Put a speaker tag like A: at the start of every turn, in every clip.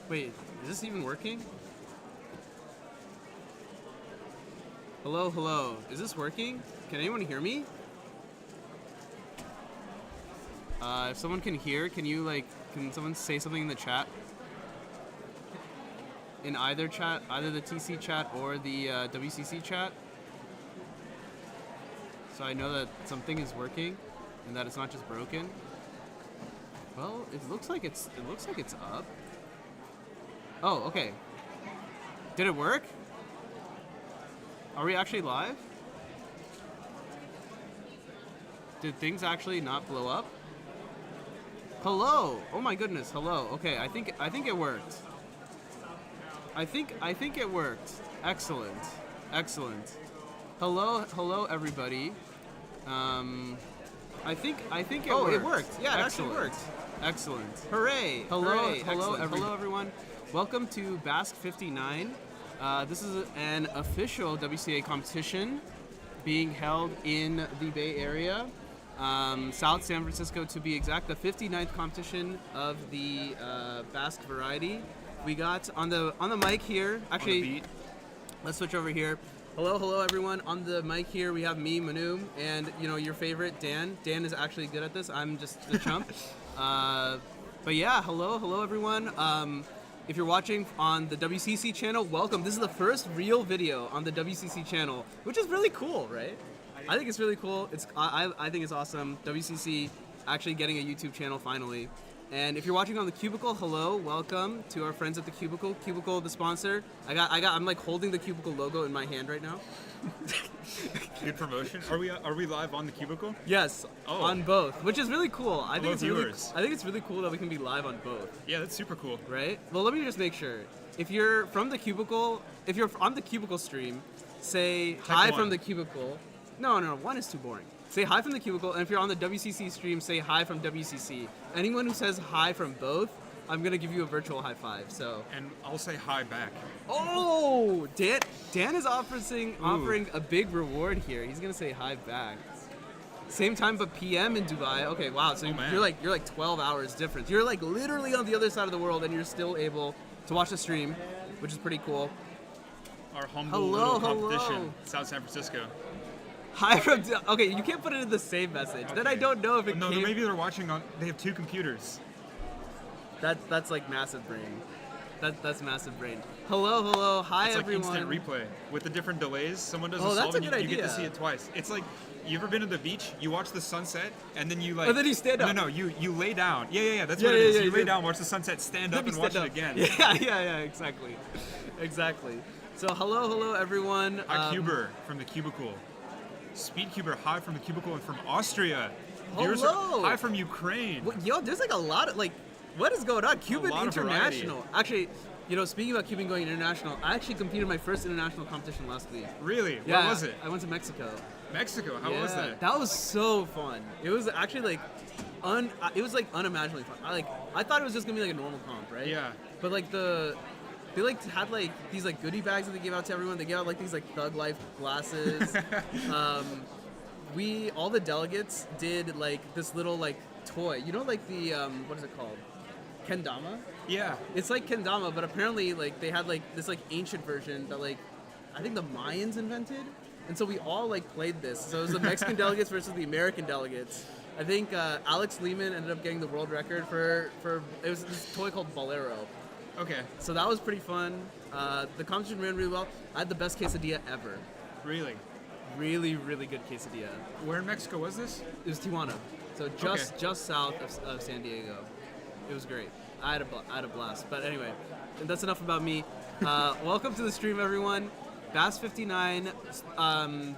A: Wait, is this even working? Hello, hello. Is this working? Can anyone hear me? If someone can hear, can someone say something in the chat? In either chat, either the TC chat or the WCC chat. So I know that something is working and that it's not just broken. Well, it looks like it's up. Oh, okay. Did it work? Are we actually live? Did things actually not blow up? Hello. Oh my goodness. Hello. Okay, I think it worked. I think it worked. Excellent. Excellent. Hello everybody. I think it worked.
B: Oh, it worked. Yeah, it actually
A: Excellent.
B: worked.
A: Excellent.
B: Hooray.
A: Hello,
B: Hooray.
A: hello everyone. Welcome to BASC 59. This is an official WCA competition being held in the Bay Area, South San Francisco to be exact. The 59th competition of the BASC variety. We got on the mic here. Actually, let's switch over here. Hello everyone. On the mic here we have me, Manu, and your favorite Dan. Dan is actually good at this. I'm just the chump. But yeah, hello everyone. If you're watching on the WCC channel, welcome. This is the first real video on the WCC channel, which is really cool, right? I think it's really cool. I think it's awesome. WCC actually getting a YouTube channel finally. And if you're watching on TheCubicle, hello, welcome to our friends at TheCubicle. Cubicle, the sponsor. I'm like holding the Cubicle logo in my hand right now.
C: Good promotion. Are we live on TheCubicle?
A: Yes, on both, which is really cool. I think it's really cool that we can be live on both.
C: Yeah, that's super cool.
A: Right? Well, let me just make sure. If you're from TheCubicle, if you're on the Cubicle stream, say hi from TheCubicle. No, one is too boring. Say hi from the Cubicle, and if you're on the WCC stream, say hi from WCC. Anyone who says hi from both, I'm gonna give you a virtual high five. So.
C: And I'll say hi back.
A: Oh, Dan is offering a big reward here. He's gonna say hi back. Same time, but PM in Dubai. Okay, wow. So you're like 12 hours difference. You're like literally on the other side of the world, and you're still able to watch the stream, which is pretty cool.
C: Our humble little competition, South San Francisco.
A: Hi from. Okay, you can't put it in the same message. Okay. Then I don't know if it.
C: No, maybe they're watching on. They have two computers.
A: That's like massive brain. That's massive brain. Hello, hi
C: it's
A: everyone.
C: It's like instant replay with the different delays. Someone does a
A: that's
C: solve
A: a
C: and
A: good idea.
C: You get to see it twice. It's like, you ever been to the beach? You watch the sunset and then you like.
A: And then you stand up.
C: No, you lay down. Yeah. That's what it is. You lay down, watch the sunset, stand up, and watch it again.
A: Yeah. Exactly. So hello everyone.
C: Hi Cuber from TheCubicle. Speedcuber, hi from TheCubicle and from Austria.
A: Hello.
C: Hi from Ukraine.
A: Yo, there's like a lot of what is going on? Cuban International. Actually, speaking about Cuban going international, I actually competed in my first international competition last week.
C: Really?
A: Yeah,
C: Where was it?
A: I went to Mexico.
C: Mexico? How was that?
A: That was so fun. It was actually unimaginably fun. I thought it was just gonna be like a normal comp, right?
C: Yeah.
A: But they had these goodie bags that they gave out to everyone. They gave out these Thug Life glasses. All the delegates did this little toy. The what is it called? Kendama?
C: Yeah.
A: It's like kendama, but apparently they had this ancient version that I think the Mayans invented. And so we all played this. So it was the Mexican delegates versus the American delegates. I think Alex Lehman ended up getting the world record for it was this toy called Bolero.
C: Okay.
A: So that was pretty fun. The competition ran really well. I had the best quesadilla ever.
C: Really?
A: Really, really good quesadilla.
C: Where in Mexico was this?
A: It was Tijuana. So just south of San Diego. It was great. I had a blast. But anyway, that's enough about me. Welcome to the stream, everyone. BASC 59 on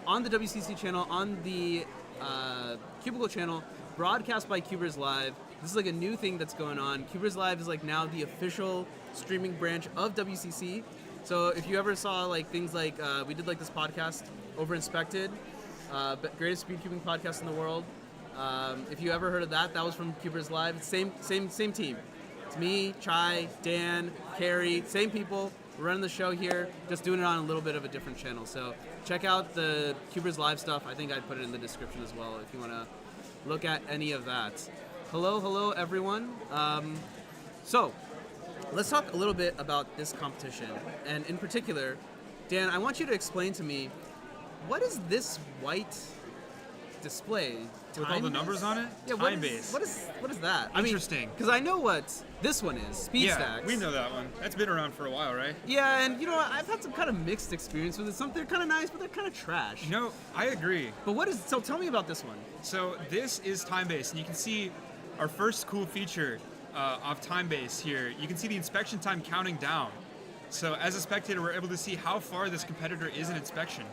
A: the WCC channel, on the Cubicle channel, broadcast by Cubers Live. This is a new thing that's going on. Cubers Live is now the official streaming branch of WCC. So if you ever saw things we did this podcast over Inspected, greatest speedcubing podcast in the world. If you ever heard of that was from Cubers Live. Same team. It's me, Chai, Dan, Carrie, same people. We're running the show here, just doing it on a little bit of a different channel. So check out the Cubers Live stuff. I think I'd put it in the description as well if you want to look at any of that. Hello everyone. So let's talk a little bit about this competition. And in particular, Dan, I want you to explain to me, what is this white display?
C: With all the numbers on it?
A: Yeah,
C: TimeBase.
A: What is that?
C: Interesting.
A: Because I know what this one is, speed
C: Yeah,
A: stacks.
C: we know that one. That's been around for a while, right?
A: Yeah, and you know what? I've had some kind of mixed experience with it. Some they're kind of nice, but they're kind of trash.
C: You know, I agree.
A: But so tell me about this one.
C: So this is TimeBase, and you can see our first cool feature of TimeBase here. You can see the inspection time counting down. So as a spectator, we're able to see how far this competitor is in inspection.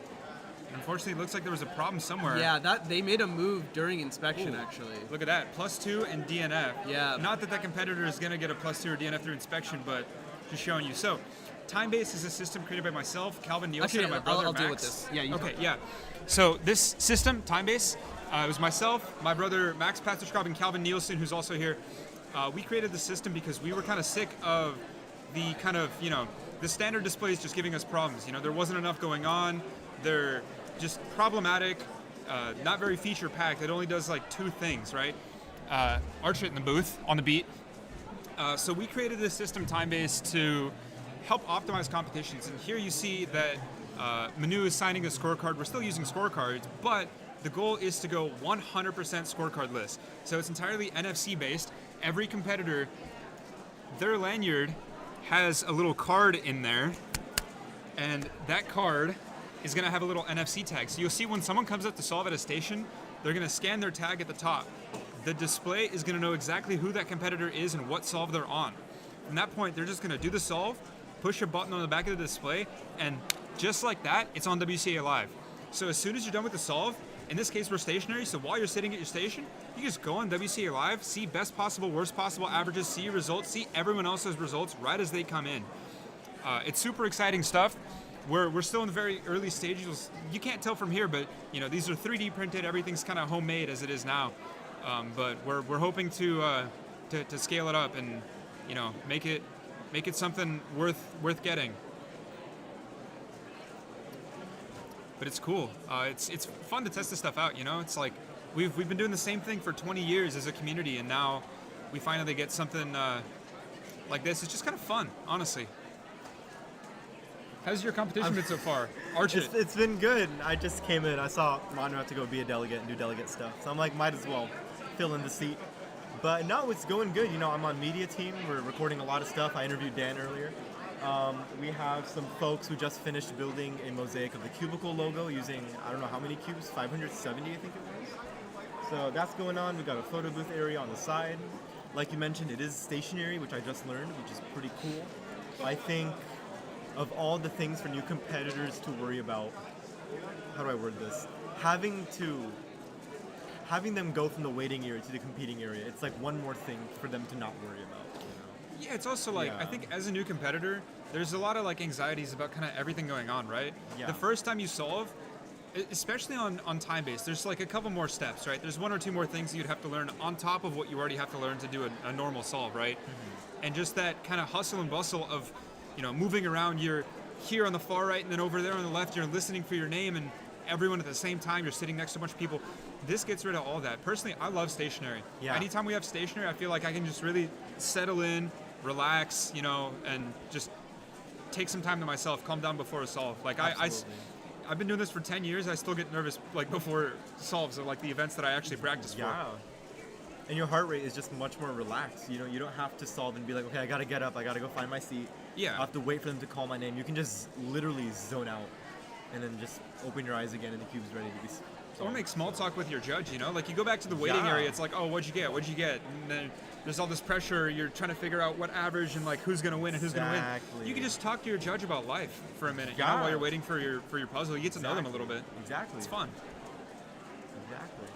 C: And unfortunately, it looks like there was a problem somewhere.
A: Yeah, they made a move during inspection,
C: Ooh,
A: actually.
C: Look at that, +2 and DNF.
A: Yeah.
C: Not that competitor is going to get a +2 or DNF through inspection, but just showing you. So TimeBase is a system created by myself, Calvin Nielsen,
A: Actually,
C: and my brother
A: I'll
C: Max.
A: deal with this. Yeah, you
C: Okay,
A: go.
C: yeah. So this system, TimeBase, it was myself, my brother Max Pasterskov, and Calvin Nielsen, who's also here. We created the system because we were kind of sick of the kind of, the standard displays just giving us problems. There wasn't enough going on. They're just problematic, not very feature packed. It only does like 2 things, right? Arch it in the booth, on the beat. So we created this system, TimeBase, to help optimize competitions. And here you see that Manu is signing a scorecard. We're still using scorecards, but the goal is to go 100% scorecard list. So it's entirely NFC based. Every competitor, their lanyard has a little card in there, and that card is going to have a little NFC tag. So you'll see when someone comes up to solve at a station, they're going to scan their tag at the top. The display is going to know exactly who that competitor is and what solve they're on. From that point, they're just going to do the solve, push a button on the back of the display, and just like that, it's on WCA Live. So as soon as you're done with the solve, in this case, we're stationary, so while you're sitting at your station, you just go on WCA Live, see best possible, worst possible averages, see your results, see everyone else's results right as they come in. It's super exciting stuff. We're still in the very early stages. You can't tell from here, but these are 3D printed. Everything's kind of homemade as it is now. But we're hoping to scale it up and make it something worth getting. But it's cool. It's fun to test this stuff out. It's like we've been doing the same thing for 20 years as a community, and now we finally get something like this. It's just kind of fun, honestly. How's your competition been so far? Arch it.
B: It's been good. I just came in. I saw Manu have to go be a delegate and do delegate stuff. So I'm like, might as well fill in the seat. But no, it's going good. I'm on media team. We're recording a lot of stuff. I interviewed Dan earlier. We have some folks who just finished building a mosaic of the TheCubicle logo using, I don't know how many cubes, 570 I think it was. So that's going on. We've got a photo booth area on the side. Like you mentioned, it is stationary, which I just learned, which is pretty cool. I think of all the things for new competitors to worry about, how do I word this? Having them go from the waiting area to the competing area, it's like one more thing for them to not worry about.
C: Yeah, it's also like, I think as a new competitor, there's a lot of like anxieties about kind of everything going on, right?
B: Yeah.
C: The first time you solve, especially on TimeBase, there's like a couple more steps, right? There's 1 or 2 more things that you'd have to learn on top of what you already have to learn to do a normal solve, right? Mm-hmm. And just that kind of hustle and bustle of moving around. You're here on the far right and then over there on the left, you're listening for your name and everyone at the same time, you're sitting next to a bunch of people. This gets rid of all that. Personally, I love stationary.
B: Yeah.
C: Anytime we have stationary, I feel like I can just really settle in, relax, and just take some time to myself, calm down before a solve. Like I've been doing this for 10 years. I still get nervous like before solves or like the events that I actually practice for.
B: Yeah. And your heart rate is just much more relaxed. You don't have to solve and be like, okay, I gotta get up, I gotta go find my seat.
C: Yeah.
B: I have to wait for them to call my name. You can just literally zone out and then just open your eyes again and the cube's ready to be solved.
C: Or make small talk with your judge, Like you go back to the waiting area, it's like, oh, what'd you get? What'd you get? And then there's all this pressure. You're trying to figure out what average and like who's gonna win and who's gonna win. You can just talk to your judge about life for a minute, while you're waiting for your puzzle. You get to know them a little bit.
B: Exactly.
C: It's fun.
B: Exactly.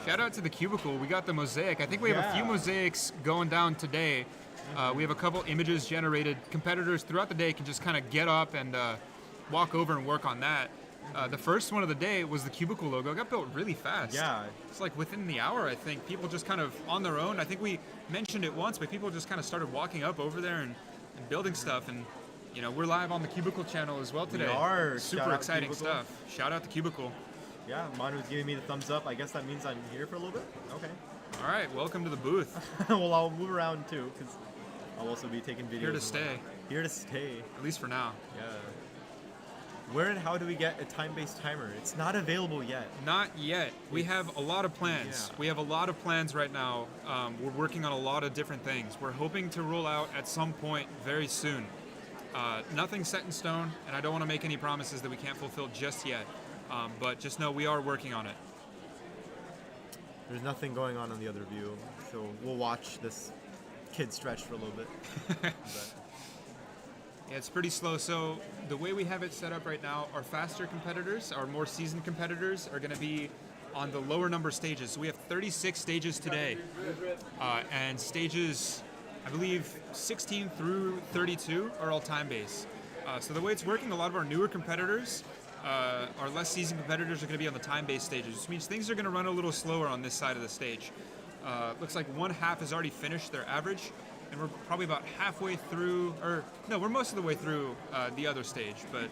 C: Shout out to TheCubicle. We got the mosaic. I think we have a few mosaics going down today. We have a couple images generated. Competitors throughout the day can just kind of get up and walk over and work on that. The first one of the day was the TheCubicle logo. It got built really fast.
B: Yeah.
C: It's like within the hour, I think. People just kind of on their own. I think we mentioned it once, but people just kind of started walking up over there and building stuff. And, we're live on the TheCubicle channel as well today.
B: We are.
C: Super exciting stuff. Shout out to TheCubicle.
B: Yeah, Manu's giving me the thumbs up. I guess that means I'm here for a little bit? Okay.
C: All right, welcome to the booth.
B: Well, I'll move around too, because I'll also be taking videos.
C: Here to
B: and
C: stay,
B: whatnot. Here to stay.
C: at least for now.
B: Yeah. Where and how do we get a time-based timer? It's not available yet.
C: Not yet. We have a lot of plans.
B: Yeah.
C: We have a lot of plans right now. We're working on a lot of different things. We're hoping to roll out at some point very soon. Nothing's set in stone, and I don't want to make any promises that we can't fulfill just yet. But just know we are working on it.
B: There's nothing going on the other view, so we'll watch this kid stretch for a little bit. But
C: Yeah, it's pretty slow. So the way we have it set up right now, our faster competitors, our more seasoned competitors, are going to be on the lower number stages. So we have 36 stages today, and stages, I believe, 16 through 32 are all time-based. So the way it's working, a lot of our newer competitors, our less seasoned competitors, are going to be on the time-based stages, which means things are going to run a little slower on this side of the stage. Looks like one half has already finished their average, and we're probably about halfway through, or no, we're most of the way through the other stage. But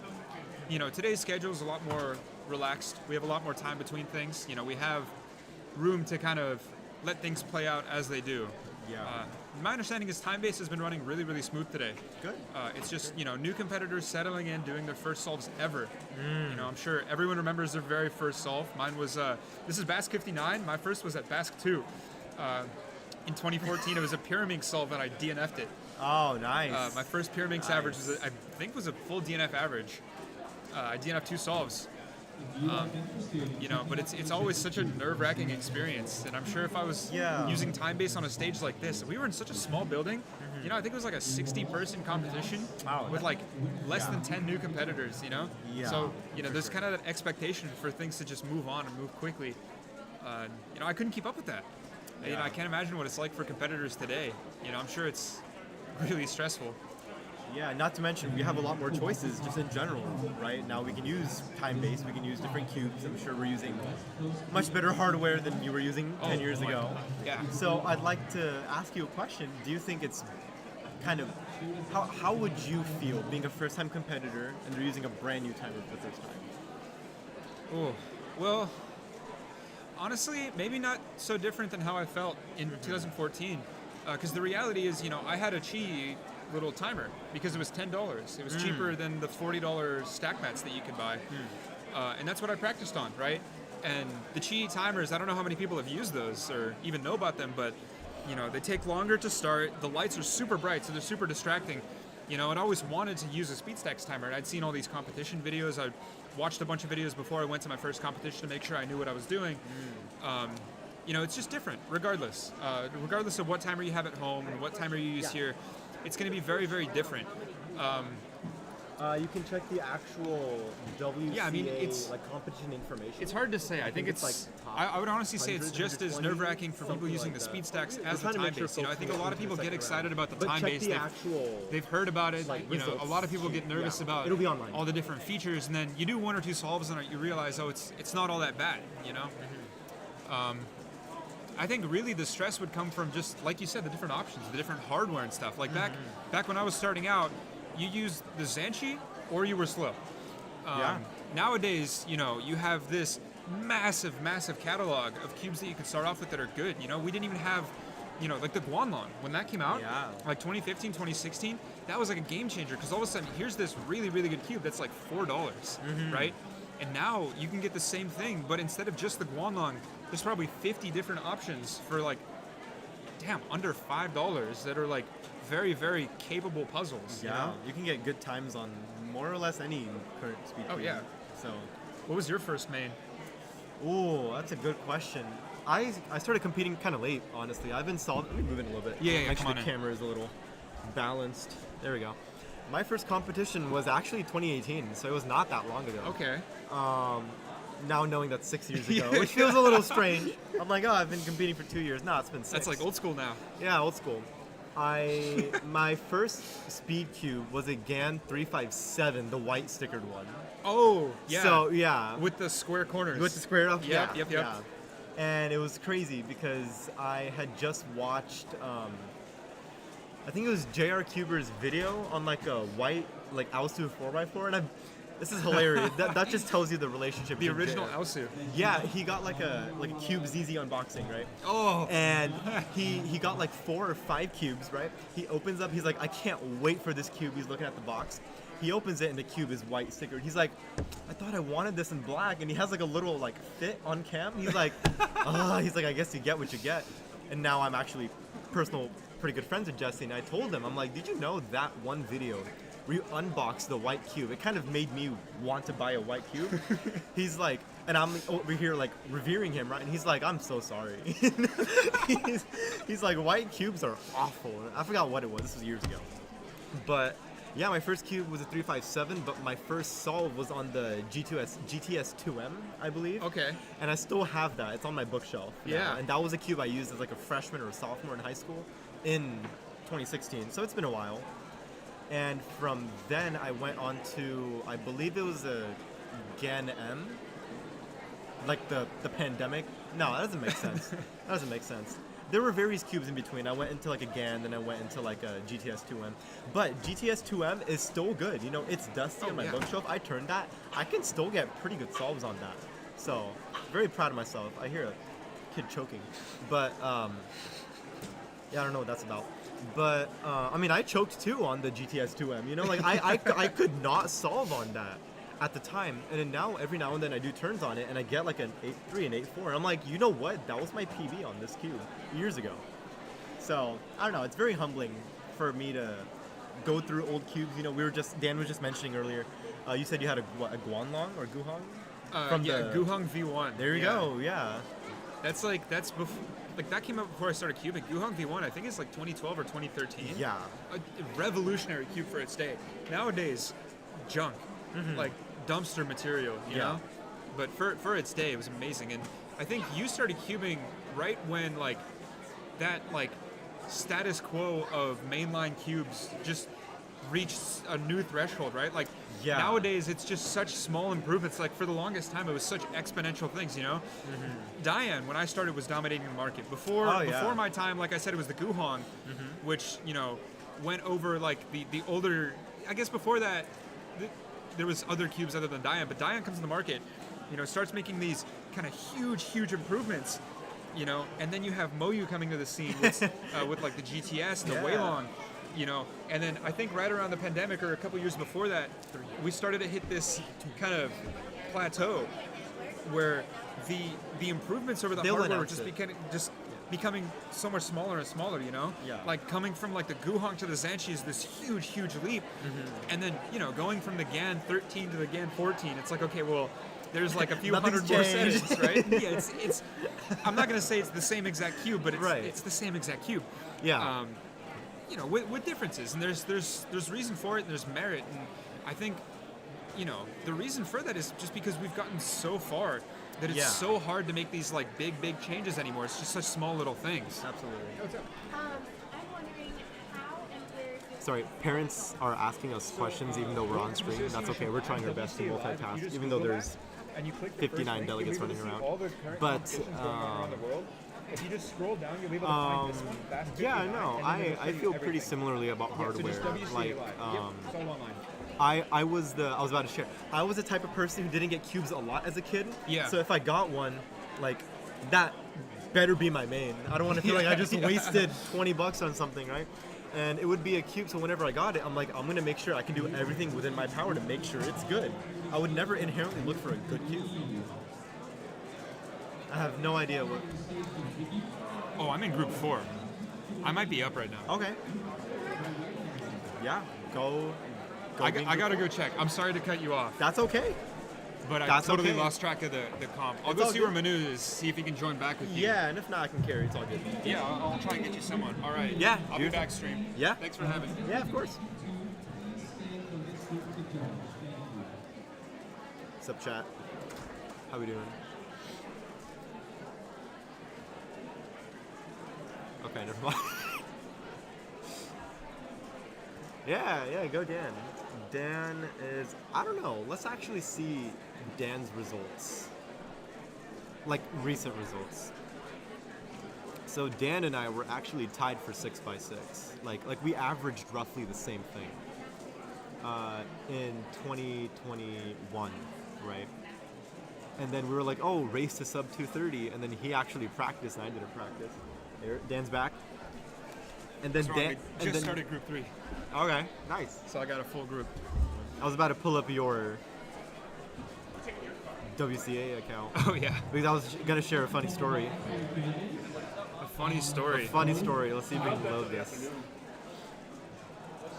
C: today's schedule is a lot more relaxed. We have a lot more time between things. We have room to kind of let things play out as they do.
B: Yeah.
C: My understanding is TimeBase has been running really, really smooth today.
B: Good.
C: It's just new competitors settling in, doing their first solves ever. I'm sure everyone remembers their very first solve. Mine was this is BASC 59. My first was at BASC 2. In 2014, it was a pyramid solve and I DNF'd it.
B: Oh, nice.
C: My first pyramid average was, I think, was a full DNF average. I DNF'd 2 solves. But it's always such a nerve-wracking experience. And I'm sure if I was using TimeBase on a stage like this, we were in such a small building. I think it was like a 60-person competition with like less than 10 new competitors.
B: Yeah,
C: So there's kind of that expectation for things to just move on and move quickly. I couldn't keep up with that. I can't imagine what it's like for competitors today. I'm sure it's really stressful.
B: Yeah, not to mention we have a lot more choices just in general, right? Now we can use time-based, we can use different cubes. I'm sure we're using much better hardware than you were using 10 years ago.
C: Yeah.
B: So I'd like to ask you a question. Do you think it's kind of, how would you feel being a first-time competitor and they're using a brand new timer for the first time?
C: Oh, well, honestly, maybe not so different than how I felt in 2014. Because the reality is, I had a cheap little timer because it was $10. It was cheaper than the $40 stack mats that you could buy. And that's what I practiced on, right? And the Qi timers, I don't know how many people have used those or even know about them, but they take longer to start. The lights are super bright, so they're super distracting. And I always wanted to use a SpeedStacks timer. I'd seen all these competition videos. I watched a bunch of videos before I went to my first competition to make sure I knew what I was doing. It's just different, regardless. Regardless of what timer you have at home and what timer you use here, it's going to be very, very different.
B: You can check the actual WCA
C: it's
B: competition information.
C: It's hard to say. I think it's I would honestly say it's just as nerve-wracking for people using the SpeedStacks as the time-based. I think a lot of people get excited about the time-based. They've heard about it. A lot of people get nervous about all the different features, and then you do 1 or 2 solves and you realize, it's not all that bad. I think really the stress would come from just, like you said, the different options, the different hardware and stuff. Like back when I was starting out, you used the Zanchi or you were slow. Nowadays, you have this massive, massive catalog of cubes that you can start off with that are good. We didn't even have, like the Guanlong. When that came out, like 2015, 2016, that was like a game changer because all of a sudden, here's this really, really good cube that's like $4, right? And now you can get the same thing, but instead of just the Guanlong, there's probably 50 different options for like, under $5 that are like very, very capable puzzles.
B: You can get good times on more or less any current speed.
C: Oh, yeah.
B: So,
C: what was your first main?
B: Oh, that's a good question. I started competing kind of late, honestly. I've been solid. Let me move in a little bit.
C: Yeah,
B: Make
C: come
B: sure
C: on
B: the
C: in.
B: camera is a little balanced. There we go. My first competition was actually 2018, so it was not that long ago.
C: Okay.
B: Now knowing that's 6 years ago, which feels a little strange. I'm like, I've been competing for 2 years. No, it's been 6.
C: That's like old school now.
B: Yeah, old school. My first speed cube was a GAN 357, the white stickered one.
C: Oh, yeah.
B: So, yeah.
C: With the square corners.
B: With the square up?
C: Yep.
B: Yeah. And it was crazy because I had just watched, I think it was JR Cuber's video on like a white, like I was to a 4x4, and This is hilarious. That just tells you the relationship.
C: The
B: between
C: original
B: Jay-
C: Elsu.
B: Yeah, he got like a Cube ZZ unboxing, right?
C: Oh.
B: And he got like 4 or 5 cubes, right? He opens up, he's like, I can't wait for this cube. He's looking at the box. He opens it and the cube is white stickered. He's like, I thought I wanted this in black. And he has like a little like fit on cam. He's like, he's like, I guess you get what you get. And now I'm actually pretty good friends with Jesse. And I told him, I'm like, did you know that one video where you unboxed the white cube? It kind of made me want to buy a white cube. He's like, and I'm over here like revering him, right? And he's like, I'm so sorry. he's like, white cubes are awful. I forgot what it was. This was years ago. But yeah, my first cube was a 357, but my first solve was on the GTS 2M, I believe.
C: Okay.
B: And I still have that. It's on my bookshelf. now.
C: Yeah.
B: And that was a cube I used as like a freshman or a sophomore in high school in 2016. So it's been a while. And from then I went on to, I believe it was a GAN M. Like the pandemic. No, that doesn't make sense. That doesn't make sense. There were various cubes in between. I went into like a GAN, then I went into like a GTS 2M. But GTS 2M is still good. You know, it's dusty on my
C: yeah.
B: bookshelf. I turned that. I can still get pretty good solves on that. So, very proud of myself. I hear a kid choking. But, yeah, I don't know what that's about. But, I mean, I choked too on the GTS 2M. You know, like I could not solve on that at the time. And then now, every now and then I do turns on it and I get like an 8.3 and 8.4. And I'm like, you know what? That was my PB on this cube years ago. So, I don't know. It's very humbling for me to go through old cubes. You know, Dan was just mentioning earlier, you said you had a Guanlong or Guhong?
C: Guhong V1.
B: There you go, yeah.
C: That's before, like that came out before I started cubing. Guhong V1, I think it's like 2012 or 2013.
B: Yeah.
C: A revolutionary cube for its day. Nowadays, junk, like dumpster material, you know? But for its day, it was amazing. And I think you started cubing right when like that like status quo of mainline cubes just reached a new threshold, right? Like nowadays it's just such small improvements. Like for the longest time it was such exponential things, you know? Diane, when I started, was dominating the market. Before my time, like I said, it was the Guhong, which, you know, went over like the older, I guess before that, there was other cubes other than Diane, but Diane comes in the market, you know, starts making these kind of huge improvements, you know, and then you have Moyu coming to the scene with like the GTS, the Weilong, you know, and then I think right around the pandemic or a couple years before that, we started to hit this kind of plateau where the improvements over the hardware were just becoming so much smaller and smaller, you know?
B: Yeah.
C: Like coming from like the Guhong to the Zanshi is this huge leap. And then, you know, going from the GAN 13 to the GAN 14, it's like, okay, well, there's like a few hundred more settings, right? Yeah, it's I'm not going to say it's the same exact cube, but it's the same exact cube.
B: Yeah.
C: You know, with differences, and there's reason for it, and there's merit, and I think, you know, the reason for that is just because we've gotten so far that it's so hard to make these like big changes anymore. It's just such small little things.
B: Absolutely.
C: What's up?
D: I'm wondering how and where do
B: Sorry, parents are asking us questions even though we're on screen. That's okay. We're trying our best to multitask, even though there's 59 delegates running around. But
C: if you just scroll down, you'll be able to find this one. That's
B: yeah, no, I feel pretty similarly about hardware. Like, I was about to share. I was the type of person who didn't get cubes a lot as a kid.
C: Yeah.
B: So if I got one, like, that better be my main. I don't want to feel like I just wasted $20 on something, right? And it would be a cube, so whenever I got it, I'm like, I'm gonna make sure I can do everything within my power to make sure it's good. I would never inherently look for a good cube. I have no idea what.
C: Oh, I'm in group 4. I might be up right now.
B: Okay. Yeah, go.
C: I gotta go check. I'm sorry to cut you off,
B: That's okay.
C: but I
B: That's
C: totally
B: okay.
C: lost track of the comp. I'll
B: It's
C: go
B: all
C: see
B: good.
C: where Manu is, see if he can join back with you.
B: Yeah, and if not, I can carry. It's all good.
C: Yeah, I'll try and get you someone. All right.
B: Yeah,
C: I'll be
B: beautiful.
C: back stream.
B: Yeah.
C: Thanks for having me.
B: Yeah, of course. What's up, chat? How we doing? Okay, never mind. yeah, go Dan. Dan is, I don't know, let's actually see Dan's results. Like, recent results. So Dan and I were actually tied for 6x6. Like we averaged roughly the same thing. in 2021, right? And then we were like, oh, race to sub 230, and then he actually practiced, and I didn't practice. There, Dan's back. And then Dan
C: we just started group 3,
B: Okay, nice.
C: so I got a full group.
B: I was about to pull up your WCA account
C: Oh yeah,
B: because I was gonna share a funny story.
C: a funny story.
B: Funny story. Let's see if we can load this.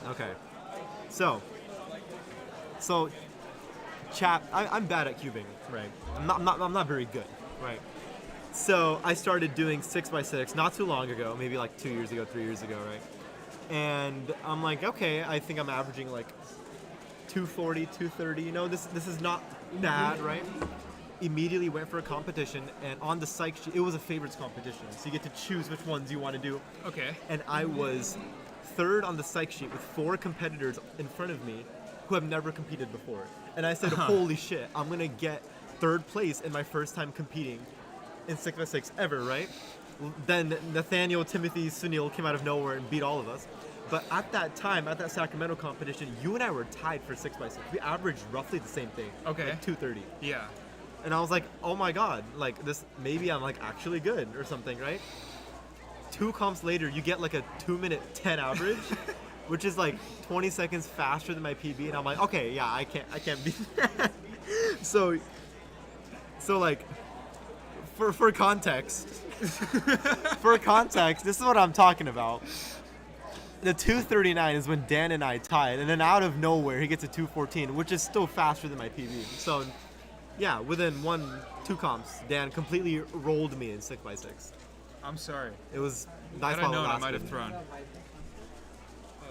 B: Okay. So, chap, I'm bad at cubing, right? I'm not very good, right? So I started doing 6x6 not too long ago, maybe like 2 years ago, 3 years ago, right? And I'm like, okay, I think I'm averaging like 240, 230. You know, this is not bad, right? Immediately went for a competition, and on the psych sheet, it was a favorites competition, so you get to choose which ones you want to do.
C: Okay.
B: And I was third on the psych sheet with 4 competitors in front of me who have never competed before. And I said, holy shit, I'm gonna get 3rd place in my first time competing in 6x6 ever, right? Then Nathaniel, Timothy, Sunil came out of nowhere and beat all of us. But at that time, at that Sacramento competition, you and I were tied for 6x6. We averaged roughly the same thing.
C: Okay.
B: Like 230.
C: Yeah.
B: And I was like, oh my god, like this, maybe I'm like actually good or something, right? 2 comps later, you get like a 2-minute 10 average, which is like 20 seconds faster than my PB, and I'm like, okay, yeah, I can't beat that. So like, for context, this is what I'm talking about. The 239 is when Dan and I tied, and then out of nowhere he gets a 214, which is still faster than my PB. So, yeah, within 2 comps, Dan completely rolled me in 6x6.
C: I'm sorry.
B: It was
C: Had
B: nice.
C: I known, I might have thrown.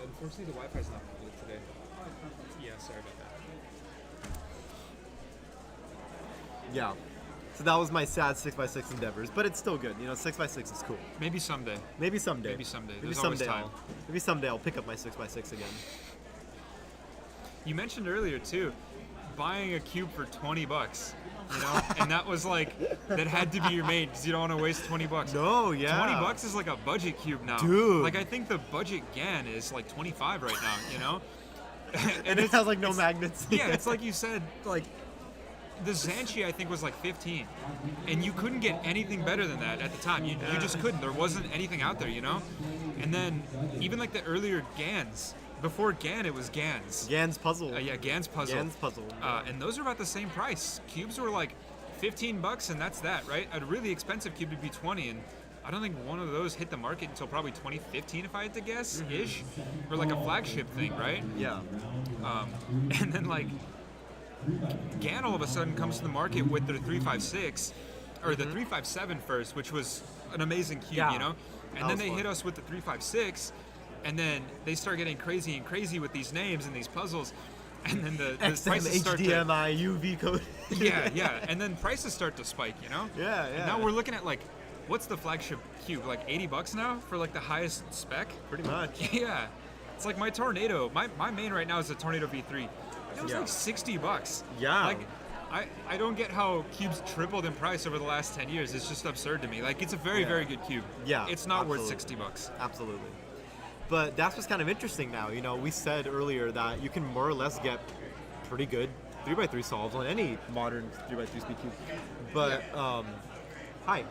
C: Unfortunately, the Wi-Fi's not good today. Yeah, sorry about that.
B: Yeah. So that was my sad 6x6 endeavors, but it's still good. You know, 6x6 is cool.
C: Maybe someday.
B: Maybe someday.
C: Maybe someday.
B: Maybe
C: There's always
B: someday.
C: time.
B: Maybe someday I'll pick up my 6x6 again.
C: You mentioned earlier too, buying a cube for $20. You know, and that was like that had to be your main because you don't want to waste $20.
B: No, yeah.
C: $20 is like a budget cube now.
B: Dude.
C: Like I think the budget GAN is like 25 right now. You know.
B: And it has like no magnets.
C: Yeah, it's like you said, like the Zanchi I think was like 15, and you couldn't get anything better than that at the time. You just couldn't. There wasn't anything out there, you know. And then even like the earlier GANs, before GAN it was GANs.
B: Gan's puzzle.
C: Yeah, GAN's puzzle.
B: Gan's puzzle.
C: And those are about the same price. Cubes were like $15, and that's that, right? A really expensive cube would be 20, and I don't think one of those hit the market until probably 2015, if I had to guess, ish, or like a flagship thing, right?
B: Yeah.
C: And then like GAN all of a sudden comes to the market with their 356, or the 357 first, which was an amazing cube,
B: Yeah.
C: you know? And
B: That
C: then
B: was
C: they
B: fun.
C: hit us with the 356, and then they start getting crazy and crazy with these names and these puzzles, and then the
B: XM,
C: prices start to...
B: HDMI, UV code.
C: Yeah, and then prices start to spike, you know?
B: Yeah,
C: And
B: yeah.
C: now we're looking at like, what's the flagship cube? Like $80 now for like the highest spec?
B: Pretty much.
C: Yeah. It's like my Tornado. My main right now is a Tornado V3. It was
B: Yeah.
C: like $60.
B: Yeah.
C: Like, I don't get how cubes tripled in price over the last 10 years. It's just absurd to me. Like, it's a very,
B: Yeah.
C: very good cube.
B: Yeah,
C: It's not worth
B: absolutely.
C: $60.
B: Absolutely. But that's what's kind of interesting now. You know, we said earlier that you can more or less get pretty good 3x3 solves on any modern 3x3 speed cube. But, hi.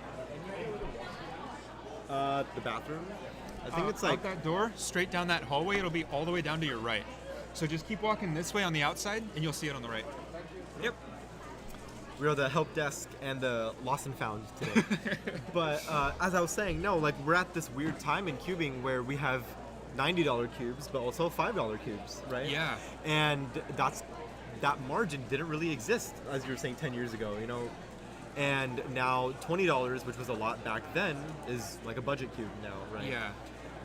B: The bathroom? I think it's like,
C: out that door, straight down that hallway, it'll be all the way down to your right. So just keep walking this way on the outside, and you'll see it on the right. Yep.
B: we're the help desk and the lost and found today. But as I was saying, no, like we're at this weird time in cubing where we have $90 cubes, but also $5 cubes, right?
C: Yeah.
B: And that margin didn't really exist, as you were saying 10 years ago, you know. And now $20, which was a lot back then, is like a budget cube now, right?
C: Yeah.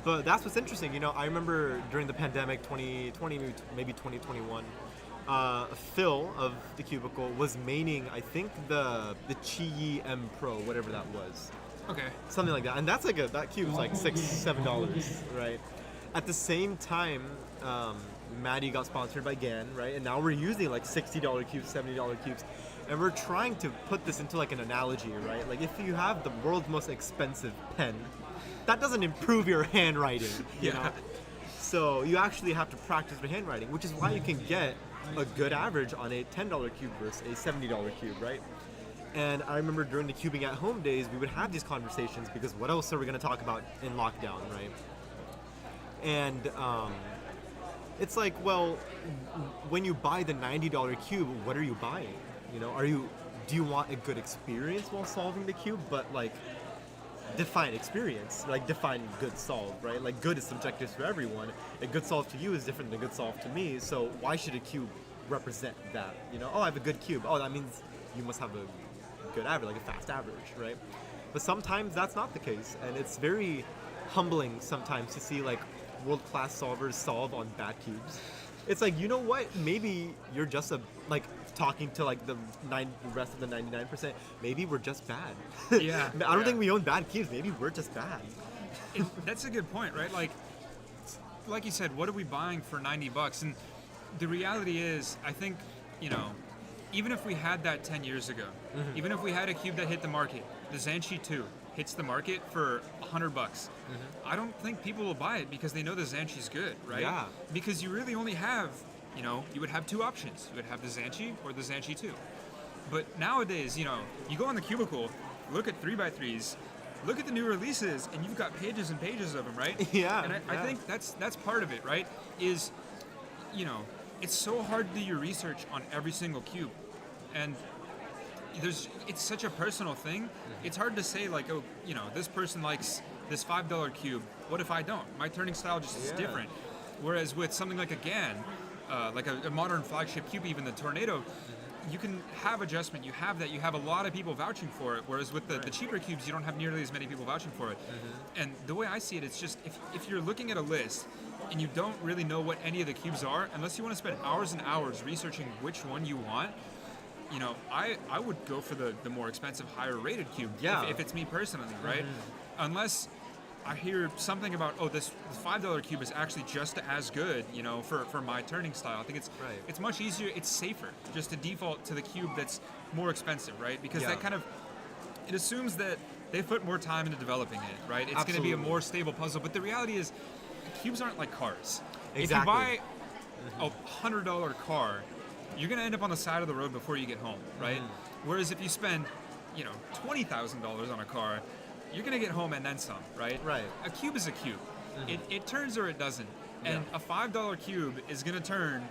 B: But that's what's interesting. You know, I remember during the pandemic, 2020, maybe 2021, Phil of TheCubicle was maining, I think, the Qi M Pro, whatever that was.
C: Okay.
B: Something like that. And that's like that cube's like $6-7, right? At the same time, Maddie got sponsored by GAN, right? And now we're using like $60 cubes, $70 cubes. And we're trying to put this into like an analogy, right? Like if you have the world's most expensive pen, that doesn't improve your handwriting, you
C: Yeah.
B: know? So you actually have to practice your handwriting, which is why you can get a good average on a $10 cube versus a $70 cube, right? And I remember during the cubing at home days, we would have these conversations because what else are we going to talk about in lockdown, right? And it's like, well, when you buy the $90 cube, what are you buying? You know, do you want a good experience while solving the cube? But like, define experience, like define good solve, right? Like good is subjective for everyone. A good solve to you is different than a good solve to me. So why should a cube represent that? You know, oh, I have a good cube. Oh, that means you must have a good average, like a fast average, right? But sometimes that's not the case, and it's very humbling sometimes to see like world-class solvers solve on bad cubes. It's like, you know what? Maybe you're just talking to like the rest of the 99%. Maybe we're just bad.
C: Yeah.
B: I don't think we own bad cubes. Maybe we're just bad.
C: That's a good point, right? Like you said, what are we buying for $90? And the reality is, I think, you know, even if we had that 10 years ago, even if we had a cube that hit the market, the Zanchi 2 hits the market for $100, I don't think people will buy it because they know the Zanchi's good, right?
B: Yeah.
C: Because you really only have, you know, you would have two options. You would have the Zanchi or the Zanchi 2. But nowadays, you know, you go on TheCubicle, look at 3x3s, look at the new releases, and you've got pages and pages of them, right?
B: Yeah.
C: And I think that's part of it, right? Is, you know, it's so hard to do your research on every single cube, and it's such a personal thing. It's hard to say like, oh, you know, this person likes this $5 cube. What if I don't? My turning style just is different. Whereas with something like a GAN, like a modern flagship cube, even the Tornado, you can have adjustment. You have that. You have a lot of people vouching for it. Whereas with the cheaper cubes, you don't have nearly as many people vouching for it. And the way I see it, it's just if you're looking at a list and you don't really know what any of the cubes are, unless you want to spend hours and hours researching which one you want, you know, I would go for the more expensive, higher rated cube.
B: Yeah.
C: If it's me personally, right? Unless I hear something about, oh, this $5 cube is actually just as good, you know, for my turning style. I think it's much easier, it's safer just to default to the cube that's more expensive, right? Because that kind of, it assumes that they put more time into developing it, right? It's going to be a more stable puzzle. But the reality is, cubes aren't like cars.
B: Exactly.
C: If you buy a $100 car, you're going to end up on the side of the road before you get home, right? Whereas if you spend, you know, $20,000 on a car, you're going to get home and then some, right?
B: Right.
C: A cube is a cube. It turns or it doesn't. And a $5 cube is going to turn,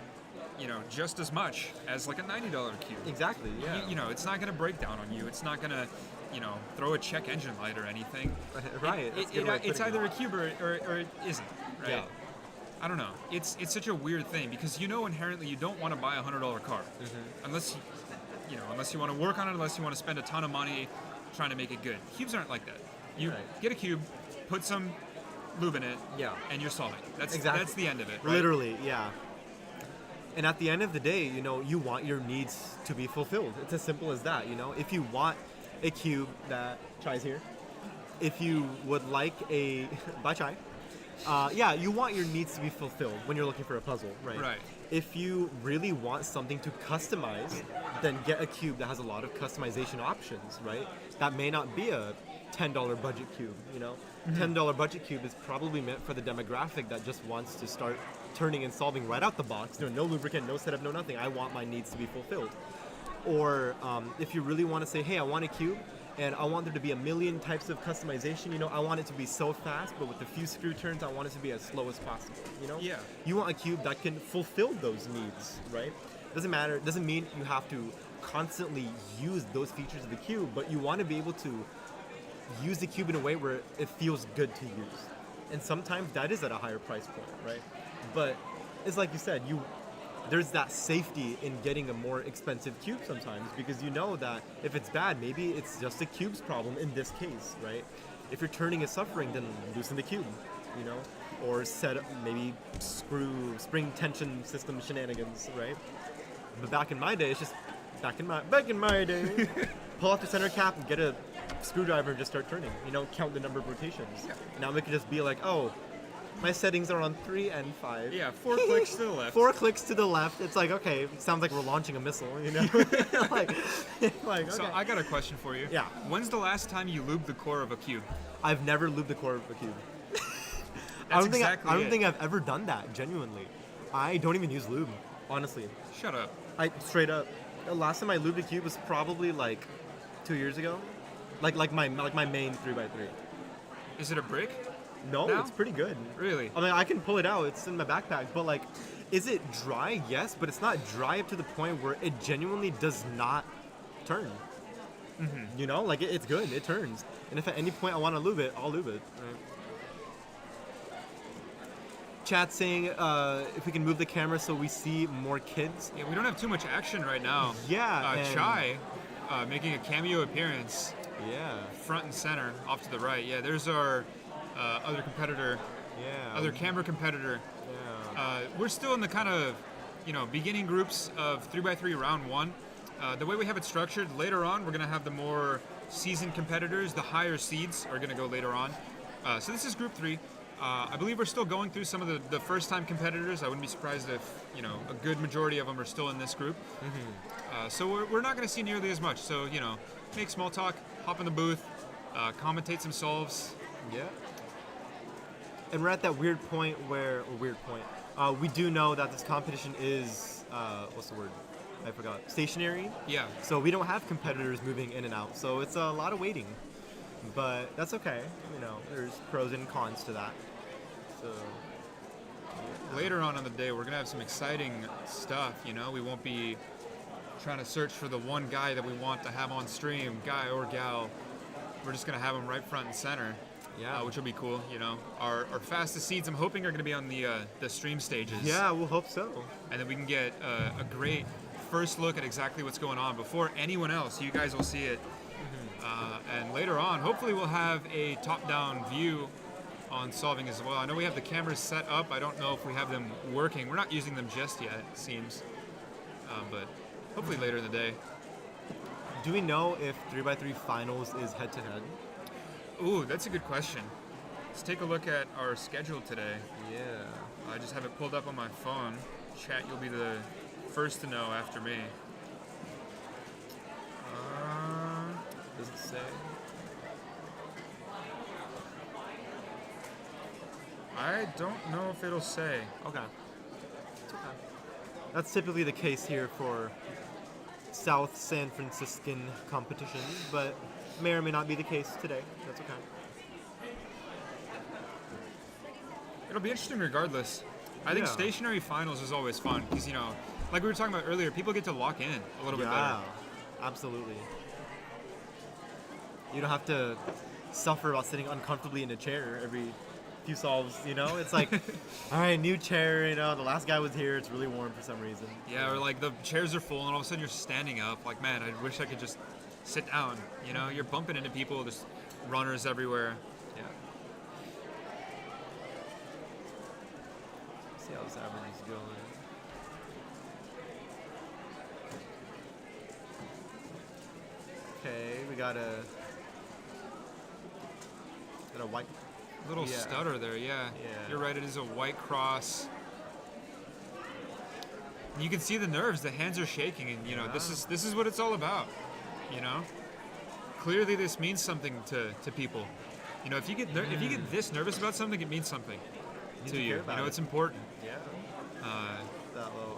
C: you know, just as much as like a $90 cube.
B: Exactly, yeah.
C: You know, it's not going to break down on you. It's not going to, you know, throw a check engine light or anything.
B: Right.
C: It's either a cube or it isn't, right?
B: Yeah.
C: I don't know. It's such a weird thing because you know inherently you don't want to buy a $100 car unless you want to work on it, unless you want to spend a ton of money trying to make it good. Cubes aren't like that. You get a cube, put some lube in it, and you're solving. That's the end of it. Right?
B: Literally, yeah. And at the end of the day, you know, you want your needs to be fulfilled. It's as simple as that, you know. If you want a cube that Chai's here, if you would like a bye Chai. You want your needs to be fulfilled when you're looking for a puzzle, right?
C: Right.
B: If you really want something to customize, then get a cube that has a lot of customization options, right? That may not be a $10 budget cube, you know? $10 budget cube is probably meant for the demographic that just wants to start turning and solving right out the box. There's no lubricant, no setup, no nothing. I want my needs to be fulfilled. Or if you really want to say, hey, I want a cube, and I want there to be a million types of customization, you know, I want it to be so fast, but with a few screw turns, I want it to be as slow as possible, you know?
C: Yeah.
B: You want a cube that can fulfill those needs, right? Doesn't matter, doesn't mean you have to constantly use those features of the cube, but you want to be able to use the cube in a way where it feels good to use. And sometimes that is at a higher price point, right? But it's like you said, there's that safety in getting a more expensive cube sometimes because you know that if it's bad, maybe it's just a cube's problem in this case, right? If your turning is suffering, then loosen the cube, you know? Or set up maybe spring tension system shenanigans, right? But back in my day, it's just back in my day, pull off the center cap and get a screwdriver and just start turning, you know, count the number of rotations.
C: Yeah.
B: Now we can just be like, oh, my settings are on 3 and 5.
C: Yeah, 4 clicks to the left.
B: 4 clicks to the left. It's like, okay, it sounds like we're launching a missile, you know? like, okay.
C: So I got a question for you.
B: Yeah.
C: When's the last time you lubed the core of a cube?
B: I've never lubed the core of a cube.
C: That's exactly
B: I don't
C: it.
B: think I've ever done that. Genuinely, I don't even use lube. Honestly,
C: Shut up.
B: I straight up. The last time I lubed a cube was probably like 2 years ago. Like my main 3x3.
C: Is it a brick?
B: No,
C: Now?
B: it's pretty good.
C: Really?
B: I mean, I can pull it out. It's in my backpack. But like, is it dry? Yes, but it's not dry up to the point where it genuinely does not turn. You know, like it's good. It turns. And if at any point I want to lube it, I'll lube it. Right. Chat saying if we can move the camera so we see more kids.
C: Yeah, we don't have too much action right now.
B: Yeah, and-
C: Chai making a cameo appearance
B: Yeah.
C: front and center off to the right. Yeah, there's our other competitor,
B: Yeah.
C: other camera competitor.
B: Yeah.
C: We're still in the kind of, beginning groups of 3x3 round one. The way we have it structured, later on, we're going to have the more seasoned competitors. The higher seeds are going to go later on. So this is group 3. I believe we're still going through some of the first-time competitors. I wouldn't be surprised if, a good majority of them are still in this group. So we're not going to see nearly as much. So, make small talk, hop in the booth, commentate some solves.
B: Yeah. And we're at that weird point where, we do know that this competition is, what's the word? I forgot. Stationary.
C: Yeah.
B: So we don't have competitors moving in and out. So it's a lot of waiting. But that's okay. There's pros and cons to that. So
C: Later on in the day, we're going to have some exciting stuff, We won't be trying to search for the one guy that we want to have on stream, guy or gal. We're just going to have them right front and center.
B: Yeah.
C: Which will be cool, Our fastest seeds, I'm hoping, are going to be on the stream stages.
B: yeah, we'll hope so.
C: And then we can get a great first look at exactly what's going on before anyone else. You guys will see it. And later on, hopefully we'll have a top-down view on solving as well. I know we have the cameras set up. I don't know if we have them working. We're not using them just yet, it seems. But hopefully later in the day.
B: Do we know if 3x3 finals is head-to-head?
C: Ooh, that's a good question. Let's take a look at our schedule today.
B: Yeah.
C: I just have it pulled up on my phone. Chat, you'll be the first to know after me.
B: Does it say?
C: I don't know if it'll say.
B: Okay. It's okay. That's typically the case here for South San Franciscan competitions, but may or may not be the case today. That's okay.
C: It'll be interesting regardless. I think
B: Yeah.
C: stationary finals is always fun because, like we were talking about earlier, people get to lock in a little bit
B: Yeah,
C: better.
B: absolutely. You don't have to suffer about sitting uncomfortably in a chair every few solves, It's like, all right, new chair, the last guy was here, it's really warm for some reason.
C: Yeah, or like the chairs are full and all of a sudden you're standing up. Like, man, I wish I could just sit down. You're bumping into people, there's runners everywhere.
B: Yeah. See how this average is going. Okay, we got a white.
C: Little
B: Yeah.
C: stutter there, yeah.
B: Yeah.
C: You're right, it is a white cross. And you can see the nerves, the hands are shaking, and this is what it's all about. Clearly this means something to people. If you get this nervous about something, it means something
B: Need
C: to you.
B: care about it.
C: It's important.
B: Yeah.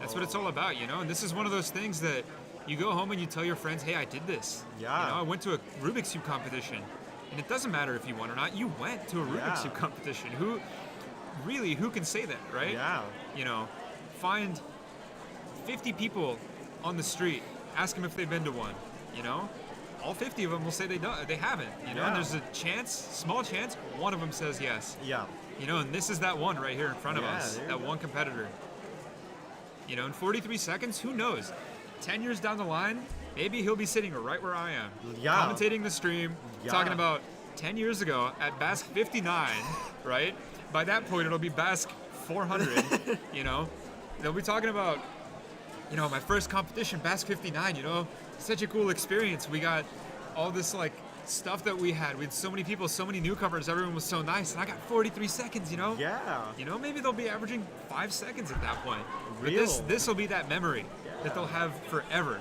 C: That's what it's all about, And this is one of those things that you go home and you tell your friends, hey, I did this.
B: Yeah.
C: I went to a Rubik's Cube competition. And it doesn't matter if you won or not. You went to a Rubik's
B: Yeah.
C: Cube competition. Who can say that, right?
B: Yeah.
C: Find 50 people on the street, ask them if they've been to one. All 50 of them will say they haven't.
B: Yeah.
C: And there's a small chance, one of them says yes.
B: Yeah.
C: And this is that one right here in front of
B: Yeah,
C: us,
B: there you
C: that
B: go.
C: one competitor. In 43 seconds, who knows? 10 years down the line, maybe he'll be sitting right where I am,
B: Yeah.
C: commentating the stream,
B: Yeah.
C: talking about 10 years ago at BASC 59, right? By that point, it'll be BASC 400, They'll be talking about, my first competition, BASC 59, such a cool experience. We got all this, stuff that we had. We had so many people, so many newcomers. Everyone was so nice. And I got 43 seconds,
B: Yeah.
C: Maybe they'll be averaging 5 seconds at that point.
B: Real.
C: But this will be that memory that they'll have forever.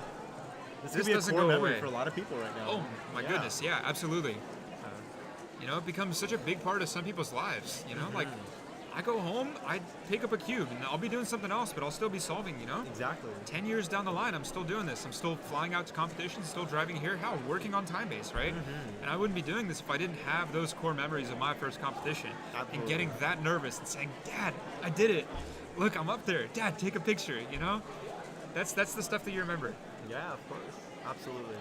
B: This
C: This
B: could be a
C: doesn't
B: core
C: go
B: memory
C: away.
B: for a lot of people right now.
C: Oh my goodness, yeah, absolutely. It becomes such a big part of some people's lives. Like I go home, I pick up a cube, and I'll be doing something else, but I'll still be solving, you know?
B: Exactly.
C: 10 years down the line, I'm still doing this. I'm still flying out to competitions, still driving here, working on TimeBase, right? And I wouldn't be doing this if I didn't have those core memories of my first competition.
B: Absolutely.
C: And getting that nervous and saying, Dad, I did it. Look, I'm up there. Dad, take a picture, you know? That's the stuff that you remember.
B: Yeah, of course. Absolutely.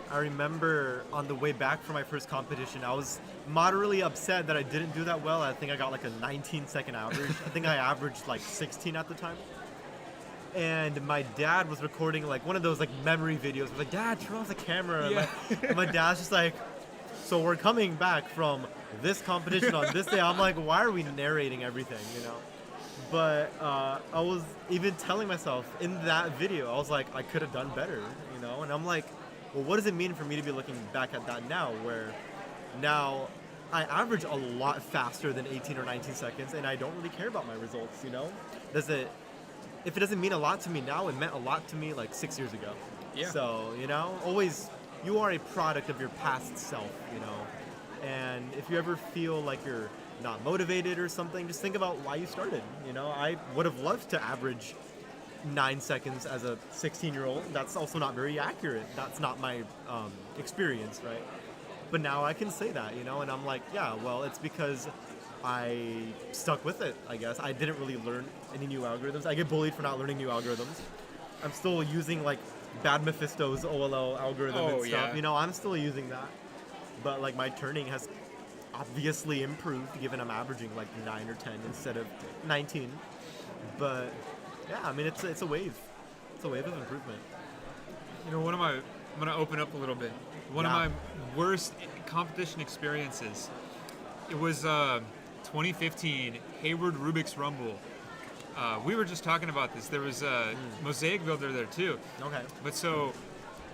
B: I remember on the way back from my first competition, I was moderately upset that I didn't do that well. I think I got like a 19-second average. I think I averaged like 16 at the time. And my dad was recording like one of those like memory videos. I was like, Dad, turn off the camera.
C: Yeah.
B: And my dad's just like, so we're coming back from this competition on this day. I'm like, why are we narrating everything, you know? But I was even telling myself in that video, I was like, I could have done better, you know? And I'm like, well, what does it mean for me to be looking back at that now, where now I average a lot faster than 18 or 19 seconds, and I don't really care about my results, you know? If it doesn't mean a lot to me now, it meant a lot to me like 6 years ago.
C: Yeah.
B: So, you know, always, you are a product of your past self, you know? And if you ever feel like you're not motivated or something, just think about why you started, you know? I would have loved to average 9 seconds as a 16-year-old. That's also not very accurate. That's not my experience, right? But now I can say that, you know, and I'm like, yeah, well, it's because I stuck with it, I guess. I didn't really learn any new algorithms. I get bullied for not learning new algorithms. I'm still using like Bad Mephisto's OLL algorithm and stuff.
C: Yeah.
B: You know, I'm still using that. But like my turning has obviously improved, given I'm averaging like 9 or 10 instead of 19. But yeah, I mean, it's a wave. It's a wave of improvement.
C: You know, I'm going to open up a little bit. One of my worst competition experiences, it was 2015 Hayward Rubik's Rumble. We were just talking about this. There was a Mosaic Builder there too.
B: Okay.
C: But so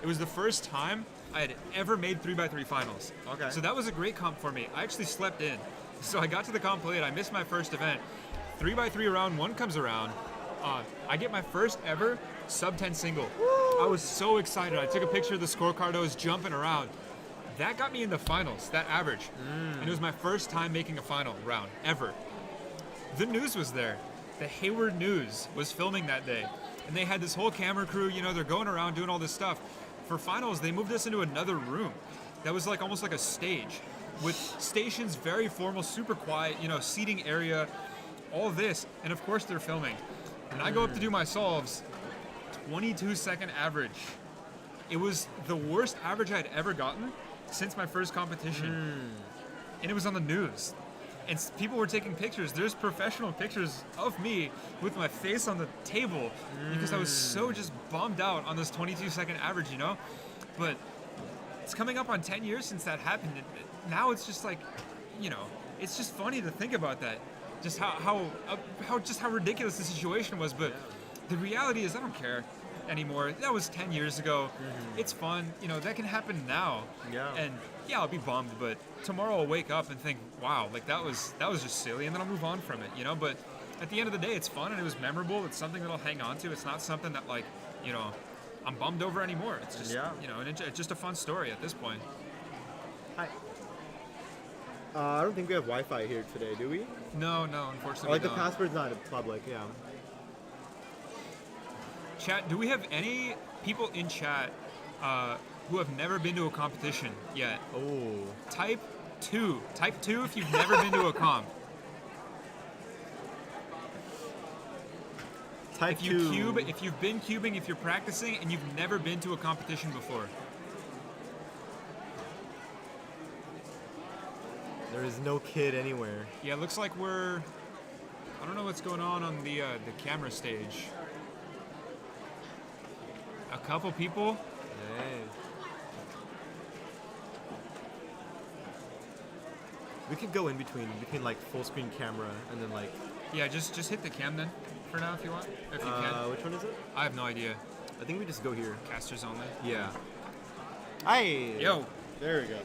C: it was the first time I had ever made 3x3 finals.
B: Okay.
C: So that was a great comp for me. I actually slept in. So I got to the comp late. I missed my first event. 3x3 round one comes around. I get my first ever sub 10 single. I was so excited. I took a picture of the scorecard. I was jumping around. That got me in the finals, that average. And it was my first time making a final round, ever. The news was there. The Hayward News was filming that day. And they had this whole camera crew, you know, they're going around doing all this stuff. For finals, they moved us into another room. That was like almost like a stage with stations, very formal, super quiet, you know, seating area, all this. And of course they're filming. And I go up to do my solves, 22-second average. It was the worst average I had ever gotten since my first competition. And it was on the news. And people were taking pictures. There's professional pictures of me with my face on the table because I was so just bummed out on this 22-second average, you know? But it's coming up on 10 years since that happened. Now it's just like, you know, it's just funny to think about that. Just how ridiculous the situation was, but the reality is I don't care anymore. That was 10 years ago. It's fun, you know, that can happen now. And yeah, I'll be bummed, but tomorrow I'll wake up and think, wow, like that was just silly, and then I'll move on from it, you know. But at the end of the day, it's fun and it was memorable. It's something that I'll hang on to. It's not something that, like, you know, I'm bummed over anymore. It's just, you know, it's just a fun story at this point.
B: Hi. I don't think we have Wi-Fi here today, do we?
C: No, unfortunately.
B: Like
C: we
B: the
C: don't.
B: password's not public, yeah.
C: Chat, do we have any people in chat who have never been to a competition yet?
B: Oh.
C: Type 2 if you've never been to a comp.
B: Type
C: If you
B: 2.
C: cube, if you've been cubing, if you're practicing, and you've never been to a competition before.
B: There is no kid anywhere.
C: Yeah, it looks like I don't know what's going on the camera stage. A couple people.
B: Hey. We could go in between like full screen camera and then like.
C: Yeah, just hit the cam then for now if you want. If you can.
B: Which one is it?
C: I have no idea.
B: I think we just go here.
C: Casters only.
B: Yeah. Hi.
C: Yo.
B: There we go.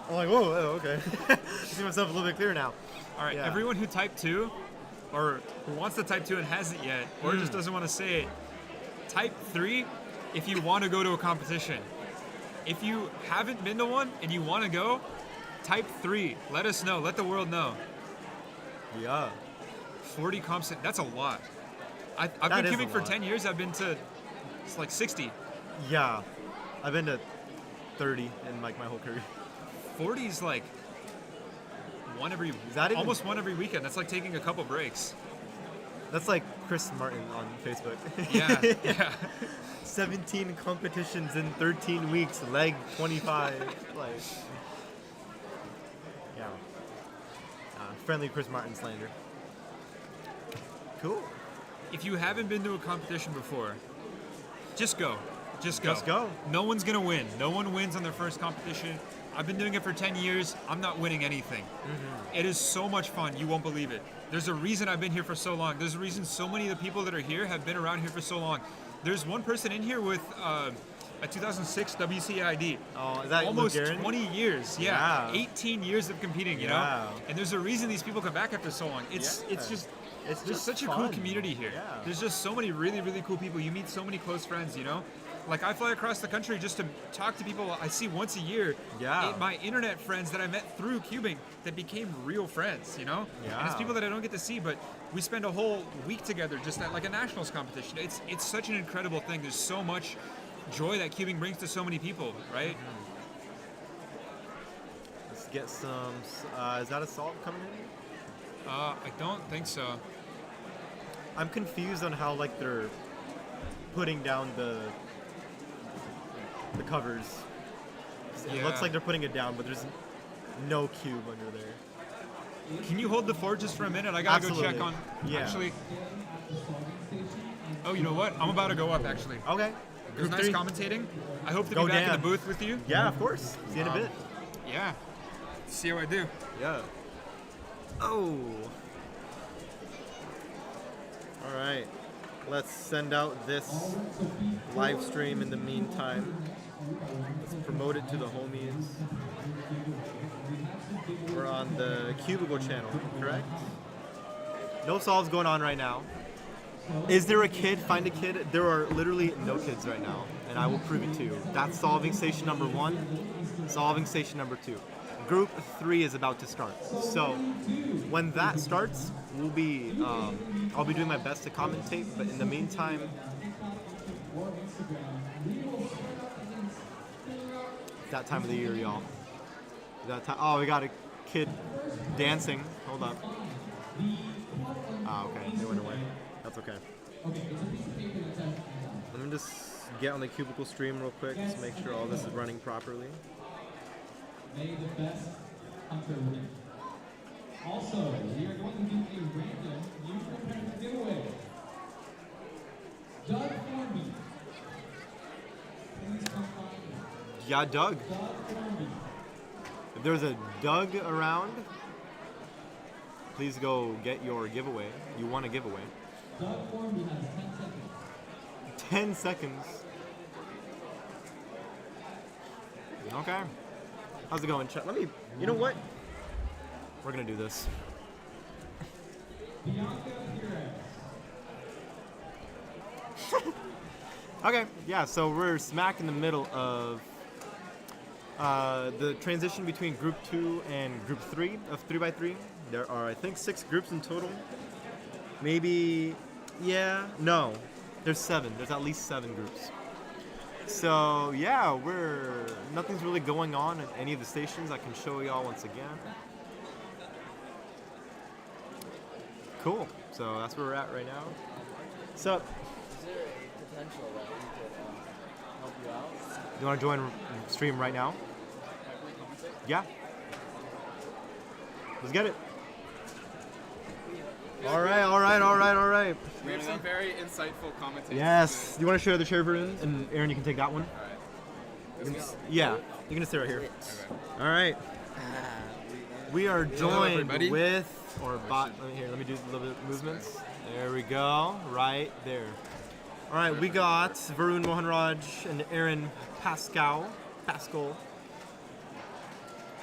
B: I'm like, whoa, okay. I see myself a little bit clearer now.
C: All right,
B: Yeah.
C: everyone who typed 2, or who wants to type 2 and hasn't yet, or just doesn't want to say it, type 3 if you want to go to a competition. If you haven't been to one and you want to go, Type 3. Let us know. Let the world know.
B: Yeah.
C: 40 comps. That's a lot. I've
B: That
C: been
B: is a
C: cubing for
B: lot.
C: 10 years. I've been to it's like 60.
B: Yeah. I've been to 30 in like my whole career.
C: 40 is like almost one every weekend. That's like taking a couple breaks.
B: That's like Chris Martin on Facebook.
C: Yeah.
B: 17 competitions in 13 weeks, leg 25. Like, yeah. Friendly Chris Martin slander. Cool.
C: If you haven't been to a competition before, just go. Just go.
B: Just go.
C: No one's gonna win. No one wins on their first competition. I've been doing it for 10 years. I'm not winning anything. It is so much fun. You won't believe it. There's a reason I've been here for so long. There's a reason so many of the people that are here have been around here for so long. There's one person in here with a 2006 WCA ID.
B: Oh, is that
C: almost
B: Luke Guerin?
C: 20 years. Yeah.
B: Yeah.
C: 18 years of competing, you know?
B: Yeah.
C: And there's a reason these people come back after so long. It's just such a cool
B: fun.
C: community here.
B: Yeah.
C: There's just so many really, really cool people. You meet so many close friends, you know? Like, I fly across the country just to talk to people I see once a year.
B: Yeah.
C: My internet friends that I met through cubing that became real friends, you know?
B: Yeah.
C: And it's people that I don't get to see, but we spend a whole week together just at like a nationals competition. It's such an incredible thing. There's so much joy that cubing brings to so many people, right?
B: Let's get some. Is that a salt coming in?
C: I don't think so.
B: I'm confused on how like they're putting down the covers. It
C: Yeah.
B: looks like they're putting it down, but there's no cube under there.
C: Can you hold the fort just for a minute? I gotta
B: Absolutely.
C: go check on.
B: Yeah.
C: Actually. Oh, you know what? I'm about to go up actually.
B: Okay.
C: It was
B: Group
C: nice
B: three.
C: commentating. I hope to
B: Go
C: be back in
B: Dan.
C: the booth with you.
B: Yeah, of course. See you in a bit.
C: Yeah. See how I do.
B: Yeah. Oh. All right. Let's send out this live stream in the meantime. Let's promote it to the homies. We're on the Cubicle channel, correct? No solves going on right now. Is there a kid? Find a kid. There are literally no kids right now, and I will prove it to you. That's solving station number 1, solving station number 2. Group 3 is about to start. So when that starts, we'll be I'll be doing my best to commentate, but in the meantime, that time of the year, y'all. That time. Oh, we got a kid dancing. Hold up. Ah, okay. They went away. That's okay. Let me just get on the Cubicle stream real quick, just make sure all this is running properly.
E: May the best hunter win. Also, we are going to do a random user apprentice giveaway. Doug Formby. Please come find me.
B: Yeah, Doug.
E: Doug Formby.
B: If there's a Doug around, please go get your giveaway. You want a giveaway.
E: Doug Formby has 10 seconds.
B: 10 seconds. Okay. How's it going, chat? Let me, you know what? We're gonna do this.
E: Bianca Perez.
B: Okay, yeah, so we're smack in the middle of the transition between Group 2 and Group 3 of 3x3. There are, I think, 6 groups in total. Maybe, yeah, no. There's 7. There's at least 7 groups. So, yeah, nothing's really going on at any of the stations. I can show y'all once again. Cool. So that's where we're at right now. So,
F: Is there a potential that we could help you out?
B: you want to join stream right now? Yeah. Let's get it. All right.
A: We have some very insightful commentators.
B: Yes. Do you want to share the chair, Vernon? And Aaron, you can take that one.
A: All right.
B: Yeah. You're gonna stay right here. All right. We are
A: Hello,
B: joined
A: everybody.
B: with, or bot. Let me do a little bit of movements. There we go. Right there. All right. We got Varun Mohanraj and Aaron Pascal. How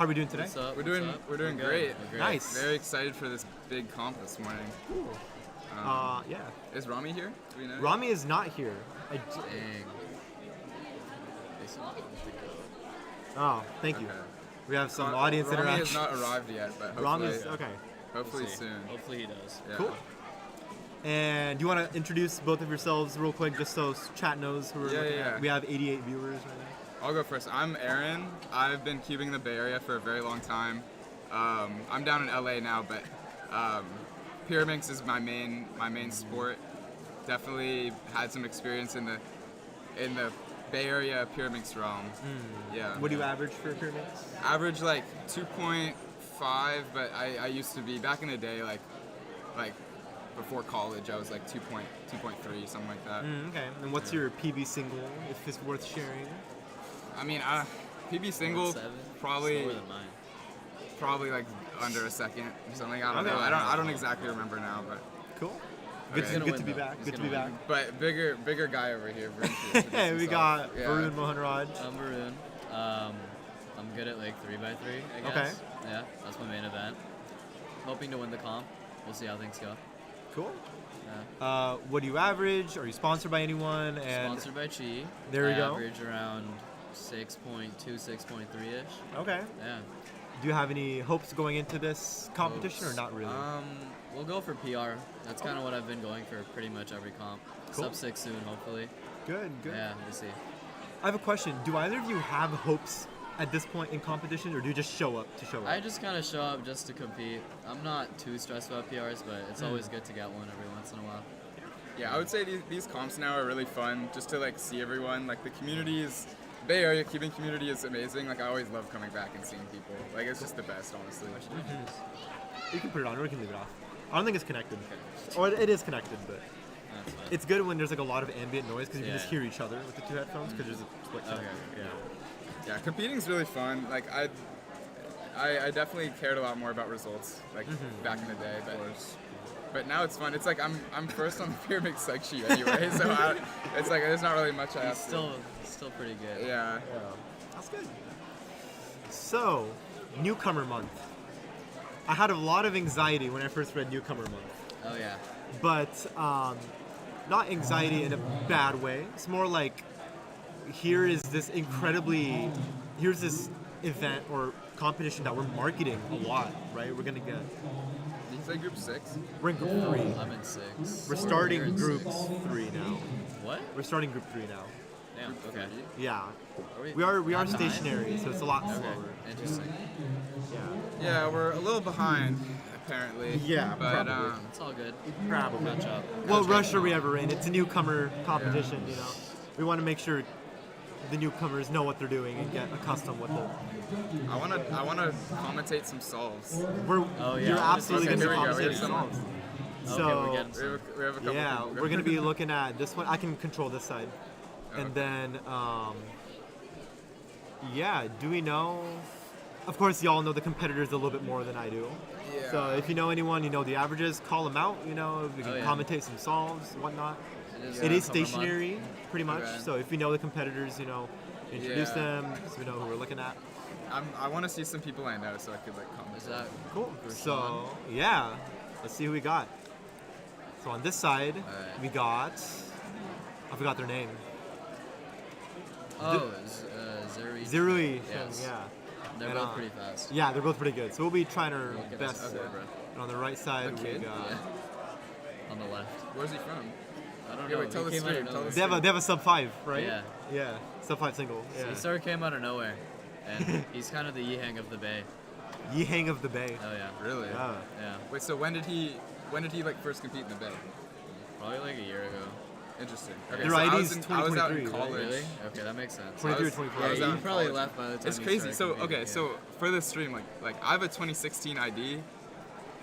B: are we doing today?
F: What's up?
A: We're doing great.
B: Nice.
A: Very excited for this big comp this morning.
B: Cool. Yeah.
A: Is Rami here? Do we know?
B: Rami is not here.
F: Dang. They said we could go.
B: Oh, thank you.
A: Okay.
B: We have some audience
G: Rami
B: interaction.
G: has not arrived yet, but hopefully,
B: Rami's okay.
G: hopefully
F: See.
G: soon.
F: Hopefully he does.
G: Yeah.
B: Cool. And do you want to introduce both of yourselves real quick, just so chat knows who we're
G: Yeah,
B: looking
G: yeah,
B: at?
G: yeah.
B: We have 88 viewers right now.
G: I'll go first. I'm Aaron. I've been cubing in the Bay Area for a very long time. I'm down in LA now, but Pyraminx is my main sport. Definitely had some experience in the Bay Area Pyraminx realm. Yeah.
B: What do you average for pyramids?
G: Average like 2.5, but I used to be back in the day like before college I was like 2.3, something like that.
B: Okay. And what's your PB single, if it's worth sharing?
G: I mean, PB single
F: 7?
G: probably
F: Slower than mine.
G: probably like under a second or something. I don't
B: Okay.
G: know. I don't exactly remember now, but
B: Cool.
G: Okay.
B: Good,
G: He's
B: to,
F: gonna
B: good
F: win,
B: to be
F: though.
B: back.
F: He's
B: Good to be
F: gonna
B: back.
F: win.
G: but bigger guy over here.
B: Hey, we got
G: Yeah.
B: Varun Mohanraj.
F: I'm Varun. I'm good at like 3x3, I guess.
B: Okay.
F: Yeah, that's my main event. Hoping to win the comp. We'll see how things go.
B: Cool.
F: Yeah.
B: What do you average? Are you sponsored by anyone? And
F: Sponsored by Chi.
B: There we
F: I
B: go.
F: average around 6.2, 6.3-ish.
B: Okay.
F: Yeah.
B: Do you have any hopes going into this competition or not really?
F: We'll go for PR. That's kind of what I've been going for pretty much every comp.
B: Cool.
F: Sub 6 soon, hopefully.
B: Good.
F: Yeah, we'll see.
B: I have a question. Do either of you have hopes at this point in competition, or do you just show up to show up?
F: I just kind of show up just to compete. I'm not too stressed about PRs, but it's always good to get one every once in a while.
G: Yeah, I would say these comps now are really fun just to like see everyone. Like the community is, Bay Area cubing community is amazing. Like I always love coming back and seeing people. Like it's just the best, honestly.
B: You can put it on, or we can leave it off. I don't think it's connected. Or it is connected, but
F: That's fine.
B: it's good when there's like a lot of ambient noise because you can just
F: Yeah.
B: hear each other with the two headphones because there's a split.
F: Okay.
B: Yeah.
G: Yeah, competing's really fun. Like I definitely cared a lot more about results like back in the day, but now it's fun. It's like I'm first on the Pyramid psych sheet anyway, so it's like there's not really much I have to.
F: Still pretty good.
G: Yeah.
B: That's good. So, newcomer month. I had a lot of anxiety when I first read newcomer month,
F: Oh yeah.
B: but not anxiety in a bad way. It's more like here's this event or competition that we're marketing a lot, right? We're gonna get.
G: Did you say group 6?
B: We're in group 3.
F: I'm in 6.
B: We're
F: You're
B: starting
F: in
B: group
F: 6.
B: 3 now.
F: What?
B: We're starting group 3 now.
F: Damn. Okay.
B: Yeah.
F: Are
B: We are
F: not behind?
B: stationary, so it's a lot
F: Okay.
B: slower.
F: Interesting.
B: Yeah.
G: Yeah, we're a little behind apparently.
B: Yeah,
G: but
B: probably.
F: It's all good.
B: Probably.
F: Catch up.
B: What rush are we ever in? It's a newcomer competition, you know. We want to make sure the newcomers know what they're doing and get accustomed with it.
G: I wanna commentate some solves.
B: You're
F: Oh, yeah. I wanna
B: absolutely
G: see
B: going to
G: some. Here we go.
B: commentate
G: Here's some.
B: songs.
F: Okay,
B: So,
F: we're getting some.
G: We have a couple
B: yeah,
G: people.
B: we're going to be looking at this one. I can control this side. And
G: Okay.
B: then, yeah, do we know? Of course, y'all know the competitors a little bit more than I do.
G: Yeah.
B: So if you know anyone, you know the averages, call them out. You know, we can
F: Oh, yeah.
B: commentate some solves, whatnot.
F: It
B: It is
F: cover month.
B: stationary, pretty much.
G: Okay.
B: So if you know the competitors, you know, introduce
G: Yeah.
B: them so we know who we're looking at.
G: I want to see some people I know so I could like comment.
F: Is that
B: Cool.
F: for
B: So
F: Sean?
B: yeah, let's see who we got. So on this side,
F: Alright.
B: we got. I forgot their name.
F: Oh, Zuri.
B: Zirui.
F: Yes.
B: Yeah.
F: They're
B: And,
F: both pretty fast.
B: Yeah, they're both pretty good. So we'll be trying our
F: Look at
B: best.
F: us.
G: Okay.
B: And on the right side,
G: The
B: we
G: kid?
B: got.
F: Yeah. On the left.
G: Where's he from?
F: I don't
G: Yeah,
F: know.
G: wait, tell
F: he
G: the
F: came out
G: stream,
F: of
G: tell
F: nowhere.
G: the
B: They have a sub 5, right?
F: Yeah.
B: Yeah. Sub 5 single.
F: He
B: Yeah.
F: sort of came out of nowhere, and he's kind of the Yihang of the Bay.
B: Yihang of the Bay.
F: Oh yeah.
G: Really?
B: Yeah.
F: Yeah.
G: Wait, so when did he like first compete in the Bay?
F: Probably like a year ago.
G: Interesting. Okay,
B: Your
G: so I
B: ID
G: was
B: is
G: I was out in
B: 2023, right?
G: college.
F: Really? Okay, that makes sense.
B: 23 or
G: I was-
B: 24.
G: I
F: Yeah,
G: was
F: you
G: out in
F: probably
G: college.
F: left by the time
G: It's
F: you
G: crazy.
F: started
G: So
F: competing,
G: okay,
F: yeah.
G: so for the stream, like I have a 2016 ID,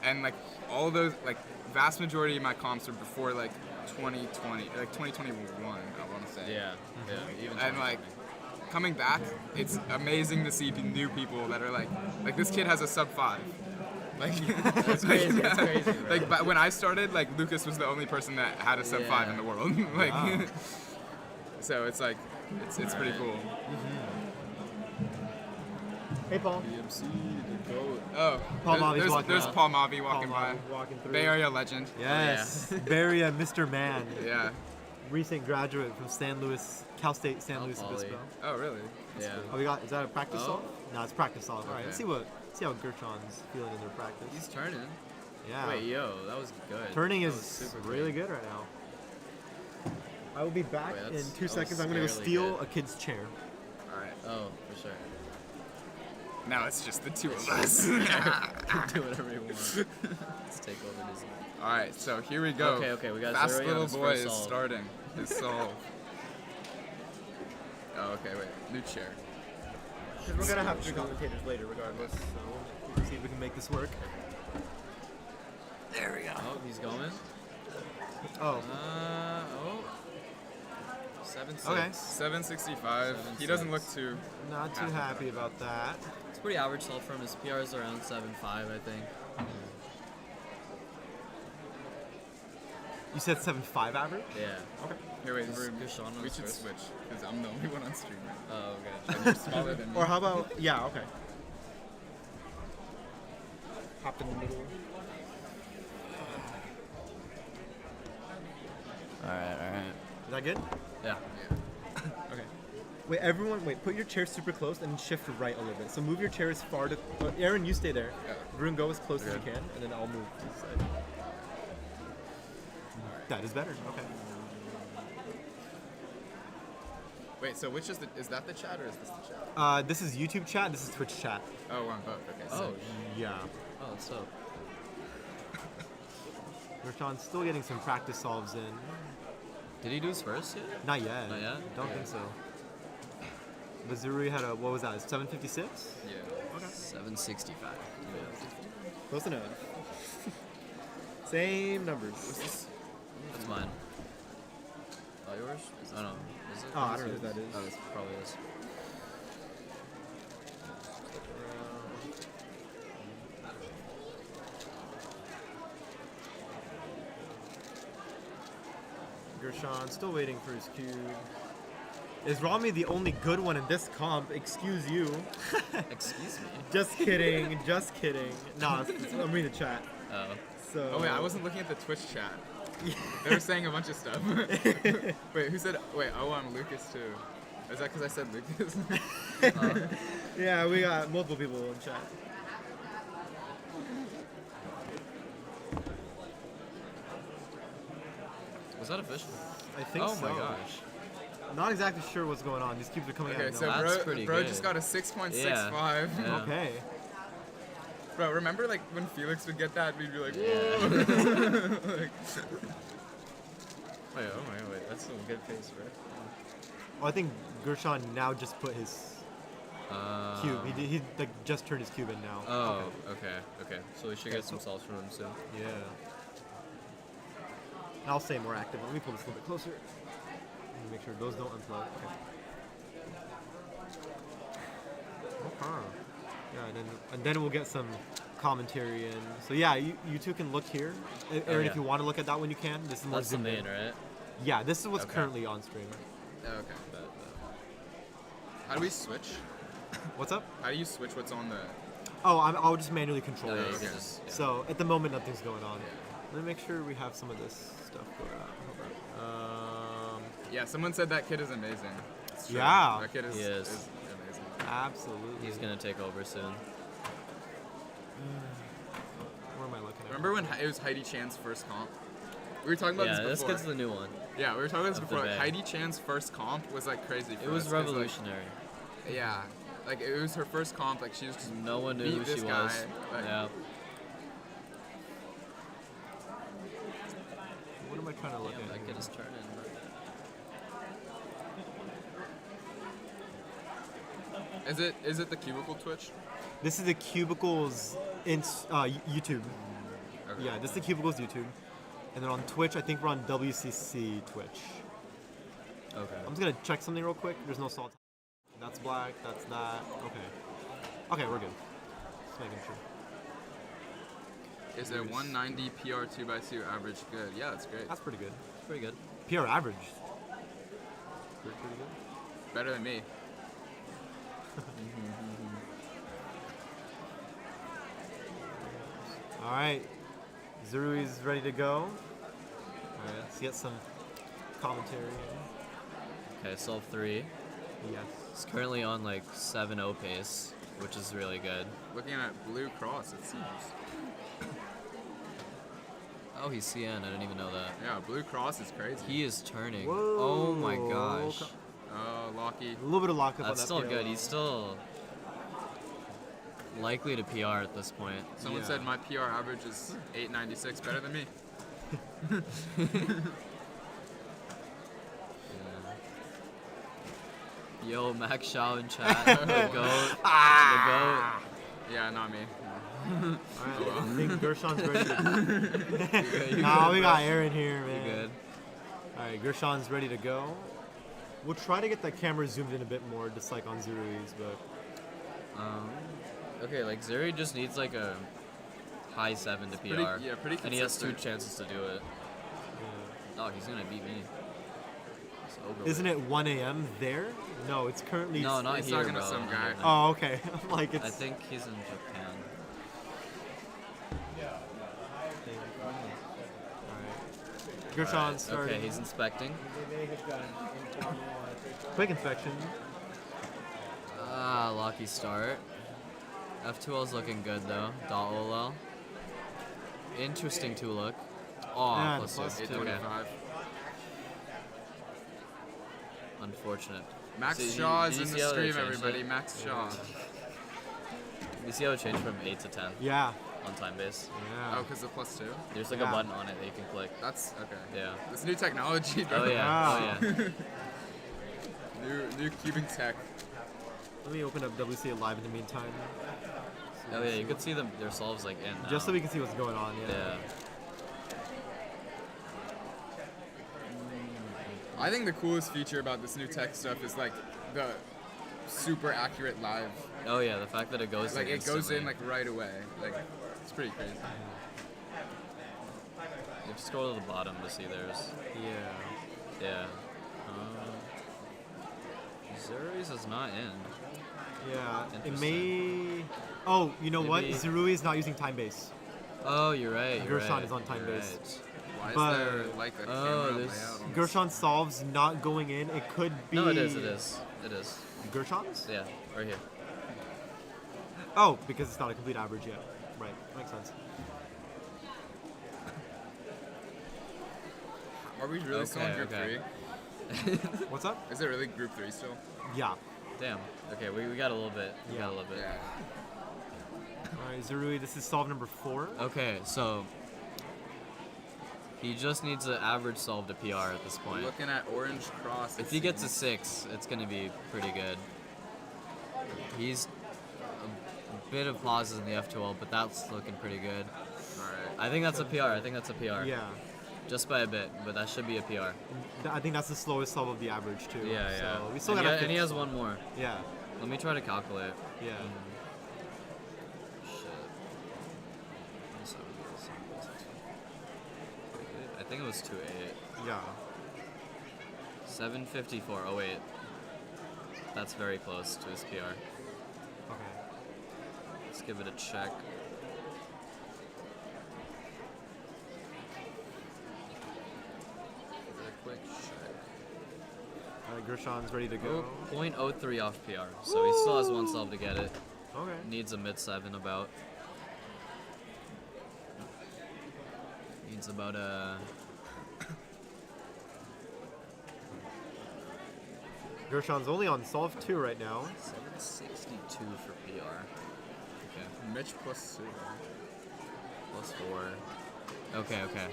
G: and like all those like vast majority of my comps were before like 2020, like 2021. I want to say.
F: Yeah. Yeah. Even
G: And like
F: 2020.
G: coming back, it's amazing to see new people that are like this kid has a sub 5. Like
F: That's crazy. That's crazy, bro.
G: like but when I started, like Lucas was the only person that had a sub 5
F: Yeah.
G: in the world. like so it's like it's pretty cool.
B: Hey, Paul.
F: BMC, the goat.
G: Oh,
B: Paul Mavi's
G: there's,
B: walking
G: there's
B: by.
G: Paul Mavi walking
B: Paul
G: by.
B: Mavi walking through.
G: Bay Area legend.
B: Yes. Bay Area, Mr. Man.
G: Yeah.
B: recent graduate from Cal State San Luis
F: Poly.
B: Obispo.
G: Oh, really?
F: Yeah.
B: Oh, we got. Is that a practice
F: Oh.
B: solve? No, it's practice solve. All right, let's
F: Okay.
B: see how Gershon's feeling in their practice.
F: He's turning.
B: Yeah.
F: Wait, yo, that was good.
B: Turning
F: That
B: is
F: was super
B: really
F: great.
B: good right now. I will be back
F: Wait,
B: in
F: that's-
B: 2
F: that
B: seconds.
F: was
B: I'm gonna go
F: scarily
B: steal
F: good.
B: a kid's chair.
G: All right.
F: Oh, for sure.
G: Now it's just the two of us.
F: Do whatever you want. Let's take over Disney.
G: All right, so here we go.
F: Okay, we got
G: Fast
F: Zuri on
G: little
F: his
G: boy
F: first
G: is
F: solve.
G: starting his solve. Oh, okay, wait. New chair.
B: We're gonna have 3 commentators later, regardless. So we'll see if we can make this work. There we go.
F: Oh, he's going.
B: Oh,
F: Oh. 7-6.
B: Okay.
G: 765. He doesn't look too.
B: not too happy about that.
F: It's pretty average solve from his PR is around 7.5, I think.
B: You said 7.5 average?
F: Yeah.
B: Okay.
G: Here, wait.
F: Is Gershon on
G: We
F: his
G: should
F: first?
G: switch because I'm the only one on stream right
F: Oh, okay.
G: now. And you're smaller than me.
B: Or how about okay. Hop in the middle.
F: Alright.
B: Is that good?
F: Yeah.
B: Okay. Wait, everyone, put your chair super close and shift right a little bit. So move your chair as far to. Aaron, you stay there.
G: Yeah.
B: Varun, go as close as you
G: Good.
B: can, and then I'll move to the side. That is better. Okay.
G: Wait, so which is that the chat or is this the chat?
B: This is YouTube chat. This is Twitch chat.
G: Oh, we're on both. Okay.
F: Oh,
B: Yeah.
F: oh, what's up?
B: Gershon's still getting some practice solves in.
F: Did he do his first yet?
B: Not yet.
F: Not yet?
B: Don't
F: Okay.
B: think so. Missouri had what was that? 756?
G: Yeah.
F: 765.
B: Close enough. Same numbers.
F: That's mine. Oh, yours? I don't know. Is it?
B: Oh, I don't know who that is.
F: Oh, this probably is.
B: Gershon still waiting for his cube. Is Rami the only good one in this comp? Excuse you.
F: Excuse me.
B: Just kidding. Just kidding. Nah, I'm reading the chat.
F: Oh.
B: So.
G: Oh wait, I wasn't looking at the Twitch chat. They were saying a bunch of stuff. Wait, who said? Wait, oh, I'm Lucas too. Is that because I said Lucas?
B: Yeah, we got multiple people in chat.
F: Was that official?
B: I think
F: Oh
B: so.
F: my gosh.
B: Not exactly sure what's going on. These cubes are coming out
G: Okay,
B: of
G: so
B: nowhere.
F: That's
G: bro,
F: pretty
G: bro
F: good.
G: just got a 6.65.
F: Yeah.
B: Okay.
G: Bro, remember like when Felix would get that, we'd be like,
F: Yeah.
G: whoa. Like,
F: Wait, oh my god, wait, that's some good pace, right?
B: Well, I think Gershon now just put his cube. He like just turned his cube in now.
F: Oh, okay. So we should get some salts from him soon.
B: Yeah. And I'll stay more active. Let me pull this a little bit closer. Let me make sure those don't unplug. Okay. Yeah, and then we'll get some commentary in. So yeah, you two can look here. Aaron,
F: yeah.
B: if you want to look at that one, you can. This is more
F: That's the
B: zoomed in.
F: main, right?
B: Yeah, this is what's
F: Okay.
B: currently on stream.
G: okay. How do we switch?
B: What's up?
G: How do you switch what's on the?
B: Oh, I'll just manually control
F: Yeah,
B: it.
F: you can just, yeah.
B: So at the moment, nothing's going on. Let me make sure we have some of this stuff going on.
G: Yeah, someone said that kid is amazing. It's true.
B: Yeah.
G: That kid is,
F: He is.
G: amazing.
B: Absolutely.
F: He's gonna take over soon.
B: Where am I looking at?
G: Remember when it was Heidi Chan's first comp? We were talking about
F: Yeah,
G: this
F: this
G: before.
F: kid's the new one.
G: Yeah, we were talking about this
F: of the
G: before.
F: Bay.
G: Heidi Chan's first comp was like crazy. For
F: It was
G: us, 'cause, like,
F: revolutionary.
G: yeah, like it was her first comp. Like she was just
F: No one knew
G: beat
F: who
G: this
F: she
G: guy.
F: was.
G: Like,
F: Yeah.
B: What am I trying to look
F: Damn,
B: at?
F: that
B: here?
F: kid is turning.
G: Is it the Cubicle Twitch?
B: This is the Cubicle's YouTube.
G: Okay.
B: Yeah, this is the Cubicle's YouTube. And then on Twitch, I think we're on WCC Twitch.
F: Okay.
B: I'm just gonna check something real quick. There's no salt. That's black, that's that. Okay. Okay, we're good. Just making sure.
G: Is there 190 PR 2x2 average good? Yeah, that's great.
B: That's pretty good.
F: Pretty good.
B: PR average. Pretty good.
G: Better than me.
B: All right, Zurui's ready to go. All right, let's get some commentary.
F: Okay, solve 3.
B: Yes.
F: It's currently on like 7-0 pace, which is really good.
G: Looking at Blue Cross, it seems.
F: Oh, he's CN. I didn't even know that.
G: Yeah, Blue Cross is crazy.
F: He is turning.
B: Whoa.
F: Oh my gosh.
G: Oh, Lockie.
B: A little bit of lockup on
F: That's
B: that
F: still
B: PL.
F: good. He's still likely to PR at this point.
G: Someone
B: Yeah.
G: said my PR average is 896, better than me.
F: Yo, Max Shao in chat. The goat. The goat.
G: Yeah, not me.
B: Alright, I think Gershon's ready.
F: You're
B: Nah,
F: good,
B: we
F: bro.
B: got Aaron here, man.
F: You're good.
B: Alright, Gershon's ready to go. We'll try to get the camera zoomed in a bit more, just like on Zerui's, but
F: Okay, like Zuri just needs like a high 7 to PR.
G: Pretty
F: And he has 2
G: consistent.
F: chances to do it. Oh, he's gonna beat me. It's over
B: isn't
F: with.
B: it 1 a.m. there? No, it's currently.
F: No, not
G: He's
F: here,
G: talking to
F: bro.
G: some
F: Not
G: guy.
F: here, man.
B: Oh, okay. I'm like it's.
F: I think he's in Japan.
B: Gershon's
F: Alright,
B: starting.
F: okay, he's inspecting.
B: Quick inspection.
F: Ah, lucky start. F2L's looking good though. .OL. Interesting 2 look. Oh,
B: Yeah,
F: plus
B: plus
F: 2.
B: 2.
F: Okay.
G: 825.
F: Unfortunate.
G: Max
F: See,
G: Shaw is
F: did
G: in
F: you
G: the
F: see how they
G: stream,
F: changed
G: everybody.
F: it?
G: Max Shaw.
F: You see how it changed from 8 to 10
B: Yeah.
F: on TimeBase?
B: Yeah.
G: Oh, because of +2?
F: There's like
B: Yeah.
F: a button on it that you can click.
G: That's okay.
F: Yeah.
G: This new technology, bro.
F: Oh yeah.
B: Wow.
F: Oh yeah.
G: New cubing tech.
B: Let me open up WCA Live in the meantime.
F: Oh yeah. You could see them. Their solves like in.
B: Just so
F: now.
B: we can see what's going on. Yeah.
F: Yeah.
G: I think the coolest feature about this new tech stuff is like the super accurate live.
F: Oh yeah. The fact that it goes
G: Like
F: in
G: it goes in
F: instantly.
G: like right away. Like it's pretty crazy.
F: You have to scroll to the bottom to see theirs.
B: Yeah.
F: Yeah. Zuri's is not in.
B: Yeah. It
F: Interesting.
B: may. Oh, you know what?
F: Maybe-
B: Zerui is not using TimeBase.
F: Oh, you're right. You're
B: Gershon
F: right.
B: is on
F: you're
B: TimeBase.
F: right.
G: Why is
B: But-
G: there like a
F: Oh,
G: camera
F: there's-
G: layout on this?
B: Gershon solves not going in. It could be.
F: No, it is. It is. It is.
B: Gershon's?
F: Yeah. Right here.
B: Oh, because it's not a complete average yet. Right. Makes sense.
G: Are we really still in
F: Okay,
G: group
F: okay.
G: 3?
B: What's up?
G: Is it really group 3 still?
B: Yeah.
F: Damn. Okay, we got a little bit. We got a little bit.
G: Yeah.
B: All right, Zerui. This is solve number 4.
F: Okay, so he just needs an average solve to PR at this point.
G: Looking at Orange Cross.
F: If
G: it
F: he gets a
G: seems.
F: 6, it's gonna be pretty good. He's a bit of pauses in the F2L, but that's looking pretty good.
G: Alright.
F: I think that's a PR. I think that's a PR.
B: Yeah.
F: Just by a bit, but that should be a PR.
B: I think that's the slowest solve of the average too.
F: Yeah, yeah.
B: So we still
F: and,
B: got
F: and he has one more.
B: Yeah.
F: Let me try to calculate.
B: Yeah.
F: Shit. I think it was 2.8.
B: Yeah.
F: 754. Oh wait. That's very close to his PR.
B: Okay.
F: Let's give it a check. Give it a quick check.
B: All right, Gershon's ready to go.
F: Oh, 0.03 off PR, so he still has one solve to get it.
B: Okay.
F: Needs a mid 7 about. Needs about a.
B: Gershon's only on solve 2 right now.
F: 762 for PR. Okay.
G: Mitch +2.
F: Plus 4. Okay, okay.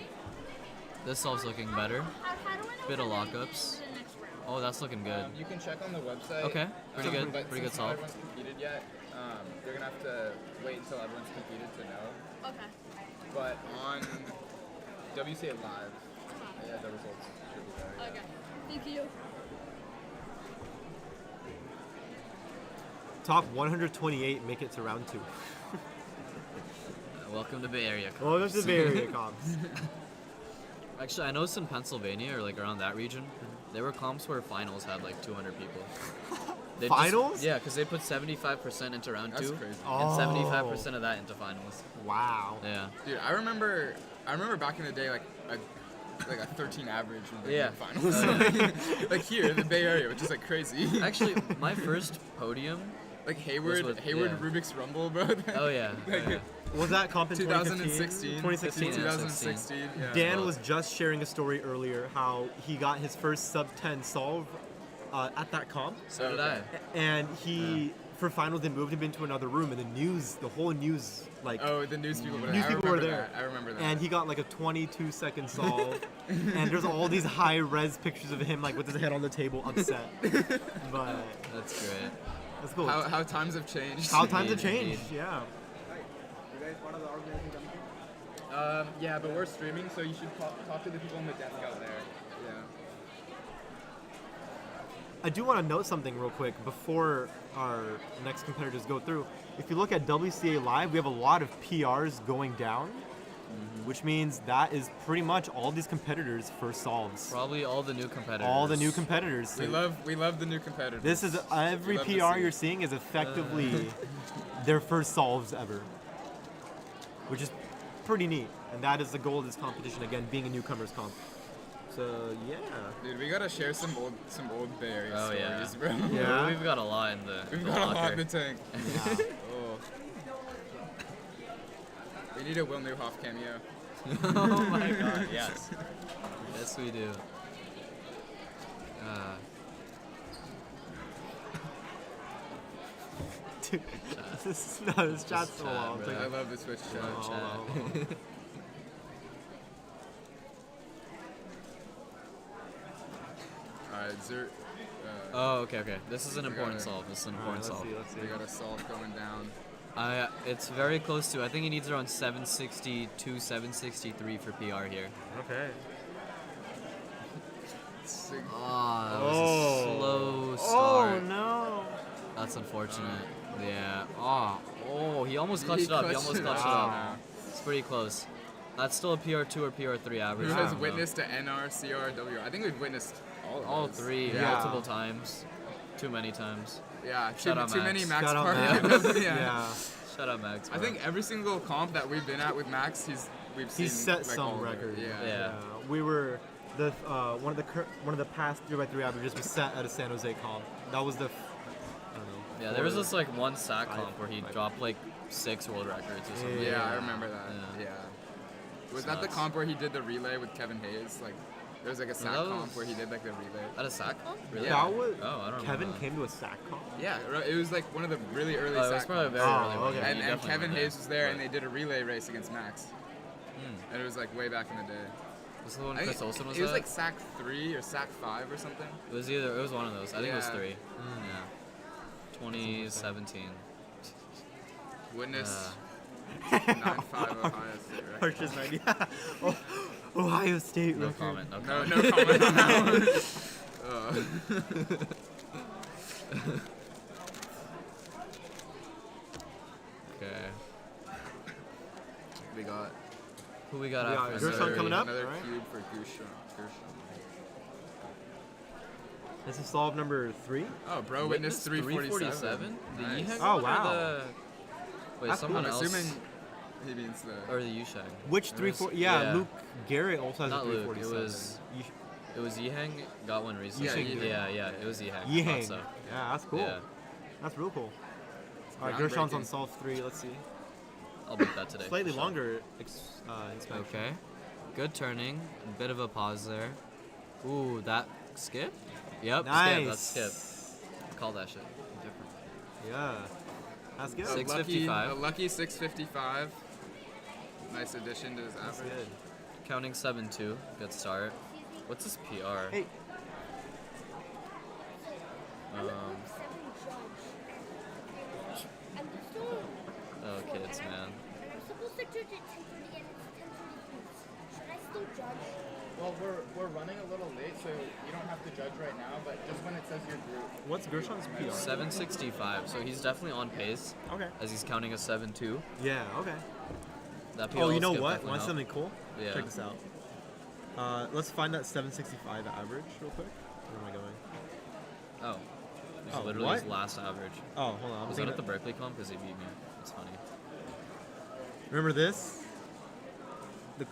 F: This solve's looking better.
D: How do I know
F: Bit of
D: when to move
F: lockups.
D: to the next round?
F: Oh, that's looking good.
G: You can check on the website.
F: Okay, pretty good.
G: But
F: Pretty good
G: since not
F: solve.
G: everyone's competed yet, they're gonna have to wait until everyone's competed to know.
D: Okay.
G: But on WCA Live, yeah, the results should be there. yeah.
D: Okay. Thank you.
B: Top 128 make it to round 2.
F: Welcome to Bay Area.
B: Well, there's the
F: comps.
B: Bay Area comps.
F: Actually, I know some Pennsylvania or like around that region. There were comps where finals had like 200 people. They just-
B: Finals?
F: yeah, because they put 75% into round
G: That's
F: 2,
G: crazy.
F: and
B: Oh.
F: 75% of that into finals.
B: Wow.
F: Yeah.
G: Dude, I remember back in the day, like like a 13 average in the
F: Yeah.
G: finals. Like here in the Bay Area, which is like crazy.
F: Actually, my first podium.
G: Like Hayward,
F: with-
G: Hayward
F: yeah.
G: Rubik's Rumble, bro.
F: Oh yeah.
G: Like,
F: Oh, yeah.
B: Was that comp in
G: 2016.
B: 2016.
G: 2016. Yeah.
B: Dan
F: Well-
B: was just sharing a story earlier how he got his first sub 10 solve at that comp,
F: So did I.
B: and he for finals they moved him into another room, and the whole news like.
G: Oh, the news people were there.
B: News people were
G: I remember
B: there.
G: that. I remember that.
B: And he got like a 22-second solve, and there's all these high-res pictures of him like with his head on the table, upset. But
F: That's great.
B: that's cool.
G: how times have changed.
B: How times have
F: Indeed,
B: changed. Yeah.
G: Yeah, but we're streaming, so you should talk to the people on the desk out there. Yeah.
B: I do want to note something real quick before our next competitors go through. If you look at WCA Live, we have a lot of PRs going down, which means that is pretty much all these competitors' first solves.
F: Probably all the new competitors.
B: All the new competitors.
G: We love the new competitors.
B: This is every
G: We love to
B: PR
G: see
B: you're
G: it.
B: seeing is effectively their first solves ever, which is pretty neat. And that is the goal of this competition, again, being a newcomers comp. So yeah.
G: Dude, we gotta share some old Bay Area
F: Oh, yeah.
G: stories, bro.
B: Yeah.
F: We've got a lot in the.
G: We've
F: the
G: got a lot
F: locker.
G: in the tank.
B: Yeah.
G: Oh. We need a Will Newhoff cameo.
F: Oh my god, yes. Yes, we do.
B: Dude, this chat's so
F: chat,
B: long.
F: bro.
B: It's
G: I
B: like,
G: love the Twitch chat.
F: Love chat.
B: hold on.
G: Alright, Zert.
F: Oh, okay. This is an
G: We
F: important
G: gotta-
F: solve. This is an
B: Alright,
F: important solve.
B: let's see.
G: We got a salt going down.
F: It's very close to. I think he needs around 762, 763 for PR here.
B: Okay.
G: Sig-
F: Ah, that was
B: Oh.
F: a slow
B: Oh
F: start.
B: no.
F: That's unfortunate. Yeah. Oh, he almost clutched it up. He
G: clutched
F: almost
G: it
F: clutched it
G: up.
F: up. It's pretty close. That's still a PR2 or PR3 average.
G: Who
F: I
G: has
F: don't know.
G: witnessed a NR, CR, WR? I think we've witnessed all of
F: All
G: those.
F: three
B: Yeah.
F: multiple times. Too many times.
G: Yeah,
F: Shout out
G: too many
F: Max.
G: Max
B: Shout out
G: Park.
B: Max.
G: yeah.
B: Yeah.
F: Shut up, Max.
G: I
F: bro.
G: think every single comp that we've been at with Max, we've seen
B: He's set
G: like,
B: some
G: all of it.
B: record.
G: Yeah.
F: Yeah.
B: We were the one of the past 3x3 averages was set at a San Jose comp. That was the. I don't know.
F: Yeah, there was
B: 4
F: this like one sack
B: five-
F: comp where he
B: five.
F: dropped like 6 world records or something.
G: Yeah,
B: Yeah.
G: I remember that.
F: Yeah.
G: Yeah. Was
F: It's
G: that the
F: nuts.
G: comp where he did the relay with Kevin Hayes? Like, there was like a sack
F: that
G: comp
F: was-
G: where he did like the relay.
F: At a sack comp? Really?
G: Yeah.
B: That was.
F: Oh, I don't
B: Kevin
F: remember.
B: came to a sack comp.
G: Yeah, it was like one of the really early
F: Oh, it
G: sack
F: was probably a
G: comps.
F: very
B: Oh,
F: early one.
B: okay.
F: Yeah,
G: And,
F: you
G: and
F: definitely
G: Kevin
F: were
G: Hayes was there, and
F: but-
G: they did a relay race against Max. And it was like way back in the day.
F: Was the one
G: I think
F: Chris Olsen was
G: it was
F: at?
G: like sack 3 or sack 5 or something.
F: It was one of those. I think it was
G: Yeah.
F: 3. Yeah. 2017.
G: Witness 9-5 Ohio State record.
B: Purchase 90. Oh, Ohio State
F: No
B: record.
F: comment. No
G: No,
F: comment.
G: no comment on that one.
F: Okay.
G: We got
F: Who we got
B: We got
F: after?
B: Gershon
F: Missouri?
B: coming up.
G: another
B: alright.
G: cube for Gershon.
B: This is solve number 3.
G: Oh, bro, witness 347.
F: The
G: Nice.
F: Yiheng
B: Oh,
F: one or
B: wow.
F: the... Wait,
B: That's
F: someone
G: I'm
F: else?
G: assuming he means the.
F: Or the Yusheng.
B: Which
F: There was-
B: 340? Yeah,
F: yeah.
B: Luke Garrett also has
F: Not
B: a
F: Luke,
B: 347.
F: it was- It was Yiheng got one recently.
G: Yeah,
F: yeah, it was Yiheng. I thought
B: Yiheng.
F: So.
B: Yeah, that's cool.
F: Yeah.
B: That's real cool. All right, Gershon's on
G: groundbreaking.
B: solve 3. Let's see.
F: I'll beat that today.
B: Slightly
F: for sure.
B: longer inspection.
F: Okay. Good turning. A bit of a pause there. Ooh, that skip? Yep,
B: Nice.
F: skip. That's skip. Call that shit. Different.
B: Yeah. That's good.
G: A
F: 655.
G: lucky, a lucky 655. Nice addition to his
B: That's
G: average.
B: good.
F: Counting 7-2. Good start. What's his PR?
B: Hey,
D: I'm
F: Um,
D: a 7 judge. And there's still
F: oh, kids, man.
D: and I'm supposed to judge at 10:30 and it's 10:33. Should I still judge?
G: Well, we're running a little late, so you don't have to judge right now, but just when it says your group.
B: what's Gershon's PR?
F: 765. So he's definitely on pace
B: Okay.
F: as he's counting a 7-2.
B: Yeah, okay.
F: That PR
B: Oh, you know
F: skip
B: what?
F: definitely
B: Want
F: helped.
B: something cool?
F: Yeah.
B: Check this out. Let's find that 765 average real quick. Where am I going?
F: Oh. He's
B: Oh,
F: literally
B: what?
F: his last average.
B: Oh, hold on. I'm
F: Was that
B: thinking
F: at the Berkeley comp? Because he beat me. It's funny.
B: Remember this? The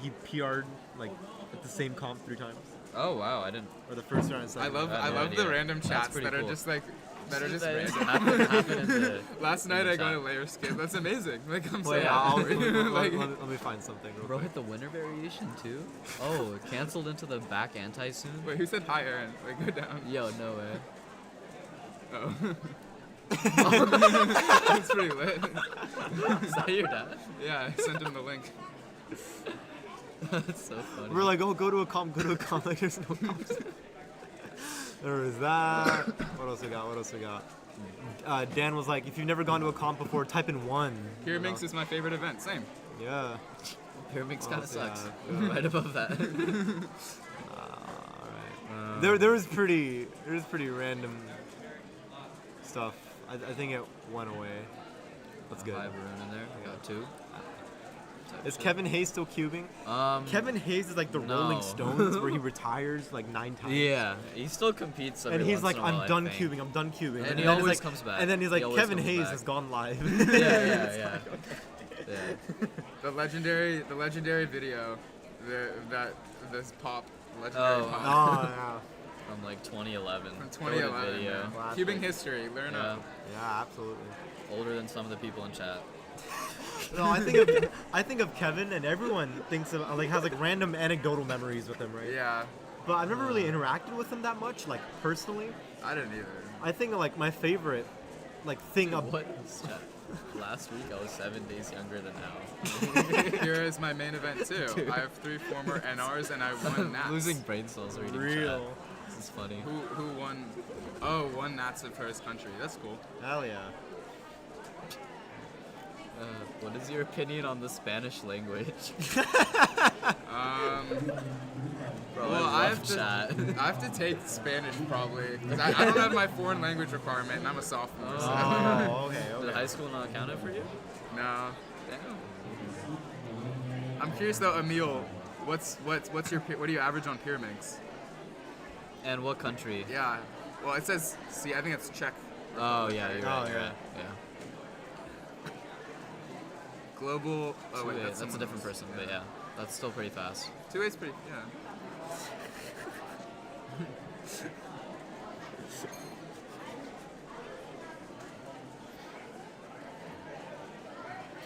B: he PR'd like at the same comp 3 times,
F: Oh wow, I didn't.
B: or the first round.
G: I love
F: I had no
G: the
F: idea.
G: random
F: That's
G: chats
F: pretty
G: that are
F: cool.
G: just like that are just
F: That
G: random.
F: happen in the,
G: Last
F: in
G: night
F: the
G: I got a
F: chat.
G: layer skip. That's amazing. Like I'm so
B: Wait,
G: happy. Like,
B: let me find something real
F: Bro
B: quick.
F: hit the winner variation too. Oh, it canceled into the back anti soon.
G: wait, who said hi, Aaron? Like go down.
F: Yo, no way.
G: Oh. That's pretty lit.
F: Is that your dad?
G: Yeah, I sent him the link.
F: That's so funny.
B: We're like, oh, go to a comp. Like, there's no comps. There was that. What else we got? Dan was like, if you've never gone to a comp before, type in 1.
G: Here Minx is my favorite event. Same.
B: Yeah.
F: Pyramix kind of sucks.
B: yeah.
F: Right above that.
B: Alright. There was pretty random stuff. I think it went away. That's good.
F: 5 rune in there. I got 2.
B: Is Kevin Hayes still cubing? Kevin Hayes is like the
F: no.
B: Rolling Stones, where he retires like 9 times.
F: Yeah, he still competes. Every
B: And he's
F: once
B: like,
F: in a while,
B: I'm done
F: I think.
B: cubing. I'm done cubing.
F: And he
B: then he's
F: always
B: like,
F: comes back.
B: And then he's
F: He
B: like,
F: always
B: Kevin
F: comes
B: Hayes
F: back.
B: has gone live.
F: Yeah.
G: The legendary video, this pop legendary
F: Oh.
G: pop
B: Oh yeah.
F: From like 2011.
G: from
F: Goated
G: 2011.
F: video.
G: Man.
B: Classic.
G: Cubing history. Learn
F: Yeah,
G: up.
B: Yeah, absolutely.
F: older than some of the people in chat.
B: No, I think of Kevin, and everyone thinks of like has like random anecdotal memories with him, right?
G: Yeah,
B: But I've never really interacted with him that much, like personally.
G: I didn't either.
B: I think like my favorite like thing of
F: What is chat? Last week I was 7 days younger than now.
G: Here is my main event too. I have 3 former NRs and I won
F: I'm
G: Nats.
F: losing brain cells reading chat.
B: real.
F: This is funny.
G: Who won? Oh, won Nats for his country. That's cool.
B: Hell yeah.
F: What is your opinion on the Spanish language? Bro,
G: Well,
F: I
G: I
F: love chat.
G: have to take Spanish probably because I don't have my foreign language requirement and I'm a sophomore. So.
B: Oh, okay,
F: Did
B: okay.
F: high school not count it for you?
G: No.
F: Damn.
G: I'm curious though, Emil. What's your what do you average on Pyraminx?
F: And what country?
G: Yeah. Well, it says. See, I think it's Czech.
F: Oh yeah, you're right.
B: Oh,
F: You're
B: yeah.
F: right. Yeah.
G: Global. Oh wait,
F: That's a
G: someone
F: different
G: else.
F: person, but yeah, that's still pretty fast.
G: 2A's pretty. Yeah.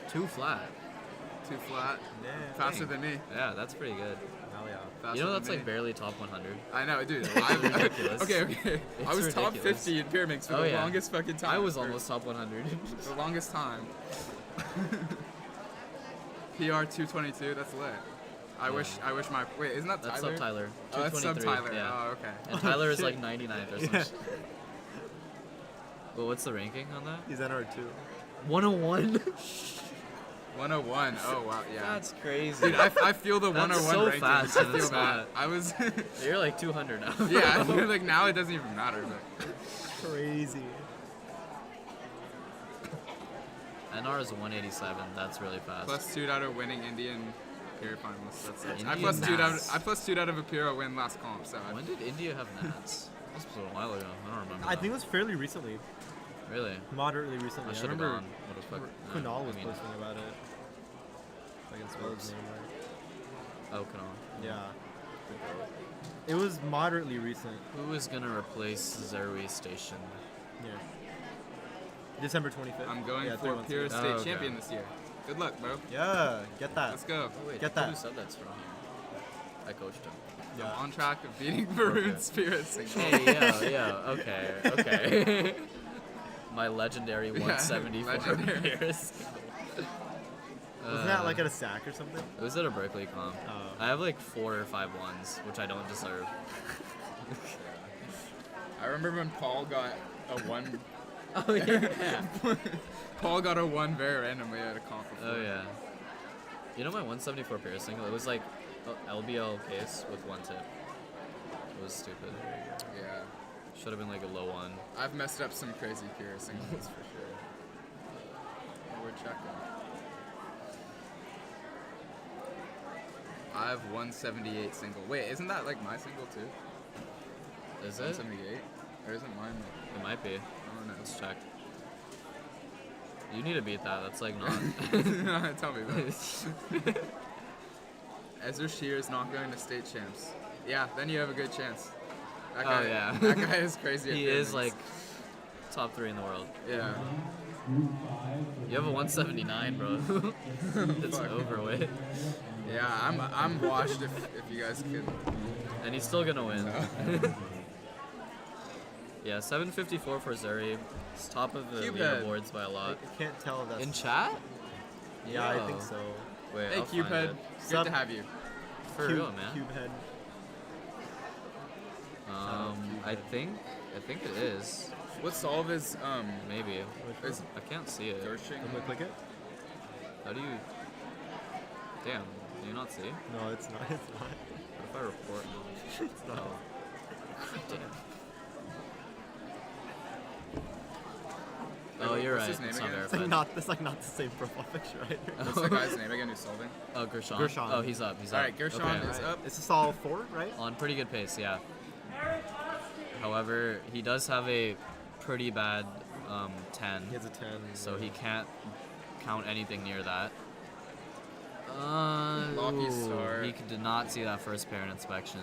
F: Too flat.
G: Too flat.
B: Yeah.
G: Faster than me.
F: Yeah, that's pretty good.
B: Hell yeah.
G: Faster
F: You know
G: than
F: that's
G: me.
F: like barely top 100.
G: I know, dude.
F: ridiculous.
G: Okay. I
F: It's
G: was top
F: ridiculous.
G: 50 in Pyraminx for
F: Oh,
G: the
F: yeah.
G: longest fucking time.
F: I was
G: For
F: almost top 100.
G: the longest time. PR 222. That's lit. I wish my wait. Isn't that
F: That's
G: Tyler?
F: sub Tyler.
G: Oh, that's sub
F: 223,
G: Tyler.
F: Yeah.
G: Oh, okay.
F: And Tyler is
B: shit.
F: like 99th or some
B: Yeah.
F: shit. Well, what's the ranking on that?
B: He's NR2.
F: 101.
G: 101. Oh wow. Yeah.
F: That's crazy.
G: Dude, I feel the
F: That's
G: 101
F: so
G: ranking.
F: fast,
G: I
F: and
G: feel
F: it's
G: that.
F: not.
G: I was.
F: You're like 200 now.
G: Yeah. I feel like now it doesn't even matter. But
B: Crazy.
F: NR is 187. That's really fast.
G: +2 out of winning Indian peer finalists. That's it. I
F: Indian
G: +2 out.
F: Nats.
G: I +2 out of a peer win last comp. So
F: When did India have Nats? This was a while ago. I don't remember.
B: I think it was fairly recently.
F: Really?
B: Moderately recently.
F: I
B: I
F: should have
B: remember
F: gone. What the fuck?
B: Kunal was
F: I mean,
B: posting about it. If I can spell his name right.
F: Oh, Kunal.
B: Yeah. It was moderately recent.
F: Who is gonna replace Zerui Station?
B: Yeah. December 25th.
G: I'm going
B: yeah, 3
G: for
B: months
G: peer
B: ago.
G: state
F: Oh, okay.
G: champion this year. Good luck, bro.
B: Yeah, get that.
G: Let's go.
F: Oh wait,
B: Get that.
F: Who said that's from here? I coached him.
B: Yeah.
G: I'm on track of beating Varun Spirits.
F: Hey, yeah, okay. My legendary
G: Yeah,
F: 174
G: legendary.
F: years.
B: Wasn't that like at a sack or something?
F: It was at a Berkeley comp.
B: Oh.
F: I have like 4 or 5 ones, which I don't deserve.
G: I remember when Paul got a 1.
F: Oh yeah.
G: Paul got a 1 very randomly at a comp before.
F: Oh yeah. You know my 174 pair single? It was like a LBL case with 1 tip. It was stupid.
G: Yeah.
F: Should have been like a low 1.
G: I've messed up some crazy peer singles for sure. We're checking. I have 178 single. Wait, isn't that like my single too?
F: Is it?
G: 178? Or isn't mine?
F: It might be.
G: I don't know.
F: Let's check. You need to beat that. That's like not.
G: Tell me that. Ezra Shear is not going to state champs. Yeah, then you have a good chance. That
F: Oh,
G: guy,
F: yeah.
G: That guy is crazy. At
F: He is
G: pyramids.
F: like top 3 in the world.
G: Yeah.
F: You have a 179, bro. It's
G: Fuck.
F: overweight.
G: Yeah, I'm washed if you guys can.
F: And he's still gonna win. Yeah, 754 for Zuri. It's top of the
G: Cubehead.
F: leaderboards by a lot.
B: I can't tell if that's.
F: In chat?
B: Yeah, I
F: Yo.
B: think so.
F: Wait,
G: Hey,
F: I'll find
G: Cubehead.
F: it.
G: Good
B: Sup?
G: to have you.
F: For real, man.
B: Cube head.
F: I think it is.
G: What solve is
F: Maybe.
G: is
F: I can't see it.
G: Gershing?
B: I'm gonna click it.
F: How do you? Damn, do you not see?
B: No, it's not. It's not.
F: What if I report?
B: It's not.
F: Damn. Oh, you're
G: What's
F: right.
G: his name
F: It's not
G: again?
B: It's like
F: verified.
B: not. It's like not the same profile picture either.
G: What's the guy's name again who's solving?
F: Oh, Gershon.
B: Gershon.
F: Oh, he's up. He's up.
G: Alright, Gershon
F: Okay.
G: is up.
B: It's just all 4, right?
F: On pretty good pace, yeah. However, he does have a pretty bad 10,
B: He has a 10.
F: so he can't count anything near that.
G: Lucky
F: Ooh,
G: start.
F: he did not see that first parent inspection.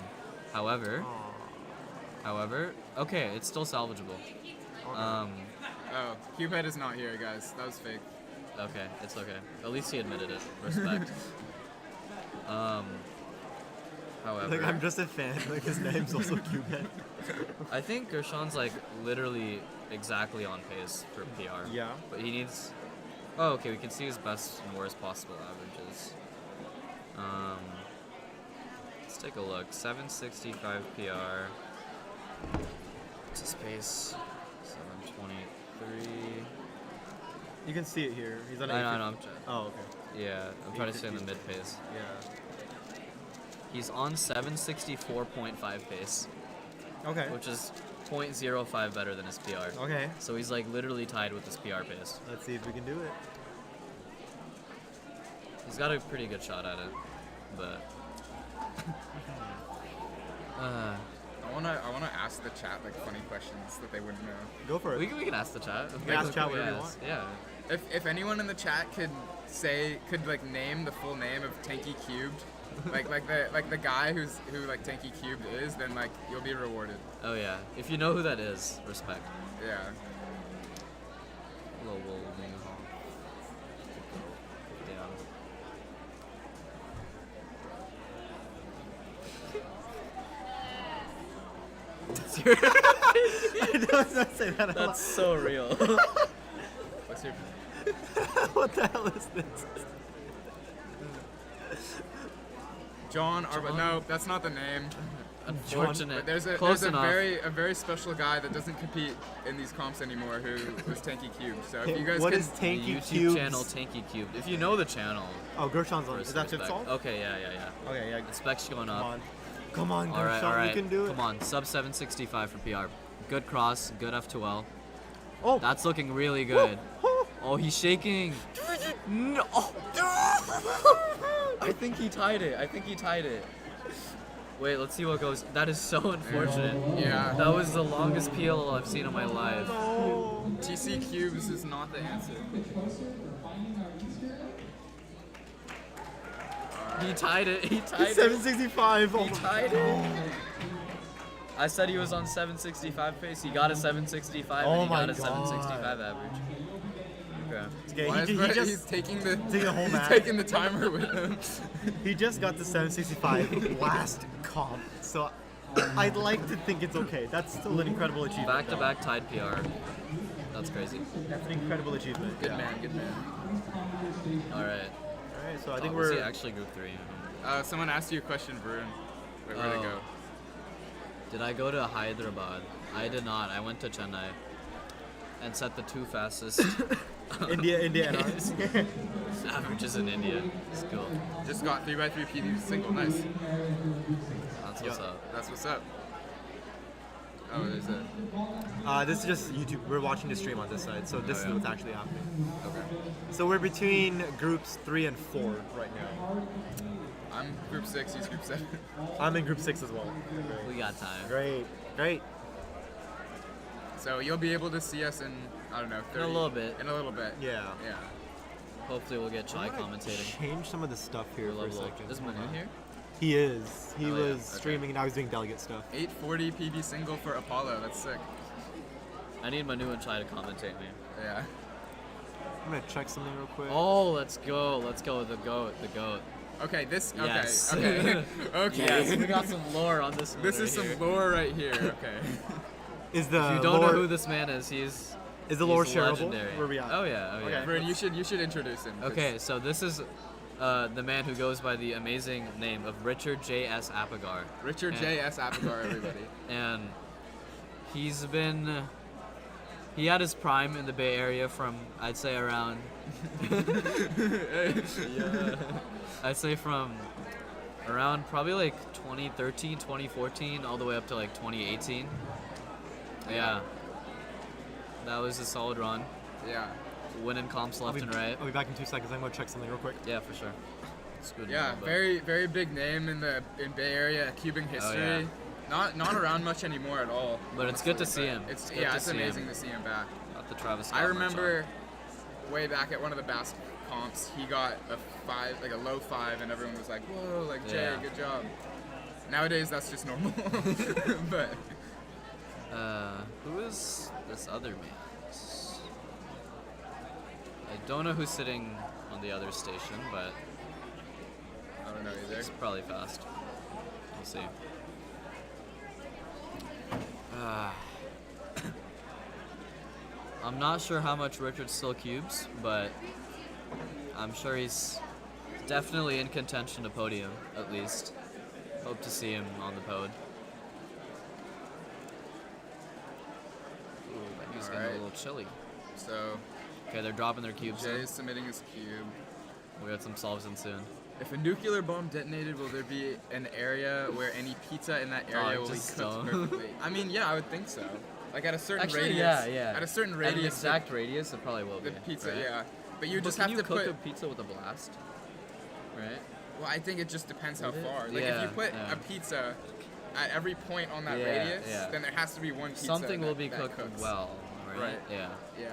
F: However, okay, it's still salvageable.
G: Oh, Cubehead is not here, guys. That was fake.
F: Okay, it's okay. At least he admitted it. Respect. However,
B: Like I'm just a fan. Like his name's also Cubehead.
F: I think Gershon's like literally exactly on pace for PR.
B: Yeah.
F: But he needs. Oh, okay. We can see his best and worst possible averages. Let's take a look. 765 PR. What's his pace? 723.
B: You can see it here. He's on.
F: No,
B: 850.
F: I'm
B: Oh, okay.
F: yeah, I'm trying to stay in the mid pace.
B: Yeah.
F: He's on 764.5 pace,
B: Okay.
F: which is 0.05 better than his PR.
B: Okay.
F: So he's like literally tied with his PR pace.
B: Let's see if we can do it.
F: He's got a pretty good shot at it, but
G: I wanna ask the chat like funny questions that they wouldn't know.
B: Go for it.
F: we can ask the chat.
B: can ask chat whatever you want.
F: Yeah.
G: If anyone in the chat could like name the full name of Tanky Cubed, like the guy who like Tanky Cubed is, then like you'll be rewarded.
F: Oh yeah. If you know who that is, respect.
G: Yeah.
F: Hello, Wolverine.
B: I don't say that.
F: That's so real.
G: What's your
B: What the hell is this?
G: John Arba? No, that's not the name.
F: Unfortunate.
G: But there's a
F: Close enough.
G: a very special guy that doesn't compete in these comps anymore who was Tanky Cubed. So if you guys
B: What
G: could,
B: is
F: The
B: Tanky
F: YouTube
B: Cubes?
F: channel Tanky Cubed. If you know the channel,
B: Oh, Gershon's on. Is that
F: respect.
B: fifth solve?
F: Okay, yeah.
B: Okay, yeah.
F: The spec's going
B: Come
F: up.
B: on. Come on,
F: All right,
B: Gershon. You can do it.
F: Come on, sub 765 for PR. Good cross, good F2L.
B: Oh.
F: That's looking really good. Oh, he's shaking. No. I think he tied it. Wait, let's see what goes. That is so unfortunate.
G: yeah,
F: That was the longest PL I've seen in my life.
G: TC Cubes is not the answer.
F: He tied it.
B: He's 765. Oh
F: He
B: my
F: tied
B: God.
F: it. I said he was on 765 pace. He got a 765
B: Oh
F: and he
B: my
F: got a
B: God.
F: 765 average. Okay.
B: Okay,
G: Why
B: he
G: is Brett-
B: just
G: he's taking the
B: the whole
G: he's
B: match.
G: taking the timer with him.
B: He just got the 765 last comp, so I'd like to think it's okay. That's still an incredible achievement.
F: Back-to-back tied PR. That's crazy.
B: That's an incredible achievement.
G: Good man, good man.
F: All right.
B: Alright, so I think
F: was he
B: we're.
F: actually group 3?
G: Someone asked you a question, Varun. Wait, where'd it go?
F: Did I go to Hyderabad? I did not. I went to Chennai and set the 2 fastest
B: India, and
F: averages in India. It's cool.
G: Just got 3x3 PD single. Nice.
F: That's what's up.
G: That's what's up. Oh, there's a.
B: This is just YouTube. We're watching the stream on this side, so this
F: yeah.
B: is what's actually happening.
G: Okay.
B: So we're between groups 3 and 4 right now.
G: I'm group 6. He's group 7.
B: I'm in group 6 as well.
F: We got time.
B: Great.
G: So you'll be able to see us in I don't know 30,
F: In a little bit.
G: In a little bit.
B: Yeah.
G: Yeah.
F: Hopefully we'll get Chai
B: I'm gonna
F: commentating.
B: Change some of the stuff here for a
F: Level up.
B: second.
F: Is Manu here?
B: He is. He
F: Oh, yeah.
B: was
F: Okay.
B: streaming and now he's doing delegate stuff.
G: 840 PB single for Apollo. That's sick.
F: I need Manu and Chai to commentate me.
G: Yeah.
B: I'm gonna check something real quick.
F: Oh, let's go. Let's go. The goat. The goat.
G: Okay, this. Okay.
F: Yes.
G: Okay. Okay.
F: Yes, we got some lore on this one.
G: This
F: right
G: is some
F: here.
G: lore right here. Okay.
B: Is the
F: If you don't
B: lore,
F: know who this man is,
B: is the lore
F: he's
B: shareable?
F: legendary.
B: Where we at?
F: Oh yeah. Oh yeah.
B: Okay.
G: Vern, you should introduce him. 'cause-
F: Okay, so this is the man who goes by the amazing name of Richard J.S. Apagar.
G: Richard
F: And-
G: J.S. Apagar, everybody.
F: And he had his prime in the Bay Area from, I'd say around, I'd say from around probably like 2013, 2014, all the way up to like 2018. Yeah. That was a solid run.
G: Yeah.
F: Winning comps
B: I'll
F: left
B: be,
F: and right.
B: I'll be back in 2 seconds. I'm gonna check something real quick.
F: Yeah, for sure. It's good.
G: Yeah,
F: but-
G: very big name in Bay Area cubing history.
F: yeah.
G: Not around much anymore at all.
F: But it's good to
G: honestly,
F: see
G: but
F: him.
G: It's
F: Good
G: yeah,
F: to
G: it's
F: see
G: amazing
F: him.
G: to see him back.
F: Not the Travis Scott
G: I
F: merch
G: remember way back at one of the BASC comps, he got a low 5, and everyone was like, "Whoa, like Jay,
F: Yeah.
G: good job." Nowadays, that's just normal. But
F: on. Who is this other man? I don't know who's sitting on the other station, but
G: I don't know either.
F: it's probably fast. We'll see. I'm not sure how much Richard still cubes, but I'm sure he's definitely in contention to podium, at least. Hope to see him on the pod. Ooh, that he's getting a
G: Alright.
F: little chilly.
G: So
F: Okay, they're dropping their cubes
G: Jay
F: in.
G: is submitting his cube.
F: We got some solves in soon.
G: If a nuclear bomb detonated, will there be an area where any pizza in that area will be
F: just
G: cooked
F: stone.
G: perfectly? I mean, yeah, I would think so. Like at a certain
F: Actually,
G: radius.
F: yeah.
G: At a certain
F: At an
G: radius.
F: exact radius, it probably will
G: The
F: be.
G: pizza,
F: right?
G: yeah. But you
F: But
G: just
F: can
G: have
F: you
G: to
F: cook
G: put.
F: a pizza with a blast, right?
G: Well, I think it just depends how
F: Would it?
G: far. Like if
F: Yeah,
G: you put
F: yeah.
G: a pizza at every point on that
F: Yeah,
G: radius,
F: yeah.
G: then there has to be one pizza.
F: Something will
G: that-
F: be
G: that
F: cooked
G: cooks.
F: well, right?
G: Right.
F: Yeah.
G: Yeah.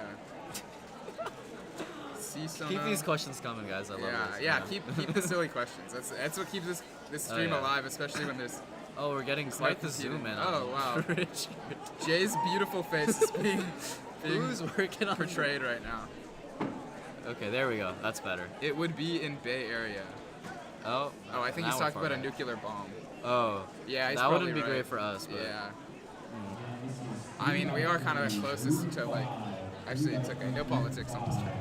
G: See,
F: Keep these questions coming, guys. I love
G: Yeah,
F: this.
G: yeah. Keep the silly questions. That's what keeps this stream
F: yeah.
G: alive, especially when there's
F: Oh, we're getting
G: It's
F: quite
G: not
F: the zoom in.
G: competing. Oh, wow.
F: Richard.
G: Jay's beautiful face is being
F: Who's working on
G: portrayed right now.
F: Okay, there we go. That's better.
G: It would be in Bay Area.
F: Oh.
G: Oh, I think
F: now
G: he's
F: we're
G: talking
F: far
G: about a
F: back.
G: nuclear bomb.
F: Oh.
G: Yeah, he's
F: that
G: probably
F: wouldn't be
G: right.
F: great for us, but
G: Yeah. I mean, we are kind of the closest to like. Actually, it's okay. No politics on this trip.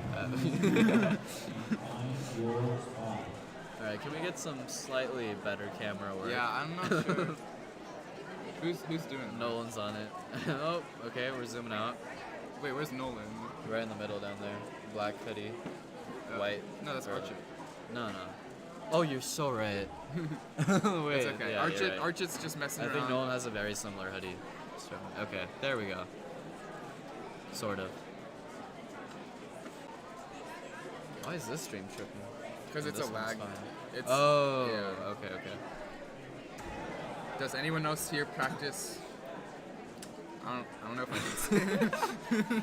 F: All right, can we get some slightly better camera work?
G: Yeah, I'm not sure. Who's doing that?
F: Nolan's on it. Oh, okay, we're zooming out.
G: Wait, where's Nolan?
F: Right in the middle down there. Black hoodie.
G: Oh,
F: White.
G: No, that's
F: Or-
G: Archit.
F: No. Oh, you're so right. Wait,
G: It's okay.
F: yeah,
G: Archit,
F: you're right.
G: Archit's just messing
F: I
G: around.
F: think Nolan has a very similar hoodie. Okay, there we go. Sort of. Why is this stream tripping?
G: Because
F: Oh,
G: it's
F: this
G: a
F: one's
G: lag.
F: fine.
G: It's,
F: Oh,
G: yeah.
F: okay.
G: Does anyone else here practice? I don't know if I can say.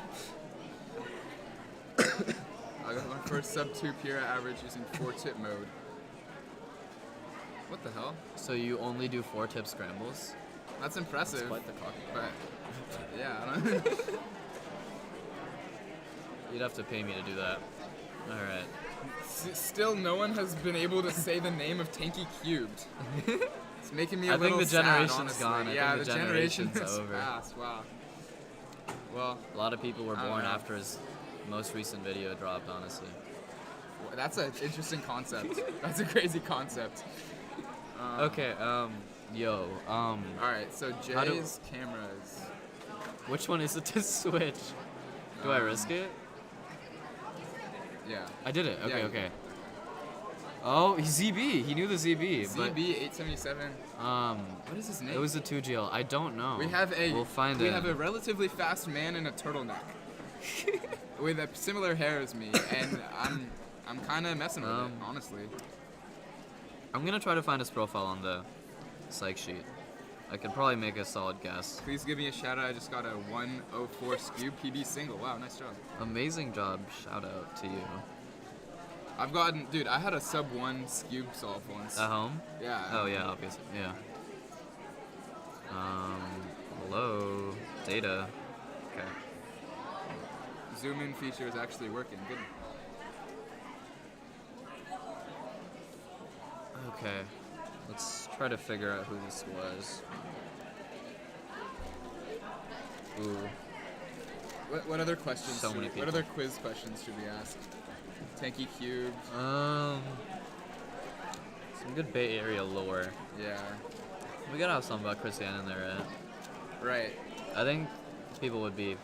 G: I got my first sub 2 Pira average using 4-tip mode. What the hell?
F: So you only do 4-tip scrambles?
G: That's impressive.
F: That's quite the cock.
G: But yeah, I don't know.
F: You'd have to pay me to do that. All right.
G: Still, no one has been able to say the name of Tanky Cubed. It's making me a
F: I think
G: little
F: the
G: sad,
F: generation's
G: honestly.
F: gone. I
G: Yeah,
F: think
G: the
F: the
G: generation
F: generation's
G: has
F: over.
G: passed. Wow. Well,
F: A lot of people were
G: I don't
F: born
G: know.
F: after his most recent video dropped, honestly.
G: that's an interesting concept. That's a crazy concept.
F: Okay,
G: All right, so
F: How do-
G: Jay's cameras.
F: which one is it to switch? Do I risk it?
G: Yeah.
F: I did it. Okay,
G: Yeah,
F: okay. Oh, he's ZB. He knew the ZB.
G: CB877.
F: But,
G: What is his name?
F: it was a 2GL. I don't know.
G: We have a.
F: We'll find
G: we
F: it.
G: have a relatively fast man in a turtleneck, with a similar hair as me, and I'm kind of messing with it, honestly.
F: I'm gonna try to find his profile on the psych sheet. I could probably make a solid guess.
G: Please give me a shout out. I just got a 104 SKU PB single. Wow, nice job.
F: Amazing job. Shout out to you.
G: I've gotten, dude, I had a sub 1 cube solve once.
F: At home?
G: Yeah.
F: Oh yeah, obviously. Yeah. Hello. Data. Okay.
G: Zoom in feature is actually working. Good.
F: Okay. Let's try to figure out who this was. Ooh.
G: What other questions?
F: So many
G: What
F: people.
G: other quiz questions should we ask? Tanky cubed.
F: Some good Bay Area lore.
G: Yeah.
F: We gotta have something about Chris Yan in there, right?
G: Right.
F: I think people would be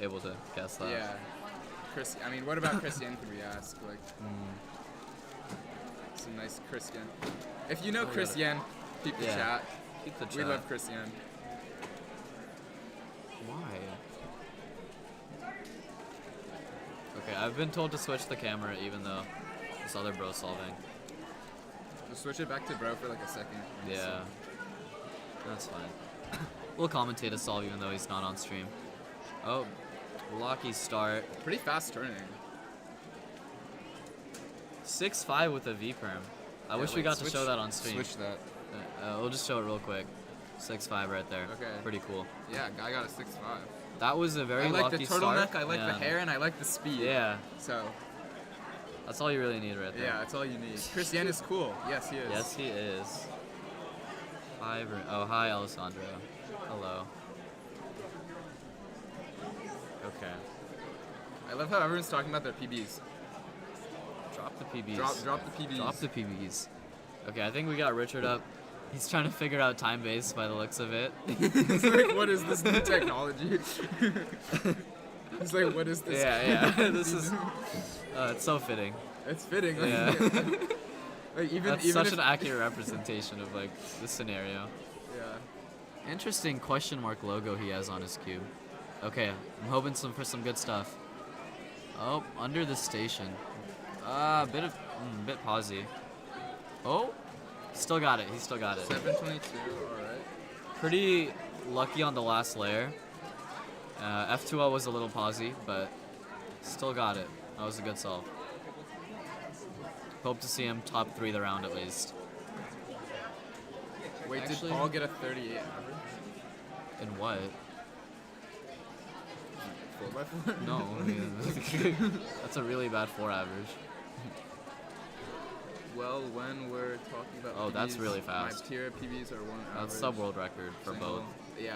F: able to guess that.
G: Yeah. Chris. I mean, what about Chris Yan could we ask? Like some nice Chris Yan. If you know
F: Oh, we
G: Chris
F: gotta-
G: Yan, keep the
F: Yeah.
G: chat.
F: Keep the chat.
G: We love Chris Yan.
F: Why? Okay, I've been told to switch the camera even though this other bro's solving.
G: Just switch it back to bro for like a second.
F: Yeah. That's fine. We'll commentate a solve even though he's not on stream. Oh, lucky start.
G: Pretty fast turning.
F: 6-5 with a V-perm. I wish we
G: wait,
F: got to
G: switch-
F: show that on stream.
G: Switch that.
F: We'll just show it real quick. 6-5 right there.
G: Okay.
F: Pretty cool.
G: Yeah, guy got a 6-5.
F: That was a very
G: I like the
F: lucky
G: turtleneck,
F: start.
G: I like the
F: Yeah.
G: hair, and I like the speed.
F: Yeah,
G: So,
F: that's all you really need right there.
G: yeah, that's all you need. Chris Yan is cool. Yes, he is.
F: Yes, he is. Hi, oh, hi, Alessandro. Hello. Okay.
G: I love how everyone's talking about their PBs.
F: Drop the PBs.
G: Drop the PBs.
F: Drop the PBs. Okay, I think we got Richard up. He's trying to figure out TimeBase by the looks of it.
G: It's like, what is this new technology? It's like, what is this?
F: Yeah. This is. It's so fitting.
G: It's fitting.
F: Yeah.
G: Like even
F: That's
G: even
F: such
G: if,
F: an accurate representation of like the scenario.
G: Yeah.
F: Interesting question mark logo he has on his cube. Okay, I'm hoping for some good stuff. Oh, under the station. Bit pausey. Oh, still got it. He still got it.
G: 722. All right.
F: Pretty lucky on the last layer. F2L was a little pausey, but still got it. That was a good solve. Hope to see him top 3 the round at least.
G: Wait,
F: Actually-
G: did Paul get a 38 average?
F: In what?
G: 4x4?
F: No, I mean, that's a really bad 4 average.
G: Well, when we're talking about
F: Oh, that's
G: PBs,
F: really fast.
G: My tier PBs are 1 average.
F: That's sub-world record for
G: single.
F: both.
G: Yeah.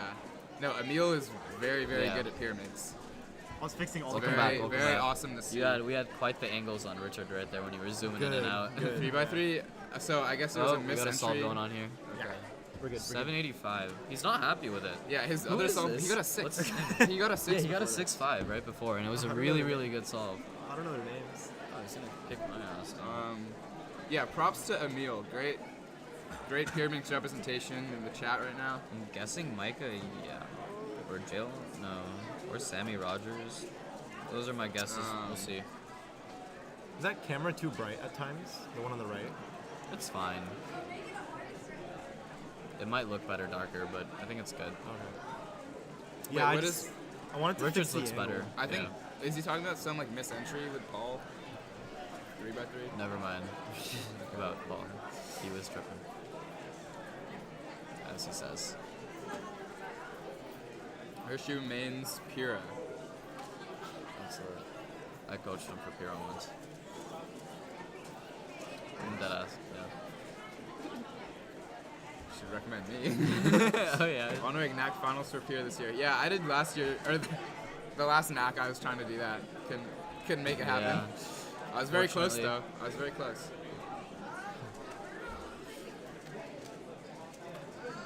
G: No, Emil is very, very
F: Yeah.
G: good at pyramids.
B: I was fixing all
F: Welcome
B: the
F: back,
G: Very,
F: welcome
G: very
F: back.
G: awesome to see.
F: We had quite the angles on Richard right there when you were zooming in
B: Good,
F: and out.
B: good.
G: 3x3. So I guess it was
F: Oh,
G: a
F: we
G: miss
F: got a solve
G: entry.
F: going on here.
B: Yeah. We're good.
F: 785. He's not happy with it.
G: Yeah, his
F: Who
G: other
F: is
G: solve,
F: this?
G: he got a 6.
F: What's-
G: He got a 6.
F: Yeah, he got a
G: before that.
F: 6-5 right before, and it was a
B: I don't
F: really,
B: know.
F: really good solve.
B: I don't know their names.
F: Oh, he's gonna kick my ass.
G: Yeah, props to Emil. Great Pyramix representation in the chat right now.
F: I'm guessing Micah, yeah. Or Jill? No. Or Sammy Rogers. Those are my guesses. We'll see.
B: Is that camera too bright at times? The one on the right?
F: It's fine. It might look better darker, but I think it's good.
B: Okay.
G: Wait,
B: Yeah,
G: what
B: I wanted to
F: Richards
B: fix the
F: looks
B: angle.
F: better.
G: I think,
F: Yeah.
G: is he talking about some like miss entry with Paul? 3x3?
F: Never mind about Paul. He was tripping. As he says.
G: Hirshu mains Pura.
F: Excellent. I coached him for Piron once. Deadass,
G: Should recommend me.
F: yeah. Oh yeah.
G: I want to make NAC finals for Pura this year. Yeah, I did last year, or the last NAC I was trying to do that. Couldn't make it happen.
F: Yeah.
G: I was very close
F: Fortunately.
G: though. I was very close.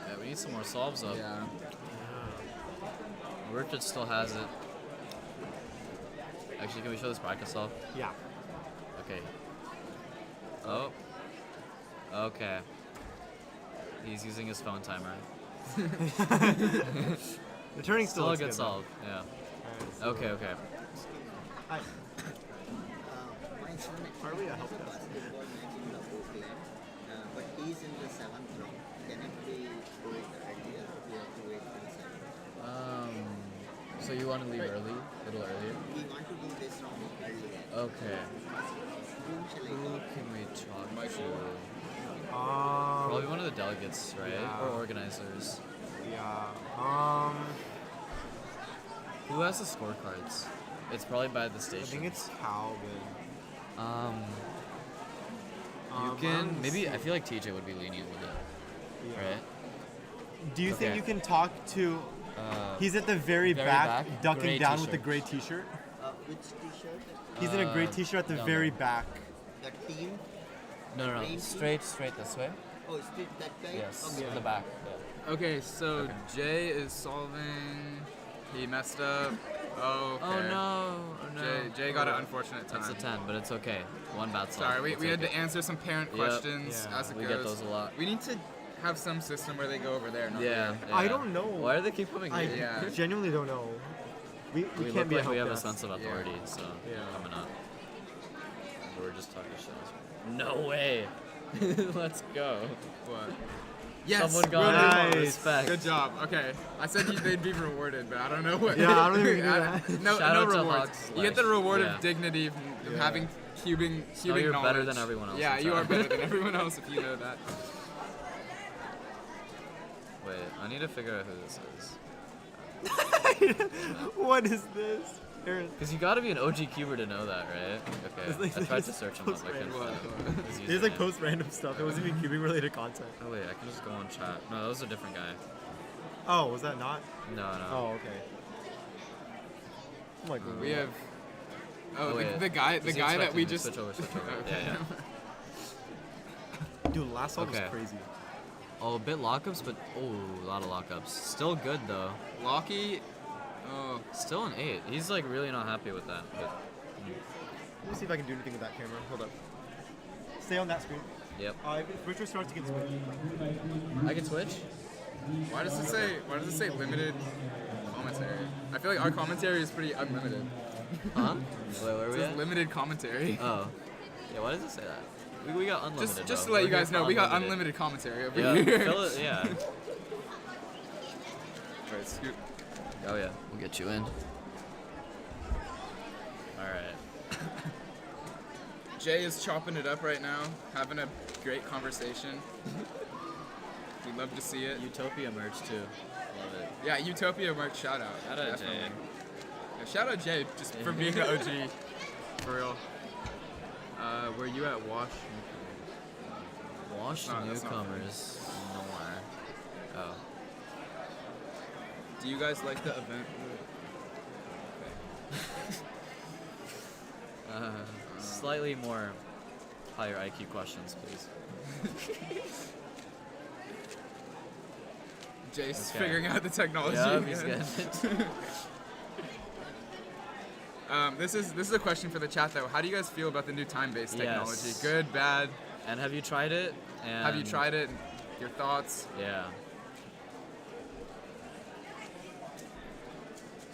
F: Yeah, we need some more solves up.
G: Yeah.
F: Richard still has it. Actually, can we show this practice solve?
B: Yeah.
F: Okay. Oh. Okay. He's using his phone timer.
B: The turning
F: Still
B: still
F: a
B: looks
F: good
B: though.
F: solve. Yeah.
B: Alright, so
F: Okay. Okay.
B: Hi.
H: My son
B: Are we a help
H: actually
B: desk?
H: basketball match in the Oakland, but he's in the 7th round. Can it be do it earlier or we have to wait for the 7th?
F: So you want to leave early, a little earlier?
H: We want to do this round earlier.
F: Okay. Who can we talk to?
B: Um,
F: Probably one of the delegates, right?
B: yeah.
F: Or organizers.
B: yeah.
F: Who has the scorecards? It's probably by the
B: I
F: station.
B: think it's Calvin.
F: You can maybe. I feel like TJ would be lenient with it,
B: Yeah.
F: right?
B: Do you think
F: Okay.
B: you can talk to? He's at the very,
F: very
B: back,
F: back,
B: ducking
F: gray
B: down with the
F: t-shirt.
B: gray T-shirt.
H: Which T-shirt?
B: He's in a gray T-shirt at the
F: down
B: very
F: there.
B: back.
H: The team?
F: No,
H: Green team?
F: straight this way.
H: Oh, is it that guy?
F: Yes,
H: Okay.
F: in the back. Yeah.
G: Okay, so Jay is solving. He messed up. Oh, okay.
F: Oh no! Oh no!
G: Jay got an unfortunate time.
F: That's a 10, but it's okay. One bad solve.
G: Sorry,
F: We'll
G: we had
F: take
G: to answer some parent
F: Yep.
G: questions
B: Yeah.
G: as it
F: We
G: goes.
F: get those a lot.
G: We need to have some system where they go over there.
F: it.
G: Not
F: Yeah,
G: here.
F: yeah.
B: I don't know.
F: Why do they keep coming
B: I
F: here?
G: Yeah.
B: genuinely don't know. We
F: We
B: can't
F: look
B: be
F: like we
B: a
F: have a
B: help
F: sense
B: desk.
F: of authority, so
B: Yeah.
F: coming up. We're just talking shit. No way! Let's go.
G: What? Yes.
F: Someone got
B: Nice.
F: it. Respect.
G: Good job. Okay, I said they'd be rewarded, but I don't know what.
B: Yeah, I don't think we can do that.
G: No,
F: Shout
G: no
F: out to
G: rewards.
F: Hawks
G: You get the
F: Slash.
G: reward
F: Yeah.
G: of dignity of
B: Yeah.
G: having cubing
F: No, you're
G: knowledge.
F: better than everyone else
G: Yeah,
F: in
G: you are
F: chat.
G: better than everyone else if you know that.
F: Wait, I need to figure out who this is.
B: What is this? Aaron.
F: Because you gotta be an OG cuber to know that, right?
B: It's
F: Okay.
B: like-
F: I tried to
B: it's
F: search him up. I couldn't
B: post-random.
F: find his
B: There's like
F: username.
B: post random stuff. It wasn't even cubing related content.
F: Oh wait, I can just go on chat. No, that was a different guy.
B: Oh, was that not?
F: No, no.
B: Oh, okay. Oh my god.
G: We have. Oh,
F: wait.
G: the guy
F: Is he
G: that we
F: expecting me?
G: just.
F: Switch over.
G: Okay.
F: Yeah.
B: Dude, last song
F: Okay.
B: was crazy.
F: Oh, a bit lockups, but oh, a lot of lockups. Still good though.
G: Locky. Oh,
F: Still an 8. He's like really not happy with that. But,
B: Let me see if I can do anything with that camera. Hold up. Stay on that screen.
F: yep.
B: If Richard starts to get switched.
F: I can switch.
G: why does it say? Why does it say limited commentary? I feel like our commentary is pretty unlimited.
F: Huh? Wait, where are
G: It
F: we
G: says
F: at?
G: limited commentary.
F: Oh. Yeah, why does it say that? We got unlimited.
G: Just to
F: bro.
G: let you
F: We're
G: guys
F: here
G: know,
F: for
G: we got unlimited commentary over
F: Yeah,
G: here.
F: fill it, yeah.
G: Alright, scoot.
F: Oh yeah, we'll get you in. Alright.
G: Jay is chopping it up right now, having a great conversation. We'd love to see it.
F: Utopia merch too. Love it.
G: Yeah, Utopia merch shout out.
F: Shout out
G: Definitely.
F: Jay.
G: Yeah, shout out Jay just for being the OG. For real. Were you at Wash?
F: Wash
G: No, that's not
F: newcomers. No. Oh.
G: Do you guys like the event?
F: Slightly more higher IQ questions, please.
G: Jay's
F: Okay.
G: figuring out the technology.
F: Yeah,
G: again.
F: he's getting it.
G: This is a question for the chat though. How do you guys feel about the new TimeBase technology?
F: Yes.
G: Good, bad?
F: And have you tried it? And
G: Have you tried it? Your thoughts?
F: Yeah.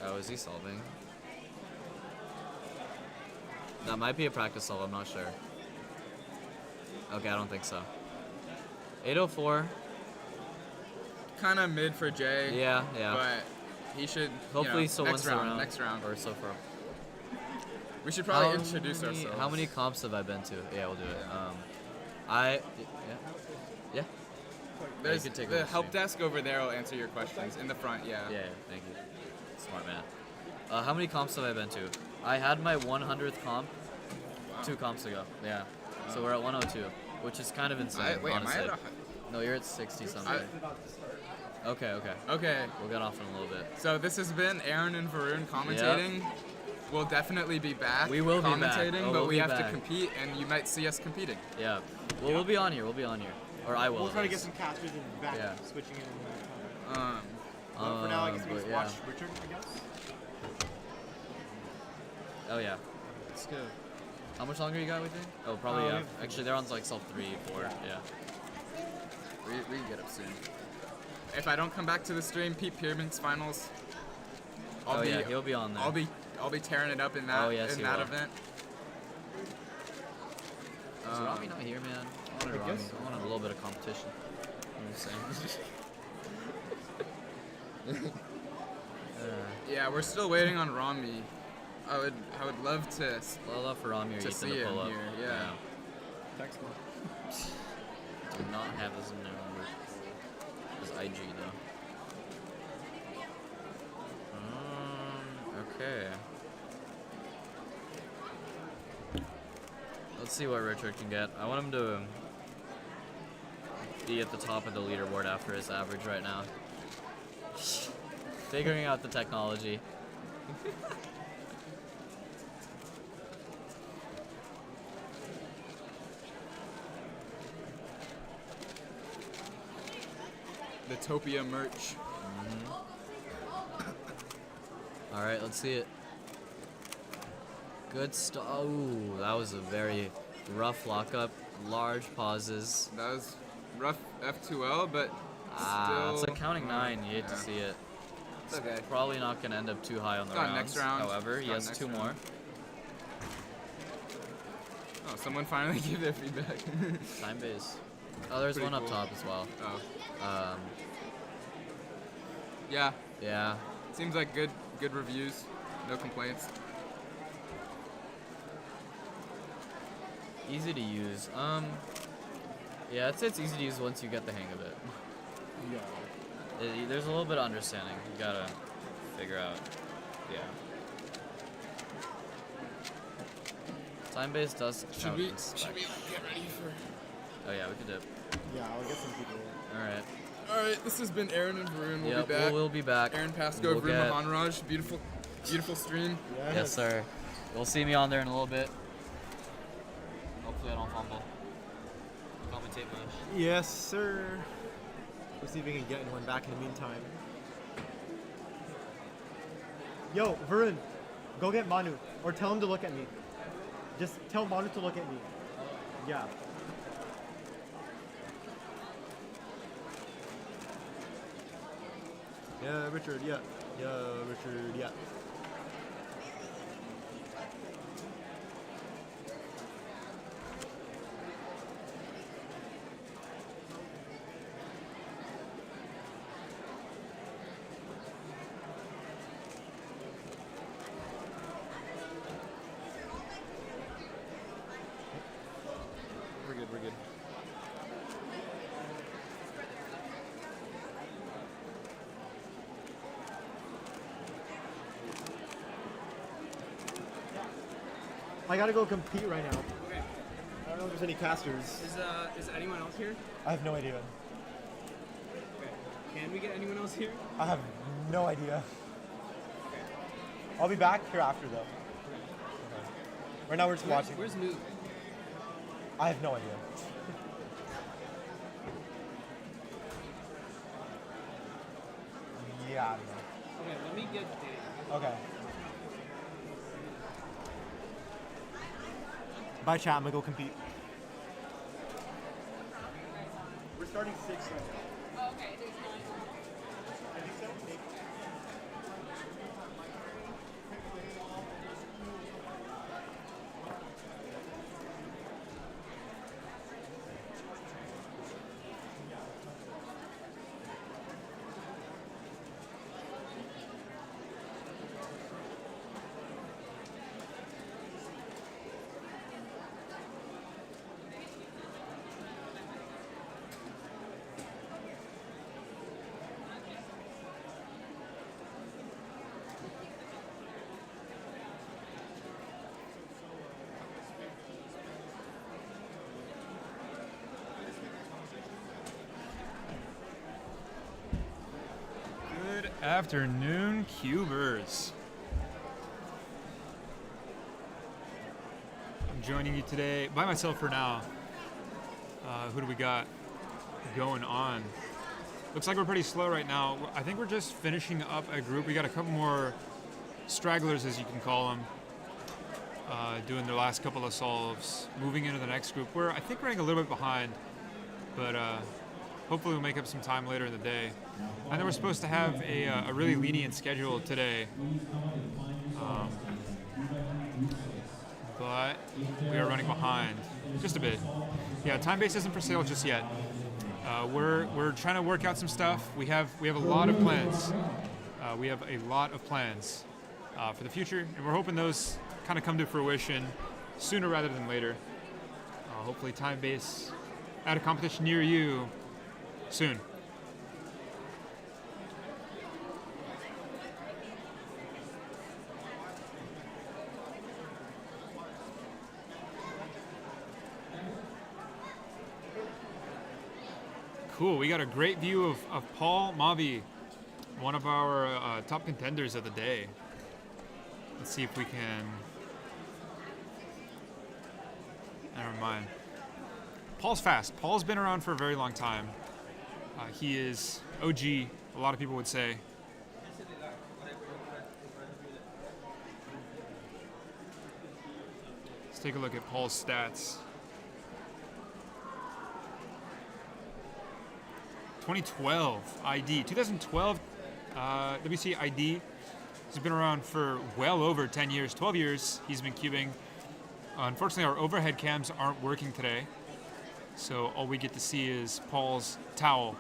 F: Oh, is he solving? That might be a practice solve, I'm not sure. Okay, I don't think so. 804.
G: Kind of mid for Jay.
F: Yeah, yeah.
G: But he should.
F: Hopefully,
G: so
F: so once
G: next round.
F: Or so far.
G: We should probably introduce ourselves.
F: How many comps have I been to? Yeah, we'll do it. Yeah.
G: There's
F: you can take
G: the
F: over
G: help
F: stream.
G: desk over there will answer your questions in the front. Yeah.
F: Yeah, thank you. Smart man. How many comps have I been to? I had my 100th comp 2 comps ago. Yeah. So we're at 102, which is kind of insane.
G: Wait, am I
F: honestly.
G: at
F: No, you're at 60 something. Okay.
G: Okay.
F: We'll get off in a little bit.
G: So this has been Aaron and Varun commentating. We'll definitely be back.
F: We will be back.
G: commentating,
F: Oh,
G: but
F: we'll
G: we
F: be
G: have to
F: back.
G: compete, and you might see us competing.
F: Yeah. Well, we'll be on here. Or I will.
B: We'll try to
F: at
B: get
F: least.
B: some casters and back
F: Yeah.
B: switching in. And but for now, I guess we
F: but
B: just
F: yeah.
B: watch Richard, I guess.
F: Oh yeah. Let's go. How much longer you got, we think? Oh, probably,
B: we
F: yeah.
B: have-
F: Actually, they're on like self 3, 4. Yeah.
G: We can get up soon. If I don't come back to the stream, Pete Pierman's finals.
F: Oh, yeah, he'll be on there.
G: I'll be tearing it up in that
F: Oh, yes,
G: in
F: he
G: that
F: will.
G: event.
F: Is Rami not here, man? I wanted Rami. I wanted a little bit of competition. You know what I'm saying?
G: Yeah, we're still waiting on Rami. I would love to
F: Well, love for Ramir
G: to
F: Ethan
G: see
F: to
G: him
F: pull up.
G: here. Yeah.
B: Text me.
F: Do not have his number. His IG though. Okay. Let's see what Richard can get. I want him to be at the top of the leaderboard after his average right now. Figuring out the technology.
G: The Topia merch.
F: All right, let's see it. Good stuff. Oh, that was a very rough lockup. Large pauses.
G: That was rough F2L, but
F: It's
G: still.
F: like counting 9. You hate to see it.
G: It's okay.
F: Probably not going to end up too high on the
G: Got
F: rounds.
G: next round.
F: However, he
G: Got
F: has
G: next
F: 2
G: round.
F: more.
G: Oh, someone finally gave their feedback.
F: TimeBase. Oh, there's
G: Pretty
F: one up
G: cool.
F: top as well.
G: Oh. Yeah.
F: Yeah.
G: Seems like good reviews. No complaints.
F: Easy to use. Yeah, I'd say it's easy to use once you get the hang of it.
B: Yeah.
F: There's a little bit of understanding. You gotta figure out. Yeah. TimeBase does count in spec.
G: Get ready for?
F: Oh yeah, we could dip.
B: Yeah, I'll get some people.
F: Alright.
G: All right, this has been Aaron and Varun. We'll
F: Yep,
G: be back.
F: we'll be back.
G: Aaron Pasco,
F: We'll
G: Varun
F: get-
G: Mahanraj. Beautiful stream.
F: Yes, sir. You'll see me on there in a little bit. Hopefully I don't fumble. Commentate much.
B: Yes, sir. We'll see if we can get one back in the meantime. Yo, Varun, go get Manu. Or tell him to look at me. Just tell Manu to look at me. Yeah. Yeah, Richard, yeah. Yeah, Richard, yeah. We're good. I gotta go compete right now.
A: Okay.
B: I don't know if there's any casters.
A: Is anyone else here?
B: I have no idea.
A: Okay. Can we get anyone else here?
B: I have no idea. I'll be back here after though. Right now we're just watching.
A: Where's Noob?
B: I have no idea. Yeah, I don't know.
A: Okay, let me get Dave.
B: Okay. Bye, chat. I'm gonna go compete. We're starting 6 right now.
I: Okay, there's 9.
B: I think so.
C: Good afternoon, Cubers. I'm joining you today by myself for now. Who do we got going on? Looks like we're pretty slow right now. I think we're just finishing up a group. We got a couple more stragglers, as you can call them, doing their last couple of solves, moving into the next group. I think we're running a little bit behind, but hopefully we'll make up some time later in the day. I know we're supposed to have a really lenient schedule today, but we are running behind just a bit. Yeah, TimeBase isn't for sale just yet. We're trying to work out some stuff. We have a lot of plans. for the future, and we're hoping those kind of come to fruition sooner rather than later. Hopefully TimeBase at a competition near you soon. Cool, we got a great view of Paul Mavi, one of our top contenders of the day. Let's see if we can... Never mind. Paul's fast. Paul's been around for a very long time. He is OG, a lot of people would say. Let's take a look at Paul's stats. 2012 ID. 2012 WC ID. He's been around for well over 10 years, 12 years he's been cubing. Unfortunately, our overhead cams aren't working today, so all we get to see is Paul's towel.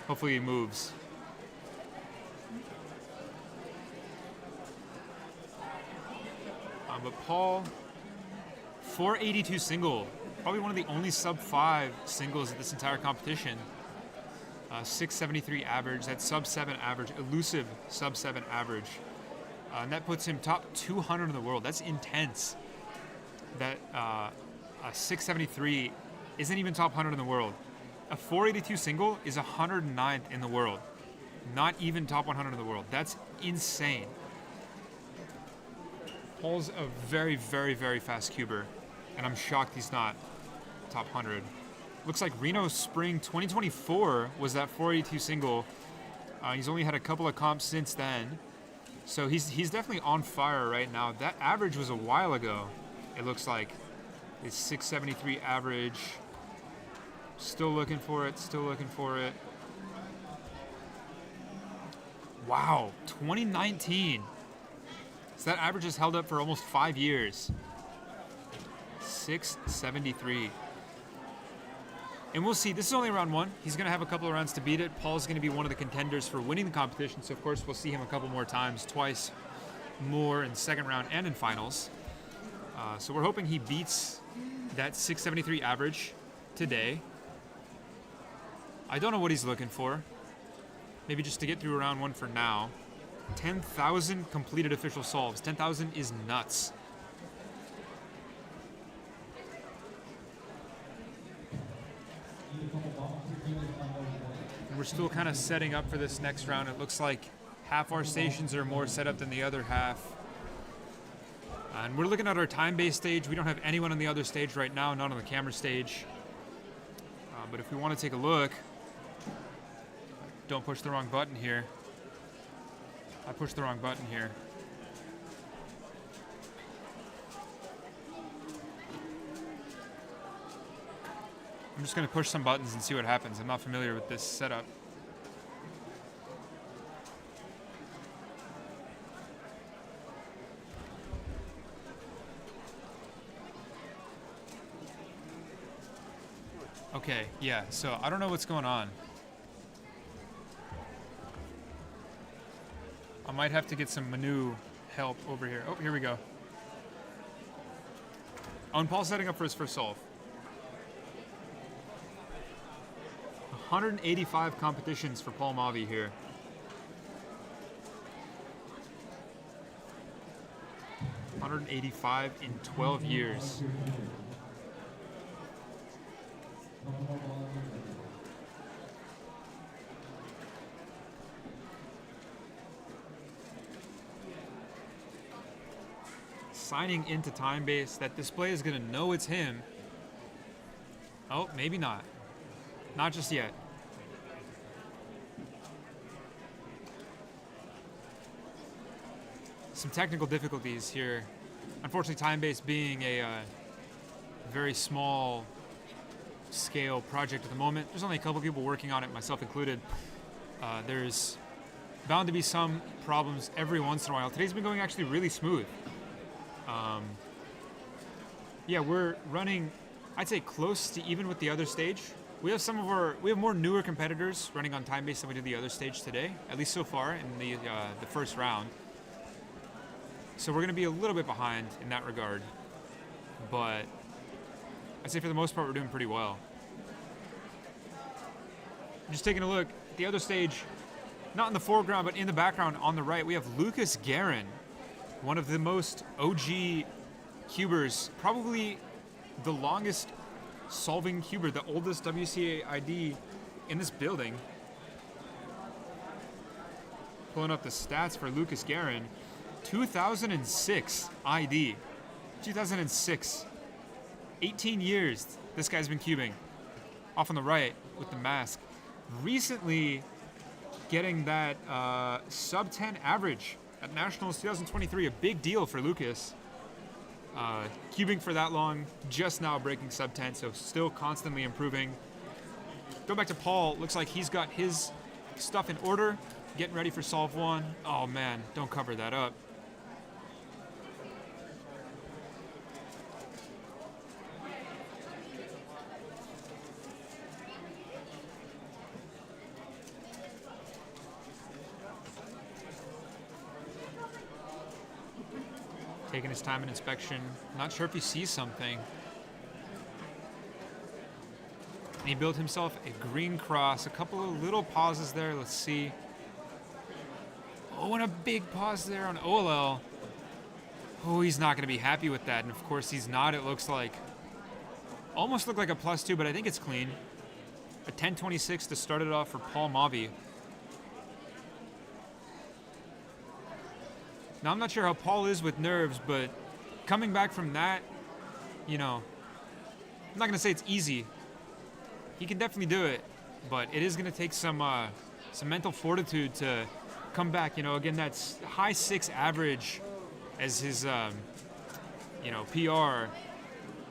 C: Hopefully he moves. But Paul, 482 single, probably one of the only sub-5 singles at this entire competition. 673 average, that's sub-7 average, elusive sub-7 average. And that puts him top 200 in the world. That's intense. That a 673 isn't even top 100 in the world. A 482 single is 109th in the world. Not even top 100 in the world. That's insane. Paul's a very, very, very fast cuber, and I'm shocked he's not top 100. Looks like Reno Spring 2024 was that 482 single. He's only had a couple of comps since then. So he's definitely on fire right now. That average was a while ago, it looks like. His 673 average. Still looking for it, still looking for it. Wow, 2019. So that average has held up for almost 5 years. 673. And we'll see, this is only round one. He's gonna have a couple of rounds to beat it. Paul's gonna be one of the contenders for winning the competition. So of course we'll see him a couple more times, twice more in second round and in finals. So we're hoping he beats that 673 average today. I don't know what he's looking for. Maybe just to get through round one for now. 10,000 completed official solves. 10,000 is nuts. And we're still kind of setting up for this next round. It looks like half our stations are more set up than the other half. And we're looking at our time-based stage. We don't have anyone on the other stage right now, not on the camera stage. But if we want to take a look, don't push the wrong button here. I pushed the wrong button here. I'm just going to push some buttons and see what happens. I'm not familiar with this setup. Okay, yeah, so I don't know what's going on. I might have to get some menu help over here. Oh, here we go. Oh, and Paul's setting up for his first solve. 185 competitions for Paul Mavi here. $185 in 12 years. Signing into TimeBase, that display is going to know it's him. Oh, maybe not. Not just yet. Some technical difficulties here. Unfortunately, TimeBase being a very small scale project at the moment. There's only a couple people working on it, myself included. There's bound to be some problems every once in a while. Today's been going actually really smooth. Yeah, we're running, I'd say close to even with the other stage. We have more newer competitors running on TimeBase than we did the other stage today, at least so far in the first round. So we're going to be a little bit behind in that regard, but I'd say for the most part we're doing pretty well. Just taking a look at the other stage, not in the foreground but in the background on the right, we have Lucas Guerin, one of the most OG cubers, probably the longest solving cuber, the oldest WCA ID in this building. Pulling up the stats for Lucas Guerin, 2006 ID. 2006. 18 years this guy's been cubing. Off on the right with the mask. Recently getting that sub 10 average at Nationals 2023, a big deal for Lucas. Cubing for that long, just now breaking sub 10, so still constantly improving. Go back to Paul, looks like he's got his stuff in order, getting ready for solve 1. Oh man, don't cover that up. Taking his time in inspection. Not sure if he sees something. And he built himself a green cross. A couple of little pauses there. Let's see. Oh, and a big pause there on OLL. Oh, he's not going to be happy with that. And of course he's not, it looks like. Almost looked like a +2, but I think it's clean. A 10.26 to start it off for Paul Mavi. Now, I'm not sure how Paul is with nerves, but coming back from that, you know, I'm not going to say it's easy. He can definitely do it, but it is going to take some mental fortitude to come back. You know, again, that's high 6 average as his, you know, PR.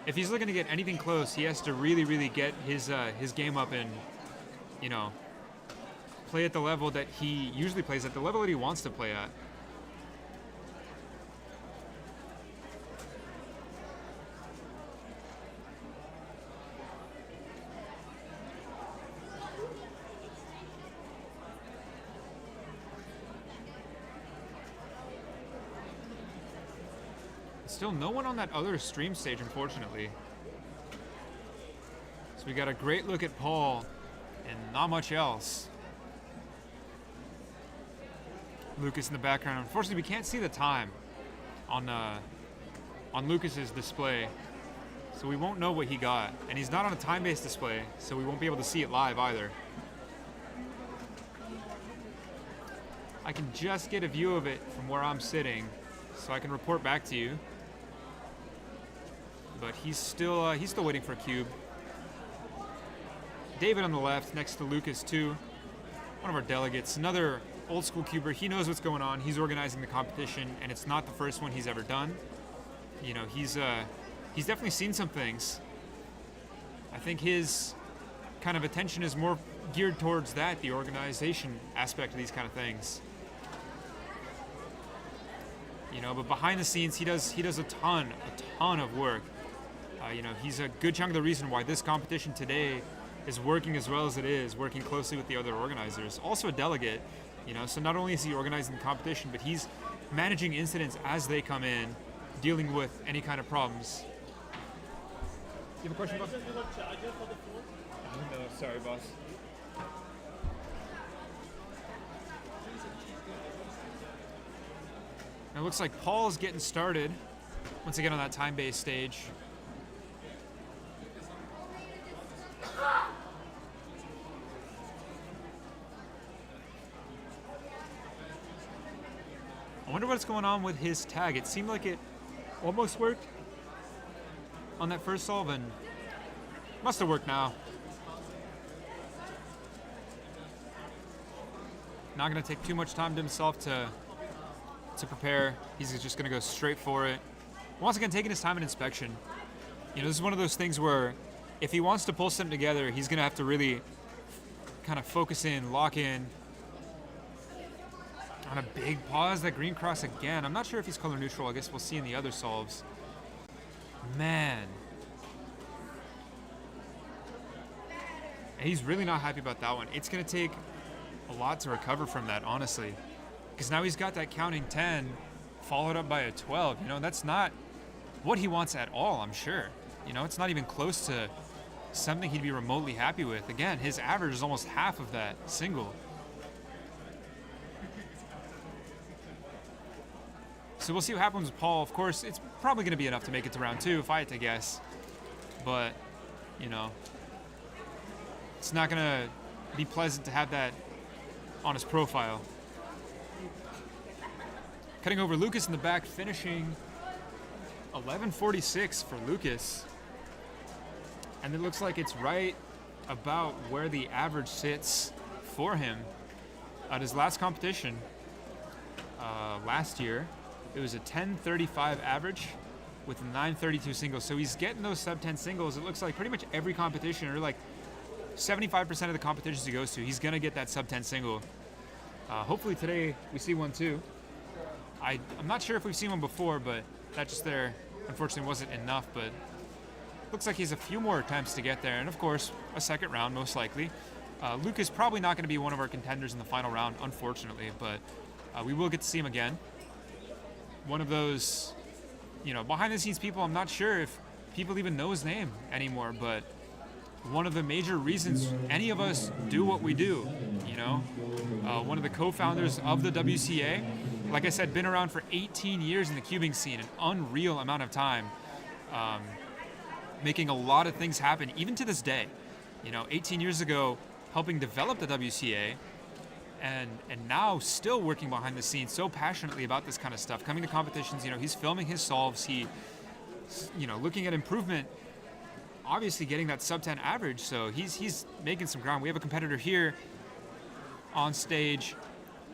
C: If he's looking to get anything close, he has to really, really get his game up and, you know, play at the level that he usually plays at, the level that he wants to play at. Still no one on that other stream stage, unfortunately. So we got a great look at Paul and not much else. Lucas in the background. Unfortunately, we can't see the time on Lucas's display, so we won't know what he got. And he's not on a TimeBase display, so we won't be able to see it live either. I can just get a view of it from where I'm sitting, so I can report back to you. But he's still waiting for a cube. David on the left, next to Lucas too. One of our delegates, another old school cuber. He knows what's going on. He's organizing the competition, and it's not the first one he's ever done. You know, he's definitely seen some things. I think his kind of attention is more geared towards that, the organization aspect of these kind of things. You know, but behind the scenes, he does a ton of work. You know, he's a good chunk of the reason why this competition today is working as well as it is, working closely with the other organizers. Also a delegate, you know, so not only is he organizing the competition, but he's managing incidents as they come in, dealing with any kind of problems. You have a question, boss? No, sorry, boss. Now it looks like Paul's getting started once again on that TimeBase stage. I wonder what's going on with his tag. It seemed like it almost worked on that first solve and must have worked now. Not going to take too much time to himself to prepare. He's just going to go straight for it. Once again, taking his time in inspection. You know, this is one of those things where if he wants to pull something together, he's going to have to really kind of focus in, lock in. On a big pause, that green cross again. I'm not sure if he's color neutral. I guess we'll see in the other solves. Man. And he's really not happy about that one. It's going to take a lot to recover from that, honestly. Because now he's got that counting 10 followed up by a 12. You know, that's not what he wants at all, I'm sure. You know, it's not even close to something he'd be remotely happy with. Again, his average is almost half of that single. So we'll see what happens with Paul. Of course, it's probably going to be enough to make it to round 2, if I had to guess. But, you know, it's not going to be pleasant to have that on his profile. Cutting over Lucas in the back, finishing 11:46 for Lucas. And it looks like it's right about where the average sits for him at his last competition last year. It was a 10:35 average with a 9:32 singles. So he's getting those sub-10 singles. It looks like pretty much every competition, or like 75% of the competitions he goes to, he's going to get that sub-10 single. Hopefully today we see one too. I'm not sure if we've seen one before, but that just there unfortunately wasn't enough. But looks like he has a few more attempts to get there. And of course, a second round most likely. Luke is probably not going to be one of our contenders in the final round, unfortunately. But we will get to see him again. One of those, you know, behind the scenes people, I'm not sure if people even know his name anymore, but one of the major reasons any of us do what we do, you know, one of the co-founders of the WCA, like I said, been around for 18 years in the cubing scene, an unreal amount of time, making a lot of things happen, even to this day. You know, 18 years ago, helping develop the WCA, and now still working behind the scenes so passionately about this kind of stuff, coming to competitions. You know, he's filming his solves, he, you know, looking at improvement, obviously getting that sub-10 average, so he's making some ground. We have a competitor here on stage,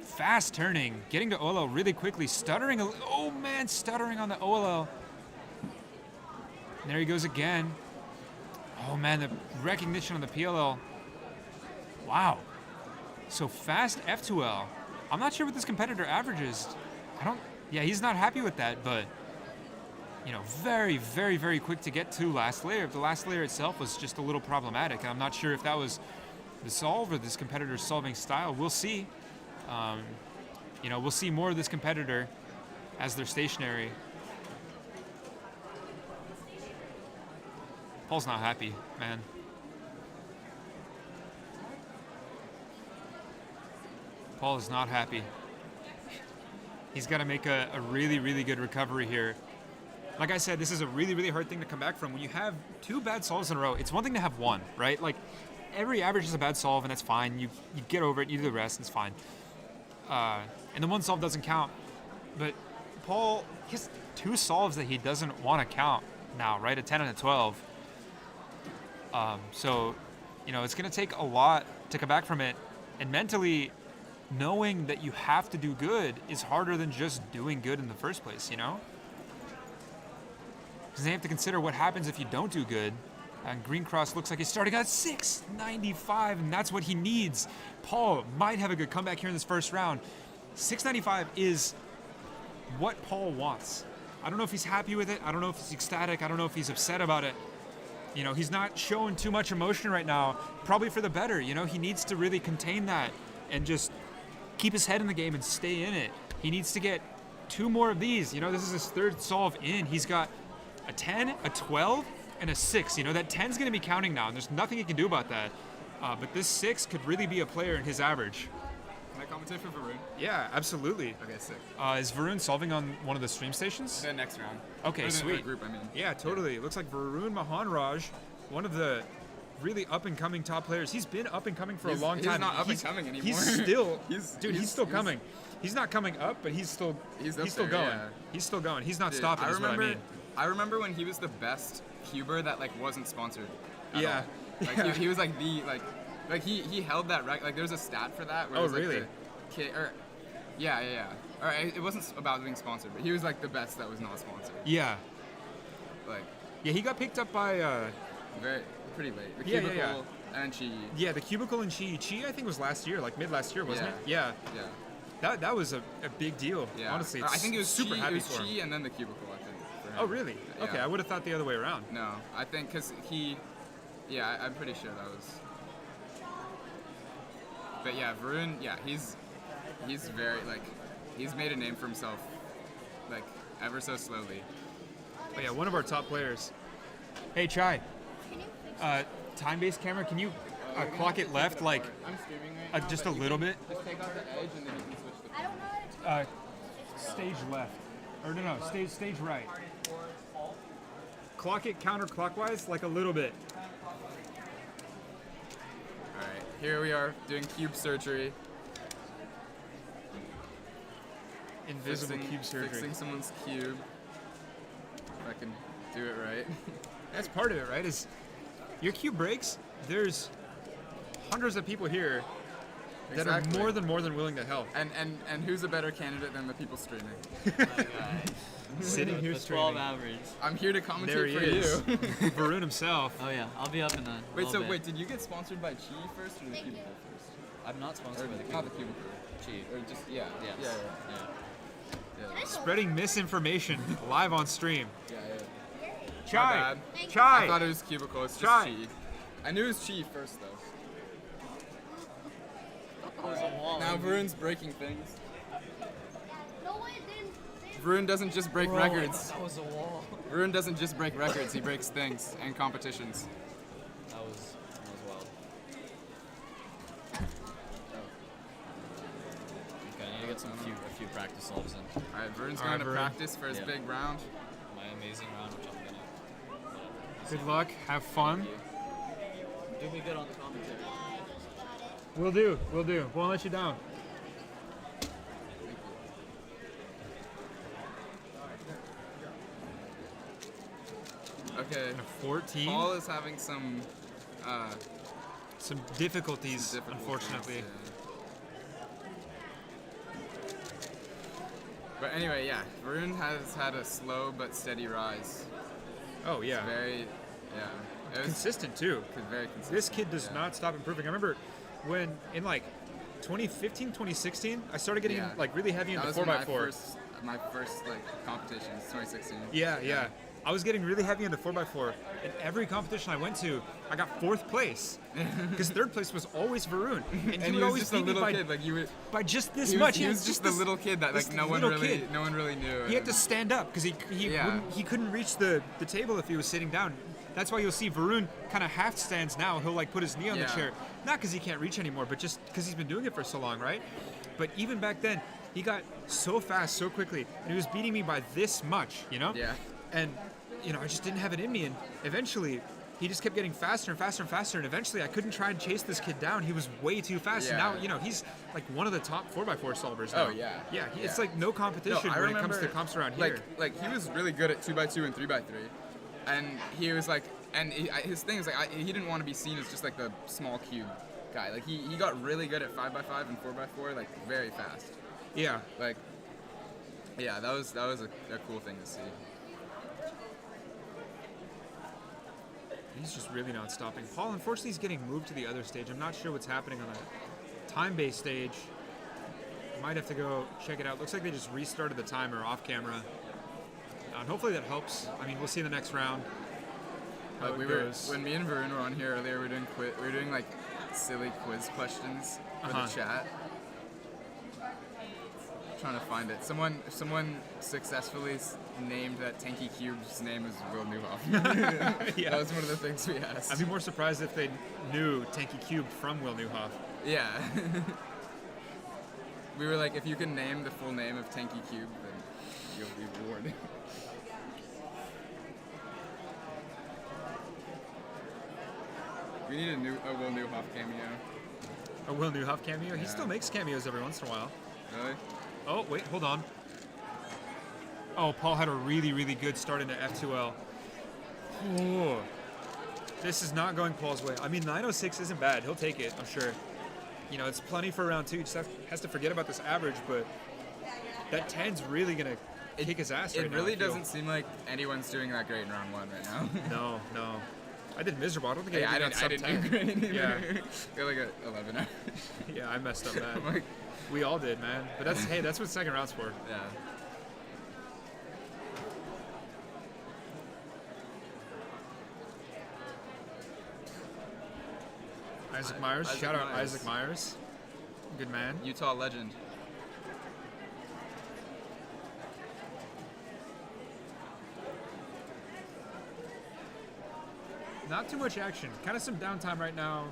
C: fast turning, getting to OLL really quickly, stuttering, stuttering on the OLL. And there he goes again. Oh man, the recognition on the PLL. Wow. So fast F2L. I'm not sure what this competitor averages. Yeah, he's not happy with that, but you know, very, very, very quick to get to last layer. The last layer itself was just a little problematic, and I'm not sure if that was the solve or this competitor's solving style. We'll see. You know, we'll see more of this competitor as they're stationary. Paul's not happy, man. Paul is not happy. He's got to make a really, really good recovery here. Like I said, this is a really, really hard thing to come back from. When you have 2 bad solves in a row, it's one thing to have one, right? Like, every average is a bad solve, and that's fine. You get over it, you do the rest, it's fine. And the one solve doesn't count. But Paul, he has 2 solves that he doesn't want to count now, right? A 10 and a 12. So, you know, it's going to take a lot to come back from it. And mentally, knowing that you have to do good is harder than just doing good in the first place, you know? Because they have to consider what happens if you don't do good. And Green Cross looks like he's starting at 695, and that's what he needs. Paul might have a good comeback here in this first round. 695 is what Paul wants. I don't know if he's happy with it. I don't know if he's ecstatic. I don't know if he's upset about it. You know, he's not showing too much emotion right now, probably for the better. You know, he needs to really contain that and just keep his head in the game and stay in it. He needs to get 2 more of these. You know, this is his 3rd solve in. He's got a 10, a 12, and a 6. You know, that 10's going to be counting now, and there's nothing he can do about that. But this 6 could really be a player in his average.
G: Can I commentate for Varun?
C: Yeah, absolutely.
G: Okay, sick.
C: Is Varun solving on one of the stream stations?
G: The next round.
C: Okay,
G: or
C: sweet.
G: The group, I mean.
C: Yeah, totally. It looks like Varun Mahanraj, one of the really up-and-coming top players. He's been up-and-coming for a long time.
G: He's not up-and-coming anymore.
C: He's still, he's still coming. He's not coming up, but he's still
G: there,
C: going.
G: Yeah.
C: He's still going. He's not stopping, is what I mean.
G: I remember when he was the best cuber that like wasn't sponsored. At
C: Yeah.
G: all. Like he was like the like he held that like there's a stat for that. Where
C: Oh,
G: it was, like,
C: really?
G: Yeah. Or it wasn't about being sponsored, but he was like the best that was not sponsored.
C: Yeah.
G: Like.
C: Yeah, he got picked up by.
G: Pretty late. The
C: Yeah,
G: Cubicle and Chi.
C: Yeah, the Cubicle and Chi. Chi, I think, was last year, like mid last year, wasn't it? Yeah.
G: Yeah.
C: That was a big deal.
G: Yeah.
C: Honestly,
G: I think it was
C: super
G: Chi,
C: happy
G: it was
C: for him.
G: Chi and then the Cubicle, I think. For him.
C: Oh, really?
G: Yeah.
C: Okay, I would have thought the other way around.
G: No, I think because I'm pretty sure that was. But yeah, Varun, yeah, he's very like he's made a name for himself, like ever so slowly.
C: But yeah, one of our top players. Hey Chai, TimeBase camera, can you clock it left like
A: I'm streaming right now.
C: just a
A: but you
C: little
A: can
C: bit?
A: Just take out the edge and then you can switch the.
D: I don't know how to
C: Stage left, or no, stage right. Clock it counterclockwise like a little bit.
G: All right, here we are doing cube surgery.
C: Invisible cube surgery.
G: Fixing someone's cube. If I can do it right.
C: That's part of it, right? Is your cube breaks, there's hundreds of people here that
G: Exactly.
C: are more than willing to help.
G: And who's a better candidate than the people streaming?
C: Sitting here
F: The 12
C: streaming.
F: average.
G: I'm here to commentate
C: There he
G: for
C: is.
G: you.
C: Varun himself.
F: Oh yeah, I'll be up in a
G: Wait,
F: little
G: so
F: bit.
G: wait, did you get sponsored by Chi first or the
D: Thank you.
G: Cubicle first?
F: I'm not sponsored by the
G: Not the
F: Cubicle.
G: Cubicle.
F: Chi.
G: Or just yeah.
F: Yes.
G: Yeah.
F: Yeah.
C: Spreading misinformation live on stream.
G: Yeah.
C: Chai!
G: My bad. I
C: Chai!
G: thought it was Cubicle. It's just
C: Chi.
G: Chi. I knew it was Chi first though. Now Varun's breaking things.
D: No way, then.
G: Varun doesn't just break records.
F: That was a wall.
G: Varun doesn't just break records. He breaks things and competitions.
F: That was wild. Okay, I need to get a few practice solves in.
G: All right, Varun's
C: All
G: going
C: right,
G: to
C: Varun.
G: practice for his
F: Yeah.
G: big round.
F: My amazing round, which I'm gonna.
C: Good luck, have fun.
F: Do me good on the commentary.
C: We'll do. Won't let you down.
G: Okay.
C: 14.
G: Paul is having some
C: Some difficulties,
G: difficult
C: unfortunately.
G: things, yeah. But anyway, yeah, Varun has had a slow but steady rise.
C: Oh yeah.
G: Very, yeah. It was
C: Consistent too.
G: very consistent.
C: This kid does
G: yeah.
C: not stop improving. I remember when in like 2015, 2016, I started getting
G: Yeah.
C: like really heavy
G: That
C: into
G: was
C: 4x4.
G: my first like competitions, 2016.
C: Yeah. I was getting really heavy into 4x4, and every competition I went to, I got 4th place. Because 3rd place was always Varun, and
G: And
C: he
G: he
C: would
G: was
C: always
G: just a
C: beat me
G: little
C: by,
G: kid, like you would.
C: by just this
G: He was,
C: much.
G: he
C: Yeah,
G: was just the little kid that
C: this
G: like no one
C: little
G: really
C: kid.
G: knew.
C: He had to stand up because
G: Yeah.
C: he couldn't reach the table if he was sitting down. That's why you'll see Varun kind of half stands now. He'll like put his knee on the
G: Yeah.
C: chair, not because he can't reach anymore, but just because he's been doing it for so long, right? But even back then, he got so fast, so quickly, and he was beating me by this much, you know?
G: Yeah.
C: And I just didn't have it in me, and eventually. He just kept getting faster and faster and faster, and eventually I couldn't try and chase this kid down. He was way too fast.
G: Yeah.
C: And now, he's like one of the top 4x4 solvers now.
G: Oh, yeah.
C: Yeah, it's
G: Yeah.
C: like no competition
G: I
C: when it comes
G: remember,
C: to comps around here.
G: Like he was really good at 2x2 and 3x3, and he was like, and his thing was like he didn't want to be seen as just like the small cube guy. Like he got really good at 5x5 and 4x4 like very fast.
C: Yeah.
G: Like yeah, that was a cool thing to see.
C: He's just really not stopping. Paul, unfortunately, is getting moved to the other stage. I'm not sure what's happening on the time-based stage. Might have to go check it out. Looks like they just restarted the timer off camera. And hopefully that helps. I mean, we'll see in the next round how
G: Like
C: it goes.
G: when me and Varun were on here earlier, we were doing like silly quiz questions for
C: Uh-huh.
G: the chat. Trying to find it. Someone successfully named that Tanky Cube's name is Will Newhoff.
C: Yeah.
G: That was one of the things we asked.
C: I'd be more surprised if they knew Tanky Cube from Will Newhoff.
G: Yeah. We were like, if you can name the full name of Tanky Cube, then you'll be rewarded. We need a Will Newhoff cameo.
C: A Will Newhoff cameo? He
G: Yeah.
C: still makes cameos every once in a while.
G: Really?
C: Oh, wait, hold on. Oh, Paul had a really, really good start into F2L. Oh, this is not going Paul's way. I mean, 906 isn't bad. He'll take it, I'm sure. It's plenty for round 2. He just has to forget about this average, but that 10's really going to kick his ass right
G: It
C: now,
G: really
C: I feel.
G: doesn't seem like anyone's doing that great in round 1 right now.
C: No. I did miserable. I don't think
G: Yeah,
C: I
G: I
C: got sub
G: didn't
C: 10.
G: do great either.
C: Yeah.
G: Got like a 11 out.
C: Yeah, I messed up bad.
G: I'm like,
C: We all did, man. But that's what second round's for.
G: yeah.
C: Isaac Myers.
G: Isaac
C: Shout out
G: Myers.
C: Isaac Myers. Good man.
G: Utah legend.
C: Not too much action. Kind of some downtime right now.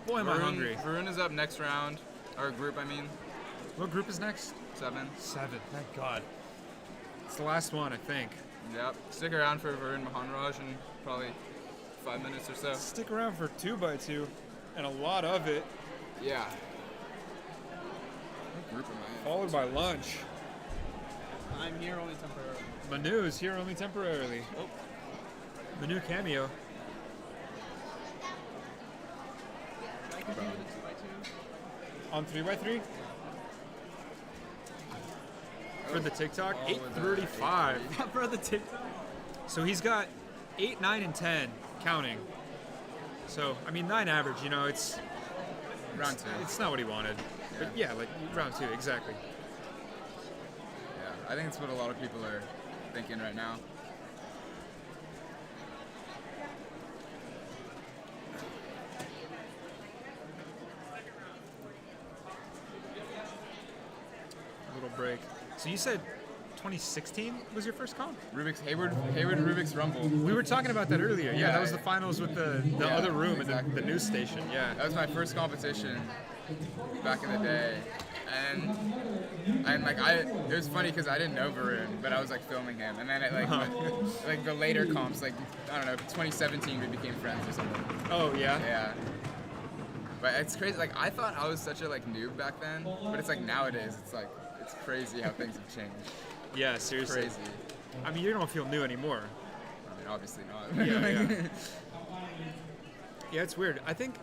C: Boy, am I hungry.
G: Varun is up next round. Or group, I mean.
C: What group is next?
G: 7.
C: 7. Thank God. It's the last one, I think.
G: Yep. Stick around for Varun Mahanraj in probably 5 minutes or so.
C: Stick around for 2x2, and a lot of it.
G: Yeah. What group am I in?
C: Followed by lunch.
A: I'm here only temporarily.
C: Manu is here only temporarily.
A: Oh.
C: Manu cameo.
A: I can do the 2x2.
C: On 3x3? For the TikTok,
G: Oh,
C: 8:35.
A: For the TikTok.
C: So he's got 8, 9, and 10 counting. So, I mean, 9 average, you know, it's
G: Round 2.
C: it's not what he wanted. But yeah, like round 2, exactly.
G: Yeah. I think it's what a lot of people are thinking right now.
C: A little break. So you said 2016 was your first comp?
G: Rubik's Hayward Rubik's Rumble.
C: We were talking about that earlier. Yeah, that was the
G: Yeah.
C: finals with the
G: Yeah,
C: other room
G: exactly.
C: and the news station. Yeah.
G: That was my first competition back in the day, and like it was funny because I didn't know Varun, but I was like filming him, and then it like the later comps, like I don't know, 2017 we became friends or something.
C: Oh yeah.
G: Yeah. But it's crazy. Like I thought I was such a like noob back then, but it's like nowadays it's crazy how things have changed.
C: Yeah, seriously.
G: Crazy.
C: I mean, you don't feel new anymore.
G: I mean, obviously not.
C: Yeah. Yeah, it's weird. I think,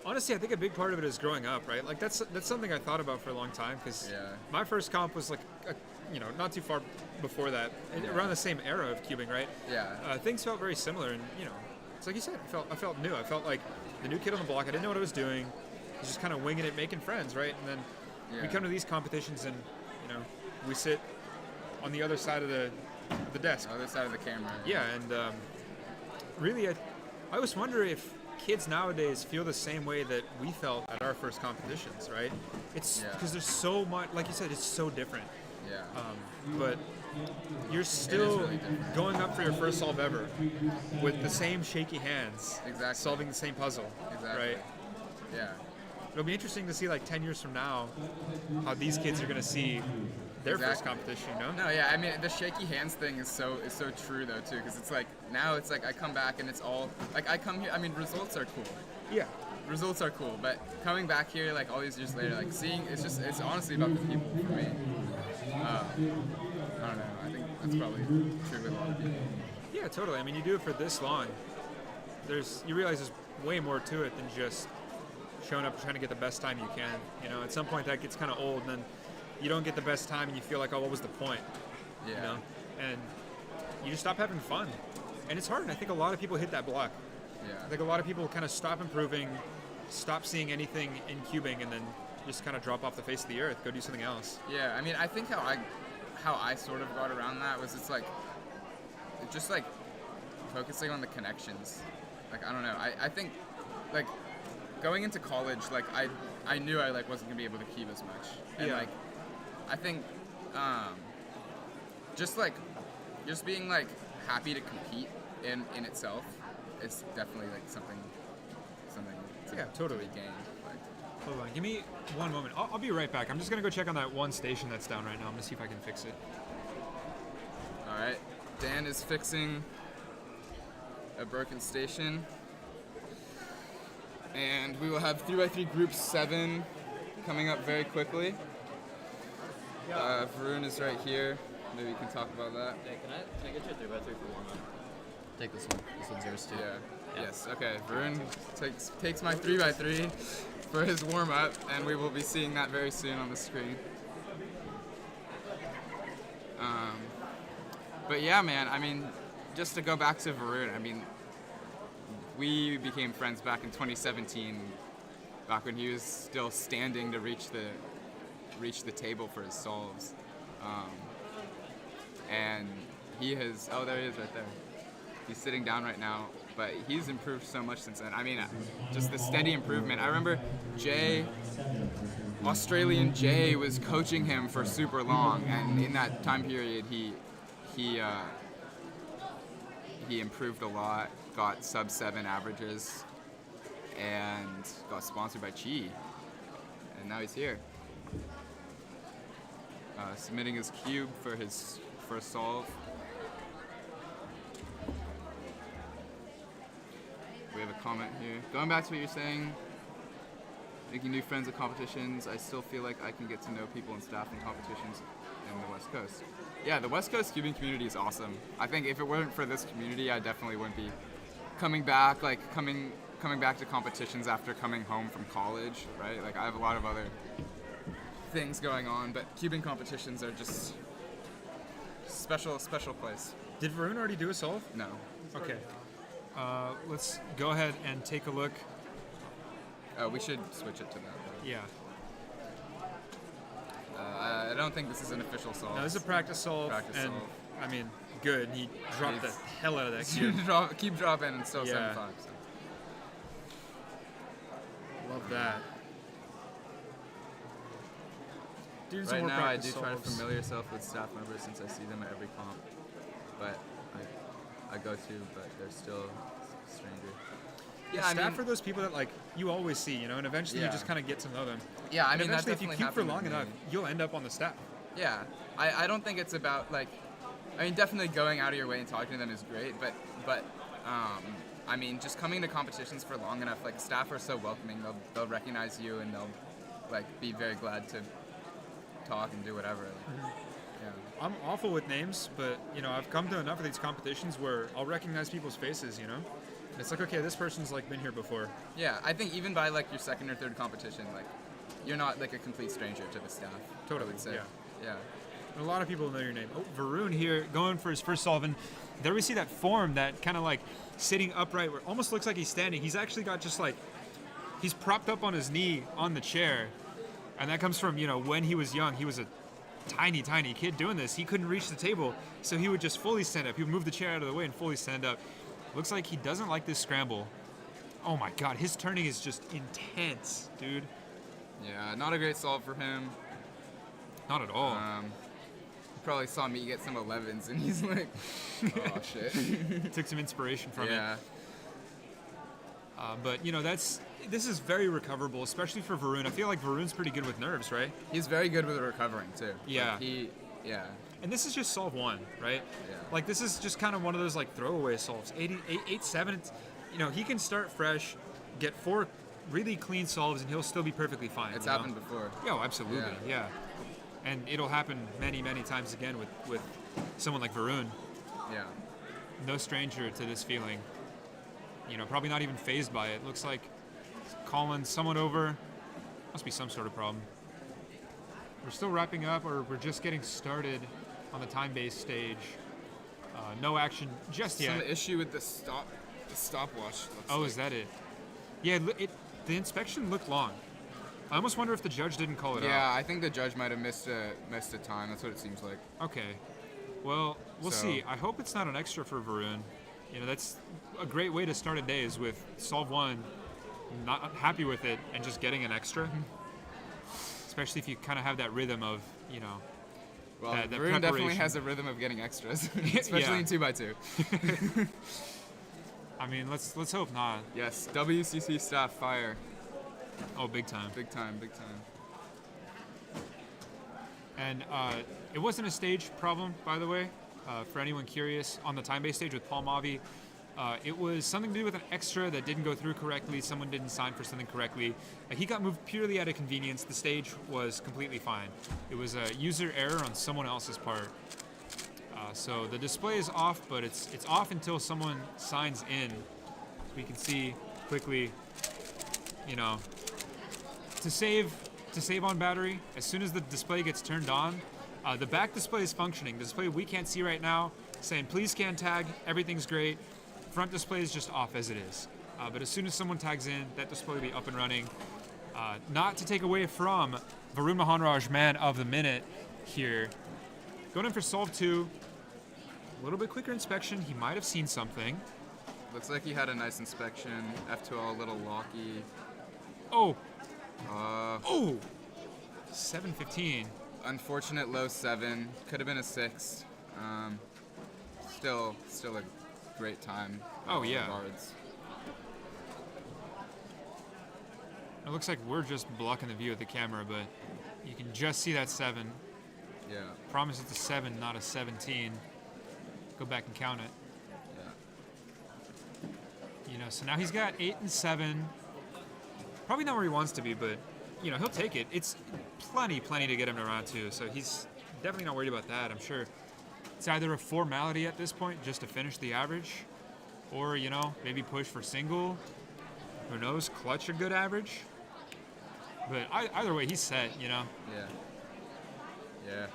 C: honestly, I think a big part of it is growing up, right? Like that's something I thought about for a long time because
G: Yeah.
C: my first comp was like, not too far before that, around the same era of cubing, right?
G: Yeah.
C: Things felt very similar, and it's like you said, I felt new. I felt like the new kid on the block. I didn't know what I was doing. I was just kind of winging it, making friends, right? And then we
G: Yeah.
C: come to these competitions, and we sit on the other side of the desk.
G: Other side of the camera.
C: Yeah, and really, I always wonder if kids nowadays feel the same way that we felt at our first competitions, right? It's
G: Yeah.
C: because there's so much, like you said, it's so different.
G: Yeah.
C: But you're still
G: really different.
C: going up for your first solve ever with the same shaky hands,
G: Exactly.
C: solving the same puzzle,
G: Exactly.
C: right?
G: Yeah.
C: It'll be interesting to see, like 10 years from now, how these kids are going to see their first
G: Exactly.
C: competition.
G: No, yeah, I mean the shaky hands thing is so true though too, because it's like now it's like I come back and it's all like I come here. I mean results are cool,
C: Yeah.
G: results are cool, but coming back here like all these years later, like seeing it's honestly about the people for me. I don't know. I think that's probably true with a lot of people.
C: Yeah, totally. I mean, you do it for this long. You realize there's way more to it than just showing up trying to get the best time you can. At some point that gets kind of old, and then you don't get the best time, and you feel like, oh, what was the point?
G: Yeah.
C: And you just stop having fun, and it's hard. And I think a lot of people hit that block.
G: Yeah.
C: I think a lot of people kind of stop improving, stop seeing anything in cubing, and then just kind of drop off the face of the earth, go do something else.
G: Yeah, I mean, I think how I sort of got around that was it's just like focusing on the connections. Like I don't know. I think like going into college, like I knew I like wasn't gonna be able to keep as much. And
C: Yeah.
G: like I think just being like happy to compete in itself is definitely like something to,
C: Yeah, totally.
G: to be gained. Like,
C: Hold on, give me one moment. I'll be right back. I'm just gonna go check on that one station that's down right now. I'm gonna see if I can fix it.
G: all right, Dan is fixing a broken station. And we will have 3x3 group 7 coming up very quickly. Varun is right here. Maybe we can talk about that.
F: Hey, can I get you a 3x3 for warm up? Take this one. This one's yours too.
G: Yeah. Yes. Okay. Varun takes my 3x3 for his warm up, and we will be seeing that very soon on the screen. But yeah, man. I mean, just to go back to Varun. I mean, we became friends back in 2017, back when he was still standing to reach the table for his solves, and he has. Oh, there he is, right there. He's sitting down right now. but he's improved so much since then. I mean, just the steady improvement. I remember Australian Jay was coaching him for super long, and in that time period, he improved a lot, got sub-7 averages, and got sponsored by Chi, and now he's here. Submitting his cube for his first solve. We have a comment here. Going back to what you're saying, making new friends at competitions, I still feel like I can get to know people and staff in competitions in the West Coast. Yeah, the West Coast cubing community is awesome. I think if it weren't for this community, I definitely wouldn't be coming back, like coming back to competitions after coming home from college, right? Like I have a lot of other things going on, but cubing competitions are just special place.
C: Did Varun already do a solve?
G: No.
C: Okay. Let's go ahead and take a look.
G: We should switch it to that.
C: Yeah.
G: I don't think this is an official solve.
C: No, this is a practice solve.
G: Practice
C: and,
G: solve.
C: I mean, good. He dropped the
G: He's-
C: hell out of that cube.
G: Keep dropping and still
C: Yeah.
G: 7-5. So.
C: Love that. Dude, some
G: Right
C: more
G: now, I
C: practice
G: do try to
C: solves.
G: familiar yourself with staff members since I see them at every comp. But I go to, but they're still a stranger. Yeah, I
C: Staff
G: mean,
C: are those people that like you always see, you know, and eventually you
G: Yeah.
C: just kind of get to know them.
G: yeah, I
C: And
G: mean, that
C: eventually, if you
G: definitely
C: cube for
G: happened
C: long
G: with
C: enough,
G: me.
C: you'll end up on the staff.
G: Yeah, I don't think it's about like, I mean, definitely going out of your way and talking to them is great, but I mean, just coming to competitions for long enough, like staff are so welcoming. They'll recognize you and they'll like be very glad to talk and do whatever. Like, yeah.
C: I'm awful with names, but you know, I've come to enough of these competitions where I'll recognize people's faces, you know? And it's like, okay, this person's like been here before.
G: Yeah, I think even by like your second or third competition, like you're not like a complete stranger to the staff.
C: Totally,
G: I would say.
C: yeah.
G: Yeah.
C: And a lot of people know your name. Oh, Varun here going for his first solve, and there we see that form, that kind of like sitting upright where it almost looks like he's standing. He's actually got just like, he's propped up on his knee on the chair. And that comes from, you know, when he was young, he was a tiny, tiny kid doing this. He couldn't reach the table, so he would just fully stand up. He would move the chair out of the way and fully stand up. Looks like he doesn't like this scramble. Oh my God, his turning is just intense, dude.
G: Yeah, not a great solve for him.
C: Not at all.
G: He probably saw me get some 11s and he's like, oh shit.
C: Took some inspiration from it.
G: Yeah.
C: But you know, this is very recoverable, especially for Varun. I feel like Varun's pretty good with nerves, right?
G: He's very good with recovering too.
C: Yeah.
G: Like, yeah.
C: And this is just solve one, right?
G: Yeah.
C: Like this is just kind of one of those like throwaway solves. 8-7, you know, he can start fresh, get 4 really clean solves, and he'll still be perfectly fine.
G: It's
C: you know?
G: happened before.
C: Yeah, absolutely, yeah. And it'll happen many, many times again with someone like Varun.
G: Yeah.
C: No stranger to this feeling. You know, probably not even phased by it. Looks like calling someone over. Must be some sort of problem. We're still wrapping up, or we're just getting started on the TimeBase stage. No action just yet.
G: Some issue with the stopwatch.
C: Oh, is that it? Yeah, the inspection looked long. I almost wonder if the judge didn't call it out.
G: Yeah, I think the judge might have missed a time. That's what it seems like.
C: Okay. Well, we'll
G: So-
C: see. I hope it's not an extra for Varun. You know, that's a great way to start a day, is with solve one, not happy with it, and just getting an extra. Especially if you kind of have that rhythm of, you know,
G: Well,
C: that
G: Varun definitely
C: preparation.
G: has a rhythm of getting extras, especially
C: Yeah.
G: in 2x2.
C: I mean, let's hope not.
G: Yes, WCC staff fire.
C: Oh, big time.
G: Big time, big time.
C: And it wasn't a stage problem, by the way, for anyone curious. On the TimeBase stage with Paul Mavi, it was something to do with an extra that didn't go through correctly. Someone didn't sign for something correctly. He got moved purely out of convenience. The stage was completely fine. It was a user error on someone else's part. So the display is off, but it's off until someone signs in. So we can see quickly, you know, to save on battery, as soon as the display gets turned on, the back display is functioning. The display we can't see right now, saying please scan tag, everything's great. Front display is just off as it is. But as soon as someone tags in, that display will be up and running. Not to take away from Varun Mahanraj, man of the minute here. Going in for solve 2. A little bit quicker inspection. He might have seen something.
G: Looks like he had a nice inspection. F2L a little locky.
C: Oh,
G: Uh,
C: 7:15.
G: unfortunate low 7. Could have been a 6. Still a great time.
C: Oh, yeah.
G: Regards.
C: It looks like we're just blocking the view of the camera, but you can just see that 7.
G: Yeah.
C: Promise it's a 7, not a 17. Go back and count it.
G: Yeah.
C: You know, so now he's got 8 and 7. Probably not where he wants to be, but you know, he'll take it. It's plenty to get him to round 2, so he's definitely not worried about that. I'm sure it's either a formality at this point just to finish the average, or you know, maybe push for single. Who knows? Clutch a good average. But either way, he's set. You know.
G: Yeah. Yeah.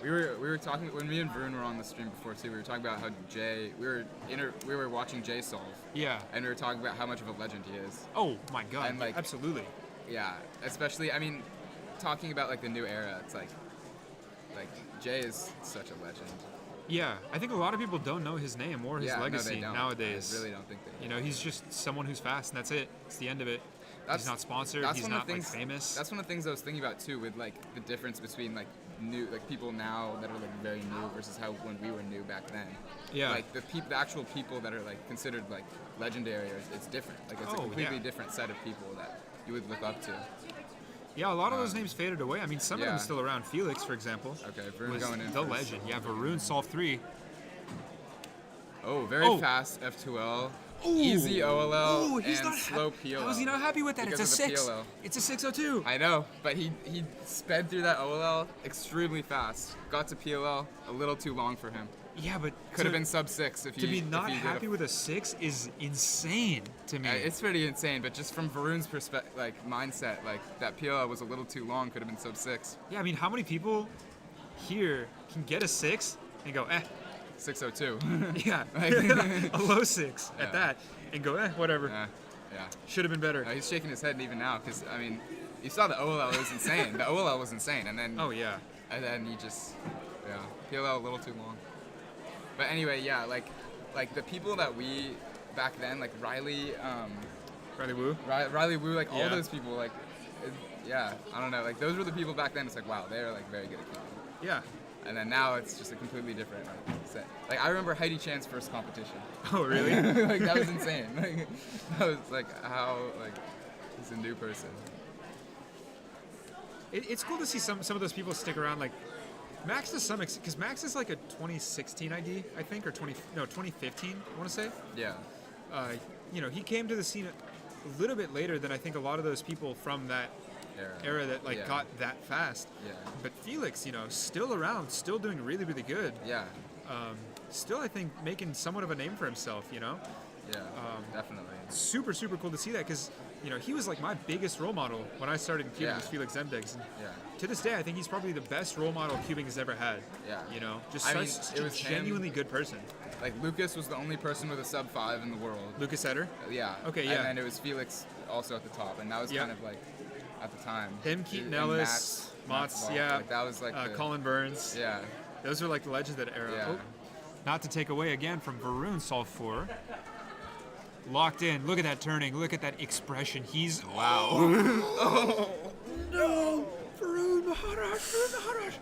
G: We were talking when me and Varun were on the stream before too. We were talking about how Jay. We were watching Jay solve.
C: Yeah.
G: And we were talking about how much of a legend he is.
C: Oh my God.
G: And, like,
C: absolutely.
G: Yeah. Especially, I mean, talking about like the new era. It's like Jay is such a legend.
C: Yeah, I think a lot of people don't know his name or his
G: Yeah, no,
C: legacy
G: they don't.
C: nowadays.
G: I really don't think they do.
C: You know, he's just someone who's fast, and that's it. It's the end of it. He's not sponsored. He's
G: one of
C: not
G: the
C: like
G: things,
C: famous.
G: That's one of the things I was thinking about too, with like the difference between like new, like people now that are like very new versus how when we were new back then.
C: Yeah.
G: Like the actual people that are like considered like legendary, it's different. Like it's a
C: Oh,
G: completely
C: yeah.
G: different set of people that you would look up to.
C: Yeah, a lot of those names faded away. I mean, some of them
G: yeah.
C: still around. Felix, for example,
G: Okay, Varun
C: was
G: going in
C: the
G: first.
C: legend. Yeah, Varun solved 3.
G: Oh, very fast F2L. Easy OLL and slow PLL.
C: How is he not happy with that?
G: Because
C: It's a
G: of the
C: 6.
G: PLL.
C: It's a 602.
G: I know, but he sped through that OLL extremely fast. Got to PLL a little too long for him.
C: Yeah, but
G: Could have been sub 6 if he
C: to be
G: if
C: not
G: he did
C: happy with a 6 is insane to me.
G: It's pretty insane, but just from Varun's perspective, like mindset, like that PLL was a little too long. Could have been sub 6.
C: Yeah, I mean, how many people here can get a 6 and go,
G: 602.
C: yeah,
G: Like-
C: a low 6
G: Yeah.
C: at that, and go, whatever.
G: Yeah, yeah.
C: Should have been better.
G: He's shaking his head even now because I mean, you saw the OLL was insane. The OLL was insane, and then
C: Oh yeah.
G: and then he just PLL a little too long. But anyway, yeah, like the people that we back then, like Riley,
C: Riley Wu.
G: Riley Wu, like all
C: Yeah.
G: those people, like yeah, I don't know, like those were the people back then. It's like wow, they're like very good at keeping.
C: Yeah.
G: And then now it's just a completely different set. Like I remember Heidi Chan's first competition.
C: Oh really?
G: Like that was insane. Like that was like how like he's a new person.
C: It's cool to see some of those people stick around. Like Max to some extent, because Max is like a 2016 ID, I think, or 2015. I want to say.
G: Yeah.
C: You know, he came to the scene a little bit later than I think a lot of those people from that era that like
G: Yeah.
C: got that fast.
G: Yeah.
C: But Felix, you know, still around, still doing really good.
G: Yeah.
C: Still, I think, making somewhat of a name for himself, you know?
G: Yeah. Definitely.
C: Super cool to see that because, you know, he was like my biggest role model when I started cubing
G: Yeah.
C: was Felix Zemdegs. And
G: Yeah.
C: to this day, I think he's probably the best role model cubing has ever had.
G: Yeah.
C: You know, just
G: I mean,
C: such
G: it
C: a
G: was him.
C: genuinely good person.
G: Like Lucas was the only person with a sub 5 in the world.
C: Lucas Etter?
G: Yeah.
C: Okay, yeah.
G: And then it was Felix also at the top, and that was
C: Yeah.
G: kind of like at the time.
C: Him, Keaton
G: And
C: Ellis,
G: Max
C: Motts,
G: Ball.
C: yeah.
G: Like, that was like the,
C: Colin Burns.
G: Yeah.
C: Those are like the legends of that era.
G: Yeah.
C: Oh, not to take away again from Varun Solve 4. Locked in. Look at that turning. Look at that expression. He's
G: Wow.
C: Oh no! Varun Maharaj. Varun Maharaj.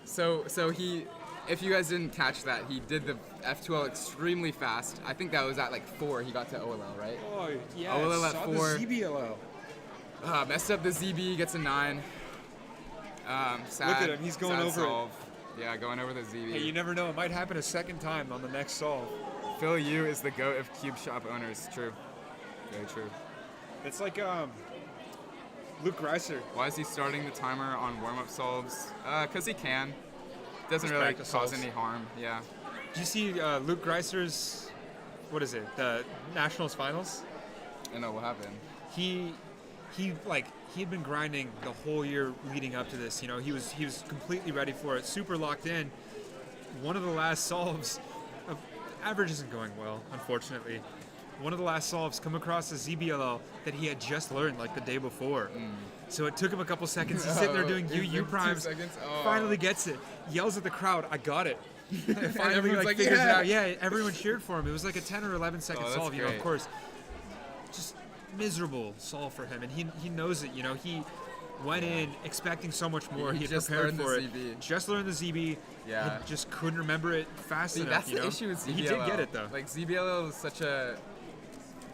G: So he, if you guys didn't catch that, he did the F2L extremely fast. I think that was at like 4. He got to OLL, right?
C: Oh yeah.
G: OLL at
C: saw
G: 4.
C: The ZBLL.
G: Messed up the ZB, gets a 9. Sad.
C: Look at him, he's going
G: sad
C: over it.
G: solve. Yeah, going over the ZB.
C: Hey, you never know. It might happen a second time on the next solve.
G: Phil Yu is the GOAT of cube shop owners. True. Very true.
C: It's like Luke Greiser.
G: Why is he starting the timer on warm-up solves? Because he can. Doesn't
C: Just
G: really
C: practice
G: cause
C: solves.
G: any harm. Yeah.
C: Do you see Luke Greiser's, what is it, the Nationals finals?
G: I know what happened.
C: He had been grinding the whole year leading up to this. You know, he was completely ready for it, super locked in. One of the last solves, average isn't going well, unfortunately. One of the last solves come across a ZBLL that he had just learned like the day before. So it took him a couple seconds. He's sitting there doing
G: Is it
C: UU
G: 2
C: primes.
G: seconds? Oh.
C: Finally gets it. Yells at the crowd, "I got it!" Finally,
G: everyone's
C: like
G: like,
C: figures it
G: "Yeah."
C: out. Yeah, everyone cheered for him. It was like a 10 or 11 second
G: Oh, that's
C: solve. You know, of
G: great.
C: course, just miserable solve for him, and he knows it. You know, he went in expecting so much more.
G: He
C: He had
G: just
C: prepared
G: learned the
C: for it.
G: ZB.
C: Just learned the ZB.
G: Yeah.
C: He just couldn't remember it fast
G: See,
C: enough.
G: that's
C: you
G: the
C: know?
G: issue with ZBLL.
C: He did get it though.
G: Like ZBLL is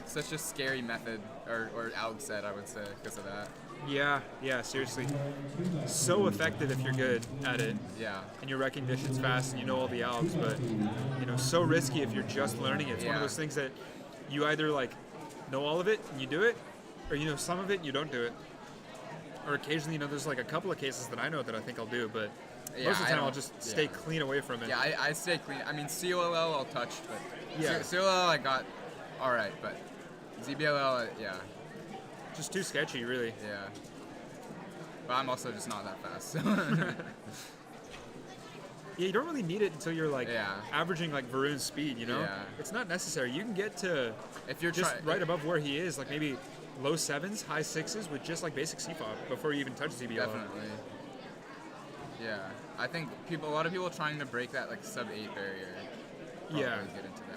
G: such a scary method, or alg set, I would say, because of that.
C: Yeah, seriously. So effective if you're good at it.
G: Yeah.
C: And your recognition's fast and you know all the algs, but you know, so risky if you're just learning it. It's one of
G: Yeah.
C: those things that you either like know all of it and you do it, or you know some of it and you don't do it. Or occasionally, you know, there's like a couple of cases that I know that I think I'll do, but
G: Yeah,
C: most of the
G: I
C: time I'll
G: don't-
C: just stay clean away from it.
G: Yeah, I stay clean. I mean, COLL I'll touch, but
C: Yeah.
G: COLL I got all right, but ZBLL, yeah,
C: Just too sketchy, really.
G: yeah. But I'm also just not that fast. So.
C: Yeah, you don't really need it until you're like
G: Yeah.
C: averaging like Varun's speed, you know?
G: Yeah.
C: It's not necessary. You can get to
G: If you're
C: just
G: trying,
C: right above where he is, like maybe low 7s, high 6s with just like basic CFOB before you even touch ZBL.
G: definitely. Yeah, I think a lot of people trying to break that like sub 8 barrier. Probably
C: Yeah.
G: get into that.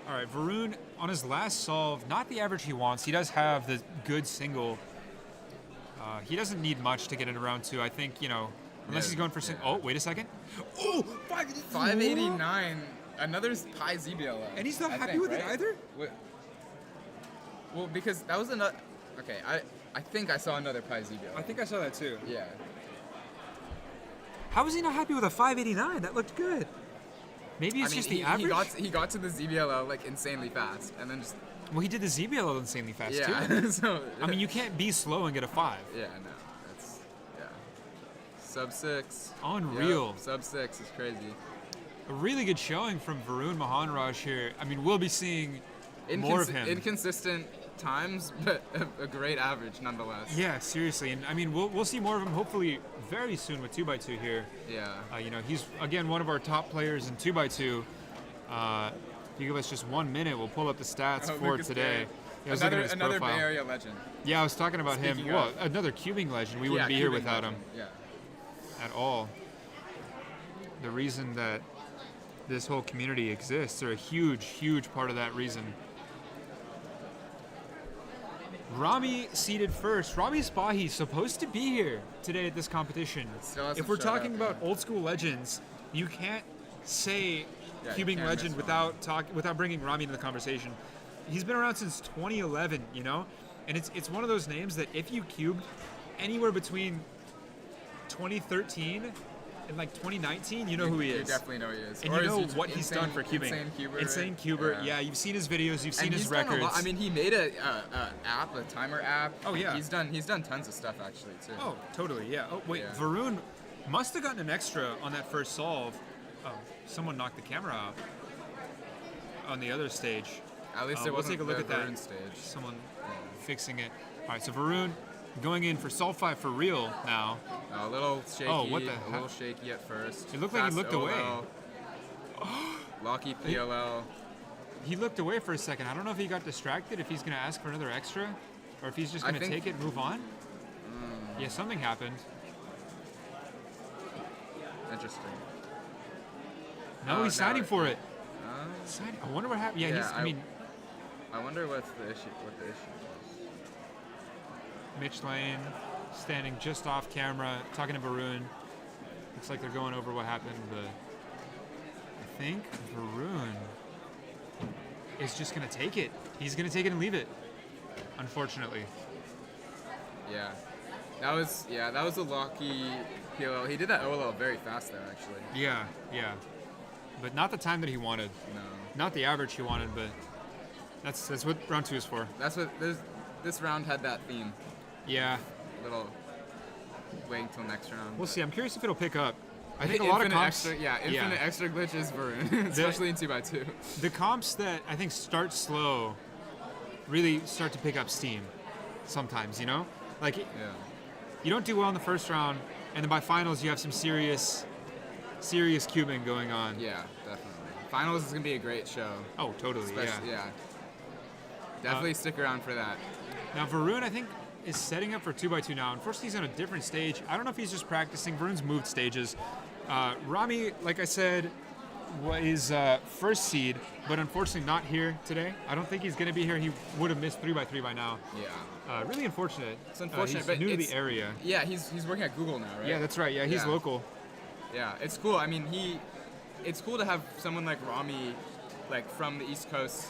C: All right, Varun on his last solve, not the average he wants. He does have the good single. He doesn't need much to get into round 2. I think, you know, unless
G: Yeah,
C: he's going for
G: yeah.
C: Oh, wait a second. Oh,
G: 589, another pi ZBLL.
C: And he's not
G: I
C: happy
G: think,
C: with it
G: right?
C: either?
G: Well, because that was another. Okay, I think I saw another pi ZBLL.
C: I think I saw that too.
G: Yeah.
C: How was he not happy with a 589? That looked good. Maybe it's just the average.
G: He got to the ZBLL like insanely fast, and then just
C: Well, he did the ZBL insanely fast too.
G: yeah. So
C: I mean, you can't be slow and get a 5.
G: yeah, no, that's yeah. Sub 6.
C: Unreal.
G: Yep, sub 6 is crazy.
C: A really good showing from Varun Mahanraj here. I mean, we'll be seeing more of him.
G: Inconsistent times, but a great average nonetheless.
C: Yeah, seriously. And I mean, we'll see more of him hopefully very soon with 2x2 here.
G: Yeah.
C: You know, he's, again, one of our top players in 2x2. If you give us just 1 minute, we'll pull up the stats
G: Oh,
C: for
G: Lucas
C: today.
G: Gay.
C: Yeah, I was looking at his
G: Another Bay
C: profile.
G: Area legend.
C: Yeah, I was talking about him.
G: Speaking
C: Well,
G: of.
C: another cubing legend. We
G: Yeah,
C: wouldn't be here
G: Cuban
C: without him
G: legend. Yeah.
C: at all. The reason that this whole community exists are a huge, huge part of that reason. Rami seated first. Rami Spahi's supposed to be here today at this competition.
G: Still hasn't
C: If we're
G: showed
C: talking
G: up,
C: about
G: yeah.
C: old school legends, you can't say
G: Yeah, you
C: cubing
G: can't
C: legend
G: miss
C: without bringing Rami into the conversation. He's been around since 2011, you know, and it's one of those names that if you cubed anywhere between 2013 and like 2019, you know who he
G: You
C: is.
G: definitely know who he is.
C: And
G: Or
C: you
G: his
C: know
G: YouTube-
C: what he's done for cubing.
G: Insane Cuber.
C: Insane
G: right?
C: Cuber. Yeah, you've seen his videos, you've seen
G: And
C: his
G: he's done a
C: records.
G: lot. I mean, he made a app, a timer app.
C: Oh, yeah.
G: He's done tons of stuff actually too.
C: Oh, totally, yeah. Oh, wait,
G: Yeah.
C: Varun must have gotten an extra on that first solve. Oh, someone knocked the camera out on the other stage.
G: At least it
C: we'll
G: wasn't
C: take a look
G: the
C: at that.
G: Varun stage.
C: Someone fixing it. All right, so Varun going in for solve 5 for real now.
G: A little shaky.
C: Oh, what the
G: A
C: heck?
G: little shaky at first.
C: It looked like he
G: Fast
C: looked away.
G: OLL. Locky PLL.
C: He looked away for a second. I don't know if he got distracted, if he's going to ask for another extra, or if he's just
G: I
C: going to
G: think-
C: take it and move on. Yeah, something happened.
G: Interesting.
C: No,
G: Oh,
C: he's
G: no,
C: signing for it.
G: Uh,
C: Signing. I wonder what happened. Yeah,
G: Yeah,
C: I mean,
G: I wonder what's the issue. What the issue was.
C: Mitch Lane standing just off camera, talking to Varun. Looks like they're going over what happened, but I think Varun is just going to take it. He's going to take it and leave it, unfortunately.
G: Yeah. That was a Locky PLL. He did that OLL very fast though, actually.
C: Yeah. But not the time that he wanted.
G: No.
C: Not the average he wanted, but that's what round 2 is for.
G: That's what this round had that theme.
C: Yeah.
G: Little waiting till next round.
C: We'll
G: but-
C: see. I'm curious if it'll pick up. I think a lot of
G: Infinite
C: comps.
G: infinite extra glitches Varun, especially in 2x2.
C: The comps that I think start slow really start to pick up steam sometimes, you know? Like,
G: Yeah.
C: you don't do well in the first round, and then by finals you have some serious cubing going on.
G: Yeah, definitely. Finals is gonna be a great show.
C: Oh, totally,
G: Especially,
C: yeah.
G: Definitely stick around for that.
C: Now, Varun, I think, is setting up for 2x2 now. Unfortunately, he's on a different stage. I don't know if he's just practicing. Varun's moved stages Rami, like I said, was first seed, but unfortunately not here today. I don't think he's going to be here. He would have missed 3x3 by now.
G: Yeah.
C: Really unfortunate.
G: It's unfortunate,
C: he's
G: but
C: new to
G: it's-
C: the area.
G: Yeah, he's working at Google now, right?
C: Yeah, that's right. Yeah, he's
G: Yeah.
C: local.
G: Yeah, it's cool. I mean, it's cool to have someone like Rami, like from the East Coast,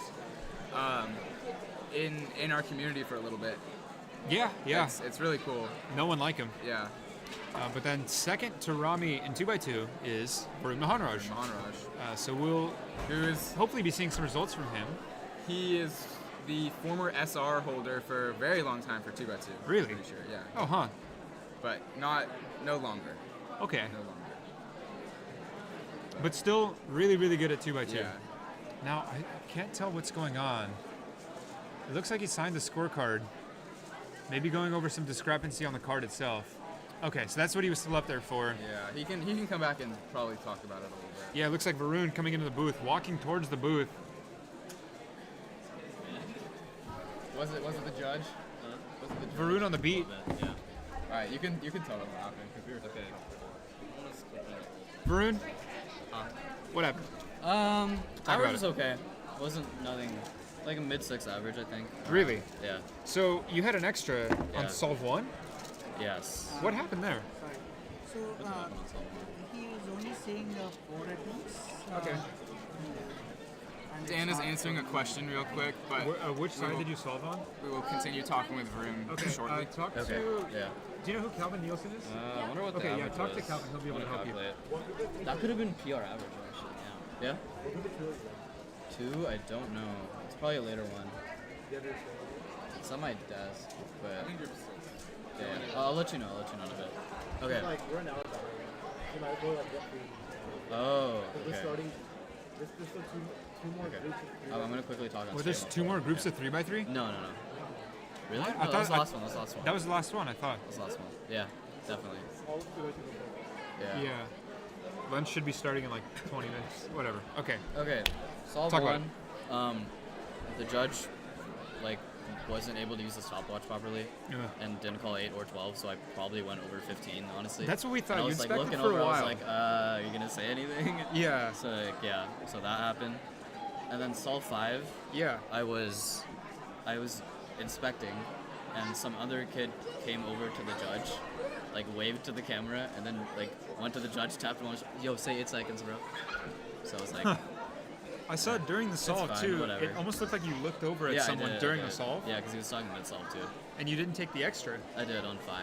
G: in our community for a little bit.
C: Yeah, yeah.
G: It's really cool.
C: No one like him.
G: Yeah.
C: But then second to Rami in 2x2 is Varun Mahanraj.
G: Mahanraj,
C: So we'll
G: who is
C: hopefully be seeing some results from him.
G: he is the former SR holder for a very long time for 2x2.
C: Really?
G: Pretty sure, yeah.
C: Oh, huh.
G: But no longer.
C: Okay.
G: No longer.
C: But still really, really good at 2x2.
G: Yeah.
C: Now, I can't tell what's going on. It looks like he signed the scorecard. Maybe going over some discrepancy on the card itself. Okay, so that's what he was still up there for.
G: Yeah, he can come back and probably talk about it a little bit.
C: Yeah, it looks like Varun coming into the booth, walking towards the booth.
G: Was it the judge? Was it the judge?
C: Varun on the beat.
F: Yeah.
G: All right, you can tell them what happened because we were
F: Okay.
C: Varun, what happened?
F: Average
C: about
F: was
C: it.
F: okay. Wasn't nothing, like a mid-6 average, I think.
C: Really?
F: Yeah.
C: So you had an extra
F: Yeah.
C: on Solve 1?
F: Yes.
C: What happened there?
I: So he was only saying 4 attempts.
C: Okay.
I: And
G: Dan
I: it's
G: is
I: not-
G: answering a question real quick, but
C: Which side did you solve on?
G: we will continue talking with Varun shortly.
C: Talk
F: Okay.
C: to.
F: Yeah.
C: Do you know who Calvin Nielsen is?
F: I wonder what the
C: Okay, yeah,
F: average
C: talk to
F: was.
C: Calvin, he'll be able to
F: Wanna
C: help you.
F: calculate. That could have been PR average, actually. Yeah. Yeah? 2? I don't know. It's probably a later one. It's on my desk, but yeah. I'll let you know. I'll let you know in a bit. Okay.
B: we're an hour behind. So might go like get
F: Oh.
B: We're
F: Okay.
B: starting. There's still two more
F: Okay.
B: groups.
F: I'm gonna quickly talk on.
C: Were there
F: stream.
C: 2 more groups of 3x3?
F: No. Really?
C: I
F: No, that
C: thought-
F: was the last one. That was the last one.
C: That was the last one, I thought.
F: That was the last one. Yeah, definitely. Yeah.
C: Yeah. Lunch should be starting in like 20 minutes. Whatever. Okay.
F: Okay. Solve
C: Talk about
F: one. The judge, like, wasn't able to use the stopwatch properly
C: Yeah.
F: and didn't call 8 or 12, so I probably went over 15. Honestly.
C: That's what we thought.
F: And I
C: You
F: was like
C: inspected
F: looking
C: for a
F: over. I
C: while.
F: was like, are you gonna say anything?
C: Yeah.
F: So like, yeah. So that happened, and then solve 5.
C: Yeah.
F: I was inspecting, and some other kid came over to the judge, like waved to the camera, and then like went to the judge, tapped him on his, yo, say 8 seconds, bro. So I was like,
C: I saw it during the solve
F: fine,
C: too.
F: whatever.
C: It almost looked like you looked over at
F: yeah, I
C: someone
F: did,
C: during
F: I
C: the
F: did.
C: solve,
F: Yeah, because he was talking mid-solve too.
C: and you didn't take the extra.
F: I did on 5.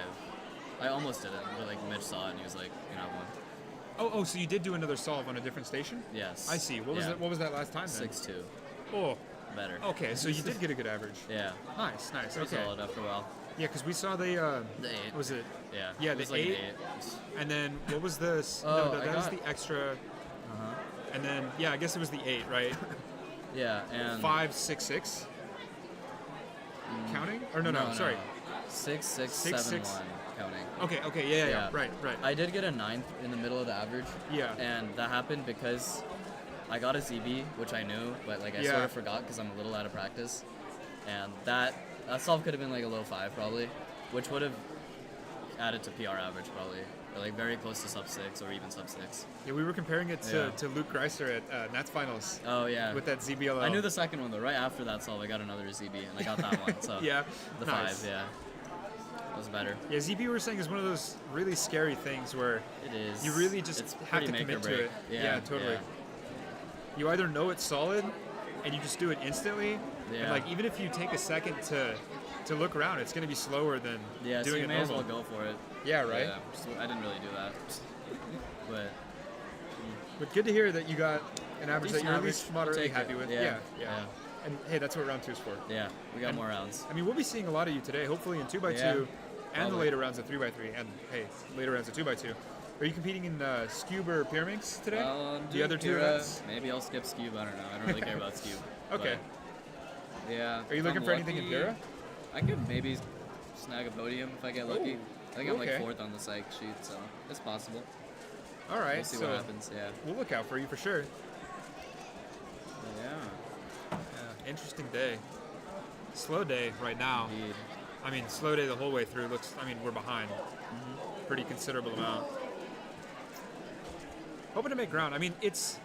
F: I almost didn't, but like Mitch saw it and he was like, you have one.
C: Oh, so you did do another solve on a different station?
F: Yes.
C: I see. What was
F: Yeah.
C: that? What was that last time then?
F: 6-2.
C: Oh,
F: Better.
C: okay. So you did get a good average.
F: Yeah.
C: Nice.
F: Pretty
C: Okay.
F: solid after a while.
C: Yeah, because we saw the.
F: The 8.
C: What was it?
F: Yeah.
C: Yeah,
F: it
C: the
F: was like
C: 8.
F: an 8.
C: And then what was the?
F: Oh,
C: no,
F: I
C: that was
F: got-
C: the extra.
F: Uh-huh.
C: And then yeah, I guess it was the 8, right?
F: Yeah, and
C: 5, 6, 6. Counting? Or no, sorry.
F: 6, 6,
C: 6,
F: 7,
C: 6.
F: 1 counting.
C: Okay, yeah. Right.
F: I did get a 9th in the middle of the average.
C: Yeah.
F: And that happened because I got a ZB, which I knew, but like I
C: Yeah.
F: sort of forgot because I'm a little out of practice. And that solve could have been like a low 5 probably, which would have added to PR average probably, or like very close to sub 6 or even sub 6.
C: Yeah, we were comparing it
F: Yeah.
C: to Luke Greiser at Nats Finals
F: Oh yeah.
C: with that ZBLL.
F: I knew the second one though. Right after that solve, I got another ZB and I got that one. So
C: Yeah.
F: the
C: nice.
F: 5, yeah, that was better.
C: Yeah, ZB we were saying is one of those really scary things where
F: It is.
C: you really just
F: It's
C: have
F: pretty
C: to
F: make or
C: commit to
F: break.
C: it. Yeah, totally.
F: yeah.
C: You either know it's solid and you just do it instantly, and
F: Yeah.
C: like even if you take a second to look around, it's gonna be slower than
F: Yeah, so
C: doing
F: you
C: it
F: may as
C: normal.
F: well go for it.
C: Yeah, right.
F: Yeah, so I didn't really do that, but
C: But good to hear that you got an average that
F: decent
C: you're at
F: average,
C: least
F: we'll
C: moderately
F: take it.
C: happy with.
F: Yeah,
C: Yeah. And hey, that's what round 2 is for.
F: yeah, we got
C: And-
F: more rounds.
C: I mean, we'll be seeing a lot of you today, hopefully in 2x2
F: Yeah,
C: and the
F: probably.
C: later rounds of 3x3, and hey, later rounds of 2x2. Are you competing in Scube or Pyraminx today? The other 2 events?
F: Maybe I'll skip Scube. I don't know. I don't really care about Scube.
C: Okay.
F: but, yeah.
C: Are you
F: if
C: looking
F: I'm
C: for anything in
F: lucky,
C: Pyra?
F: I could maybe snag a podium if I get lucky.
C: Ooh,
F: I think I'm
C: okay.
F: like 4th on the psych sheet, so it's possible.
C: All right,
F: We'll see
C: so
F: what happens. Yeah.
C: we'll look out for you for sure.
F: But yeah.
C: Yeah, interesting day. Slow day right now.
F: Indeed.
C: I mean, slow day the whole way through. We're behind.
F: Mm-hmm.
C: Pretty considerable amount. hoping to make ground. I mean, it's,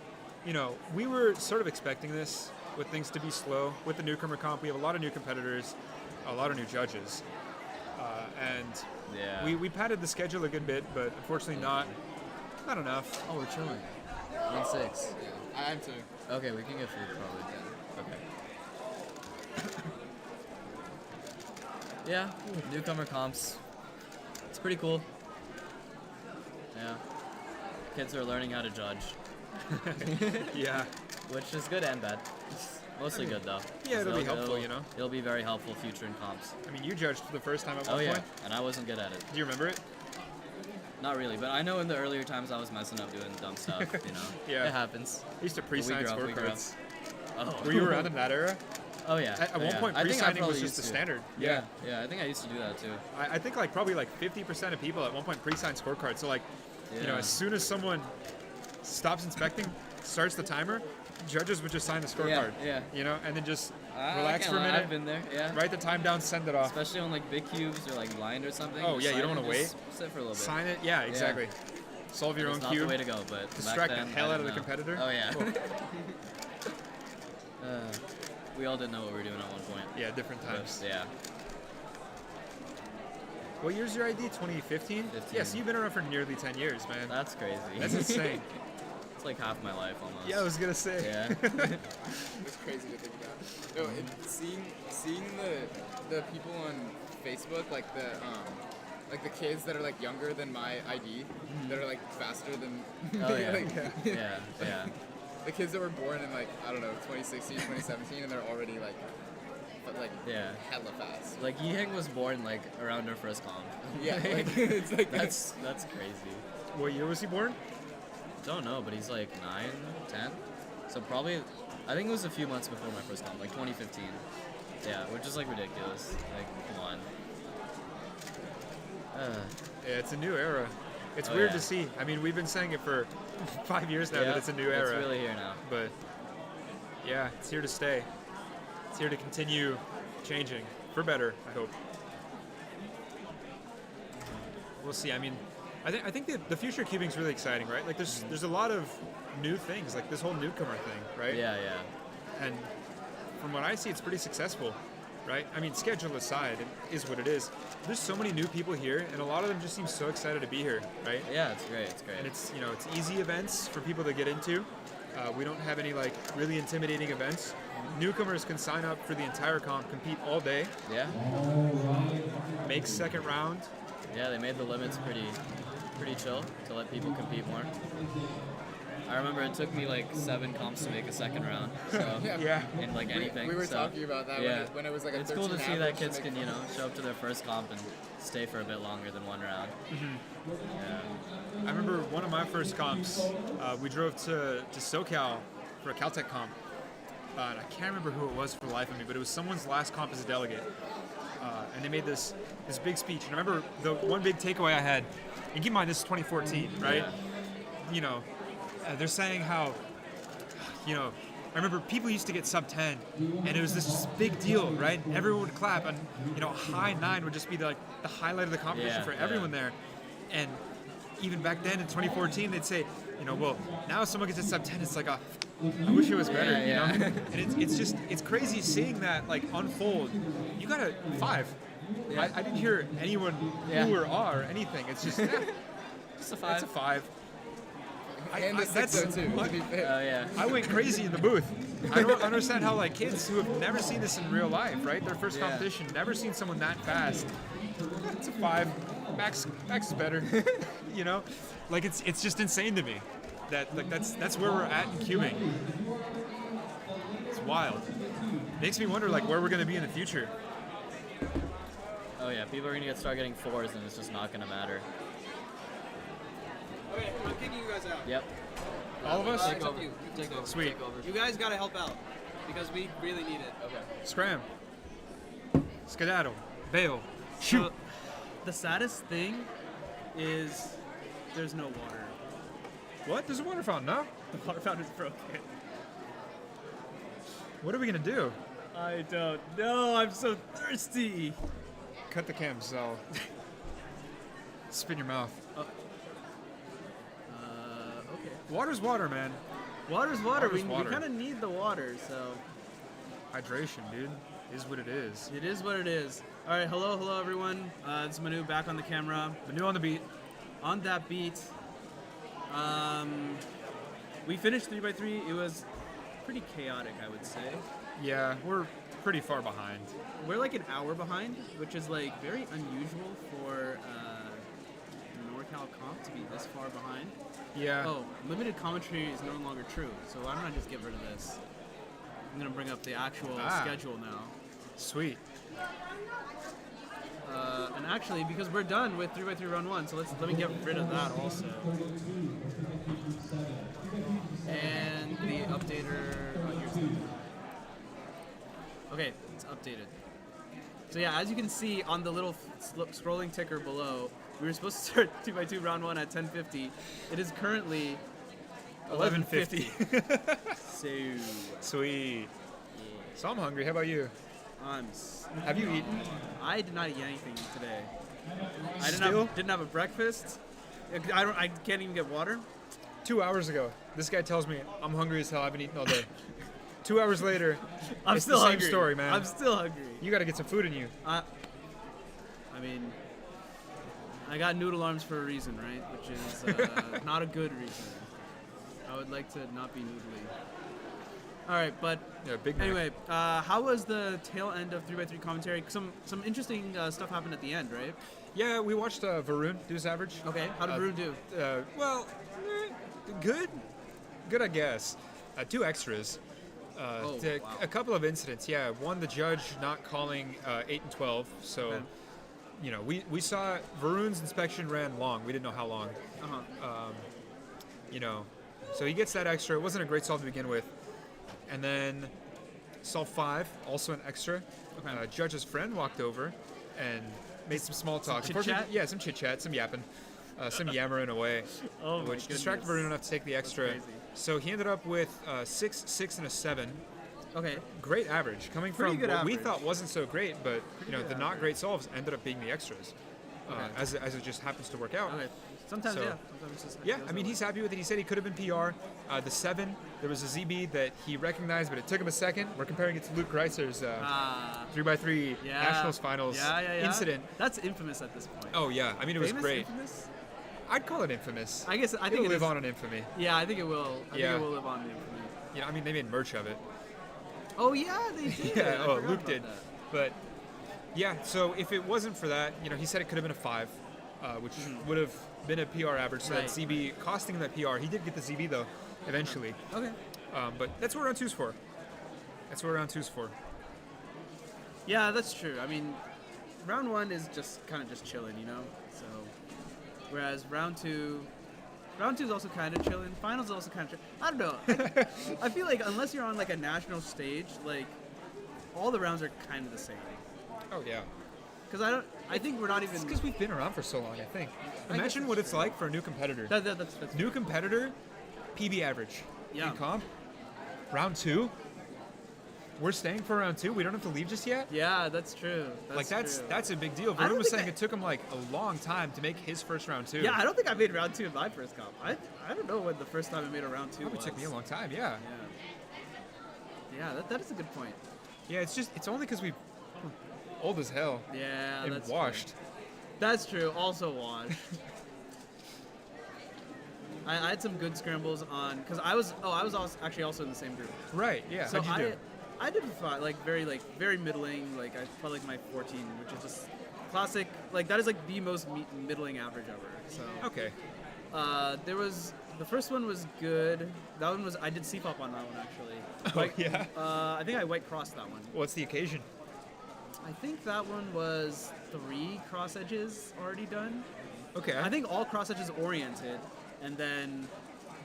C: we were sort of expecting this with things to be slow. With the newcomer comp, we have a lot of new competitors, a lot of new judges. And we padded the schedule a good bit, but unfortunately not enough.
F: Oh, we're chilling. 1-6.
G: I am too.
F: Okay, we can get food probably. Okay. Yeah, newcomer comps. It's pretty cool. Yeah. Kids are learning how to judge,
C: Yeah.
F: which is good and bad. Mostly good though.
C: Yeah, it'll be helpful,
F: It'll be very helpful future in comps.
C: I mean, you judged for the first time at
F: Oh
C: one
F: yeah,
C: point.
F: and I wasn't good at it.
C: Do you remember it?
F: Not really, but I know in the earlier times I was messing up doing dumb stuff,
C: Yeah.
F: It happens.
C: I used to pre-sign
F: grew up, we grew up.
C: scorecards.
F: Oh.
C: Were you around in that era?
F: Oh yeah.
C: At one
F: yeah.
C: point,
F: I think I
C: pre-signing was
F: probably
C: just the
F: used to.
C: standard.
F: Yeah, I think I used to do that too.
C: I think probably 50% of people at one point pre-signed scorecards. So
F: Yeah.
C: as soon as someone stops inspecting, starts the timer, judges would just sign the scorecard.
F: Yeah.
C: And then just
F: I
C: relax
F: can't
C: for a
F: lie,
C: minute,
F: I've been there. Yeah.
C: write the time down, send it off,
F: Especially on big cubes or blind or something.
C: Oh,
F: just
C: yeah, you
F: sign
C: don't
F: it,
C: wanna
F: just Sit for a little bit.
C: sign it. Yeah, exactly. Solve your
F: It's
C: own
F: not
C: cube.
F: the way to go, but back
C: Distract the
F: then,
C: hell
F: I
C: out of the
F: didn't know.
C: competitor.
F: Oh yeah.
C: Cool.
F: We all didn't know what we were doing at one point.
C: Yeah, different
F: But,
C: times.
F: yeah.
C: What year's your ID? 2015?
F: 15.
C: Yeah, so you've been around for nearly 10 years, man.
F: That's crazy.
C: That's insane.
F: It's like half my life almost.
C: Yeah, I was gonna say.
F: Yeah.
G: It's crazy to think about. No, and seeing the people on Facebook, like the kids that are younger than my ID, that are faster than
F: Oh
G: me,
F: yeah. Yeah.
G: the kids that were born in 2016, 2017, and they're already
F: Yeah.
G: hella fast.
F: Yiheng was born around her first comp.
G: Yeah, it's
F: That's crazy.
C: What year was he born?
F: Don't know, but he's 9, 10. So probably, I think it was a few months before my first comp, 2015. Yeah, which is ridiculous. Come on.
C: Yeah, it's a new era. It's
F: Oh,
C: weird
F: yeah.
C: to see. I mean, we've been saying it for 5 years now that it's a new era.
F: It's really here now.
C: But yeah, it's here to stay. It's here to continue changing for better, I hope. We'll see. I mean, I think the future of cubing is really exciting, right? There's a lot of new things, this whole newcomer thing, right?
F: Yeah.
C: And from what I see, it's pretty successful, right? I mean, schedule aside, it is what it is. There's so many new people here, and a lot of them just seem so excited to be here, right?
F: Yeah, it's great. It's great.
C: And it's it's easy events for people to get into. We don't have any really intimidating events. Newcomers can sign up for the entire comp, compete all day,
F: Yeah.
C: make second round.
F: Yeah, they made the limits pretty chill to let people compete more. I remember it took me 7 comps to make a second round. So
C: Yeah.
F: in anything.
G: We were
F: so,
G: talking about that
F: yeah.
G: when it was a
F: It's
G: 13
F: cool to see that
G: average
F: kids
G: to
F: can
G: make-
F: show up to their first comp and stay for a bit longer than one round. Yeah.
C: I remember one of my first comps, we drove to SoCal for a Caltech comp. And I can't remember who it was for the life of me, but it was someone's last comp as a delegate. And they made this big speech. And I remember the one big takeaway I had, and keep in mind this is 2014, right?
F: Yeah.
C: They're saying how, I remember people used to get sub 10, and it was this just big deal, right? Everyone would clap, and high 9 would just be the highlight of the competition
F: Yeah,
C: for
F: yeah.
C: everyone there. And even back then in 2014, they'd say, well, now if someone gets a sub 10, it's I wish it was better,
F: Yeah, yeah.
C: And it's crazy seeing that unfold. You got a 5.
F: Yeah.
C: I didn't hear anyone
F: Yeah.
C: who or are anything. It's just
F: Just a 5.
C: it's a 5.
G: And the 602, to be fair.
F: Oh yeah.
C: I went crazy in the booth. I don't understand how kids who have never seen this in real life, right? Their first
F: Yeah.
C: competition, never seen someone that fast. It's a 5. Max is better. It's just insane to me that that's where we're at in cubing. It's wild. Makes me wonder where we're gonna be in the future.
F: Oh yeah. People are gonna start getting 4s, and it's just not gonna matter.
A: Okay, I'm kicking you guys out.
F: Yep.
C: All of us?
A: Take over. You take over.
C: Sweet.
A: Take over. You guys gotta help out because we really need it. Okay.
C: Scram. Skedaddle. Bail. Shoot.
A: So, the saddest thing is there's no water.
C: What? There's a water fountain, no?
A: The water fountain is broken.
C: What are we gonna do?
A: I don't know. I'm so thirsty.
C: Cut the cam, so spin your mouth.
A: Okay.
C: Water's water, man.
A: Water's water.
C: Water's
A: We
C: water.
A: kind of need the water, so
C: Hydration, dude, is what it is.
A: it is what it is. All right, hello, everyone. It's Manu back on the camera.
C: Manu on the beat.
A: On that beat, we finished 3x3. It was pretty chaotic, I would say.
C: Yeah, we're pretty far behind.
A: We're like an hour behind, which is like very unusual for NorCal Comp to be this far behind.
C: Yeah.
A: Oh, limited commentary is no longer true, so why don't I just get rid of this? I'm gonna bring up the actual schedule now.
C: Sweet.
A: And actually, because we're done with 3x3 Run 1, so let me get rid of that also. And the updater. Oh, here's it. Okay, it's updated. So yeah, as you can see on the little scrolling ticker below, we were supposed to start 2x2 Round 1 at 10:50. It is currently 11:50. So
C: Sweet. So I'm hungry. How about you? Have you eaten?
A: I did not eat anything today.
C: Still?
A: Didn't have a breakfast. I can't even get water.
C: 2 hours ago, this guy tells me I'm hungry as hell. I haven't eaten all day. 2 hours later,
A: I'm
C: it's
A: still
C: the same
A: hungry.
C: story, man.
A: I'm still hungry.
C: You got to get some food in you.
A: I mean, I got noodle arms for a reason, right? Which is not a good reason. I would like to not be noodly. All right, but
C: Yeah, Big Mac.
A: anyway, how was the tail end of 3x3 commentary? Some interesting stuff happened at the end, right?
C: Yeah, we watched Varun do his average.
A: Okay, how did Varun do?
C: Well, good. Good, I guess. 2 extras.
A: Wow.
C: A couple of incidents. Yeah, one, the judge not calling 8 and 12. So,
A: Okay.
C: you know, we saw Varun's inspection ran long. We didn't know how long.
A: Uh-huh.
C: You know, so he gets that extra. It wasn't a great solve to begin with. And then solve 5, also an extra.
A: Okay.
C: Judge's friend walked over and made some small talk.
A: chit-chat?
C: Unfortunately- Yeah, some chit chat, some yapping, some yammering away,
A: Oh my
C: which distracted
A: goodness.
C: Varun enough to take the extra.
A: crazy.
C: So he ended up with 6, 6, and a 7.
A: Okay.
C: Great average coming
A: Pretty
C: from
A: good
C: what we
A: average.
C: thought wasn't so great, but you know
A: good
C: the not
A: average.
C: great solves ended up being the extras,
A: Okay.
C: as it just happens to work out.
A: Okay. Sometimes,
C: So-
A: yeah. Sometimes it's just
C: Yeah,
A: it goes
C: I mean,
A: that
C: he's
A: way.
C: happy with it. He said he could have been PR. The 7, there was a ZB that he recognized, but it took him a second. We're comparing it to Luke Reiser's 3x3
A: Yeah.
C: Nationals Finals
A: Yeah.
C: incident.
A: That's infamous at this point.
C: Oh, yeah. I mean, it was
A: Famous,
C: great.
A: Infamous?
C: I'd call it infamous.
A: I guess I think
C: It'll
A: it
C: live
A: is-
C: on in infamy.
A: Yeah, I think it will. I
C: Yeah.
A: think it will live on in infamy.
C: You know, I mean, they made merch of it.
A: Oh yeah, they did.
C: Yeah,
A: I
C: oh,
A: forgot
C: Luke
A: about
C: did.
A: that.
C: But yeah, so if it wasn't for that, you know, he said it could have been a 5, which would have been a PR average. So
A: Right.
C: that ZB costing him that PR. He did get the ZB though, eventually.
A: Okay.
C: But that's what round 2's for. That's what round 2's for.
A: Yeah, that's true. I mean, round 1 is just kind of just chilling, you know. So, whereas round 2 is also kind of chilling. Finals is also kind of chilling. I don't know. I feel like unless you're on like a national stage, like all the rounds are kind of the same.
C: Oh yeah.
A: Because I think we're not even.
C: It's because we've been around for so long. I think.
A: I guess
C: Imagine what it's like for a new competitor.
A: That's
C: New competitor, PB average.
A: Yeah.
C: In comp, round 2. We're staying for round 2. We don't have to leave just yet.
A: Yeah, that's true.
C: That's
A: true.
C: a big deal.
A: I don't
C: Varun was
A: think
C: saying it took him like a long time to make his first round 2.
A: Yeah, I don't think I made round 2 in my first comp. I don't know when the first time I made a round 2
C: Probably
A: was.
C: took me a long time. Yeah.
A: Yeah, that is a good point.
C: Yeah. It's only because we're old as hell
A: Yeah,
C: and
A: that's
C: washed.
A: True. That's true. Also washed. I had some good scrambles on because I was actually also in the same group.
C: Right. Yeah.
A: So
C: How'd you do?
A: I did fine, like very middling. Like I felt like my 14, which is just classic. Like that is like the most middling average ever. So
C: Okay.
A: there was the first one was good. That one was I did CFOP on that one actually.
C: Yeah.
A: I think I white crossed that one.
C: What's the occasion?
A: I think that one was 3 cross edges already done.
C: Okay.
A: I think all cross edges oriented, and then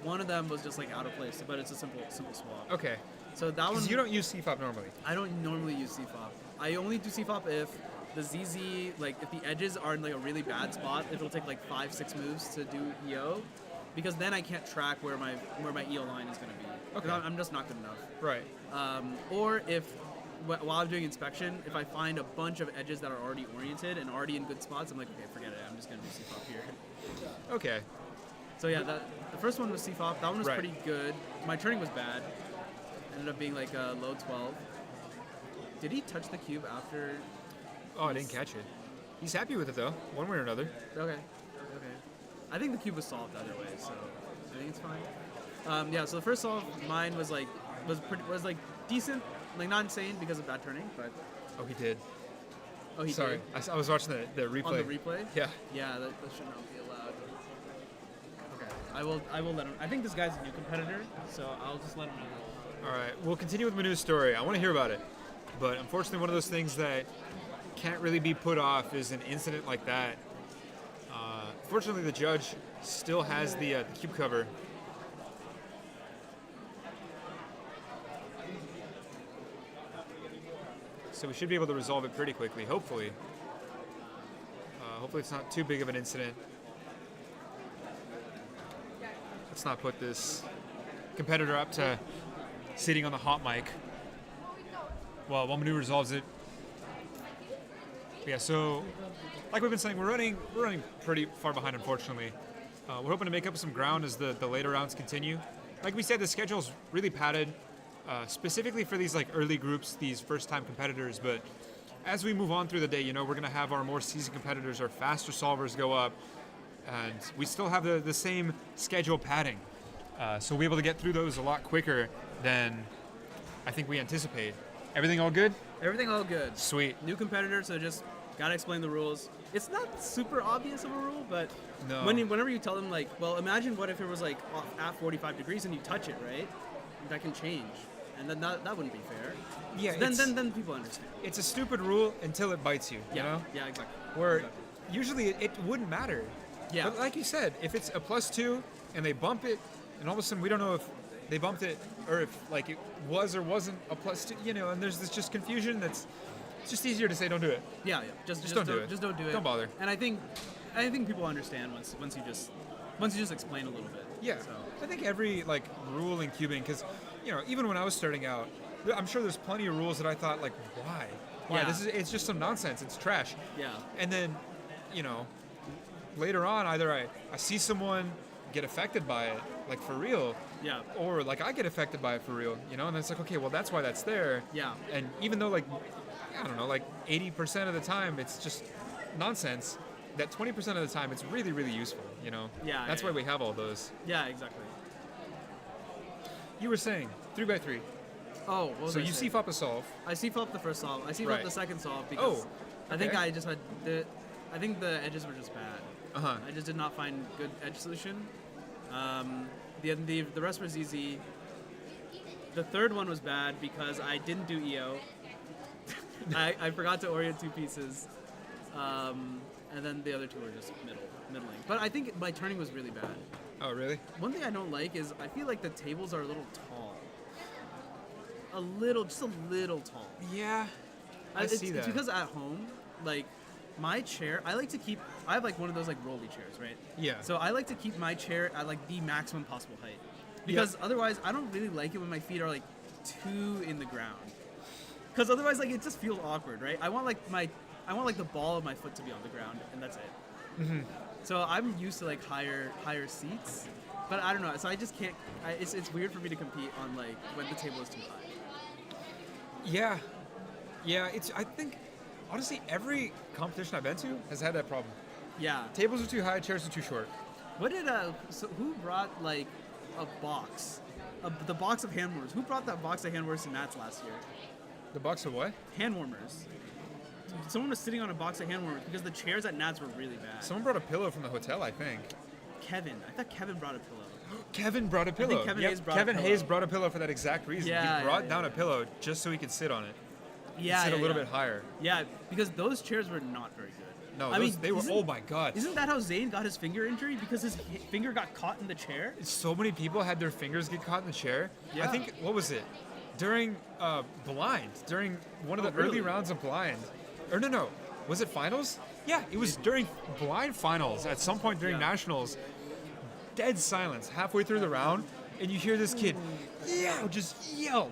A: one of them was just like out of place. But it's a simple swap.
C: Okay.
A: So that one.
C: Because you don't use CFOP normally.
A: I don't normally use CFOP. I only do CFOP if the ZZ, like if the edges are in like a really bad spot, if it'll take like 5-6 moves to do EO, because then I can't track where my EO line is going to be. 'Cause
C: Okay.
A: I'm just not good enough.
C: Right.
A: Or if while I'm doing inspection, if I find a bunch of edges that are already oriented and already in good spots, I'm like, okay, forget it. I'm just going to do CFOP here.
C: Okay.
A: So yeah, the first one was CFOP. That one was
C: Right.
A: pretty good. My turning was bad. Ended up being like a low 12. Did he touch the cube after?
C: Oh, I didn't catch it. He's happy with it though, one way or another.
A: Okay. I think the cube was solved either way, so I think it's fine. Yeah. So the first solve, mine was like decent, like not insane because of bad turning, but
C: Oh, he did.
A: oh he
C: Sorry,
A: did.
C: I was watching the replay.
A: On the replay.
C: Yeah.
A: Yeah, that should not be allowed. Okay. I will let him. I think this guy's a new competitor, so I'll just let him know.
C: All right, we'll continue with Manu's story. I want to hear about it, but unfortunately, one of those things that can't really be put off is an incident like that. Fortunately, the judge still has the cube cover. So we should be able to resolve it pretty quickly, hopefully. Hopefully it's not too big of an incident. Let's not put this competitor up to sitting on the hot mic while Manu resolves it. But yeah, so like we've been saying, we're running pretty far behind, unfortunately. We're hoping to make up some ground as the later rounds continue. Like we said, the schedule's really padded, specifically for these like early groups, these first-time competitors. But as we move on through the day, we're going to have our more seasoned competitors, our faster solvers go up, and we still have the same schedule padding. So we'll be able to get through those a lot quicker than I think we anticipate. Everything all good?
A: Everything all good.
C: Sweet.
A: New competitor, so just gotta explain the rules. It's not super obvious of a rule, but
C: No.
A: whenever you tell them like, well, imagine what if it was like off at 45 degrees and you touch it, right? That can change, and then that wouldn't be fair.
C: Yeah,
A: So then people understand.
C: it's a stupid rule until it bites you, you know?
A: Yeah, exactly.
C: Where
A: Exactly.
C: usually it wouldn't matter.
A: Yeah.
C: But like you said, if it's a +2 and they bump it, and all of a sudden we don't know if they bumped it or if like it was or wasn't a +2, and there's this just confusion that's it's just easier to say don't do it.
A: Yeah. Just
C: don't do it.
A: Just don't do it.
C: Don't bother.
A: And I think people understand once you just explain a little bit.
C: Yeah.
A: So.
C: I think every like rule in cubing, because even when I was starting out, I'm sure there's plenty of rules that I thought like why?
A: Yeah.
C: It's just some nonsense. It's trash.
A: Yeah.
C: And then, later on, either I see someone get affected by it, like for real,
A: Yeah.
C: or like I get affected by it for real, and it's like, okay, well, that's why that's there.
A: Yeah.
C: And even though, like, I don't know, like 80% of the time it's just nonsense, that 20% of the time it's really, really useful,
A: Yeah,
C: That's
A: yeah,
C: why
A: yeah.
C: we have all those.
A: Yeah. Exactly.
C: You were saying 3x3.
A: Oh. What was
C: So
A: I
C: you
A: saying?
C: CFOP a solve.
A: I CFOP the first solve. I CFOP
C: Right.
A: the second solve because
C: Oh,
A: I think
C: okay.
A: I just had I think the edges were just bad.
C: Uh-huh.
A: I just did not find good edge solution. The rest was easy. The third one was bad because I didn't do EO. I forgot to orient two pieces, and then the other two were just middling. But I think my turning was really bad.
C: Oh, really?
A: One thing I don't like is I feel like the tables are a little tall. Just a little tall.
C: Yeah. I see that.
A: It's because at home, like my chair, I have like one of those like rolly chairs, right?
C: Yeah.
A: So I like to keep my chair at like the maximum possible height. Because otherwise I don't really like it when my feet are like too in the ground. Because otherwise like it just feels awkward, right? I want like the ball of my foot to be on the ground and that's it.
C: Mm-hmm.
A: So I'm used to like higher seats, but I don't know. So I just can't. It's weird for me to compete on like when the table is too high.
C: Yeah. I think, honestly, every competition I've been to has had that problem.
A: Yeah.
C: Tables are too high, chairs are too short.
A: What did so who brought like a box, the box of hand warmers? Who brought that box of hand warmers to Nats last year?
C: The box of what?
A: Hand warmers. Someone was sitting on a box of hand warmers because the chairs at Nats were really bad.
C: Someone brought a pillow from the hotel, I think.
A: Kevin. I thought Kevin brought a pillow.
C: Kevin brought a pillow.
A: Kevin
C: Yep,
A: Hayes brought a
C: Kevin
A: pillow.
C: Hayes brought a pillow for that exact reason.
A: Yeah,
C: He brought
A: yeah,
C: down
A: yeah.
C: a pillow just so he could sit on it.
A: Yeah.
C: Sit a little
A: yeah.
C: bit higher.
A: Yeah, because those chairs were not very good.
C: No,
A: I mean,
C: they were.
A: isn't-
C: Oh my god!
A: Isn't that how Zayn got his finger injury? Because his finger got caught in the chair?
C: So many people had their fingers get caught in the chair. I
A: Yeah.
C: think what was it? During Blind, during one of
A: Oh,
C: the early
A: really?
C: rounds of Blind, or no, was it finals? Yeah, it was during Blind finals at some point during
A: Yeah.
C: nationals. Dead silence halfway through the round, and you hear this kid, just yell,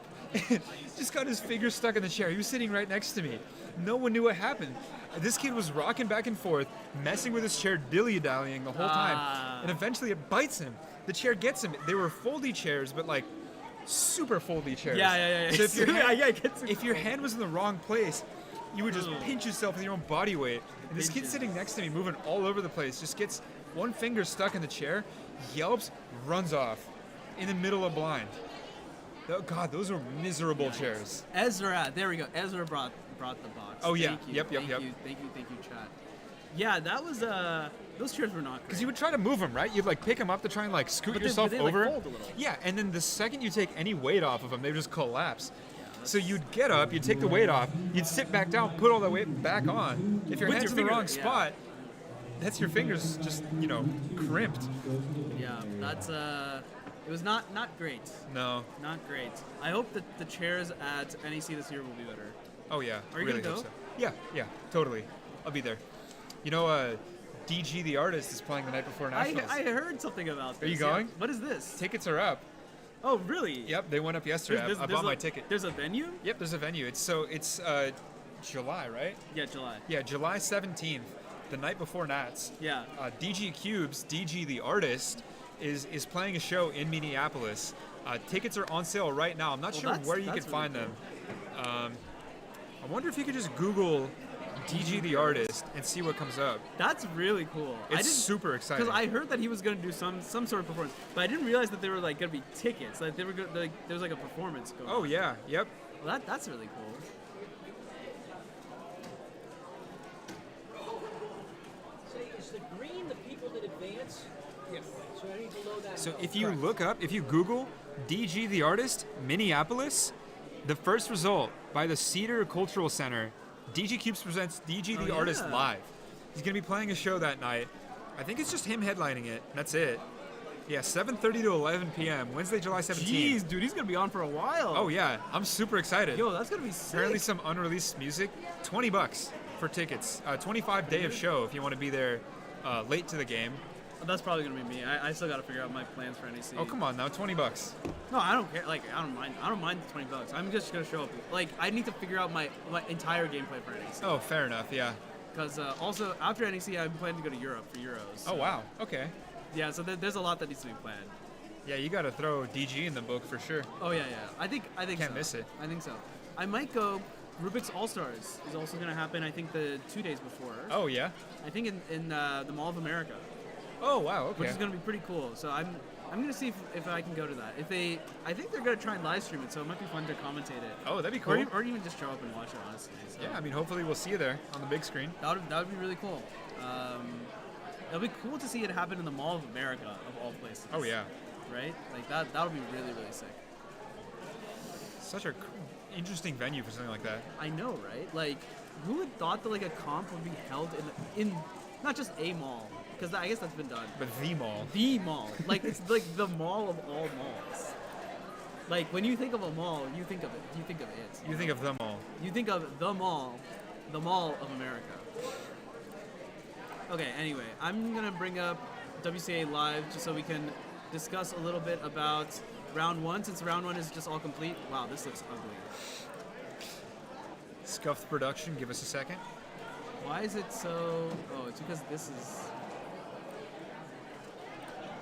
C: Just got his finger stuck in the chair. He was sitting right next to me. No one knew what happened. This kid was rocking back and forth, messing with his chair, dilly-dallying the whole time. And eventually it bites him. The chair gets him. They were foldy chairs, but like super foldy chairs.
A: Yeah.
C: So if your hand,
A: it gets
C: if your hand was in the wrong place, you would just pinch yourself with your own body weight. And this kid sitting next to me, moving all over the place, just gets one finger stuck in the chair, yelps, runs off in the middle of blind. Oh God, those were miserable chairs.
A: Ezra, there we go. Ezra brought the box.
C: Oh, yeah.
A: Thank you.
C: Yep,
A: Thank you, chat. Yeah, that was those chairs were not great.
C: Because you would try to move them, right? You'd like pick them up to try and like scoot yourself
A: they,
C: over.
A: Like, fold a little.
C: Yeah, and then the second you take any weight off of them, they would just collapse. So you'd get up, you'd take the weight off, you'd sit back down, put all that weight back on. If your hand's in the wrong spot, that's your fingers just, crimped.
A: Yeah, that's it was not great.
C: No.
A: Not great. I hope that the chairs at NEC this year will be better.
C: Oh yeah.
A: Are you
C: really
A: gonna
C: hope
A: go?
C: So. Yeah, totally. I'll be there. DG the artist is playing the night before Nationals.
A: I heard something about this.
C: Are you going?
A: Yeah. What is this?
C: Tickets are up.
A: Oh, really?
C: Yep, they went up yesterday. I bought my ticket.
A: There's a venue?
C: Yep, there's a venue. It's July, right?
A: Yeah, July.
C: Yeah, July 17th, the night before Nats.
A: Yeah.
C: DG Cubes, DG the artist, is playing a show in Minneapolis. Tickets are on sale right now. I'm not sure where you can find them. I wonder if you could just Google DG the artist and see what comes up.
A: That's really cool.
C: It's super exciting.
A: Because I heard that he was going to do some sort of performance, but I didn't realize that there were like going to be tickets. Like there was like a performance going on.
C: Oh yeah, yep.
A: Well, that's really cool.
J: Is the green the people that advance? Yes. So any below that.
C: So if you Google DG the artist Minneapolis, the first result by the Cedar Cultural Center, DG Cubes presents DG the artist live. He's gonna be playing a show that night. I think it's just him headlining it. That's it. Yeah, 7:30 to 11 p.m. Wednesday, July 17th.
A: Jeez, dude, he's gonna be on for a while.
C: Oh yeah, I'm super excited.
A: Yo, that's gonna be sick.
C: Apparently some unreleased music. $20 for tickets. 25 day of show if you want to be there late to the game.
A: That's probably gonna be me. I still gotta figure out my plans for NEC.
C: Oh come on now, $20.
A: No, I don't care. Like I don't mind the $20. I'm just gonna show up. Like I need to figure out my entire gameplay for NEC.
C: Oh, fair enough. Yeah.
A: Because also after NEC, I'm planning to go to Europe for Euros. So.
C: Oh wow. Okay.
A: Yeah, so there's a lot that needs to be planned.
C: Yeah, you got to throw DG in the book for sure.
A: Oh yeah. I think
C: Can't
A: so.
C: miss it.
A: I think so. I might go. Rubik's All Stars is also gonna happen. I think the 2 days before.
C: Oh yeah.
A: I think in the Mall of America.
C: Oh wow. Okay.
A: Which is gonna be pretty cool. So I'm gonna see if I can go to that. I think they're gonna try and live stream it, so it might be fun to commentate it.
C: Oh, that'd be cool.
A: Or even just show up and watch it, honestly. So.
C: Yeah, I mean, hopefully we'll see you there on the big screen.
A: That would be really cool. It'll be cool to see it happen in the Mall of America, of all places.
C: Oh yeah.
A: Right? Like that would be really, really sick.
C: Such a interesting venue for something like that.
A: I know, right? Like, who would thought that like a comp would be held in not just a mall, because I guess that's been done.
C: But the mall.
A: The mall. Like it's like the mall of all malls. Like when you think of a mall, you think of it. You think of it.
C: You think of the mall.
A: You think of the Mall of America. Okay, anyway, I'm gonna bring up WCA Live just so we can discuss a little bit about round one, since round one is just all complete. Wow, this looks ugly.
C: Scuffed production, give us a second.
A: Why is it so... Oh, it's because this is...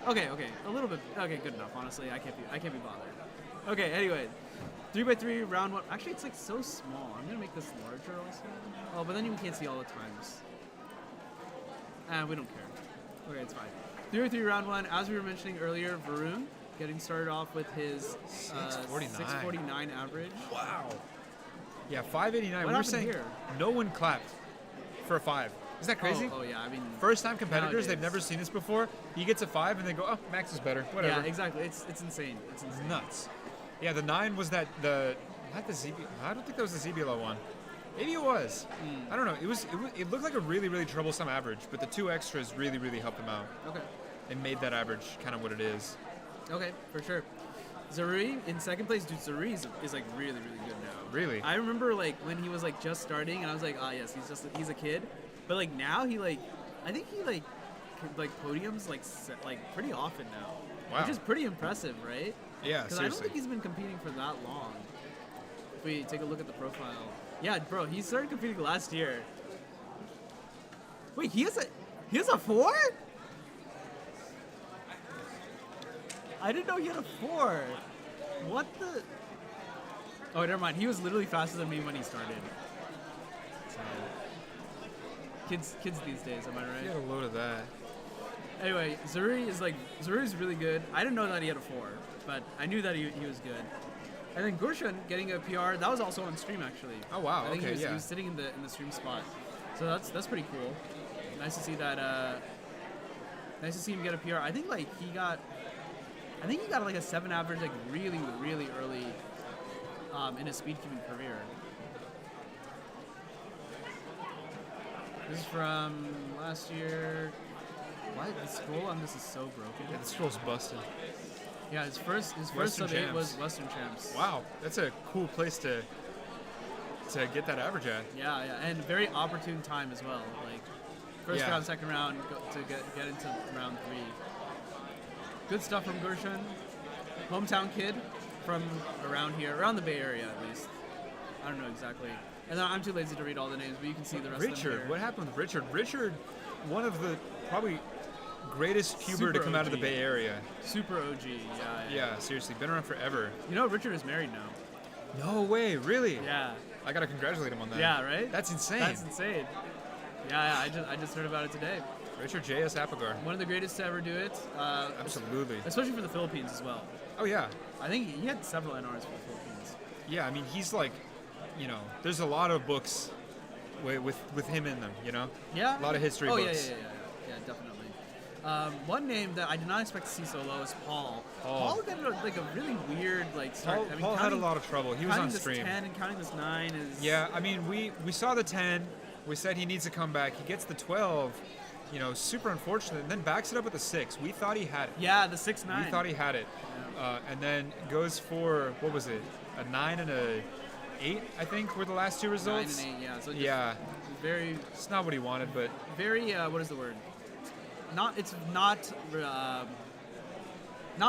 A: Okay, a little bit... Okay, good enough, honestly. I can't be bothered. Okay, anyway. 3x3, round one. Actually, it's like so small. I'm gonna make this larger also. Oh, but then you can't see all the times. We don't care. Okay, it's fine. 3x3, round one. As we were mentioning earlier, Varun getting started off with his 649 average.
C: Wow. Yeah, 589.
A: What
C: we were saying
A: here?
C: No one clapped for a 5. Isn't that crazy?
A: Oh yeah, I mean...
C: First-time competitors,
A: nowadays.
C: They've never seen this before. He gets a 5 and they go, oh, Max is better. Whatever.
A: Yeah, exactly. It's insane. It's insane.
C: Nuts. Yeah, the 9 was not the ZB. I don't think that was the ZBLO one. Maybe it was. I don't know. It looked like a really, really troublesome average, but the 2 extras really, really helped him out.
A: Okay.
C: It made that average kind of what it is.
A: Okay, for sure. Zaruri in second place. Dude, Zaruri is like really, really good now.
C: Really?
A: I remember like when he was like just starting, and I was like, ah, yes, he's a kid. But like now I think he like podiums like pretty often now.
C: Wow.
A: Which is pretty impressive, right?
C: Yeah,
A: Because
C: seriously.
A: I don't think he's been competing for that long. if we take a look at the profile, yeah, bro, he started competing last year. Wait, he has a 4? I didn't know he had a 4. What the? Oh, never mind. He was literally faster than me when he started. So, kids these days, am I right?
C: You got a load of that.
A: Anyway, Zaruri's really good. I didn't know that he had a 4, but I knew that he was good. And then Gurshan getting a PR, that was also on stream actually.
C: Oh wow,
A: I think
C: okay,
A: he was sitting in the stream spot. So that's pretty cool. Nice to see that nice to see him get a PR. I think he got like a 7 average like really early in his speedcubing career. This is from last year. Why the scroll on this is so broken?
C: Yeah, the scroll's busted.
A: Yeah, his first
C: Western
A: sub 8
C: Champs.
A: was Western Champs.
C: Wow, that's a cool place to get that average at.
A: Yeah, and very opportune time as well. Like first
C: Yeah.
A: round, second round to get into round 3. Good stuff from Gurshan. Hometown kid from around here, around the Bay Area at least. I don't know exactly. And then I'm too lazy to read all the names, but you can see the rest of them
C: Richard,
A: here.
C: what happened with Richard? Richard, one of the probably greatest cuber
A: Super
C: to come out of the
A: OG.
C: Bay Area.
A: Super OG, yeah.
C: Yeah, seriously, been around forever.
A: You know Richard is married now.
C: No way, really?
A: Yeah.
C: I gotta congratulate him on that.
A: Yeah, right?
C: That's insane.
A: That's insane. Yeah, I just heard about it today.
C: Richard J.S. Apgar.
A: One of the greatest to ever do it.
C: Absolutely.
A: Especially for the Philippines as well.
C: Oh yeah.
A: I think he had several NRs for the Philippines.
C: Yeah, I mean he's like, there's a lot of books with him in them.
A: Yeah.
C: A lot of history
A: oh,
C: books.
A: Yeah, definitely. One name that I did not expect to see so low is Paul.
C: Paul
A: Paul got a really weird start.
C: Paul had a lot of trouble. He was on stream.
A: Counting this 10 and counting this 9 is.
C: Yeah, I mean we saw the 10. We said he needs to come back. He gets the 12. Super unfortunate. And then backs it up with a 6. We thought he had it.
A: Yeah, the 6-9.
C: We thought he had it. And then goes for, what was it? A 9 and a 8, I think, were the last 2 results.
A: 9 and 8, yeah. So
C: yeah.
A: Very.
C: It's not what he wanted, but.
A: Very, what is the word? It's not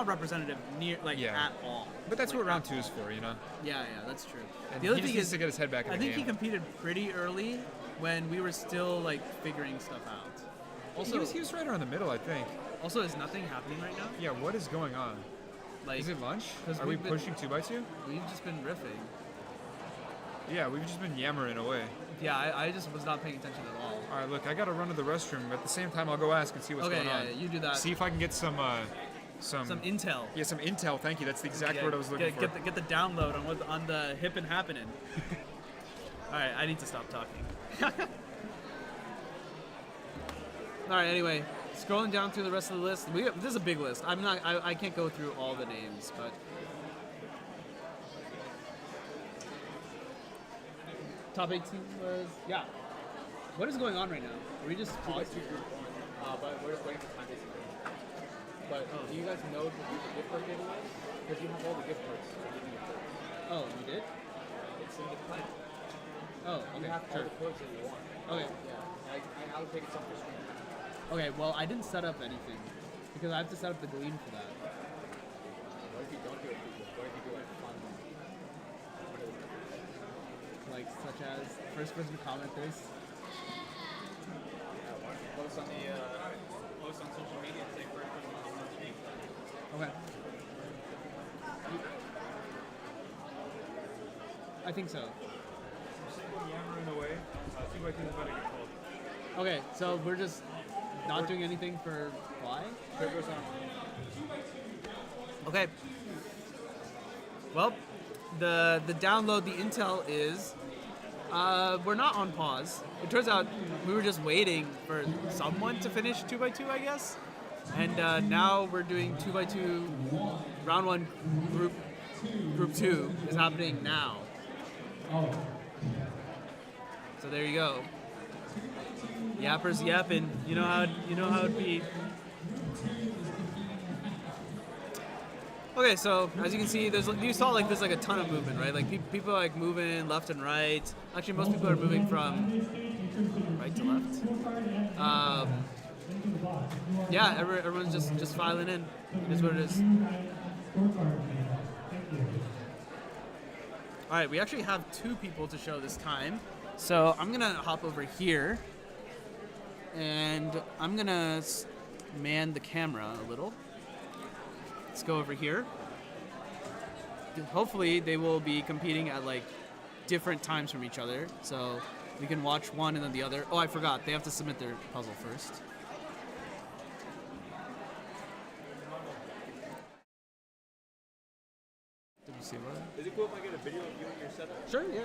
A: representative at all.
C: But that's what round 2 is for,
A: Yeah, that's true.
C: And
A: the other
C: he just
A: thing
C: needs
A: is,
C: to get his head back in
A: I
C: the
A: think
C: game.
A: he competed pretty early when we were still figuring stuff out. Also,
C: he was right around the middle, I think.
A: Also, is nothing happening right now?
C: Yeah, what is going on? Is it lunch? Are we pushing 2x2?
A: We've just been riffing.
C: Yeah, we've just been yammering away.
A: Yeah, I just was not paying attention at all.
C: All right, look, I got to run to the restroom. At the same time, I'll go ask and see what's going on.
A: Okay, yeah, you do that.
C: See if I can get some
A: intel.
C: Yeah, some intel. Thank you. That's the exact word I was looking for.
A: Get the download on the hip and happening. All right, I need to stop talking. All right. Anyway, scrolling down through the rest of the list, this is a big list. I can't go through all the names, but top 18 was What is going on right now? Are we just paused?
K: But we're just waiting for TimeBase. But do you guys know the gift card giveaway? Because you have all the gift cards.
A: Oh, you did?
K: It's in the plan.
A: Oh, okay.
K: You have all the codes that you want.
A: Okay.
K: Yeah. I allocated some for stream.
A: Okay, well, I didn't set up anything because I have to set up the Gleam for that.
K: What if you don't do it? What if you do it for fun?
A: Such as first person comment this.
K: Post on the post on social media and say first person on stream.
A: Okay. I think so.
C: Yammering away. 2x2 is about to get called.
A: Okay, so we're just not doing anything for why? Okay. Well, the download, the intel is we're not on pause. It turns out we were just waiting for someone to finish 2x2, I guess. And now we're doing 2x2 round 1 group 2 is happening now. So there you go. Yappers yapping. You know how it'd be. Okay, so as you can see, there's there's a ton of movement, right? People are moving left and right. Actually, most people are moving from right to left. Yeah, everyone's just filing in. Is what it is. All right, we actually have 2 people to show this time. So I'm gonna hop over here, and I'm gonna man the camera a little. Let's go over here. Hopefully they will be competing at like different times from each other, so we can watch one and then the other. Oh, I forgot, they have to submit their puzzle first. Did you see that?
K: Is it cool if I get a video of you and your setup?
A: Sure, yeah.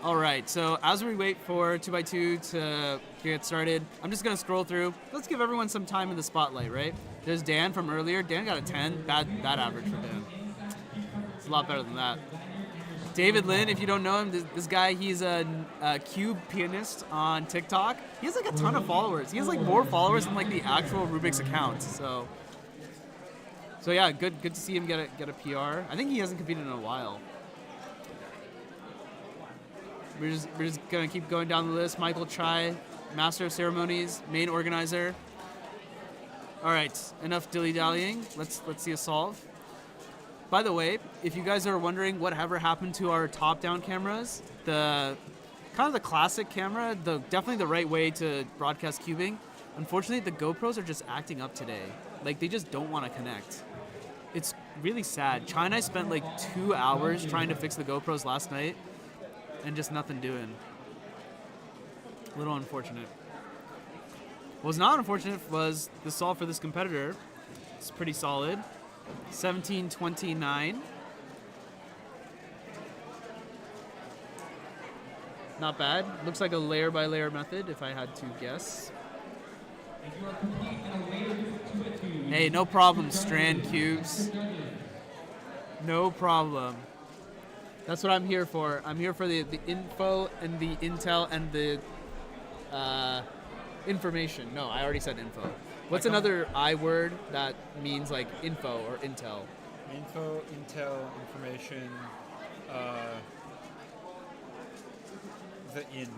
A: All right, so as we wait for 2x2 to get started, I'm just gonna scroll through. Let's give everyone some time in the spotlight, right? There's Dan from earlier. Dan got a 10, bad average for Dan. It's a lot better than that. David Lin, if you don't know him, this guy, he's a cube pianist on TikTok. He has like a ton of followers. He has like more followers than like the actual Rubik's account. So yeah, good to see him get a PR. I think he hasn't competed in a while. We're just gonna keep going down the list. Michael Chai, Master of Ceremonies, main organizer. All right, enough dilly-dallying. Let's see a solve. By the way, if you guys are wondering whatever happened to our top-down cameras, the kind of the classic camera, definitely the right way to broadcast cubing. Unfortunately, the GoPros are just acting up today. Like they just don't want to connect. It's really sad. Chai and I spent like 2 hours trying to fix the GoPros last night. And just nothing doing. A little unfortunate. What was not unfortunate was the solve for this competitor. It's pretty solid. 1729. Not bad. Looks like a layer by layer method if I had to guess. Hey, no problem, Strand Cubes. No problem. That's what I'm here for. I'm here for the info and the intel and the information. No, I already said info. What's another I word that means like info or intel?
C: Info, intel, information, the in.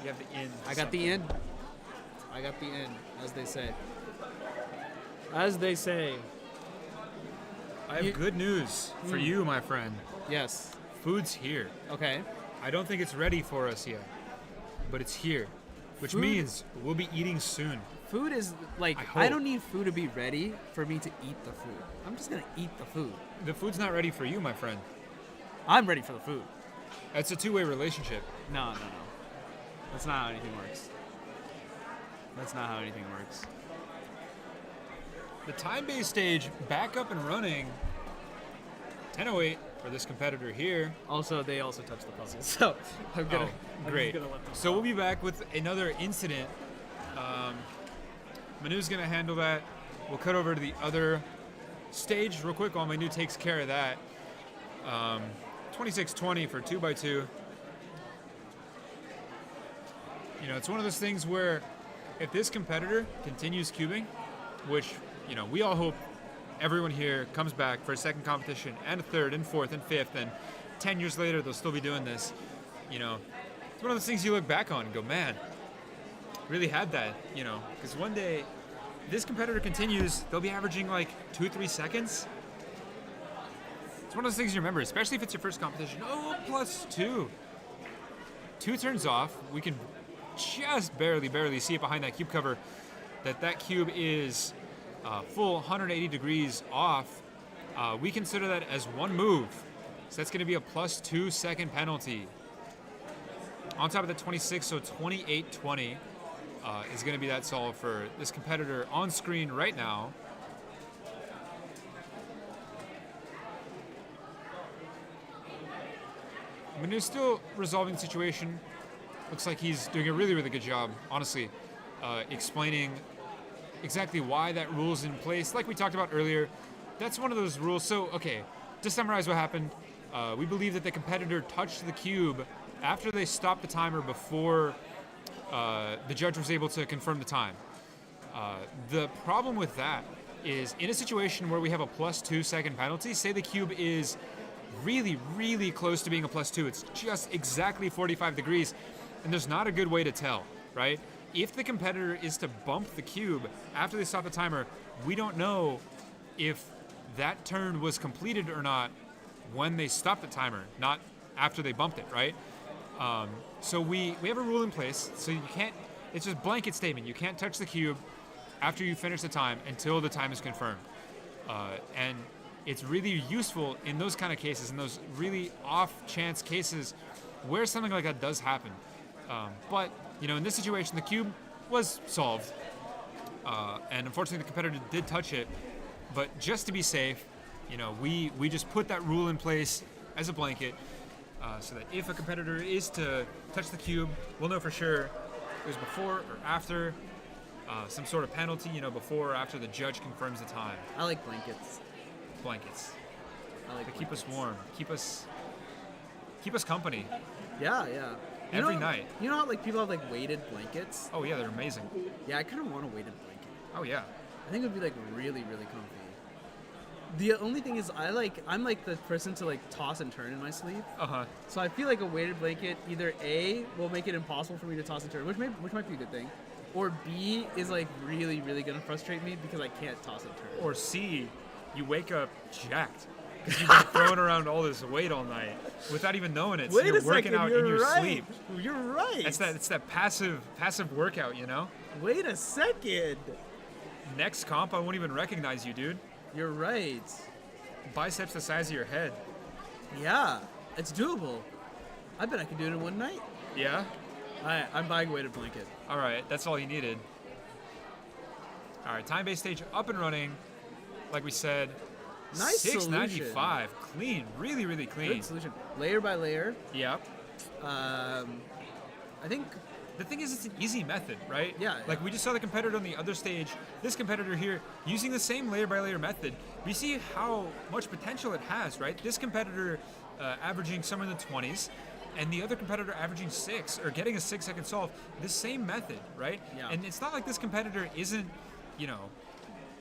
C: You have the in.
A: I got the in. I got the in, as they say. As they say.
C: I have good news for you, my friend.
A: Yes.
C: Food's here.
A: Okay.
C: I don't think it's ready for us yet, but it's here, which means we'll be eating soon.
A: Food is like, I don't need food to be ready for me to eat the food. I'm just going to eat the food.
C: The food's not ready for you, my friend.
A: I'm ready for the food.
C: That's a two-way relationship.
A: No. That's not how anything works. That's not how anything works.
C: The TimeBase stage back up and running. 10:08 for this competitor here.
A: Also, they also touched the puzzle, so I'm gonna.
C: Great. So we'll be back with another incident. Manu's gonna handle that. We'll cut over to the other stage real quick while Manu takes care of that. 26:20 for 2x2. You know, it's one of those things where if this competitor continues cubing, which, you know, we all hope everyone here comes back for a second competition and a third and fourth and fifth, and 10 years later they'll still be doing this. You know, it's one of those things you look back on and go, man, really had that, you know, because one day this competitor continues, they'll be averaging like 2-3 seconds. It's one of those things you remember, especially if it's your first competition. Oh, +2. 2 turns off. We can just barely see it behind that cube cover that cube is full 180 degrees off. We consider that as one move. So that's going to be a +2 second penalty. On top of the 26, so 28-20 is going to be that solve for this competitor on screen right now. Manu's still resolving the situation. Looks like he's doing a really good job, honestly, explaining exactly why that rule is in place. Like we talked about earlier, that's one of those rules. So, okay, to summarize what happened, we believe that the competitor touched the cube after they stopped the timer before the judge was able to confirm the time. The problem with that is in a situation where we have a +2 second penalty, say the cube is really close to being a +2, it's just exactly 45 degrees, and there's not a good way to tell, right? If the competitor is to bump the cube after they stop the timer, we don't know if that turn was completed or not when they stopped the timer, not after they bumped it, right? So we have a rule in place, so you can't, it's just blanket statement. You can't touch the cube after you finish the time until the time is confirmed. And it's really useful in those kind of cases, in those really off chance cases where something like that does happen. But, in this situation, the cube was solved. And unfortunately, the competitor did touch it. But just to be safe, we just put that rule in place as a blanket so that if a competitor is to touch the cube, we'll know for sure it was before or after some sort of penalty, before or after the judge confirms the time.
A: I like blankets.
C: Blankets.
A: I like
C: to keep us warm, keep us company.
A: Yeah, yeah.
C: Every night.
A: You know how people have weighted blankets?
C: Oh yeah, they're amazing.
A: Yeah, I kind of want a weighted blanket.
C: Oh yeah.
A: I think it would be really, really comfy. The only thing is, I'm the person to toss and turn in my sleep. So I feel like a weighted blanket either A will make it impossible for me to toss and turn, which might be a good thing, or B is really, really gonna frustrate me because I can't toss and turn.
C: Or C, you wake up jacked because you've been throwing around all this weight all night without even knowing it. So you're working out in your sleep.
A: You're right.
C: It's that passive workout,
A: Wait a second.
C: Next comp, I won't even recognize you, dude.
A: You're right.
C: Biceps the size of your head.
A: Yeah, it's doable. I bet I could do it in one night.
C: Yeah?
A: Alright, I'm buying a weighted blanket.
C: Alright, that's all you needed. Alright, TimeBase stage up and running. Like we said,
A: nice
C: 695. Clean, really, really clean.
A: Good solution. Layer by layer.
C: Yep.
A: I think
C: the thing is, it's an easy method, right?
A: Yeah.
C: We just saw the competitor on the other stage, this competitor here, using the same layer by layer method. We see how much potential it has, right? This competitor averaging somewhere in the 20s, and the other competitor averaging 6, or getting a 6-second solve. The same method, right?
A: Yeah.
C: And it's not like this competitor isn't,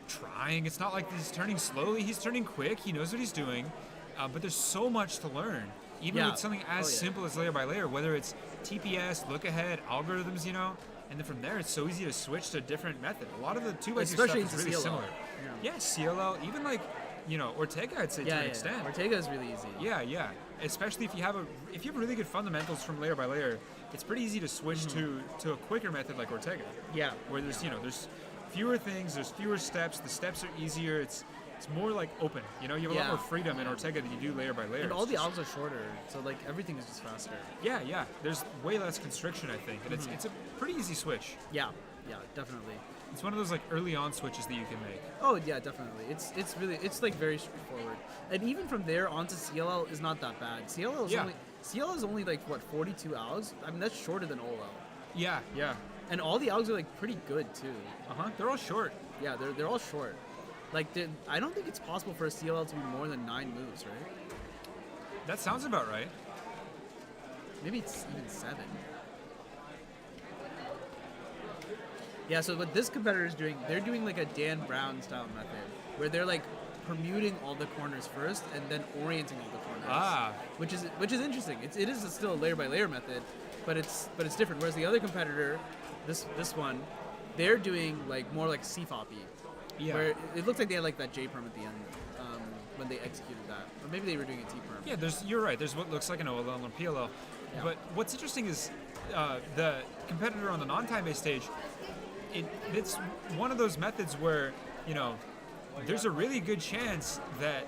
C: trying. It's not like he's turning slowly. He's turning quick. He knows what he's doing. But there's so much to learn. Even with something as simple as layer by layer, whether it's TPS, look ahead, algorithms, and then from there it's so easy to switch to a different method. A lot of the 2x2 stuff is really
A: CLL.
C: similar. Yeah, CLL, even Ortega, I'd say to an extent.
A: Ortega is really easy.
C: Yeah, yeah. Especially if you have really good fundamentals from layer by layer, it's pretty easy to switch to a quicker method like Ortega.
A: Yeah.
C: Where there's there's fewer things, there's fewer steps, the steps are easier, it's more open. You have a lot more freedom in Ortega than you do layer by layer.
A: And all the algs are shorter, so everything is just faster.
C: Yeah, yeah. There's way less constriction, I think, and it's a pretty easy switch.
A: Yeah, yeah, definitely.
C: It's one of those early on switches that you can make.
A: Oh yeah, definitely. It's very straightforward. And even from there onto CLL is not that bad. CLL is only 42 algs. I mean, that's shorter than OLL.
C: Yeah, yeah.
A: And all the algs are pretty good too.
C: They're all short.
A: Yeah, they're all short. I don't think it's possible for a CLL to be more than 9 moves, right?
C: That sounds about right.
A: Maybe it's even 7. Yeah, so what this competitor is doing, they're doing a Dan Brown style method, where they're permuting all the corners first and then orienting all the corners. Which is interesting. It is still a layer by layer method, but it's different. Whereas the other competitor, this one, they're doing more CFOP-y.
C: Yeah.
A: Where it looks like they had that J perm at the end when they executed that, or maybe they were doing a T perm.
C: Yeah, you're right. There's what looks like an OLL and a PLL, but what's interesting is the competitor on the non-time-based stage. It's one of those methods where there's a really good chance that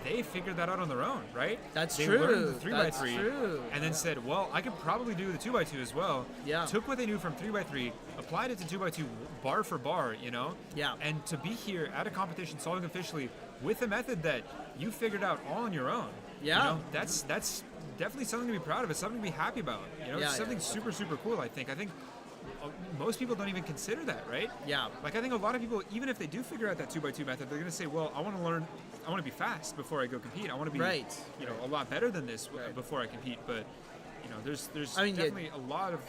C: they figured that out on their own, right?
A: They
C: learned the 3x3
A: That's true.
C: and then said, well, I could probably do the 2x2 as well.
A: Yeah.
C: Took what they knew from 3x3, applied it to 2x2 bar for bar,
A: Yeah.
C: And to be here at a competition solving officially with a method that you figured out all on your own.
A: Yeah.
C: That's definitely something to be proud of. It's something to be happy about. It's something super, super cool, I think. Most people don't even consider that, right?
A: Yeah.
C: I think a lot of people, even if they do figure out that 2x2 method, they're going to say, well, I want to be fast before I go compete. I want to be, a lot better than this before I compete. But, there's definitely a lot of,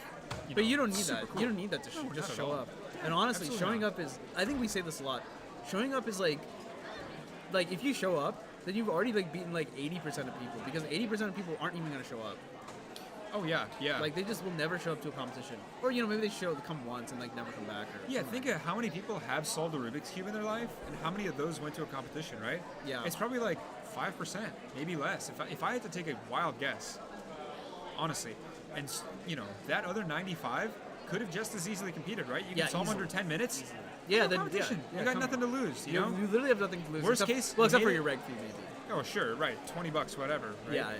A: but you don't need that.
C: cool.
A: You don't need that to just show up. And honestly, showing up is, I think we say this a lot. Showing up is if you show up, then you've already beaten 80% of people, because 80% of people aren't even going to show up.
C: Oh yeah, yeah.
A: Like they just will never show up to a competition, or maybe they come once and like never come back. Or
C: Yeah,
A: something
C: think
A: like
C: of how many people have solved a Rubik's Cube in their life, and how many of those went to a competition, right?
A: Yeah.
C: It's probably like 5%, maybe less. If I had to take a wild guess, honestly, and that other 95 could have just as easily competed, right? You can solve under 10 minutes.
A: Yeah,
C: then competition. You got nothing to lose. You know,
A: you literally have nothing to lose.
C: Worst
A: except,
C: case,
A: well, except
C: you
A: for
C: made
A: your
C: it-
A: reg fee, maybe.
C: Oh, sure, right. $20, whatever. Right?
A: Yeah.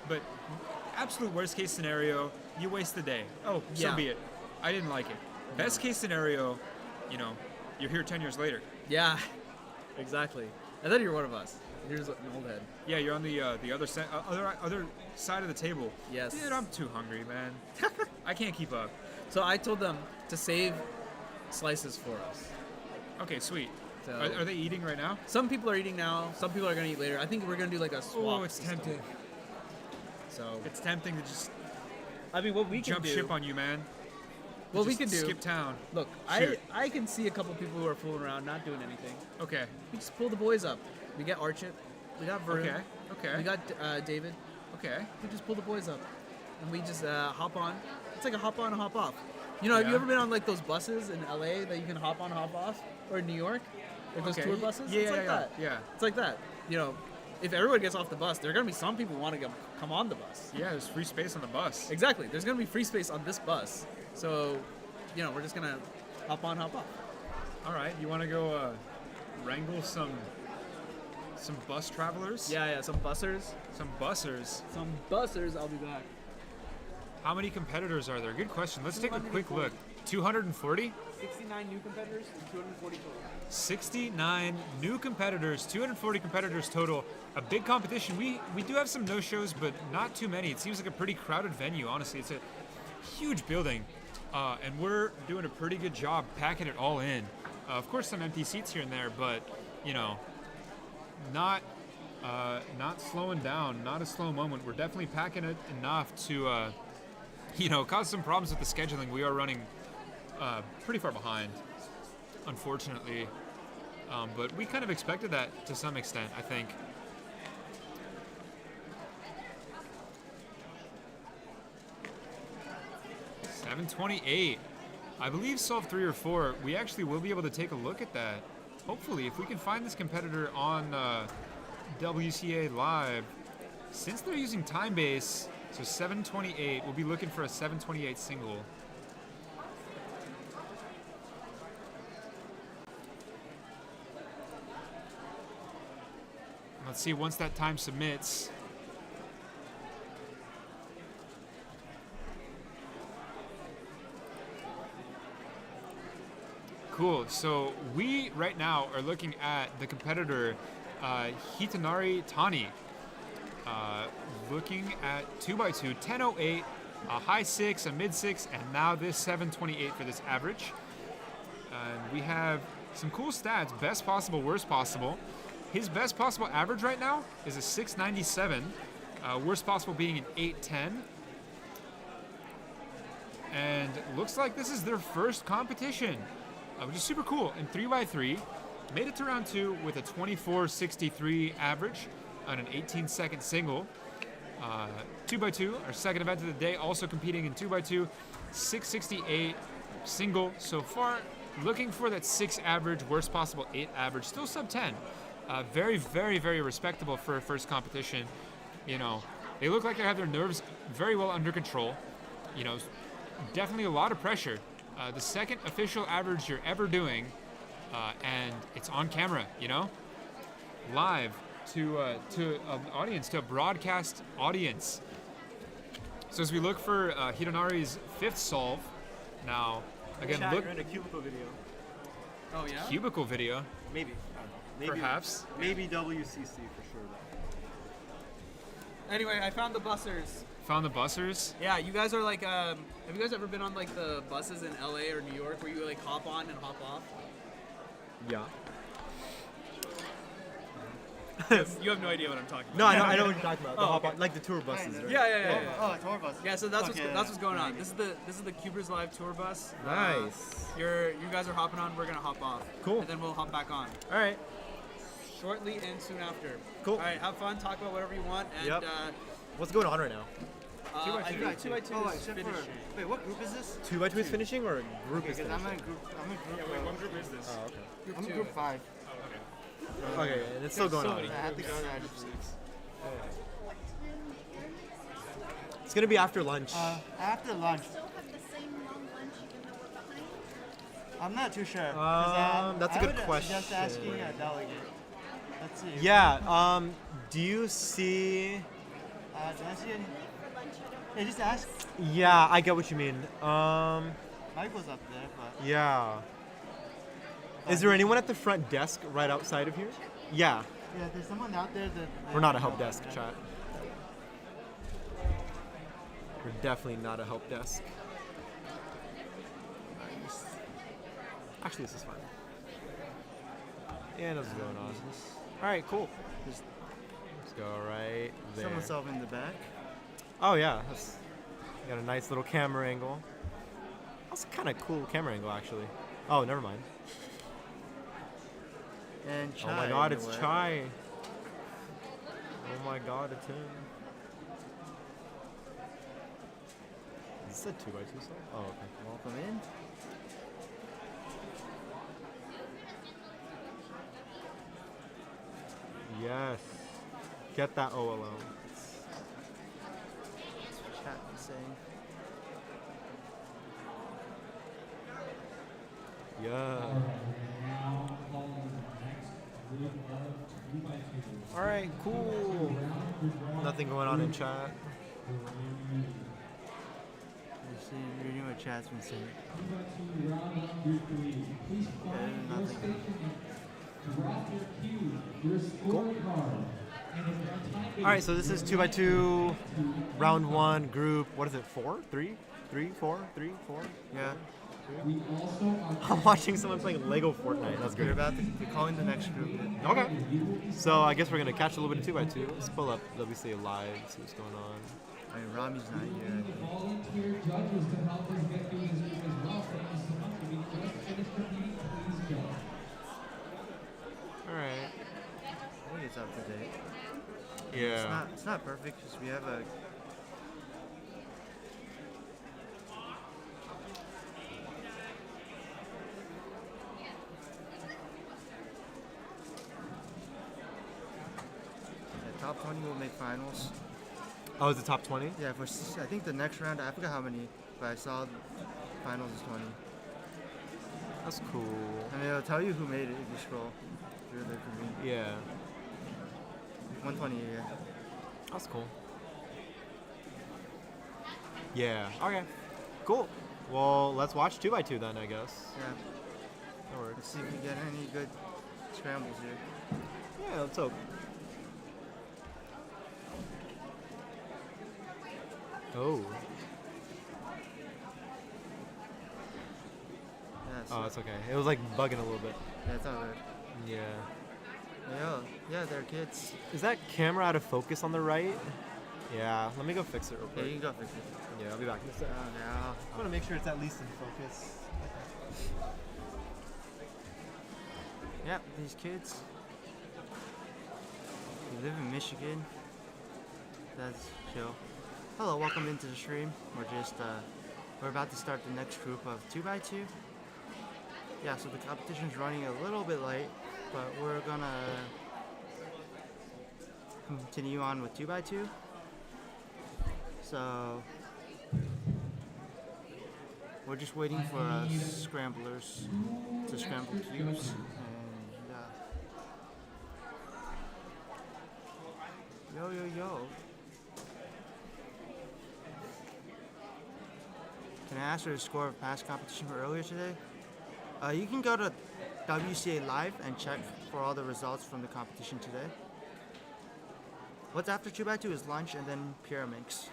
C: But absolute worst case scenario, you waste the day. Oh, so
A: Yeah.
C: be it. I didn't like it. Best case scenario, you're here 10 years later.
A: Yeah, exactly. And then you're one of us. You're just an old head.
C: Yeah, you're on the other side of the table.
A: Yes.
C: Dude, I'm too hungry, man. I can't keep up.
A: So I told them to save slices for us.
C: Okay, sweet.
A: So
C: Are they eating right now?
A: Some people are eating now. Some people are gonna eat later. I think we're gonna do like a swap.
C: Oh, it's
A: system.
C: tempting.
A: So
C: It's tempting to just
A: I mean, what we can
C: jump
A: do.
C: ship on you, man.
A: What we
C: Just
A: can do.
C: skip town.
A: Look,
C: Shoot.
A: I can see a couple people who are fooling around, not doing anything.
C: Okay.
A: We just pull the boys up. We got Archit. We got Varun.
C: Okay.
A: We got David.
C: Okay.
A: We just pull the boys up, and we just hop on. It's like a hop on, hop off. Have
C: Yeah.
A: you ever been on like those buses in LA that you can hop on, hop off, or in New York, like those
C: Okay.
A: tour buses?
C: Yeah,
A: it's like
C: yeah,
A: that.
C: yeah.
A: It's like that. If everyone gets off the bus, there are gonna be some people who want to come on the bus.
C: Yeah, there's free space on the bus.
A: Exactly. There's gonna be free space on this bus, so we're just gonna hop on, hop off.
C: All right. You want to go wrangle some bus travelers?
A: Yeah. Some bussers.
C: Some bussers.
A: Some bussers. I'll be back.
C: How many competitors are there? Good question. Let's take a quick look. 240?
A: 69 new competitors and 240 total.
C: 69 new competitors, 240 competitors total. A big competition. We do have some no-shows, but not too many. It seems like a pretty crowded venue, honestly. It's a huge building, and we're doing a pretty good job packing it all in. Of course, some empty seats here and there, but, not slowing down, not a slow moment. We're definitely packing it enough to, cause some problems with the scheduling. We are running pretty far behind, unfortunately, but we kind of expected that to some extent, I think. $728. I believe solve 3 or 4. We actually will be able to take a look at that. Hopefully, if we can find this competitor on WCA Live, since they're using TimeBase, so 728, we'll be looking for a 728 single. Let's see once that time submits. Cool. So we right now are looking at the competitor Hitanari Tani. Looking at 2x2, 1008, a high 6, a mid 6, and now this 728 for this average. And we have some cool stats, best possible, worst possible. His best possible average right now is a 697, worst possible being an 810. And looks like this is their first competition, which is super cool. In 3x3, made it to round 2 with a 24.63 average on an 18-second single. 2x2, our second event of the day, also competing in 2x2, 668 single so far. Looking for that 6 average, worst possible 8 average, still sub 10. Very, very, very respectable for a first competition. They look like they have their nerves very well under control. Definitely a lot of pressure. The second official average you're ever doing, and it's on camera, live to an audience, to a broadcast audience. So as we look for Hitanari's 5th solve, now, again, look.
B: You're in a cubicle video.
A: Oh yeah.
C: Cubicle video.
B: Maybe. I don't know. Maybe,
C: Perhaps.
B: Maybe WCC for sure, though.
A: Anyway, I found the bussers.
C: Found the bussers.
A: Yeah, you guys are like, have you guys ever been on like the buses in LA or New York where you like hop on and hop off?
B: Yeah.
A: You have no idea what I'm talking about.
B: No, I know what you're talking about. The hop on, like the tour buses, right?
A: Yeah.
I: Oh, tour bus.
A: Yeah, so that's
I: Okay,
A: what's going on. This is the Cubers Live tour bus.
B: Nice.
A: You guys are hopping on. We're gonna hop off.
B: Cool.
A: And then we'll hop back on
B: All right.
A: shortly and soon after.
B: Cool.
A: All right, have fun. Talk about whatever you want. And
B: Yep. What's going on right now? 2x2.
I: I feel like 2x2
B: Oh,
I: is
B: except for-
I: finishing.
H: Wait, what group is this?
B: 2x2 is finishing or group is
H: Because I'm
B: finishing?
H: in group. I'm in group.
C: Wait, what group is this?
B: Oh, okay.
H: I'm in group 5.
B: Okay, and it's still going on.
H: I have to go to group 6.
B: It's gonna be after lunch.
H: After lunch.
D: Still have the same long lunch even though we're behind?
H: I'm not too sure. 'cause,
B: That's a
H: I
B: good
H: would
B: question.
H: Just asking a delegate. Let's see.
B: Yeah. Do you see?
H: Do I see any? Yeah, just ask.
B: Yeah, I get what you mean.
H: Michael's up there, but.
B: Yeah. Is there anyone at the front desk right outside of here? Yeah.
H: Yeah, there's someone out there that.
B: We're not a help desk, chat. We're definitely not a help desk. Actually, this is fine. Yeah, nothing's going on. All right, cool. Let's go right there.
H: Someone's up in the back.
B: Oh yeah, that's got a nice little camera angle. That's a kind of cool camera angle, actually. Oh, never mind.
H: And Chai.
B: Oh my God,
H: in the
B: it's
H: way.
B: Chai. Oh my God, it's him. Is this a 2x2 cell? Oh, okay.
H: Welcome in.
B: Yes. Get that OLO.
H: Chat is saying.
B: Yeah.
E: Now calling the next group of 2x2.
B: All right, cool. Nothing going on in chat.
H: Reading what chat's been saying.
E: 2x2 round 1, group 3. Please find your station. Drop your cue, your scorecard. And if you're on time,
B: All right, so this is 2x2, round 1, group. What is it? 4, 3, 3, 4, 3, 4.
H: Yeah.
E: we also are
B: I'm watching someone playing Lego Fortnite. That's
H: We're
B: great.
H: about to be calling the next group.
B: Okay. So I guess we're gonna catch a little bit of 2x2. Let's pull up WCA Live, see what's going on.
H: I mean, Rami's not here. I think.
E: volunteer judges to help us get through this group as well. Thank you so much. If you just finished competing, please go.
B: All right.
H: I think it's up to date.
B: Yeah.
H: It's not perfect because we have a. The top 20 will make finals.
B: Oh, is it top 20?
H: Yeah, I think the next round, I forgot how many, but I saw finals is 20.
B: That's cool.
H: I mean, it'll tell you who made it if you scroll through the community.
B: Yeah.
H: 120, yeah.
B: That's cool. Yeah. Okay. Cool. Well, let's watch 2x2 then, I guess.
H: Yeah.
B: That works.
H: Let's see if we get any good scrambles here.
B: Yeah, let's hope. Oh.
H: Yeah,
B: Oh, it's okay. It was like bugging a little bit.
H: Yeah, it's all good.
B: Yeah.
H: Yeah, they're kids.
B: Is that camera out of focus on the right? Yeah. Let me go fix it real
H: Yeah,
B: quick.
H: you can go fix it.
B: Yeah, I'll be back in a sec.
H: Oh, no.
B: I want to make sure it's at least in focus.
H: Yep, these kids. They live in Michigan. That's chill. Hello, welcome into the stream. We're about to start the next group of 2x2. Yeah, so the competition's running a little bit late, but we're gonna continue on with 2x2. So we're just waiting for scramblers to scramble cubes, and yo. Can I ask for the score of past competition for earlier today? You can go to WCA Live and check for all the results from the competition today. What's after 2x2 is lunch and then Pyraminx.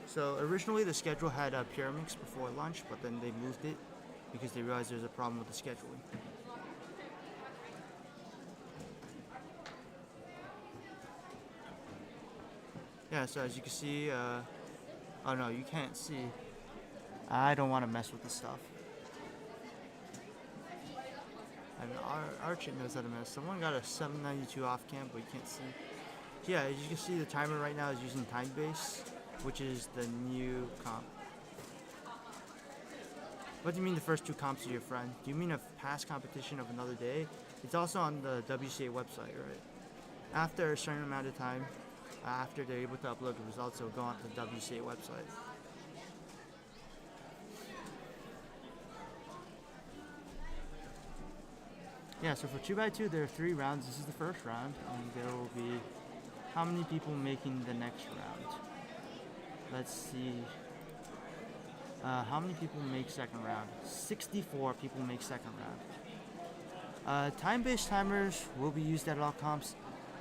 H: So originally the schedule had Pyraminx before lunch, but then they moved it because they realized there's a problem with the scheduling. Yeah, so as you can see, oh no, you can't see. I don't want to mess with this stuff. And Archit knows how to mess. Someone got a 792 off cam, but you can't see. Yeah, as you can see, the timer right now is using TimeBase. which is the new comp. What do you mean the first 2 comps to your friend? Do you mean a past competition of another day? It's also on the WCA website, right? After a certain amount of time, after they're able to upload the results, they'll go on to the WCA website. Yeah, so for 2x2, there are 3 rounds. This is the first round, and there will be how many people making the next round? Let's see. How many people make second round? 64 people make second round. Time-based timers will be used at all comps.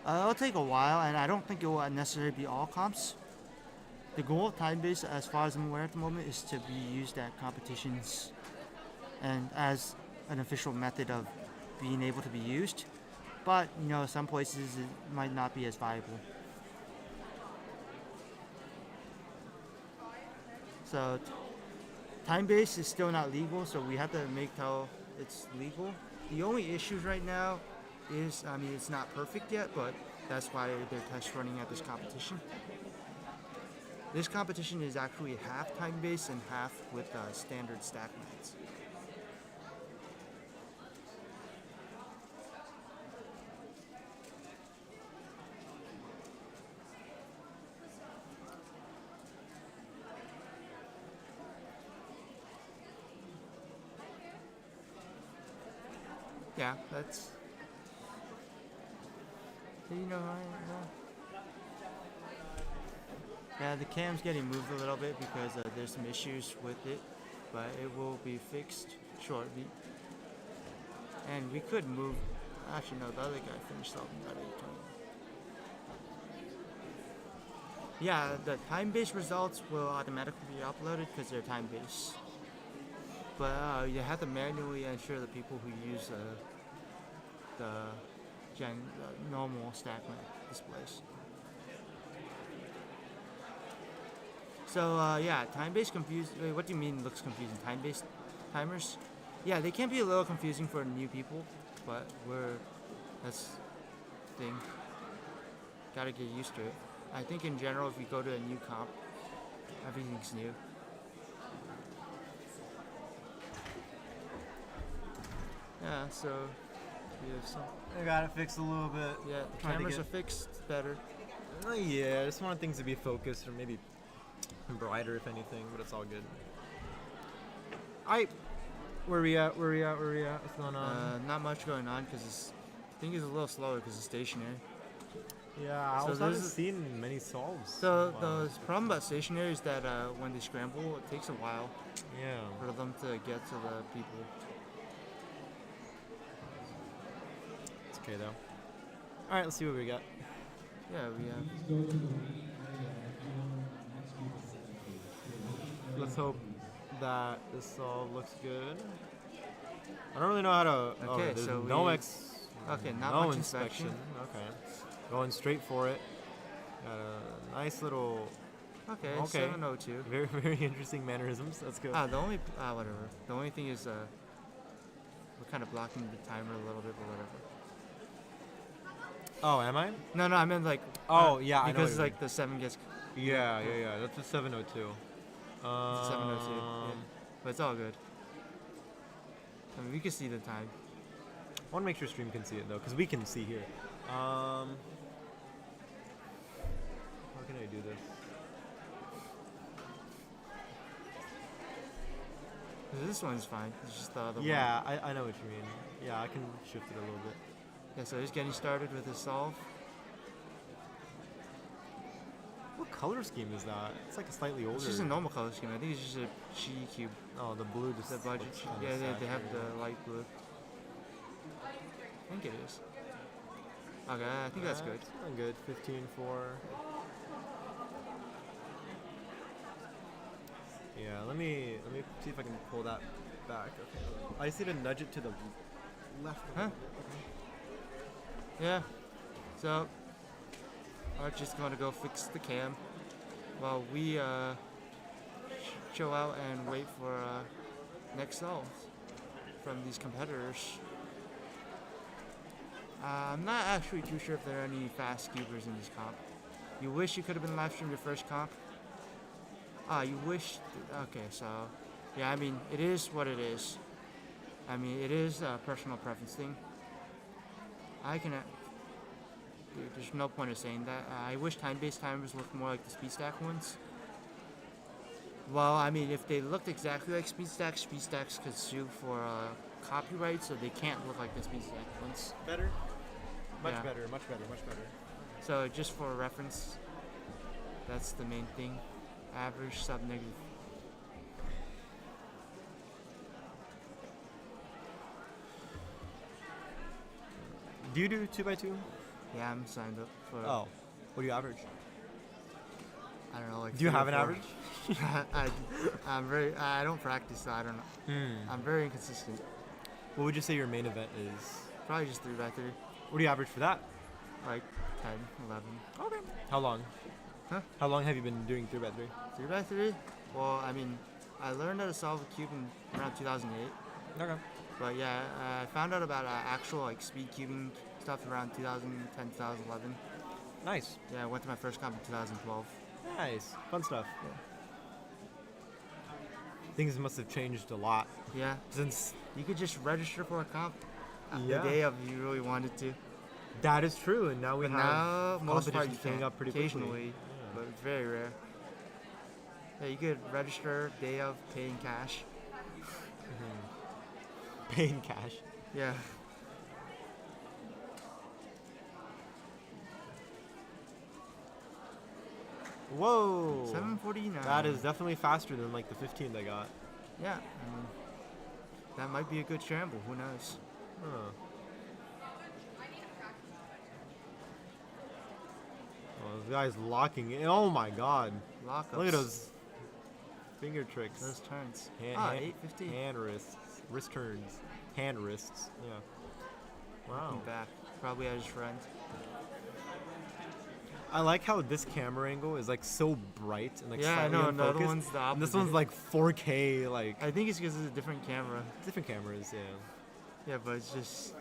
H: It'll take a while, and I don't think it will necessarily be all comps. The goal of time-based, as far as I'm aware at the moment, is to be used at competitions and as an official method of being able to be used. But, you know, some places it might not be as viable. So, time-based is still not legal, so we have to make till it's legal. The only issues right now is, I mean, it's not perfect yet, but that's why they're test running at this competition. This competition is actually half time-based and half with standard stack mats. Yeah, that's. You know, yeah, the cam's getting moved a little bit because there's some issues with it, but it will be fixed shortly. And we could move. Actually, no, the other guy finished off in about 8:20. Yeah, the time-based results will automatically be uploaded because they're time-based. But you have to manually ensure the people who use the normal stack mat displays. So yeah, time-based confused. Wait, what do you mean looks confusing? Time-based timers? Yeah, they can be a little confusing for new people, but that's the thing. Gotta get used to it. I think in general, if you go to a new comp, everything's new. Yeah, so we have some.
B: I got it fixed a little bit.
H: Yeah, the cameras are fixed better.
B: Yeah, I just wanted things to be focused or maybe brighter if anything, but it's all good. Alright, where we at? What's going on?
H: Not much going on because I think it's a little slower because it's stationary.
B: Yeah, I
H: So
B: also haven't
H: there's-
B: seen many solves.
H: So the problem about stationary is that when they scramble, it takes a while
B: Yeah.
H: for them to get to the people.
B: It's okay though. Alright, let's see what we got.
H: Yeah, we have.
E: Please go to the waiting area if you want the next group of sentences.
B: Let's hope that this solve looks good. I don't really know how to.
H: Okay,
B: there's
H: so
B: no
H: we-
B: okay,
H: not
B: no
H: much
B: inspection.
H: inspection.
B: Okay, going straight for it. Got a nice little.
H: Okay,
B: Okay.
H: 702.
B: Very very interesting mannerisms. That's good.
H: Whatever. The only thing is we're kind of blocking the timer a little bit, but whatever.
B: Oh, am I?
H: No, I meant like.
B: Oh, yeah, I know
H: Because
B: what you
H: like the 7 gets.
B: Yeah. That's a 702.
H: It's a 702. Yeah. But it's all good. I mean, we can see the time.
B: I want to make sure stream can see it though, because we can see here. How can I do this?
H: This one's fine. It's just the other one.
B: Yeah, I know what you mean. Yeah, I can shift it a little bit.
H: Yeah, so he's getting started with his solve.
B: What color scheme is that? It's like a slightly older.
H: It's just a normal color scheme. I think it's just a G cube.
B: Oh, the blue just.
H: The budget.
B: looks kinda
H: Yeah, they have
B: saturated.
H: the light blue. I think it is. Okay, I think that's good.
B: I'm good. 15-4. Yeah, let me see if I can pull that back. Okay. I just need to nudge it to the left.
H: Huh? Yeah. So Archie's going to go fix the cam while we chill out and wait for next solves from these competitors. I'm not actually too sure if there are any fast cubers in this comp. You wish you could have been live streamed your first comp, You wish. Okay, so yeah, I mean, it is what it is. I mean, it is a personal preference thing. I can. Dude, there's no point of saying that. I wish time-based timers looked more like the speed stack ones. Well, I mean, if they looked exactly like speed stacks could sue for copyright, so they can't look like the speed stack ones.
B: Better? Much
H: Yeah.
B: better, much better, much better.
H: So just for reference, that's the main thing. Average, sub, negative.
B: Do you do 2x2?
H: Yeah, I'm signed up for.
B: Oh. What do you average?
H: I don't know. Like.
B: Do you
H: 3 or
B: have an
H: 4.
B: average?
H: I'm very. I don't practice, so I don't know. I'm very inconsistent.
B: What would you say your main event is?
H: Probably just 3x3,
B: What do you average for that?
H: like 10, 11.
B: Okay. How long?
H: Huh?
B: How long have you been doing 3x3?
H: 3x3? Well, I mean, I learned how to solve a cube in around 2008.
B: Okay.
H: But yeah, I found out about actual like speed cubing stuff around 2010, 2011.
B: Nice.
H: Yeah, I went to my first comp in 2012.
B: Nice. Fun stuff. Things must have changed a lot
H: Yeah,
B: since.
H: you could just register for a comp
B: Yeah.
H: the day of you really wanted to.
B: That is true, and now we
H: But
B: have
H: now, most part you
B: competitions filling
H: can,
B: up pretty quickly.
H: occasionally, but it's very rare. Yeah, you could register day of, pay in cash.
B: Paying cash.
H: Yeah.
B: Whoa.
H: 749.
B: That is definitely faster than like the 15 they got.
H: Yeah, I mean, that might be a good scramble. Who knows?
B: Huh. Oh, this guy's locking it. Oh my god.
H: Lockups.
B: Look at those finger tricks.
H: Those turns.
B: Hand,
H: 850.
B: hand wrists. Wrist turns. Hand wrists. Yeah. Wow.
H: Looking back. Probably at his friend.
B: I like how this camera angle is like so bright and like
H: Yeah, I
B: slightly
H: know. The other
B: unfocused.
H: one's the
B: And this
H: opposite.
B: one's like 4K, like
H: I think it's because it's a different camera.
B: different cameras, yeah.
H: Yeah, but it's just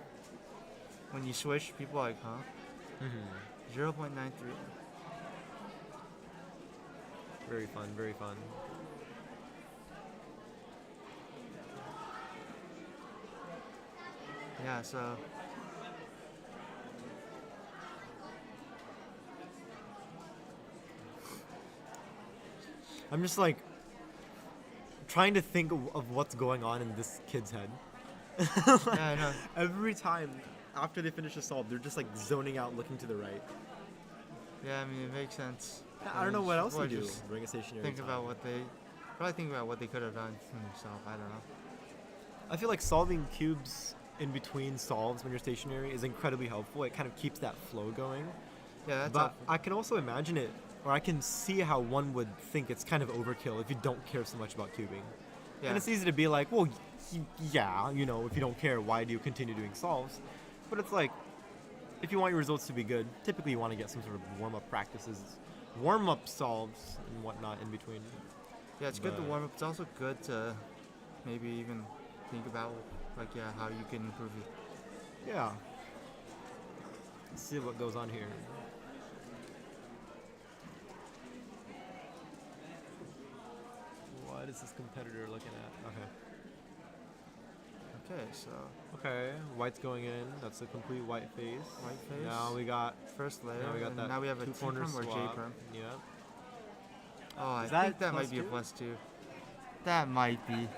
H: when you switch, people are like, huh? 0.93.
B: Very fun, very fun.
H: Yeah, so
B: I'm just like trying to think of what's going on in this kid's head.
H: yeah, I know.
B: Every time after they finish a solve, they're just like zoning out, looking to the right.
H: Yeah, I mean it makes sense.
B: I don't know what else
H: People
B: to
H: are
B: do
H: just
B: during a stationary
H: Think
B: time.
H: about what they probably think about what they could have done themselves. I don't know.
B: I feel like solving cubes in between solves when you're stationary is incredibly helpful. It kind of keeps that flow going.
H: Yeah, that's
B: But
H: helpful.
B: I can also imagine it, or I can see how one would think it's kind of overkill if you don't care so much about cubing.
H: Yeah.
B: And it's easy to be like, well, yeah, you know, if you don't care, why do you continue doing solves? But it's like, if you want your results to be good, typically you want to get some sort of warm-up practices, warm-up solves and whatnot in between.
H: Yeah, it's good to
B: But-
H: warm up. It's also good to maybe even think about like how you can improve it.
B: Yeah. Let's see what goes on here. What is this competitor looking at? Okay.
H: Okay, so
B: Okay, white's going in. That's a complete white face.
H: White face.
B: Now we got.
H: first layer.
B: Now we got
H: and
B: that.
H: now we have a
B: two
H: T
B: corner
H: perm or J
B: swap.
H: perm.
B: Yeah.
H: Oh, I
B: Is that
H: think that might be a
B: +2?
H: +2. That might be.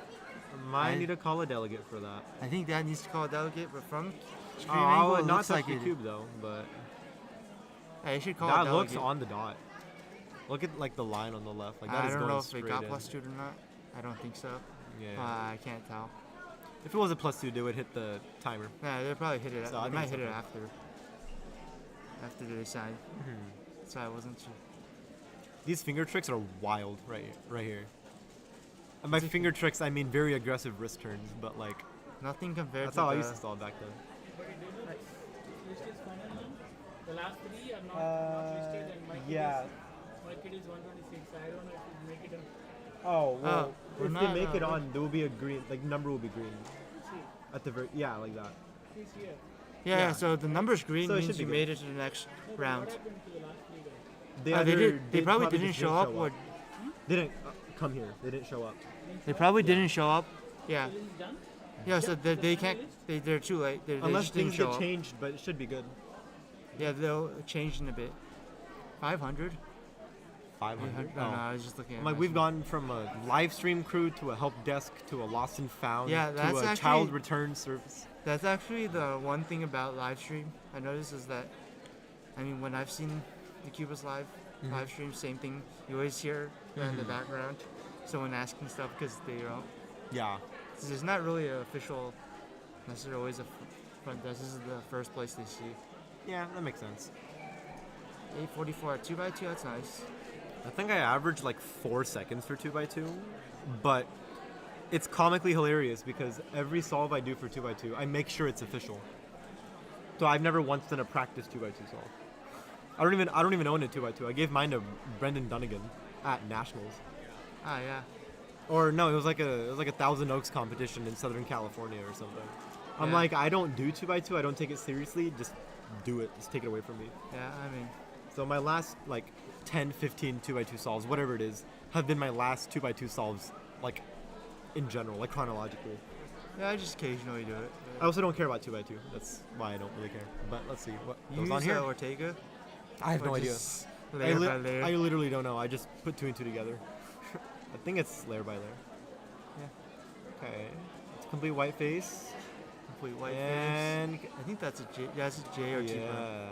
B: Might
H: I-
B: need to call a delegate for that.
H: I think that needs to call a delegate, but from screen
B: Oh, I
H: angle,
B: would
H: it
B: not
H: looks
B: touch
H: like
B: the
H: it.
B: cube though, but
H: Hey, you should call a
B: that
H: delegate.
B: looks on the dot. Look at like the line on the left. Like that
H: I
B: is
H: don't
B: going
H: know if they
B: straight
H: got
B: in.
H: +2 or not. I don't think so.
B: Yeah.
H: I can't tell.
B: If it was a +2, they would hit the timer.
H: Yeah, they'll probably hit it.
B: So I
H: They
B: think
H: might
B: it's
H: hit it
B: okay.
H: after they sign. So I wasn't sure.
B: These finger tricks are wild right here. And by finger tricks, I mean very aggressive wrist turns, but like
H: Nothing compared
B: that's
H: to
B: how I
H: the,
B: used to solve back then.
L: Listed final one? The last three are not listed and my kid
B: yeah.
L: my kid is 126. I don't know if you make it up.
B: Oh well,
H: we're
B: if
H: not,
B: they make it
H: uh,
B: on, there will be a green, like number will be green at the very like that.
L: He's here.
H: Yeah, so the number's green
B: So it
H: means
B: should be
H: you
B: good.
H: made it to the next round.
L: What happened to the last three guys?
B: They,
H: They
B: either
H: did. They probably
B: just
H: didn't show up, or
B: Didn't. come here. They didn't show up.
H: They probably didn't show up. Yeah.
L: This is done?
H: Yeah, so they can't. They're too late. They
B: Unless
H: just didn't
B: things
H: show
B: get
H: up.
B: changed, but it should be good.
H: Yeah, they'll change in a bit. 500.
B: 500.
H: No, I was just looking at.
B: Like
H: my
B: we've
H: screen.
B: gone from a live stream crew to a help desk to a lost and found
H: Yeah,
B: to
H: that's
B: a
H: actually-
B: child return service.
H: That's actually the one thing about live stream I noticed is that, I mean, when I've seen the Cubase live stream, same thing. You always hear in the background someone asking stuff because they don't.
B: Yeah.
H: So there's not really an official, necessarily always a front desk. This is the first place they see.
B: Yeah, that makes sense.
H: 844 at 2x2. That's nice.
B: I think I averaged like 4 seconds for 2x2, but it's comically hilarious because every solve I do for 2x2, I make sure it's official. So I've never once done a practice 2x2 solve. I don't even own a 2x2. I gave mine to Brendan Dunnigan at Nationals.
H: Ah, yeah.
B: Or no, it was like a Thousand Oaks competition in Southern California or something. I'm
H: Yeah.
B: like, I don't do 2x2. I don't take it seriously. Just do it. Just take it away from me.
H: Yeah, I mean,
B: So my last like 10, 15 2x2 solves, whatever it is, have been my last 2x2 solves, like in general, like chronologically.
H: yeah, I just occasionally do it.
B: I also don't care about 2x2. That's why I don't really care. But let's see what
H: You
B: goes
H: use
B: on here.
H: Ortega?
B: I have
H: Or
B: no idea.
H: just Layer by layer?
B: I literally don't know. I just put 2 and 2 together. I think it's layer by layer.
H: Yeah.
B: Okay. It's complete white face.
H: Complete white
B: And
H: face. I think that's a J. Yeah, it's a J or T.
B: yeah.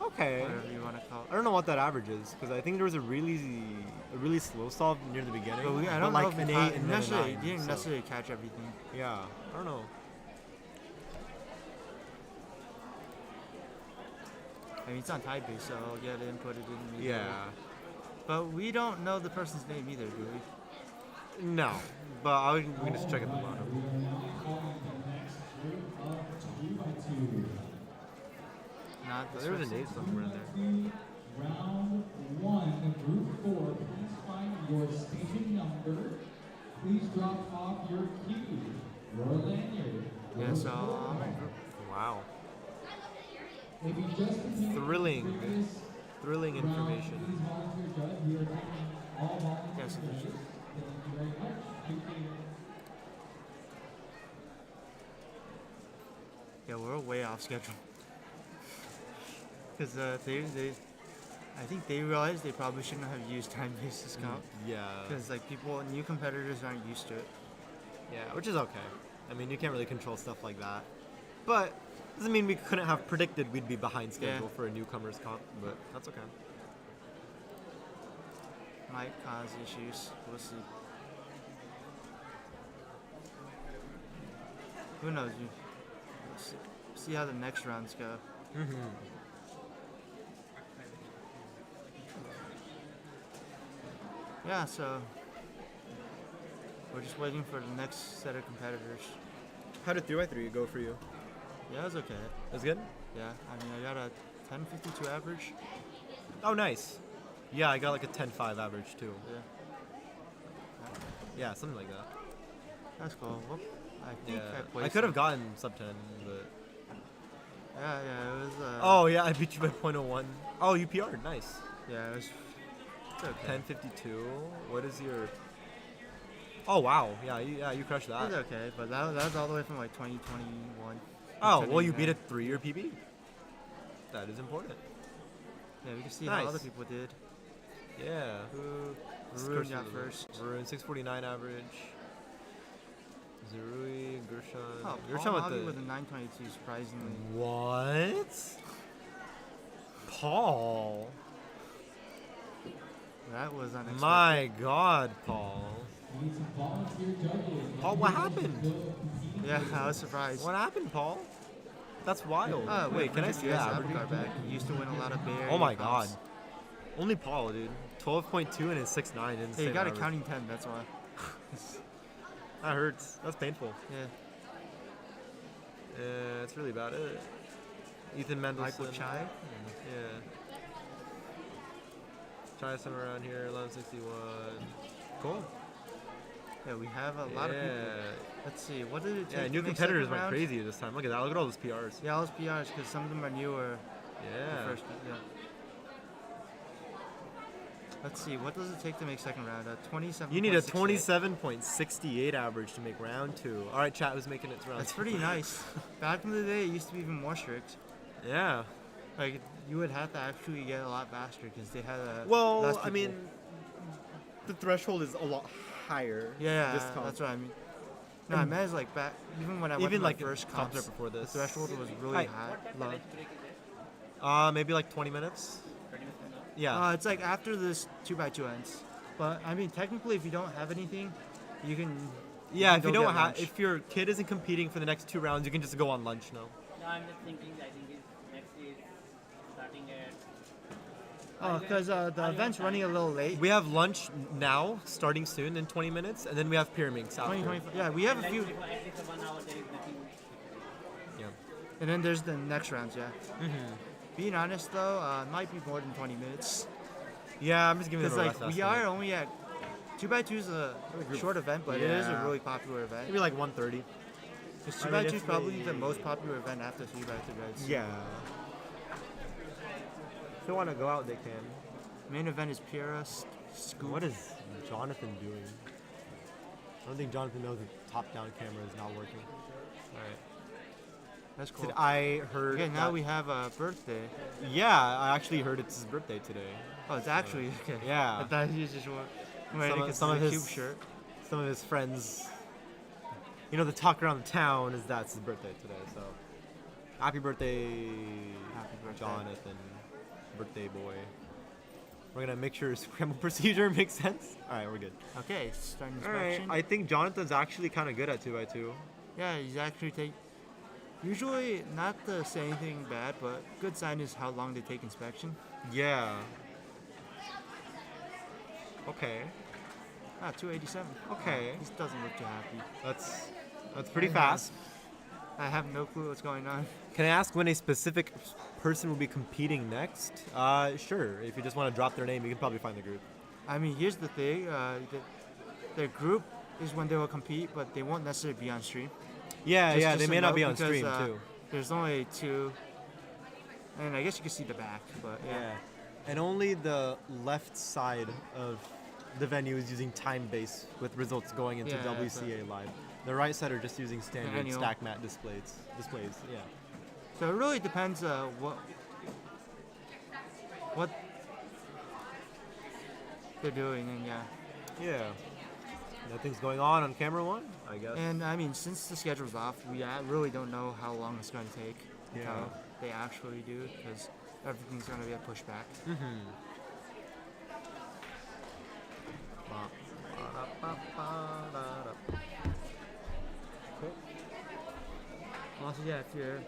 B: Okay.
H: Whatever you want to call it.
B: I don't know what that average is because I think there was a really slow solve near the beginning.
H: But I don't
B: like
H: know if
B: an
H: it
B: 8 and then a
H: necessarily
B: 9,
H: didn't
B: so-
H: necessarily catch everything.
B: Yeah, I don't know.
H: I mean, it's on TimeBase, so I'll get input it in. immediately.
B: Yeah.
H: But we don't know the person's name either, do we?
B: No, but we can just check at the bottom.
H: Not this
B: There was a
H: person.
B: name somewhere in there.
E: Round 1, group 4. Please find your station number. Please drop off your cue, your lanyard.
H: Yeah, so I'm in group.
B: Wow.
E: If you just continue
B: Thrilling.
E: to practice
B: Thrilling
E: round,
B: information.
E: please volunteer judge. We are taking all volunteer
H: Yes, it is.
E: judges. Thank you very much. Thank you.
H: Yeah, we're way off schedule. Because I think they realized they probably shouldn't have used time-based discount.
B: Yeah.
H: Because like new competitors aren't used to it.
B: Yeah, which is okay. I mean, you can't really control stuff like that. But doesn't mean we couldn't have predicted we'd be behind schedule
H: Yeah.
B: for a newcomers comp, but that's okay.
H: Might cause issues. We'll see. Who knows? We'll see how the next rounds go.
B: Mm-hmm.
H: Yeah, so we're just waiting for the next set of competitors.
B: How did 3x3 go for you?
H: Yeah, it was okay.
B: That's good?
H: Yeah, I mean, I got a 1052 average.
B: Oh, nice. Yeah, I got like a 10.5 average too.
H: Yeah.
B: Yeah, something like that.
H: That's cool. Whoop. I think
B: Yeah.
H: I
B: I
H: placed.
B: could have gotten sub 10, but.
H: Yeah, it was.
B: Oh, yeah, I beat you by 0.01. Oh, you PR'd. Nice.
H: Yeah, it was. It's okay.
B: 1052. What is your. Oh, wow. Yeah, you crushed that.
H: It's okay, but that was all the way from like 2021.
B: Oh, well, you beat a 3-year PB. That is important.
H: Yeah, we can see
B: Nice.
H: how other people did.
B: Yeah.
H: Varun got first.
B: Varun, 649 average. Zerui, Gershon.
H: Oh,
B: You're
H: Paul
B: talking about
H: Mobby
B: the.
H: with a 922, surprisingly.
B: What? Paul.
H: That was unexpected.
B: My God, Paul.
E: We need some volunteer judges.
B: Paul, what happened?
H: Yeah, I was surprised.
B: What happened, Paul? That's wild. Wait, can I see that average?
H: Back. He used to win a lot of Bay Area
B: Oh my God.
H: comps.
B: Only Paul, dude. 12.2 and his 6'9".
H: Hey, you got a counting 10, that's why.
B: That hurts. That's painful.
H: Yeah.
B: That's really about it. Ethan Mendelson.
H: Michael Chai?
B: Yeah. Chai somewhere around here, 1161. Cool.
H: Yeah, we have a lot of people. Let's see, what did it take?
B: Yeah, new
H: to make
B: competitors
H: second
B: went
H: round?
B: crazy this time. Look at that. Look at all those PRs.
H: Yeah, all those PRs, because some of them are newer.
B: Yeah.
H: The first, yeah. Let's see, what does it take to make second round? 27.
B: You need a 27.68 average to make round 2. All right, chat, who's making it to round
H: That's
B: 2?
H: pretty nice. Back in the day, it used to be even more strict.
B: Yeah.
H: Like, you would have to actually get a lot faster because they had a.
B: Well,
H: less
B: I
H: people.
B: mean, the threshold is a lot higher.
H: Yeah,
B: this comp.
H: that's what I mean. No, I meant is like back, even when I went
B: Even
H: to
B: like
H: my first
B: comps
H: comps,
B: before this.
H: the threshold was really
B: Hi.
H: high, low.
B: Maybe like 20 minutes. Yeah.
H: It's like after this 2x2 ends. But I mean, technically, if you don't have anything, you can.
B: Yeah, if
H: go
B: you don't
H: get
B: have,
H: lunch.
B: if your kid isn't competing for the next 2 rounds, you can just go on lunch now.
L: No, I'm just thinking. I think it's next is starting at.
H: Oh, because the event's running a little late.
B: We have lunch now, starting soon in 20 minutes, and then we have pyramid.
H: 20, yeah, we have a few.
L: At least 1 hour there is nothing.
B: Yeah.
H: And then there's the next rounds, yeah.
B: Mm-hmm.
H: Being honest though, it might be more than 20 minutes.
B: Yeah, I'm just giving it a
H: Because
B: rough
H: like we
B: estimate.
H: are only at 2x2 is a short event, but it is a
B: Yeah.
H: really popular event.
B: Maybe like 130.
H: Because
B: I mean,
H: 2x2 is
B: if
H: probably
B: we-
H: the most popular event after 3x3 guys.
B: Yeah. If they want to go out, they can.
H: Main event is Pira Scoop.
B: What is Jonathan doing? I don't think Jonathan knows the top-down camera is not working. All right.
H: That's cool.
B: Did I heard?
H: Okay, now
B: that-
H: we have a birthday.
B: Yeah, I actually heard it's his birthday today.
H: Oh, it's actually okay.
B: Yeah.
H: I thought he was just wearing
B: Some of
H: a
B: his
H: cube shirt.
B: Some of his friends. You know, the talk around the town is that's his birthday today. So, happy birthday, Jonathan, birthday boy. We're gonna make sure scramble procedure makes sense. All right, we're good.
H: Okay, starting
B: All right,
H: inspection.
B: I think Jonathan's actually kind of good at 2x2.
H: Yeah, he's actually take. Usually, not to say anything bad, but good sign is how long they take inspection.
B: Yeah. Okay.
H: 287.
B: Okay.
H: He doesn't look too happy.
B: That's pretty fast.
H: I have no clue what's going on.
B: Can I ask when a specific person will be competing next? Sure. If you just want to drop their name, you can probably find the group.
H: I mean, here's the thing. Their group is when they will compete, but they won't necessarily be on stream.
B: Yeah,
H: Just
B: they
H: a
B: may not
H: note
B: be on
H: because,
B: stream too.
H: There's only 2, and I guess you can see the back, but yeah.
B: And only the left side of the venue is using TimeBase with results going into
H: Yeah,
B: WCA Live. The right side are just using standard
H: Manual.
B: stack mat displays. Yeah.
H: So it really depends what they're doing, and yeah.
B: Yeah. Nothing's going on camera one, I guess.
H: And I mean, since the schedule's off, we really don't know how long it's going to take.
B: Yeah.
H: How they actually do, because everything's going to be a pushback.
B: Mm-hmm.
H: Also, yeah, if you're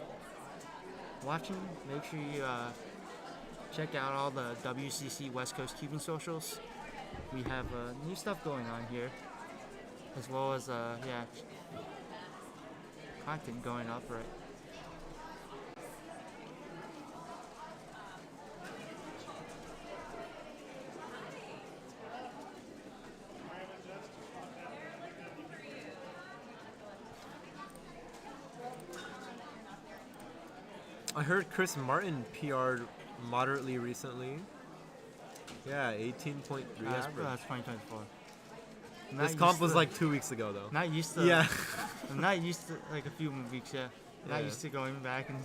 H: watching, make sure you check out all the WCC West Coast Cubing socials. We have new stuff going on here, as well as content going up, right?
B: I heard Chris Martin PR'd moderately recently. Yeah, 18.3
H: That's
B: average.
H: 2024.
B: This comp was like 2 weeks ago, though.
H: Not used to.
B: Yeah.
H: I'm not used to like a few weeks. Yeah. Not
B: Yeah.
H: used to going back and.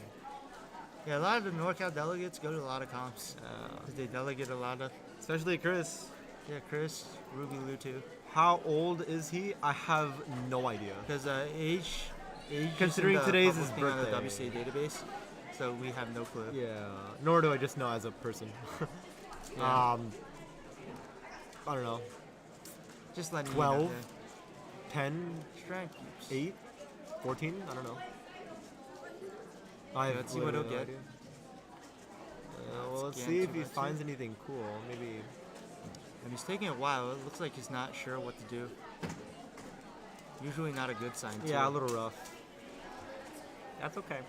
H: Yeah, a lot of the NorCal delegates go to a lot of comps. 'Cause they delegate a lot of.
B: Especially Chris.
H: Yeah, Chris, Ruby Lou too.
B: How old is he? I have no idea.
H: Because age.
B: Considering today's his
H: thing on the
B: birthday.
H: WCA database, so we have no clue.
B: Yeah. Nor do I just know as a person.
H: Yeah.
B: I don't know.
H: Just letting
B: 12,
H: you know.
B: 10,
H: Strike keeps.
B: 8, 14. I don't know. I have
H: Let's see what he'll
B: literally no
H: get.
B: idea. Well, let's
H: Scan
B: see if he
H: 2x2.
B: finds anything cool. Maybe.
H: And he's taking a while. It looks like he's not sure what to do. Usually not a good sign. Too.
B: Yeah, a little rough. That's okay.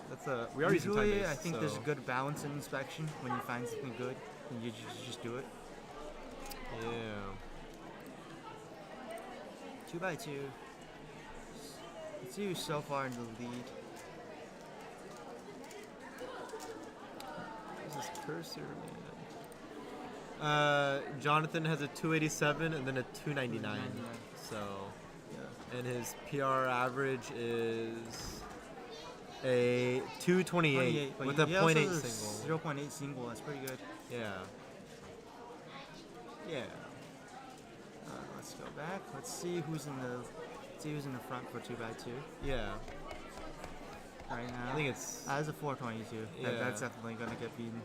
B: That's we already using
H: Usually,
B: TimeBase,
H: I think
B: so.
H: there's a good balance in inspection. When you find something good, then you just do it.
B: Yeah.
H: 2x2. Let's see who's so far in the lead.
B: Where's this cursor, man? Jonathan has a 287 and then a 299. So, and his PR average is a 228 with a 0.8 single.
H: 0.8 single. That's pretty good.
B: Yeah. Yeah.
H: Let's go back. Let's see who's in the front for 2x2.
B: Yeah.
H: Right now.
B: I think it's.
H: As a 422.
B: Yeah.
H: That's definitely gonna get beaten.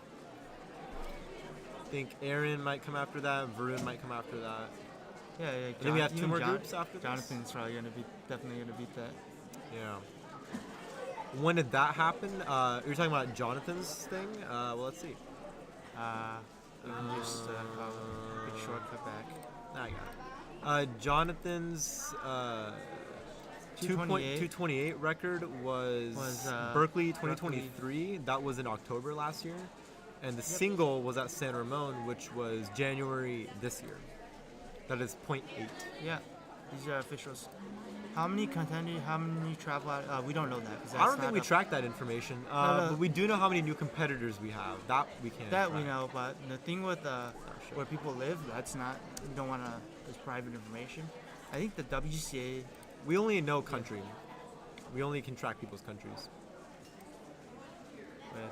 B: I think Aaron might come after that. Varun might come after that.
H: Yeah.
B: And then we have two more groups after this.
H: Jonathan's probably definitely gonna beat that.
B: Yeah. When did that happen? You're talking about Jonathan's thing? Well, let's see.
H: We can just big shortcut back.
B: I got it. Jonathan's 2.228 record was Berkeley 2023. That was in October last year. And the single was at San Ramon, which was January this year. That is 0.8.
H: Yeah, these are officials. How many contenders, how many travel out? We don't know that.
B: I don't think we track that information. But we do know how many new competitors we have. That we can.
H: That track. We know, but the thing with where people live, that's not. We don't want to. It's private information. I think the WCA.
B: We only know country. We only can track people's countries.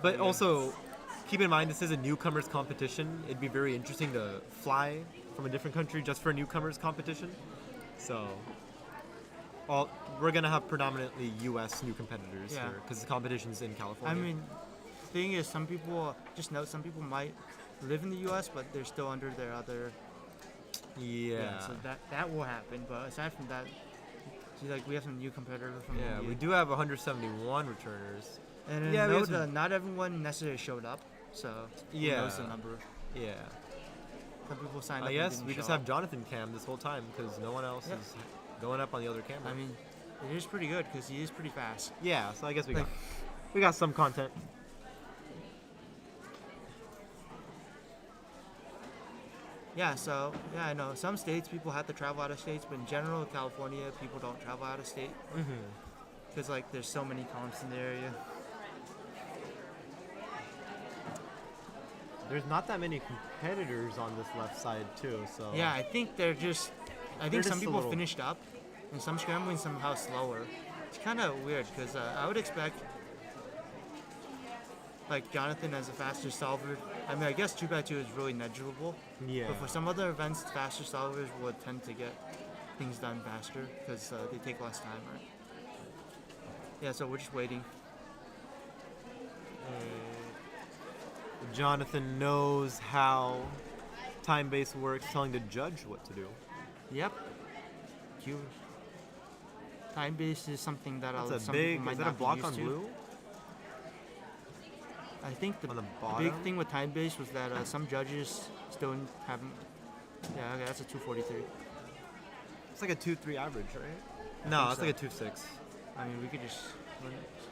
B: But also, keep in mind this is a newcomers competition. It'd be very interesting to fly from a different country just for a newcomers competition. So. We're gonna have predominantly U.S. new competitors here because the competition's in California.
H: I mean, the thing is, some people some people might live in the U.S. but they're still under their other.
B: Yeah.
H: So that will happen, but aside from that, see, like we have some new competitors from India.
B: We do have 171 returners.
H: And note not everyone necessarily showed up, so who knows the number.
B: Yeah.
H: Some people signed up.
B: Yes, we just have Jonathan Cam this whole time because no one else is going up on the other camera.
H: I mean, it is pretty good because he is pretty fast.
B: Yeah, so I guess we got some content.
H: Yeah, so I know some states people have to travel out of states, but in general, California people don't travel out of state because like there's so many comps in the area.
B: There's not that many competitors on this left side too, so.
H: Yeah, I think some people finished up, and some scrambling somehow slower. It's kind of weird because I would expect like Jonathan as a faster solver. I mean, I guess 2x2 is really negligible.
B: Yeah.
H: But for some other events, faster solvers would tend to get things done faster because they take less time, right? Yeah, so we're just waiting.
B: Jonathan knows how TimeBase works, telling the judge what to do.
H: Yep. TimeBase is something that
B: That's
H: some people might
B: is that
H: not
B: a block
H: be
B: on
H: used to.
B: blue?
H: I think the big thing with TimeBase was that some judges still haven't. Yeah, okay, that's a 243.
B: It's like a 2.3 average, right? No, it's like a 2.6.
H: I mean, we could just.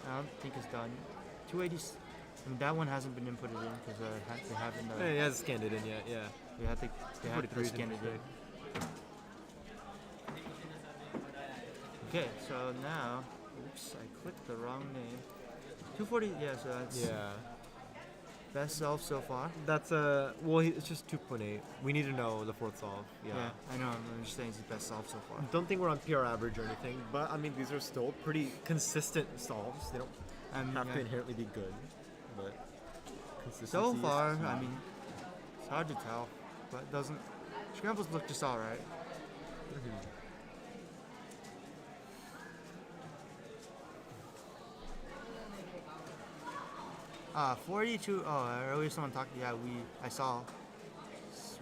H: I don't think it's done. 280. I mean, that one hasn't been inputted in because they haven't.
B: It hasn't scanned it in yet. Yeah.
H: They have to scan it in. Okay, so now, oops, I clicked the wrong name. 240. Yeah, so that's. Best solve so far.
B: That's it's just 2.8. We need to know the fourth solve. Yeah,
H: I know. I'm just saying it's the best solve so far.
B: Don't think we're on PR average or anything, but I mean these are still pretty consistent solves. They don't have to inherently be good, but consistency.
H: So far, I mean, it's hard to tell, but it doesn't. Scrambles look just all right. 482. Oh, earlier someone talked. Yeah, I saw.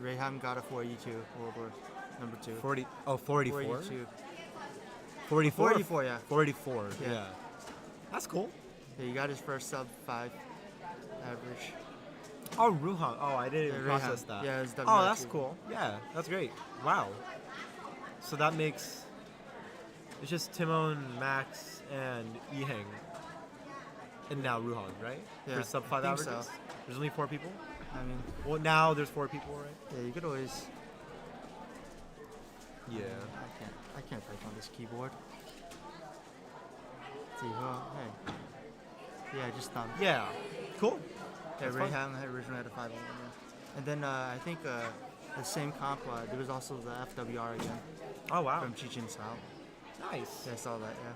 H: Rayham got a 482 over number 2.
B: 44?
H: 42.
B: 44?
H: 44, yeah.
B: 44, yeah. That's cool.
H: Yeah, he got his first sub 5 average.
B: Oh, Ruhan. Oh, I didn't even process that.
H: Yeah, it's
B: Oh, that's cool. Yeah, that's great. Wow. So that makes. It's just Timon, Max, and Ehang. And now Ruhan, right?
H: Yeah.
B: For sub 5 averages?
H: So.
B: There's only 4 people?
H: I mean.
B: Well, now there's 4 people, right?
H: Yeah, you could always.
B: Yeah.
H: I can't type on this keyboard. Let's see, well, hey. Yeah, just done.
B: Yeah. Cool.
H: Yeah, Rayham originally had a 501. And then I think the same comp, there was also the FWR again.
B: Oh wow.
H: From Chichen Sao.
B: Nice.
H: Yeah, I saw that. Yeah.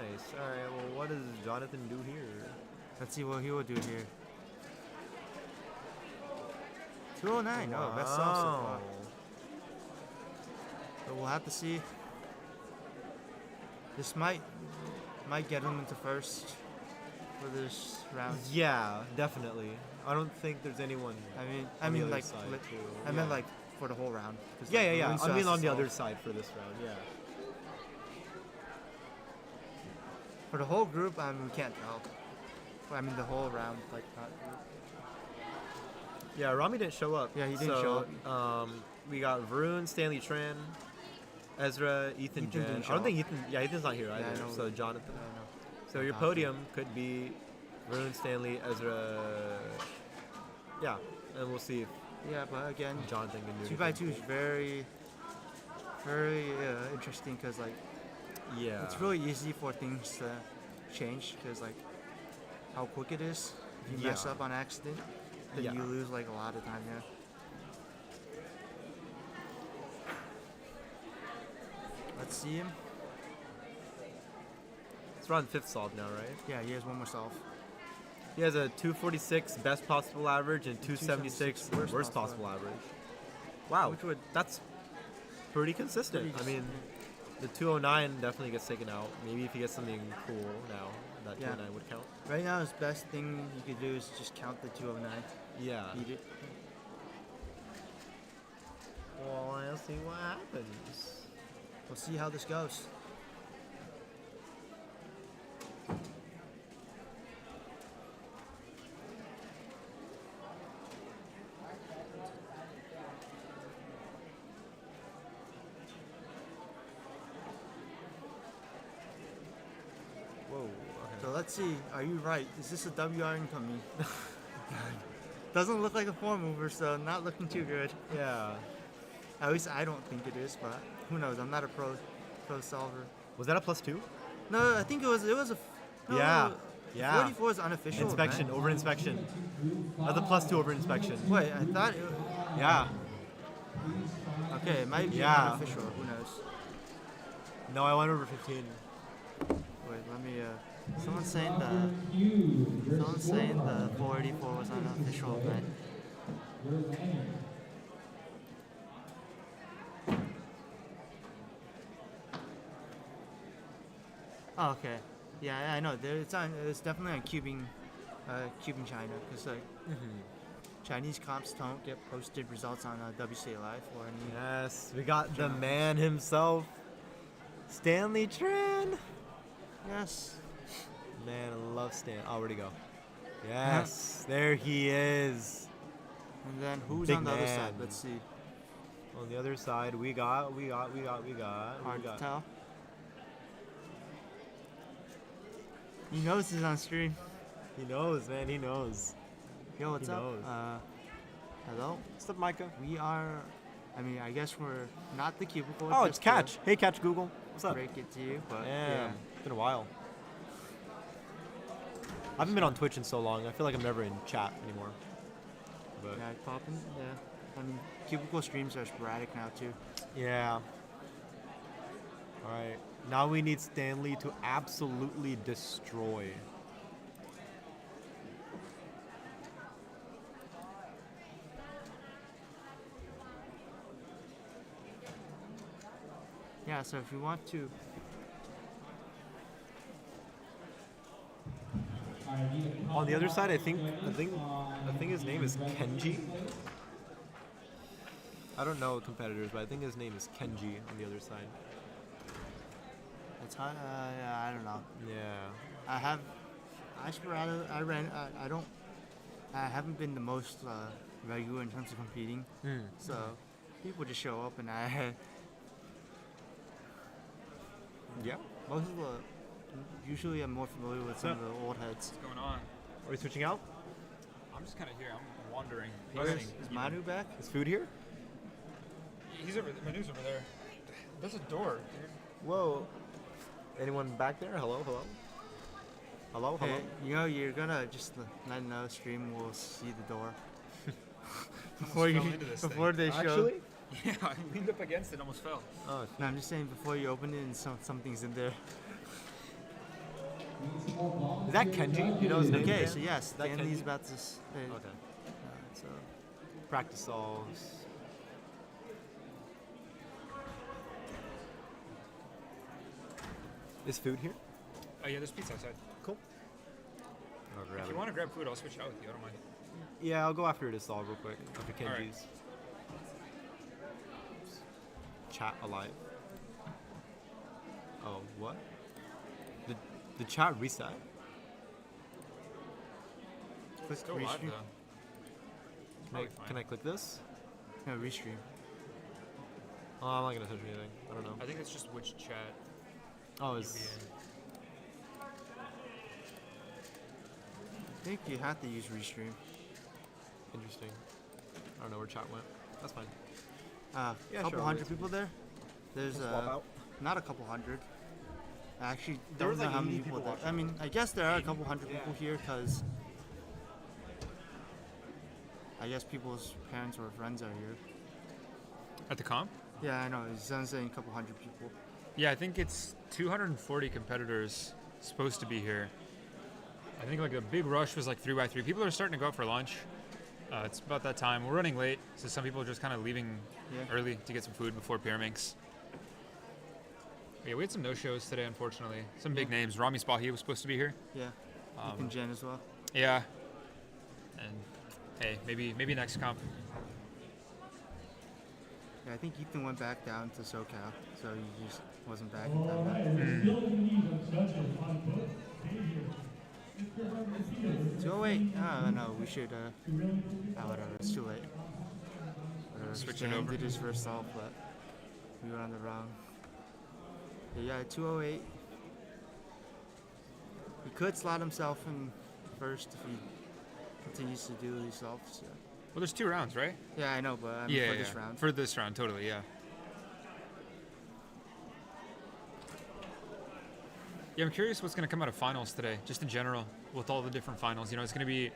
B: Nice. All right. Well, what does Jonathan do here?
H: Let's see what he will do here. 209. Oh, best off so far. But we'll have to see. This might get him into first for this round.
B: Yeah, definitely. I don't think there's anyone.
H: I mean, like,
B: side too.
H: I meant like for the whole round.
B: Yeah. I mean on the other side for this round. Yeah.
H: For the whole group, we can't tell. I mean, the whole round, like not.
B: Yeah, Rami didn't show up.
H: Yeah, he didn't show
B: up. We got Varun, Stanley Tran, Ezra, Ethan Jen.
H: didn't
B: I
H: show
B: don't think
H: up.
B: Ethan. Yeah, Ethan's not here either.
H: I know.
B: So Jonathan.
H: I know.
B: So your podium could be Varun, Stanley, Ezra. Yeah, and we'll see if
H: Yeah, but again,
B: Jonathan can do
H: 2x2 is very, very interesting because like
B: Yeah.
H: it's really easy for things to change because like how quick it is. If you mess
B: Yeah.
H: up on accident, then
B: Yeah.
H: you lose like a lot of time. Yeah. Let's see him.
B: It's around 5th solve now, right?
H: Yeah, he has one more solve.
B: He has a 246 best possible average and 276 worst possible average. Wow, that's pretty consistent. I mean, the 209 definitely gets taken out. Maybe if he gets something cool now, that 209 would count.
H: Right now, his best thing you could do is just count the 209.
B: Yeah.
H: Beat it.
B: Well, I'll see what happens.
H: We'll see how this goes.
B: Whoa. Okay.
H: So let's see. Are you right? Is this a WR incoming? Doesn't look like a 4 mover, so not looking too good.
B: Yeah.
H: At least I don't think it is, but who knows? I'm not a pro solver.
B: Was that a +2?
H: No, I think it was a. No,
B: Yeah.
H: no,
B: Yeah.
H: 44 is unofficial.
B: Inspection,
H: event.
B: over inspection. That's a +2 over inspection.
H: Wait, I thought.
B: Yeah.
H: Okay, it might be
B: Yeah.
H: unofficial. Who knows?
B: No, I went over 15.
H: Wait, let me. Someone's saying the 484 was unofficial event. Oh, okay. Yeah, I know. It's definitely on cubing China because like Chinese comps don't get posted results on WCA Live or any.
B: Yes, we got the man himself, Stanley Tran.
H: Yes.
B: Man, I love Stan. Oh, where'd he go? Yes, there he is.
H: And then who's
B: Big
H: on the other
B: man.
H: side? Let's see.
B: On the other side, we got.
H: Hard to tell. He knows he's on stream.
B: He knows, man. He knows.
H: Yo, what's
B: He
H: up?
B: knows.
H: Hello.
B: What's up, Micah?
H: We are. I mean, I guess we're not the cubicle.
B: Oh, it's
H: just to
B: Catch. Hey, Catch Google. What's up?
H: Break it to you, but
B: Yeah, it's been a while. I haven't been on Twitch in so long. I feel like I'm never in chat anymore. But
H: Yeah, popping. Yeah. I mean, cubicle streams are sporadic now too.
B: yeah. All right. Now we need Stanley to absolutely destroy.
H: Yeah. So if you want to.
B: On the other side, I think his name is Kenji. I don't know competitors, but I think his name is Kenji on the other side.
H: It's hard. I don't know.
B: Yeah.
H: I haven't been the most regular in terms of competing. So people just show up and
B: Yeah.
H: most of the usually I'm more familiar with some of the old heads.
C: What's going on?
B: Are we switching out?
C: I'm just kind of here. I'm wandering.
H: Is Manu back?
B: Is food here?
C: He's over. Manu's over there. There's a door, dude.
B: Whoa. Anyone back there? Hello, hello. Hello, hello.
H: Hey, you know you're gonna just let know stream will see the door. before you
C: fell into this
H: before
C: thing.
H: they show.
B: Actually?
C: Yeah, I leaned up against it, almost fell.
B: Oh,
H: No, I'm just saying before you open it and something's in there.
B: is that Kenji? You know his name?
H: Okay,
B: Dan?
H: so yes,
B: Is that
H: Stanley's
B: Kenji?
H: about to say.
B: Okay. So practice solves. Is food here?
C: Oh yeah, there's pizza outside.
B: Cool. I'll grab
C: If
B: it.
C: you want to grab food, I'll switch out with you. I don't mind.
B: Yeah, I'll go after it is solved real quick. After
C: All right.
B: Kenji's. Chat alive. Oh, what? The chat reset?
H: Click
C: Still live
H: restream.
C: though.
B: Can I click this?
H: No, restream.
B: Oh, I'm not gonna touch anything. I don't know.
C: I think it's just which chat.
B: Oh,
C: you'd
B: it's
C: be in.
H: I think you have to use restream.
B: interesting. I don't know where chat went. That's fine.
H: A
B: Yeah,
H: couple
B: sure,
H: hundred
B: let's-
H: people there. There's
B: swap out.
H: not a couple hundred. I actually
B: There
H: don't
B: was
H: know
B: like
H: how many
B: 80
H: people
B: people
H: there. I mean, I guess there are a couple hundred people here because I guess people's parents or friends are here.
C: At the comp?
H: Yeah, I know. It sounds like a couple hundred people.
C: Yeah, I think it's 240 competitors supposed to be here. I think like the big rush was like 3x3. People are starting to go out for lunch. It's about that time. We're running late, so some people are just kind of leaving early to get some food before Pyraminx. Yeah, we had some no-shows today, unfortunately. Some big names. Rami Spahi was supposed to be here.
H: Yeah. Ethan Jen as well.
C: Yeah. And hey, maybe next comp.
H: Yeah, I think Ethan went back down to SoCal, so he just wasn't back in time. 208. Oh no, we should. Whatever. It's too late. Whatever.
C: Switch it
H: Dan
C: over.
H: did his first solve, but we were on the wrong. Yeah, 208. He could slot himself in first if he continues to do these solves. Yeah.
C: Well, there's 2 rounds, right?
H: Yeah, I know, but I mean, for this round.
C: For this round, totally, yeah. Yeah, I'm curious what's going to come out of finals today, just in general, with all the different finals. You know, it's going to be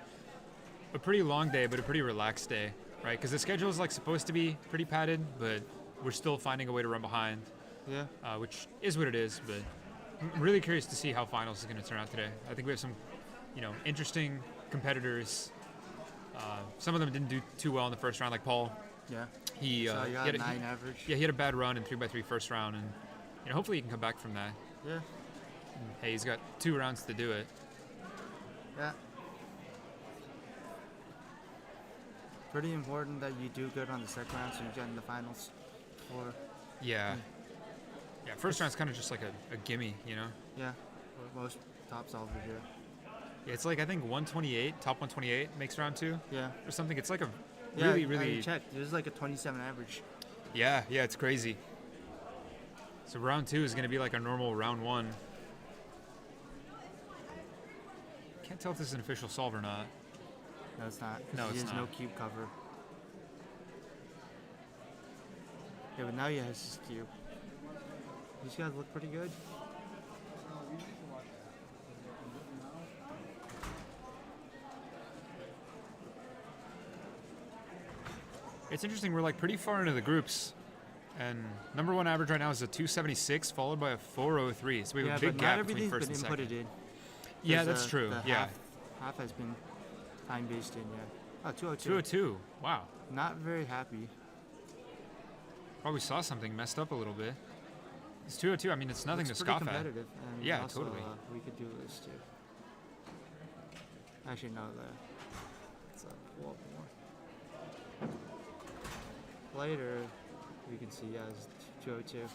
C: a pretty long day, but a pretty relaxed day, right? Because the schedule is like supposed to be pretty padded, but we're still finding a way to run behind.
H: Yeah.
C: Which is what it is, but I'm really curious to see how finals is going to turn out today. I think we have some, interesting competitors. Some of them didn't do too well in the first round, like Paul.
H: Yeah.
C: He
H: got
C: had
H: a 9 average.
C: Yeah, he had a bad run in 3x3 first round, and hopefully he can come back from that.
H: Yeah.
C: And, hey, he's got 2 rounds to do it.
H: Yeah. Pretty important that you do good on the second round so you get in the finals. Or
C: Yeah. Yeah, first round's kind of just like a gimme,
H: yeah, for most top solvers here.
C: Yeah, it's like I think 128, top 128 makes round 2.
H: Yeah.
C: Or something. It's like a
H: Yeah,
C: really.
H: I checked. There's like a 27 average.
C: Yeah, it's crazy. So round 2 is going to be like a normal round 1. Can't tell if this is an official solve or not.
H: No, it's not. 'Cause
C: No,
H: he
C: it's
H: has
C: not.
H: no cube cover. Yeah, but now he has his cube. These guys look pretty good.
C: It's interesting. We're like pretty far into the groups, and number 1 average right now is a 276, followed by a 403. So we have
H: Yeah,
C: a big
H: but
C: gap
H: not
C: between
H: everything's
C: first
H: been
C: and
H: inputted
C: second.
H: in.
C: Yeah,
H: 'Cause,
C: that's true.
H: the
C: Yeah.
H: half has been time-based in, yeah. Oh, 202.
C: 202. Wow.
H: Not very happy.
C: Probably saw something messed up a little bit. It's 202. I mean, it's nothing
H: It's
C: to
H: pretty
C: scoff at.
H: competitive. And
C: Yeah,
H: also,
C: totally.
H: We could do this too. Actually, no, let's pull up more. Later, we can see, yeah, it's 202.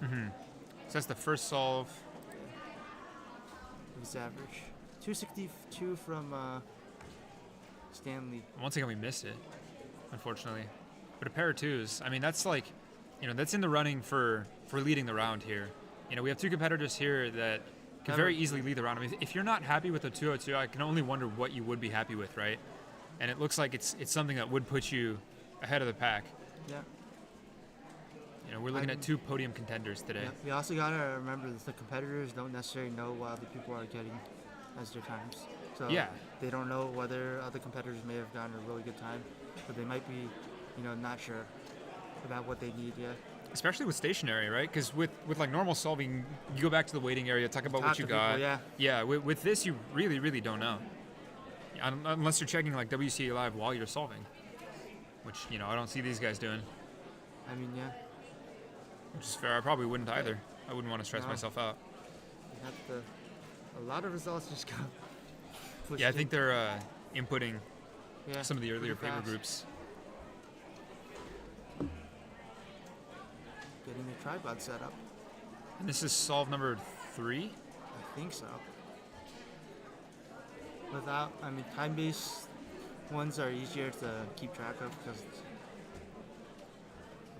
C: So that's the first solve.
H: His average. 262 from Stanley.
C: Once again, we missed it, unfortunately. But a pair of 2s. I mean, that's like, that's in the running for leading the round here. We have 2 competitors here that could very easily lead the round. I mean, if you're not happy with the 202, I can only wonder what you would be happy with, right? And it looks like it's something that would put you ahead of the pack.
H: Yeah.
C: We're looking at 2 podium contenders today.
H: Yeah. We also gotta remember that the competitors don't necessarily know what other people are getting as their times. So
C: Yeah.
H: they don't know whether other competitors may have gotten a really good time, but they might be, not sure about what they need yet.
C: Especially with stationary, right? Because with like normal solving, you go back to the waiting area, talk about what you got.
H: Yeah.
C: With this, you really don't know. Unless you're checking like WCA Live while you're solving, which I don't see these guys doing.
H: I mean, yeah.
C: Which is fair. I probably wouldn't either. I wouldn't want to stress myself out.
H: You have a lot of results just got pushed
C: Yeah, I think they're inputting
H: Yeah,
C: some of the earlier
H: pretty
C: paper
H: fast.
C: groups.
H: Getting the tripod set up.
C: And this is solve number 3?
H: I think so. Time-based ones are easier to keep track of because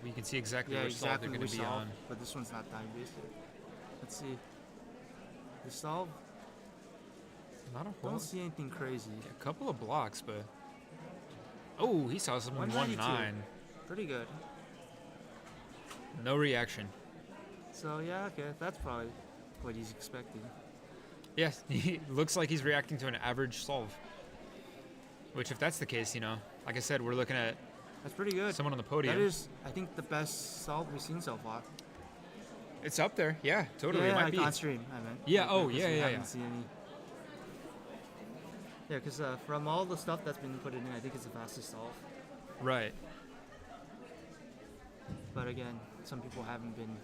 C: We can see exactly which solve they're going to be on.
H: But this one's not time-based. Let's see. The solve.
C: Not a whole.
H: Don't see anything crazy.
C: A couple of blocks, but oh, he saw some 1-9.
H: Pretty good.
C: No reaction.
H: So yeah, okay, that's probably what he's expecting.
C: Yes, he looks like he's reacting to an average solve. Which, if that's the case, like I said, we're looking at
H: That's pretty good.
C: someone on the podium.
H: That is, I think, the best solve we've seen so far.
C: It's up there. Yeah, totally.
H: Yeah,
C: it might
H: like
C: be.
H: on stream, I meant.
C: Yeah.
H: Like,
C: Oh,
H: because
C: yeah,
H: we
C: yeah,
H: haven't
C: yeah.
H: seen any. Yeah, because from all the stuff that's been put in, I think it's the fastest solve.
C: Right.
H: But again, some people haven't been.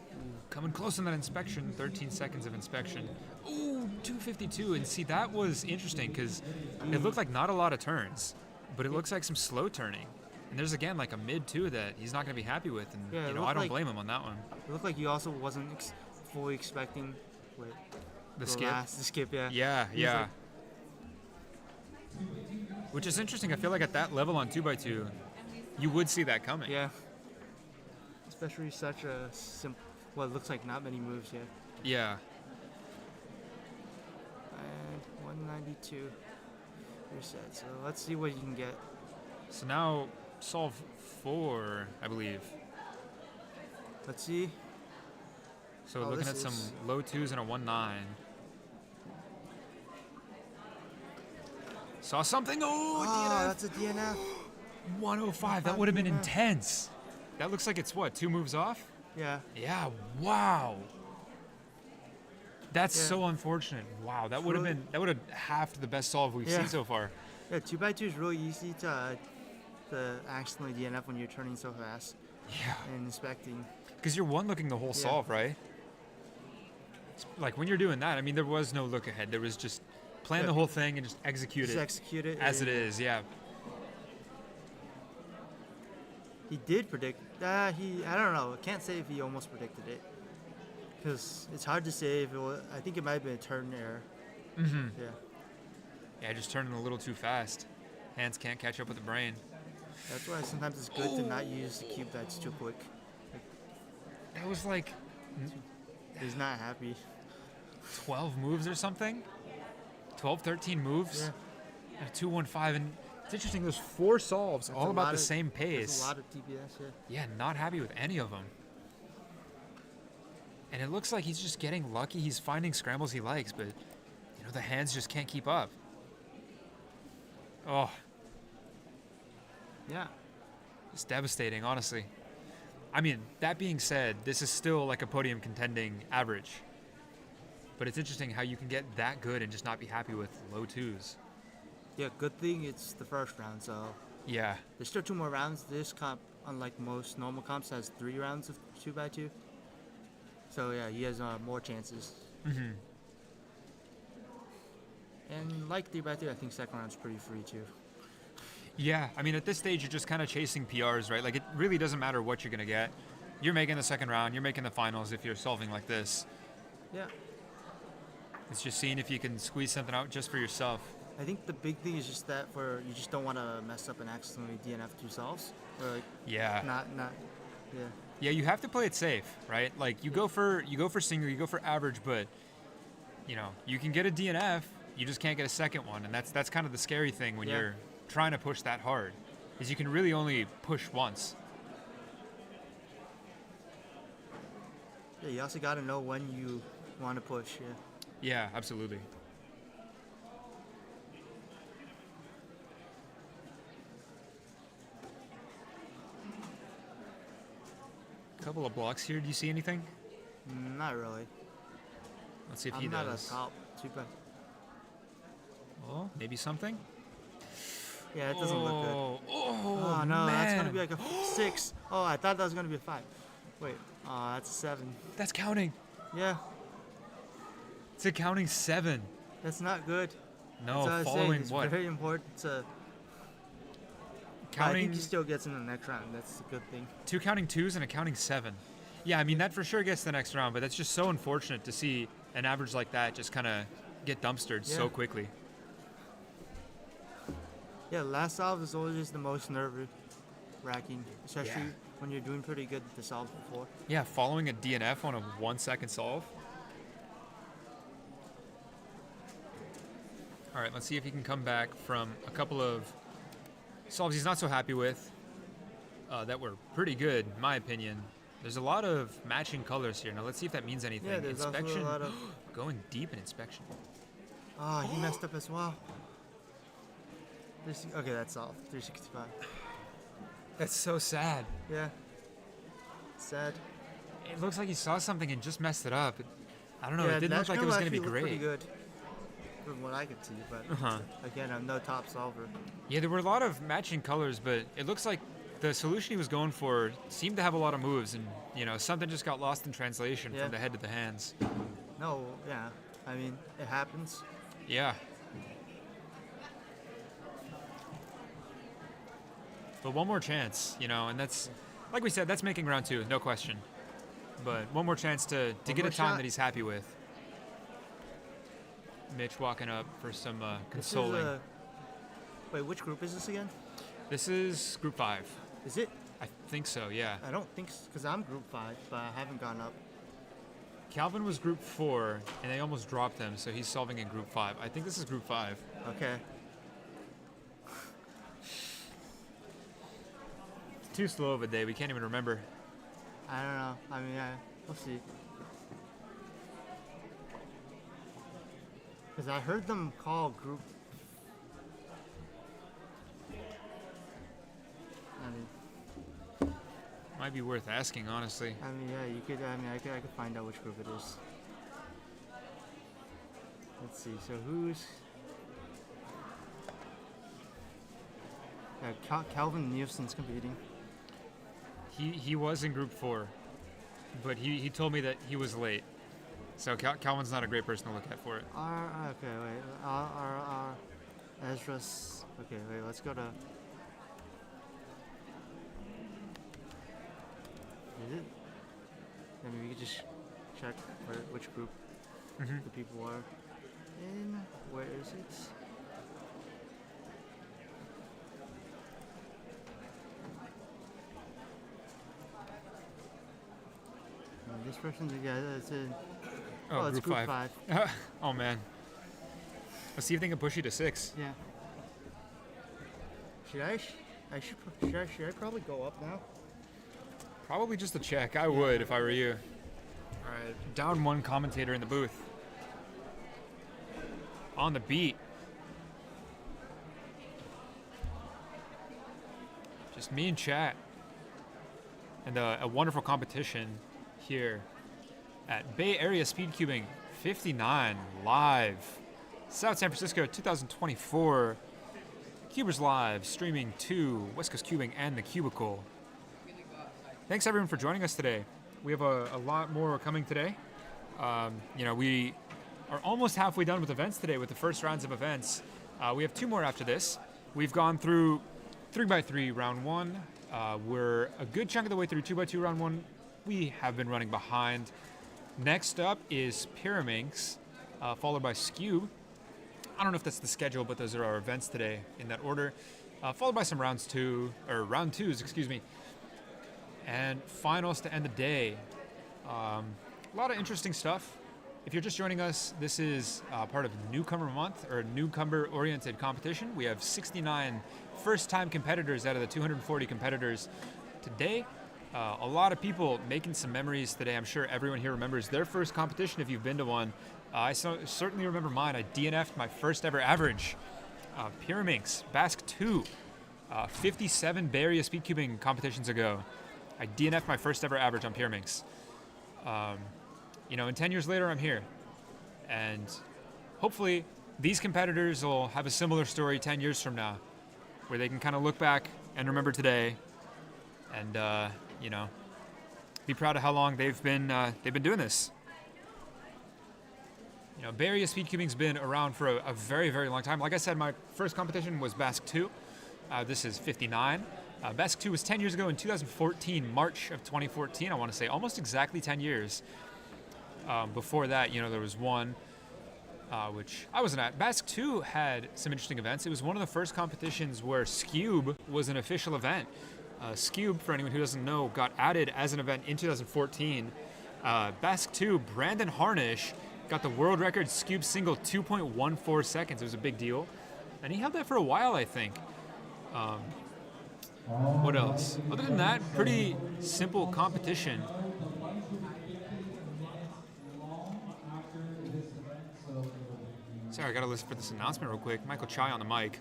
C: Coming close on that inspection. 13 seconds of inspection. Ooh, 252. And see, that was interesting because it looked like not a lot of turns, but it looks like some slow turning. And there's again like a mid two that he's not going to be happy with, and
H: Yeah, it
C: I
H: looked
C: don't
H: like-
C: blame him on that one.
H: It looked like he also wasn't fully expecting
C: The skip.
H: The skip, yeah.
C: Yeah,
H: He was
C: yeah.
H: like-
C: Which is interesting. I feel like at that level on 2x2, you would see that coming.
H: Yeah. Especially such a simple. Well, it looks like not many moves yet.
C: Yeah.
H: And 192. You're set. So let's see what you can get.
C: So now solve 4, I believe.
H: Let's see.
C: So
H: Oh,
C: looking
H: this
C: at some
H: is-
C: low 2s and a 1-9. Saw something. Oh, DNF.
H: That's a DNF.
C: 105. That would have been intense. That looks like it's what, 2 moves off?
H: Yeah.
C: Yeah. Wow. That's
H: Yeah.
C: so unfortunate. Wow. That
H: It's
C: would have
H: really-
C: been. That would have halved the best solve we've
H: Yeah.
C: seen so far.
H: Yeah, 2x2 is really easy to accidentally DNF when you're turning so fast.
C: Yeah.
H: And inspecting.
C: Because you're one looking the whole
H: Yeah.
C: solve, right? It's like when you're doing that, I mean, there was no look ahead. There was just plan
H: Yeah.
C: the whole thing and just execute
H: Just
C: it
H: execute it
C: as it
H: and-
C: is. Yeah.
H: He did predict. I don't know. I can't say if he almost predicted it. Because it's hard to say if it was. I think it might have been a turn error.
C: Mm-hmm.
H: Yeah.
C: Yeah, just turning a little too fast. Hands can't catch up with the brain.
H: That's why sometimes it's good to not use the cube that's too quick.
C: That was like
H: He's not happy.
C: 12 moves or something? 12, 13 moves?
H: Yeah.
C: At a 2-1-5. And it's interesting, there's 4 solves,
H: That's
C: all
H: a
C: about
H: lot
C: the
H: of-
C: same
H: That's
C: pace.
H: a lot of TPS, yeah.
C: Yeah, not happy with any of them. And it looks like he's just getting lucky. He's finding scrambles he likes, but the hands just can't keep up. Oh,
H: Yeah.
C: it's devastating, honestly. I mean, that being said, this is still like a podium contending average. But it's interesting how you can get that good and just not be happy with low 2s.
H: Yeah, good thing it's the first round, so.
C: Yeah.
H: There's still 2 more rounds. This comp, unlike most normal comps, has 3 rounds of 2x2. So yeah, he has more chances.
C: Mm-hmm.
H: And like 3x3, I think second round's pretty free too.
C: Yeah, I mean, at this stage, you're just kind of chasing PRs, right? Like, it really doesn't matter what you're going to get. You're making the second round, you're making the finals if you're solving like this.
H: Yeah.
C: It's just seeing if you can squeeze something out just for yourself.
H: I think the big thing is just that you just don't want to mess up and accidentally DNF 2 solves. Or like
C: Yeah.
H: yeah.
C: Yeah, you have to play it safe, right? Like, you go for single, you go for average, but, you can get a DNF, you just can't get a second one. And that's kind of the scary thing when you're trying to push that hard, is you can really only push once.
H: Yeah, you also got to know when you want to push, yeah.
C: Yeah, absolutely. couple of blocks here. Do you see anything?
H: Not really.
C: Let's see if he
H: I'm not
C: does.
H: a top super.
C: Oh, maybe something?
H: Yeah, it doesn't look good.
C: Oh,
H: no, that's gonna
C: man.
H: be like a 6. Oh, I thought that was gonna be a 5. Wait, that's a 7.
C: That's counting.
H: Yeah,
C: It's a counting 7.
H: that's not good.
C: No,
H: That's what I was saying,
C: following
H: it's
C: what?
H: very important to. I
C: Counting
H: think he still gets in the next round. That's a good thing.
C: 2 counting 2s and a counting 7. Yeah, I mean, that for sure gets the next round, but that's just so unfortunate to see an average like that just kind of get dumpstered so
H: Yeah.
C: quickly.
H: Yeah, last solve is always the most nerve-wracking, especially when you're doing pretty good at the solves before.
C: Yeah, following a DNF on a 1-second solve. All right, let's see if he can come back from a couple of solves he's not so happy with that were pretty good, in my opinion. There's a lot of matching colors here. Now let's see if that means anything.
H: Yeah, there's also a
C: Inspection,
H: lot of-
C: going deep in inspection.
H: Ah, he messed up as well. Okay, that's solved. 365.
C: That's so sad.
H: Yeah. Sad.
C: It looks like he saw something and just messed it up. I don't know.
H: Yeah,
C: It didn't look like it was going to be
H: actually looked
C: great.
H: Pretty good, from what I could see, but again, I'm no top solver.
C: Yeah, there were a lot of matching colors, but it looks like the solution he was going for seemed to have a lot of moves, and something just got lost in translation
H: Yeah.
C: from the head to the hands.
H: No, yeah. I mean, it happens.
C: Yeah. But one more chance, and that's, like we said, that's making round 2, no question. But one more chance to get
H: more
C: a time
H: shot.
C: that he's happy with. Mitch walking up for some
H: This is
C: consoling.
H: Wait, which group is this again?
C: This is group 5.
H: Is it?
C: I think so, yeah.
H: I don't think because I'm group 5, but I haven't gone up.
C: Calvin was group 4, and they almost dropped him, so he's solving in group 5. I think this is group 5.
H: Okay.
C: It's too slow of a day. We can't even remember.
H: I don't know. I mean, we'll see. Because I heard them call group. I mean,
C: Might be worth asking, honestly.
H: yeah, you could. I mean, I could find out which group it is. Let's see. So who's? Yeah, Calvin Nielsen's competing.
C: He was in group 4, but he told me that he was late. So Calvin's not a great person to look at for it.
H: Okay, wait. Ezra's. Okay, wait. Let's go to. Is it? I mean, we could just check which group the people are in. Where is it? This person, yeah, it's in. Oh, it's group 5.
C: Oh man. Let's see if they can push you to 6.
H: Yeah. Should I probably go up now?
C: Probably just a check. I would if I were you. All right, down 1 commentator in the booth. On the beat. Just me and chat. And a wonderful competition here at Bay Area Speedcubing 59 live. South San Francisco 2024. Cubers Live streaming to West Coast Cubing and TheCubicle. Thanks everyone for joining us today. We have a lot more coming today. We are almost halfway done with events today with the first rounds of events. We have 2 more after this. We've gone through 3x3 round 1. We're a good chunk of the way through 2x2 round 1. We have been running behind. Next up is Pyraminx, followed by Scube. I don't know if that's the schedule, but those are our events today in that order. Followed by some round 2s, excuse me. And finals to end the day. A lot of interesting stuff. If you're just joining us, this is part of Newcomer Month, or newcomer-oriented competition. We have 69 first-time competitors out of the 240 competitors today. A lot of people making some memories today. I'm sure everyone here remembers their first competition if you've been to one. I certainly remember mine. I DNF'd my first ever average. Pyraminx, BASC 2, 57 Bay Area Speedcubing competitions ago. I DNF'd my first ever average on Pyraminx. And 10 years later, I'm here. And hopefully these competitors will have a similar story 10 years from now, where they can kind of look back and remember today and, be proud of how long they've been doing this. Bay Area speedcubing's been around for a very, very long time. Like I said, my first competition was BASC 2. This is 59. BASC 2 was 10 years ago in 2014, March of 2014, I want to say, almost exactly 10 years. Before that, there was one, which I wasn't at. BASC 2 had some interesting events. It was one of the first competitions where Scube was an official event. Scube, for anyone who doesn't know, got added as an event in 2014. BASC 2, Brandon Harnish got the world record Scube single 2.14 seconds. It was a big deal. And he held that for a while, I think. What else? Other than that, pretty simple competition. Sorry, I gotta listen for this announcement real quick. Michael Chai on the mic.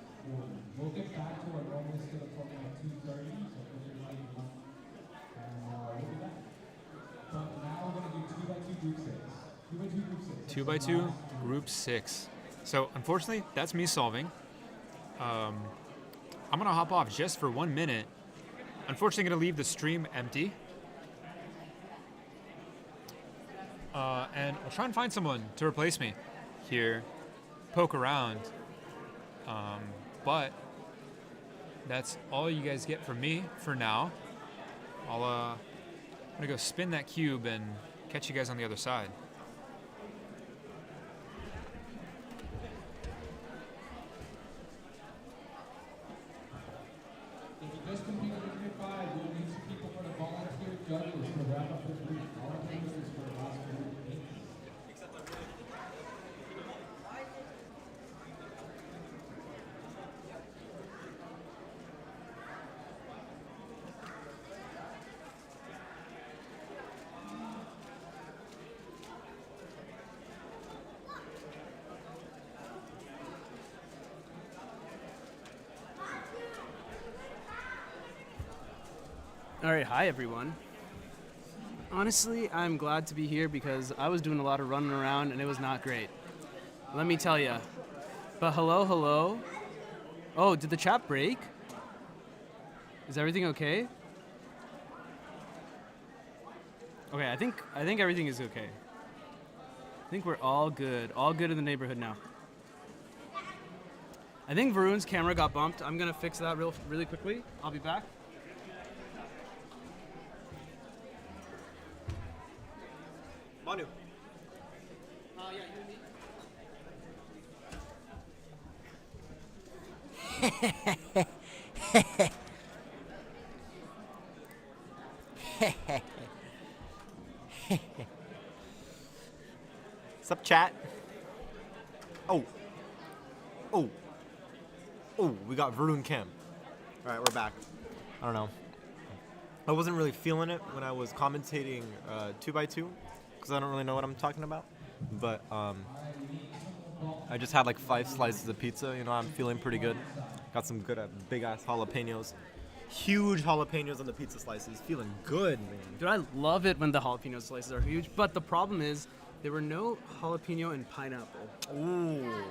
E: We'll get back to our normal schedule program at 2:30, so put your light on, and we'll be back. But now we're gonna do 2x2 group 6. 2x2 group 6.
C: 2x2 group 6. So unfortunately, that's me solving. I'm gonna hop off just for 1 minute. Unfortunately, gonna leave the stream empty. And I'll try and find someone to replace me here. Poke around. But that's all you guys get from me for now. I'm gonna go spin that cube and catch you guys on the other side.
E: If you just completed the group 5, we'll need some people for the volunteer judges to wrap up this week. Volunteers for the last group 8.
A: All right, hi everyone. Honestly, I'm glad to be here because I was doing a lot of running around and it was not great. Let me tell you. But hello. Oh, did the chat break? Is everything okay? Okay, I think everything is okay. I think we're all good in the neighborhood now. I think Varun's camera got bumped. I'm gonna fix that really quickly. I'll be back.
B: Manu.
A: Yeah, you and me.
B: Sup, chat? Oh, we got Varun Cam. All right, we're back. I don't know. I wasn't really feeling it when I was commentating 2x2 because I don't really know what I'm talking about. But I just had like 5 slices of pizza. I'm feeling pretty good. Got some good big ass jalapenos. Huge jalapenos on the pizza slices. Feeling good, man.
A: Dude, I love it when the jalapeno slices are huge, but the problem is there were no jalapeno and pineapple.
B: Ooh.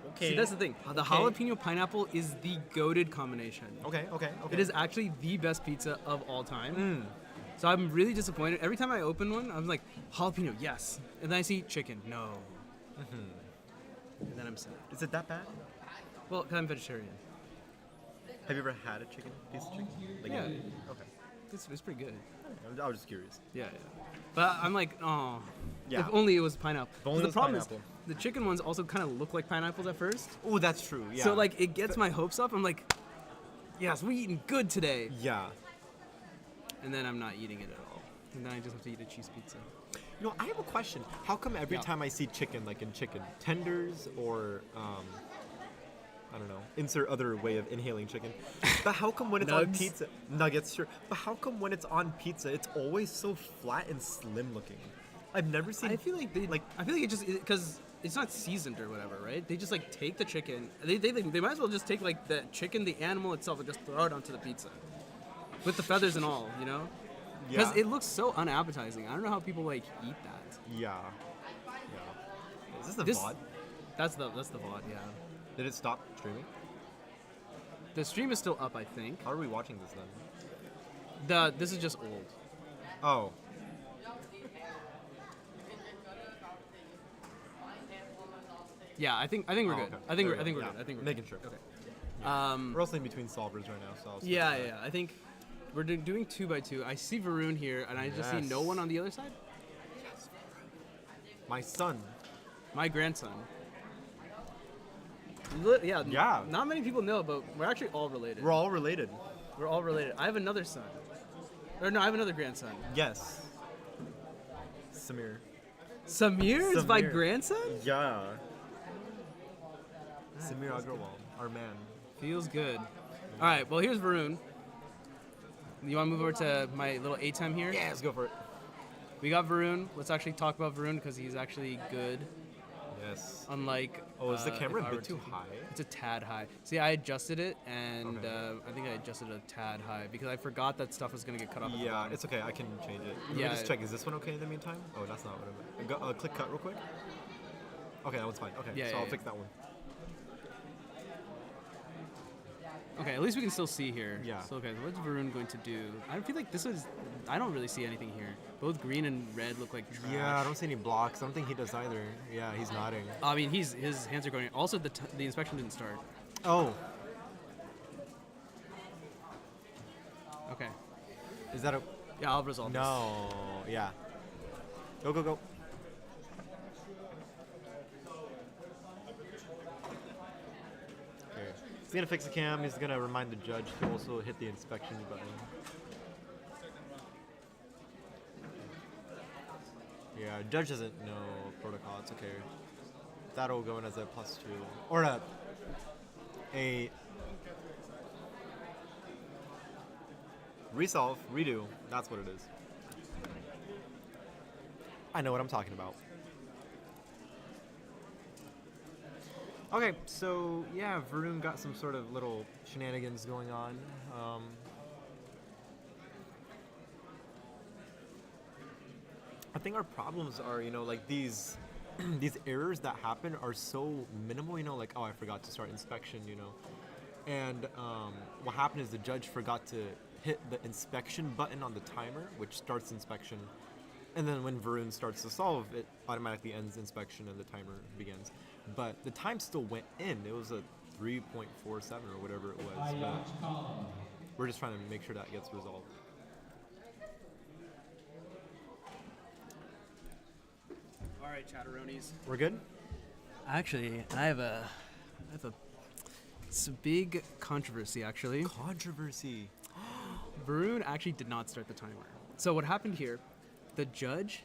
B: Okay.
A: See, that's the thing. The jalapeno pineapple is the goated combination.
B: Okay.
A: It is actually the best pizza of all time. So I'm really disappointed. Every time I open one, I'm like, jalapeno, yes. And then I see chicken, no. And then I'm sad.
B: Is it that bad?
A: Well, 'cause I'm vegetarian.
B: Have you ever had a piece of chicken?
A: Yeah.
B: Okay.
A: It's pretty good.
B: I was just curious.
A: Yeah. But I'm like, oh.
B: Yeah.
A: If only it was pineapple.
B: If only
A: So
B: it was
A: the problem
B: pineapple.
A: is, the chicken ones also kind of look like pineapples at first.
B: Oh, that's true. Yeah.
A: So like it gets my hopes up. I'm like, yes, we eating good today.
B: Yeah.
A: And then I'm not eating it at all. And then I just have to eat a cheese pizza.
B: I have a question. How come every time I see chicken, like in chicken tenders or I don't know, insert other way of inhaling chicken. But how come when it's on pizza, nuggets, sure. But how come when it's on pizza, it's always so flat and slim looking? I've never seen.
A: I feel like it just because it's not seasoned or whatever, right? They just like take the chicken. They might as well just take like the chicken, the animal itself, and just throw it onto the pizza with the feathers and all, Because
B: Yeah.
A: it looks so unappetizing. I don't know how people like eat that.
B: Yeah. Yeah. Is this the VOD?
A: That's the VOD. Yeah.
B: Did it stop streaming?
A: The stream is still up, I think.
B: How are we watching this then?
A: This is just old.
B: Oh.
A: Yeah, I think we're good.
B: Okay.
A: I think
B: There
A: we're
B: we go.
A: good.
B: Yeah.
A: I think we're
B: Making
A: good.
B: sure.
A: Okay.
B: We're also in between solvers right now, so I'll switch
A: Yeah,
B: to that.
A: yeah. I think we're doing 2x2. I see Varun here, and I just see no
B: Yes.
A: one on the other side.
B: My son.
A: My grandson. Yeah.
B: Yeah.
A: Not many people know, but we're actually all related.
B: We're all related.
A: We're all related. I have another son. Or no, I have another grandson.
B: Yes. Samir.
A: Samir is my
B: Samir.
A: grandson?
B: Yeah. Samir Agrawal, our man.
A: Feels good. All right, well, here's Varun. You want to move over to my little A time here?
B: Yeah, let's go for it.
A: We got Varun. Let's actually talk about Varun because he's actually good.
B: Yes.
A: Unlike.
B: Oh, is the camera
A: if I
B: a
A: were
B: bit too high?
A: It's a tad high. See, I adjusted it, and
B: Okay.
A: I think I adjusted it a tad high because I forgot that stuff was going to get cut off. at the
B: Yeah,
A: bottom.
B: it's okay. I can change it. Let me
A: Yeah.
B: just check. Is this one okay in the meantime? Oh, that's not what I meant. Click cut real quick. Okay, that one's fine. Okay,
A: Yeah,
B: so
A: yeah,
B: I'll
A: yeah.
B: fix that one.
A: Okay, at least we can still see here.
B: Yeah.
A: So, okay, what's Varun going to do? I feel like this is. I don't really see anything here. Both green and red look like trash.
B: Yeah, I don't see any blocks. I don't think he does either. Yeah, he's nodding.
A: I mean, his hands are going. Also, the inspection didn't start.
B: Oh.
A: Okay.
B: Is that a?
A: Yeah, I'll resolve this.
B: No. Yeah. Go, go, go. Okay. He's gonna fix the cam. He's gonna remind the judge to also hit the inspection button. Yeah, judge doesn't know protocol. It's okay. That'll go in as a +2 or a resolve, redo. That's what it is. I know what I'm talking about. Okay, so yeah, Varun got some sort of little shenanigans going on. I think our problems are, like these these errors that happen are so minimal, like, oh, I forgot to start inspection, And what happened is the judge forgot to hit the inspection button on the timer, which starts inspection. And then when Varun starts to solve, it automatically ends inspection and the timer begins. But the time still went in. It was a 3.47 or whatever it was. But we're just trying to make sure that gets resolved.
A: All right, chatteronis.
B: We're good?
A: Actually, I have a it's a big controversy, actually.
B: Controversy.
A: Varun actually did not start the timer. So what happened here, the judge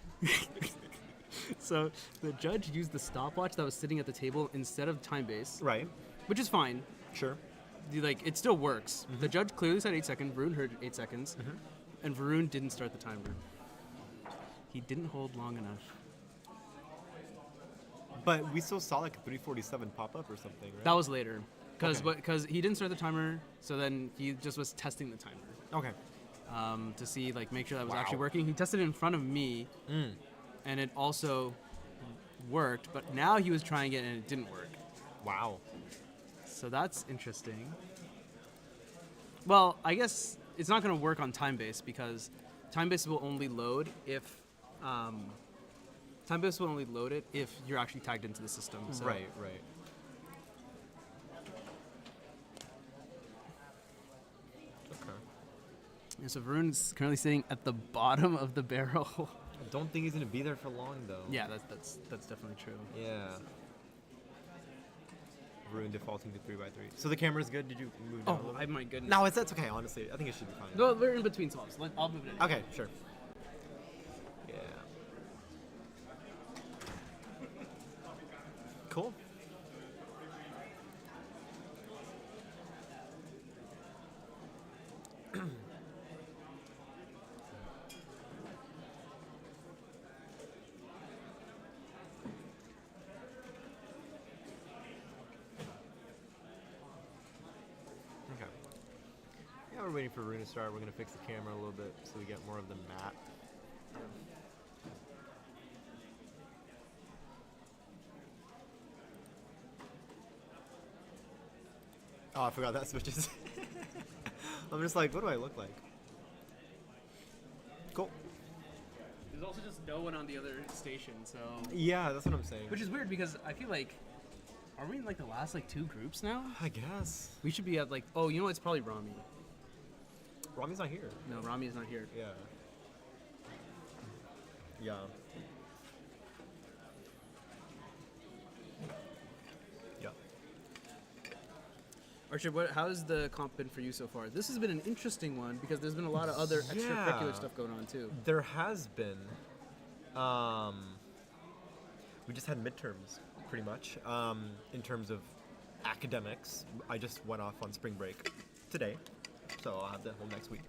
A: so the judge used the stopwatch that was sitting at the table instead of TimeBase.
B: Right.
A: Which is fine.
B: Sure.
A: Like, it still works. The judge clearly said 8 seconds, Varun heard 8 seconds, and Varun didn't start the timer. He didn't hold long enough.
B: But we still saw like a 347 pop up or something, right?
A: That was later. Because
B: Okay.
A: he didn't start the timer, so then he just was testing the timer.
B: Okay.
A: To see, like, make sure that was
B: Wow.
A: actually working. He tested it in front of me, and it also worked, but now he was trying it and it didn't work.
B: Wow.
A: So that's interesting. Well, I guess it's not going to work on TimeBase because TimeBase will only load if TimeBase will only load it if you're actually tagged into the system. So.
B: Right, right. Okay.
A: And so Varun's currently sitting at the bottom of the barrel.
B: I don't think he's gonna be there for long though.
A: Yeah, that's definitely true.
B: Yeah. Varun defaulting to 3x3. So the camera's good. Did you move down a little?
A: Oh, my goodness.
B: No, that's okay. Honestly, I think it should be fine.
A: No, we're in between solves. I'll move it in.
B: Okay, sure. Yeah. Cool. we're waiting for Rune to start, we're gonna fix the camera a little bit so we get more of the map. Oh, I forgot that switches. I'm just like, what do I look like? Cool.
A: There's also just no one on the other station, so.
B: Yeah, that's what I'm saying.
A: Which is weird because I feel like, are we in like the last like 2 groups now?
B: I guess.
A: We should be at like, oh, you know what? It's probably Rami.
B: Rami's not here.
A: No, Rami is not here.
B: Yeah. Yeah. Yeah.
A: Archie, how's the comp been for you so far? This has been an interesting one because there's been a lot of other extracurricular stuff going on too.
B: There has been. We just had midterms, pretty much. In terms of academics, I just went off on spring break today, so I'll have the whole next week.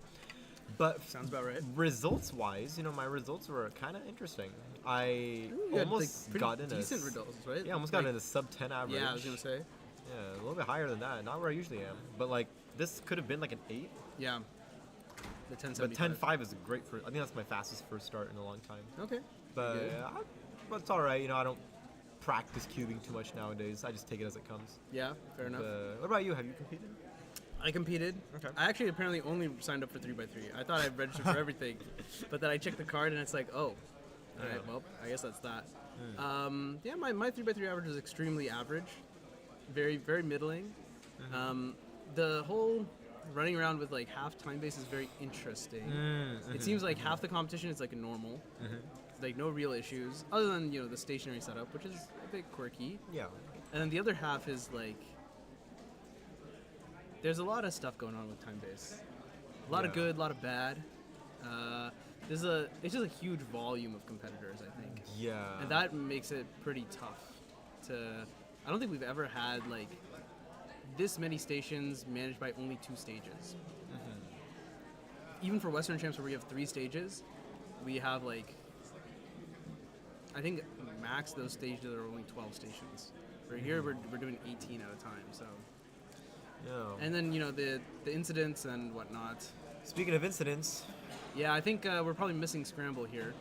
B: But
A: sounds about right.
B: Results-wise, my results were kind of interesting. I almost got in
A: decent results, right?
B: Yeah, almost got in a sub 10 average.
A: Yeah, I was gonna say.
B: Yeah, a little bit higher than that. Not where I usually am, but like this could have been like an 8.
A: Yeah. The 10.75.
B: But 10.5 is great for. I think that's my fastest first start in a long time.
A: Okay.
B: But but it's all right. I don't practice cubing too much nowadays. I just take it as it comes.
A: Yeah, fair enough.
B: What about you? Have you competed?
A: I competed. Okay. I actually apparently only signed up for 3x3. I thought I registered for everything, but then I checked the card and it's like, oh, all right, well, I guess that's that. Yeah, my 3x3 average is extremely average, very very middling. The whole running around with like half time base is very interesting. It seems like half the competition is like a normal, like no real issues other than the stationary setup, which is a bit quirky.
B: Yeah.
A: And then the other half is like. There's a lot of stuff going on with TimeBase. A lot of good, a lot of bad. It's just a huge volume of competitors, I think.
B: Yeah.
A: And that makes it pretty tough I don't think we've ever had like this many stations managed by only 2 stages. Even for Western Champs where we have 3 stages, we have like, I think max those stages are only 12 stations. For here, we're doing 18 at a time, so.
B: Yeah.
A: And then the incidents and whatnot.
B: Speaking of incidents,
A: yeah, I think we're probably missing scramble here.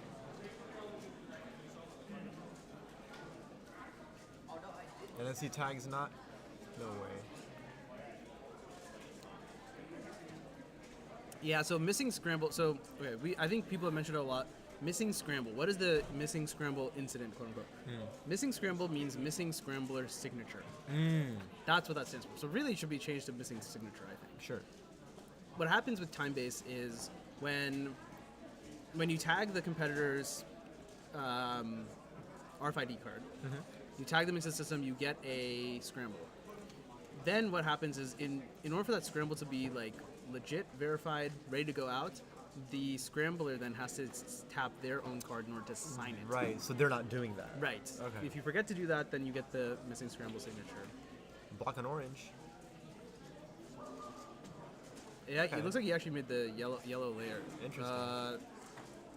B: NSC tags not? No way.
A: Yeah, so missing scramble. So okay, I think people have mentioned it a lot. Missing scramble. What is the missing scramble incident, quote unquote? Missing scramble means missing scrambler signature. That's what that stands for. So really, it should be changed to missing signature, I think.
B: Sure.
A: What happens with TimeBase is when you tag the competitor's RFID card, you tag them into the system, you get a scramble. Then what happens is in order for that scramble to be like legit, verified, ready to go out, the scrambler then has to tap their own card in order to sign it.
B: Right, so they're not doing that.
A: Right.
B: Okay.
A: If you forget to do that, then you get the missing scramble signature.
B: Black and orange.
A: Yeah, it looks like he actually made the yellow layer.
B: Interesting.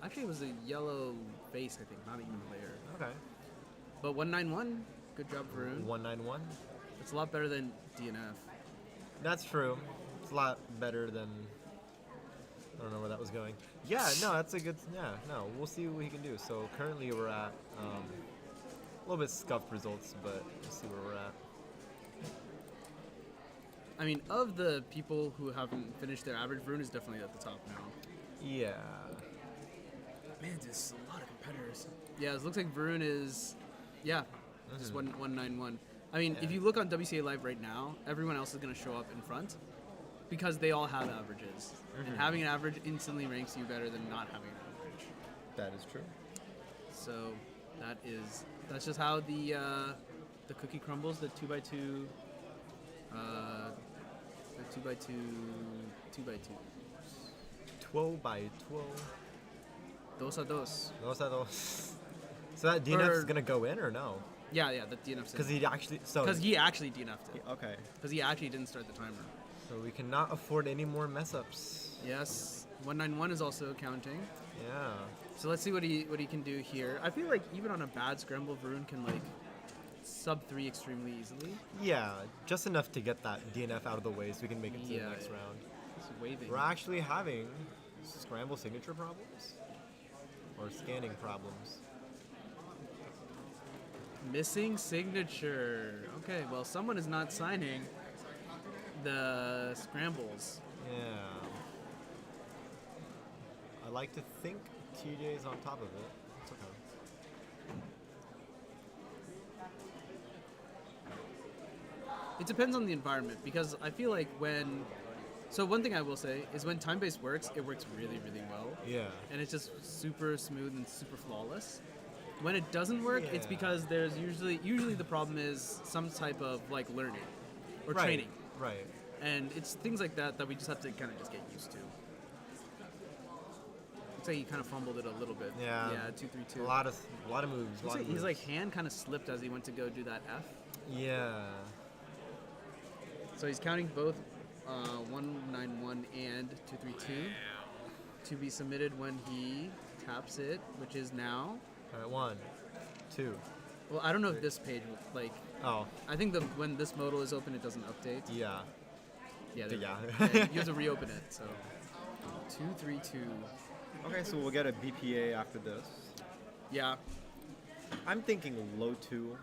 A: Actually, it was a yellow base, I think, not even a layer.
B: Okay.
A: But 191, good job, Varun.
B: 191.
A: It's a lot better than DNF.
B: That's true. It's a lot better than. I don't know where that was going. Yeah, no, that's a good. Yeah, no, we'll see what he can do. So currently we're at a little bit scuffed results, but we'll see where we're at.
A: I mean, of the people who haven't finished their average, Varun is definitely at the top now.
B: Yeah.
A: Man, there's a lot of competitors. Yeah, it looks like Varun is, just 191. I mean, if you look on WCA Live right now, everyone else is going to show up in front because they all have averages. And having an average instantly ranks you better than not having an average.
B: That is true.
A: So that's just how the cookie crumbles, the 2x2, the 2x2, 2x2.
B: 12 by 12.
A: Dos a dos.
B: Dos a dos. So that DNF is gonna go in or no?
A: Yeah, the DNF.
B: Because he actually
A: DNF'd it.
B: Okay.
A: Because he actually didn't start the timer.
B: So we cannot afford any more mess ups.
A: Yes, 191 is also counting.
B: Yeah.
A: So let's see what he can do here. I feel like even on a bad scramble, Varun can like sub 3 extremely easily.
B: Yeah, just enough to get that DNF out of the way so we can make it to the next round.
A: It's waving.
B: We're actually having scramble signature problems or scanning problems.
A: Missing signature. Okay, well, someone is not signing the scrambles.
B: Yeah. I like to think TJ's on top of it. It's okay.
A: It depends on the environment because I feel like when. So one thing I will say is when TimeBase works, it works really, really well.
B: Yeah.
A: And it's just super smooth and super flawless. When it doesn't work, it's
B: Yeah.
A: because there's usually the problem is some type of like learning or
B: Right,
A: training.
B: right.
A: And it's things like that that we just have to kind of just get used to. Looks like he kind of fumbled it a little bit.
B: Yeah.
A: Yeah, 2-3-2.
B: A lot of moves.
A: His like hand kind of slipped as he went to go do that F.
B: Yeah.
A: So he's counting both 191 and 232 to be submitted when he taps it, which is now.
B: All right, 1, 2.
A: Well, I don't know if this page like.
B: Oh.
A: I think when this modal is open, it doesn't update.
B: Yeah.
A: Yeah.
B: Yeah.
A: You have to reopen it. So 232.
B: Okay, so we'll get a BPA after this.
A: Yeah.
B: I'm thinking low 2.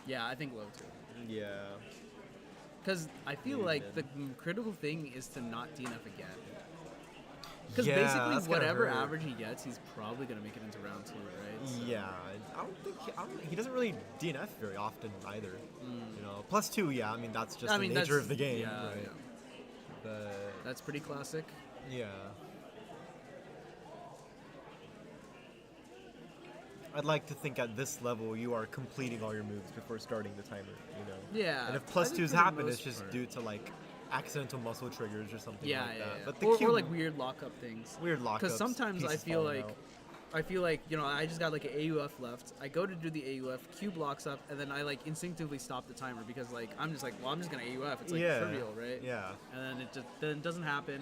A: Yeah, I think low 2.
B: Yeah.
A: Because I feel
B: Maybe
A: like
B: mid.
A: the critical thing is to not DNF again. Because
B: Yeah, that's
A: basically,
B: gonna
A: whatever
B: hurt.
A: average he gets, he's probably gonna make it into round 2, right? So-
B: Yeah, he doesn't really DNF very often either. You know, +2, yeah. I mean, that's just the nature
A: that's-
B: of the game,
A: yeah,
B: right?
A: yeah.
B: But
A: That's pretty classic.
B: yeah, I'd like to think at this level you are completing all your moves before starting the timer. You know.
A: Yeah,
B: And if
A: I think
B: +2s
A: for the
B: happen,
A: most
B: it's just
A: part.
B: due to like accidental muscle triggers or something
A: Yeah,
B: like
A: yeah,
B: that.
A: yeah.
B: But the
A: or
B: cube,
A: like weird lockup things.
B: Weird lockups,
A: Because sometimes I
B: pieces
A: feel
B: falling
A: like,
B: out.
A: you know, I just got like an AUF left. I go to do the AUF, cube locks up, and then I like instinctively stop the timer because like I'm just like, well, I'm just gonna AUF. It's like
B: Yeah,
A: trivial, right?
B: yeah.
A: And then it doesn't happen,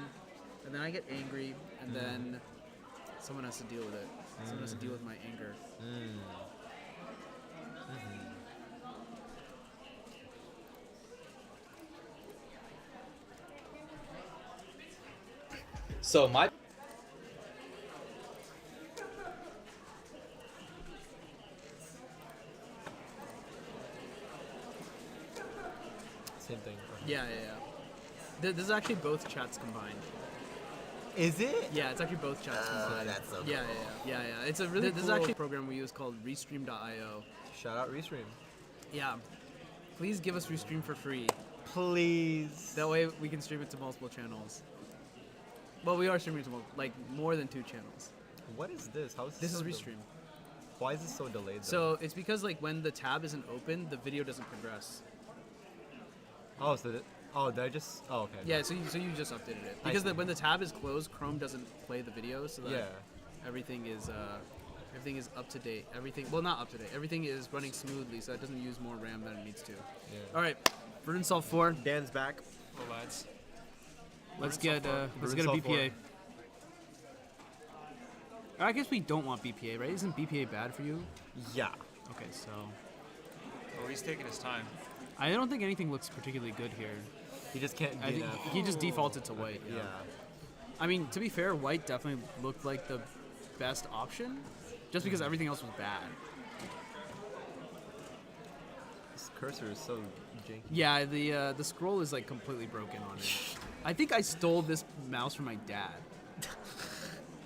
A: and then I get angry, and then someone has to deal with it. Someone has to deal with my anger.
F: So my
B: Same thing.
A: Yeah, yeah, yeah. This is actually both chats combined.
B: Is it?
A: Yeah, it's actually both chats combined.
B: that's so
A: yeah,
B: cool.
A: yeah. It's a really This is actually a program we use called Restream.io.
B: Shout out Restream.
A: Yeah. Please give us Restream for free.
B: Please.
A: That way we can stream it to multiple channels. Well, we are streaming to like more than 2 channels.
B: What is this? How is
A: This is
B: so
A: Restream.
B: Why is this so delayed? Though?
A: So it's because like when the tab isn't open, the video doesn't progress.
B: Oh, so did I just? Oh, okay.
A: Yeah, so you just updated it
B: I
A: because
B: see.
A: when the tab is closed, Chrome doesn't play the video, so that
B: Yeah.
A: everything is up to date. Well, not up to date. Everything is running smoothly, so it doesn't use more RAM than it needs to.
B: Yeah.
A: All right, Burden Solve 4.
B: Dan's back.
C: Oh, lads.
A: Let's get a
B: Burden Solve
A: BPA. I guess we don't want BPA, right? Isn't BPA bad for you?
B: Yeah.
A: Okay, so
C: Oh, he's taking his time.
A: I don't think anything looks particularly good here.
B: He just can't.
A: I think
B: DNF.
A: he just defaulted to white.
B: Yeah.
A: I mean, to be fair, white definitely looked like the best option, just because everything else was bad.
B: This cursor is so janky.
A: Yeah, the scroll is like completely broken on it. I think I stole this mouse from my dad.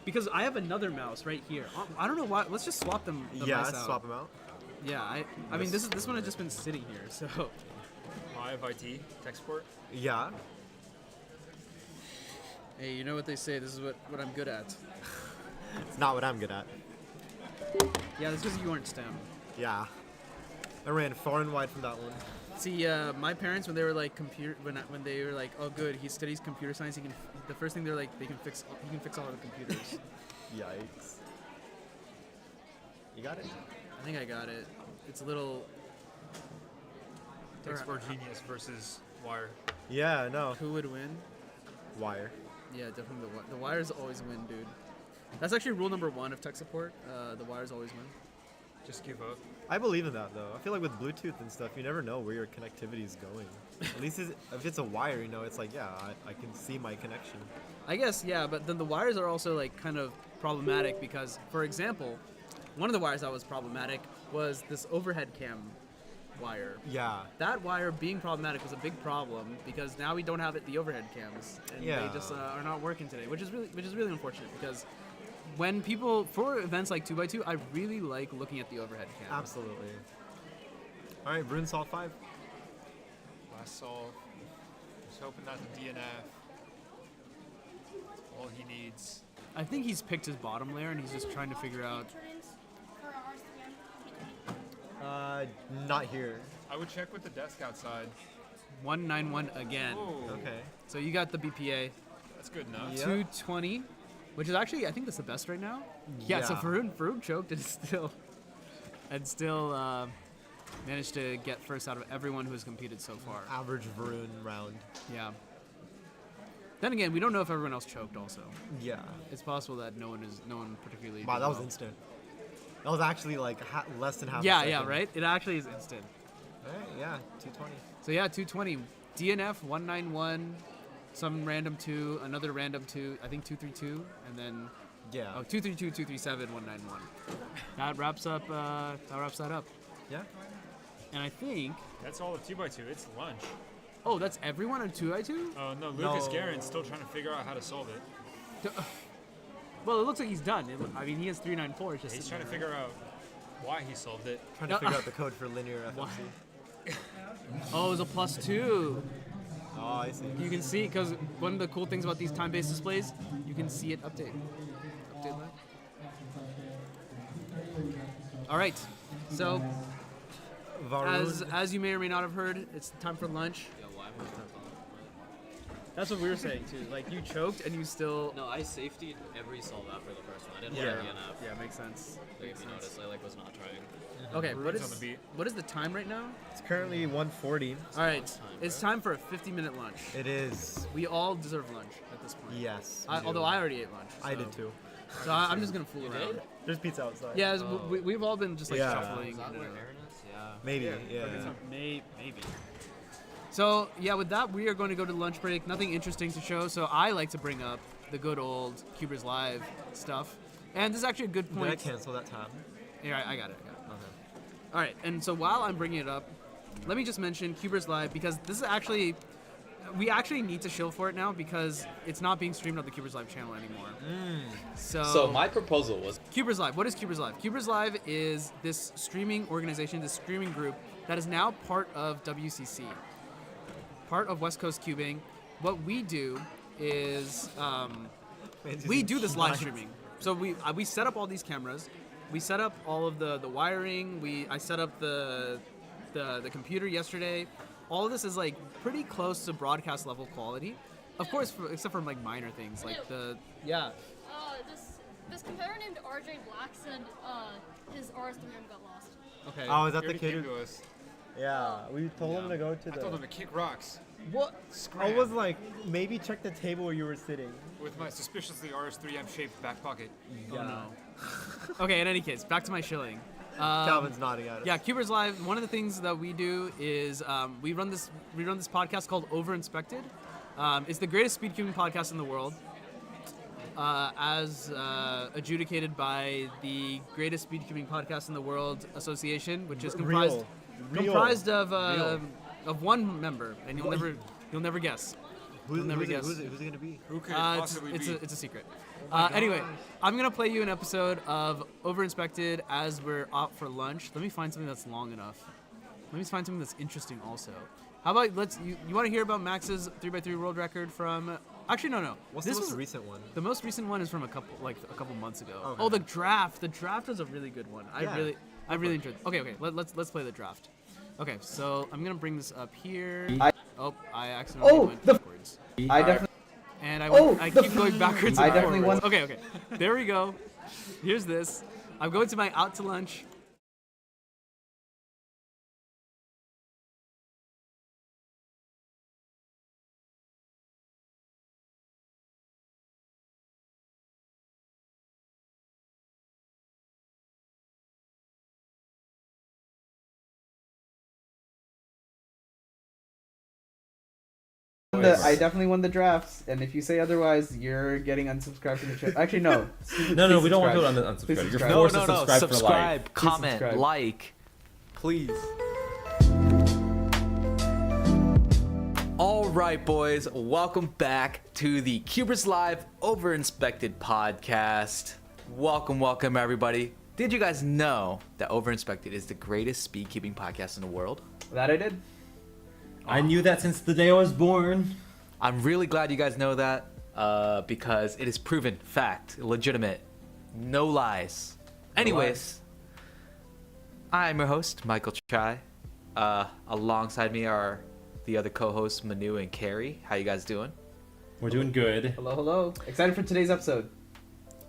A: Because I have another mouse right here. I don't know why. Let's just swap them. The
B: Yeah,
A: mice
B: let's
A: out.
B: swap them out.
A: Yeah, I mean this one has just been sitting here, so.
C: Live IT tech support.
B: Yeah.
A: Hey, you know what they say? This is what I'm good at.
B: It's not what I'm good at.
A: Yeah, that's because you weren't STEM.
B: Yeah. I ran far and wide from that one.
A: See, my parents when they were like when they were like, oh good, he studies computer science. The first thing they're like, he can fix all the computers.
B: Yikes. You got it?
A: I think I got it. It's a little.
C: Tech support genius versus wire.
B: Yeah, no.
A: Who would win?
B: Wire.
A: Yeah, definitely the wires always win, dude. That's actually rule number 1 of tech support. The wires always win.
C: Just give up.
B: I believe in that though. I feel like with Bluetooth and stuff, you never know where your connectivity is going. At least if it's a wire, you know, it's like, yeah, I can see my connection.
A: I guess, yeah, but then the wires are also like kind of problematic because, for example, one of the wires that was problematic was this overhead cam wire.
B: Yeah.
A: That wire being problematic was a big problem because now we don't have the overhead cams, and
B: Yeah.
A: they just are not working today, which is really unfortunate because when people for events like 2x2, I really like looking at the overhead cam.
B: Absolutely. All right, Brune solved 5.
C: Last solve. Just hoping not to DNF. That's all he needs.
A: I think he's picked his bottom layer and he's just trying to figure out.
B: Not here.
C: I would check with the desk outside.
A: 191 again.
C: Oh.
B: Okay.
A: So you got the BPA.
C: That's good enough.
B: Yeah.
A: 220, which is actually, I think that's the best right now. Yeah, so
B: Yeah.
A: Farouk choked and still managed to get first out of everyone who has competed so far.
B: Average Varun round.
A: Yeah. Then again, we don't know if everyone else choked also.
B: Yeah.
A: It's possible that no one particularly
B: Wow,
A: did
B: that was
A: well.
B: instant. That was actually like less than half a
A: Yeah,
B: second.
A: yeah, right? It actually is instant.
B: All right, yeah, 220.
A: So yeah, 220. DNF 191, some random 2, another random 2, I think 232, and then
B: Yeah.
A: oh 232, 237, 191. That wraps up. That wraps that up.
B: Yeah.
A: And I think.
C: That's all of 2x2. It's lunch.
A: Oh, that's everyone on 2x2?
C: Oh no, Lucas
B: No.
C: Garen's still trying to figure out how to solve it.
A: Well, it looks like he's done. I mean, he has 394. It's just
C: He's
A: sitting
C: trying to
A: there.
C: figure out why he solved it.
B: Trying to figure out the code for linear FMC.
A: Oh, it was a +2.
B: Oh, I see.
A: You can see, because one of the cool things about these time-based displays, you can see it update. Update that. All right. So,
B: Varun.
A: as you may or may not have heard, it's time for lunch.
F: Yeah, why am I
A: That's what we were saying too. Like you choked and you still.
F: No, I safetied every solve after the first one. I didn't
A: Yeah.
F: want to DNF.
A: Yeah, makes sense.
F: Like, if you notice, I was not trying.
A: Okay,
C: Ruben's on the beat.
A: what is the time right now?
B: It's currently 140.
A: All right, it's time for a 50-minute lunch.
B: It is.
A: We all deserve lunch at this point.
B: Yes.
A: Although I already ate lunch.
B: I
A: so-
B: did too.
A: So I'm just gonna fool around.
B: There's pizza outside.
A: Yeah, we've all been just like
B: Yeah.
A: shuffling.
F: Is that
A: in
F: where
A: and out.
F: Aaron is? Yeah.
B: Maybe. Yeah.
A: Maybe. So yeah, with that, we are going to go to lunch break. Nothing interesting to show. So I like to bring up the good old Cubers Live stuff, and this is actually a good
B: Did I
A: point.
B: cancel that tab?
A: Yeah, I got it.
B: Okay.
A: All right, and so while I'm bringing it up, let me just mention Cubers Live because this is actually, we actually need to shill for it now because it's not being streamed on the Cubers Live channel anymore.
M: So my proposal was
A: Cubers Live. What is Cubers Live? Cubers Live is this streaming organization, this streaming group that is now part of WCC, part of West Coast Cubing. What we do is we do this live streaming. So we set up all these cameras, we set up all of the wiring. I set up the computer yesterday. All of this is like pretty close to broadcast level quality, of course, except for like minor things like
D: This competitor named RJ Black said his RS3M got lost.
A: Okay.
B: Oh, is that
C: He
B: the
C: already
B: kid?
C: came to us.
B: Yeah, we told him to go to
C: I
B: the.
C: told him to kick rocks.
B: What?
C: Scram.
B: I was like, maybe check the table where you were sitting.
C: With my suspiciously RS3M shaped back pocket.
A: Oh no. Okay, in any case, back to my shilling.
B: Calvin's nodding at us.
A: Yeah, Cubers Live. One of the things that we do is we run this podcast called Over Inspected. It's the greatest speed cubing podcast in the world, as adjudicated by the greatest speed cubing podcast in the world association, which is comprised of one member, and you'll never guess. You'll never guess.
B: Who's it gonna be?
C: Who could it possibly be?
A: It's a secret. Anyway, I'm gonna play you an episode of Over Inspected as we're out for lunch. Let me find something that's long enough. Let me find something that's interesting also. How about you want to hear about Max's 3x3 world record from? Actually, no.
B: What's
A: This
B: the most
A: was-
B: recent one?
A: The most recent one is from a couple months ago.
B: Okay.
A: Oh, the draft. The draft was a really good one.
B: Yeah.
A: I really enjoyed. Okay. Let's play the draft. Okay, so I'm gonna bring this up here. I accidentally went backwards.
M: I definitely
A: And I keep going backwards and
M: I definitely
A: forwards. Okay. There we go. Here's this. I'm going to my out to lunch. I definitely won the drafts, and if you say otherwise, you're getting unsubscribed from the channel. Actually, no.
N: No, we don't want to unsubscribe. You're forced to subscribe for life.
F: Subscribe, comment,
A: subscribe.
F: like, please. All right, boys, welcome back to the Cubers Live Overinspected podcast. Welcome, everybody. Did you guys know that Overinspected is the greatest speedcubing podcast in the world?
A: That I did.
N: I knew that since the day I was born.
F: I'm really glad you guys know that because it is proven fact, legitimate, no lies. Anyways, I'm your host, Michael Chai. Alongside me are the other co-hosts, Manu and Carrie. How you guys doing?
N: We're doing good.
A: Hello. Excited for today's episode.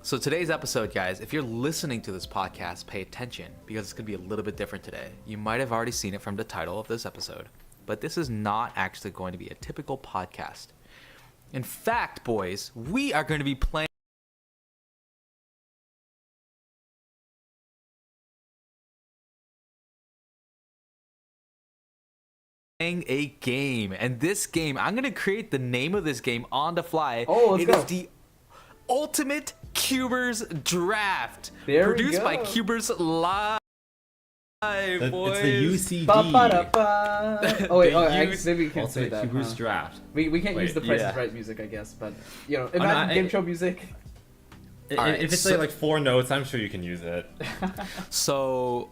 F: So today's episode, guys, if you're listening to this podcast, pay attention because it's going to be a little bit different today. You might have already seen it from the title of this episode, but this is not actually going to be a typical podcast. In fact, boys, we are going to be playing a game, and this game, I'm going to create the name of this game on the fly.
A: Let's go.
F: Is the Ultimate Cubers Draft,
A: There we
F: produced
A: go.
F: by Cubers Live, boys.
N: It's the UCD.
A: Oh wait, maybe we can't say
N: Ultimate
A: that.
N: Cubers Draft.
A: We can't use the Price
F: yeah.
A: is Right music, I guess, but imagine game show music.
F: Alright,
N: If it's like 4 notes, I'm sure you can use it.
F: So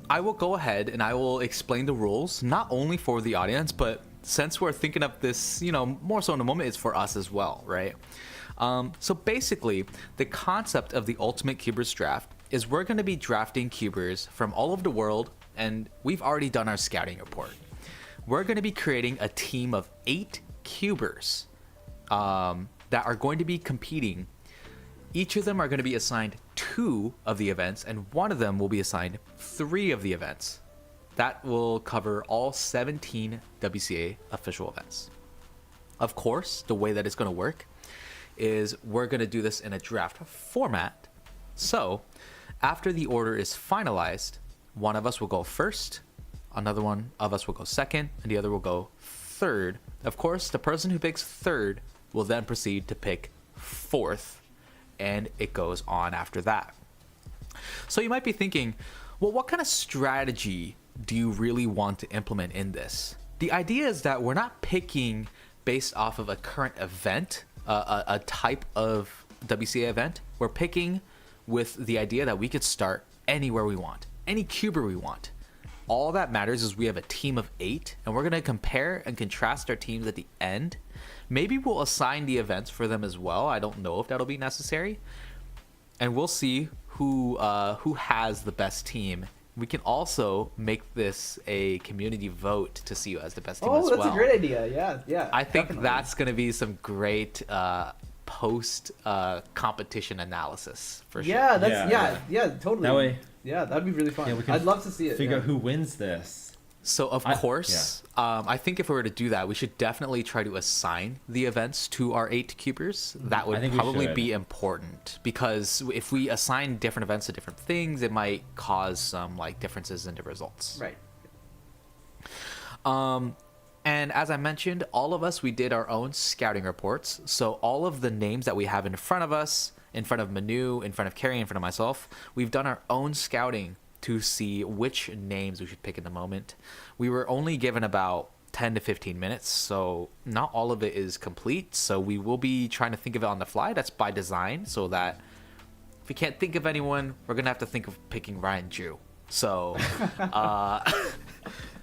F: I will go ahead and I will explain the rules, not only for the audience, but since we're thinking of this, more so in the moment, it's for us as well, right? So basically, the concept of the Ultimate Cubers Draft is we're going to be drafting cubers from all over the world, and we've already done our scouting report. We're going to be creating a team of 8 cubers that are going to be competing. Each of them are going to be assigned 2 of the events, and one of them will be assigned 3 of the events. That will cover all 17 WCA official events. Of course, the way that it's going to work is we're going to do this in a draft format. So after the order is finalized, one of us will go first, another one of us will go second, and the other will go third. Of course, the person who picks third will then proceed to pick fourth, and it goes on after that. So you might be thinking, well, what kind of strategy do you really want to implement in this? The idea is that we're not picking based off of a current event, a type of WCA event. We're picking with the idea that we could start anywhere we want, any cuber we want. All that matters is we have a team of 8, and we're going to compare and contrast our teams at the end. Maybe we'll assign the events for them as well. I don't know if that'll be necessary. And we'll see who has the best team. We can also make this a community vote to see who has the best team as well.
A: Oh, that's a great idea. Yeah.
F: I think
A: definitely.
F: that's going to be some great post competition analysis for sure.
A: Yeah, totally.
N: That way,
A: that'd be really fun.
N: yeah, we can
A: I'd love to see it.
N: Figure out who wins this.
F: So of course, I think if we were to do that, we should definitely try to assign the events to our 8 cubers. That would probably be important, because if we assign different events to different things, it might cause some differences in the results.
A: Right.
F: And as I mentioned, all of us, we did our own scouting reports. So all of the names that we have in front of us, in front of Manu, in front of Carrie, in front of myself, we've done our own scouting to see which names we should pick in the moment. We were only given about 10 to 15 minutes, so not all of it is complete. So we will be trying to think of it on the fly. That's by design, so that if we can't think of anyone, we're going to have to think of picking Ryan Drew. So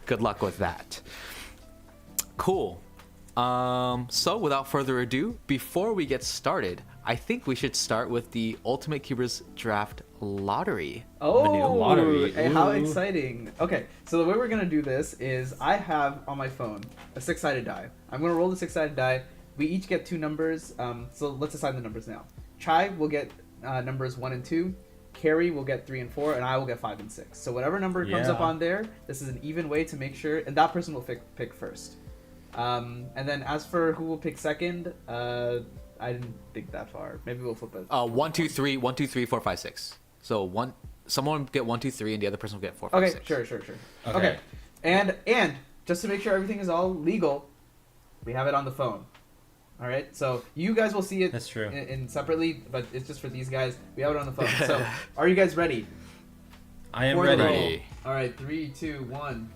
F: good luck with that. Cool. So without further ado, before we get started, I think we should start with the Ultimate Cubers Draft Lottery.
A: Lottery. Hey, how exciting. Okay, so the way we're going to do this is I have on my phone a 6-sided die. I'm going to roll the 6-sided die. We each get 2 numbers. So let's assign the numbers now. Chai will get numbers 1 and 2. Carrie will get 3 and 4, and I will get 5 and 6. So whatever number comes up on there, this is an even way to make sure, and that person will pick first. And then as for who will pick second, I didn't think that far. Maybe we'll flip it.
F: 1, 2, 3, 1, 2, 3, 4, 5, 6. So someone will get 1, 2, 3, and the other person will get 4, 5, 6.
A: Sure. Okay. And just to make sure everything is all legal, We have it on the phone. All right, so you guys will see it.
N: That's true.
A: In separately, but it's just for these guys. We have it on the phone. So, are you guys ready?
N: I am
A: For the roll.
N: ready.
A: All right, 3, 2, 1.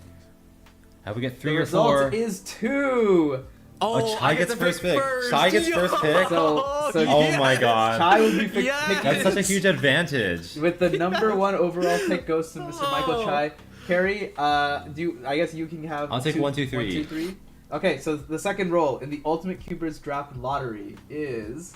N: Have we get 3
A: The
N: or
A: result
N: 4?
A: is 2.
N: Oh, Chai gets first pick. Chai gets first pick.
A: So
N: Oh my god.
A: Chai would be picking.
N: That's such a huge advantage.
A: With the number 1 overall pick goes to Mr. Michael Chai. Carrie, I guess you can have.
N: I'll take 1, 2, 3.
A: 1, 2, 3. Okay, so the second roll in the Ultimate Cubers Draft Lottery is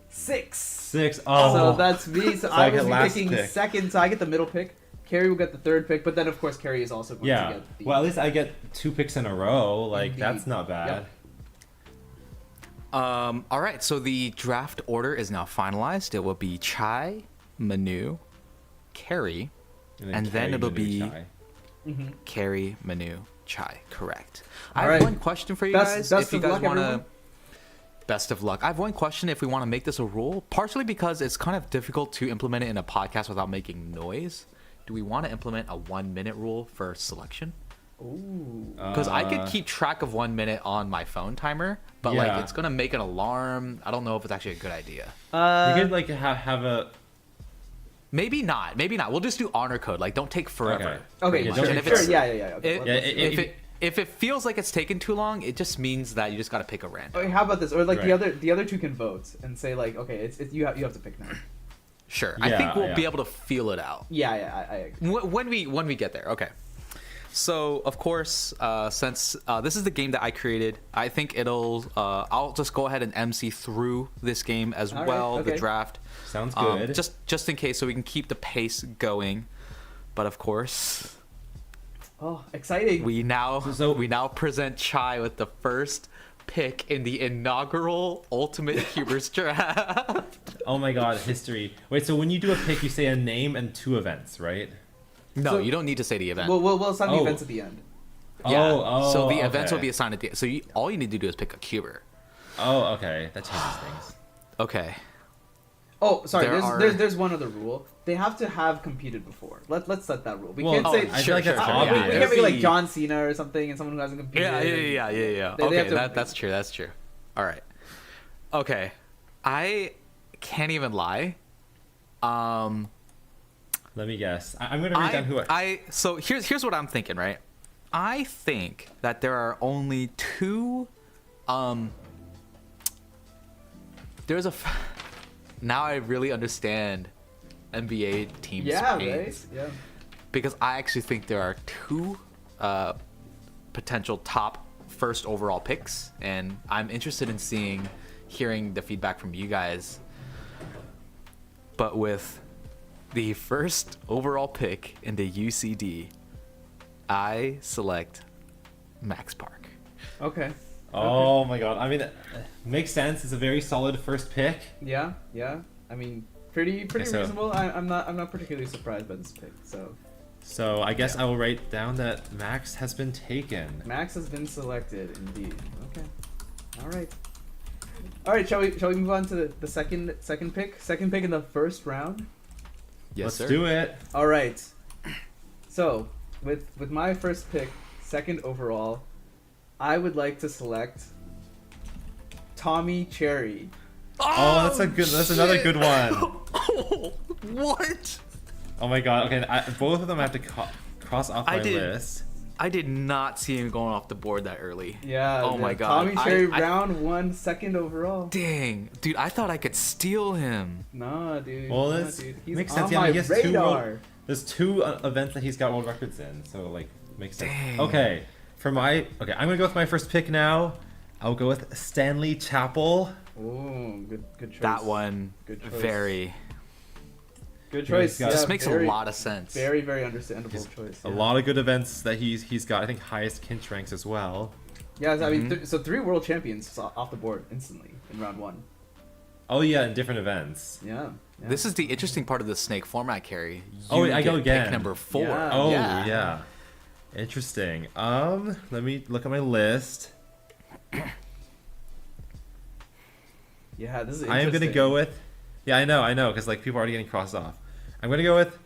A: 6.
N: 6. Oh.
A: So that's me. So
N: I
A: I
N: get
A: will be
N: last
A: picking
N: pick.
A: second. So I get the middle pick. Carrie will get the third pick, but then of course Carrie is also going to
N: Yeah.
A: get the.
N: Well, at least I get 2 picks in a row. Like
A: Indeed.
N: that's not bad.
A: Yep.
O: All right, so the draft order is now finalized. It will be Chai, Manu, Carrie, and then
N: Carrie,
O: it'll
N: Manu,
O: be
N: Chai.
O: Carrie, Manu, Chai. Correct.
A: All
O: I have
A: right.
O: one question for you
A: Best
O: guys. If you
A: of
O: guys
A: luck,
O: want
A: everyone.
O: to. Best of luck. I have one question if we want to make this a rule, partially because it's kind of difficult to implement it in a podcast without making noise. Do we want to implement a 1-minute rule for selection?
A: Ooh.
O: Because I could keep track of 1 minute on my phone timer, but
N: Yeah.
O: like it's gonna make an alarm. I don't know if it's actually a good idea.
N: We could like have a.
O: Maybe not. Maybe not. We'll just do honor code. Like, don't take forever.
A: Okay,
N: Yeah,
A: sure,
N: don't-
O: And if
A: sure,
O: it's-
A: yeah. Okay,
O: If it feels like it's taken too long, it just means that you just gotta pick a random.
A: Okay, how about this? Or like
N: Right.
A: the other two can vote and say like, okay, it's you have to pick now.
O: Sure. I
N: Yeah,
O: think we'll
N: yeah.
O: be able to feel it out.
A: Yeah, I agree.
O: When we get there. Okay. So of course, since this is the game that I created, I think I'll just go ahead and MC through this game as
A: All right,
O: well, the
A: okay.
O: draft.
N: Sounds good.
O: Just in case, so we can keep the pace going. But of course,
A: Oh, exciting.
O: we now present Chai with the first pick in the inaugural Ultimate Cubers draft.
N: Oh my god, history. Wait, so when you do a pick, you say a name and 2 events, right?
O: No,
A: So-
O: you don't need to say the event.
A: We'll assign the
N: Oh.
A: events at the end.
O: Yeah.
N: Oh,
O: so the events will
N: okay.
O: be assigned at the end. So all you need to do is pick a cuber.
N: Oh, okay. That changes things.
O: Okay.
A: Oh, sorry.
O: There
A: There's one other rule. They have to have competed before. Let's set that rule. We
N: Well,
A: can't say.
N: I feel like that's obvious.
A: We can't be like John Cena or something and someone who hasn't competed.
O: Yeah.
A: They
O: Okay,
A: have to-
O: that's true. That's true. All right. Okay. I can't even lie.
N: Let me guess. I'm gonna read down who
O: So here's what I'm thinking, right? I think that there are only 2. Now I really understand NBA teams'
A: Yeah,
O: pains.
A: right. Yeah.
O: Because I actually think there are 2 potential top first overall picks, and I'm interested in hearing the feedback from you guys. But with the first overall pick in the UCD, I select Max Park.
A: Okay.
N: Oh my god. I mean, makes sense. It's a very solid first pick.
A: Yeah. I mean, pretty
N: Okay, so-
A: reasonable. I'm not particularly surprised by this pick.
N: So I guess I will write down that Max has been taken.
A: Max has been selected, indeed. Okay. All right. Shall we move on to the second pick? Second pick in the first round.
O: Yes,
N: Let's do it.
A: All right. So with my first pick, second overall, I would like to select Tommy Cherry.
N: Oh, that's another good one.
O: What?
N: Oh my god. Okay, both of them I have to cross off my list.
O: I did not see him going off the board that early.
A: Yeah.
O: Oh my god.
A: Tommy Cherry, round 1, second overall.
O: Dang, dude, I thought I could steal him.
A: Nah, dude.
N: Well,
A: nah,
N: this
A: dude. He's
N: makes
A: on
N: sense. Yeah,
A: my
N: he has
A: radar.
N: there's 2 events that he's got world records in, so like makes sense.
O: Dang.
N: Okay, I'm gonna go with my first pick now. I'll go with Stanley Chappell.
A: Ooh, good choice.
O: That one,
A: Good choice.
O: very.
A: Good choice.
N: Yeah,
O: This makes a lot of sense.
A: Very, very understandable choice.
N: A lot of good events that he's got. I think highest Kinch ranks as well.
A: Yeah, I mean, so 3 world champions off the board instantly in round 1.
N: Oh yeah, in different events.
A: Yeah.
O: This is the interesting part of the snake format, Carrie.
N: I go again.
O: Pick number 4.
A: Yeah.
N: Oh yeah. Interesting. Let me look at my list.
A: Yeah, this is
N: I am gonna go with. Yeah, I know, because like people are already getting crossed off. I'm gonna go with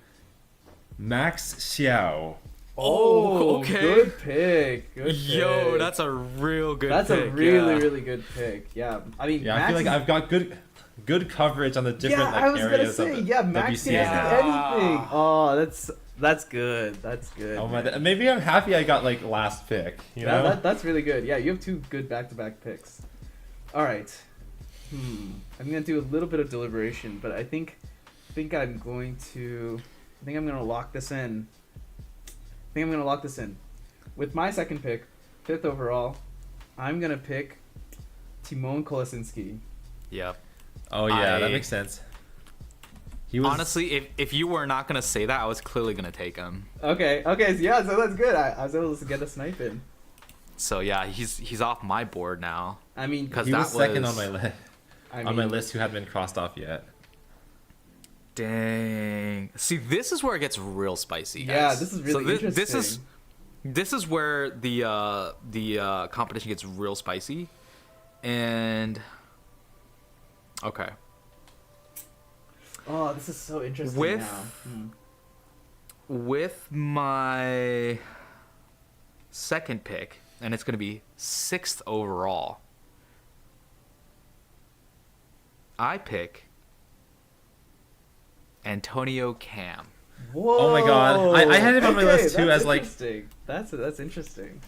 N: Max Xiao.
F: Oh, okay.
A: Good pick. Good
F: Yo,
A: pick.
F: that's a real good
A: That's
F: pick.
A: a really,
F: yeah.
A: really good pick. Yeah. I mean,
N: Yeah, I
A: Max
N: feel like
A: is-
N: I've got good coverage on the different
A: I was
N: areas
A: gonna say,
N: of
A: yeah, Max
N: WCA.
A: can do anything. Oh, that's good. That's good.
N: Oh my!
A: man.
N: Maybe I'm happy I got like last pick. You know?
A: That's really good. Yeah, you have 2 good back-to-back picks. All right. I'm gonna do a little bit of deliberation, but I think I'm gonna lock this in. With my second pick, 5th overall, I'm gonna pick Timon Kolosinski.
F: Yep.
N: Oh yeah, that makes sense. He was
F: Honestly, if you were not gonna say that, I was clearly gonna take him.
A: Okay. So yeah, so that's good. I was able to get a snipe in.
F: So yeah, he's off my board now.
A: I mean,
F: because
N: he
F: that
N: was second on my list.
A: I
N: On my
A: mean-
N: list, who hadn't been crossed off yet.
F: Dang. See, this is where it gets real spicy. Guys.
A: Yeah, this is really
F: interesting. This is where the competition gets real spicy, and okay.
A: Oh, this is so interesting
F: With
A: now.
F: with my second pick, and it's going to be 6th overall. I pick Antonio Cam.
A: Whoa!
N: Oh my god, I had him on my list too
A: that's
N: as like
A: interesting. That's interesting.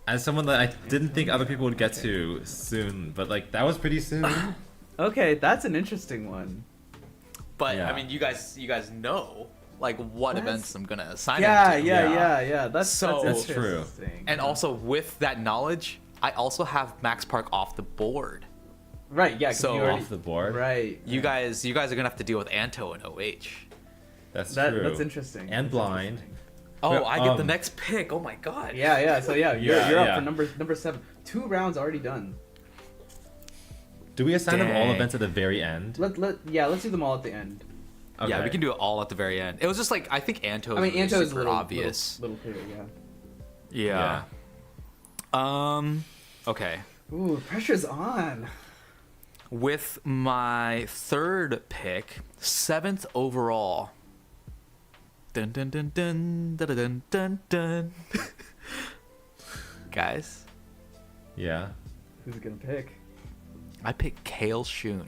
N: as someone that I didn't think other people would get to soon, but like that was pretty soon.
A: Okay, that's an interesting one.
F: But
N: Yeah.
F: I mean, you guys know like what
A: That's-
F: events I'm gonna assign.
A: Yeah,
F: him to.
A: yeah.
N: That's true.
F: And also with that knowledge, I also have Max Park off the board.
A: Right. Yeah. 'cause
F: So
A: you already-
N: off the board.
A: Right.
F: You guys are gonna have to deal with Anto and OH.
N: That's
A: That-
N: true.
A: that's interesting.
N: And
A: That's
N: blind.
F: Oh,
N: Well,
F: I get the next pick. Oh my god.
A: Yeah. So yeah, you're
N: Yeah,
A: up
N: yeah.
A: for number 7. 2 rounds already done.
N: Do we assign them all
F: Dang.
N: events at the very end?
A: Let's do them all at the end.
N: Okay.
F: Yeah, we can do it all at the very end. It was just like I think Anto.
A: I mean,
F: really
A: Anto is
F: super
A: little,
F: obvious.
A: Little clear, yeah.
F: Yeah. Okay.
A: Ooh, pressure's on.
F: With my third pick, 7th overall. Dun dun dun dun dun dun dun dun. Guys,
N: Yeah.
A: Who's it gonna pick?
F: I picked Kale Shun.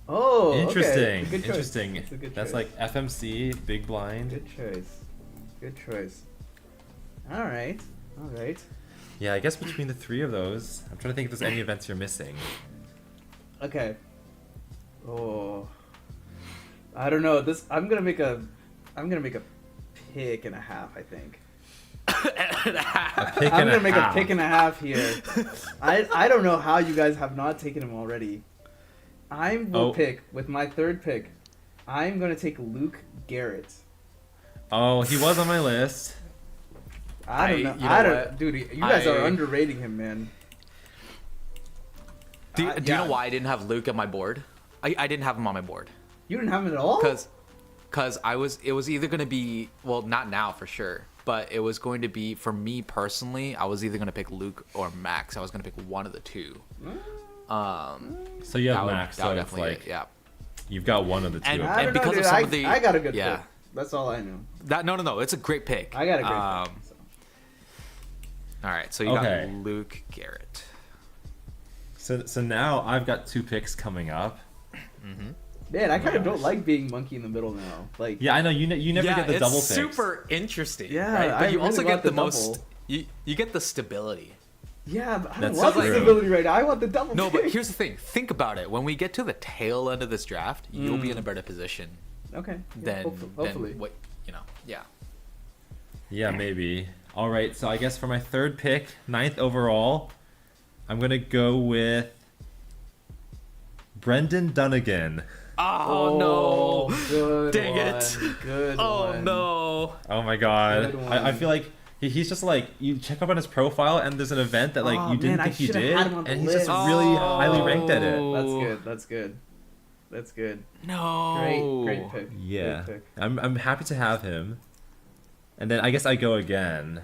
A: Oh,
N: Interesting.
A: Okay. Good choice.
N: Interesting.
A: That's a good
N: That's
A: choice.
N: like FMC, big blind.
A: Good choice. Good choice. All right.
N: Yeah, I guess between the 3 of those, I'm trying to think if there's any events you're missing.
A: Okay. Oh. I don't know. I'm gonna make a pick and a half, I think. I'm gonna make a pick and a half here. I don't know how you guys have not taken him already. I will pick with my third pick. I'm gonna take Luke Garrett.
N: Oh, he was on my list.
A: I don't know.
F: You know what?
A: Dude, you guys are
F: I-
A: underrating him, man.
F: Do you
A: yeah.
F: know why I didn't have Luke at my board? I didn't have him on my board.
A: You didn't have him at all?
F: Because it was either going to be, well, not now for sure, but it was going to be, for me personally, I was either going to pick Luke or Max. I was going to pick one of the two.
N: So you have
F: that would-
N: Max,
F: that
N: so
F: would
N: it's
F: definitely-
N: like
F: yeah.
N: you've got one of the two.
F: And-
A: I don't know,
F: because of
A: dude.
F: some of the-
A: I got a good
F: yeah.
A: pick. That's all I know.
F: No, it's a great pick.
A: I got a great pick.
F: All right, so you
N: Okay.
F: got Luke Garrett.
N: So now I've got 2 picks coming up.
A: Man, I kind of don't like being monkey in the middle now. Like,
N: Yeah, I know you never get the
F: it's
N: double picks.
F: super interesting.
A: Yeah,
F: right? But
A: I
F: you
A: really
F: also
A: want
F: get the
A: the
F: most.
A: double.
F: You get the stability.
A: yeah, but I don't
N: That's
A: want the
N: true.
A: stability right now. I want the double.
F: No, but
A: pick.
F: here's the thing. Think about it. When we get to the tail end of this draft, you'll be in a better position
A: Okay.
F: than,
A: hopefully.
F: than what you know. Yeah.
N: Yeah, maybe. All right, so I guess for my third pick, 9th overall, I'm gonna go with Brendan Dunnigan.
F: Oh, no!
A: Good
F: Dang
A: one.
F: it!
A: Good
F: Oh
A: one.
F: no!
N: Oh my god.
A: Good one.
N: I feel like he's just like, you check up on his profile and there's an event that like
A: Oh,
N: you didn't
A: man, I
N: think you
A: should've
N: did,
A: had him on the
N: and he's just
A: list.
N: really highly ranked at it.
A: That's good. That's good. That's good.
F: No.
A: Great pick.
N: Yeah,
A: Great pick.
N: I'm happy to have him. And then I guess I go again.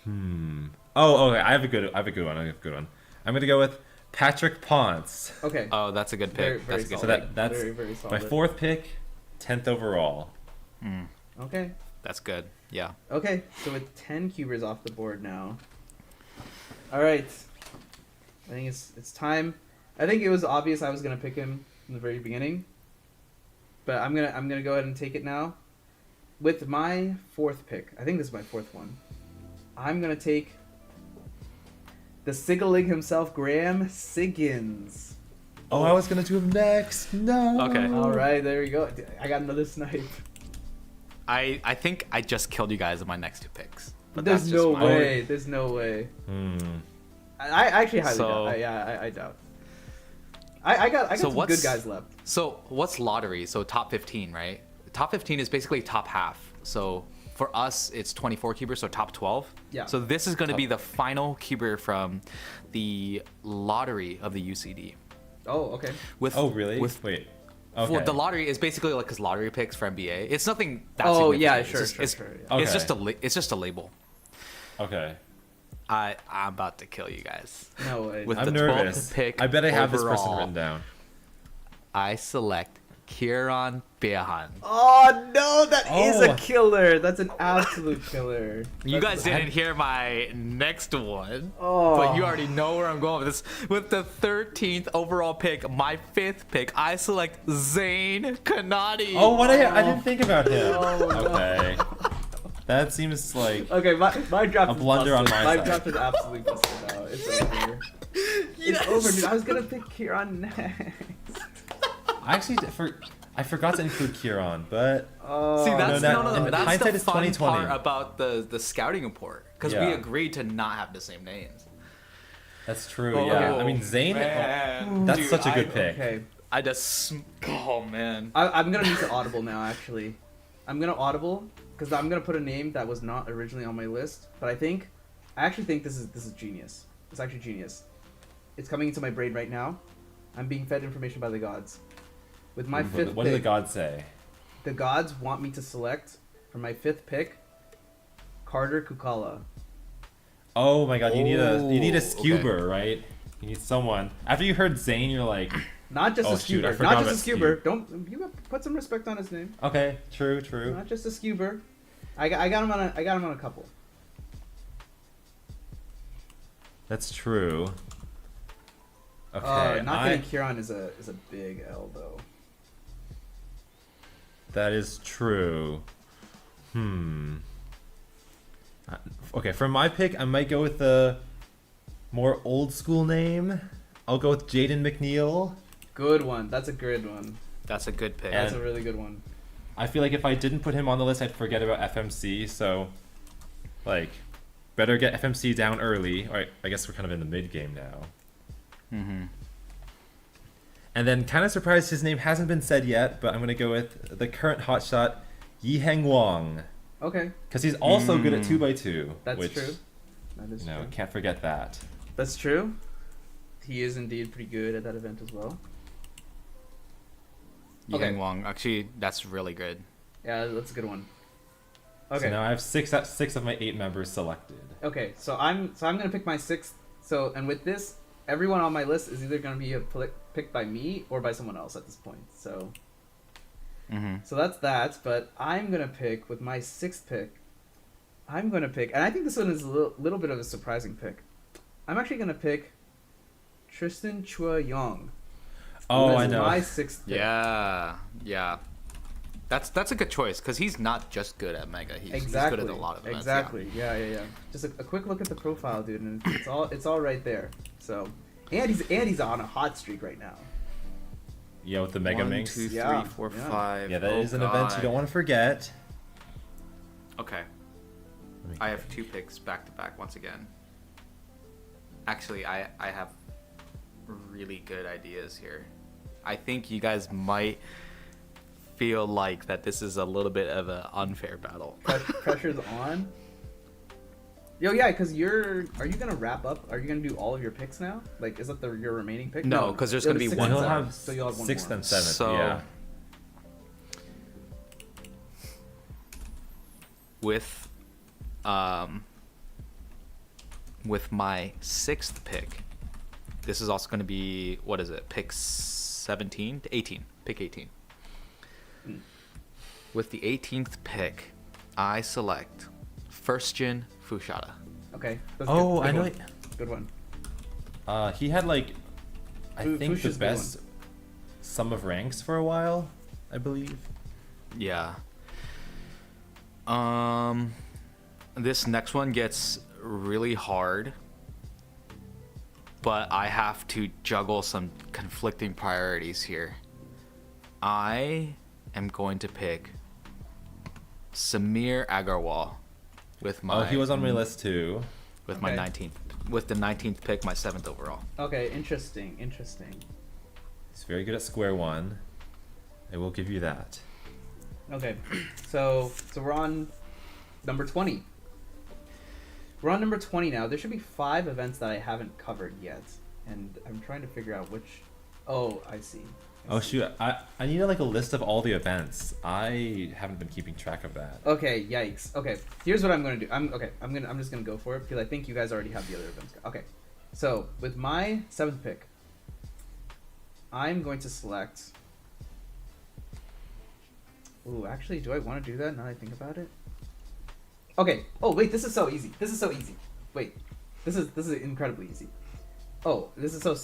N: Oh, okay. I have a good one. I'm gonna go with Patrick Ponce.
A: Okay.
F: Oh, that's a good
A: Very,
F: pick.
A: very
F: That's a good
N: So
A: solid.
F: pick.
N: that's
A: very
N: my
A: solid.
N: 4th pick, 10th overall.
A: Okay.
O: That's good. Yeah.
A: Okay, so with 10 cubers off the board now. All right. I think it's time. I think it was obvious I was gonna pick him in the very beginning, but I'm gonna go ahead and take it now. With my 4th pick, I think this is my 4th one. I'm gonna take the Sigalig himself, Graham Siggins.
N: Oh, I was gonna do him next. No.
O: Okay.
A: All right, there you go. I got another snipe.
O: I think I just killed you guys in my next 2 picks. But
A: There's
O: that's just
A: no
O: my-
A: way. There's no way. I actually highly doubt. I doubt. I got some good guys left.
O: So what's lottery? So top 15, right? Top 15 is basically top half. So for us, it's 24 cubers, so top 12.
A: Yeah.
O: So this is going to be the final cuber from the lottery of the UCD.
A: Oh, okay.
N: Oh, really?
O: Wait.
N: Okay.
O: Well, the lottery is basically like his lottery picks for NBA. It's nothing that
A: Oh,
O: significant.
A: yeah,
O: It's
A: sure,
O: just-
A: sure,
O: it's,
A: sure,
N: yeah.
O: It's
N: Okay.
O: just a label.
N: Okay.
O: I'm about to kill you guys.
A: No way.
O: With
N: I'm
O: the
N: nervous.
O: 12th pick
N: I bet I have this person
O: overall,
N: written down.
O: I select Kieran Behan.
A: Oh no, that is a
N: Oh.
A: killer. That's an absolute killer.
O: You guys didn't hear my next one,
A: Oh.
O: but you already know where I'm going with this. With the 13th overall pick, my 5th pick, I select Zayn Kanadi.
N: Oh, what? I didn't think about him.
A: Oh, no.
N: Okay. That seems like
A: Okay, my draft
N: a
A: is
N: blunder on
A: busted.
N: my
A: My
N: side.
A: draft is absolutely busted now. It's over. It's over, dude. I was gonna pick Kieran next.
N: I forgot to include Kieran, but
A: Oh,
O: See, that's
N: in
O: that's
N: hindsight,
O: the
N: it's
O: fun
N: 2020.
O: part about the scouting report, because we
N: Yeah.
O: agreed to not have the same names.
N: That's true. Yeah, I mean Zayn.
O: man.
N: That's
O: Dude,
N: such a good pick.
A: Okay,
O: I just, oh man.
A: I'm gonna need to audible now. Actually, I'm gonna audible because I'm gonna put a name that was not originally on my list. But I actually think this is genius. It's actually genius. It's coming into my brain right now. I'm being fed information by the gods. With my 5th
N: What
A: pick,
N: do the gods say?
A: the gods want me to select for my 5th pick Carter Kukala.
N: Oh my god, you need a
O: okay.
N: scuber, right? You need someone. After you heard Zayn, you're like,
A: Not just
N: Oh,
A: a
N: shoot, I
A: scuber.
N: forgot
A: Not just a
N: about
A: scuber. Don't you put some respect on his name.
N: okay, true.
A: Not just a scuber. I got him on a couple.
N: That's true. Okay,
A: Not getting Kieran is a big L though.
N: that is true. Okay, for my pick, I might go with the more old school name. I'll go with Jaden McNeil.
A: Good one. That's a good one.
O: That's a good pick.
A: That's a really good one.
N: I feel like if I didn't put him on the list, I'd forget about FMC. So, like, better get FMC down early. Or I guess we're kind of in the mid game now.
O: Mm-hmm.
N: And then, kind of surprised his name hasn't been said yet, but I'm gonna go with the current hotshot, Yiheng Wang,
A: Okay.
N: because he's also good at 2x2.
A: That's
N: which,
A: true. That is
N: You know,
A: true.
N: can't forget that.
A: That's true. He is indeed pretty good at that event as well. Okay.
O: Yang Wang. Actually, that's really good.
A: Yeah, that's a good one.
N: So
A: Okay.
N: now I have six of my 8 members selected.
A: Okay, so I'm gonna pick my 6th. So and with this, everyone on my list is either gonna be picked by me or by someone else at this point. So. So that's that. But I'm gonna pick with my 6th pick. I'm gonna pick, and I think this one is a little bit of a surprising pick. I'm actually gonna pick Tristan Chua Young.
N: Oh, I know.
A: My 6th pick.
O: Yeah. That's a good choice because he's not just good at Mega. He's
A: Exactly.
O: good at a lot of events.
A: Exactly. Yeah. Just a quick look at the profile, dude, and it's all right there. So, and he's on a hot streak right now.
N: Yeah, with the Mega
O: 1,
N: Minx.
O: 2, 3,
A: Yeah,
O: 4,
A: yeah.
O: 5.
N: Yeah, that is an event you don't want to forget.
O: Okay. I have 2 picks back to back once again. Actually, I have really good ideas here. I think you guys might feel like that this is a little bit of an unfair battle.
A: Pressure's on. Yo, yeah, because are you gonna wrap up? Are you gonna do all of your picks now? Like, is that your remaining pick?
O: No, 'cause there's
A: it'll
O: gonna be
A: 6th
O: one
A: and
O: more.
A: 7th, so you'll have one
N: 6th
A: more.
N: and 7th.
O: So-
N: Yeah.
O: With my 6th pick, this is also going to be, what is it, pick 17 to 18, pick 18. With the 18th pick, I select First Jin Fushada.
A: Okay.
N: Oh, I know.
A: Good one.
N: He had like, I think
A: Fuchsia's
N: the
A: good
N: best sum of ranks for a while, I believe.
O: Yeah. This next one gets really hard, but I have to juggle some conflicting priorities here. I am going to pick Samir Agarwal with my.
N: Oh, he was on my list too.
O: With my 19th, with the 19th pick, my 7th overall.
A: Okay, interesting.
N: He's very good at square one. I will give you that.
A: Okay, so we're on number 20. We're on number 20 now. There should be 5 events that I haven't covered yet, and I'm trying to figure out which. Oh, I see.
N: Oh shoot! I need like a list of all the events. I haven't been keeping track of that.
A: Okay, yikes. Okay, here's what I'm gonna do. I'm just gonna go for it because I think you guys already have the other events. Okay, so with my 7th pick, I'm going to select. Ooh, actually, do I want to do that now that I think about it? Okay. Oh wait, this is so easy. Wait, this is incredibly easy. Oh, this is so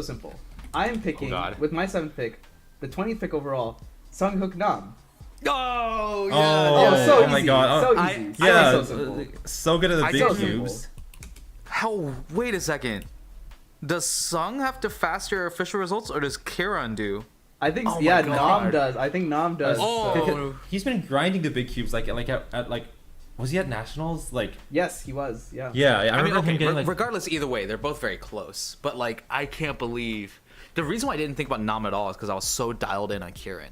A: simple. I am picking with my 7th pick, the 20th pick overall, Sunghook Nam.
O: Oh
N: yeah!
A: So
N: oh my
A: easy.
N: god!
A: So easy.
N: Yeah,
A: so simple.
N: So good at the big cubes.
O: How? Wait a second. Does Sung have to fast your official results, or does Kiran do?
A: I think Nam does. I think Nam does.
N: Oh, he's been grinding the big cubes like at like. Was he at nationals? Like
A: yes, he was. Yeah.
N: Yeah, I remember
O: mean,
N: him getting like.
O: Regardless, either way, they're both very close. But like, I can't believe the reason why I didn't think about Nam at all is because I was so dialed in on Kiran.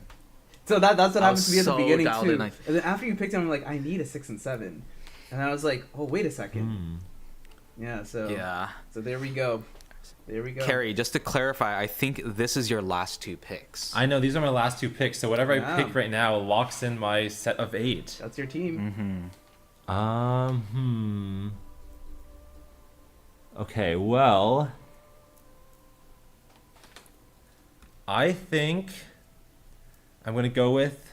A: So that's what happened to me at the beginning too.
O: And
A: then after you picked him, I'm like, I need a 6 and 7, and then I was like, oh wait a second. Yeah. So there we go.
O: Carrie, just to clarify, I think this is your last 2 picks.
N: I know these are my last 2 picks, so whatever I pick right now locks in my set of 8.
A: That's your team.
N: Okay, well, I think I'm gonna go with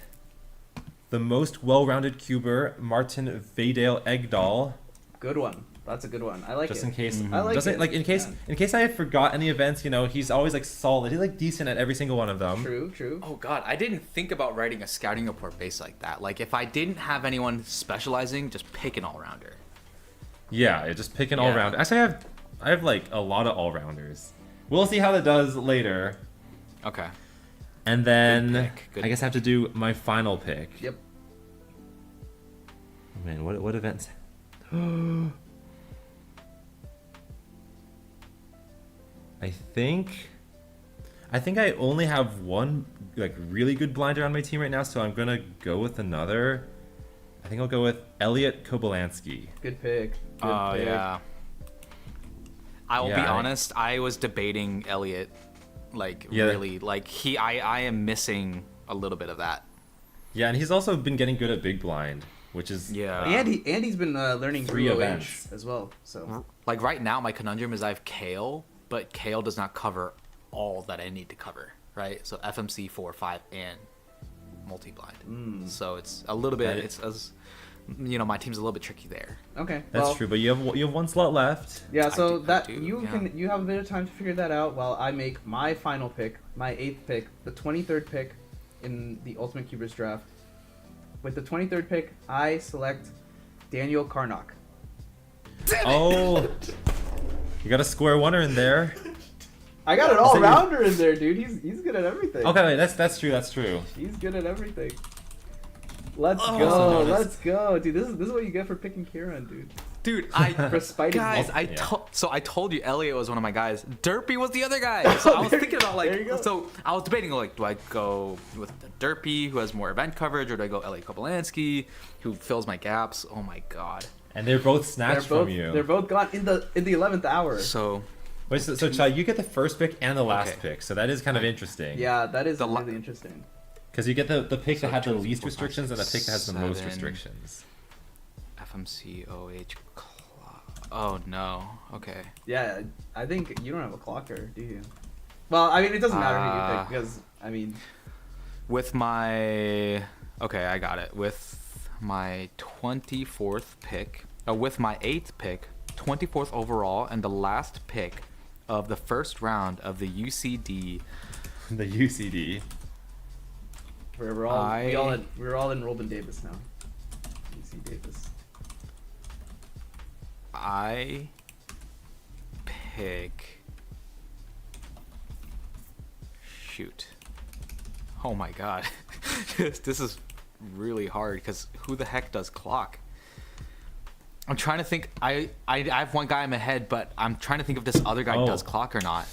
N: the most well-rounded cuber, Martin Veidale Egdal.
A: Good one. That's a good one. I like it.
N: Just in case,
A: I like it.
N: Like in case I forgot any events, you know, he's always like solid. He's like decent at every single one of them.
A: True.
O: Oh god, I didn't think about writing a scouting report base like that. Like if I didn't have anyone specializing, just pick an all-rounder.
N: Yeah, just pick an all-rounder. Actually, I have like a lot of all-rounders. We'll see how that does later.
O: Okay.
N: And then
O: Good
N: I guess I have to do my final pick.
A: Yep.
N: Oh, man, what events? I think I only have one like really good blinder on my team right now, so I'm gonna go with another. I think I'll go with Elliot Kobolansky.
A: Good pick.
O: Oh yeah. I will be honest. I was debating Elliot, really. Like I am missing a little bit of that.
N: Yeah, and he's also been getting good at big blind, which is
A: and he's been learning
N: 3 events
A: as well. So
O: like right now, my conundrum is I have Kale, but Kale does not cover all that I need to cover, right? So FMC 4, 5, and multi-blind. So it's a little bit. It's as my team's a little bit tricky there.
A: Okay,
N: that's true. But you have 1 slot left.
A: Yeah, so you have a bit of time to figure that out while I make my final pick, my 8th pick, the 23rd pick in the Ultimate Cubers draft. With the 23rd pick, I select Daniel Karnock.
N: Oh. You got a square oneer in there.
A: I got an all-rounder in there, dude. He's good at everything.
N: Okay, that's true.
A: He's good at everything. Let's go, dude. This is what you get for picking Kiran, dude.
O: Dude,
A: for spiting
O: guys, I told you Elliot was one of my guys. Derpy was the other guy. So I was thinking about so I was debating do I go with the Derpy who has more event coverage, or do I go Elliot Kobolansky who fills my gaps? Oh my god.
N: And they're both snatched from you.
A: They're both gone in the 11th hour.
O: So
N: wait, so Chai, you get the first pick and the last pick, so that is kind of interesing.
A: Yeah, that is really interesting.
N: Because you get the pick that had the least restrictions and the pick that has the most restrictions.
O: FMC OH. Oh no. Okay.
A: Yeah, I think you don't have a clocker, do you? Well, I mean, it doesn't matter who you pick because I mean,
O: with my I got it with my 24th pick, with my 8th pick, 24th overall, and the last pick of the first round of the UCD.
N: The UCD.
A: We're all in Robin Davis now. UC Davis.
O: I pick. Shoot. Oh my god. This is really hard because who the heck does clock? I'm trying to think. I have one guy in my head, but I'm trying to think if this other guy does clock or not.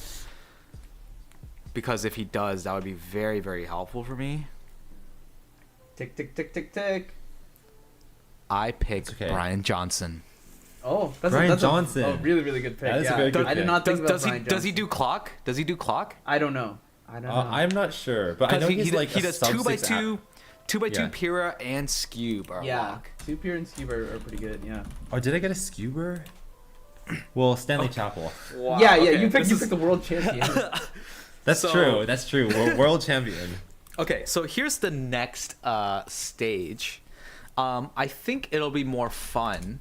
O: Because if he does, that would be very, very helpful for me.
A: Tick, tick, tick, tick, tick.
O: I picked Brian Johnson.
A: Oh,
N: Brian Johnson.
A: A really, really good pick.
N: That is a very good pick.
A: I did not think about Brian
O: Does he do clock? Does he do clock?
A: I don't know.
N: I'm not sure, but I know
O: he
N: does
O: two by two, 2x2
N: Yeah.
O: Pira and Scube are lock.
A: 2 Pira and Scube are pretty good. Yeah.
N: Oh, did I get a Scuber? Well, Stanley Chapel.
A: Wow, yeah. You picked the world champion.
N: That's true. That's true. World champion.
O: Okay, so here's the next stage. I think it'll be more fun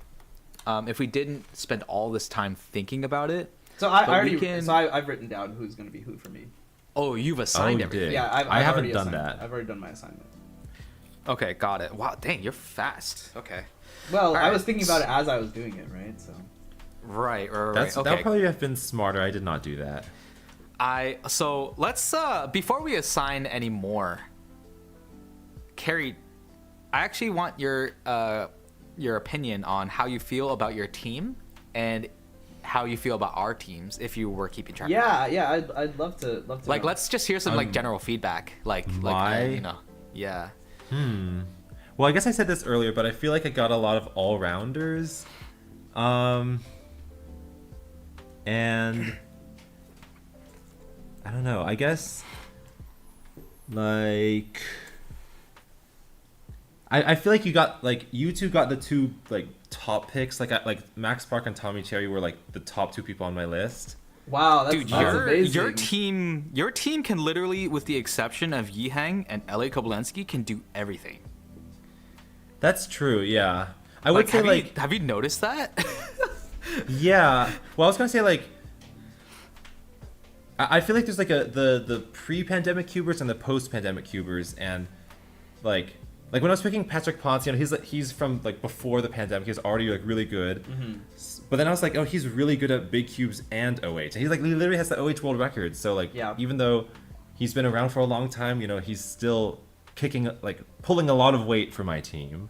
O: if we didn't spend all this time thinking about it.
A: So I've written down who's going to be who for me.
O: Oh, you've assigned everything.
A: Yeah,
N: I haven't done
A: assigned.
N: that.
A: I've already done my assignment.
O: Okay, got it. Wow, dang, you're fast. Okay.
A: Well,
O: All
A: I
O: right.
A: was thinking about it as I was doing it, right? So.
O: Right.
N: That
O: Okay.
N: would probably have been smarter. I did not do that.
O: So let's before we assign any more, Carrie, I actually want your opinion on how you feel about your team and how you feel about our teams if you were keeping track.
A: Yeah, I'd love to.
O: Like,
A: know.
O: let's just hear some like general feedback. Like you know, yeah.
N: Well, I guess I said this earlier, but I feel like I got a lot of all-rounders. And I don't know. I guess like I feel like you two got the two like top picks. Like Max Park and Tommy Cherry were like the top two people on my list.
A: Wow, that's,
O: dude,
A: that's amazing.
O: your team can literally, with the exception of Yihang and LA Kobolensky, can do everything.
N: That's true. Yeah, I would say
O: have you noticed that?
N: Yeah. Well, I was gonna say like I feel like there's like the pre-pandemic cubers and the post-pandemic cubers, and like when I was picking Patrick Ponce, you know, he's from like before the pandemic. He's already like really good. But then I was like, oh, he's really good at big cubes and OH. And he literally has the OH world record. So like, even though he's been around for a long time, you know, he's still pulling a lot of weight for my team.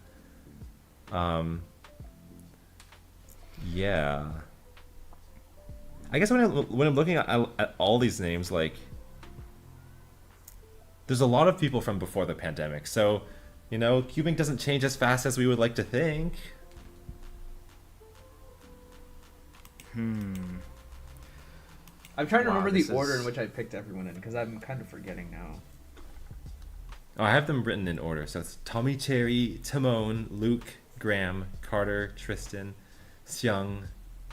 N: Yeah. I guess when I'm looking at all these names, like, there's a lot of people from before the pandemic. So, you know, cubing doesn't change as fast as we would like to think.
A: I'm trying to remember the order in which I picked everyone in, because I'm kind of forgetting now.
N: Oh, I have them written in order. So it's Tommy Cherry, Timon, Luke, Graham, Carter, Tristan, Xiang,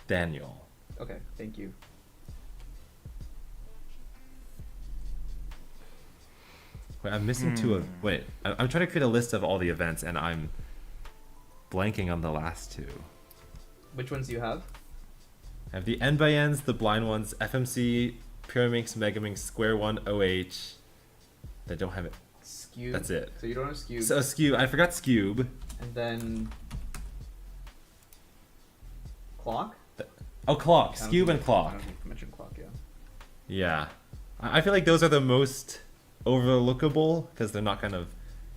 N: Daniel.
A: Okay, thank you.
N: Wait, I'm missing two of... Wait, I'm trying to create a list of all the events, and I'm blanking on the last two.
A: Which ones do you have?
N: I have the N by N's, the blind ones, FMC, Pyraminx, Megaminx, Square One, OH. I don't have it.
A: Scube.
N: That's it.
A: So you don't have Scube.
N: So Scube. I forgot Scube.
A: And then... Clock?
N: Oh, Clock. Scube and Clock.
A: I don't think you mentioned Clock, yeah.
N: Yeah. I feel like those are the most overlookable, because they're not kind of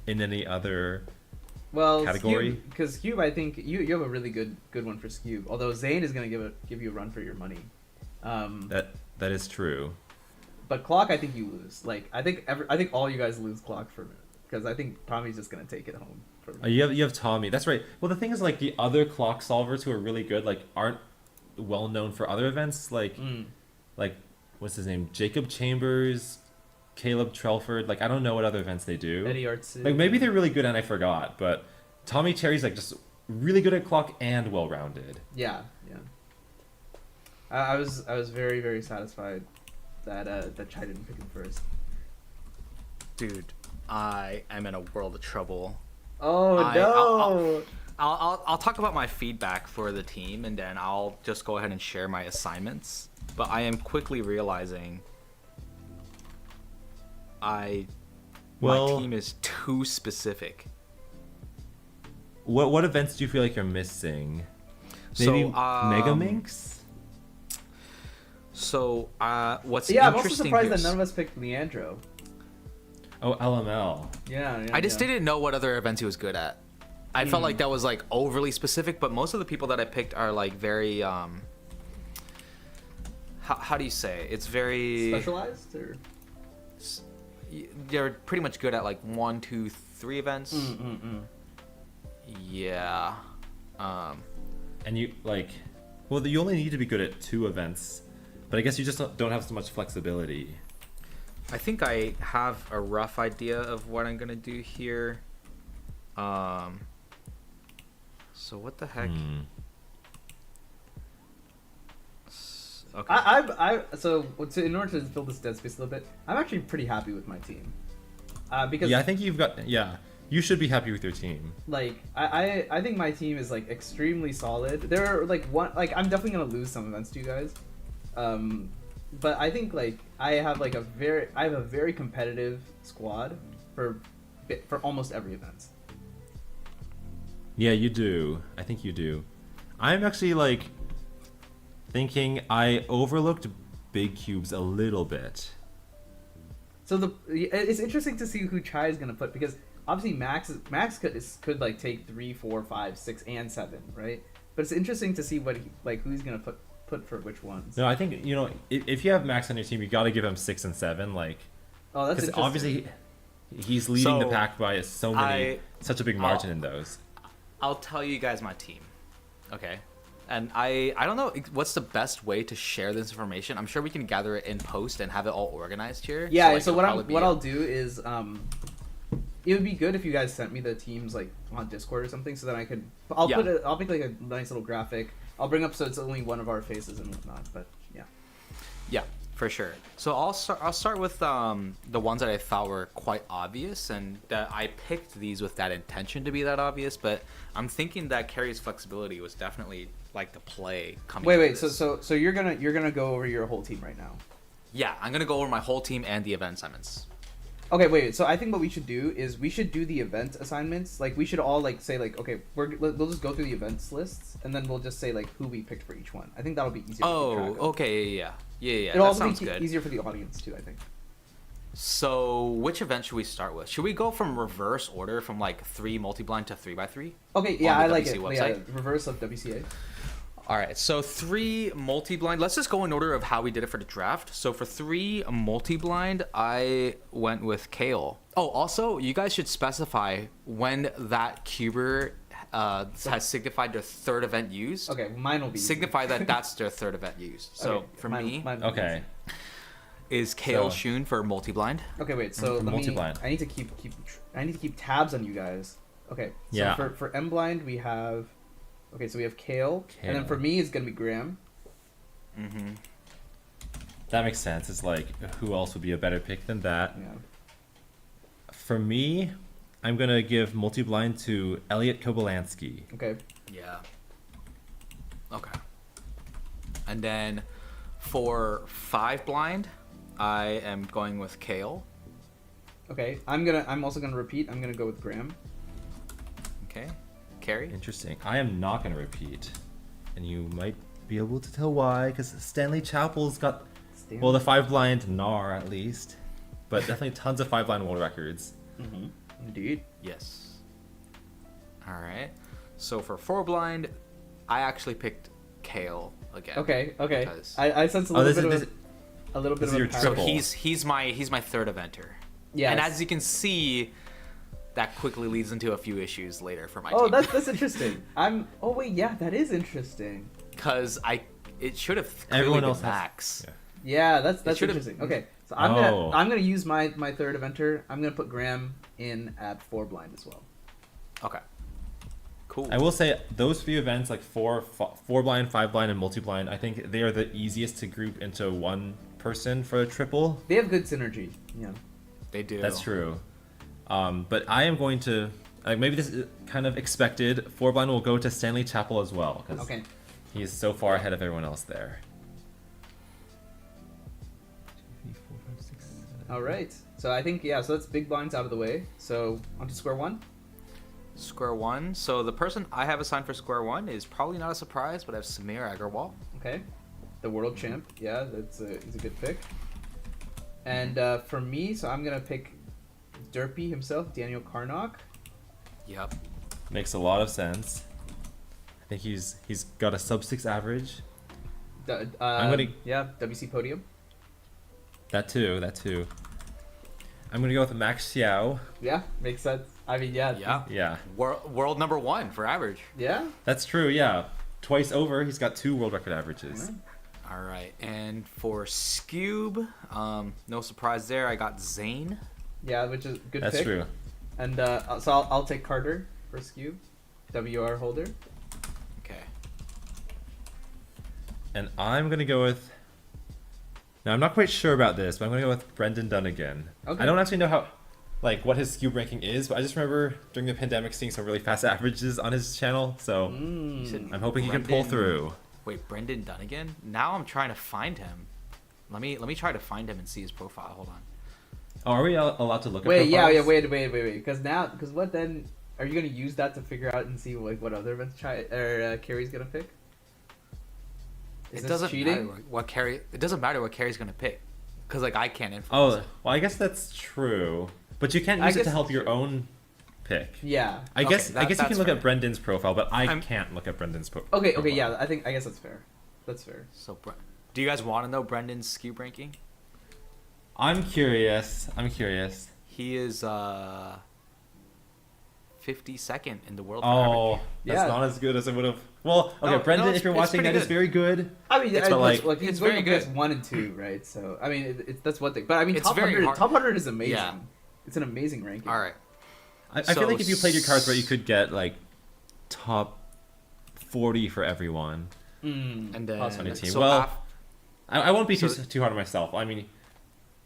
N: in any other category.
A: Because Scube, I think you have a really good one for Scube. Although Zane is going to give you a run for your money.
N: That is true.
A: But Clock, I think you lose. Like I think all you guys lose Clock for, because I think Tommy's just going to take it home.
N: You have Tommy. That's right. Well, the thing is, like, the other clock solvers who are really good, like, aren't well known for other events. Like what's his name? Jacob Chambers, Caleb Trelford. Like, I don't know what other events they do.
A: Eddie Artsu.
N: Like, maybe they're really good and I forgot. But Tommy Cherry's like just really good at clock and well rounded.
A: Yeah. I was very, very satisfied that Chai didn't pick him first.
O: Dude, I am in a world of trouble
P: Oh no!
O: I'll talk about my feedback for the team, and then I'll just go ahead and share my assignments. But I am quickly realizing my team is too specific.
N: What events do you feel like you're missing? Maybe Mega Minx?
O: So, what's
P: I'm also
O: interesting
P: surprised
O: here
P: that none of us picked Leandro.
N: Oh, LML.
P: Yeah.
O: I just didn't know what other events he was good at. I felt like that was like overly specific, but most of the people that I picked are like very how do you say? It's very
P: specialized, or
O: they're pretty much good at like 1, 2, 3 events. Yeah.
N: And you like, well, you only need to be good at 2 events, but I guess you just don't have so much flexibility.
O: I think I have a rough idea of what I'm gonna do here. So what the heck?
P: Okay. So in order to fill this dead space a little bit, I'm actually pretty happy with my team. Because
N: I think you should be happy with your team.
P: Like I think my team is like extremely solid. There are I'm definitely gonna lose some events to you guys. But I think like I have a very competitive squad for almost every event.
N: Yeah, you do. I think you do. I'm actually like thinking I overlooked big cubes a little bit.
P: So it's interesting to see who Chai is gonna put, because obviously Max could like take 3, 4, 5, 6, and 7, right? But it's interesting to see what who he's gonna put for which ones.
N: No, I think if you have Max on your team, you got to give him 6 and 7, like.
P: Oh, that's interesting.
N: Obviously he's leading the pack by such a big margin in those.
O: I'll tell you guys my team, okay? And I don't know what's the best way to share this information. I'm sure we can gather it in post and have it all organized here.
P: Yeah. So what I'll do is it would be good if you guys sent me the teams like on Discord or something, so that I could I'll make like a nice little graphic. I'll bring up so it's only one of our faces and whatnot. But yeah.
O: Yeah, for sure. So I'll start with the ones that I thought were quite obvious, and that I picked these with that intention to be that obvious. But I'm thinking that Carrie's flexibility was definitely like the play coming.
P: Wait. So you're gonna go over your whole team right now?
O: Yeah, I'm gonna go over my whole team and the event assignments.
P: Okay, wait. So I think what we should do is we should do the event assignments. Like we should all like say like, okay, we'll just go through the events lists, and then we'll just say like who we picked for each one. I think that'll be easier.
O: Oh, to keep track of. Okay, yeah.
P: It'll also be easier for the audience too, I think.
O: So which event should we start with? Should we go from reverse order from like 3 multi-blind to 3x3?
P: Okay, yeah, I like it. Yeah, reverse of WCA.
O: All right, so 3 multi-blind. Let's just go in order of how we did it for the draft. So for 3 multi-blind, I went with Kale. Oh, also, you guys should specify when that cuber has signified their 3rd event used.
P: Okay, mine will be
O: signify that that's their 3rd event used. So
P: okay,
O: for me,
N: okay,
O: is Kale Shun for multi-blind.
P: Okay, wait. So I need to keep tabs on you guys. Okay. So
N: yeah.
P: For M blind we have. Okay, so we have Kale, and then for me it's gonna be Graham.
O: Mm-hmm.
N: That makes sense. It's like, who else would be a better pick than that?
P: Yeah.
N: For me, I'm gonna give multi-blind to Elliot Kobolansky.
P: Okay.
O: Yeah. Okay. And then for 5 blind, I am going with Kale.
P: Okay. I'm also gonna repeat. I'm gonna go with Graham.
O: Okay. Carrie?
N: Interesting. I am not going to repeat. And you might be able to tell why, because Stanley Chapel's got, well, the 5 blind NAR at least, but definitely tons of 5 blind world records.
P: Mm-hmm. Indeed.
O: Yes. All right. So for 4 blind, I actually picked Kale again.
P: Okay. I sense a little bit of a
O: triple. So he's my 3rd eventer.
P: Yeah.
O: And as you can see, that quickly leads into a few issues later for my team.
P: Oh, that's interesting. Oh wait, yeah, that is interesting.
O: Because it should have
N: everyone
O: been
N: else
O: Max.
P: Yeah, that's interesting. Okay, so I'm gonna use my 3rd eventer. I'm gonna put Graham in at 4 blind as well.
O: Okay. Cool.
N: I will say those 3 events, like 4 blind, 5 blind, and multi blind, I think they are the easiest to group into one person for a triple.
P: They have good synergy. Yeah.
O: They do.
N: That's true. But I am going to maybe this is kind of expected. 4 blind will go to Stanley Chapel as well, because
P: Okay.
N: he's so far ahead of everyone else there.
P: All right. So I think so that's big blinds out of the way. So on to square one.
O: Square one. So the person I have assigned for square one is probably not a surprise, but I have Samir Agarwal.
P: Okay. The world champ. Yeah, he's a good pick. And for me, so I'm gonna pick Derpy himself, Daniel Karnock.
O: Yep.
N: Makes a lot of sense. I think he's got a sub 6 average. I'm gonna
P: WC podium.
N: That too. I'm gonna go with Max Xiao.
P: Yeah, makes sense. I mean, yeah.
N: Yeah.
O: World number 1 for average.
P: Yeah.
N: That's true. Yeah. Twice over, he's got 2 world record averages.
O: All right. And for Scube, no surprise there. I got Zane.
P: Yeah, which is a good.
N: That's
P: pick.
N: true.
P: And so I'll take Carter for Scube, WR holder.
O: Okay.
N: And I'm gonna go with. Now I'm not quite sure about this, but I'm gonna go with Brendan Dunnigan.
P: Okay.
N: I don't actually know what his Cube ranking is, but I just remember during the pandemic seeing some really fast averages on his channel, so I'm hoping he can pull through.
O: Wait, Brendan Dunnigan? Now I'm trying to find him. Let me try to find him and see his profile. Hold on.
N: Oh, are we allowed to look at
P: Wait,
N: profiles?
P: wait. Because what then? Are you gonna use that to figure out and see what other events Carrie's gonna pick? Is
O: It
P: this
O: doesn't
P: cheating?
O: matter what Carrie. It doesn't matter what Carrie's gonna pick, because I can't influence.
N: Oh, well, I guess that's true. But you can't
P: I
N: use it to
P: guess
N: help
P: it's
N: your
P: true.
N: own pick.
P: Yeah.
N: I guess you
O: that's
N: can look
O: fair.
N: at Brendan's profile, but I can't look at Brendan's profile.
P: Okay, yeah. I guess that's fair. That's fair.
O: So, do you guys want to know Brendan's Cube ranking?
N: I'm curious.
O: He is 52nd in the world. For
N: Oh,
O: average.
N: that's not as good as I would have. Well, okay,
O: No,
N: Brendan,
O: it's
N: if you're
O: pretty
N: watching, that
O: good.
N: is very good.
P: I mean,
N: It's
P: it's
O: very
P: very
O: good.
P: good. 1 and 2, right? So I mean, that's one thing. But I mean,
O: It's
P: top
O: very
P: 100.
O: hard.
P: Top 100 is amazing.
O: Yeah.
P: It's an amazing ranking.
O: All right.
N: I feel like if you played your cards right, you could get top 40 for everyone
O: And then
N: on your team.
O: so
N: Well,
O: af-
N: I won't be
O: so-
N: too hard on myself. I mean,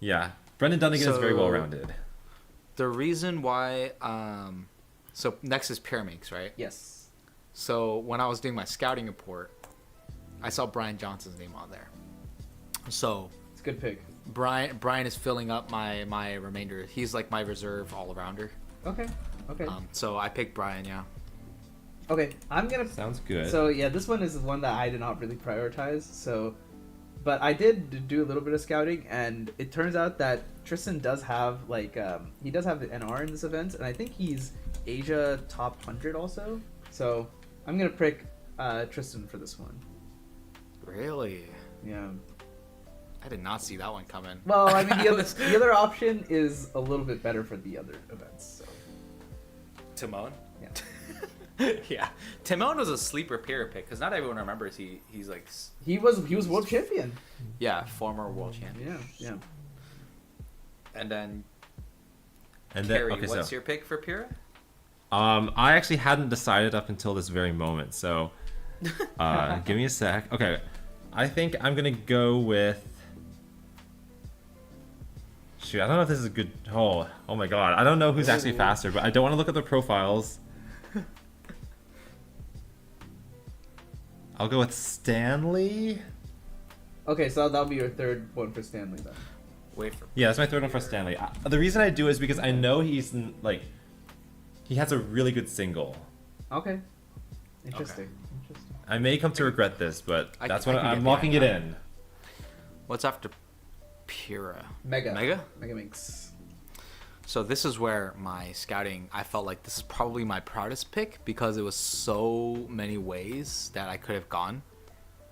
N: yeah, Brendan Dunnigan is very
O: So-
N: well rounded.
O: The reason why, so next is Pyraminx, right?
P: Yes.
O: So when I was doing my scouting report, I saw Brian Johnson's name on there. So
P: it's a good pick.
O: Brian is filling up my remainder. He's like my reserve all arounder.
P: Okay.
O: So I picked Brian. Yeah.
P: Okay, I'm gonna.
N: Sounds good.
P: So yeah, this one is one that I did not really prioritize. So, but I did do a little bit of scouting, and it turns out that Tristan does have he does have the NR in this event, and I think he's Asia top 100 also. So I'm gonna pick Tristan for this one.
O: Really?
P: Yeah.
O: I did not see that one coming.
P: Well, I mean the other option is a little bit better for the other events. So.
O: Timon.
P: Yeah.
O: Yeah. Timon was a sleeper peer pick because not everyone remembers he's like.
P: He was world champion.
O: Yeah, former world champion.
P: Yeah.
O: And then.
N: And
O: Carrie,
N: okay,
O: what's
N: so
O: your pick for Pyrrha?
N: I actually hadn't decided up until this very moment, so give me a sec. Okay, I think I'm gonna go with. Shoot, I don't know if this is a good. Oh my god, I don't know who's actually faster, but I don't want to look at the profiles. I'll go with Stanley.
P: Okay, so that'll be your third one for Stanley then.
O: Wait for.
N: Yeah, that's my third one for Stanley. The reason I do is because I know he has a really good single.
P: Okay. Interesting.
N: I may come to regret this, but that's
O: I
N: what
O: can
N: I'm
O: get
N: locking it
O: behind
N: in.
O: What's after Pyrrha?
P: Mega
O: Minx. So this is where my scouting, I felt like this is probably my proudest pick because it was so many ways that I could have gone.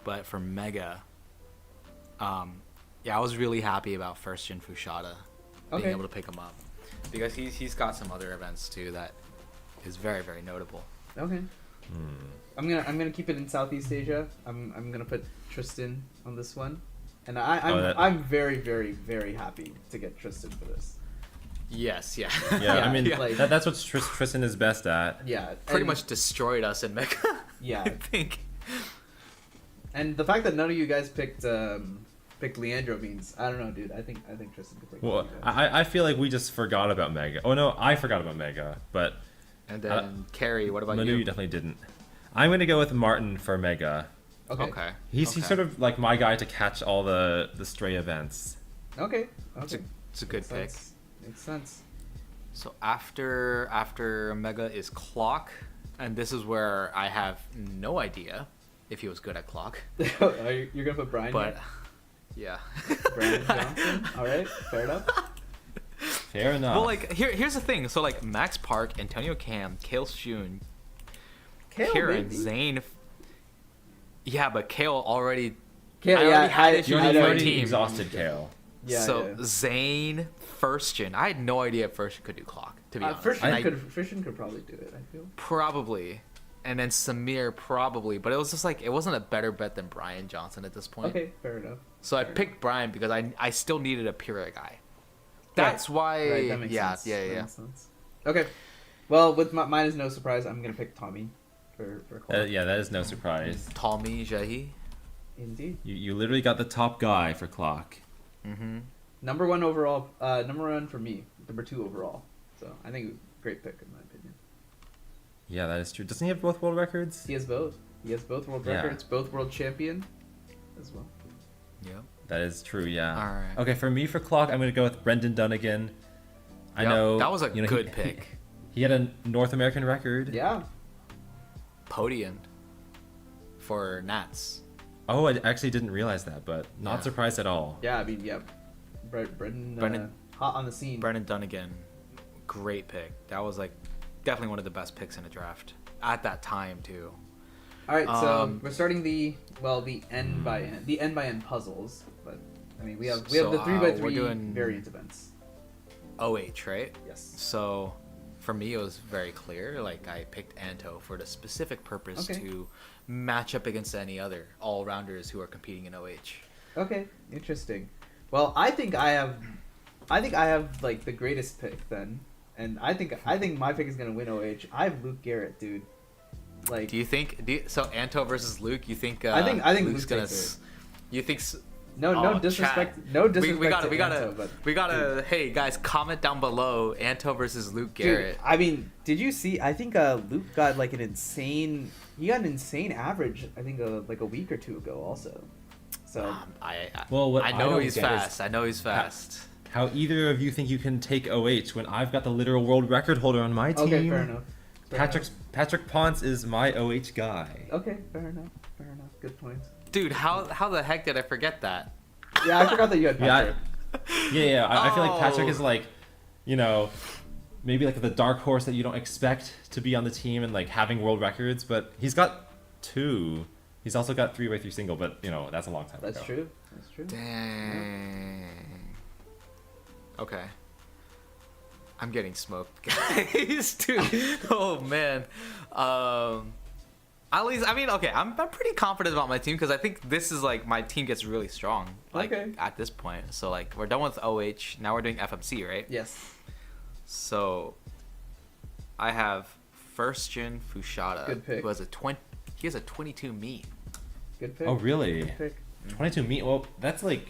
O: But for Mega, I was really happy about First Gen Fushada being
P: Okay.
O: able to pick him up because he's got some other events too that is very, very notable.
P: Okay. I'm gonna keep it in Southeast Asia. I'm gonna put Tristan on this one, and I'm very, very, very happy to get Tristan for this.
O: Yes, yeah.
N: Yeah, I mean
P: like-
N: that's what Tristan is best at.
P: Yeah,
O: Pretty
P: and-
O: much destroyed us in Mega.
P: Yeah,
O: I think.
P: And the fact that none of you guys picked Leandro means I don't know, dude. I think Tristan could take.
N: Well,
P: it.
N: I feel like we just forgot about Mega. Oh no, I forgot about Mega, but
O: And then Carrie, what about
N: Manu,
O: you?
N: you definitely didn't. I'm gonna go with Martin for Mega.
O: Okay.
N: He's sort of like my guy to catch all the stray events.
P: Okay.
O: It's a good pick.
P: Makes sense.
O: So after Mega is Clock, and this is where I have no idea if he was good at Clock.
P: You're gonna put Brian
O: But yeah.
P: Brian Johnson. All right, fair enough.
N: Fair enough.
O: Well, like here's the thing. So like Max Park, Antonio Cam, Kale Shun, Kieran, Zane. Yeah, but Kale already.
P: Kale,
O: I already had issues
N: you
O: with my
N: already
O: team.
N: exhausted Kale.
P: Yeah.
O: So Zane, Firstgen. I had no idea if Firstgen could do Clock. To be honest,
P: Firstgen could probably do it. I feel.
O: Probably. And then Samir probably, but it was just like it wasn't a better bet than Brian Johnson at this point.
P: Okay, fair enough.
O: So I picked Brian because I still needed a Pyrrha guy. That's why.
P: Right, that makes sense.
O: Yeah.
P: That makes sense. Okay. Well, with mine is no surprise. I'm gonna pick Tommy for Clock.
N: Yeah, that is no surprise.
O: Tommy Jahi.
P: Indeed.
N: You literally got the top guy for Clock.
O: Mm-hmm.
P: Number one overall. Number one for me. Number two overall. So I think it was a great pick in my opinion.
N: Yeah, that is true. Doesn't he have both world records?
P: He has both. He has both world
N: Yeah.
P: records, both world champion, as well.
O: Yep.
N: That is true, yeah.
O: All right.
N: Okay, for me for Clock, I'm going to go with Brendan Dunnigan. I
O: Yep,
N: know
O: that was a good
N: he,
O: pick.
N: He had a North American record.
P: Yeah.
O: Podium for Nats.
N: Oh, I actually didn't realize that, but not
O: Yeah.
N: surprised at all.
P: Yeah, I mean, yeah. Brendan,
O: Brendan-
P: hot on the scene.
O: Brendan Dunnigan, great pick. That was like definitely one of the best picks in the draft at that time too.
P: All right, so we're starting the end by end puzzles, but I mean we have the 3x3
O: we're doing
P: variant events.
O: OH, right?
P: Yes.
O: So for me, it was very clear. Like I picked Anto for the specific purpose
P: Okay.
O: to match up against any other all-rounders who are competing in OH.
P: Okay, interesting. Well, I think I have like the greatest pick then, and I think my pick is gonna win OH. I have Luke Garrett, dude. Like,
O: So Anto versus Luke? You think?
P: I think
O: Luke's
P: Luke
O: gonna.
P: takes it.
O: You think?
P: No disrespect.
O: Chad.
P: No disrespect.
O: We gotta.
P: to Anto, but
O: We gotta. Hey guys, comment down below. Anto versus Luke Garrett.
P: Dude, I mean, did you see? I think Luke got like an insane. He got an insane average. I think like a week or two ago, also. So
N: Well,
O: I know he's fast. I know he's fast.
N: How either of you think you can take OH when I've got the literal world record holder on my team?
P: Okay, fair enough.
N: Patrick Ponce is my OH guy.
P: Okay, fair enough. Good point.
O: Dude, how the heck did I forget that?
P: Yeah, I forgot that you had Patrick.
N: Yeah. I feel like Patrick
O: Oh.
N: is like, maybe like the dark horse that you don't expect to be on the team and like having world records, but he's got 2. He's also got 3x3 single, but that's a long time ago.
P: That's true. That's true.
O: Dang. Okay. I'm getting smoked, guys. Dude. Oh man. At least I'm pretty confident about my team because I think this is like my team gets really strong at this point. So like we're done with OH. Now we're doing FMC, right?
P: Yes.
O: So I have Firstgen Fushada.
P: Good pick.
O: Who has he has a 22 mean.
P: Good pick.
N: Oh really?
P: Good pick.
N: 22 mean. Well, that's like.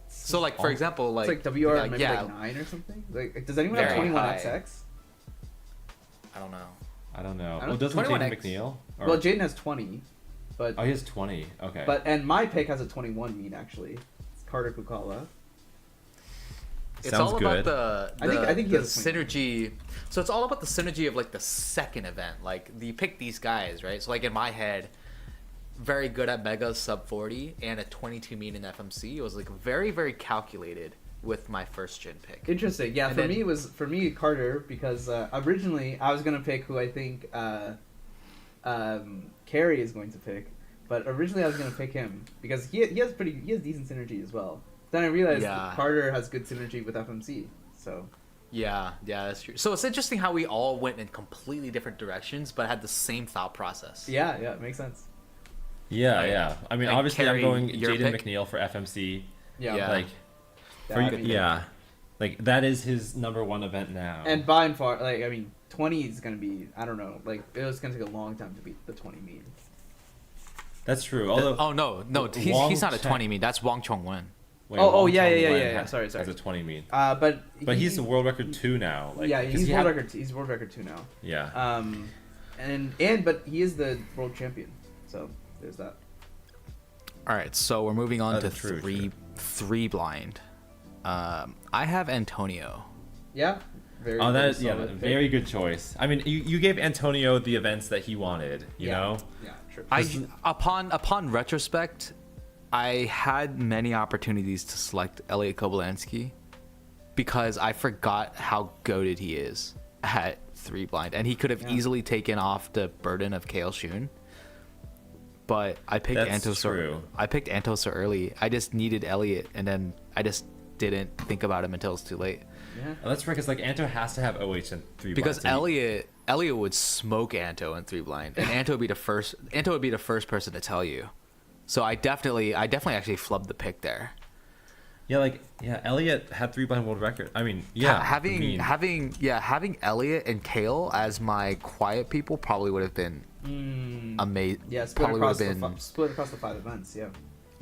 O: So like for example, like
P: it's like WR maybe like 9 or something. Like does anyone have
O: Very
P: 21
O: high.
P: XX?
O: I don't know.
N: I don't know.
P: I don't-
N: Well, doesn't
O: 21
N: Jaden
O: X.
N: McNeil?
P: Well, Jaden has 20, but
N: Oh, he has 20. Okay.
P: and my pick has a 21 mean actually. It's Carter Kukala.
O: It's
N: Sounds
O: all
N: good.
O: about
P: I think he
O: the
P: has a 21.
O: synergy. So it's all about the synergy of like the second event. Like you pick these guys, right? So like in my head, very good at Mega sub 40 and a 22 mean in FMC. It was like very very calculated with my first gen pick.
P: Interesting. Yeah,
O: And
P: for
O: then-
P: me it was Carter because originally I was gonna pick who I think Carrie is going to pick, but originally I was gonna pick him because he has decent synergy as well. Then I realized
O: Yeah.
P: Carter has good synergy with FMC. So
O: Yeah, that's true. So it's interesting how we all went in completely different directions, but had the same thought process.
P: yeah, it makes sense.
N: Yeah. I mean,
O: Like
N: obviously,
O: Carrie,
N: I'm going
O: your
N: Jaden
O: pick?
N: McNeil for FMC.
P: Yeah.
N: Like,
P: Yeah,
N: for
P: I
N: you,
P: mean-
N: yeah. Like, that is his number 1 event now.
P: And by and far, 20 is gonna be it was gonna take a long time to beat the 20 mean.
N: That's true. Although,
O: no, he's not a 20 mean. That's Wang Chongwen.
N: Wait,
P: Oh,
N: long
P: yeah,
N: Tom
P: yeah, yeah,
N: Lin
P: yeah, yeah.
N: has-
P: Sorry.
N: Has a 20 mean.
P: But
N: he's the world record 2 now. Like,
P: yeah,
N: 'cause
P: he's
N: he
P: world
N: had-
P: record. He's world record 2 now.
N: Yeah.
P: But he is the world champion. So there's that.
O: All right, so we're moving on to
N: true,
O: three blind. I have Antonio.
P: Yeah. Very,
N: Oh,
P: very
N: that yeah,
P: solid pick.
N: very good choice. I mean, you gave Antonio the events that he wanted. You know.
P: Yeah, true.
O: Upon retrospect, I had many opportunities to select Elliot Kobolansky because I forgot how goated he is at 3 blind, and he could have easily taken off the burden of Kale Shun. But I picked
N: That's
O: Anto
N: true.
O: I picked Anto so early. I just needed Elliot, and then I just didn't think about him until it's too late.
P: Yeah.
N: Oh, that's right, because like Anto has to have OH and 3
O: Because
N: blind.
O: Elliot would smoke Anto in 3 blind, and Anto would be the first person to tell you. So I definitely actually flubbed the pick there.
N: Yeah, Elliot had 3 blind world record. I mean, yeah,
O: having Elliot and Kale as my quiet people probably would have been amazing.
P: Yeah, split
O: probably would
P: across,
O: have been
P: split across the 5 events. Yeah.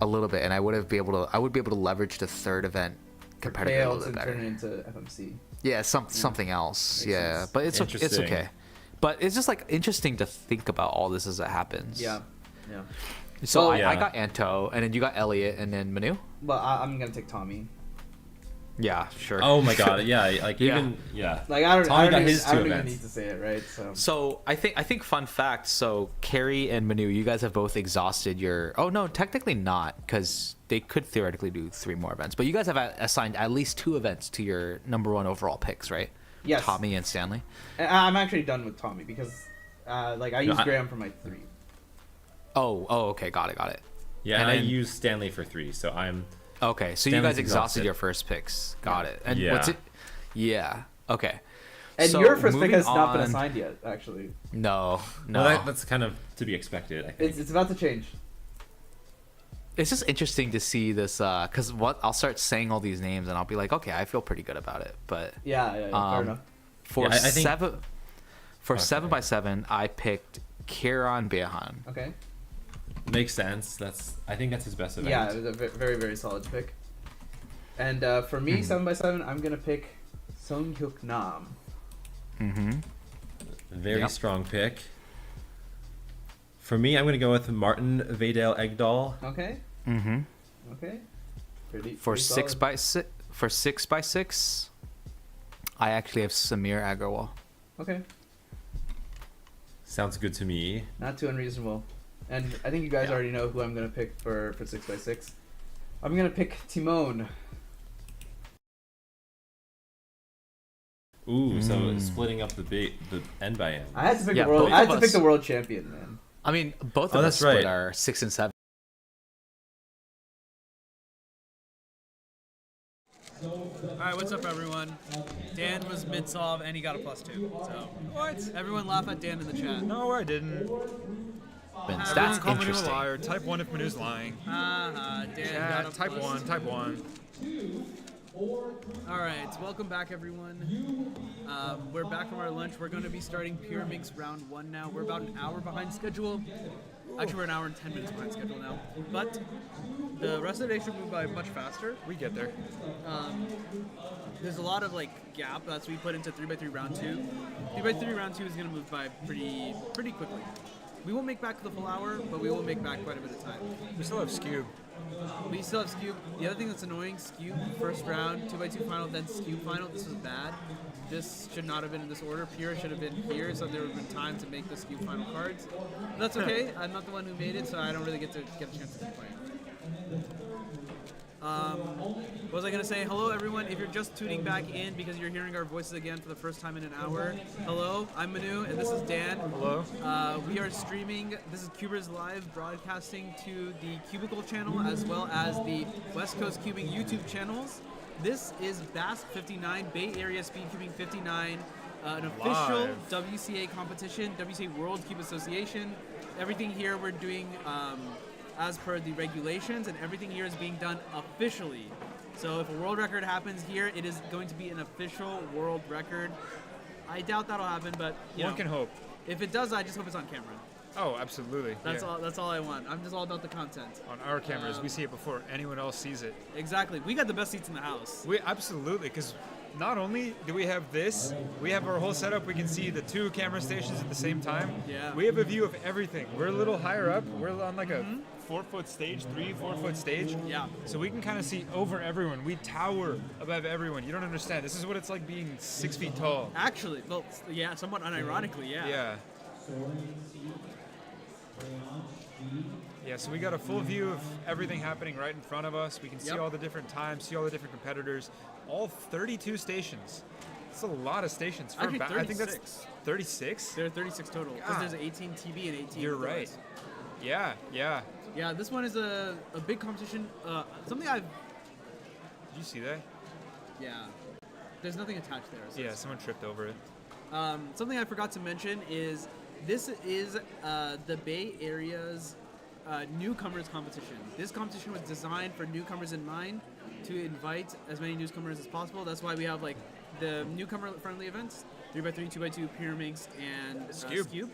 O: a little bit, and I would be able to leverage the 3rd event competitively a
P: Kale
O: little
P: to
O: bit better.
P: turn it into FMC.
O: Yeah, something else.
P: Makes
O: Yeah,
P: sense.
O: but it's
N: Interesting.
O: okay. But it's just like interesting to think about all this as it happens.
P: Yeah. Yeah.
O: So
P: Well,
O: I got Anto, and then you got Elliot, and then Manu.
P: But I'm gonna take Tommy.
O: Yeah, sure.
N: Oh my god, yeah, like
O: Yeah.
N: even yeah.
P: Like I don't
N: Tommy got
P: even,
N: his 2
P: I don't even
N: events.
P: need to say it, right? So.
O: So I think fun fact. So Carrie and Manu, you guys have both exhausted your. Oh no, technically not, because they could theoretically do 3 more events. But you guys have assigned at least 2 events to your #1 overall picks, right?
P: Yes.
O: Tommy and Stanley.
P: I'm actually done with Tommy because, like, I used Graham for my 3.
O: Oh, okay, got it.
N: Yeah,
O: and
N: and I
O: then-
N: used Stanley for 3, so I'm.
O: Okay, so you
N: Stanley's
O: guys exhausted your first picks. Got it. And
N: Yeah.
O: what's it? Yeah. Okay.
P: And
O: So,
P: your first pick
O: moving
P: has not been
O: on-
P: assigned yet, actually.
O: No.
N: Well, that's kind of to be expected. I think.
P: It's about to change.
O: It's just interesting to see this, because I'll start saying all these names and I'll be like, okay, I feel pretty good about it. But
P: Yeah, fair enough.
O: For
N: Yeah, I think-
O: 7x7, I picked Kieran Behan.
P: Okay.
N: Makes sense. I think that's his best event.
P: Yeah, it was a very, very solid pick. And for me, 7x7, I'm gonna pick Sung Hyuk Nam.
O: Mm-hmm.
N: Very strong pick. For me, I'm going to go with Martin Vadel Egdahl.
P: Okay.
O: Mm-hmm.
P: Okay. Pretty
O: For
P: solid.
O: 6x6, I actually have Samir Agarwal.
P: Okay.
N: Sounds good to me.
P: Not too unreasonable. And I think you guys already know who I'm gonna pick for 6x6. I'm gonna pick Timon.
N: Ooh, so splitting up the end by end.
P: I had to pick
O: Yeah,
P: the world.
O: both
P: I had
O: of
P: to pick
O: us-
P: the world champion, man.
O: I mean, both
N: Oh,
O: of us
N: that's
O: split
N: right.
O: are 6 and 7.
A: Alright, what's up everyone? Dan was mid-solve and he got a +2. So what? Everyone laugh at Dan in the chat.
C: No, I didn't.
O: That's
C: Call Manu a
O: interesting.
C: liar. Type 1 if Manu's lying.
A: Dan
C: Chat,
A: got a
C: type 1, type 1.
A: Alright, welcome back everyone. We're back from our lunch. We're going to be starting Pyraminx round 1 now. We're about an hour behind schedule. Actually, we're an hour and 10 minutes behind schedule now. But the rest of the day should move by much faster.
C: We get there.
A: There's a lot of gap that's we put into 3x3 round 2. 3x3 round 2 is going to move by pretty quickly. We won't make back the full hour, but we will make back quite a bit of time.
C: We still have Scube.
A: We still have Scube. The other thing that's annoying, Scube first round, 2x2 final, then Scube final. This was bad. This should not have been in this order. Pure should have been here, so there would have been time to make the Scube final cards. But that's okay. I'm not the one who made it, so I don't really get a chance to complain. What was I gonna say? Hello everyone. If you're just tuning back in because you're hearing our voices again for the first time in an hour, hello. I'm Manu and this is Dan.
C: Hello.
A: We are streaming. This is Cubers Live broadcasting to the Cubicle channel as well as the West Coast Cubing YouTube channels. This is BASC 59, Bay Area Speedcubing 59, an official WCA competition, WCA World Cube Association. Everything here we're doing as per the regulations, and everything here is being done officially. So if a world record happens here, it is going to be an official world record. I doubt that'll happen, but
C: One can hope.
A: If it does, I just hope it's on camera.
C: Oh, absolutely.
P: That's
C: yeah.
P: all. That's all I want. I'm just all about the content.
C: On our cameras, we see it before anyone else sees it.
P: Exactly. We got the best seats in the house.
C: We absolutely, because not only do we have this, we have our whole setup. We can see the 2 camera stations at the same time.
P: Yeah.
C: We have a view of everything. We're a little higher up. We're on like a 4-foot stage, 4-foot stage.
P: Yeah.
C: So we can kind of see over everyone. We tower above everyone. You don't understand. This is what it's like being 6 feet tall.
P: Actually, well, yeah, somewhat unironically, yeah.
C: Yeah. Yeah, so we got a full view of everything happening right in front of us. We can see all the different times, see all the different competitors. All 32 stations. That's a lot of stations.
P: Actually,
C: I think that's 36?
P: There are 36 total. Because there's 18 TV and 18.
C: You're right. Yeah, yeah.
P: Yeah, this one is a big competition. Something I've...
C: Did you see that?
P: Yeah. There's nothing attached there. So
C: Yeah, someone tripped over it.
P: Something I forgot to mention is this is the Bay Area's newcomers competition. This competition was designed for newcomers in mind to invite as many newcomers as possible. That's why we have like the newcomer-friendly events, 3x3, 2x2, Pyraminx, and Scube.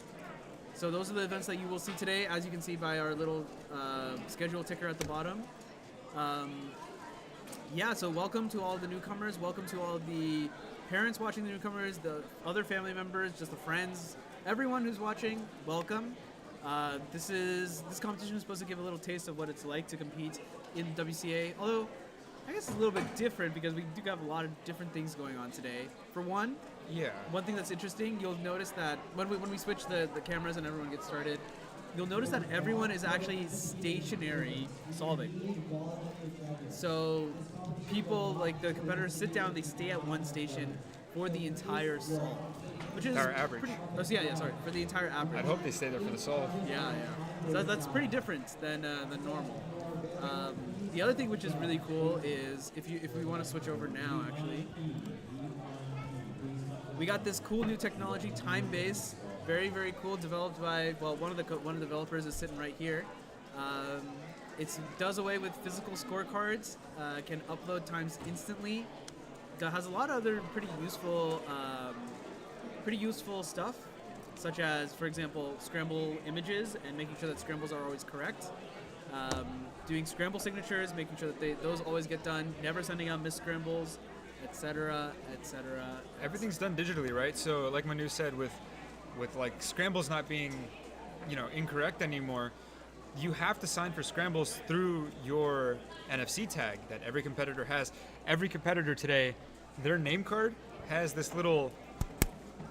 P: So those are the events that you will see today, as you can see by our little schedule ticker at the bottom. Yeah, so welcome to all the newcomers. Welcome to all the parents watching the newcomers, the other family members, just the friends, everyone who's watching. Welcome. This competition is supposed to give a little taste of what it's like to compete in WCA. Although, I guess it's a little bit different because we do have a lot of different things going on today. For one, one thing that's interesting, you'll notice that when we switch the cameras and everyone gets started, you'll notice that everyone is actually stationary solving. So people, like the competitors, sit down, they stay at one station for the entire solve. Which is
C: our average.
P: For the entire average.
C: I'd hope they stay there for the solve.
P: Yeah. So that's pretty different than normal. The other thing which is really cool is if we want to switch over now, actually, we got this cool new technology, TimeBase. Very, very cool, developed by, well, one of the developers is sitting right here. It does away with physical scorecards, can upload times instantly. It has a lot of other pretty useful stuff, such as, for example, scramble images and making sure that scrambles are always correct. Doing scramble signatures, making sure that those always get done, never sending out missed scrambles, etc., etc.
C: Everything's done digitally, right? So, like Manu said, with like scrambles not being, incorrect anymore, you have to sign for scrambles through your NFC tag that every competitor has. Every competitor today, their name card has this little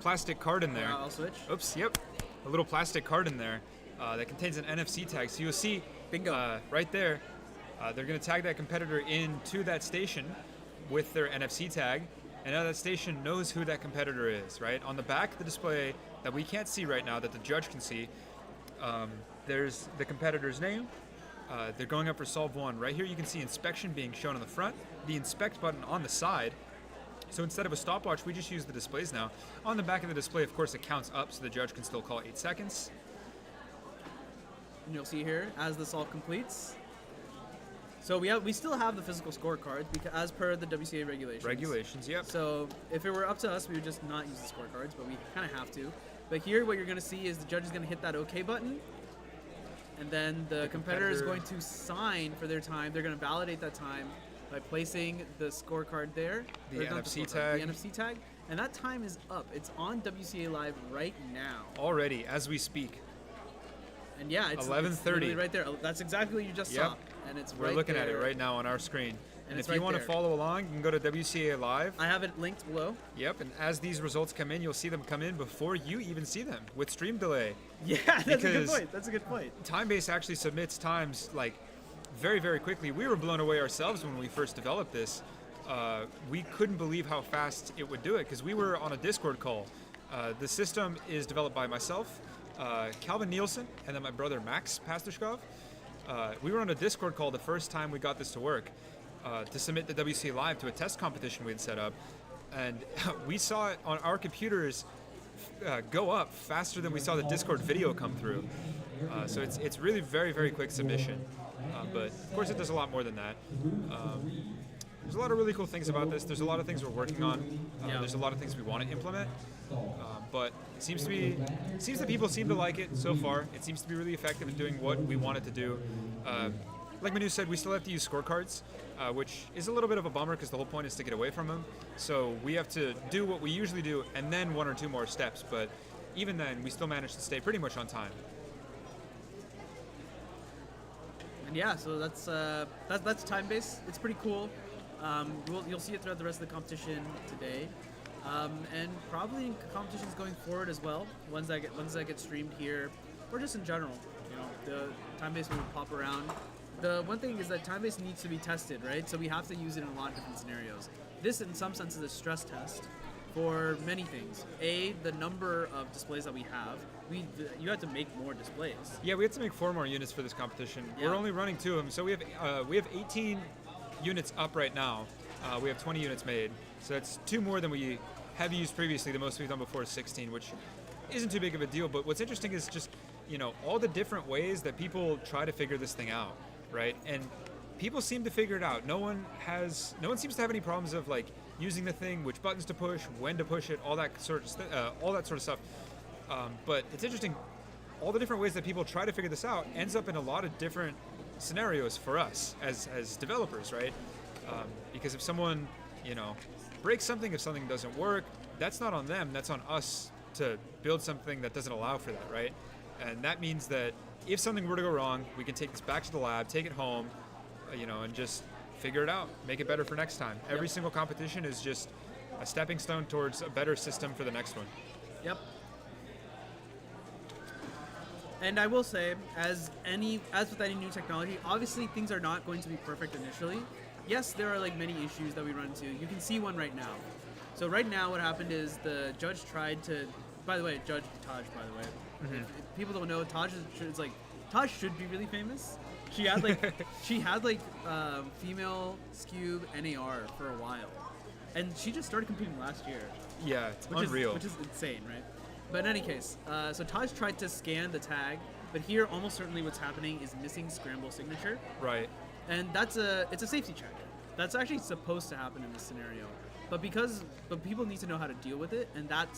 C: plastic card in there.
P: I'll switch.
C: Oops, yep. A little plastic card in there that contains an NFC tag. So you'll see,
P: bingo,
C: right there, they're going to tag that competitor into that station with their NFC tag. And now that station knows who that competitor is, right? On the back of the display that we can't see right now, that the judge can see, there's the competitor's name. They're going up for solve 1. Right here you can see inspection being shown on the front, the inspect button on the side. So instead of a stopwatch, we just use the displays now. On the back of the display, of course, it counts up, so the judge can still call 8 seconds.
P: And you'll see here, as the solve completes. So we still have the physical scorecards because as per the WCA regulations.
C: Regulations, yep.
P: So if it were up to us, we would just not use the scorecards, but we kind of have to. But here, what you're going to see is the judge is going to hit that OK button, and then the competitor is going to sign for their time. They're going to validate that time by placing the scorecard there.
C: The NFC tag.
P: The NFC tag. And that time is up. It's on WCA Live right now.
C: Already, as we speak.
P: And yeah, it's
C: 11:30
P: literally right there. That's exactly what you just saw. And it's
C: We're
P: right
C: looking
P: there.
C: at it right now on our screen. And if
P: it's
C: you
P: right
C: want to
P: there.
C: follow along, you can go to WCA Live.
P: I have it linked below.
C: Yep, and as these results come in, you'll see them come in before you even see them with stream delay.
P: Yeah, that's a good point. That's a good point.
C: TimeBase actually submits times like very, very quickly. We were blown away ourselves when we first developed this. We couldn't believe how fast it would do it because we were on a Discord call. The system is developed by myself, Calvin Nielsen, and then my brother Max Pasterskov. We were on a Discord call the first time we got this to work to submit the WCA Live to a test competition we had set up. And we saw it on our computers go up faster than we saw the Discord video come through. So it's really very, very quick submission. But of course it does a lot more than that. there's a lot of really cool things about this. There's a lot of things we're working on. There's a lot of things we want to implement. But it seems that people seem to like it so far. It seems to be really effective in doing what we want it to do. Like Manu said, we still have to use scorecards, which is a little bit of a bummer because the whole point is to get away from them. So we have to do what we usually do and then 1 or 2 more steps. But even then, we still manage to stay pretty much on time.
A: And yeah, so that's TimeBase. It's pretty cool. You'll see it throughout the rest of the competition today, and probably competitions going forward as well. Ones that get streamed here, or just in general. You know, the TimeBase will pop around. The one thing is that TimeBase needs to be tested, right? So we have to use it in a lot of different scenarios. This, in some sense, is a stress test for many things. The number of displays that we have. You have to make more displays.
C: Yeah, we have to make 4 more units for this competition.
A: Yeah.
C: We're only running 2 of them, so we have 18 units up right now. We have 20 units made, so that's 2 more than we have used previously. The most we've done before is 16, which isn't too big of a deal. But what's interesting is just all the different ways that people try to figure this thing out, right? And people seem to figure it out. No one seems to have any problems of like using the thing, which buttons to push, when to push it, all that sort of stuff. But it's interesting, all the different ways that people try to figure this out ends up in a lot of different scenarios for us as developers, right? Because if someone, breaks something, if something doesn't work, that's not on them, that's on us to build something that doesn't allow for that, right? And that means that if something were to go wrong, we can take this back to the lab, take it home, and just figure it out, make it better for next time. Every single competition is just a stepping stone towards a better system for the next one.
A: Yep. And I will say, as with any new technology, obviously things are not going to be perfect initially. Yes, there are like many issues that we run into. You can see one right now. So right now, what happened is the judge tried to. By the way, Judge Taj. By the way, if people don't know, Taj should be really famous. She had female Scube NAR for a while, and she just started competing last year.
C: Yeah, it's unreal.
A: Which is insane, right? But in any case, so Taj tried to scan the tag, but here almost certainly what's happening is missing scramble signature.
C: Right.
A: And it's a safety check. That's actually supposed to happen in this scenario. But people need to know how to deal with it, and that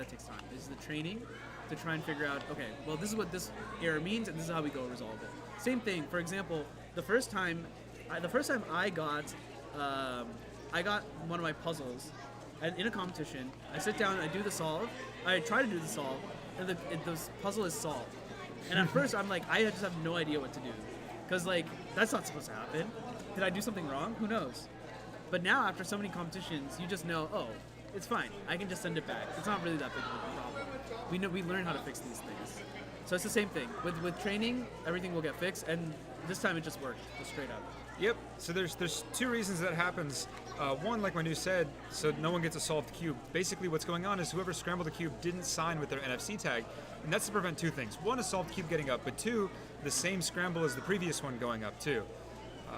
A: takes time. This is the training to try and figure out, okay, well, this is what this error means, and this is how we go resolve it. Same thing, for example, the first time I got one of my puzzles in a competition, I sit down, I do the solve, I try to do the solve, and the puzzle is solved. And at first, I'm like, I just have no idea what to do. Because, like, that's not supposed to happen. Did I do something wrong? Who knows? But now, after so many competitions, you just know, oh, it's fine. I can just send it back. It's not really that big of a problem. We learn how to fix these things. So it's the same thing. With training, everything will get fixed, and this time it just worked, just straight up.
C: Yep. So there's 2 reasons that happens. One, like Manu said, so no one gets a solved cube. Basically, what's going on is whoever scrambled the cube didn't sign with their NFC tag, and that's to prevent 2 things. 1, a solved cube getting up, but 2, the same scramble as the previous one going up too.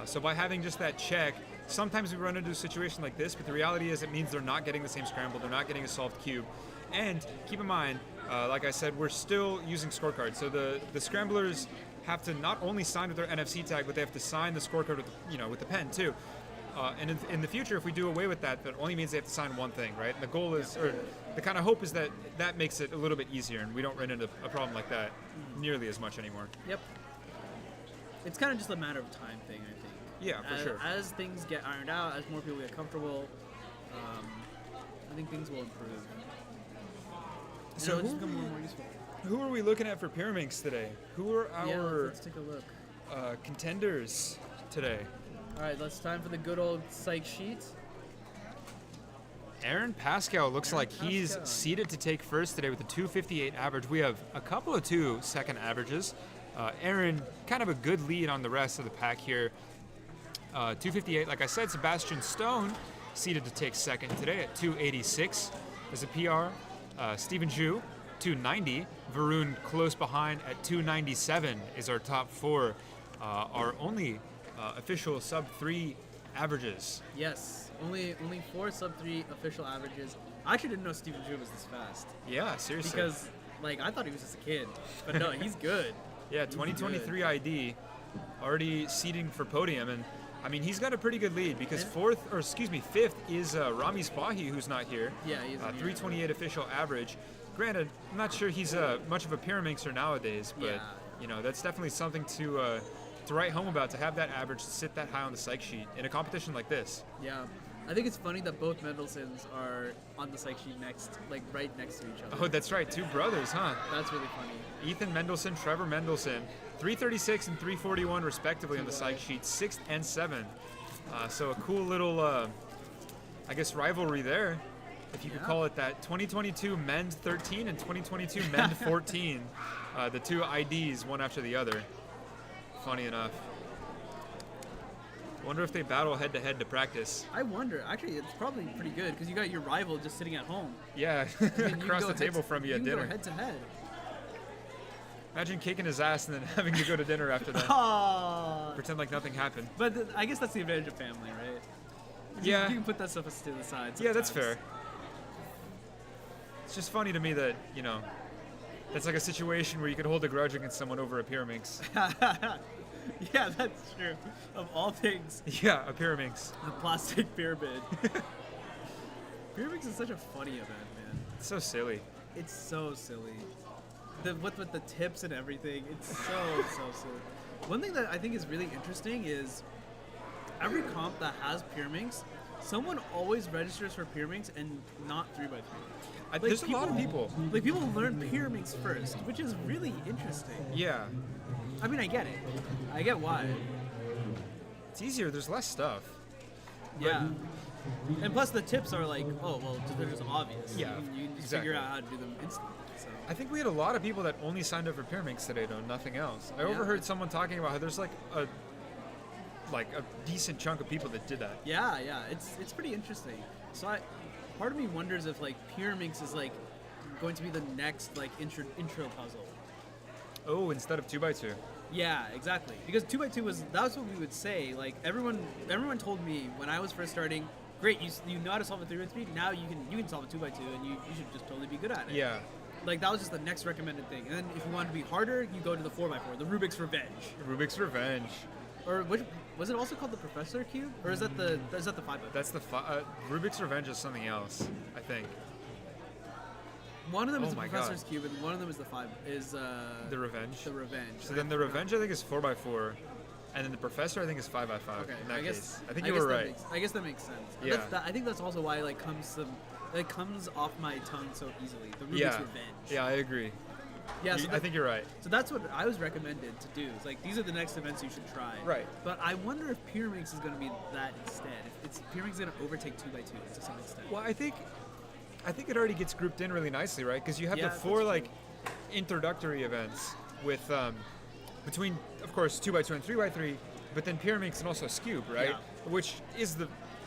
C: So by having just that check, sometimes we run into a situation like this, but the reality is it means they're not getting the same scramble, they're not getting a solved cube. And keep in mind, like I said, we're still using scorecards. So the scramblers have to not only sign with their NFC tag, but they have to sign the scorecard with the pen too. And in the future, if we do away with that, that only means they have to sign one thing, right? And the goal is, or the kind of hope is that makes it a little bit easier, and we don't run into a problem like that nearly as much anymore.
A: Yep. It's kind of just a matter of time thing, I think.
C: Yeah, for sure.
A: As things get ironed out, as more people get comfortable, I think things will improve.
C: So
A: it'll just become more and more useful.
C: Who are we looking at for Pyraminx today? Who are our
A: let's take a look.
C: Contenders today?
A: All right, it's time for the good old psych sheet.
C: Aaron Pascal looks like he's seeded to take first today with a 258 average. We have a couple of 2 second averages. Aaron, kind of a good lead on the rest of the pack here. 258, like I said, Sebastian Stone seeded to take second today at 286 as a PR. Stephen Zhu, 290. Varun close behind at 297 is our top 4. Our only official sub-3 averages.
A: Yes, only 4 sub-3 official averages. I actually didn't know Stephen Zhu was this fast.
C: Yeah, seriously.
A: Because, I thought he was just a kid. But no, he's good.
C: Yeah, 2023 ID, already seeding for podium. And I mean, he's got a pretty good lead because fifth is Rami Spahi, who's not here.
A: Yeah, he's
C: 328 official average. Granted, I'm not sure he's much of a pyramixer nowadays, but you know, that's definitely something to write home about, to have that average to sit that high on the psych sheet in a competition like this.
A: Yeah. I think it's funny that both Mendelssohns are on the psych sheet right next to each other.
C: Oh, that's right. Two brothers, huh?
A: That's really funny.
C: Ethan Mendelssohn, Trevor Mendelssohn, 336 and 341 respectively on the psych sheet, 6th and 7th. So a cool little, I guess, rivalry there, if you could call it that. 2022 Mend 13 and 2022 Mend 14. The two IDs, one after the other. Funny enough. Wonder if they battle head-to-head to practice.
A: I wonder. Actually, it's probably pretty good because you got your rival just sitting at home.
C: Yeah, across the table from you at dinner.
A: You can go head-to-head.
C: Imagine kicking his ass and then having to go to dinner after that. Pretend like nothing happened.
A: But I guess that's the advantage of family, right?
C: Yeah.
A: You can put that stuff to the side sometimes.
C: Yeah, that's fair. It's just funny to me that, you know, that's like a situation where you could hold a grudge against someone over a pyramix.
A: Yeah, that's true. Of all things.
C: Yeah, a pyramix.
A: The plastic pyramid. Pyramix is such a funny event, man.
C: It's so silly.
A: It's so silly. With the tips and everything, it's so silly. One thing that I think is really interesting is every comp that has pyramix, someone always registers for pyramix and not 3x3.
C: There's a lot of people.
A: Like, people learn pyramix first, which is really interesting.
C: Yeah.
A: I mean, I get it. I get why.
C: It's easier. There's less stuff.
A: Yeah. And plus the tips are like, oh, well, they're just obvious.
C: Yeah,
A: You can just
C: exactly.
A: figure out how to do them instantly. So.
C: I think we had a lot of people that only signed up for pyramix today, though, nothing else. I overheard someone talking about how there's like a decent chunk of people that did that.
A: Yeah, it's pretty interesting. So part of me wonders if like pyramix is like going to be the next like intro puzzle.
C: Oh, instead of 2x2.
A: Yeah, exactly. Because 2x2 that's what we would say. Like everyone told me when I was first starting, great, you know how to solve a 3x3. Now you can solve a 2x2, and you should just totally be good at it.
C: Yeah.
A: Like that was just the next recommended thing. And then if you want to be harder, you go to the 4x4, the Rubik's Revenge.
C: Rubik's Revenge.
A: Or was it also called the Professor Cube, or is that the 5x4?
C: That's the Rubik's Revenge is something else, I think.
A: One of them is the Professor's Cube, and one of them is the
C: the Revenge.
A: The Revenge.
C: So then the Revenge I think is 4x4, and then the Professor I think is 5x5.
A: Okay,
C: in that
A: I guess
C: case. I think you were right.
A: I guess that makes sense.
C: Yeah.
A: I think that's also why it comes off my tongue so easily. The Rubik's Revenge.
C: Yeah, I agree.
A: Yeah, so
C: I think you're right.
A: So that's what I was recommended to do. It's like these are the next events you should try.
C: Right.
A: But I wonder if pyramix is going to be that instead. If pyramix is going to overtake 2x2 to some extent.
C: Well, I think it already gets grouped in really nicely, right? Because you have the 4 like introductory events with between, of course, 2x2 and 3x3, but then pyramix and also Scube, right? Yeah. Which is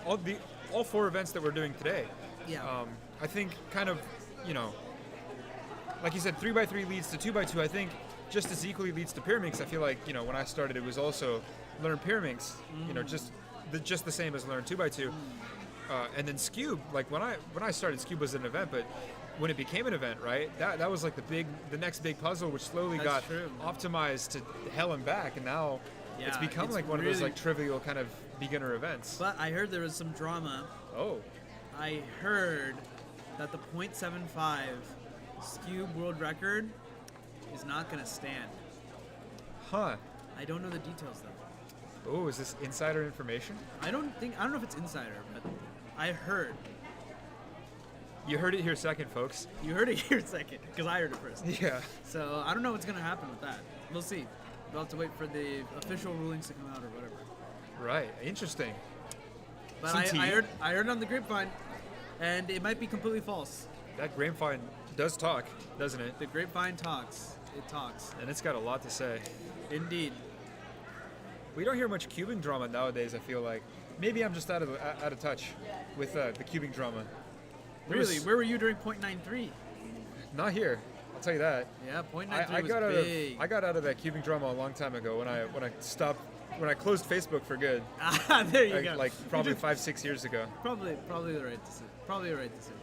C: all 4 events that we're doing today.
A: Yeah.
C: I think kind of, you know, like you said, 3x3 leads to 2x2. I think just as equally leads to pyramix. I feel like, you know, when I started, it was also learn pyramix, you know, just the same as learn 2x2. And then Scube, like when I started, Scube was an event, but when it became an event, right? That was like the next big puzzle, which slowly got optimized to hell and back, and now it's become like one of those like trivial kind of beginner events.
A: But I heard there was some drama.
C: Oh.
A: I heard that the .75 Scube world record is not going to stand.
C: Huh.
A: I don't know the details though.
C: Oh, is this insider information?
A: I don't know if it's insider, but I heard.
C: You heard it here second, folks.
A: You heard it here second, because I heard it first.
C: Yeah.
A: So I don't know what's going to happen with that. We'll see. We'll have to wait for the official rulings to come out or whatever.
C: Right. Interesting.
A: But I heard it on the grapevine, and it might be completely false.
C: That grapevine does talk, doesn't it?
A: The grapevine talks. It talks.
C: And it's got a lot to say.
A: Indeed.
C: We don't hear much cubing drama nowadays, I feel like. Maybe I'm just out of touch with the cubing drama.
A: Really? Where were you during .93?
C: Not here. I'll tell you that.
A: Yeah, .93 was big.
C: I got out of that cubing drama a long time ago when I closed Facebook for good.
A: There you go.
C: Like probably 5-6 years ago.
A: Probably the right decision. Probably the right decision.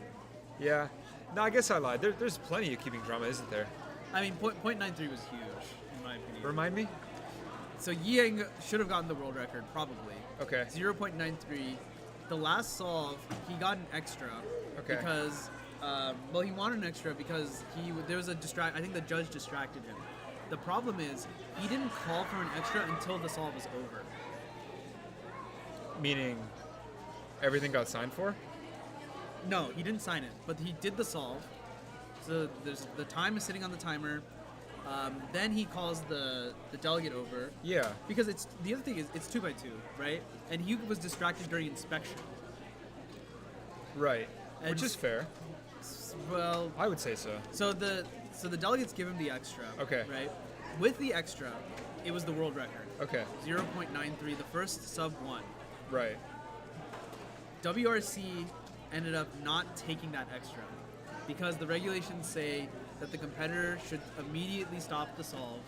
C: Yeah. No, I guess I lied. There's plenty of cubing drama, isn't there?
A: I mean, .93 was huge, in my opinion.
C: Remind me?
Q: So Yang should have gotten the world record, probably.
C: Okay.
Q: 0.93. The last solve, he got an extra.
C: Okay.
Q: Because, well, he wanted an extra because there was a distract. I think the judge distracted him. The problem is, he didn't call for an extra until the solve was over.
C: Meaning, everything got signed for?
Q: No, he didn't sign it, but he did the solve. So the time is sitting on the timer. Then he calls the delegate over.
C: Yeah.
Q: Because the other thing is it's 2x2, right? And he was distracted during inspection.
C: Right. Which is fair.
Q: Well,
C: I would say so.
Q: So the delegates give him the extra.
C: Okay.
Q: Right. With the extra, it was the world record.
C: Okay.
Q: 0.93, the first sub one.
C: Right.
Q: WRC ended up not taking that extra because the regulations say that the competitor should immediately stop the solve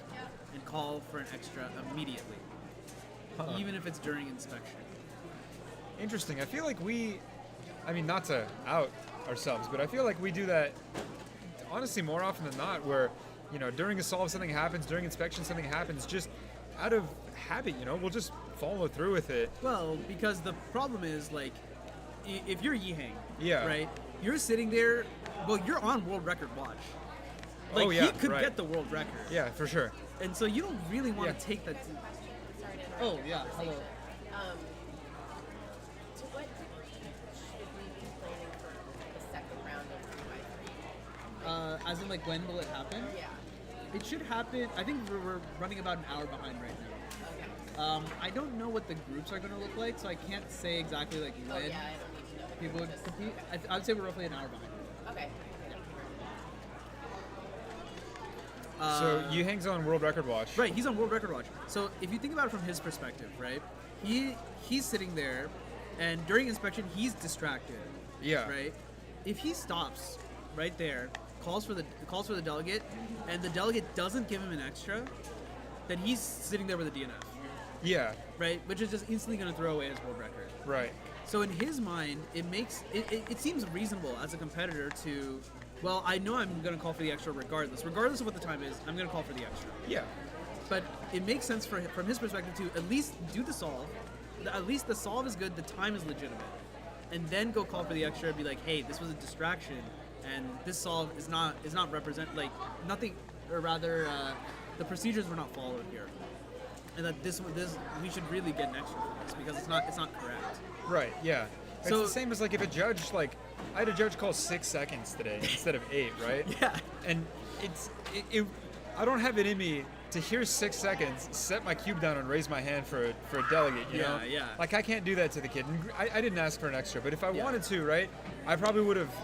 Q: and call for an extra immediately, even if it's during inspection.
C: Interesting. I feel like not to out ourselves, but I feel like we do that honestly more often than not where, during a solve something happens, during inspection something happens, just out of habit, we'll just follow through with it.
Q: Well, because the problem is, like, if you're Yihang,
C: yeah,
Q: right, you're sitting there, well, you're on world record watch. Like, he could get the world record.
C: Yeah, for sure.
Q: And so you don't really want to take that. Oh, yeah, hello.
R: To what degree should we be planning for the second round of 3x3?
Q: As in, like, when will it happen?
R: Yeah.
Q: It should happen. I think we're running about an hour behind right now.
R: Okay.
Q: I don't know what the groups are going to look like, so I can't say exactly like when
R: I don't need to know.
Q: people would compete. I would say we're roughly an hour behind.
R: Okay.
C: So Yihang's on world record watch.
Q: Right, he's on world record watch. So if you think about it from his perspective, right, he's sitting there, and during inspection he's distracted.
C: Yeah.
Q: Right. If he stops right there, calls for the delegate, and the delegate doesn't give him an extra, then he's sitting there with a DNF.
C: Yeah.
Q: Right, which is just instantly going to throw away his world record.
C: Right.
Q: So in his mind, it seems reasonable as a competitor to, well, I know I'm going to call for the extra regardless of what the time is. I'm going to call for the extra.
C: Yeah.
Q: But it makes sense from his perspective to at least do the solve. At least the solve is good, the time is legitimate, and then go call for the extra and be like, hey, this was a distraction, and this solve is not nothing, or rather, the procedures were not followed here, and that this we should really get an extra for this because it's not correct.
C: Right. Yeah. It's
Q: So-
C: the same as like if a judge I had a judge call 6 seconds today instead of 8, right?
Q: Yeah.
C: And I don't have it in me to hear 6 seconds, set my cube down and raise my hand for a delegate, you know?
Q: Yeah.
C: Like I can't do that to the kid. And I didn't ask for an extra, but if I
Q: Yeah.
C: wanted to, right, I probably would have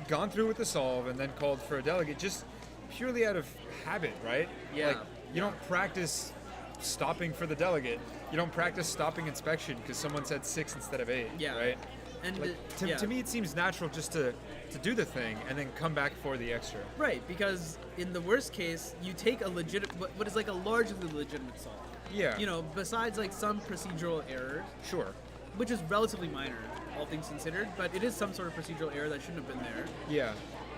C: gone through with the solve and then called for a delegate just purely out of habit, right?
Q: Yeah.
C: Like you don't practice stopping for the delegate. You don't practice stopping inspection because someone said 6 instead of 8,
Q: Yeah.
C: right?
Q: And
C: Like,
Q: yeah.
C: to me, it seems natural just to do the thing and then come back for the extra.
Q: Right, because in the worst case, you take a what is like a largely legitimate solve.
C: Yeah.
Q: Besides like some procedural errors.
C: Sure.
Q: Which is relatively minor, all things considered, but it is some sort of procedural error that shouldn't have been there.
C: Yeah.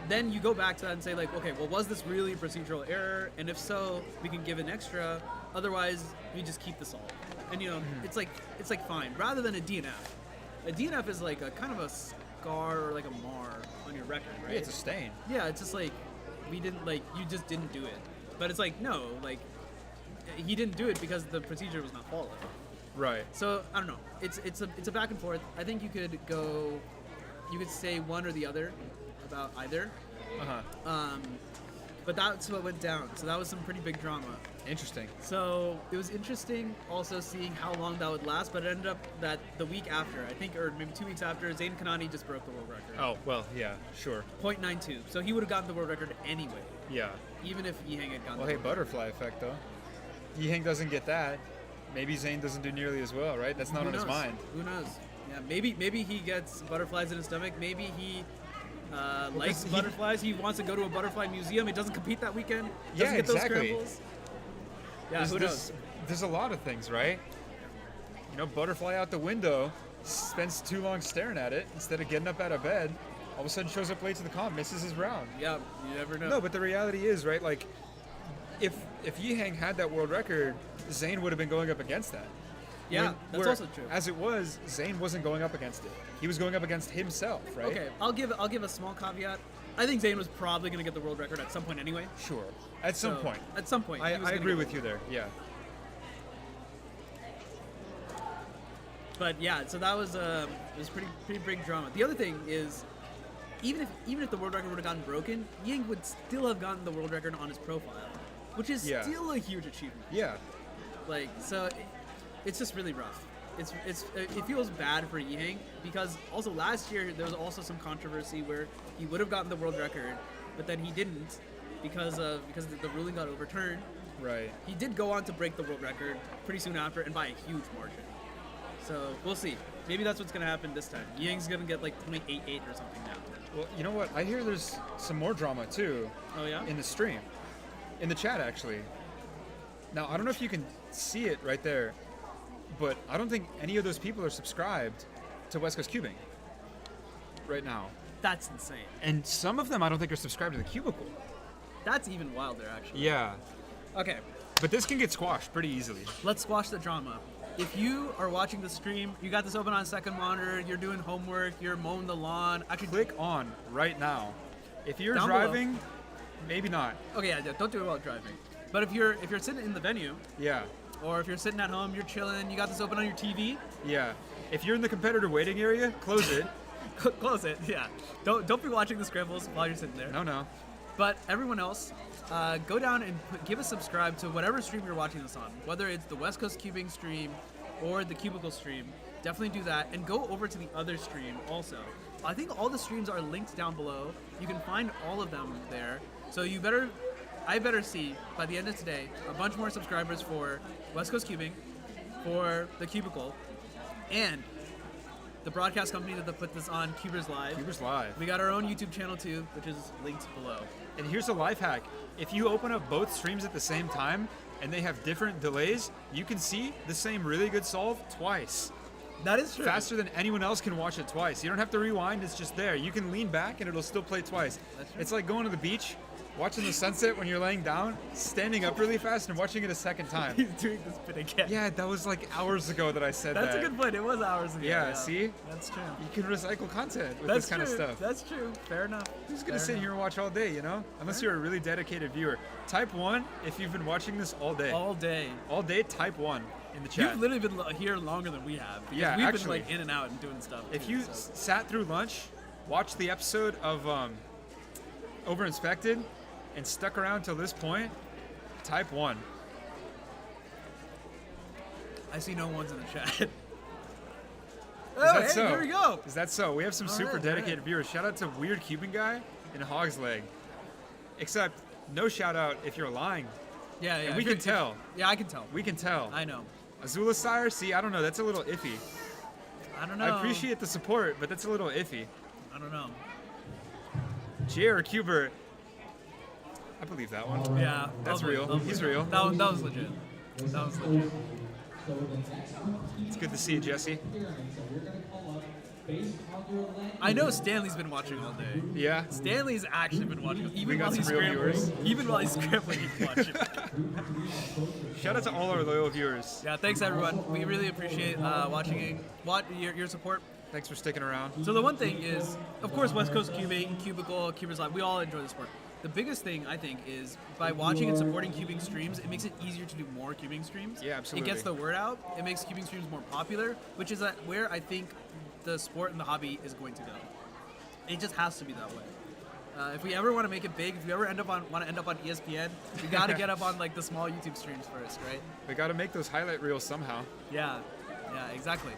Q: Then you go back to that and say like, okay, well, was this really a procedural error? And if so, we can give an extra. Otherwise, we just keep the solve. And it's like fine. Rather than a DNF. A DNF is like a kind of a scar or like a mar on your record, right?
C: Yeah, it's a stain.
Q: Yeah, it's just like you just didn't do it. But it's like no, like he didn't do it because the procedure was not followed.
C: Right.
Q: So I don't know. It's a back and forth. I think you could say one or the other about either. But that's what went down. So that was some pretty big drama.
C: Interesting.
Q: So it was interesting also seeing how long that would last, but it ended up that the week after, I think, or maybe 2 weeks after, Zayn Kanani just broke the world record.
C: Oh, well, yeah, sure.
Q: 0.92. So he would have gotten the world record anyway.
C: Yeah.
Q: Even if Yihang had gotten
C: Well,
Q: the
C: hey,
Q: world
C: butterfly effect, though. Yihang doesn't get that. Maybe Zayn doesn't do nearly as well, right? That's not
Q: Who
C: on his
Q: knows?
C: mind.
Q: Who knows? Yeah, maybe he gets butterflies in his stomach. Maybe he likes butterflies. He wants to go to a butterfly museum. He doesn't compete that weekend. Doesn't
C: Yeah,
Q: get those
C: exactly.
Q: scrambles. Yeah, who knows?
C: There's a lot of things, right? Butterfly out the window, spends too long staring at it instead of getting up out of bed. All of a sudden shows up late to the comp, misses his round.
Q: Yeah, you never know.
C: No, but the reality is, right? Like, if Yihang had that world record, Zane would have been going up against that.
Q: Yeah, that's also true.
C: As it was, Zane wasn't going up against it. He was going up against himself, right?
Q: Okay, I'll give a small caveat. I think Zane was probably going to get the world record at some point anyway.
C: Sure. At some point.
Q: At some point.
C: I agree with you there. Yeah.
Q: But yeah, so that was it was pretty big drama. The other thing is, even if the world record would have gotten broken, Ying would still have gotten the world record on his profile, which is still a huge achievement.
C: Yeah.
Q: Like, so it's just really rough. It feels bad for Yihang because also last year there was also some controversy where he would have gotten the world record, but then he didn't because the ruling got overturned.
C: Right.
Q: He did go on to break the world record pretty soon after and by a huge margin. So we'll see. Maybe that's what's gonna happen this time. Yang's gonna get like 0.88 or something now.
C: Well, you know what? I hear there's some more drama too.
Q: Oh yeah.
C: In the stream, in the chat actually. Now I don't know if you can see it right there, but I don't think any of those people are subscribed to West Coast Cubing right now.
Q: That's insane.
C: And some of them I don't think are subscribed to TheCubicle.
Q: That's even wilder, actually.
C: Yeah.
Q: Okay.
C: But this can get squashed pretty easily.
Q: Let's squash the drama. If you are watching the stream, you got this open on second monitor, you're doing homework, you're mowing the lawn, I could
C: click on right now. If you're
Q: Down
C: driving,
Q: below.
C: maybe not.
Q: Okay, yeah, don't do it while driving. But if you're sitting in the venue,
C: Yeah.
Q: or if you're sitting at home, you're chilling, you got this open on your TV,
C: Yeah. If you're in the competitor waiting area, close it.
Q: close it. Yeah. Don't be watching the scrambles while you're sitting there.
C: No.
Q: But everyone else, go down and give a subscribe to whatever stream you're watching this on. Whether it's the West Coast Cubing stream or the Cubicle stream, definitely do that. And go over to the other stream also. I think all the streams are linked down below. You can find all of them there. So I better see, by the end of today, a bunch more subscribers for West Coast Cubing, for the Cubicle, and the broadcast company that put this on, Cubers Live.
C: Cubers Live.
Q: We got our own YouTube channel too, which is linked below.
C: And here's a life hack. If you open up both streams at the same time and they have different delays, you can see the same really good solve twice.
Q: That is true.
C: Faster than anyone else can watch it twice. You don't have to rewind, it's just there. You can lean back and it'll still play twice.
Q: That's true.
C: It's like going to the beach, watching the sunset when you're laying down, standing up really fast and watching it a second time.
Q: He's doing this bit again.
C: Yeah, that was like hours ago that I said that.
Q: That's a good point. It was hours ago.
C: Yeah, see?
Q: That's true.
C: You can recycle content with
Q: That's
C: this kind of
Q: true.
C: stuff.
Q: That's true. Fair enough.
C: Who's gonna sit here and watch all day, you know? Unless you're a really dedicated viewer. Type 1 if you've been watching this all day.
Q: All day.
C: All day, type 1 in the chat.
Q: You've literally been here longer than we have. Because
C: Yeah,
Q: we've
C: actually.
Q: been like in and out and doing stuff.
C: If
Q: too,
C: you
Q: so.
C: sat through lunch, watched the episode of Over Inspected, and stuck around till this point, type 1.
Q: I see no ones in the chat.
C: Is that
Q: hey,
C: so?
Q: here we go.
C: Is that so? We have some
Q: All
C: super
Q: right,
C: dedicated viewers. Shout out to Weird Cuban Guy and Hog's Leg. Except, no shout out if you're lying.
Q: Yeah.
C: And we
Q: if you're-
C: can tell.
Q: Yeah, I can tell.
C: We can tell.
Q: I know.
C: Azula Sire, see, I don't know. That's a little iffy.
Q: I don't know.
C: I appreciate the support, but that's a little iffy.
Q: I don't know.
C: J.R. Cuber. I believe that one.
Q: Yeah.
C: That's real. He's real.
Q: That was legit. That was legit.
C: It's good to see you, Jesse.
Q: I know Stanley's been watching all day.
C: Yeah?
Q: Stanley's actually been watching.
C: We
Q: Even
C: got
Q: while he's
C: some real
Q: scrambling.
C: viewers.
Q: Even while he's scrambling, he's watching.
C: Shout out to all our loyal viewers.
Q: Yeah, thanks everyone. We really appreciate watching your support.
C: Thanks for sticking around.
Q: So the one thing is, of course, West Coast Cubing, Cubicle, Cubers Live, we all enjoy the sport. The biggest thing, I think, is by watching and supporting cubing streams, it makes it easier to do more cubing streams.
C: Yeah, absolutely.
Q: It gets the word out. It makes cubing streams more popular, which is where I think the sport and the hobby is going to go. It just has to be that way. If we ever want to make it big, if we ever want to end up on ESPN, we got to get up on like the small YouTube streams first, right?
C: We got to make those highlight reels somehow.
Q: Yeah, exactly.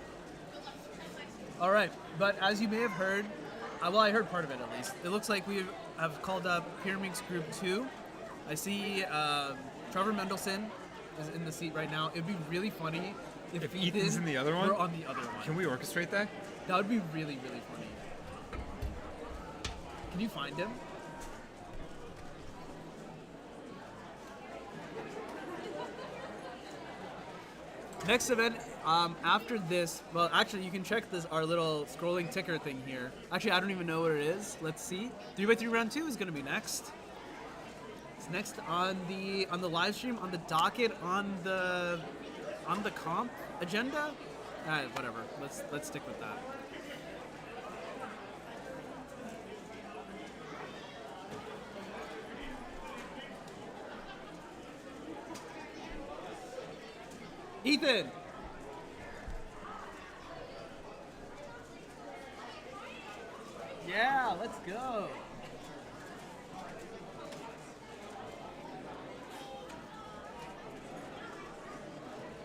Q: All right, but as you may have heard, I heard part of it at least. It looks like we have called up Pyramix Group 2. I see Trevor Mendelson is in the seat right now. It'd be really funny if
C: Ethan's in the other one.
Q: were on the other one.
C: Can we orchestrate that?
Q: That would be really, really funny. Can you find him? Next event, after this, well, actually, you can check our little scrolling ticker thing here. Actually, I don't even know what it is. Let's see. 3x3 round 2 is going to be next. It's next on the live stream, on the docket, on the comp agenda. Whatever. Let's stick with that. Ethan. Yeah, let's go.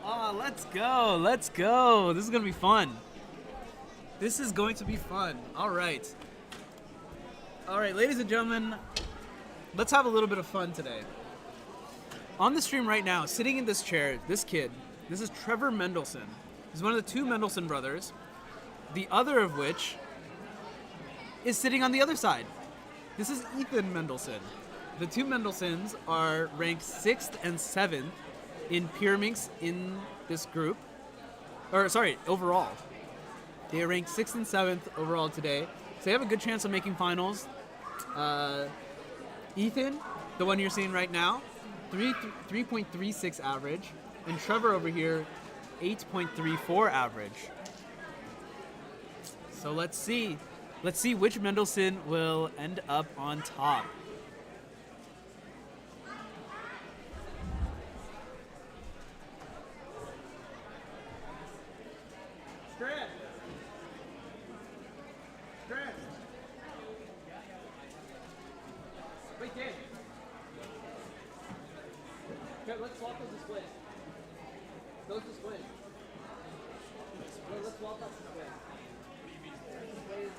Q: Oh, let's go. Let's go. This is going to be fun. This is going to be fun. All right. All right, ladies and gentlemen, let's have a little bit of fun today. On the stream right now, sitting in this chair, this kid, this is Trevor Mendelsohn. He's one of the two Mendelsohn brothers, the other of which is sitting on the other side. This is Ethan Mendelsohn. The two Mendelssohns are ranked 6th and 7th in Pyraminx in this group. Or, sorry, overall. They are ranked 6th and 7th overall today. So they have a good chance of making finals. Ethan, the one you're seeing right now, 3.36 average. And Trevor over here, 8.34 average. So let's see. Let's see which Mendelsohn will end up on top. Stress. Wait, Dan. Okay, let's swap those displays. Those displays. Let's swap that display. Displays,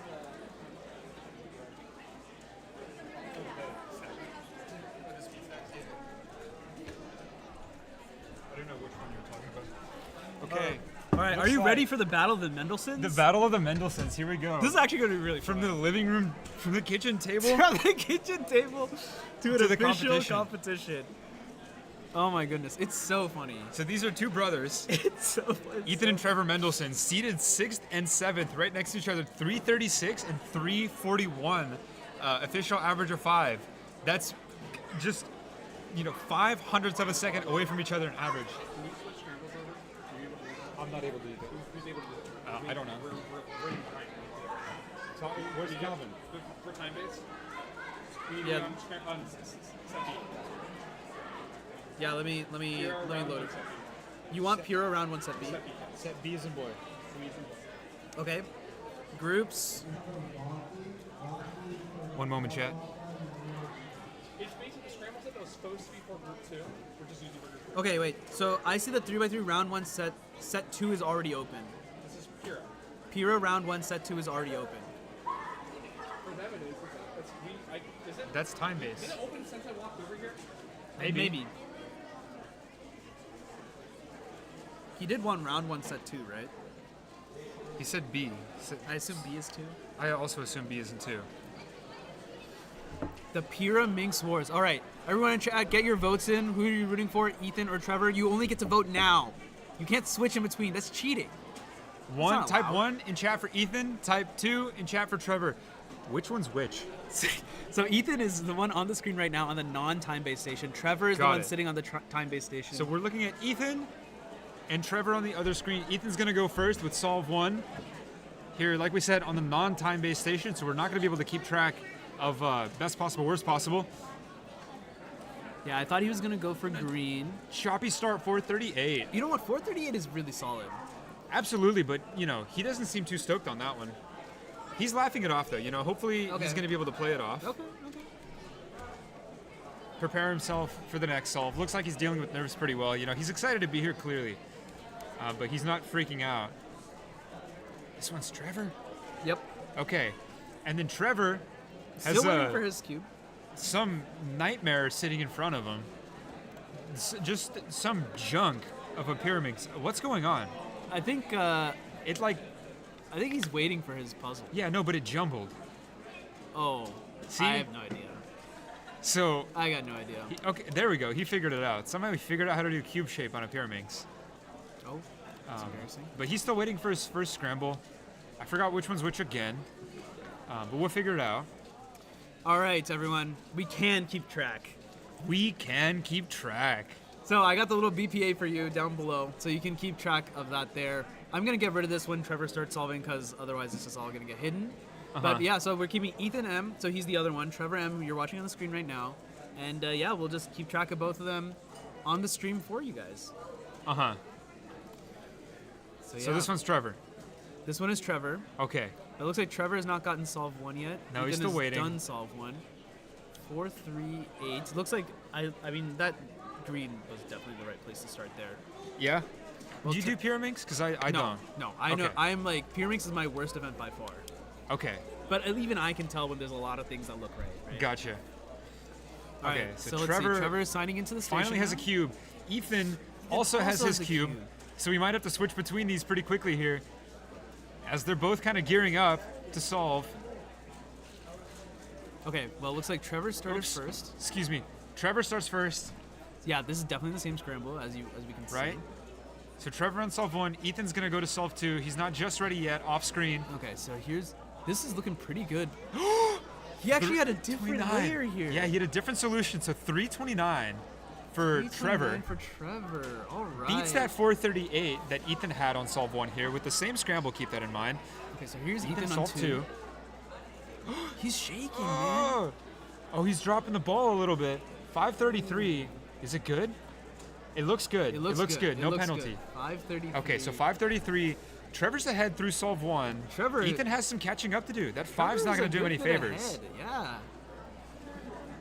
C: I don't know which one you're talking about.
Q: Okay. All right, are you ready for the Battle of the Mendelssohns?
C: The Battle of the Mendelssohns. Here we go.
Q: This is actually going to be really fun.
C: From the living room, from the kitchen table.
Q: From the kitchen table to an
C: To the
Q: official competition. Oh my goodness, it's so funny.
C: So these are two brothers.
Q: It's so funny.
C: Ethan and Trevor Mendelsohn, seated 6th and 7th, right next to each other, 336 and 341, official average of 5. That's just, 0.05 of a second away from each other in average.
K: Can you switch scrambles over?
C: I'm not able to do that.
K: Who's able to do it?
C: I don't know.
K: We're in behind.
C: So, where's Calvin?
K: For TimeBase?
Q: Yeah.
K: Set B.
Q: Yeah, let me load it. You want pure round one set B?
C: Set B is in boy.
Q: Okay. Groups.
C: One moment, chat.
K: It's basically the scramble set that was supposed to be for group 2. We're just using for group 3.
Q: Okay, wait. So I see the 3x3 round one set 2 is already open.
K: This is Pura.
Q: Pura round one set 2 is already open.
K: For them it is. Is it?
C: That's TimeBase.
K: Is it open since I walked over here?
Q: Maybe. He did one round one set 2, right?
C: He said B.
Q: I assume B is 2.
C: I also assume B is in 2.
Q: The Pura Minx Wars. All right, everyone in chat, get your votes in. Who are you rooting for, Ethan or Trevor? You only get to vote now. You can't switch in between. That's cheating.
C: Type 1 in chat for Ethan. Type 2 in chat for Trevor. Which one's which?
Q: So Ethan is the one on the screen right now on the non-time-based station. Trevor is the one sitting on the time-based station.
C: So we're looking at Ethan and Trevor on the other screen. Ethan's going to go first with Solve 1. Here, like we said, on the non-time-based station, so we're not going to be able to keep track of best possible, worst possible.
Q: Yeah, I thought he was going to go for green.
C: Choppy start 438.
Q: You know what? 438 is really solid.
C: Absolutely, but, he doesn't seem too stoked on that one. He's laughing it off, though. Hopefully he's going to be able to play it off.
Q: Okay.
C: Prepare himself for the next solve. Looks like he's dealing with nerves pretty well. He's excited to be here, clearly. But he's not freaking out. This one's Trevor?
Q: Yep.
C: Okay. And then Trevor has
Q: still waiting for his cube.
C: Some nightmare sitting in front of him. Just some junk of a Pyraminx. What's going on?
Q: I think I think he's waiting for his puzzle.
C: Yeah, no, but it jumbled.
Q: Oh,
C: see?
Q: I have no idea.
C: So
Q: I got no idea.
C: Okay, there we go. He figured it out. Somehow he figured out how to do cube shape on a Pyraminx.
Q: Oh, that's embarrassing.
C: But he's still waiting for his first scramble. I forgot which one's which again. But we'll figure it out.
Q: All right, everyone. We can keep track.
C: We can keep track.
Q: So I got the little BPA for you down below, so you can keep track of that there. I'm gonna get rid of this when Trevor starts solving, because otherwise this is all gonna get hidden. But yeah, so we're keeping Ethan M, so he's the other one. Trevor M, you're watching on the screen right now. And yeah, we'll just keep track of both of them on the stream for you guys.
C: So this one's Trevor.
Q: This one is Trevor.
C: Okay.
Q: It looks like Trevor has not gotten solve 1 yet.
C: No, he's
Q: Ethan
C: still
Q: has
C: waiting.
Q: done solve 1. 4, 3, 8. Looks like, I mean, that green was definitely the right place to start there.
C: Yeah?
Q: Well,
C: do you do Pyraminx? Because I
Q: no,
C: don't.
Q: No, I know. I'm like, Pyraminx is my worst event by far.
C: Okay.
Q: But even I can tell when there's a lot of things that look right?
C: Gotcha.
Q: All
C: Okay,
Q: right,
C: so
Q: let's
C: Trevor,
Q: see. Trevor is signing into the station
C: finally has a
Q: now.
C: cube. Ethan also has his cube, so we might have to switch between these pretty quickly here, as they're both kind of gearing up to solve.
Q: Okay, well, it looks like Trevor started first.
C: Excuse me. Trevor starts first.
Q: Yeah, this is definitely the same scramble as we can see.
C: Right? So Trevor on solve 1. Ethan's going to go to solve 2. He's not just ready yet, off screen.
Q: Okay, so this is looking pretty good. He actually had a different
C: 329.
Q: layer here.
C: Yeah, he had a different solution, so 329 for
Q: 329
C: Trevor.
Q: for Trevor, all right.
C: Beats that 438 that Ethan had on solve 1 here with the same scramble, keep that in mind.
Q: Okay, so here's
C: Ethan
Q: Ethan on
C: solve
Q: 2. He's shaking, man.
C: Oh, he's dropping the ball a little bit. 533. Is it good? It looks good.
Q: It looks
C: good.
Q: It
C: No
Q: looks
C: penalty.
Q: good. 533.
C: Okay, so 533. Trevor's ahead through solve 1.
Q: Trevor.
C: Ethan has some catching up to do. That
Q: Trevor's
C: 5's not going
Q: a
C: to do him
Q: good
C: any
Q: bit
C: favors.
Q: ahead, yeah.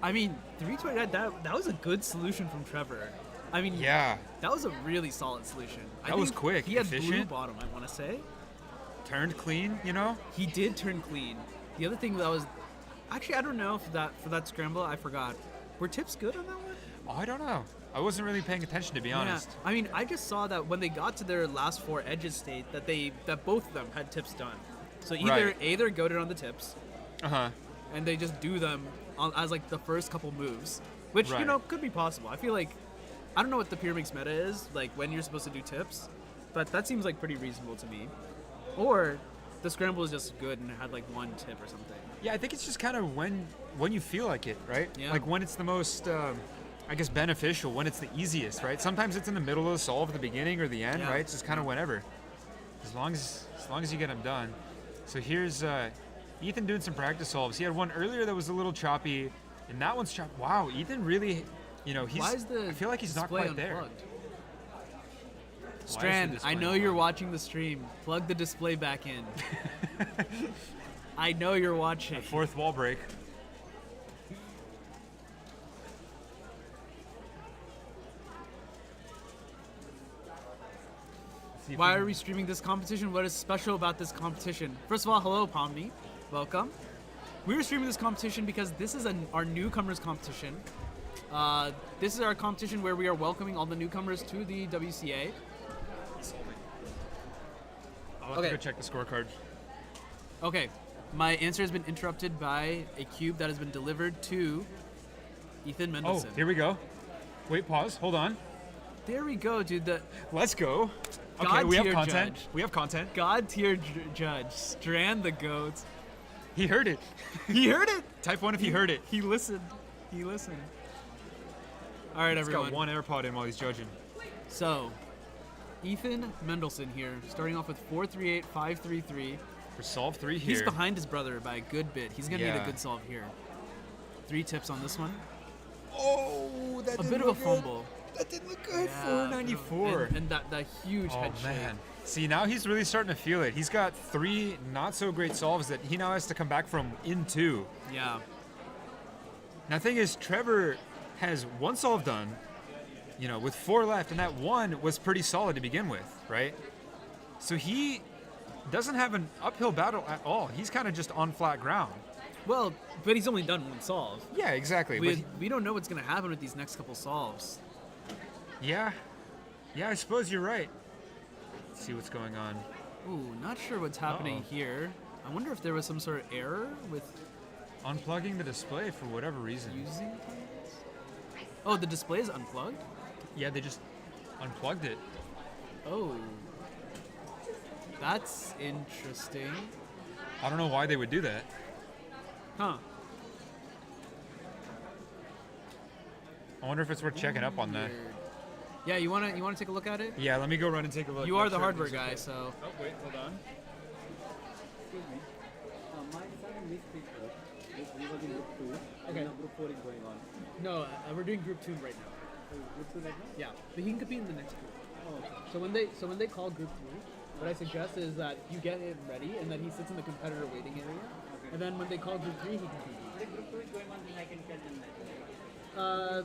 Q: I mean, 329, that was a good solution from Trevor. I mean,
C: yeah,
Q: that was a really solid solution.
C: That was quick,
Q: He had blue
C: efficient.
Q: bottom, I want to say.
C: Turned clean, you know?
Q: He did turn clean. The other thing that was, actually, I don't know if for that scramble, I forgot. Were tips good on that one?
C: Oh, I don't know. I wasn't really paying attention, to be honest.
Q: Yeah. I mean, I just saw that when they got to their last 4 edges state, that both of them had tips done. So either
C: Right.
Q: A, they're goated on the tips,
C: Uh-huh.
Q: and they just do them as like the first couple moves, which you
C: Right.
Q: know could be possible. I feel like I don't know what the Pyraminx meta is, like when you're supposed to do tips, but that seems like pretty reasonable to me. Or the scramble is just good and it had like 1 tip or something.
C: Yeah, I think it's just kind of when you feel like it, right?
Q: Yeah.
C: Like when it's the most, I guess, beneficial, when it's the easiest, right? Sometimes it's in the middle of the solve at the beginning or the end,
Q: Yeah.
C: right? It's just kind of whenever. As long as you get them done. So here's Ethan doing some practice solves. He had one earlier that was a little choppy, and that one's choppy. Wow, Ethan really, he's.
Q: Why is the
C: I feel like he's not
Q: display
C: quite there.
Q: unplugged? Strand, I know you're watching the stream. Plug the display back in. I know you're watching.
C: Fourth wall break.
Q: Why are we streaming this competition? What is special about this competition? First of all, hello, Pomni. Welcome. We're streaming this competition because this is our newcomers competition. This is our competition where we are welcoming all the newcomers to the WCA.
C: I'll have to go check the scorecard.
Q: Okay, my answer has been interrupted by a cube that has been delivered to Ethan Mendelson.
C: Oh, here we go. Wait, pause. Hold on.
Q: There we go, dude.
C: Let's go. Okay,
Q: God
C: we have
Q: tier
C: content.
Q: judge.
C: We have content.
Q: God tier judge. Strand the goat.
C: He heard it.
Q: He heard it.
C: Type 1 if he heard it.
Q: He listened. He listened. All right,
C: He's
Q: everyone.
C: got one AirPod in while he's judging.
Q: So, Ethan Mendelson here, starting off with 438, 533.
C: For solve 3 here.
Q: He's behind his brother by a good bit. He's gonna need
C: Yeah.
Q: a good solve here. 3 tips on this one.
C: Oh, that
Q: A
C: didn't
Q: bit of a
C: look good.
Q: fumble.
C: That didn't look good.
Q: Yeah,
C: 494.
Q: And that huge
C: Oh
Q: head
C: man.
Q: shake.
C: See, now he's really starting to feel it. He's got 3 not so great solves that he now has to come back from in 2.
Q: Yeah.
C: Now the thing is, Trevor has 1 solve done, with 4 left, and that 1 was pretty solid to begin with, right? So he doesn't have an uphill battle at all. He's kind of just on flat ground.
Q: Well, but he's only done 1 solve.
C: Yeah, exactly.
Q: We don't know what's gonna happen with these next couple solves.
C: Yeah, I suppose you're right. Let's see what's going on.
Q: Ooh, not sure what's happening here. I wonder if there was some sort of error with
C: Unplugging the display for whatever reason.
Q: using TimeBase? Oh, the display is unplugged?
C: Yeah, they just unplugged it.
Q: Oh. That's interesting.
C: I don't know why they would do that.
Q: Huh.
C: I wonder if it's worth checking up on that.
Q: Yeah, you wanna take a look at it?
C: Yeah, let me go run and take a look.
Q: You are
C: Make
Q: the
C: sure
Q: hardware
C: everything's
Q: guy,
C: okay.
Q: so.
K: Oh, wait, hold on. Excuse me. My son in this picture, we was in group 2.
Q: Okay.
K: Now group 4 is going on.
Q: No, we're doing group 2 right now.
K: Group 2 right now?
Q: Yeah, but he can compete in the next group.
K: Oh, okay.
Q: So when they call group 3, what I suggest is that you get him ready, and then he sits in the competitor waiting area. And then when they call group 3, he can compete.
K: If group 2 is going on, then I can tell them that.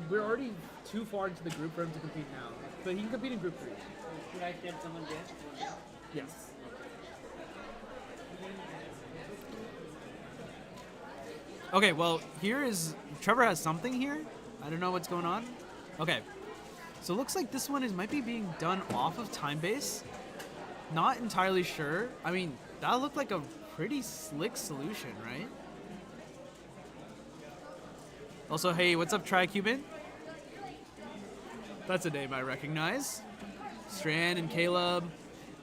Q: We're already too far into the group for him to compete now, but he can compete in group 3.
K: Should I tell someone there?
Q: Yes. Okay, well, Trevor has something here. I don't know what's going on. Okay, so it looks like this one might be being done off of TimeBase. Not entirely sure. I mean, that looked like a pretty slick solution, right? Also, hey, what's up, TriCuban? That's a name I recognize. Strand and Caleb.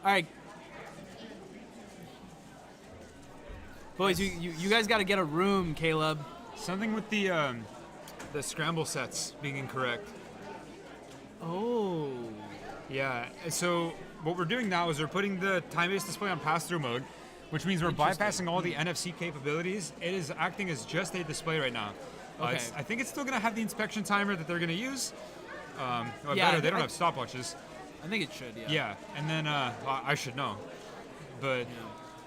Q: All right. Boys, you guys got to get a room, Caleb.
C: Something with the scramble sets being incorrect.
Q: Oh.
C: Yeah, so what we're doing now is we're putting the time-based display on pass-through mode, which means we're bypassing all the NFC capabilities. It is acting as just a display right now.
Q: Okay.
C: I think it's still going to have the inspection timer that they're going to use. Or
Q: Yeah,
C: better, they don't have stopwatches.
Q: I think it should, yeah.
C: Yeah, and then well, I should know, but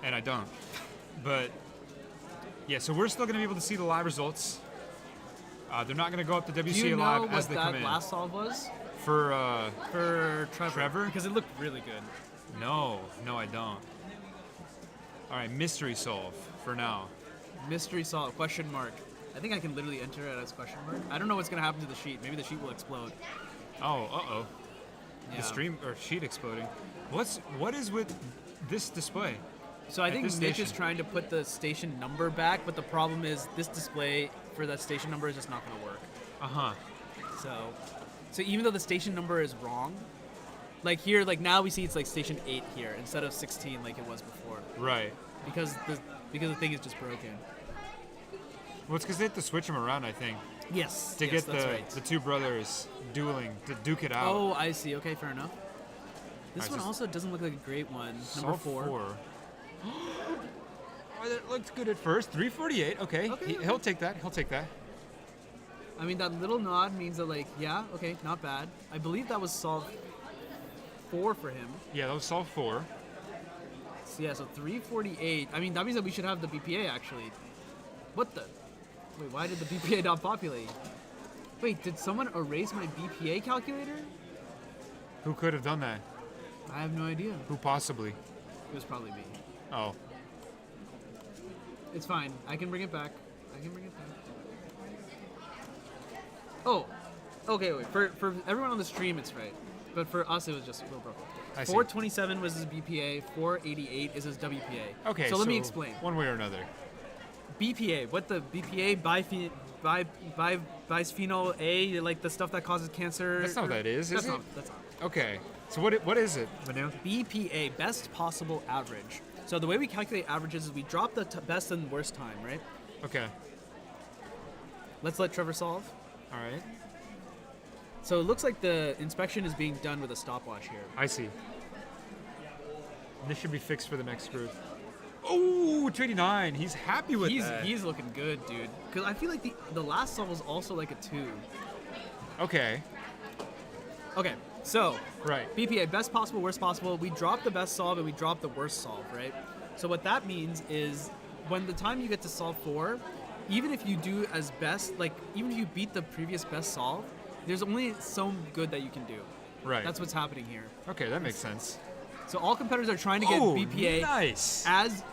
C: and I don't. But yeah, so we're still going to be able to see the live results. They're not going to go up to WCA
Q: Do you know
C: live
Q: what
C: as they come
Q: that
C: in.
Q: last solve was?
C: For
Q: Trevor? Because it looked really good.
C: No, I don't. All right, mystery solve for now.
Q: Mystery solve, question mark. I think I can literally enter it as question mark. I don't know what's going to happen to the sheet. Maybe the sheet will explode.
C: Oh, uh-oh.
Q: Yeah.
C: The stream or sheet exploding. What is with this display?
Q: So I
C: at
Q: think
C: this
Q: Nick
C: station?
Q: is trying to put the station number back, but the problem is this display for that station number is just not going to work.
C: Uh-huh.
Q: So even though the station number is wrong, like here, like now we see it's like station 8 here instead of 16 like it was before.
C: Right.
Q: Because the thing is just broken.
C: Well, it's because they have to switch them around, I think.
Q: Yes.
C: To
Q: yes,
C: get
Q: that's right.
C: the two brothers dueling, to duke it out.
Q: Oh, I see. Okay, fair enough. This
C: Alright,
Q: one
C: so
Q: also doesn't look like a great one. Number
C: Solve
Q: 4.
C: Oh, that looked good at first. 348. Okay. He'll take that. He'll take that.
Q: I mean, that little nod means that, like, yeah, okay, not bad. I believe that was solve 4 for him.
C: Yeah, that was solve 4.
Q: So, yeah, so 348. I mean, that means that we should have the BPA, actually. What the? Wait, why did the BPA not populate? Wait, did someone erase my BPA calculator?
C: Who could have done that?
Q: I have no idea.
C: Who possibly?
Q: It was probably me.
C: Oh.
Q: It's fine. I can bring it back. Oh, okay, wait. For everyone on the stream, it's right. But for us, it was just real broken.
C: I see.
Q: 427 was his BPA. 488 is his WPA.
C: Okay,
Q: So let me explain.
C: One way or another.
Q: BPA. What the BPA? Bisphenol A, like the stuff that causes cancer.
C: That's not what that is
Q: That's
C: it?
Q: not. That's not.
C: Okay. So what is it, Manu?
Q: BPA, best possible average. So the way we calculate averages is we drop the best and worst time, right?
C: Okay.
Q: Let's let Trevor solve.
C: All right.
Q: So it looks like the inspection is being done with a stopwatch here.
C: I see. This should be fixed for the next group. Oh, 289. He's happy with that.
Q: He's looking good, dude. Because I feel like the last solve was also like a 2.
C: Okay.
Q: Okay, so
C: right.
Q: BPA, best possible, worst possible. We drop the best solve and we drop the worst solve, right? So what that means is when the time you get to solve 4, even if you do as best, like even if you beat the previous best solve, there's only so good that you can do.
C: Right.
Q: That's what's happening here.
C: Okay, that makes sense.
Q: So all competitors are trying to get
C: Oh,
Q: BPA
C: nice.
Q: as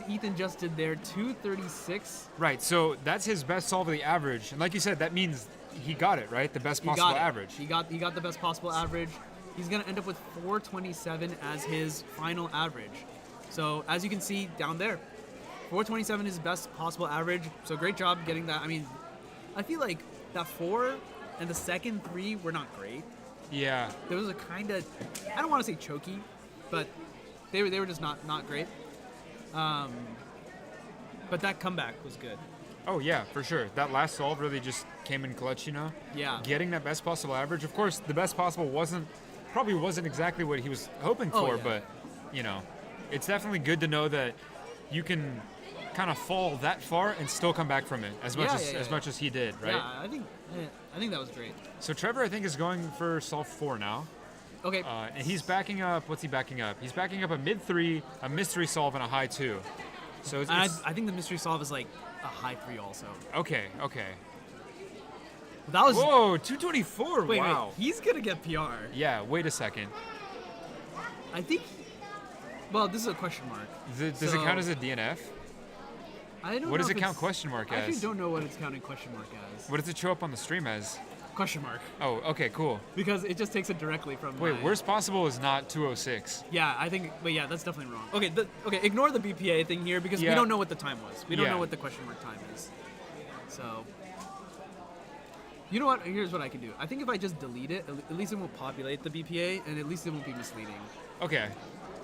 Q: Ethan just did there, 236.
C: Right. So that's his best solve of the average, and like you said, that means he got it right, the best possible average.
Q: He got the best possible average. He's gonna end up with 427 as his final average. So as you can see down there, 427 is his best possible average. So great job getting that. I mean, I feel like that 4 and the second 3 were not great.
C: Yeah.
Q: There was a kind of, I don't want to say choky, but they were just not great. But that comeback was good.
C: Oh yeah, for sure. That last solve really just came in clutch, you know?
Q: Yeah.
C: Getting that best possible average. Of course, the best possible probably wasn't exactly what he was hoping for, but, you know, it's definitely good to know that you can kind of fall that far and still come back from it as much as he did, right?
Q: Yeah, I think that was great.
C: So Trevor, I think, is going for solve 4 now.
Q: Okay.
C: And he's backing up. What's he backing up? He's backing up a mid 3, a mystery solve, and a high 2. So
Q: I think the mystery solve is like a high 3 also.
C: Okay.
Q: That was.
C: Whoa, 224.
Q: Wait,
C: wow.
Q: wait, he's gonna get PR.
C: Yeah. Wait a second.
Q: I think. Well, this is a question mark.
C: Does it count as a DNF?
Q: I don't know.
C: What does
Q: if
C: it count
Q: it's-
C: question mark
Q: I
C: as?
Q: actually don't know what it's counting question mark as.
C: What does it show up on the stream as?
Q: Question mark.
C: Oh, okay, cool.
Q: Because it just takes it directly from.
C: Wait,
Q: my-
C: worst possible is not 206.
Q: Yeah, I think. But yeah, that's definitely wrong. Okay, ignore the BPA thing here because we don't know what the time was. We don't know what the question mark time is. So. You know what? Here's what I can do. I think if I just delete it, at least it won't populate the BPA, and at least it won't be misleading.
C: Okay.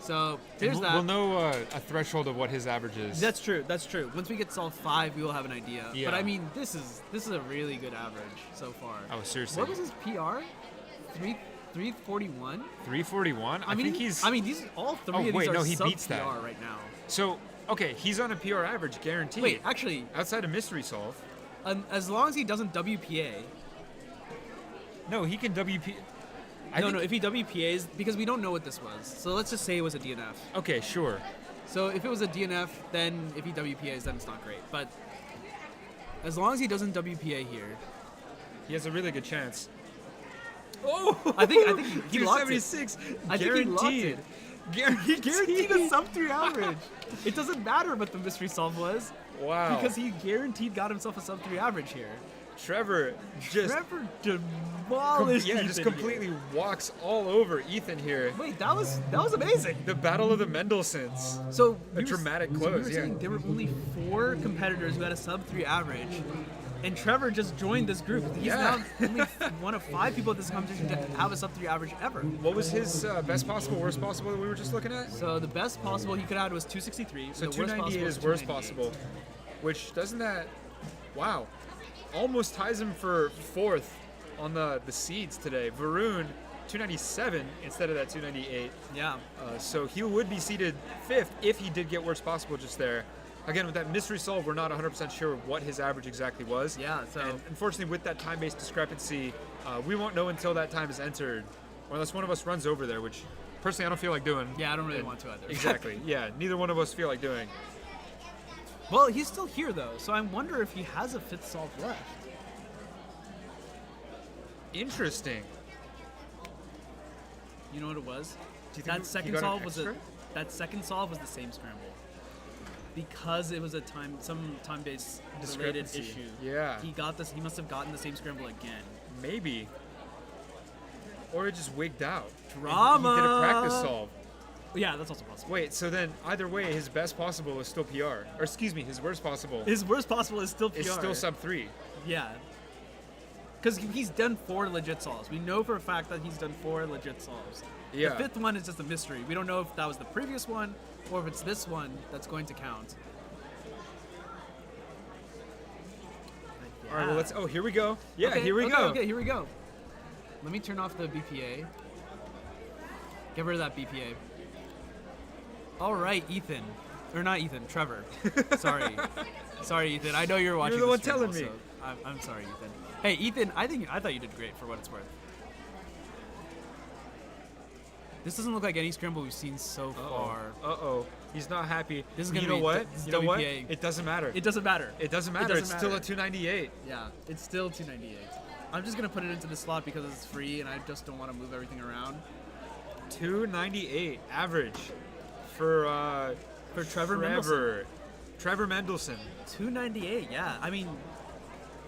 Q: So here's that.
C: We'll know a threshold of what his average is.
Q: That's true. That's true. Once we get solve 5, we will have an idea.
C: Yeah.
Q: But I mean, this is a really good average so far.
C: Oh, seriously.
Q: What was his PR? 341.
C: 341. I think he's.
Q: I mean, these all three of these are
C: he
Q: sub
C: beats that
Q: PR right now.
C: So okay, he's on a PR average guaranteed.
Q: Wait, actually,
C: outside of mystery solve.
Q: As long as he doesn't WPA.
C: No, he can WP.
Q: No, if he WPAs, because we don't know what this was. So let's just say it was a DNF.
C: Okay, sure.
Q: So if it was a DNF, then if he WPAs, then it's not great. But as long as he doesn't WPA here,
C: he has a really good chance.
Q: Oh, I think he locked it.
C: 276.
Q: I think he locked it. Guaranteed a sub 3 average. It doesn't matter what the mystery solve was.
C: Wow.
Q: Because he guaranteed got himself a sub 3 average here.
C: Trevor
Q: demolished Ethan
C: just completely
Q: here.
C: walks all over Ethan here.
Q: Wait, that was amazing.
C: The battle of the Mendelssohns.
Q: So
C: a dramatic
Q: we
C: close.
Q: were
C: Yeah.
Q: saying there were only 4 competitors who had a sub 3 average, and Trevor just joined this group. He's now only one of 5 people at this competition to have a sub 3 average ever.
C: What was his best possible, worst possible that we were just looking at?
Q: So the best possible he could have had was 263.
C: So
Q: the
C: 298 is worst
Q: 298.
C: possible, which doesn't that? Wow, almost ties him for 4th on the seeds today. Varun 297 instead of that 298.
Q: Yeah.
C: So he would be seated 5th if he did get worst possible just there. Again, with that mystery solve, we're not 100% sure what his average exactly was.
Q: Yeah, so...
C: And unfortunately, with that time-based discrepancy, we won't know until that time is entered, or unless one of us runs over there, which personally I don't feel like doing.
Q: Yeah, I don't really want to either.
C: Exactly. Yeah, neither one of us feel like doing.
Q: Well, he's still here though, so I wonder if he has a 5th solve left.
C: Interesting.
Q: You know what it was?
C: Do you think
Q: That
C: he
Q: second
C: got an
Q: solve was
C: extra?
Q: that second solve was the same scramble. Because it was some time-based related
C: Discrepancy.
Q: issue.
C: Yeah.
Q: He must have gotten the same scramble again.
C: Maybe. Or it just wigged out.
Q: Drama.
C: He did a practice solve.
Q: Yeah, that's also possible.
C: Wait, so then either way, his best possible is still PR. Or excuse me, his worst possible.
Q: His worst possible is still PR.
C: Is still sub 3.
Q: Yeah. Because he's done 4 legit solves. We know for a fact that he's done 4 legit solves.
C: Yeah.
Q: The 5th one is just a mystery. We don't know if that was the previous one or if it's this one that's going to count.
C: All right, well, let's. Oh, here we go. Yeah,
Q: Okay,
C: here we
Q: okay,
C: go.
Q: Okay, here we go. Let me turn off the BPA. Get rid of that BPA. All right, Ethan. Or not Ethan, Trevor. Sorry. Sorry, Ethan. I know you're watching.
C: You're the one
Q: this stream
C: telling me.
Q: also. I'm sorry, Ethan. Hey, Ethan, I thought you did great for what it's worth. This doesn't look like any scramble we've seen so far.
C: Uh-oh. He's not happy.
Q: This is gonna
C: you know
Q: be
C: what?
Q: this is
C: You know what?
Q: WPA.
C: It doesn't matter.
Q: It doesn't matter.
C: It doesn't matter. It's still a 298.
Q: Yeah, it's still 298. I'm just gonna put it into the slot because it's free and I just don't want to move everything around.
C: 298 average for
Q: Trevor Mendelson.
C: Trevor Mendelson.
Q: 298, yeah. I mean,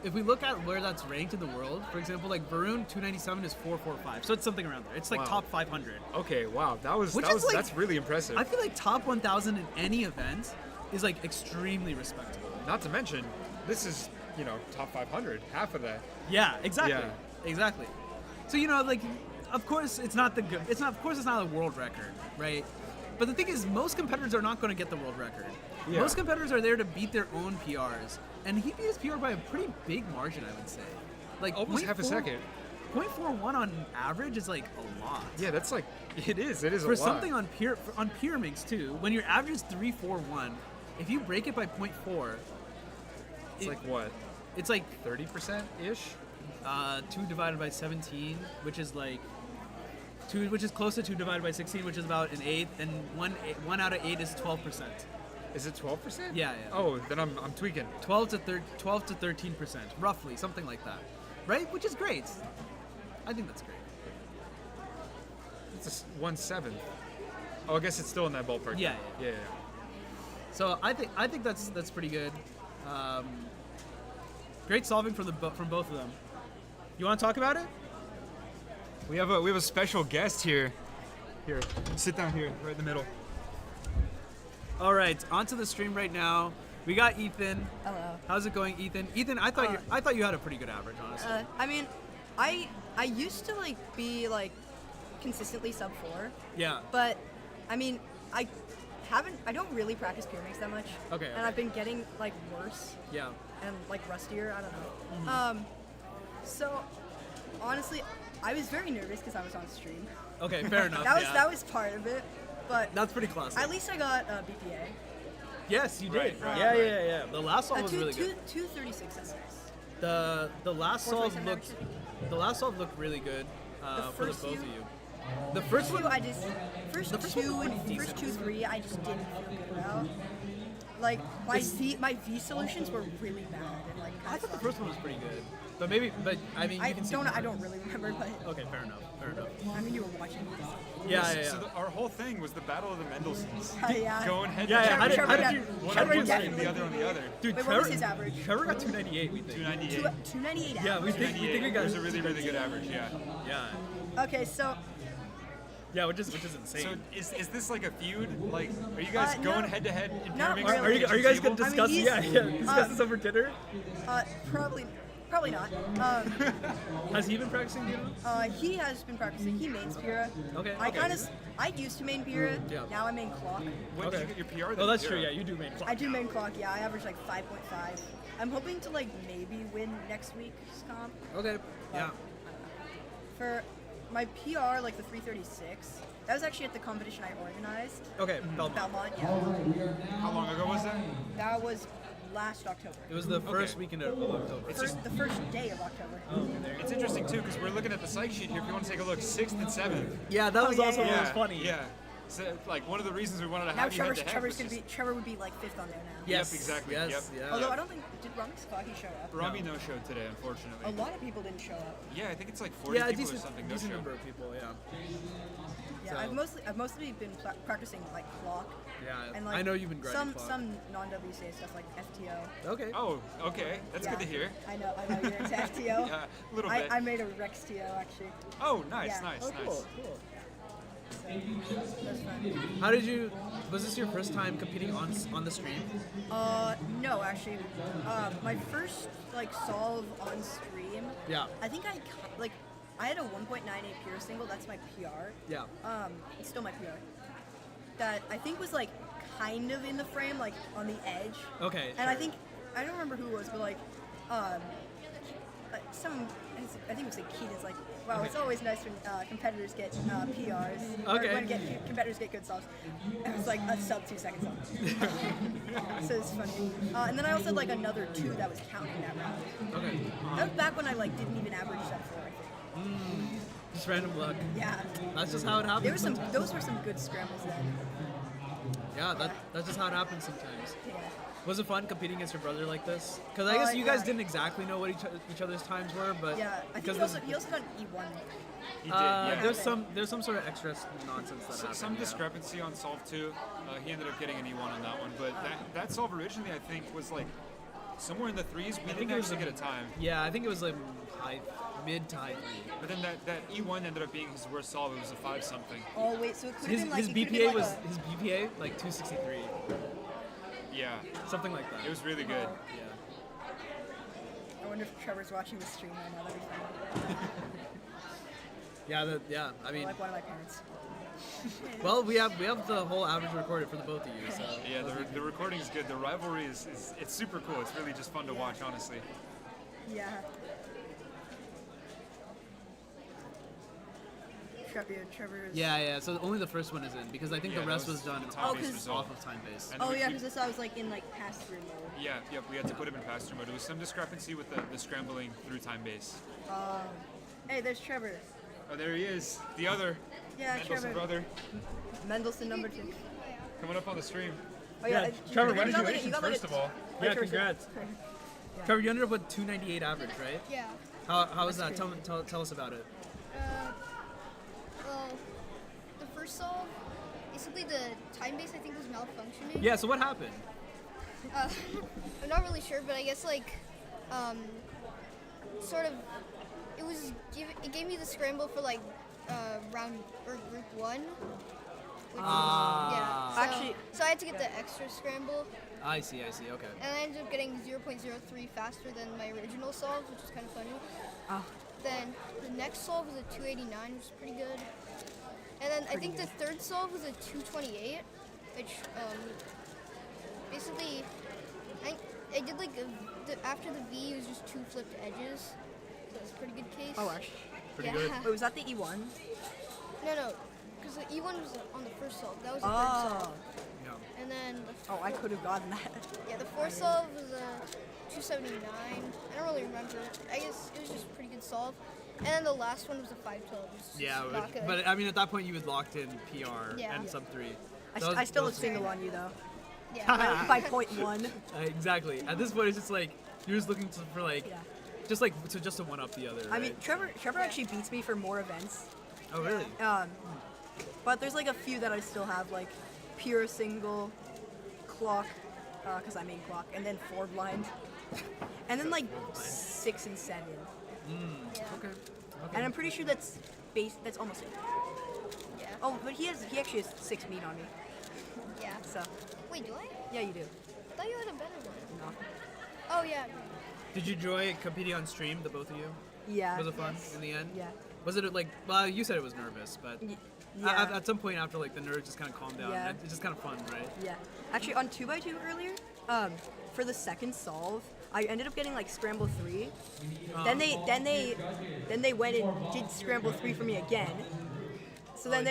Q: if we look at where that's ranked in the world, for example, like Varun 297 is 445, so it's something around there. It's like
C: Wow.
Q: top 500.
C: Okay, wow,
Q: Which is like-
C: that's really impressive.
Q: I feel like top 1,000 in any event is like extremely respectable.
C: Not to mention, this is top 500, half of that.
Q: Yeah, exactly.
C: Yeah.
Q: Exactly. So like, of course it's not the good. Of course it's not a world record, right? But the thing is, most competitors are not going to get the world record.
C: Yeah.
Q: Most competitors are there to beat their own PRs, and he beat his PR by a pretty big margin, I would say. Like
C: Almost half a second.
Q: 0.41 on average is like a lot.
C: Yeah, that's like it is a
Q: for
C: lot.
Q: something on Pyraminx too. When your average is 341, if you break it by 0.4,
C: it's like what?
Q: It's like
C: 30% ish.
Q: 2 divided by 17, which is like 2, which is close to 2 divided by 16, which is about an eighth, and 1 out of 8 is 12%.
C: Is it 12%?
Q: Yeah.
C: Oh, then I'm tweaking.
Q: 12 to 13%, roughly, something like that, right? Which is great. I think that's great.
C: It's a 1/7. Oh, I guess it's still in that ballpark.
Q: Yeah. So I think that's pretty good. Great solving from both of them. You want to talk about it?
C: We have a special guest here. Here, sit down here, right in the middle.
Q: All right, onto the stream right now. We got Ethan.
S: Hello.
Q: How's it going, Ethan? Ethan, I thought you had a pretty good average, honestly.
S: I mean, I used to be consistently sub 4.
Q: Yeah.
S: But I mean, I don't really practice Pyraminx that much.
Q: Okay.
S: And I've been getting worse.
Q: Yeah.
S: And rustier. I don't know. So honestly, I was very nervous because I was on stream.
Q: Okay, fair enough.
S: That was part of it. But
Q: that's pretty classic.
S: At least I got BPA.
Q: Yes, you did.
S: Right.
Q: Yeah. The last solve was really good.
S: 236 SS.
Q: The last solve looked really good for the both of you. The first one,
S: first two, 3, I just didn't feel good about. My V solutions were really bad. And
Q: I thought the first one was pretty good, but I mean, you can see.
S: I don't really remember, but.
Q: Okay, fair enough.
S: I mean, you were watching.
Q: Yeah.
C: So our whole thing was the battle of the Mendelssohns.
S: Yeah.
C: Going head to
Q: Yeah.
C: head.
Q: How did you?
C: One on one stream, the other on the other.
Q: Dude,
S: Wait, what was his average?
Q: Trevor got 298. We think.
C: 298.
S: 298 average.
Q: Yeah, we think we got.
C: It was a really good average. Yeah.
Q: Yeah.
S: Okay, so.
Q: Yeah, which is insane.
C: So is this like a feud? Like, are you guys going head to head in
S: Not
C: Pyraminx?
S: really.
Q: Are you guys gonna discuss?
S: I mean,
Q: discuss this over dinner?
S: Probably not.
Q: Has he been practicing? Do you know?
S: He has been practicing. He mains Pyrrha.
Q: Okay.
S: I used to main Pyrrha.
Q: Yeah.
S: Now I main Clock.
C: When did you get your PR?
Q: Oh, that's true. Yeah, you do main Clock.
S: I do main Clock. Yeah, I average 5.5. I'm hoping to maybe win next week's comp.
Q: Okay. Yeah.
S: For my PR, the 336. That was actually at the competition I organized.
Q: Okay,
S: Belmont, yeah.
C: How long ago was that?
S: That was last October.
Q: It was the first weekend of October.
S: The first day of October.
C: It's interesting too because we're looking at the psych sheet here. If you want to take a look, 6th and 7th.
Q: Yeah, that was also what was funny.
C: Yeah. So one of the reasons we wanted to
S: Now
C: have you head to head.
S: Trevor would be 5th on there now.
Q: Yes,
C: Yep, exactly.
Q: Yes,
C: Yep.
Q: yeah.
S: Although I don't think did Ramix Foggy show up.
C: Rami no showed today, unfortunately.
S: A lot of people didn't show up.
C: Yeah, I think it's 40 people or something. No
Q: decent
C: show.
Q: number of people. Yeah.
S: Yeah,
Q: So-
S: I've mostly been practicing Clock.
Q: Yeah,
S: And
Q: I know you've been grinding Clock.
S: some non-WCA stuff like FTO.
Q: Okay.
C: Oh, okay. That's good to hear.
S: I know you're into FTO.
C: Yeah, a little bit.
S: I made a Rex TO actually.
C: Oh, nice,
S: Yeah.
C: nice,
Q: Oh,
C: nice.
Q: cool.
S: That's fun.
Q: How did you? Was this your first time competing on the stream?
S: No, actually, my first solve on stream.
Q: Yeah.
S: I think I had a 1.98 pure single. That's my PR.
Q: Yeah.
S: It's still my PR. That I think was kind of in the frame, on the edge.
Q: Okay.
S: And I don't remember who it was, but I think it was Keaton's wow, it's always nice when competitors get PRs.
Q: Okay.
S: Or when competitors get good solves. It was a sub 2 second solve. So it's funny. And then I also had another 2 that was counting that round.
Q: Okay.
S: That was back when I didn't even average sub 4, I think.
Q: Just random luck.
S: Yeah.
Q: That's just how it happens.
S: Those were some good scrambles then.
Q: Yeah, that's just how it happens sometimes.
S: Yeah.
Q: Was it fun competing against your brother like this? Because I guess you guys didn't exactly know what each other's times were, but
S: yeah, I think he also got E1.
C: He did, yeah.
Q: There's some sort of extra nonsense that happened.
C: Some discrepancy on solve 2. He ended up getting an E1 on that one, but that solve originally I think was somewhere in the 3s. We didn't actually get a time.
Q: Yeah, I think it was mid to high 3.
C: But then that E1 ended up being his worst solve. It was a 5 something.
S: Oh wait, so it could have been
Q: his BPA was his BPA 263.
C: Yeah.
Q: Something like that.
C: It was really good.
Q: Yeah.
S: I wonder if Trevor's watching the stream right now. That'd be fun.
Q: Yeah, I mean,
S: like one of my parents.
Q: Well, we have the whole average recorded for the both of you. So
C: Yeah, the recording is good. The rivalry is it's super cool. It's really just fun to watch, honestly.
S: Yeah. Trevor's.
Q: Yeah. So only the first one is in because I think
C: Yeah,
Q: the rest
C: that
Q: was done
S: Oh, 'cause-
Q: off of TimeBase.
C: And
S: Oh
C: we-
S: yeah,
C: we-
S: because I was like in like pass-through mode.
C: Yeah, yep, we had to put him in pass-through mode. There was some discrepancy with the scrambling through TimeBase.
S: Hey, there's Trevor.
C: Oh, there he is. The other
S: Yeah,
C: Mendelson
S: Trevor.
C: brother
S: Mendelson #2.
C: coming up on the stream.
S: Oh yeah,
Q: Trevor,
C: congratulations, first of all.
Q: Yeah, congrats. Trevor, you ended up with 298 average, right?
D: Yeah.
Q: How was that? Tell us about it.
D: Well, the first solve, basically the TimeBase I think was malfunctioning.
Q: Yeah. So what happened?
D: I'm not really sure, but I guess like, sort of, it gave me the scramble for like round or group 1. Which
Q: Ah.
D: yeah. So I had to get the extra scramble.
Q: I see. Okay.
D: And I ended up getting 0.03 faster than my original solve, which is kind of funny.
S: Oh.
D: Then the next solve was a 289, which is pretty good. And then I think the third solve was a 228, which basically I did like after the V it was just 2 flipped edges. So that's a pretty good case.
S: Oh, actually.
Q: Pretty good.
S: Wait, was that the E1?
D: No, because the E1 was on the first solve. That was the third solve.
Q: Yeah.
D: And then the
S: Oh, I could have gotten that.
D: Yeah, the fourth solve was a 279. I don't really remember. I guess it was just a pretty good solve. And then the last one was a 512.
Q: Yeah,
D: not good.
Q: but I mean, at that point, you had locked in PR
D: Yeah.
Q: and sub 3.
S: I still look single on you though.
D: Yeah.
S: By 0.1.
Q: Exactly. At this point, it's just like you're just looking for like, just to one up the other.
S: I
Q: right?
S: mean, Trevor actually beats me for more events.
Q: Oh really?
S: But there's like a few that I still have, like pure single, clock, because I main clock, and then 4 blind, and then like 6 and 7.
Q: Okay.
S: And I'm pretty sure that's almost it.
D: Yeah.
S: Oh, but he actually has 6 meat on me.
D: Yeah.
S: So.
D: Wait, do I?
S: Yeah, you do.
D: I thought you had a better one.
S: No.
D: Oh, yeah.
Q: Did you enjoy competing on stream, the both of you?
S: Yeah.
Q: Was it fun
S: yes.
Q: in the end?
S: Yeah.
Q: Was it like? Well, you said it was nervous, but
S: yeah.
Q: at some point after like the nerves just kind of calmed down,
S: Yeah.
Q: it's just kind of fun, right?
S: Yeah. Actually, on 2x2 earlier, for the second solve, I ended up getting like scramble 3. Then they went and did scramble 3 for me again. So then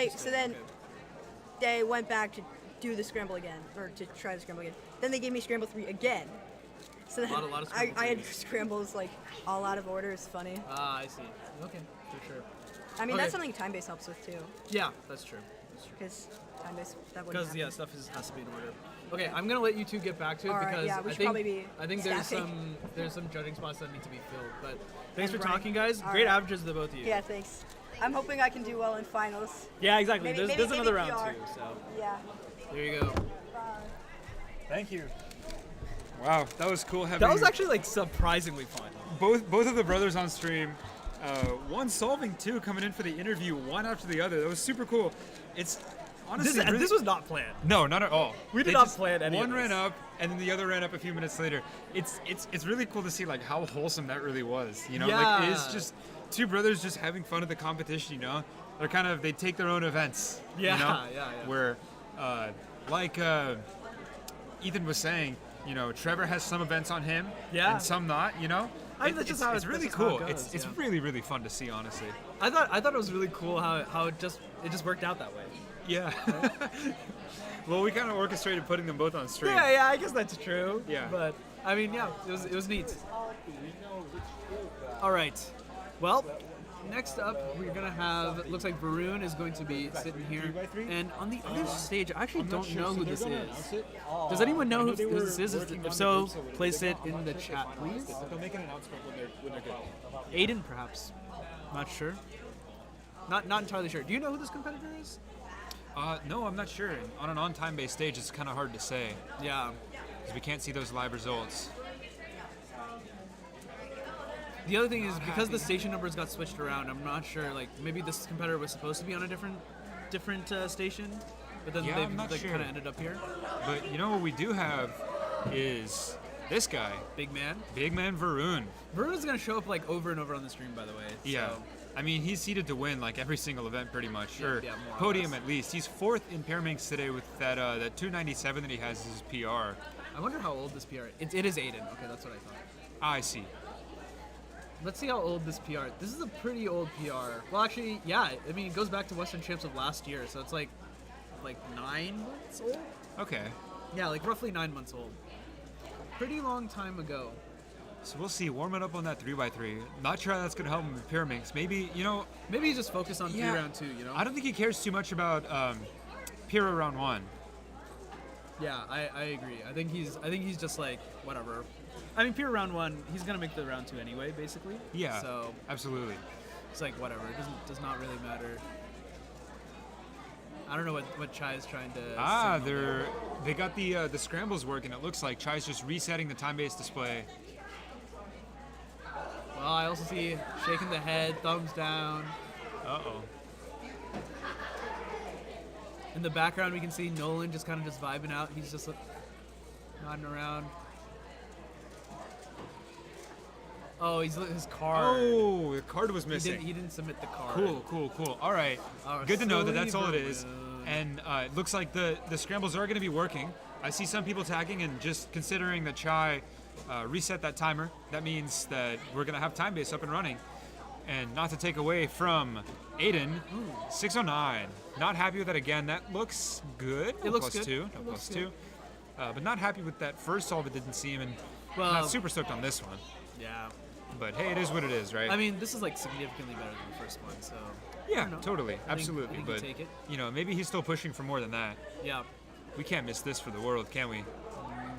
S: they went back to do the scramble again, or to try the scramble again. Then they gave me scramble 3 again. So then
Q: A lot of
S: I had scrambles like all out of order. It's funny.
Q: Ah, I see. Okay, for sure.
S: I mean,
Q: Okay.
S: that's something TimeBase helps with too.
Q: Yeah, that's true.
S: Because TimeBase, that wouldn't
Q: Because
S: happen.
Q: stuff has to be in order. Okay, I'm gonna let you two get back to it
S: All right,
Q: because
S: yeah, we
Q: I
S: should
Q: think
S: probably be
Q: there's
S: staffing.
Q: some judging spots that need to be filled. But thanks
S: And
Q: for
S: right.
Q: talking, guys.
S: All
Q: Great
S: right.
Q: averages to the both of you.
S: Yeah, thanks. I'm hoping I can do well in finals.
Q: Yeah, exactly.
S: Maybe-
Q: there's
S: maybe
Q: another round
S: PR.
Q: too. So
S: Yeah.
Q: there you go.
C: Thank you. Wow, that was cool having.
Q: That was actually like surprisingly fun.
C: both of the brothers on stream. One solving, 2 coming in for the interview, one after the other. That was super cool. It's honestly
Q: This was not planned.
C: No, not at all.
Q: We did
C: They
Q: not
C: just-
Q: plan any of
C: One ran
Q: this.
C: up, and then the other ran up a few minutes later. It's really cool to see like how wholesome that really was. You know, like it is
Q: Yeah.
C: just 2 brothers just having fun at the competition. You know, they take their own events.
Q: Yeah,
C: you know?
Q: yeah.
C: Where, like Ethan was saying, you know, Trevor has some events on him,
Q: Yeah.
C: and some not. You know,
Q: I think that's just how
C: it's really
Q: that's just how
C: cool.
Q: it goes,
C: It's
Q: yeah.
C: really fun to see, honestly.
Q: I thought it was really cool how it just worked out that way.
C: Yeah. Well, we kind of orchestrated putting them both on stream.
Q: Yeah, I guess that's true.
C: Yeah.
Q: But I mean, yeah, it was neat. All right. Well, next up we're gonna have. Looks like Varun is going to be sitting here, and on the other stage, I actually don't know who this is. Does anyone know who this is? If so, place it in the chat, please.
C: They'll make an announcement when they're good.
Q: Aiden, perhaps. Not sure. Not entirely sure. Do you know who this competitor is?
C: No, I'm not sure. On an on-time-based stage, it's kind of hard to say.
Q: Yeah.
C: Because we can't see those live results.
Q: The other thing is because the station numbers got switched around, I'm not sure. Like maybe this competitor was supposed to be on a different station, but then
C: Yeah,
Q: they
C: I'm not sure.
Q: kind of ended up here.
C: But you know what we do have is This guy.
Q: Big man.
C: Big man Varun.
Q: Varun's gonna show up like over and over on the stream, by the way.
C: Yeah.
Q: So.
C: I mean, he's seeded to win like every single event pretty much. Or
Q: Yeah, more or
C: podium
Q: less.
C: at least. He's 4th in Pyraminx today with that 297 that he has as his PR.
Q: I wonder how old this PR is. It is Aiden. Okay, that's what I thought.
C: I see.
Q: Let's see how old this PR. This is a pretty old PR. Well, actually, yeah. I mean, it goes back to Western Champs of last year, so it's like 9 months old.
C: Okay.
Q: Yeah, like roughly 9 months old. Pretty long time ago.
C: So we'll see. Warm it up on that 3x3. Not sure how that's going to help him with Pyraminx. Maybe,
Q: Maybe he's just focused on 3 round 2,
C: I don't think he cares too much about Pyra round 1.
Q: Yeah, I agree. I think he's just like, whatever. I mean, pure round 1, he's going to make the round 2 anyway, basically.
C: Yeah,
Q: so
C: absolutely.
Q: It's like, whatever. It does not really matter. I don't know what Chai is trying to
C: they got the scrambles working. It looks like Chai's just resetting the time-based display.
Q: Well, I also see shaking the head, thumbs down.
C: Uh-oh.
Q: In the background, we can see Nolan just kind of just vibing out. He's just nodding around. Oh, his card.
C: Oh, the card was missing.
Q: He didn't submit the card.
C: Cool. All right. Good to know that that's all it is. And it looks like the scrambles are going to be working. I see some people tagging, and just considering that Chai reset that timer, that means that we're going to have TimeBase up and running. And not to take away from Aiden, 609. Not happy with that again. That looks good.
Q: It looks
C: plus
Q: good.
C: 2.
Q: It
C: No,
Q: looks
C: plus 2. But not happy with that first solve. It didn't seem, and not super stoked on this one.
Q: Yeah.
C: But hey, it is what it is, right?
Q: I mean, this is like significantly better than the first one, so.
C: Yeah, totally, absolutely.
Q: I think
C: but
Q: take it.
C: Maybe he's still pushing for more than that.
Q: Yeah.
C: We can't miss this for the world, can we?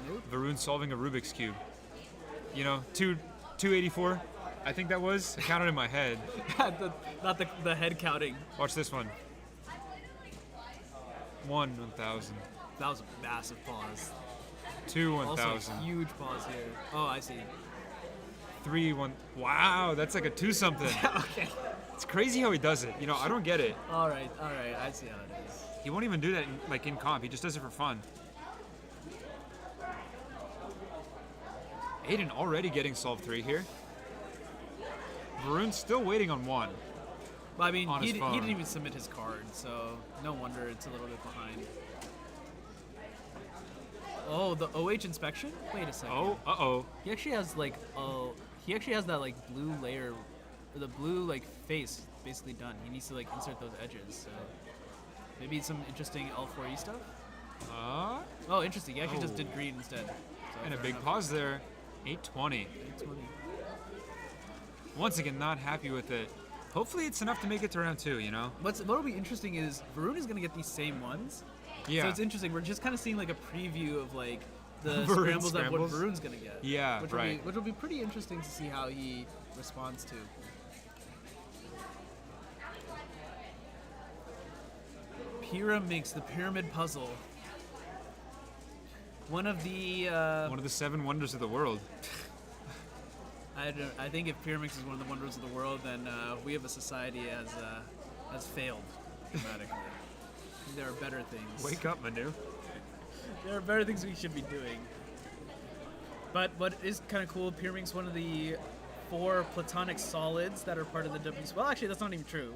Q: Nope.
C: Varun solving a Rubik's cube. 284. I think that was. I counted in my head.
Q: Not the head counting.
C: Watch this one. 1,000.
Q: That was a massive pause.
C: 2
Q: Also
C: 1,000.
Q: a huge pause here. Oh, I see.
C: 3 1. Wow, that's like a 2 something.
Q: Okay.
C: It's crazy how he does it. I don't get it.
Q: All right. I see how it is.
C: He won't even do that in comp. He just does it for fun. Aiden already getting solve 3 here. Varun's still waiting on 1.
Q: Well, I mean,
C: on
Q: he
C: his phone.
Q: didn't even submit his card, so no wonder it's a little bit behind. Oh, the OH inspection? Wait a second.
C: Oh, uh-oh.
Q: He actually has that like blue layer, or the blue like face basically done. He needs to like insert those edges. So maybe some interesting L4E stuff. Oh, interesting. He actually just did green instead. So
C: And a
Q: fair
C: big
Q: enough.
C: pause there. 820.
Q: 820.
C: Once again, not happy with it. Hopefully it's enough to make it to round 2,
Q: What'll be interesting is Varun is gonna get these same ones.
C: Yeah.
Q: So it's interesting. We're just kind of seeing like a preview of like the
C: Varun
Q: scrambles of what
C: scrambles?
Q: Varun's gonna get.
C: Yeah, right.
Q: Which will be pretty interesting to see how he responds to. Pyraminx, the pyramid puzzle. One of the
C: 7 wonders of the world.
Q: I think if Pyraminx is one of the wonders of the world, then we have a society has failed dramatically. There are better things.
C: Wake up, Manu.
Q: There are better things we should be doing. But what is kind of cool, Pyraminx, one of the 4 platonic solids that are part of the WCA. Well, actually, that's not even true.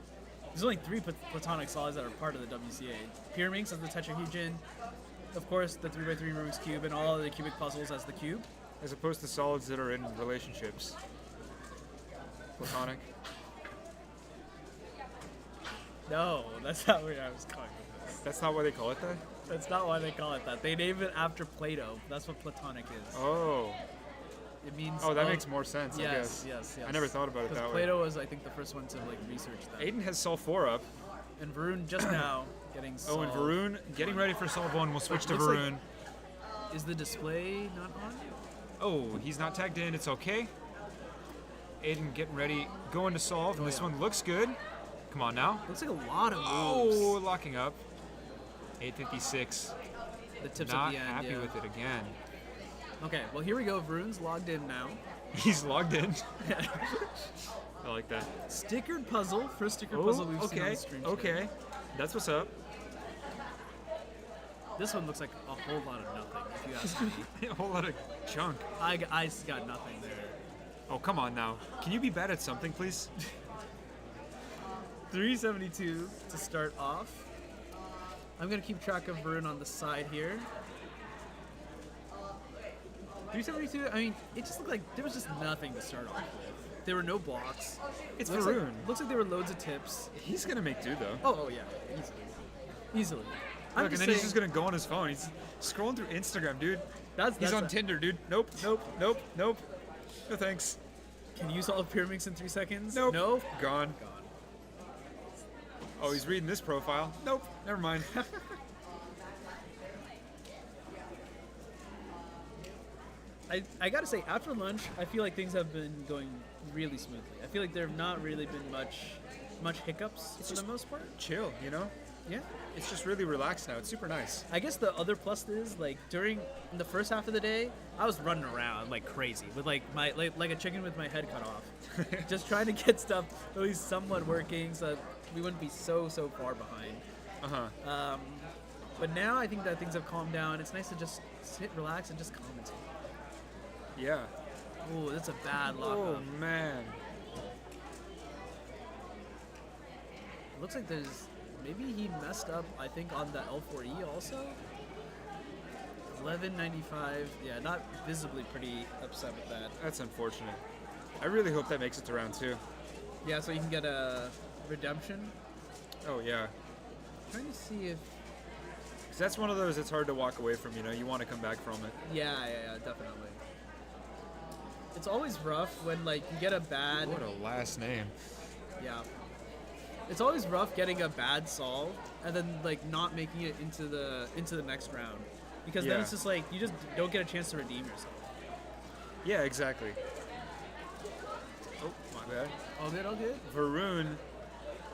Q: There's only 3 platonic solids that are part of the WCA. Pyraminx as the tetrahedron, of course, the 3x3 Rubik's Cube, and all of the cubic puzzles as the cube.
C: As opposed to solids that are in relationships. Platonic.
Q: No, that's not where I was going with this.
C: That's not why they call it that?
Q: That's not why they call it that. They name it after Plato. That's what platonic is.
C: Oh.
Q: It means.
C: Oh, that makes more sense,
Q: yes,
C: I guess.
Q: Yes.
C: I never thought about it that way.
Q: Plato was, I think, the first one to like research that.
C: Aiden has Sol 4 up.
Q: And Varun just now getting Sol.
C: Oh, and Varun getting ready for Sol 1. We'll switch to
Q: Looks
C: Varun.
Q: like- is the display not on?
C: Oh, he's not tagged in. It's okay. Aiden getting ready, going to solve. And this one looks good. Come on now.
Q: Looks like a lot of moves.
C: Oh, locking up. 856.
Q: The tips
C: not
Q: at the end.
C: happy
Q: Yeah.
C: with it again.
Q: Okay, well here we go. Varun's logged in now.
C: He's logged in. I like that.
Q: Stickered puzzle. First stickered puzzle we've seen on the stream.
C: Okay. That's what's up.
Q: This one looks like a whole lot of nothing, if you ask me.
C: A whole lot of junk.
Q: I got nothing there.
C: Oh, come on now. Can you be bad at something, please?
Q: 372 to start off. I'm gonna keep track of Varun on the side here. 372. I mean, it just looked like there was just nothing to start off with. There were no blocks.
C: It's
Q: looks
C: Varun.
Q: Looks like there were loads of tips.
C: He's gonna make do though.
Q: Oh yeah, easily.
C: Look, and then he's just gonna go on his phone. He's scrolling through Instagram, dude. He's on Tinder, dude. Nope. No thanks.
Q: Can you solve Pyramix in 3 seconds?
C: Nope.
Q: No.
C: Gone. Oh, he's reading this profile. Nope. Never mind.
Q: I gotta say, after lunch, I feel like things have been going really smoothly. I feel like there have not really been much hiccups for the most part.
C: Chill, you know?
Q: Yeah.
C: It's just really relaxed now. It's super nice.
Q: I guess the other plus is like during the first half of the day, I was running around like crazy with like a chicken with my head cut off, just trying to get stuff at least somewhat working so that we wouldn't be so far behind. But now I think that things have calmed down. It's nice to just sit, relax, and just commentate.
C: Yeah.
Q: Oh, that's a bad lockup.
C: Oh man.
Q: It looks like there's maybe he messed up. I think on the L4E also. 1195. Yeah, not visibly pretty upset with that.
C: That's unfortunate. I really hope that makes it to round 2.
Q: Yeah, so you can get a redemption.
C: Oh yeah.
Q: I'm trying to see if.
C: Because that's one of those it's hard to walk away from. You know, you want to come back from it.
Q: Yeah, definitely. It's always rough when like you get a bad.
C: What a last name.
Q: Yeah. It's always rough getting a bad solve and then like not making it into the next round, because then it's just like you just don't get a chance to redeem yourself.
C: Yeah, exactly. Oh, my bad.
Q: All good, all good.
C: Varun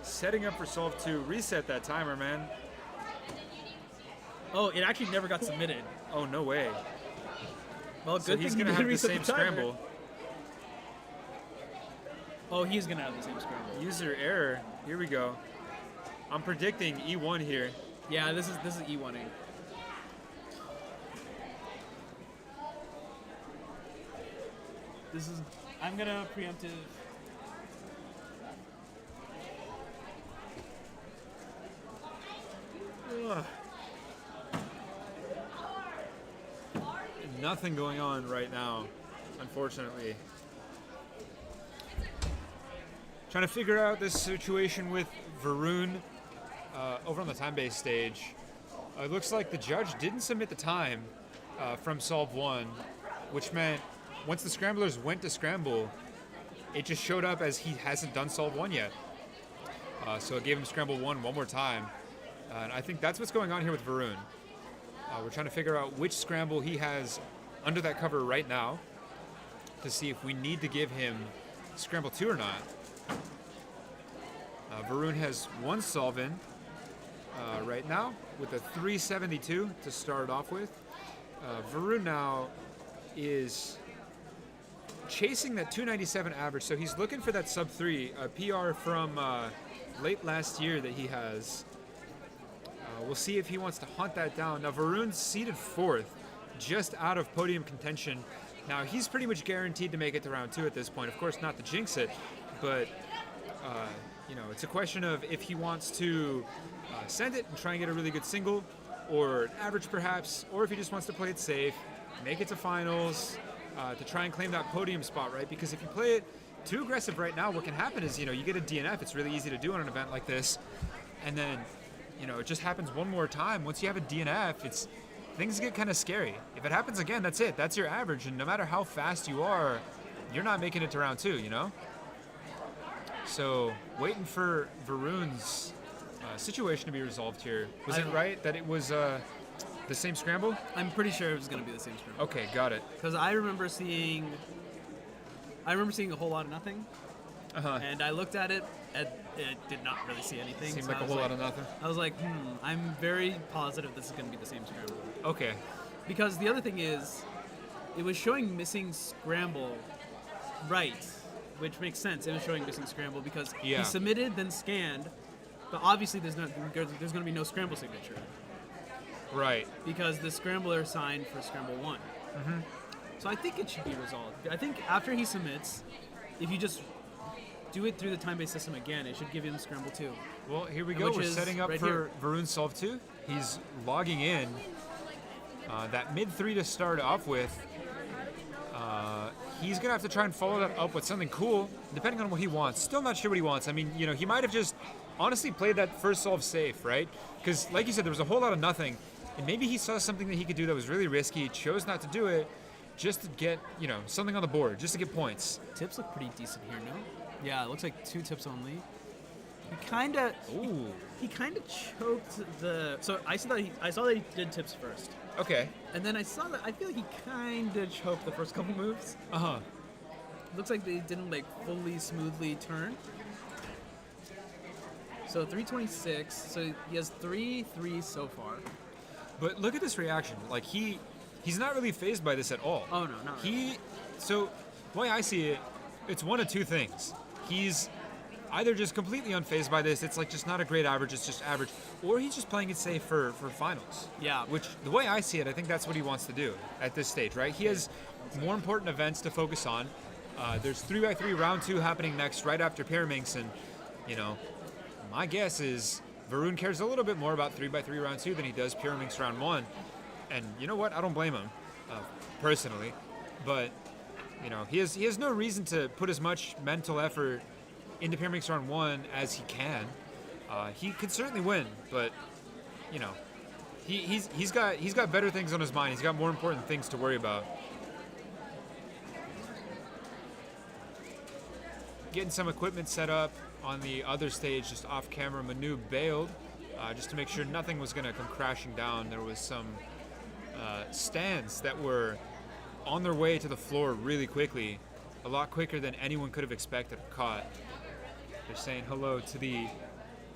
C: setting up for solve 2. Reset that timer, man.
Q: Oh, it actually never got submitted.
C: Oh, no way.
Q: Well,
C: so he's gonna have the same scramble.
Q: Oh, he's gonna have the same scramble.
C: User error. Here we go. I'm predicting E1 here.
Q: Yeah, this is E1ing. I'm gonna preemptive.
C: Ugh. Nothing going on right now, unfortunately. Trying to figure out this situation with Varun over on the TimeBase stage. It looks like the judge didn't submit the time from solve 1, which meant once the scramblers went to scramble, it just showed up as he hasn't done solve 1 yet. So it gave him scramble 1 more time. And I think that's what's going on here with Varun. We're trying to figure out which scramble he has under that cover right now to see if we need to give him scramble 2 or not. Varun has 1 solve in right now with a 372 to start off with. Varun now is chasing that 297 average, so he's looking for that sub 3, a PR from late last year that he has. We'll see if he wants to hunt that down. Now Varun's seeded 4th, just out of podium contention. Now he's pretty much guaranteed to make it to round 2 at this point. Of course, not to jinx it, but you know, it's a question of if he wants to send it and try and get a really good single, or an average perhaps, or if he just wants to play it safe, make it to finals, to try and claim that podium spot, right? Because if you play it too aggressive right now, what can happen is, you know, you get a DNF. It's really easy to do on an event like this, and then, you know, it just happens one more time. Once you have a DNF, things get kind of scary. If it happens again, that's it. That's your average, and no matter how fast you are, you're not making it to round 2, you know? So, waiting for Varun's situation to be resolved here. Was it right that it was the same scramble?
Q: I'm pretty sure it was going to be the same scramble.
C: Okay, got it.
Q: Because I remember seeing a whole lot of nothing, and I looked at it, and it did not really see anything.
C: Seemed
Q: so
C: like a whole lot of nothing.
Q: I was like, I'm very positive this is going to be the same scramble.
C: Okay.
Q: Because the other thing is, it was showing missing scramble, right? Which makes sense. It was showing missing scramble because he submitted, then scanned, but obviously there's going to be no scramble signature.
C: Right.
Q: Because the scrambler signed for scramble 1.
C: Mm-hmm.
Q: So I think it should be resolved. I think after he submits, if you just do it through the time-based system again, it should give him scramble 2.
C: Well, here we go. We're setting up
Q: right
C: for
Q: here.
C: Varun solve 2. He's logging in. That mid 3 to start off with. He's going to have to try and follow that up with something cool, depending on what he wants. Still not sure what he wants. I mean, he might have just honestly played that first solve safe, right? Because, like you said, there was a whole lot of nothing. And maybe he saw something that he could do that was really risky, chose not to do it, just to get, something on the board, just to get points.
Q: Tips look pretty decent here, no? Yeah, it looks like 2 tips only. He kind of choked the. So I saw that he did tips first.
C: Okay.
Q: And then I saw that I feel like he kind of choked the first couple moves. Looks like they didn't fully smoothly turn. So 326. So he has 3-3 so far.
C: But look at this reaction. Like he's not really fazed by this at all.
Q: Oh no, not really.
C: So the way I see it, it's one of two things. He's either just completely unfazed by this, it's just not a great average, it's just average, or he's just playing it safe for finals.
Q: Yeah.
C: Which, the way I see it, I think that's what he wants to do at this stage, right? He has more important events to focus on. There's 3x3 round 2 happening next, right after Pyraminx, and, my guess is Varun cares a little bit more about 3x3 round 2 than he does Pyraminx round 1. And you know what? I don't blame him, personally. But, he has no reason to put as much mental effort into Pyraminx round 1 as he can. He could certainly win, but he's got better things on his mind. He's got more important things to worry about. Getting some equipment set up on the other stage, just off camera. Manu bailed just to make sure nothing was going to come crashing down. There was some stands that were on their way to the floor really quickly, a lot quicker than anyone could have expected or caught. They're saying hello to the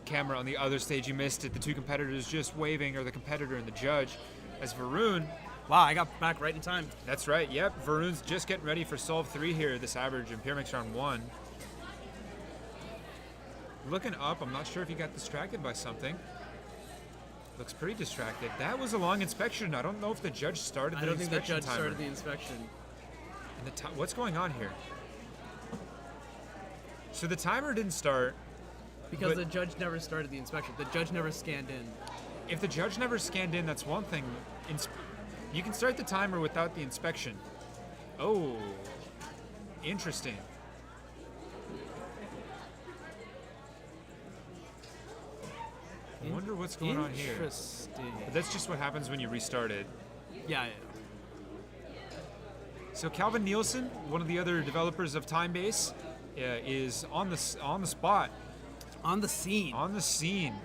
C: camera on the other stage. You missed it. The 2 competitors just waving, or the competitor and the judge. As Varun.
Q: Wow, I got back right in time.
C: That's right. Yep. Varun's just getting ready for solve 3 here, this average in Pyraminx round 1. Looking up, I'm not sure if he got distracted by something. Looks pretty distracted. That was a long inspection. I don't know if the judge started the inspection.
Q: I don't think the judge
C: timer.
Q: started the inspection.
C: And what's going on here? So the timer didn't start.
Q: Because the judge never started the inspection. The judge never scanned in.
C: If the judge never scanned in, that's one thing. You can start the timer without the inspection. Oh, interesting. I wonder what's going on here.
Q: Interesting.
C: But that's just what happens when you restart it.
Q: Yeah.
C: So Calvin Nielsen, one of the other developers of TimeBase, is on the spot.
Q: On the scene.
C: On the scene.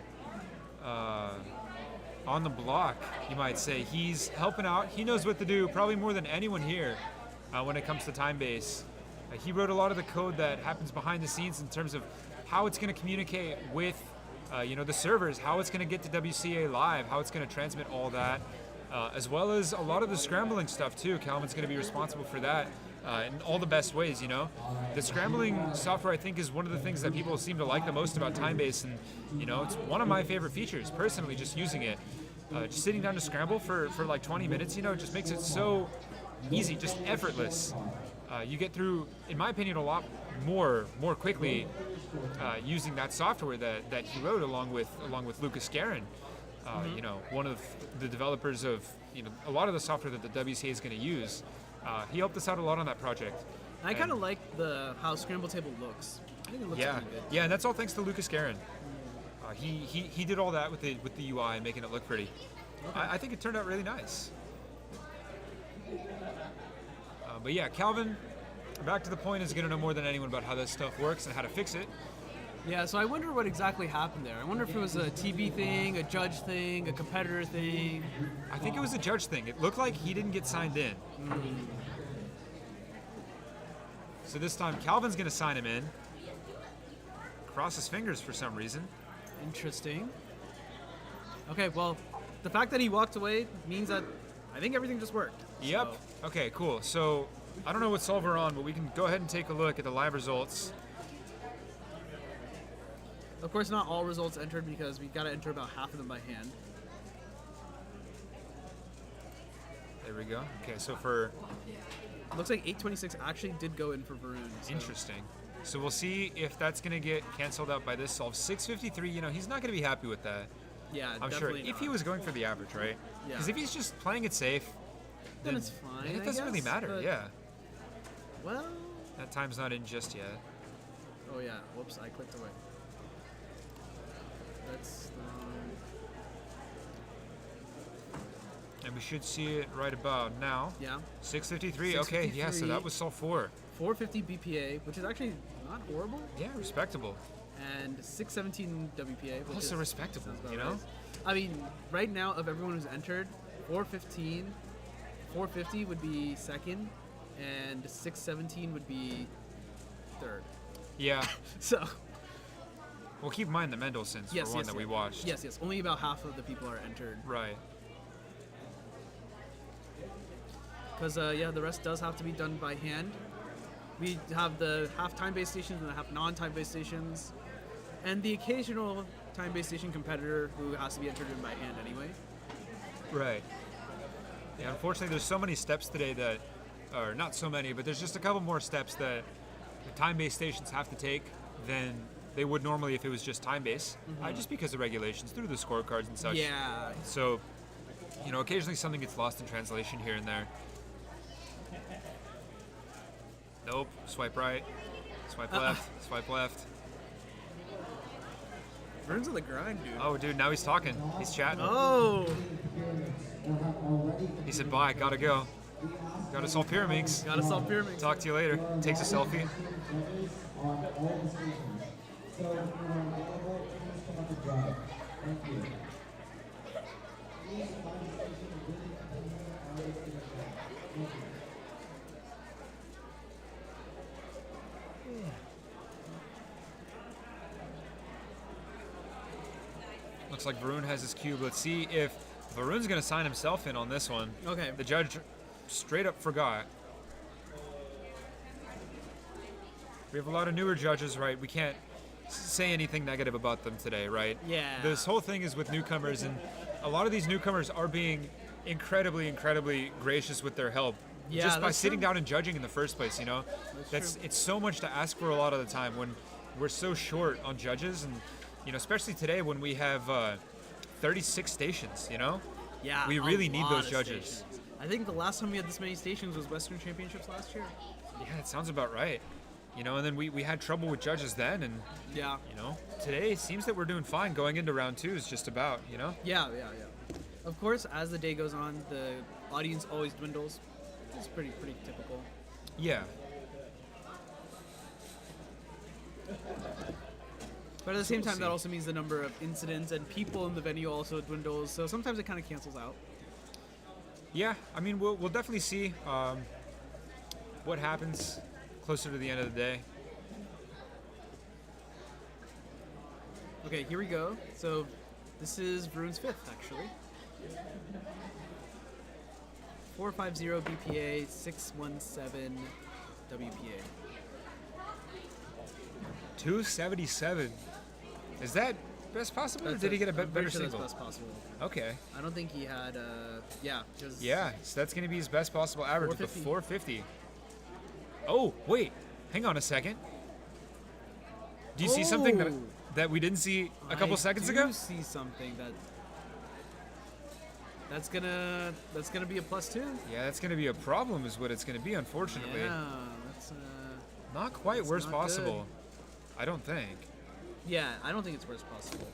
C: On the block, you might say. He's helping out. He knows what to do, probably more than anyone here when it comes to TimeBase. He wrote a lot of the code that happens behind the scenes in terms of how it's going to communicate with the servers, how it's going to get to WCA Live, how it's going to transmit all that, as well as a lot of the scrambling stuff too. Calvin's going to be responsible for that in all the best ways, The scrambling software, I think, is one of the things that people seem to like the most about TimeBase, and, it's one of my favorite features, personally, just using it. Just sitting down to scramble for 20 minutes, it just makes it so easy, just effortless. You get through, in my opinion, a lot more quickly using that software that he wrote along with Lucas Guerin, one of the developers of a lot of the software that the WCA is going to use. He helped us out a lot on that project.
Q: I kind of like how Scramble Table looks. I think it looks pretty good.
C: Yeah, and that's all thanks to Lucas Guerin. He did all that with the UI and making it look pretty. Okay. I think it turned out really nice. But yeah, Calvin, back to the point, is going to know more than anyone about how this stuff works and how to fix it.
Q: Yeah, so I wonder what exactly happened there. I wonder if it was a TV thing, a judge thing, a competitor thing.
C: I think it was a judge thing. It looked like he didn't get signed in. So this time, Calvin's going to sign him in. Cross his fingers for some reason.
Q: Interesting. Okay, well, the fact that he walked away means that I think everything just worked.
C: Yep. So. Okay, cool. So I don't know what solve we're on, but we can go ahead and take a look at the live results.
Q: Of course, not all results entered because we got to enter about half of them by hand.
C: There we go. Okay, so for
Q: Looks like 826 actually did go in for Varun. So.
C: interesting. So we'll see if that's going to get canceled out by this solve. 653, you know, he's not going to be happy with that.
Q: Yeah,
C: I'm sure.
Q: definitely
C: If he
Q: not.
C: was going for the average, right?
Q: Yeah.
C: Because if he's just playing it safe,
Q: then it's fine.
C: It
Q: I
C: doesn't really
Q: guess,
C: matter,
Q: but-
C: yeah.
Q: Well.
C: That time's not in just yet.
Q: Oh yeah. Whoops, I clicked away. That's.
C: And we should see it right about now.
Q: Yeah.
C: 653. Okay, yeah, so that was solve 4.
Q: 450 BPA, which is actually not horrible.
C: Yeah, respectable.
Q: And 617 WPA, which
C: Also
Q: is
C: respectable,
Q: sounds about
C: you know?
Q: right. I mean, right now of everyone who's entered, 450 would be second, and 617 would be third.
C: Yeah.
Q: So.
C: Well, keep in mind the Mendelssohn's for one that we watched.
Q: Yes, yes. Only about half of the people are entered.
C: Right.
Q: Because, yeah, the rest does have to be done by hand. We have the half time-based stations and the half non-time-based stations. And the occasional time-based station competitor who has to be entered in by hand anyway.
C: Right. Yeah, unfortunately, there's so many steps today that, or not so many, but there's just a couple more steps that the time-based stations have to take than they would normally if it was just time-based, just because of regulations through the scorecards and such.
Q: Yeah.
C: So, you know, occasionally something gets lost in translation here and there. Nope. Swipe right. Swipe left. Swipe left.
Q: Vern's on the grind, dude.
C: Oh, dude, now he's talking. He's chatting.
Q: Oh!
C: He said, bye, gotta go. Gotta solve Pyraminx.
Q: Gotta solve Pyraminx.
C: Talk to you later. Takes a selfie. Looks like Varun has his cube. Let's see if Varun's going to sign himself in on this one.
Q: Okay.
C: The judge straight up forgot. We have a lot of newer judges, right? We can't say anything negative about them today, right?
Q: Yeah.
C: This whole thing is with newcomers, and a lot of these newcomers are being incredibly, incredibly gracious with their help.
Q: Yeah,
C: just by
Q: that's
C: sitting
Q: true.
C: down and judging in the first place, you know?
Q: That's true.
C: It's so much to ask for a lot of the time when we're so short on judges, and you know, especially today when we have 36 stations, you know?
Q: Yeah.
C: We
Q: a
C: really need
Q: lot
C: those
Q: of
C: judges.
Q: stations. I think the last time we had this many stations was Western Championships last year.
C: Yeah, it sounds about right. You know, and then we had trouble with judges then, and
Q: yeah,
C: you know, today it seems that we're doing fine. Going into round 2 is just about, you know?
Q: Yeah. Of course, as the day goes on, the audience always dwindles. It's pretty typical.
C: Yeah.
Q: But at the
C: So
Q: same
C: we'll
Q: time,
C: see.
Q: that also means the number of incidents and people in the venue also dwindles. So sometimes it kind of cancels out.
C: Yeah, I mean, we'll definitely see what happens closer to the end of the day.
Q: Okay, here we go. So this is Varun's 5th, actually. 450 BPA, 617 WPA.
C: 277. Is that best possible, or
Q: That's
C: did he get a
Q: I'm pretty
C: better
Q: sure
C: single?
Q: That's best possible.
C: Okay.
Q: I don't think he had, yeah. 'cause
C: Yeah, so that's going to be his best possible average, the
Q: 450.
C: 450. Oh, wait. Hang on a second. Do you see something that we didn't see a couple seconds ago?
Q: I do see something that's gonna be a +2.
C: Yeah, that's going to be a problem is what it's going to be, unfortunately.
Q: Yeah, that's
C: Not quite
Q: that's
C: worst
Q: not
C: possible. I don't think.
Q: Yeah, I don't think it's worst possible.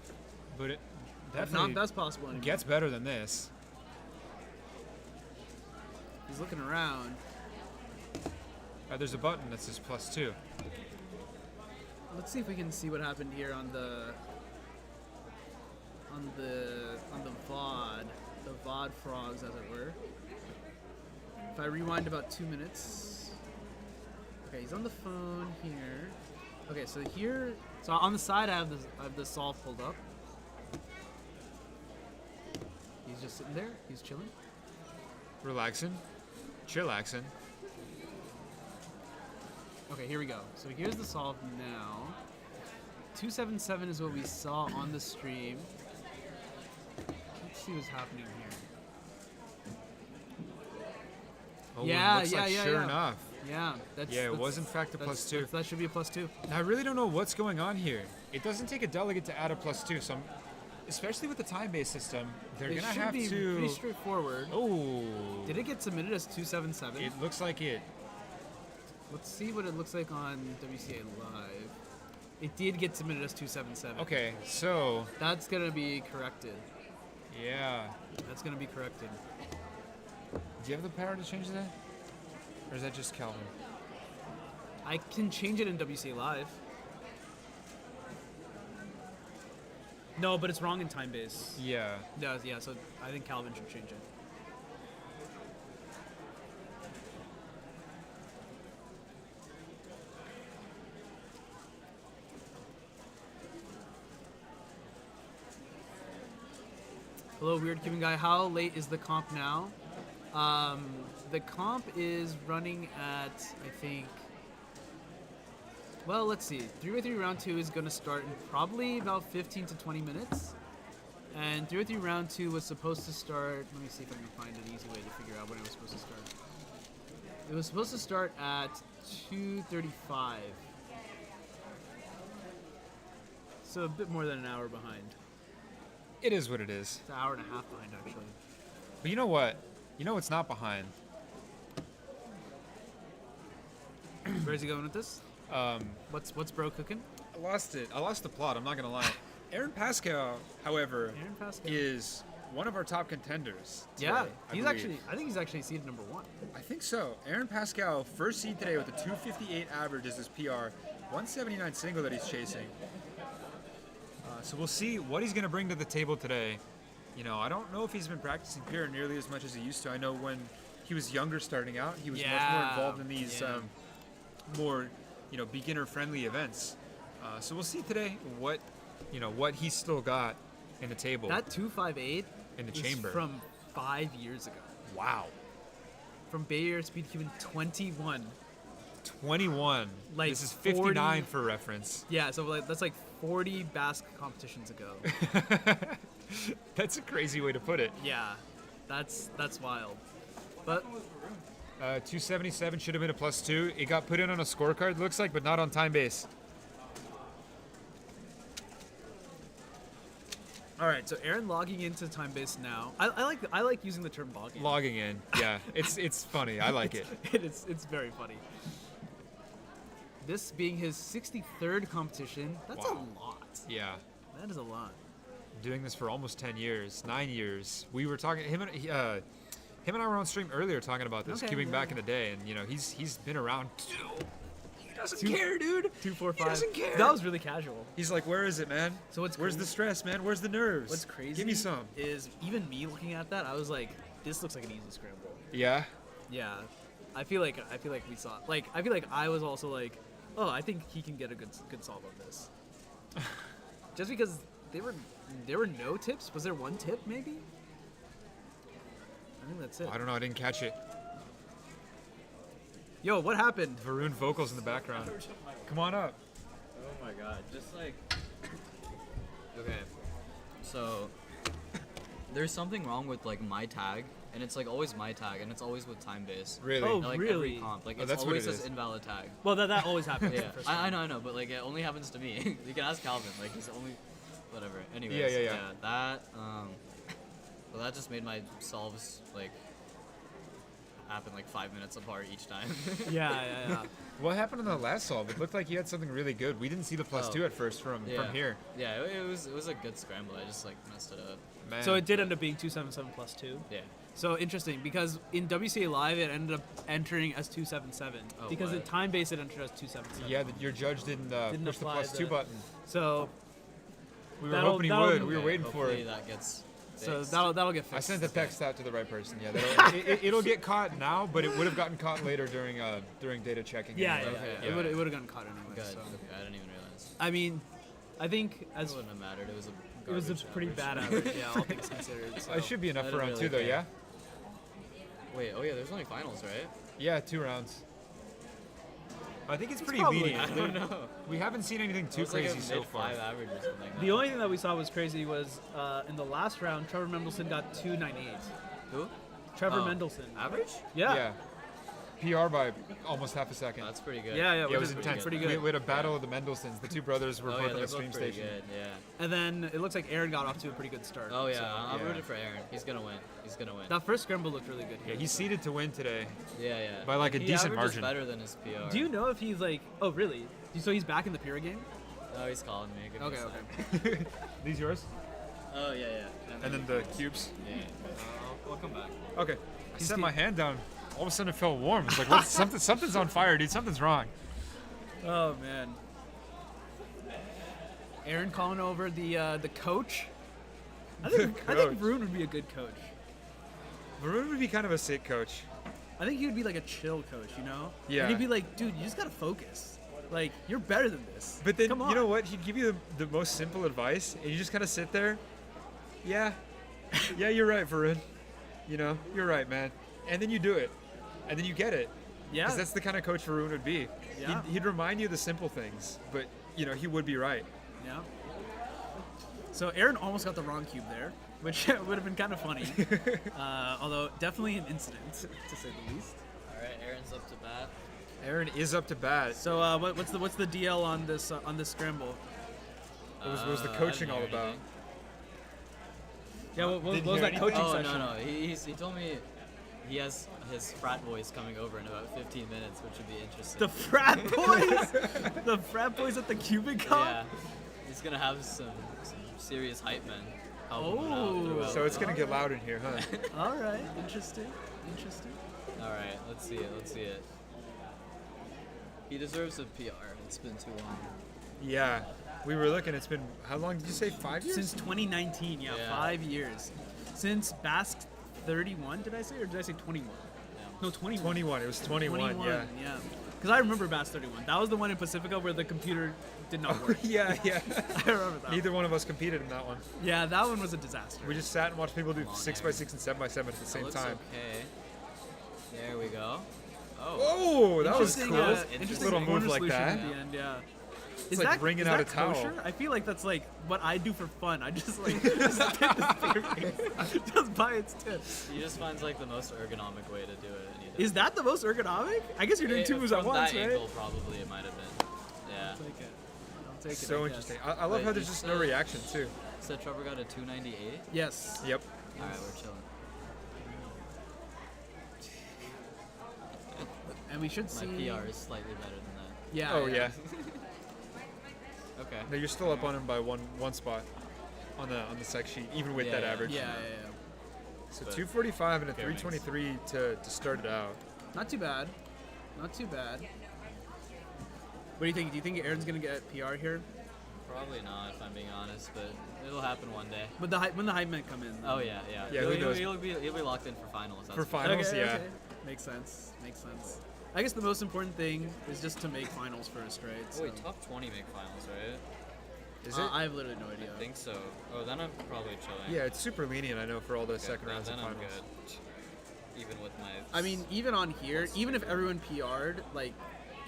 C: But it
Q: But
C: definitely
Q: not best possible anymore.
C: gets better than this.
Q: He's looking around.
C: There's a button that says +2.
Q: Let's see if we can see what happened here on the VOD, the VOD frogs, as it were. If I rewind about 2 minutes. Okay, he's on the phone here. Okay, so here, so on the side I have the solve pulled up. He's just sitting there. He's chilling.
C: Relaxing. Chillaxing.
Q: Okay, here we go. So here's the solve now. 277 is what we saw on the stream. Let's see what's happening here.
C: Oh,
A: Yeah,
C: it looks like
A: yeah,
C: sure
A: yeah.
C: enough.
A: Yeah, that's
C: Yeah, it was in fact a +2.
A: That should be a +2.
C: Now, I really don't know what's going on here. It doesn't take a delegate to add a +2, so especially with the time-based system, they're
A: It
C: gonna
A: should
C: have
A: be
C: to.
A: pretty straightforward.
C: Oh.
A: Did it get submitted as 277?
C: It looks like it.
A: Let's see what it looks like on WCA Live. It did get submitted as 277.
C: Okay, so
A: that's gonna be corrected.
C: Yeah.
A: That's gonna be corrected.
C: Do you have the power to change that? Or is that just Calvin?
A: I can change it in WCA Live. No, but it's wrong in TimeBase.
C: Yeah.
A: Yeah, so I think Calvin should change it. Hello, Weird Cuban Guy. How late is the comp now? The comp is running at, I think, well, let's see. 3x3 round 2 is going to start in probably about 15 to 20 minutes. And 3x3 round 2 was supposed to start, let me see if I can find an easy way to figure out when it was supposed to start. It was supposed to start at 2:35. So a bit more than an hour behind.
C: It is what it is.
A: It's an hour and a half behind, actually.
C: But you know what? You know what's not behind?
A: Where's he going with this? What's bro cooking?
C: I lost it. I lost the plot. I'm not gonna lie. Aaron Pascal, however, is one of our top contenders. Today,
A: Yeah,
C: I
A: he's
C: believe.
A: actually. I think he's actually seeded number 1.
C: I think so. Aaron Pascal, first seed today with a 258 average is his PR, 179 single that he's chasing. So we'll see what he's gonna bring to the table today. You know, I don't know if he's been practicing PR nearly as much as he used to. I know when he was younger, starting out, he was much more involved in these more, beginner-friendly events. So we'll see today what he's still got in the table.
A: That 258
C: in the
A: is
C: chamber
A: from 5 years ago.
C: Wow.
A: From Bay Area Speedcubing 21.
C: 21.
A: Like
C: this is 59
A: 40
C: for reference.
A: Yeah, so that's like 40 BASC competitions ago.
C: That's a crazy way to put it.
A: Yeah, that's wild. But
C: 277 should have been a +2. It got put in on a scorecard, looks like, but not on TimeBase.
A: all right, so Aaron logging into TimeBase now. I like using the term logging.
C: Logging in, yeah, it's funny. I like it.
A: It's very funny. This being his 63rd competition, that's a lot.
C: Yeah.
A: That is a lot.
C: Doing this for almost 10 years, 9 years. We were talking, him and I were on stream earlier talking about this, cubing back in the day, and he's been around. He doesn't care, dude.
A: 245.
C: He doesn't care.
A: That was really casual.
C: He's like, where is it, man?
A: So what's
C: where's
A: crazy,
C: the stress, man? Where's the nerves?
A: What's crazy?
C: Give me some.
A: Is even me looking at that, I was like, this looks like an easy scramble.
C: Yeah.
A: Yeah. I feel like we saw. Like I feel like I was also like, oh, I think he can get a good solve on this. Just because there were no tips. Was there one tip maybe? I think that's it.
C: I don't know. I didn't catch it.
A: Yo, what happened?
C: Varun vocals in the background. Come on up.
F: Oh my god, just like... Okay, so there's something wrong with like my tag, and it's like always my tag, and it's always with TimeBase.
C: Really?
A: Oh,
F: And, like,
A: really?
F: Every comp, like
C: Oh,
F: it's
C: that's what
F: always
C: it
F: says
C: is.
F: invalid tag.
A: Well, that always happens.
F: Yeah,
A: the first
F: I
A: time.
F: know, but like it only happens to me. You can ask Calvin, like he's only, whatever. Anyways,
C: Yeah.
F: that well, that just made my solves like happen like 5 minutes apart each time.
A: Yeah.
C: What happened on the last solve? It looked like you had something really good. We didn't see the +2 at first from here.
F: Yeah, it was a good scramble. I just like messed it up.
C: Man.
A: So it did end up being 277 plus 2.
F: Yeah.
A: So interesting because in WCA Live it ended up entering as 277 because
F: what?
A: at TimeBase it entered as 277.
C: Yeah, your judge didn't push the
A: apply
C: +2 button.
A: So
C: We were hoping he would. We were waiting for
F: Hopefully
C: it.
F: that gets
A: So
F: fixed.
A: that'll get fixed.
C: I sent the text out to the right person. Yeah, it'll get caught now, but it would have gotten caught later during data checking.
A: Yeah,
C: anyway.
A: It would have gotten caught anyway.
F: Good.
A: So.
F: Okay, I didn't even realize.
A: I mean, I think
F: It wouldn't have mattered. It was a
A: it was a
F: garbage
A: pretty
F: average.
A: bad average. Yeah, all things considered. So.
C: It should be enough
F: I
C: for
F: didn't
C: round
F: really
C: 2 though,
F: care.
C: yeah?
F: Wait, oh yeah, there's only finals, right?
C: Yeah, 2 rounds. I think it's pretty
A: probably-
C: lenient.
A: I
F: don't know.
C: We haven't seen anything too
F: It was like
C: crazy
F: a
C: so far.
F: mid-5 average or something.
A: The only thing that we saw was crazy was in the last round, Trevor Mendelsohn got 298.
F: Who?
A: Trevor
F: Oh.
A: Mendelsohn.
F: Average?
A: Yeah.
C: Yeah. PR by almost half a second.
F: That's pretty good.
Q: Yeah,
C: it was intense.
Q: pretty good.
C: We had a battle of the Mendelssohns. The two brothers were
F: Oh,
C: both
F: yeah,
C: on
F: they're
C: the stream
F: both pretty
C: station.
F: good, yeah.
Q: And then it looks like Aaron got off to a pretty good start.
F: Oh, yeah,
Q: so-
F: I'm rooting for Aaron. He's going to win. He's going to win.
Q: That first scramble looked really good.
C: Yeah, he's seeded to win today.
F: Yeah, yeah.
C: By like a
F: He
C: decent
F: averages
C: margin.
F: better than his PR.
Q: Do you know if he's like? Oh, really? So he's back in the Pyrrha game?
F: Oh, he's calling me. Give me
Q: Okay,
F: a sec.
C: okay. These yours?
F: Oh, yeah, yeah.
C: And then the cubes?
F: Yeah. I'll come back.
C: Okay. I set my hand down. All of a sudden it felt warm. It's like, what's, something's on fire, dude. Something's wrong.
Q: Oh man. Aaron calling over the coach. I think Varun would be a good coach.
C: Varun would be kind of a sick coach.
Q: I think he would be like a chill coach, you know?
C: Yeah.
Q: And he'd be like, dude, you just gotta focus. Like, you're better than this.
C: But then,
Q: Come on.
C: you know what? He'd give you the most simple advice, and you just kind of sit there. Yeah. Yeah, you're right, Varun. You know, you're right, man. And then you do it. And then you get it.
Q: Yeah.
C: Because that's the kind of coach Varun would be.
Q: Yeah.
C: He'd remind you of the simple things, but, you know, he would be right.
Q: Yeah. So Aaron almost got the wrong cube there, which would have been kind of funny. Although definitely an incident, to say the least.
F: All right, Aaron's up to bat.
C: Aaron is up to bat.
Q: So what's the DL on this scramble?
C: What was the coaching all about?
Q: Yeah, what was that coaching session?
F: Oh, no. He told me he has his frat boys coming over in about 15 minutes, which would be interesting.
Q: The frat boys? The frat boys at the Cubicle?
F: Yeah. He's going to have some serious hype men helping him out throughout.
C: So it's going to get loud in here, huh?
Q: All right. Interesting.
F: All right, let's see it. He deserves a PR. It's been too long.
C: Yeah. We were looking, it's been, how long did you say, 5 years?
Q: Since 2019, yeah, 5 years. Since BASC 31, did I say, or did I say 21? No, 21.
C: 21, it was 21, yeah.
Q: Because I remember BASC 31. That was the one in Pacifica where the computer did not work.
C: Yeah.
Q: I remember that.
C: Neither one of us competed in that one.
Q: Yeah, that one was a disaster.
C: We just sat and watched people do 6x6 and 7x7 at the same time.
F: Okay. There we go.
C: Oh, that was
Q: Interesting,
C: cool.
Q: interesting
C: Little move
Q: corner
C: like
Q: solution
C: that.
Q: At the end, yeah.
C: It's like wringing out a towel.
Q: Kosher? I feel like that's like what I do for fun. I just like just tip the spear just by its tips.
F: He just finds like the most ergonomic way to do it. And he does
Q: Is that the most ergonomic? I guess you're doing two moves at
F: from
Q: once,
F: that
Q: right?
F: angle, probably it might have been. Yeah.
Q: I'll take it.
C: So
Q: I
C: interesting.
Q: guess.
C: I love how there's just no reaction too.
F: You said Trevor got a 298?
Q: Yes.
C: Yep.
F: All right, we're chilling.
Q: And we should see.
F: My PR is slightly better than that.
Q: Yeah.
C: Oh yeah.
F: Okay.
C: No, you're still up on him by one spot on the sec sheet, even with that average.
Q: Yeah.
C: So
F: But
C: 245 and a
F: fair
C: 323 to start it out.
Q: Not too bad. Not too bad. What do you think? Do you think Aaron's gonna get PR here?
F: Probably not, if I'm being honest, but it'll happen one day.
Q: But when the hype men come in.
F: Oh yeah.
C: Yeah, who knows?
F: He'll be locked in for finals.
C: For finals,
Q: Okay,
C: yeah.
Q: okay. Makes sense. I guess the most important thing is just to make finals first, right?
F: Oh, wait, top 20 make finals, right?
C: Is it?
Q: I have literally no idea.
F: I think so. Oh, then I'm probably chilling.
C: Yeah, it's super lenient, I know, for all the
F: Okay,
C: second rounds and
F: then I'm
C: finals.
F: good. Even with my.
Q: I mean, even on here, even if everyone PR'd, like,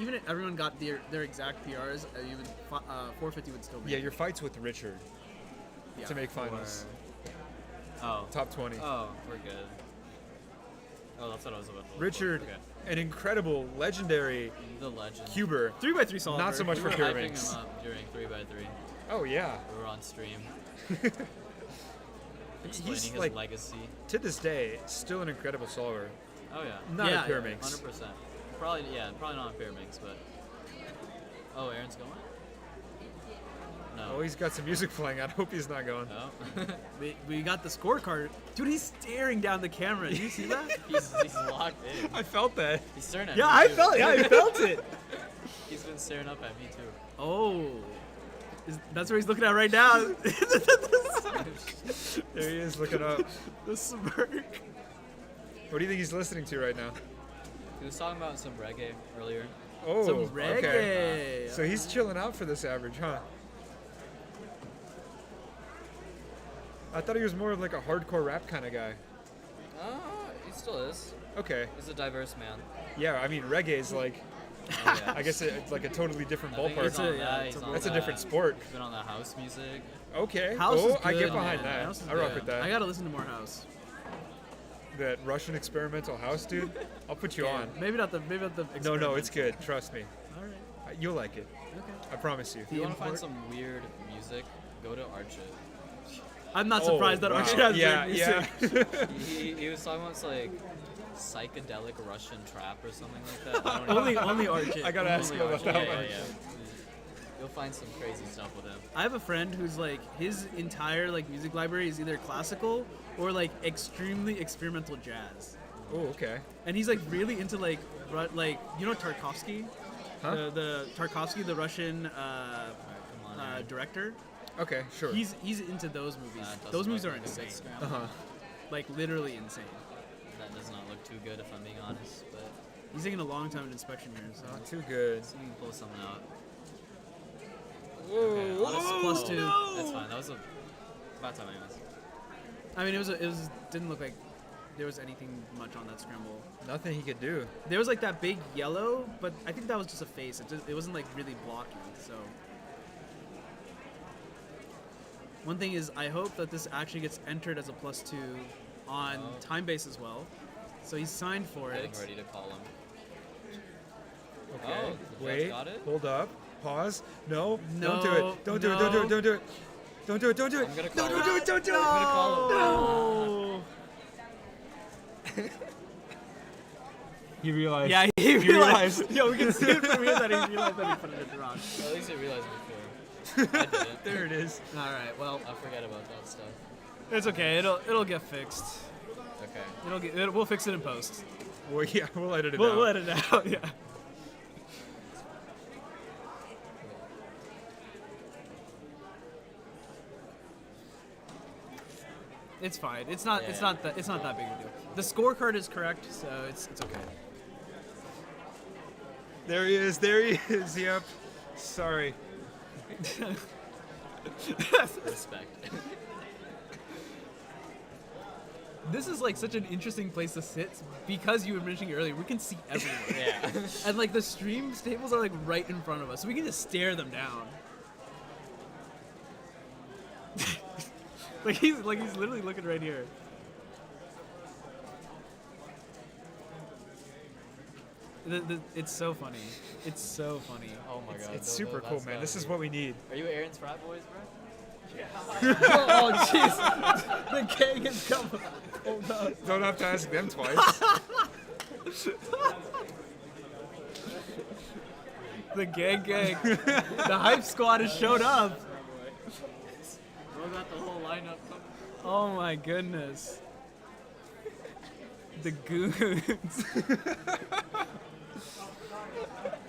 Q: even if everyone got their exact PRs, even 450 would still make.
C: Yeah, your fight's with Richard
Q: Yeah.
C: to make finals.
F: Oh.
C: Top 20.
F: Oh, we're good. Oh, that's what I was about to look
C: Richard,
F: for.
C: an incredible, legendary
F: The legend.
C: cuber.
Q: 3x3 solver.
C: Not so much
F: We
C: for
F: were
C: pure
F: hyping
C: ranks.
F: him up during 3x3.
C: Oh yeah.
F: We were on stream.
C: He's
F: Explaining his
C: like,
F: legacy.
C: to this day, still an incredible solver.
F: Oh yeah.
C: Not
Q: Yeah,
C: a pure
Q: yeah,
C: mix.
F: 100%. Probably not a pair mix, but. Oh, Aaron's going? No.
C: Oh, he's got some music playing. I hope he's not going.
F: No.
Q: We got the scorecard. Dude, he's staring down the camera. Did you see that?
F: he's locked in.
C: I felt that.
F: He's staring at
Q: Yeah,
F: me
Q: I
F: too.
Q: felt it.
F: He's been staring up at me too.
Q: Oh. That's where he's looking at right now.
C: There he is looking up.
Q: The smirk.
C: What do you think he's listening to right now?
F: He was talking about some reggae earlier.
C: Oh,
Q: Some
C: okay.
Q: reggae.
C: So he's chilling out for this average, huh? I thought he was more of like a hardcore rap kind of guy.
F: He still is.
C: Okay.
F: He's a diverse man.
C: Yeah, I mean reggae is like,
F: Oh, yeah.
C: I guess it's like a totally different
F: I think
C: ballpark.
F: he's on that. He's on
C: That's a
F: that.
C: different sport.
F: He's been on the house music.
C: Okay.
Q: House
C: oh,
Q: is
C: I get
Q: good,
C: behind
Q: man.
C: that.
Q: House is
C: I rock
Q: good.
C: with that.
Q: I gotta listen to more house.
C: that Russian experimental house, dude. I'll put you on.
Q: Maybe not the.
C: No, it's good. Trust me.
Q: All right.
C: You'll like it.
Q: Okay.
C: I promise you.
F: If you want to find some weird music, go to Archit.
Q: I'm not surprised that Archit has weird music.
F: he was talking about like psychedelic Russian trap or something like that. I don't know.
Q: only Archit.
C: I gotta ask you about that one.
F: Yeah. You'll find some crazy stuff with him.
Q: I have a friend who's like his entire like music library is either classical or like extremely experimental jazz.
C: Oh, okay.
Q: And he's like really into like you know Tarkovsky,
C: Huh?
Q: the Tarkovsky, the Russian director.
C: Okay, sure.
Q: He's into those movies. Those movies are insane. Like literally insane.
F: That does not look too good if I'm being honest, but
Q: he's taking a long time in inspection here. So.
C: Not too good.
F: So we can pull something out.
C: Whoa,
F: Okay,
Q: plus two.
F: No. That's fine. That was about time anyways.
Q: I mean, it was didn't look like there was anything much on that scramble.
C: Nothing he could do.
Q: There was like that big yellow, but I think that was just a face. It wasn't like really blocky. So one thing is, I hope that this actually gets entered as a +2 on TimeBase as well. So he's signed for it.
F: Getting ready to call him.
C: Okay.
F: Oh, the
C: Wait.
F: judge got it?
C: Hold up. Pause. No.
Q: No,
C: Don't do it. Don't do it. Don't do it. Don't do it. Don't do it. Don't do it.
F: I'm gonna
C: No,
F: call
C: don't do it. Don't do it.
F: I'm gonna call him.
Q: No.
C: He realized.
Q: Yeah, he realized. Yo, we can see it from here that he realized that he put it in the wrong.
F: Well, at least he realized it before. I didn't.
C: There it is.
Q: All right. Well,
F: I forget about that stuff.
Q: it's okay. It'll get fixed.
F: Okay.
Q: We'll fix it in post.
C: Well, yeah, we'll edit it out.
Q: We'll edit it out. Yeah. It's fine. It's not that big of a deal. The scorecard is correct, so it's okay.
C: There he is. There he is. Yep. Sorry.
F: Respect.
Q: This is like such an interesting place to sit because you were mentioning earlier. We can see everywhere.
F: Yeah.
Q: And like the stream tables are like right in front of us, so we can just stare them down. Like he's literally looking right here. It's so funny. It's so funny.
F: Oh my god.
C: It's super cool, man. This is what we need.
F: Are you Aaron's frat boys, bro?
Q: Oh jeez. The gang is coming. Hold on.
C: Don't have to ask them twice.
Q: The gang. The hype squad has showed up.
F: Bro got the whole lineup coming.
Q: Oh my goodness. The goons.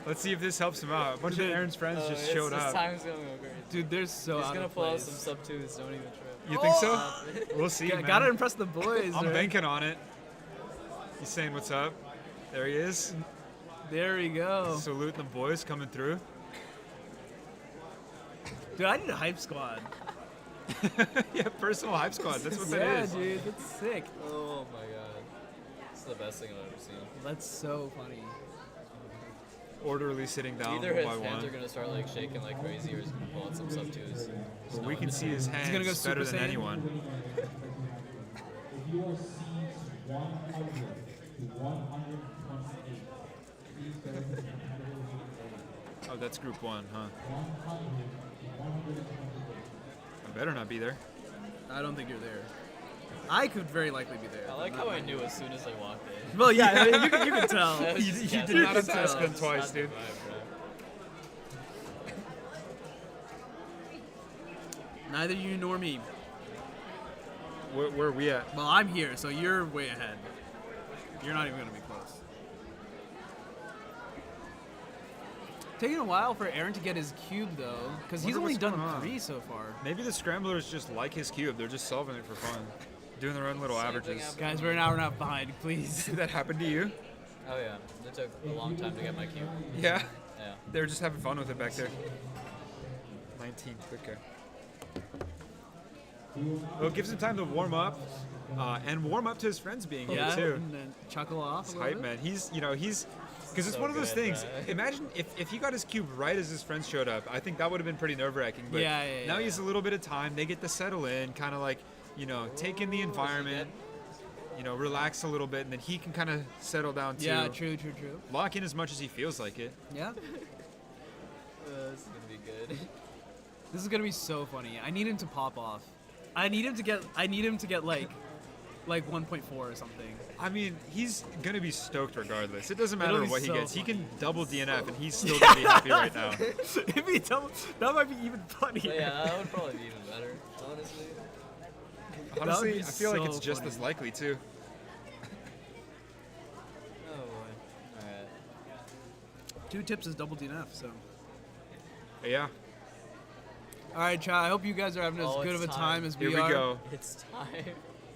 C: Let's see if this helps him out. A bunch of Aaron's friends just showed up.
F: This time's gonna go crazy.
Q: Dude, they're so
F: He's
Q: out
F: gonna
Q: of
F: pull out
Q: place.
F: some sub twos. Don't even trip.
C: You think so? We'll see, man.
Q: Gotta impress the boys.
C: I'm
Q: right?
C: banking on it. He's saying what's up. There he is.
Q: There we go.
C: Saluting the boys coming through.
Q: Dude, I need a hype squad.
C: Yeah, personal hype squad. That's what that is.
Q: Yeah, dude, that's sick.
F: Oh my god. It's the best thing I've ever seen.
Q: That's so funny.
C: Orderly sitting down
F: Either
C: one
F: his
C: by
F: hands
C: one.
F: are gonna start like shaking like crazy, or he's gonna pull out some sub twos.
C: Well, we can see his hands
Q: gonna go
C: better
Q: Super
C: than
Q: Saiyan?
C: anyone.
E: If you are seeds 100 to 128, please go to the competitive
C: Oh, that's group one, huh?
E: 100 to 128.
C: I better not be there.
Q: I don't think you're there. I could very likely be there.
F: I like how I knew as soon as I walked in.
Q: Well, yeah, I mean, you can tell.
F: I was
C: You
F: just
C: did
F: guessing.
C: not have to ask them twice,
F: Not the
C: dude.
F: vibe, bro.
Q: Neither you nor me.
C: Where are we at?
Q: Well, I'm here, so you're way ahead. You're not even gonna be close. Taking a while for Aaron to get his cube though, because he's
C: Wonder
Q: only
C: what's
Q: done
C: going on.
Q: 3 so far.
C: Maybe the scramblers just like his cube. They're just solving it for fun. Doing their own little
F: Same thing
C: averages.
F: happened.
Q: Guys, we're an hour and a half behind, please.
C: Did that happen to you?
F: Oh yeah, it took a long time to get my cube.
C: Yeah.
F: Yeah.
C: They were just having fun with it back there. 19, quicker. Well, it gives him time to warm up, and warm up to his friends being
Q: Yeah,
C: here too.
Q: and then chuckle off a
C: It's
Q: little
C: hype,
Q: bit.
C: man. Because it's
F: So
C: one of those
F: good,
C: things.
F: man.
C: Imagine if he got his cube right as his friends showed up. I think that would have been pretty nerve-wracking. But
Q: Yeah,
C: now he
Q: yeah.
C: has a little bit of time. They get to settle in, kind of like, take in the environment. relax a little bit, and then he can kind of settle down too.
A: Yeah, true.
C: Lock in as much as he feels like it.
A: Yeah.
F: This is gonna be good.
A: This is gonna be so funny. I need him to pop off. I need him to get like 1.4 or something.
C: I mean, he's gonna be stoked regardless. It doesn't matter
A: It'll be
C: what he
A: so
C: gets. He
A: funny.
C: can double DNF, and he's still gonna be happy right now.
A: If he double, that might be even funnier.
F: Yeah, that would probably be even better, honestly.
C: Honestly,
A: be
C: I feel like
A: so
C: it's just
A: funny.
C: as likely too.
F: Oh boy. Alright.
A: 2 tips is double DNF, so.
C: Yeah.
A: All right, chat. I hope you guys are having as
F: Oh,
A: good of
F: it's
A: a time
F: time.
A: as we
C: Here we
A: are.
C: go.
F: It's time.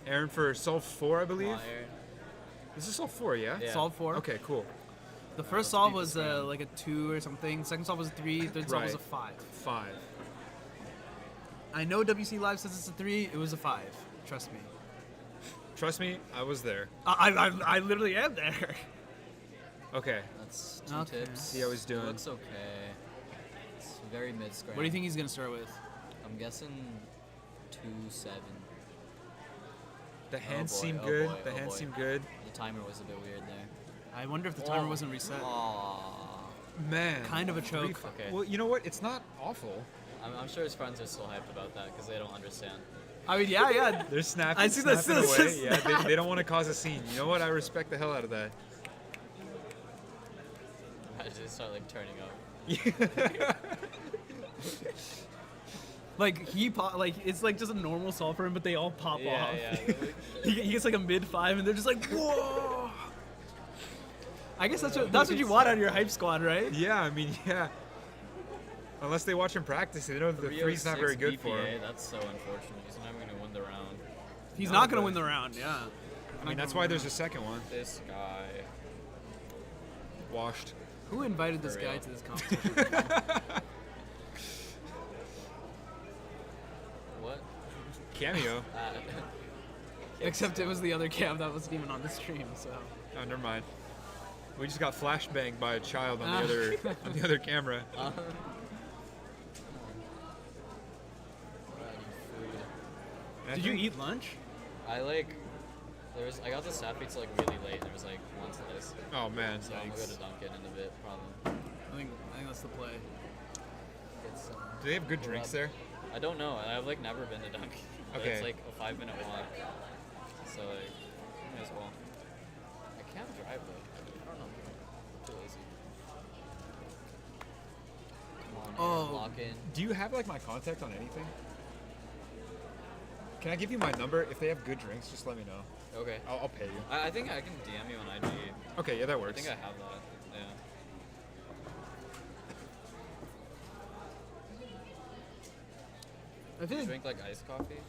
C: Aaron for solve 4, I believe.
F: Come on, Aaron.
C: This is solve 4, yeah?
F: Yeah.
A: Solve 4.
C: Okay, cool.
A: The first solve was like a 2 or something. Second solve was a 3. Third solve was a
C: Right.
A: 5.
C: 5.
A: I know WC Live says it's a 3. It was a 5. Trust me.
C: Trust me, I was there.
A: I literally am there.
C: Okay.
F: That's 2
A: Okay.
F: tips.
C: See how he's doing.
F: Looks okay. It's very mid-scram.
A: What do you think he's gonna start with?
F: I'm guessing 2-7.
C: The hands
F: boy,
C: seem
F: oh
C: good.
F: boy,
C: The
F: oh
C: hands
F: boy.
C: seem good.
F: The timer was a bit weird there.
A: I wonder if the timer wasn't reset.
F: Aww.
C: Man.
A: Kind of a choke.
F: Okay.
C: Well, you know what? It's not awful.
F: I'm sure his friends are still hyped about that because they don't understand.
A: I mean, yeah.
C: They're snapping,
A: I see that
C: snapping
A: still
C: away.
A: says
C: Yeah,
A: snap.
C: they don't want to cause a scene. You know what? I respect the hell out of that.
F: I just start like turning up.
A: Like it's like just a normal solve for him, but they all pop off.
F: Yeah.
A: he gets like a mid 5, and they're just like, whoa. I guess that's what you want out of your hype squad, right?
C: Yeah, I mean, yeah. Unless they watch him practice, they know the 3's not very good for him.
F: That's so unfortunate. He's never going to win the round.
A: He's not gonna win the round. Yeah.
C: I mean, that's why there's a second one.
F: This guy.
C: Washed.
A: Who invited this
F: For
A: guy
F: real.
A: to this competition?
F: What?
C: Cameo.
A: Except it was the other cam that wasn't even on the stream. So.
C: Oh, never mind. We just got flashbanged by a child on the other camera.
A: Did you eat lunch?
F: I got the staff pizza like really late. There was like one slice.
C: Oh man.
F: So I'm gonna go to Dunkin' in a bit, probably.
A: I think that's the play.
F: Get some.
C: Do they have good drinks there?
F: I don't know. I've like never been to Dunkin'. But
C: Okay.
F: It's like a 5-minute walk. So like, may as well. I can't drive though. I don't know. I'm too lazy. Come on, Aaron, lock in.
C: Do you have like my contact on anything? Can I give you my number? If they have good drinks, just let me know.
F: Okay.
C: I'll pay you.
F: I think I can DM you on IG.
C: Okay, yeah, that
F: I
C: works.
F: think I have that. Yeah.
A: I
F: Do you
A: think
F: drink like iced coffee?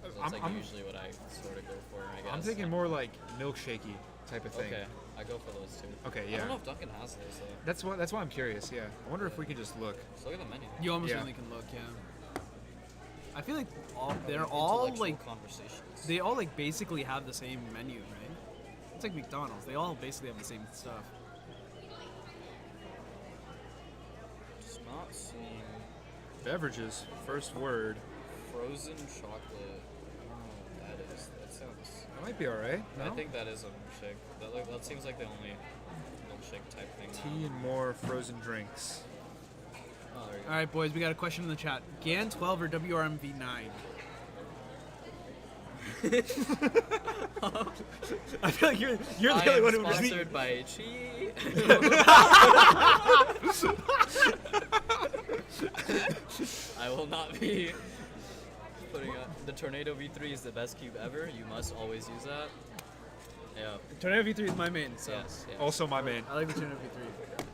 F: 'Cause that's like usually what I sort of go for, I guess.
C: I'm thinking more like milkshakey type of thing.
F: Okay, I go for those too.
C: Okay,
F: I
C: yeah.
F: don't know if Dunkin' has those though.
C: That's why I'm curious. Yeah, I wonder if we can just look.
F: Just look at the menu.
A: You almost
C: Yeah.
A: certainly can look, yeah. I feel like they're all
F: Intellectual
A: like
F: conversations.
A: they all like basically have the same menu, right? It's like McDonald's. They all basically have the same stuff.
F: Just not seeing
C: Beverages. First word.
F: frozen chocolate. I don't know what that is. That sounds.
C: That might be all right.
F: I
C: No?
F: think that is a milkshake. That seems like the only milkshake type thing.
C: Tea and more frozen drinks.
F: Oh, there you go.
A: All right, boys, we got a question in the chat. GAN 12 or WRMV9? I feel like you're the
F: I
A: only
F: am
A: one who
F: sponsored by Chi. I will not be putting up. The Tornado V3 is the best cube ever. You must always use that. Yeah.
A: Tornado V3 is my main, so.
F: Yes.
C: Also my main.
A: I like the Tornado V3.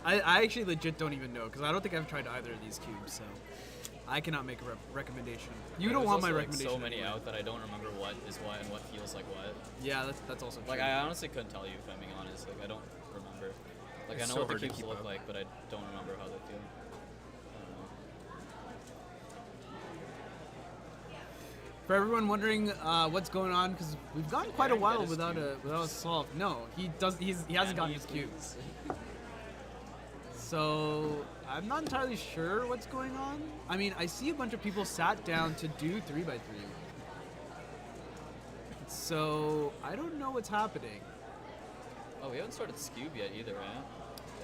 A: I actually legit don't even know because I don't think I've tried either of these cubes, so I cannot make a recommendation. You don't
F: There's
A: want my
F: also,
A: recommendation.
F: So many
A: anyway.
F: out that I don't remember what is what and what feels like what.
A: Yeah, that's also true.
F: Like I honestly couldn't tell you if I'm being honest. Like I don't remember. Like
C: It's
F: I know
C: so
F: what the
C: hard to
F: cubes
C: keep
F: look
C: up.
F: like, but I don't remember how they feel. I don't know.
A: For everyone wondering what's going on, because we've gone quite a
F: Aaron
A: while
F: got his
A: without a solve. No, he hasn't gotten his cubes. So I'm not entirely sure what's going on. I mean, I see a bunch of people sat down to do 3x3. So I don't know what's happening.
F: Oh, we haven't started Scube yet either, right?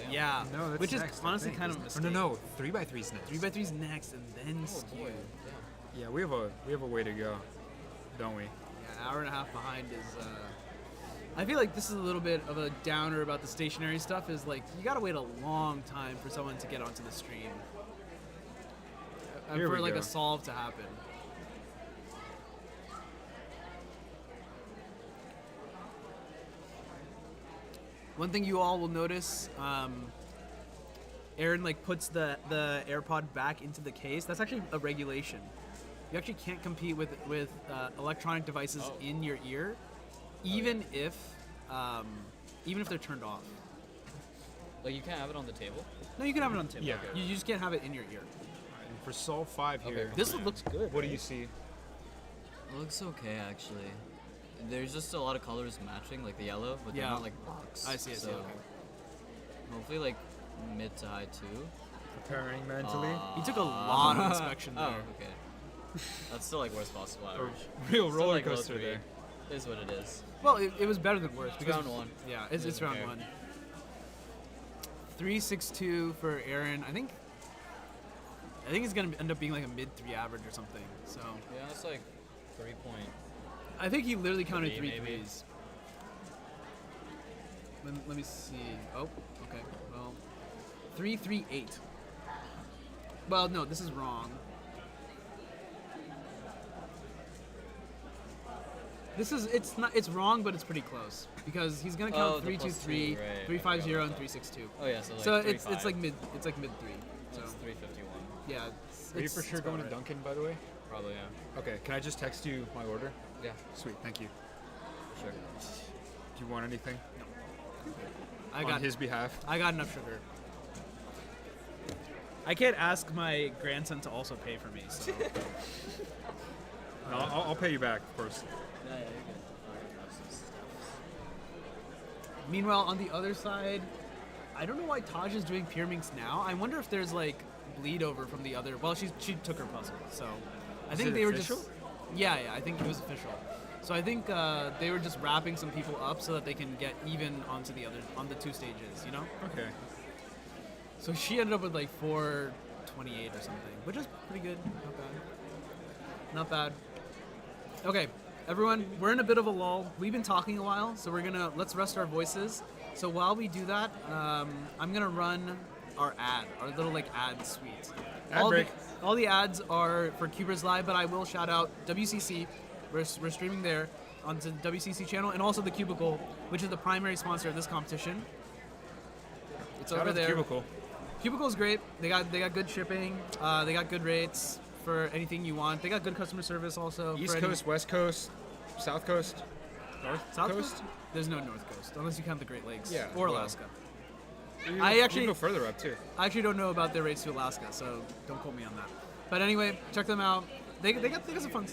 F: Damn.
A: Yeah,
C: No, that's
A: which is
C: next, I
A: honestly
C: think,
A: kind of a
C: isn't
A: mistake.
C: it? No, 3x3's next.
A: 3x3's next, and then
F: Oh,
A: Scube.
F: boy.
C: Yeah, we have a way to go, don't we?
A: Yeah, an hour and a half behind is. I feel like this is a little bit of a downer about the stationary stuff. Is like you gotta wait a long time for someone to get onto the stream, and
C: Here
A: for
C: we
A: like
C: go.
A: a solve to happen. One thing you all will notice, Aaron like puts the AirPod back into the case. That's actually a regulation. You actually can't compete with electronic devices in your ear, even if they're turned off.
F: Like, you can't have it on the table?
A: No, you can have it on the table.
C: Yeah.
A: You just can't have it in your ear.
C: And for Solve 5 here,
A: This looks good.
C: what do
A: right?
C: you see?
F: It looks okay, actually. There's just a lot of colors matching, like the yellow, but they're
A: Yeah.
F: not like box.
A: I see,
F: So
A: okay.
F: hopefully, like mid to high 2.
C: Preparing mentally.
A: He took a lot of inspection
F: Oh,
A: there.
F: okay. That's still like worst possible average.
C: real
F: Still,
C: roller
F: like, low
C: coaster
F: 3.
C: there.
F: Is what it is.
A: Well, it was better than worse. Because,
F: round 1.
A: Yeah, it's
F: Doesn't
A: round
F: care.
A: 1. 3.62 for Aaron. I think it's gonna end up being like a mid 3 average or something. So
F: Yeah, that's like 3 point.
A: I think he literally counted
F: Three,
A: 3
F: maybe.
A: threes. Let me see. Oh, okay. Well, 3.38. Well, no, this is wrong. It's wrong, but it's pretty close because he's gonna count
F: Oh, the plus
A: 3.23,
F: two, right.
A: 3.50, and 3.62.
F: Oh, yeah, so, like,
A: so
F: 3,
A: it's
F: 5.
A: like mid 3. So
F: That's 351.
A: yeah,
C: Are you for sure
A: about
C: going to
A: right.
C: Dunkin', by the way?
F: Probably, yeah.
C: Okay, can I just text you my order?
F: Yeah.
C: Sweet, thank you.
F: Sure.
C: Do you want anything?
A: I
C: On
A: got
C: his behalf?
A: I got enough sugar. I can't ask my grandson to also pay for me, so.
C: No, I'll pay you back, of course.
F: Yeah, you're good.
A: Meanwhile, on the other side, I don't know why Taj is doing Pyraminx now. I wonder if there's like bleed over from the other. Well, she took her puzzle, so I
C: Is
A: think
C: it
A: they were
C: official?
A: just. Yeah, I think it was official. So I think they were just wrapping some people up so that they can get even onto the 2 stages. You know.
C: Okay.
A: So she ended up with like 428 or something, which is pretty good. Not bad. Not bad. Okay, everyone, we're in a bit of a lull. We've been talking a while, so let's rest our voices. So while we do that, I'm gonna run our little like ad suite.
C: Ad break.
A: All the ads are for Cubers Live, but I will shout out WCC. We're streaming there onto the WCC channel, and also TheCubicle, which is the primary sponsor of this competition. It's
C: Shout
A: over
C: out
A: there.
C: TheCubicle.
A: Cubicle's great. They got good shipping. They got good rates for anything you want. They got good customer service also.
C: East
A: for any-
C: Coast, West Coast, South Coast, North
A: South
C: Coast?
A: Coast? There's no North Coast unless you count the Great Lakes
C: Yeah,
A: or
C: well,
A: Alaska.
C: You
A: I
C: can go further up too.
A: I actually don't know about their rates to Alaska, so don't quote me on that. But anyway, check them out. They got some fun.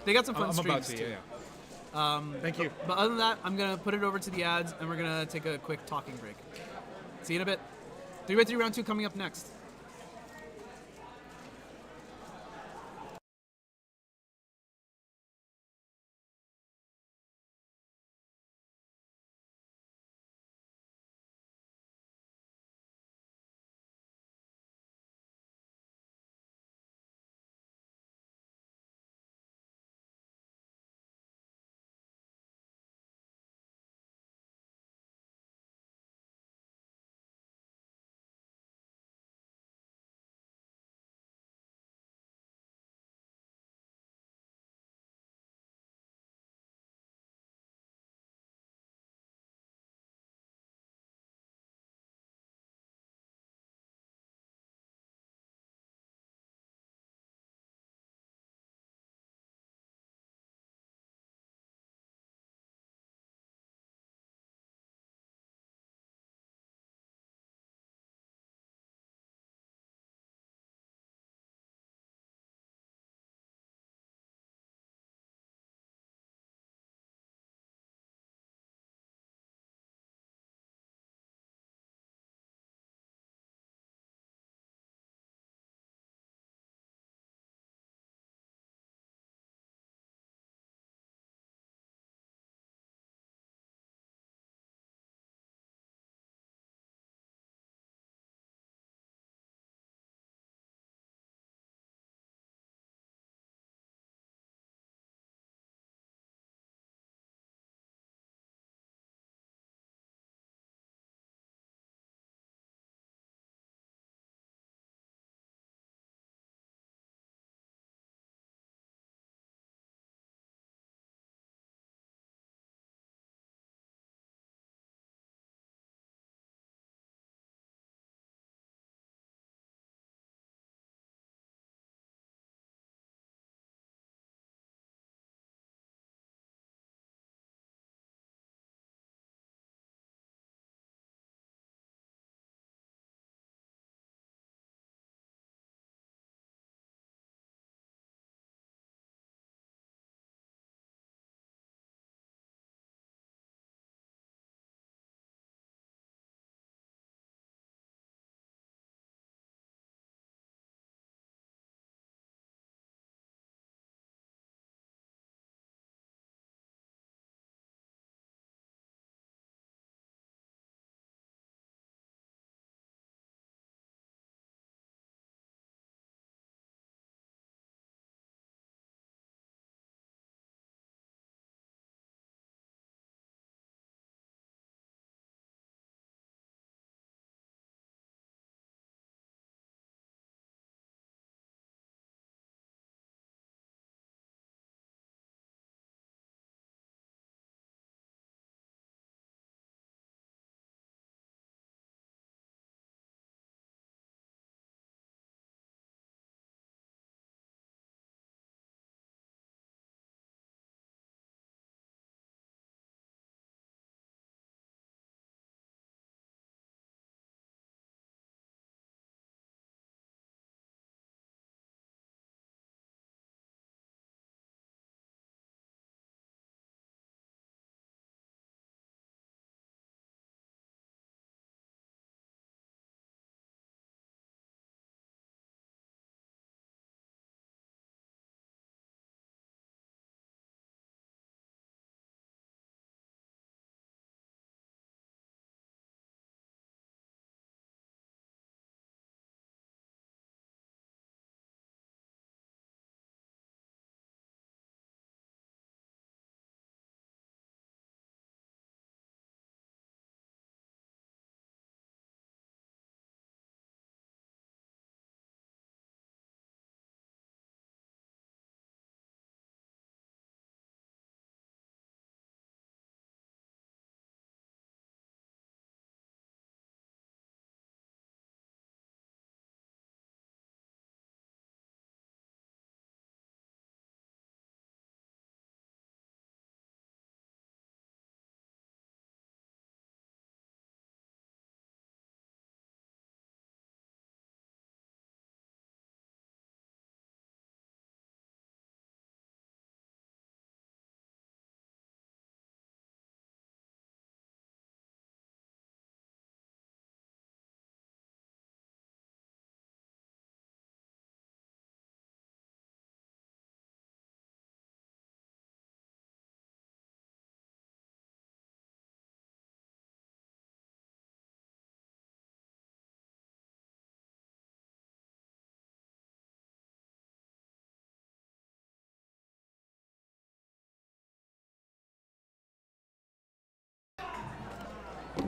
A: They got some fun
C: I'm about
A: streams
C: to,
A: too.
C: yeah. Thank you.
A: But other than that, I'm gonna put it over to the ads, and we're gonna take a quick talking break. See you in a bit. 3x3 round 2 coming up next.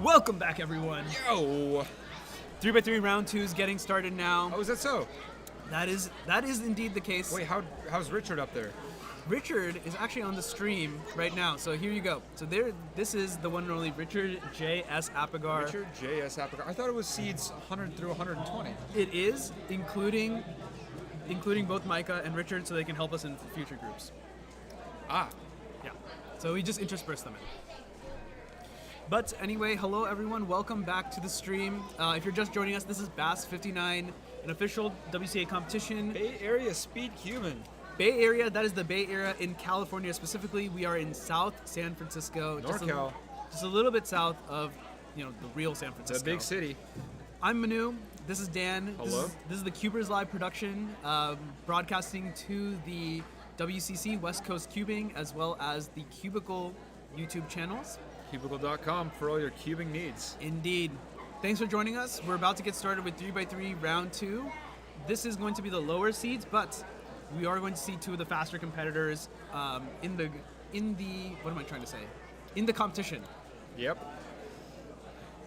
Q: Welcome back, everyone.
C: Yo!
Q: 3x3 round 2 is getting started now.
C: Oh, is that so?
Q: That is indeed the case.
C: Wait, how's Richard up there?
Q: Richard is actually on the stream right now, so here you go. So this is the one and only Richard J.S. Appagar.
C: Richard J.S. Appagar. I thought it was seeds 100 through 120.
Q: It is, including both Micah and Richard, so they can help us in future groups.
C: Ah.
Q: Yeah. So we just intersperse them in. But anyway, hello everyone. Welcome back to the stream. If you're just joining us, this is BASC 59, an official WCA competition.
C: Bay Area speedcubing.
Q: Bay Area, that is the Bay Area in California specifically. We are in South San Francisco.
C: NorCal.
Q: Just a little bit south of, the real San Francisco.
C: It's a big city.
Q: I'm Manu. This is Dan.
C: Hello.
Q: This is the Cubers Live production, broadcasting to the WCC West Coast Cubing as well as the Cubicle YouTube channels.
C: Cubicle.com for all your cubing needs.
Q: Indeed. Thanks for joining us. We're about to get started with 3x3 round 2. This is going to be the lower seeds, but we are going to see two of the faster competitors in the what am I trying to say? In the competition.
C: Yep.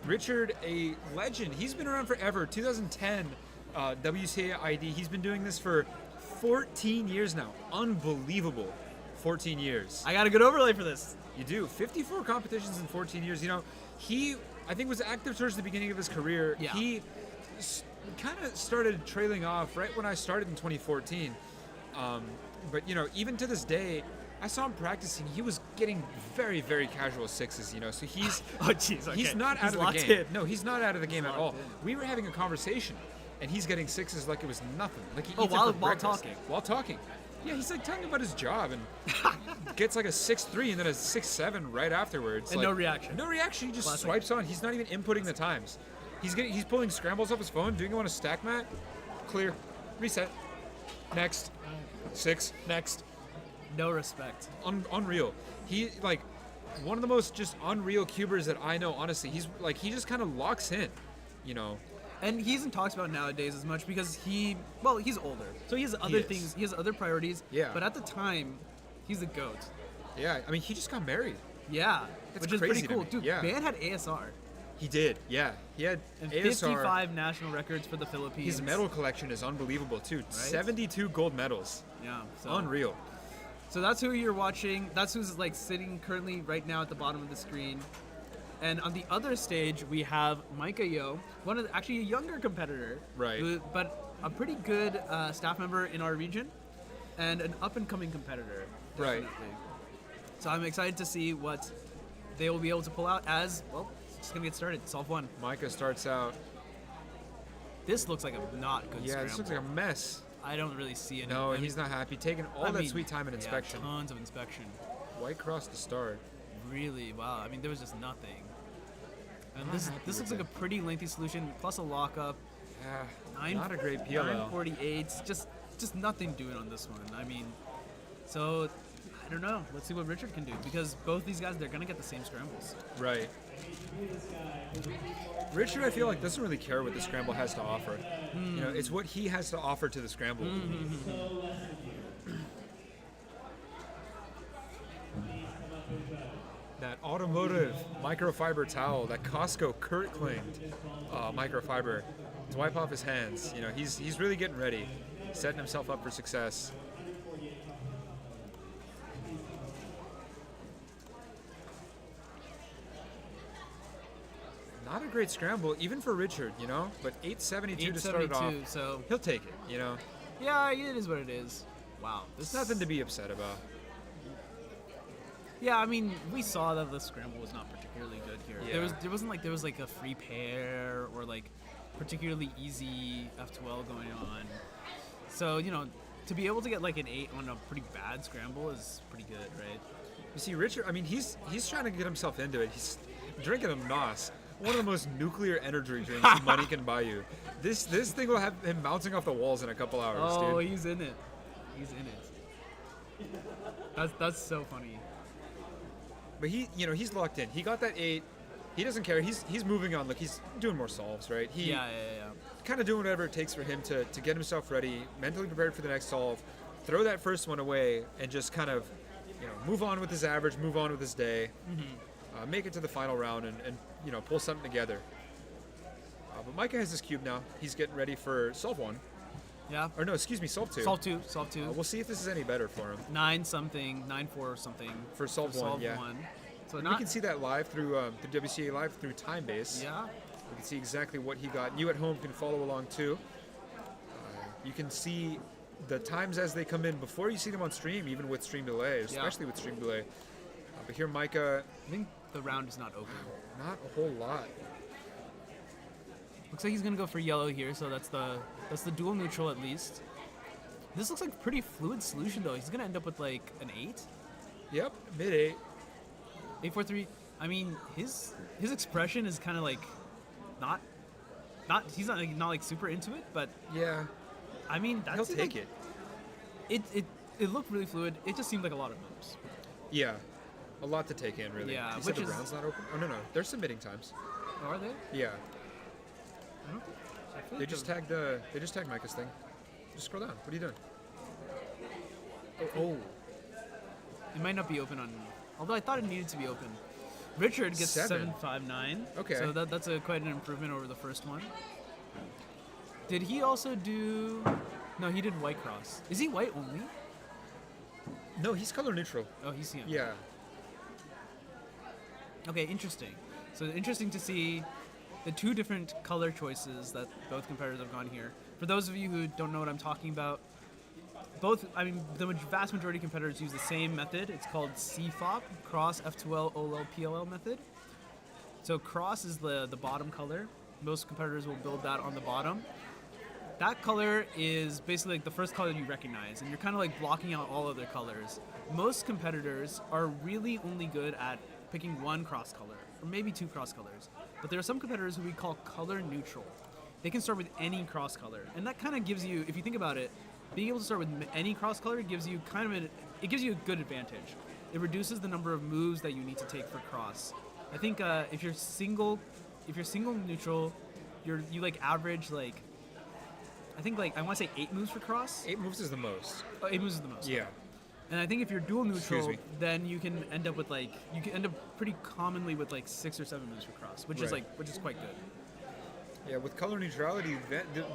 C: Richard, a legend. He's been around forever. 2010 WCA ID. He's been doing this for 14 years now. Unbelievable. 14 years.
Q: I got a good overlay for this.
C: You do. 54 competitions in 14 years. He, I think, was active towards the beginning of his career.
Q: Yeah.
C: He kind of started trailing off right when I started in 2014. But even to this day, I saw him practicing. He was getting very, very casual sixes. So he's
Q: oh jeez, okay.
C: He's not out of the game.
Q: In.
C: No, he's not out of the game at all. We were having a conversation, and he's getting sixes like it was nothing. Like he eats it for breakfast. While talking. Yeah, he's like telling about his job and gets like a 6.3 and then a 6.7 right afterwards.
Q: And
C: like,
Q: no reaction.
C: No reaction. He just
Q: Classic.
C: swipes on. He's not even inputting the times. He's pulling scrambles off his phone, doing it on a stack mat. Clear. Reset. Next. 6. Next.
Q: No respect.
C: Unreal. He one of the most just unreal cubers that I know. Honestly, he just kind of locks in.
Q: And he isn't talked about nowadays as much because he's older, so he has other things. He has other priorities.
C: Yeah.
Q: But at the time, he's a goat.
C: Yeah. I mean, he just got married.
Q: Yeah.
C: That's
Q: which is
C: crazy
Q: pretty cool,
C: to me.
Q: dude.
C: Yeah.
Q: Man had ASR.
C: He did. Yeah. He had
Q: And
C: ASR.
Q: 55 national records for the Philippines.
C: His medal collection is unbelievable too. Right? 72 gold medals.
Q: Yeah. So.
C: Unreal.
Q: So that's who you're watching. That's who's sitting currently right now at the bottom of the screen. And on the other stage, we have Micah Yo, actually a younger competitor.
C: Right.
Q: But a pretty good staff member in our region and an up-and-coming competitor. Definitely.
C: Right.
Q: So I'm excited to see what they will be able to pull out as, it's just going to get started. Solve 1.
C: Micah starts out.
Q: This looks like a not good scramble.
C: This looks like a mess.
Q: I don't really see it.
C: No, he's not happy. Taking that sweet time in inspection.
Q: Yeah, tons of inspection.
C: White cross to start.
Q: Really? Wow. I mean, there was just nothing. And this looks like a pretty lengthy solution, plus a lockup.
C: Yeah, not a great PLL.
Q: 948, just nothing doing on this one. I mean, so I don't know. Let's see what Richard can do because both these guys, they're gonna get the same scrambles.
C: Right. Richard, I feel like doesn't really care what the scramble has to offer. It's what he has to offer to the scramble. That automotive microfiber towel, that Costco Kurt claimed microfiber, to wipe off his hands. He's really getting ready, setting himself up for success. Not a great scramble, even for Richard, but 872 to start it off.
Q: So
C: he'll take it,
Q: Yeah, it is what it is. Wow,
C: there's nothing to be upset about.
Q: Yeah, I mean, we saw that the scramble was not particularly good here.
C: Yeah.
Q: There wasn't a free pair or particularly easy F2L going on. So to be able to get an 8 on a pretty bad scramble is pretty good, right?
C: You see, Richard, I mean, he's trying to get himself into it. He's drinking a NOS, one of the most nuclear energy drinks money can buy you. This thing will have him bouncing off the walls in a couple hours, dude.
Q: Oh, he's in it. He's in it. That's so funny.
C: But he's locked in. He got that 8. He doesn't care. He's moving on. Look, he's doing more solves, right?
Q: Yeah.
C: Kind of doing whatever it takes for him to get himself ready, mentally prepared for the next solve, throw that first one away, and just kind of, move on with his average, move on with his day. make it to the final round and you know, pull something together. But Micah has his cube now. He's getting ready for solve 1.
A: Yeah.
C: Or no, excuse me, solve 2.
A: Solve 2.
C: We'll see if this is any better for him.
A: 9-4 or something.
C: For solve 1, yeah.
A: So
C: we can see that live through WCA Live through TimeBase.
A: Yeah.
C: We can see exactly what he got. You at home can follow along too. You can see the times as they come in before you see them on stream, even with stream delay, especially with stream delay. But here, Micah.
A: I think the round is not open.
C: Not a whole lot.
A: Looks like he's gonna go for yellow here, so that's the dual neutral at least. This looks like a pretty fluid solution though. He's gonna end up with like an 8.
C: Yep, mid 8.
A: 8-4-3. I mean, his expression is kind of like not he's not like super into it, but
C: yeah.
A: I mean, that's
C: he'll take it.
A: It looked really fluid. It just seemed like a lot of moves.
C: Yeah, a lot to take in really.
A: Yeah,
C: you said the round's not open. Oh no, they're submitting times.
A: Oh, are they?
C: Yeah.
A: I don't think.
C: They just tagged Micah's thing. Just scroll down. What are you doing?
A: Oh. It might not be open on. Although I thought it needed to be open. Richard gets 7-5-9.
C: Okay.
A: So that's quite an improvement over the first one. Did he also do? No, he did white cross. Is he white only?
C: No, he's color neutral.
A: Oh, he's him.
C: Yeah.
A: Okay, interesting. So interesting to see the two different color choices that both competitors have gone here. For those of you who don't know what I'm talking about, the vast majority of competitors use the same method. It's called CFOP, Cross F2L OL PLL method. So cross is the bottom color. Most competitors will build that on the bottom. That color is basically like the first color you recognize, and you're kind of like blocking out all other colors. Most competitors are really only good at picking one cross color, or maybe 2 cross colors. But there are some competitors who we call color neutral. They can start with any cross color, and that kind of gives you, if you think about it, being able to start with any cross color gives you it gives you a good advantage. It reduces the number of moves that you need to take for cross. I think if you're single neutral, you like average like, I think like I want to say 8 moves for cross.
C: 8 moves is the most.
A: Oh, 8 moves is the most.
C: Yeah.
A: And I think if you're dual neutral, then you can end up with pretty commonly with like 6 or 7 moves for cross, which is quite good.
C: Yeah, with color neutrality,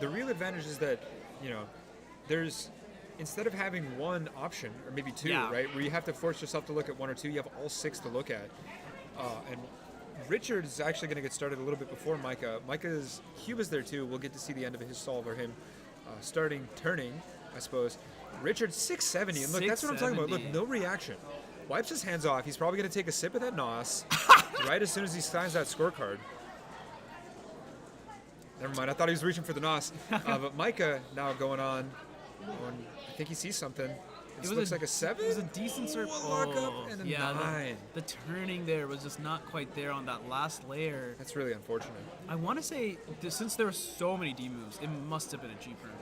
C: the real advantage is that, you know, there's, instead of having one option or maybe 2, right, where you have to force yourself to look at 1 or 2, you have all 6 to look at. And Richard is actually going to get started a little bit before Micah. Micah's cube is there too. We'll get to see the end of his solve or him turning, I suppose. Richard's 670, and look, that's what I'm talking about. Look, no reaction. Wipes his hands off. He's probably going to take a sip of that NOS right as soon as he signs that scorecard. Never mind, I thought he was reaching for the NOS. But Micah now going on, I think he sees something. It looks like a 7?
A: It was a decent serve.
C: Lockup and a 9.
A: The turning there was just not quite there on that last layer.
C: That's really unfortunate.
A: I want to say, since there were so many D moves, it must have been a G perm.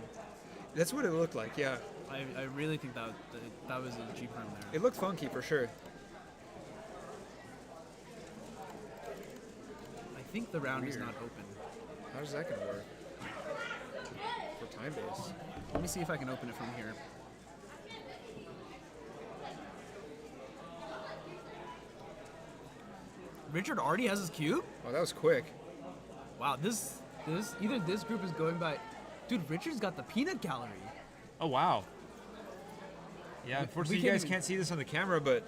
C: That's what it looked like, yeah.
A: I really think that was a G perm there.
C: It looked funky for sure.
A: I think the round is not open.
C: How's that going to work? For TimeBase.
A: Let me see if I can open it from here. Richard already has his cube?
C: Oh, that was quick.
A: Wow, either this group is going by... Dude, Richard's got the peanut gallery.
C: Oh, wow. Yeah, unfortunately you guys can't see this on the camera, but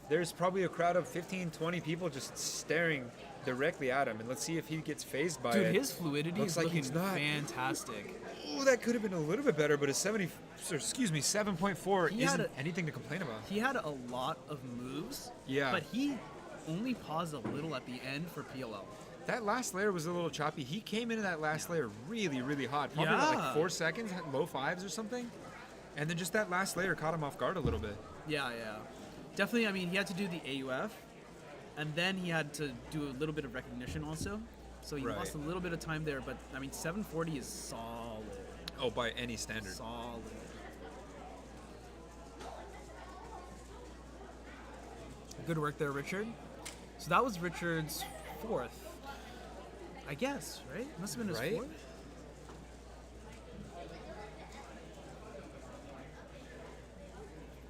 C: there's probably a crowd of 15, 20 people just staring directly at him, and let's see if he gets phased by it.
A: Dude, his fluidity is looking fantastic.
C: Oh, that could have been a little bit better, but a 7.4 isn't anything to complain about.
A: He had a lot of moves, but he only paused a little at the end for PLL.
C: That last layer was a little choppy. He came into that last layer really, really hot. Probably like 4 seconds, low 5s or something. And then just that last layer caught him off guard a little bit.
A: Yeah. Definitely, I mean, he had to do the AUF, and then he had to do a little bit of recognition also. So he lost a little bit of time there, but, I mean, 740 is solid.
C: Oh, by any standard.
A: Solid. Good work there, Richard. So that was Richard's 4th. I guess, right? Must have been his 4th?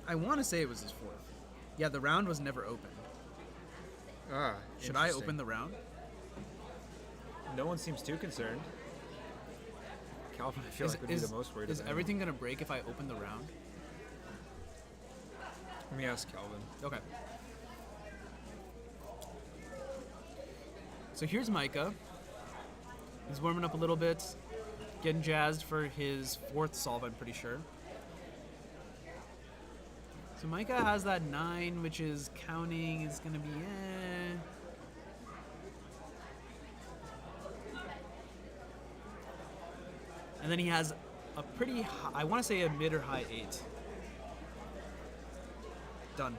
A: I want to say it was his 4th. Yeah, the round was never open.
Q: Should I open the round?
C: No one seems too concerned. Calvin, I feel like would be the most worried.
Q: Is everything gonna break if I open the round?
C: Let me ask Calvin.
Q: Okay. So here's Micah. He's warming up a little bit, getting jazzed for his 4th solve, I'm pretty sure. So Micah has that 9, which is counting, is gonna be And then he has a pretty high, I want to say a mid or high 8. Done.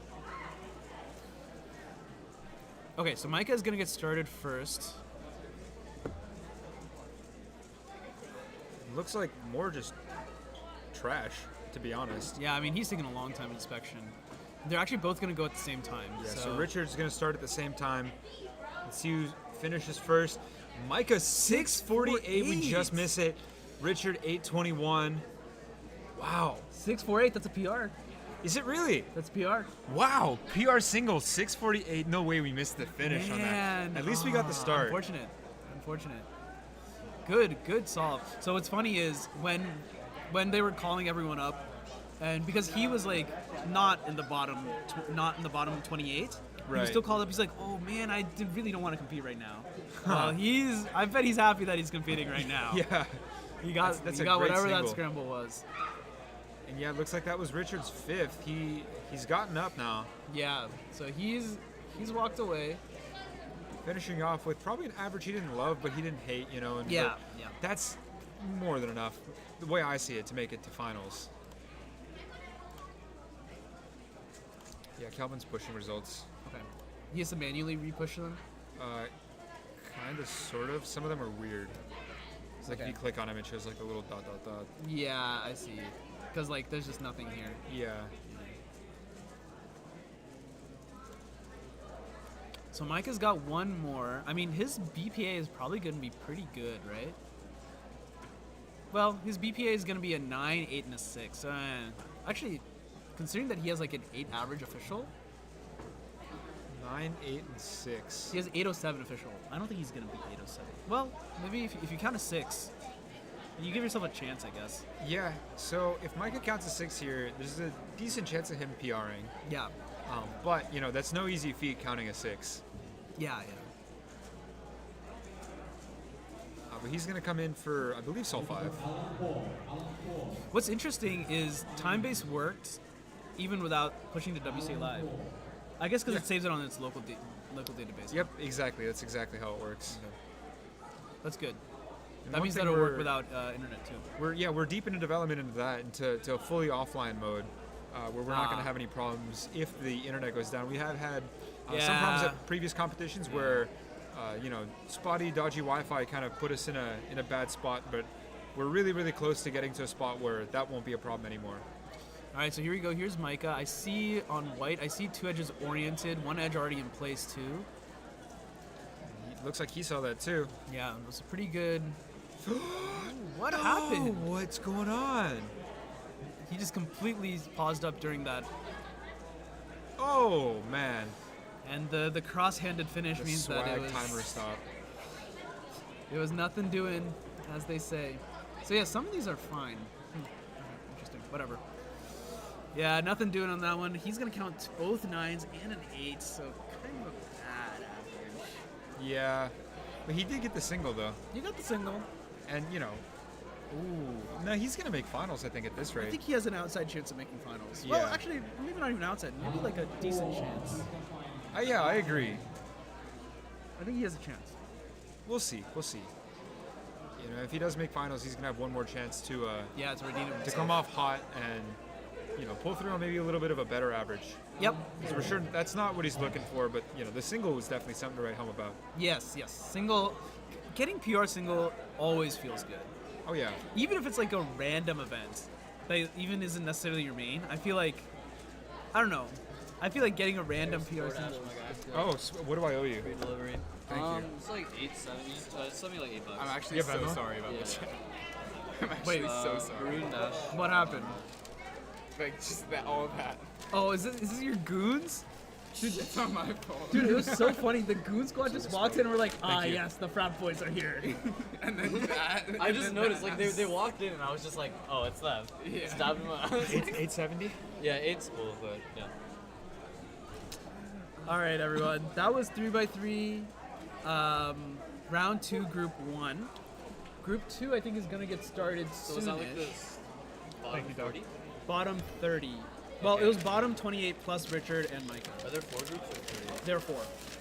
Q: Okay, so Micah is going to get started first.
C: Looks like more just trash, to be honest.
Q: Yeah, I mean, he's taking a long time inspection. They're actually both going to go at the same time.
C: Yeah, so Richard's going to start at the same time. Let's see who finishes first. Micah 648. We just miss it. Richard 821. Wow.
Q: 648, that's a PR.
C: Is it really?
Q: That's PR.
C: Wow. PR single 648. No way we missed the finish on that. At least we got the start.
Q: Unfortunate. Unfortunate. Good solve. So what's funny is when they were calling everyone up, and because he was like not in the bottom 28, he was still called up. He's like, oh man, I really don't want to compete right now. I bet he's happy that he's competing right now.
C: Yeah.
Q: He got whatever that scramble was.
C: And yeah, it looks like that was Richard's 5th. He's gotten up now.
Q: Yeah. So he's walked away.
C: Finishing off with probably an average he didn't love, but he didn't hate, And
Q: yeah.
C: That's more than enough, the way I see it, to make it to finals. Yeah, Calvin's pushing results.
Q: Okay. He has to manually re-push them?
C: Kind of, sort of. Some of them are weird. It's like if you click on them, it shows like a little ...
Q: Yeah, I see. Because like there's just nothing here.
C: Yeah.
Q: So Micah's got one more. I mean, his BPA is probably going to be pretty good, right? Well, his BPA is going to be a 9, 8, and a 6. Actually, considering that he has like an 8 average official.
C: 9, 8, and 6.
Q: He has 807 official. I don't think he's going to beat 807. Well, maybe if you count a 6, you give yourself a chance, I guess.
C: Yeah, so if Micah counts a 6 here, there's a decent chance of him PRing.
Q: Yeah.
C: But, that's no easy feat counting a 6.
Q: Yeah.
C: But he's going to come in for, I believe, Sol 5.
Q: What's interesting is TimeBase worked even without pushing to WCA Live. I guess because it saves it on its local database.
C: Yep, exactly. That's exactly how it works.
Q: Okay. That's good.
C: And
Q: that means that'll work without internet too.
C: We're deep into development into that, into a fully offline mode, where we're not going to have any problems if the internet goes down. We have had some problems at previous competitions where, spotty, dodgy Wi-Fi kind of put us in a bad spot, but we're really, really close to getting to a spot where that won't be a problem anymore.
Q: All right, so here we go. Here's Micah. I see on white, I see 2 edges oriented, 1 edge already in place too.
C: Looks like he saw that too.
Q: Yeah, it was a pretty good. What happened?
C: What's going on?
Q: He just completely paused up during that.
C: Oh man!
Q: And the cross-handed finish means that it was
C: timer stop.
Q: It was nothing doing, as they say. So yeah, some of these are fine. Interesting. Whatever. Yeah, nothing doing on that one. He's gonna count both 9s and an 8, so kind of a bad average.
C: Yeah, but he did get the single though.
Q: You got the single.
C: And no, he's gonna make finals. I think at this rate.
Q: I think he has an outside chance of making finals.
C: Yeah.
Q: Well, actually, maybe not even outside. Maybe like a decent chance.
C: Yeah, I agree.
Q: I think he has a chance.
C: We'll see. If he does make finals, he's gonna have one more chance to
Q: to redeem himself.
C: To come off hot and pull through on maybe a little bit of a better average.
Q: Yep.
C: Because we're sure that's not what he's looking for, but the single was definitely something to write home about.
Q: Yes. Single, getting PR single always feels good.
C: Oh yeah.
Q: Even if it's like a random event that even isn't necessarily your main, I feel like, I don't know. I feel like getting a random PR single.
C: Oh, what do I owe you?
F: Free delivery.
C: Thank you.
F: It's like $8.70. It's something like $8.
G: I'm actually so sorry about this. I'm actually so sorry.
Q: What happened?
G: Like just all of that.
Q: Oh, is this your goons?
A: Dude,
G: It's not my fault.
Q: Dude, it was so funny. The Goon Squad just walked in and were like,
F: Thank you.
Q: yes, the frat boys are here.
G: And then that.
F: I just noticed, like, they walked in and I was just like, oh, it's them.
G: Yeah.
F: Stabbed them up.
C: 870?
F: Yeah, 8's cool, but yeah.
Q: All right, everyone. That was 3x3, round 2, group 1. Group 2, I think, is going to get started
F: So
Q: soonish.
F: is that like this bottom 40?
Q: Bottom 30. Well, it was bottom 28 plus Richard and Micah.
F: Are there 4 groups or 3?
Q: There are 4.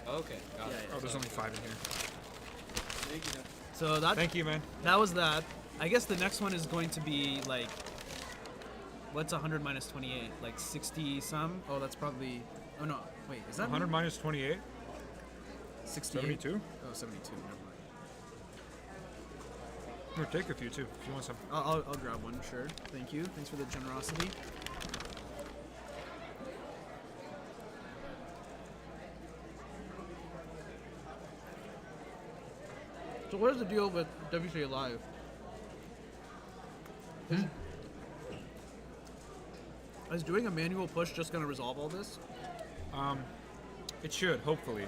F: Okay, got it.
C: Oh, there's only 5 in here.
F: Thank you.
Q: So that.
C: Thank you, man.
Q: That was that. I guess the next one is going to be like, what's 100 minus 28? Like 60 some? Oh, that's probably. Oh no, wait, is that
C: 100 minus 28?
Q: 68?
C: 72?
Q: Oh, 72. Never mind.
C: Or take a few too, if you want some.
Q: I'll grab one, sure. Thank you. Thanks for the generosity. So what is the deal with WCA Live? Is doing a manual push just going to resolve all this?
C: It should, hopefully.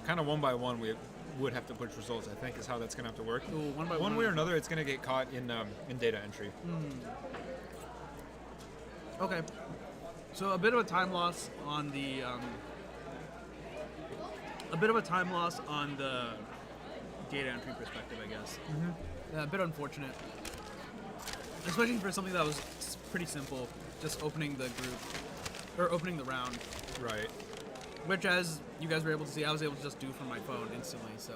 C: Kind of one by one, we would have to push results, I think, is how that's going to have to work.
Q: Ooh, one by
C: one
Q: one.
C: way or another, it's going to get caught in data entry.
Q: Okay. So a bit of a time loss on the data entry perspective, I guess. Yeah, a bit unfortunate, especially for something that was pretty simple, just opening the group or opening the round.
C: Right.
Q: Which, as you guys were able to see, I was able to just do from my phone instantly. So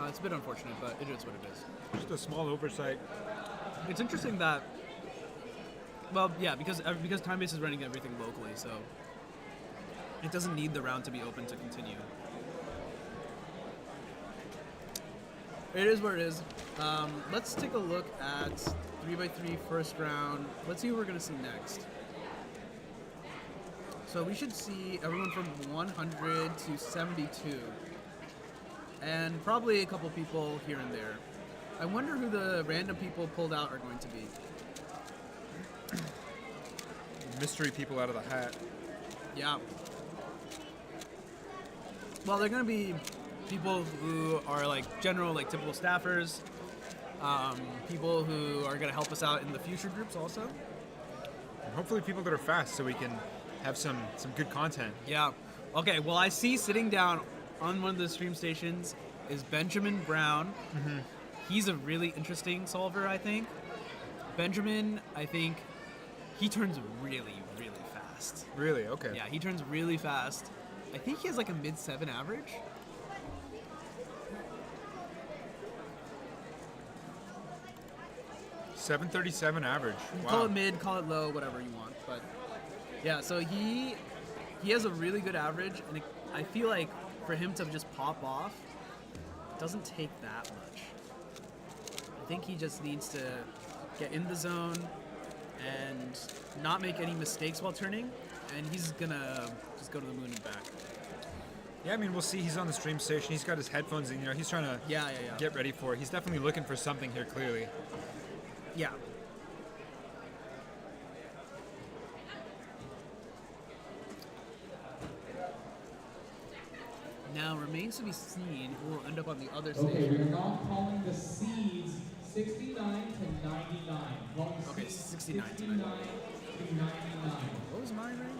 Q: it's a bit unfortunate, but it is what it is.
C: Just a small oversight.
Q: It's interesting that, well, yeah, because TimeBase is running everything locally, so it doesn't need the round to be open to continue. It is what it is. Let's take a look at 3x3 first round. Let's see who we're going to see next. So we should see everyone from 100 to 72. And probably a couple people here and there. I wonder who the random people pulled out are going to be.
C: Mystery people out of the hat.
Q: Yeah. Well, they're going to be people who are like general, like typical staffers. People who are going to help us out in the future groups also.
C: And hopefully people that are fast so we can have some good content.
Q: Yeah. Okay, well, I see sitting down on one of the stream stations is Benjamin Brown. He's a really interesting solver, I think. Benjamin, I think, he turns really, really fast.
C: Really? Okay.
Q: Yeah, he turns really fast. I think he has like a mid-7 average.
C: .737 average. Wow.
Q: Call it mid, call it low, whatever you want. But yeah, so he has a really good average, and I feel like for him to just pop off, it doesn't take that much. I think he just needs to get in the zone and not make any mistakes while turning, and he's gonna just go to the moon and back.
C: Yeah, I mean, we'll see. He's on the stream station. He's got his headphones in. He's trying to get ready for it. He's definitely looking for something here, clearly.
Q: Yeah. Now remains to be seen who will end up on the other stage.
E: Okay, we're now calling the seeds 69 to 99.
Q: Okay, 69 to
E: 99.
Q: 99.
E: To 99.
Q: What was my rank?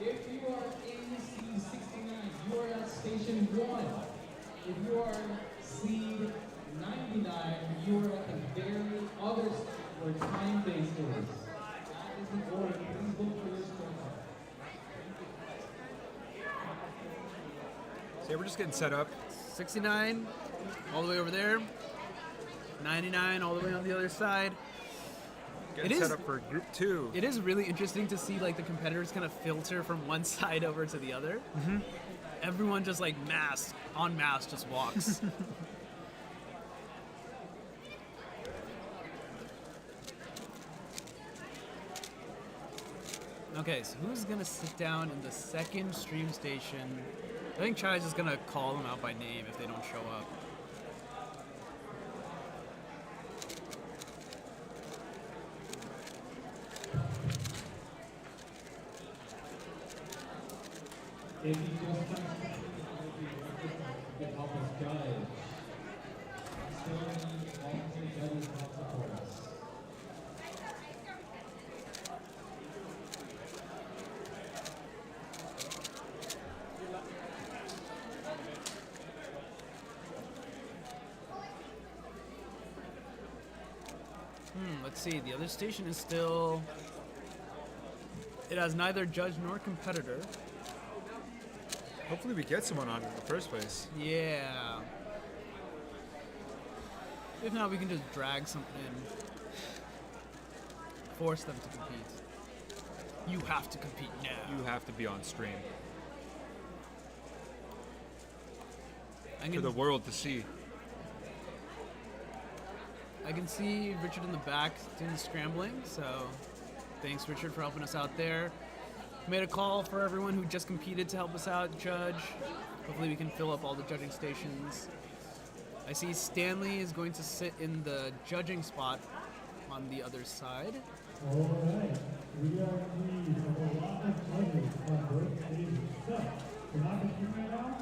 E: If you are in seed 69, you are at station 1. If you are seed 99, you are at the very other stage where TimeBase is. That is the order. Please look for your scorecard.
C: So yeah, we're just getting set up.
Q: 69, all the way over there. 99, all the way on the other side.
C: Getting set up for group 2.
Q: It is really interesting to see like the competitors kind of filter from one side over to the other. Everyone just like en masse just walks. Okay, so who's gonna sit down in the second stream station? I think Chai's just gonna call them out by name if they don't show up.
E: If you just try to you can help us judge. Still need volunteer judges to help support us.
Q: Let's see. The other station is still. It has neither judge nor competitor.
C: Hopefully we get someone on in the first place.
Q: Yeah. If not, we can just drag something in. Force them to compete. You have to compete now.
C: You have to be on stream.
Q: I'm
C: For
Q: gonna-
C: the world to see.
Q: I can see Richard in the back doing the scrambling, so thanks, Richard, for helping us out there. Made a call for everyone who just competed to help us out, judge. Hopefully we can fill up all the judging stations. I see Stanley is going to sit in the judging spot on the other side.
E: All right, we are in need of a lot of judges on both stages. So, we're not going to shoot right now.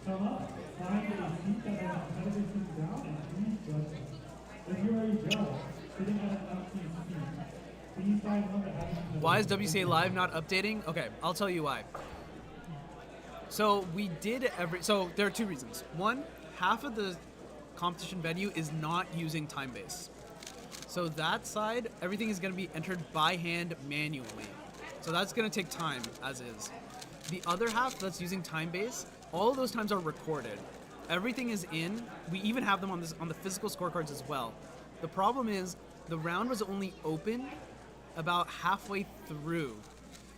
E: Come up, find a seat that has competitive seats down, and please judge them. If you are a judge sitting at an empty seat, please find one that has
Q: Why is WCA Live not updating? Okay, I'll tell you why. So we did so there are two reasons. One, half of the competition venue is not using TimeBase. So that side, everything is going to be entered by hand manually. So that's going to take time, as is. The other half that's using TimeBase, all of those times are recorded. Everything is in. We even have them on the physical scorecards as well. The problem is the round was only opened about halfway through.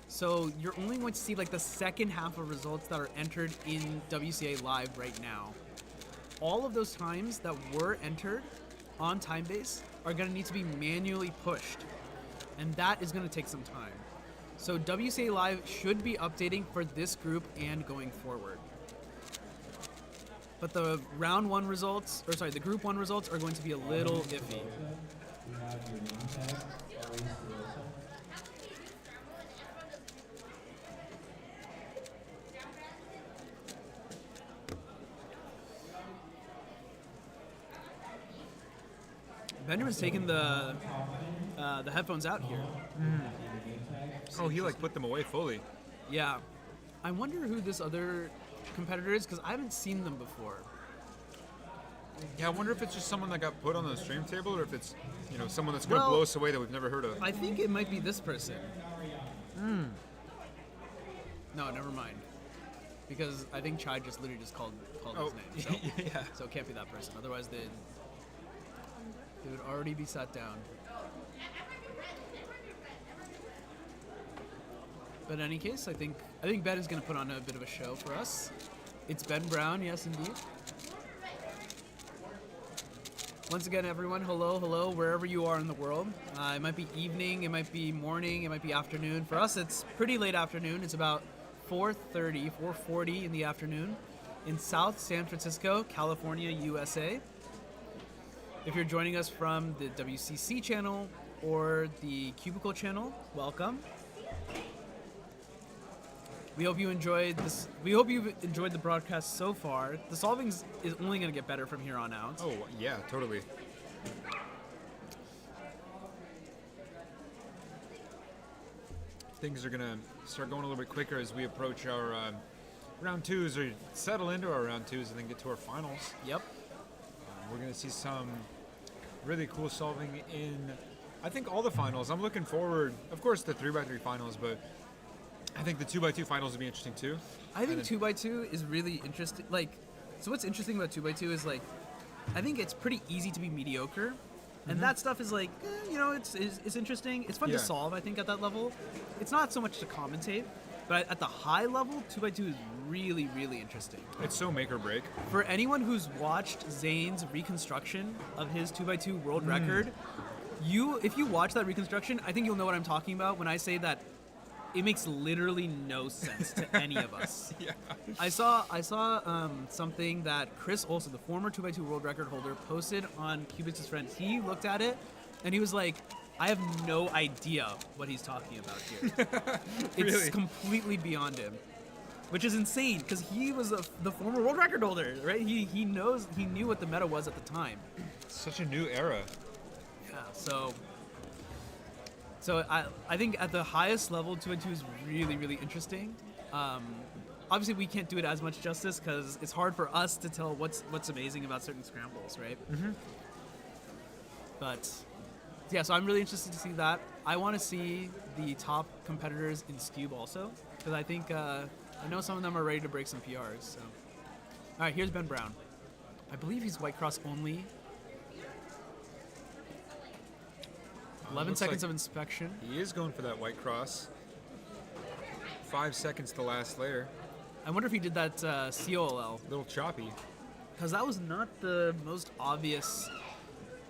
Q: So you're only going to see like the second half of results that are entered in WCA Live right now. All of those times that were entered on TimeBase are going to need to be manually pushed. And that is going to take some time. So WCA Live should be updating for this group and going forward. But the the group one results are going to be a little iffy. Benjamin's taking the headphones out here.
C: Oh, he like put them away fully.
Q: Yeah. I wonder who this other competitor is because I haven't seen them before.
C: Yeah, I wonder if it's just someone that got put on the stream table or if it's, someone that's going to
Q: Well,
C: blow us away that we've never heard of.
Q: I think it might be this person. No, never mind. Because I think Chai just literally just called his name. So,
C: yeah.
Q: So it can't be that person. Otherwise, they would already be sat down. But in any case, I think Ben is going to put on a bit of a show for us. It's Ben Brown, yes indeed. Once again, everyone, hello, wherever you are in the world. It might be evening, it might be morning, it might be afternoon. For us, it's pretty late afternoon. It's about 4:40 in the afternoon in South San Francisco, California, USA. If you're joining us from the WCC channel or the Cubicle channel, welcome. We hope you enjoyed this. We hope you've enjoyed the broadcast so far. The solving is only going to get better from here on out.
C: Oh, yeah, totally. Things are going to start going a little bit quicker as we approach our round twos or settle into our round twos and then get to our finals.
Q: Yep.
C: We're going to see some really cool solving in, I think, all the finals. I'm looking forward, of course, the 3x3 finals, but I think the 2x2 finals will be interesting too.
Q: I think 2x2 is really interesting. So what's interesting about 2x2 is I think it's pretty easy to be mediocre, and that stuff is it's interesting. It's fun to solve. I think at that level, it's not so much to commentate, but at the high level, 2x2 is really, really interesting.
C: It's so make or break.
Q: For anyone who's watched Zane's reconstruction of his 2x2 world record, if you watch that reconstruction, I think you'll know what I'm talking about when I say that. It makes literally no sense to any of us.
C: Yeah.
Q: I saw something that Chris Olsen, the former 2x2 world record holder, posted on Cubix's Friends. He looked at it and he was like, I have no idea what he's talking about here. It's
C: Really?
Q: completely beyond him. which is insane because he was the former world record holder, right? He knew what the meta was at the time.
C: Such a new era.
Q: Yeah. So I think at the highest level, 2-2 is really, really interesting. Obviously, we can't do it as much justice because it's hard for us to tell what's amazing about certain scrambles, right?
C: Mm-hmm.
Q: But yeah, so I'm really interested to see that. I want to see the top competitors in Scube also because I think I know some of them are ready to break some PRs. So, all right, here's Ben Brown. I believe he's White Cross only. 11 seconds of inspection.
C: He is going for that white cross. 5 seconds to last layer.
Q: I wonder if he did that COLL.
C: Little choppy.
Q: Because that was not the most obvious.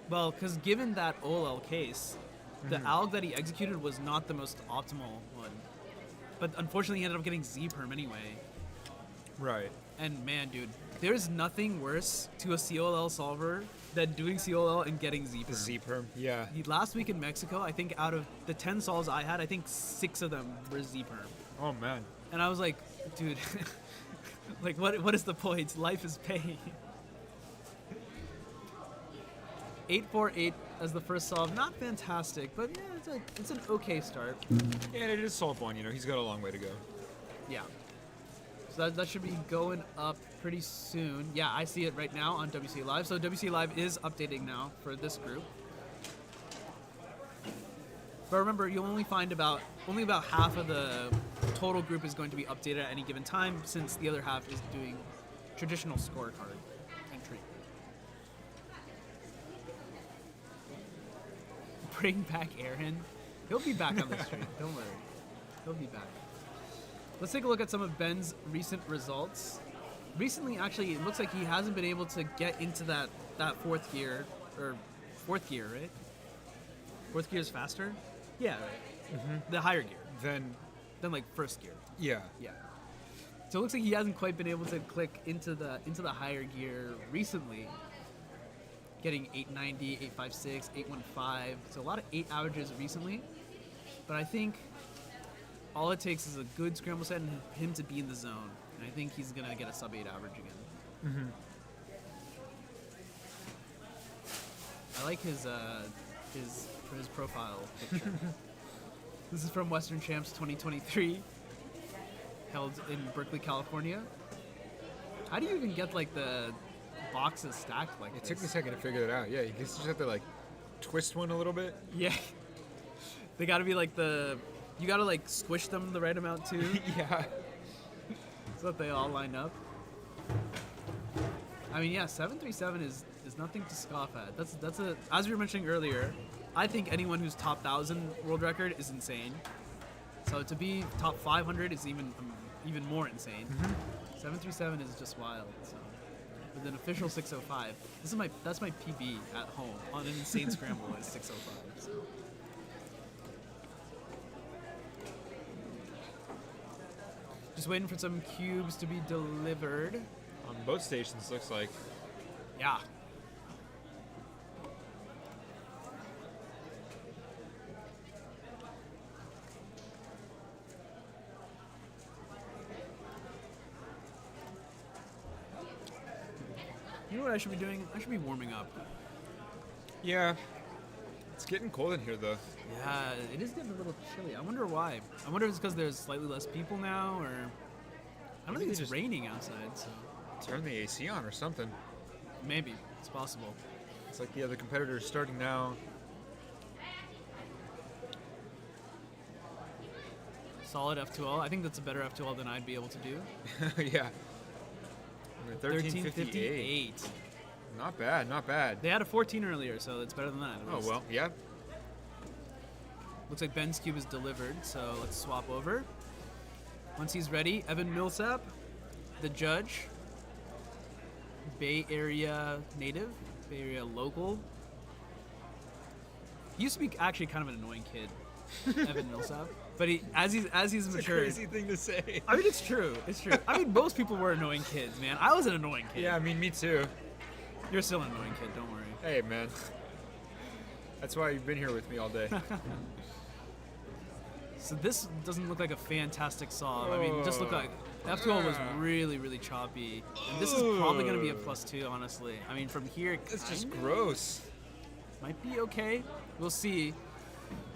Q: Well, because given that OLL case, the alg that he executed was not the most optimal one. But unfortunately, he ended up getting Z-perm anyway.
C: Right.
Q: And man, dude, there's nothing worse to a COLL solver than doing COLL and getting Z-perm.
C: Z-perm, yeah.
Q: Last week in Mexico, I think out of the 10 solves I had, I think 6 of them were Z-perm.
C: Oh, man.
Q: And I was like, dude, like, what is the point? Life is pain. 848 as the first solve. Not fantastic, but yeah, it's an okay start.
C: Yeah, it is solve 1, you know. He's got a long way to go.
Q: Yeah. So that should be going up pretty soon. Yeah, I see it right now on WC Live. So WC Live is updating now for this group. But remember, you'll only find about half of the total group is going to be updated at any given time, since the other half is doing traditional scorecard entry. Bring back Aaron. He'll be back on the stream. Don't worry. He'll be back. Let's take a look at some of Ben's recent results. Recently, actually, it looks like he hasn't been able to get into that fourth gear, right? Fourth gear is faster? Yeah, right.
C: Mm-hmm.
Q: The higher gear.
C: Than
Q: like first gear.
C: Yeah.
Q: Yeah. So it looks like he hasn't quite been able to click into the higher gear recently. Getting 890, 856, 815. So a lot of 8 averages recently. But I think all it takes is a good scramble set and him to be in the zone. And I think he's going to get a sub 8 average again.
C: Mm-hmm.
Q: I like his profile picture. This is from Western Champs 2023, held in Berkeley, California. How do you even get like the boxes stacked like
C: It
Q: this?
C: took me a second to figure that out. Yeah, you just have to like twist one a little bit.
Q: Yeah. They gotta be like you gotta like squish them the right amount too.
C: Yeah.
Q: So that they all line up. I mean, yeah, 737 is nothing to scoff at. That's as we were mentioning earlier, I think anyone who's top 1,000 world record is insane. So to be top 500 is even more insane. 737 is just wild. So with an official 605, that's my PB at home on an insane scramble is 605. So. Just waiting for some cubes to be delivered.
C: On both stations, looks like.
Q: Yeah. You know what I should be doing? I should be warming up.
C: Yeah. It's getting cold in here, though.
Q: Yeah, it is getting a little chilly. I wonder why. I wonder if it's because there's slightly less people now, or I don't think it's raining outside. So
C: turn the AC on or something.
Q: Maybe it's possible.
C: It's like the other competitors starting now.
Q: Solid F2L. I think that's a better F2L than I'd be able to do.
C: Yeah. 1358. Not bad, not bad.
Q: They had a 14 earlier, so it's better than that.
C: Oh, well, yeah.
Q: Looks like Ben's cube is delivered, so let's swap over. Once he's ready, Evan Millsap, the judge, Bay Area native, Bay Area local. He used to be actually kind of an annoying kid, Evan Millsap. But as he's matured,
C: It's a crazy thing to say.
Q: I mean, it's true. It's true. I mean, most people were annoying kids, man. I was an annoying kid.
C: Yeah, I mean, me too.
Q: You're still an annoying kid. Don't worry.
C: Hey, man. That's why you've been here with me all day.
Q: So this doesn't look like a fantastic solve. I mean, it just looked like F2L was really, really choppy. And this is probably going to be a +2, honestly. I mean, from here,
C: It's just gross.
Q: might be okay. We'll see.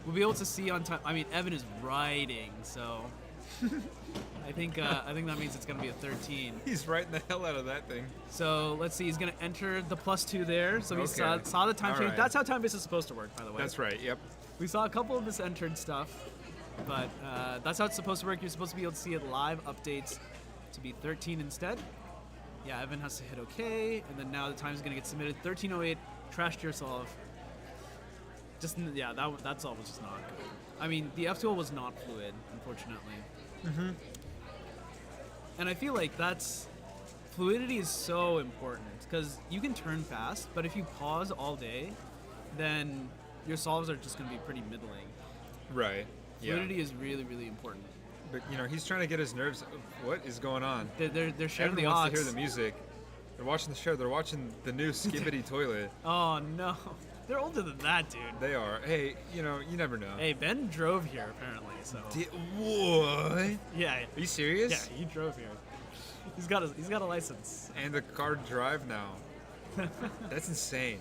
Q: We'll be able to see on time. I mean, Evan is riding, so I think that means it's going to be a 13.
C: He's writing the hell out of that thing.
Q: So let's see. He's going to enter the +2 there. So we
C: Okay.
Q: saw the time
C: All
Q: change.
C: right.
Q: That's how TimeBase is supposed to work, by the way.
C: That's right. Yep.
Q: We saw a couple of misentered stuff, but that's how it's supposed to work. You're supposed to be able to see it live updates to be 13 instead. Yeah, Evan has to hit OK, and then now the time's going to get submitted. 13:08, trash tier solve. Just, yeah, that solve was just not good. I mean, the F2L was not fluid, unfortunately.
C: Mm-hmm.
Q: And I feel like fluidity is so important, because you can turn fast, but if you pause all day, then your solves are just going to be pretty middling.
C: Right. Yeah.
Q: Fluidity is really, really important.
C: But he's trying to get his nerves. What is going on?
Q: They're sharing
C: Everyone
Q: the
C: wants
Q: odds.
C: to hear the music. They're watching the show. They're watching the new Skibbity Toilet.
Q: Oh no, they're older than that, dude.
C: They are. Hey, you never know.
Q: Hey, Ben drove here apparently, so.
C: What?
Q: Yeah.
C: Are you serious?
Q: Yeah, he drove here. He's got a license.
C: And the car drive now. That's insane.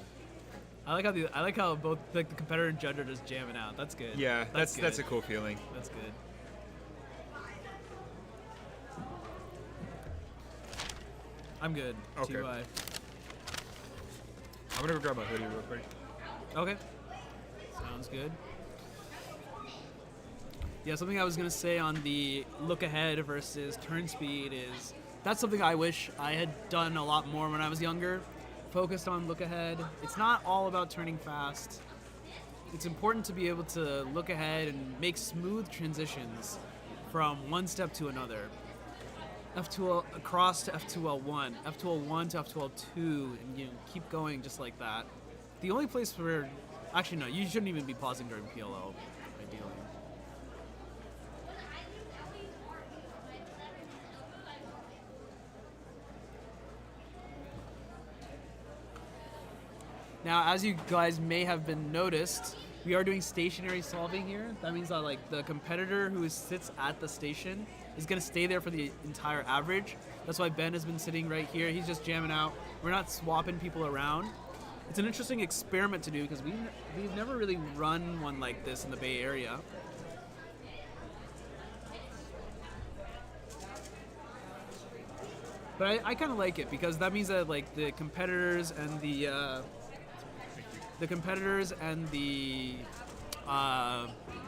Q: I like how both the competitor and judge are just jamming out. That's good.
C: Yeah, that's
Q: good.
C: a cool feeling.
Q: That's good. I'm good.
C: Okay.
Q: TY.
C: I'm gonna go grab my hoodie real quick.
Q: Okay. Sounds good. Yeah, something I was gonna say on the look ahead versus turn speed is that's something I wish I had done a lot more when I was younger. Focused on look ahead. It's not all about turning fast. It's important to be able to look ahead and make smooth transitions from one step to another. F2L across to F2L1, F2L1 to F2L2, and keep going just like that. The only place where, actually no, you shouldn't even be pausing during PLO, ideally. Now, as you guys may have been noticed, we are doing stationary solving here. That means that the competitor who sits at the station is going to stay there for the entire average. That's why Ben has been sitting right here. He's just jamming out. We're not swapping people around. It's an interesting experiment to do because we've never really run one like this in the Bay Area. But I kind of like it because that means that the competitors and the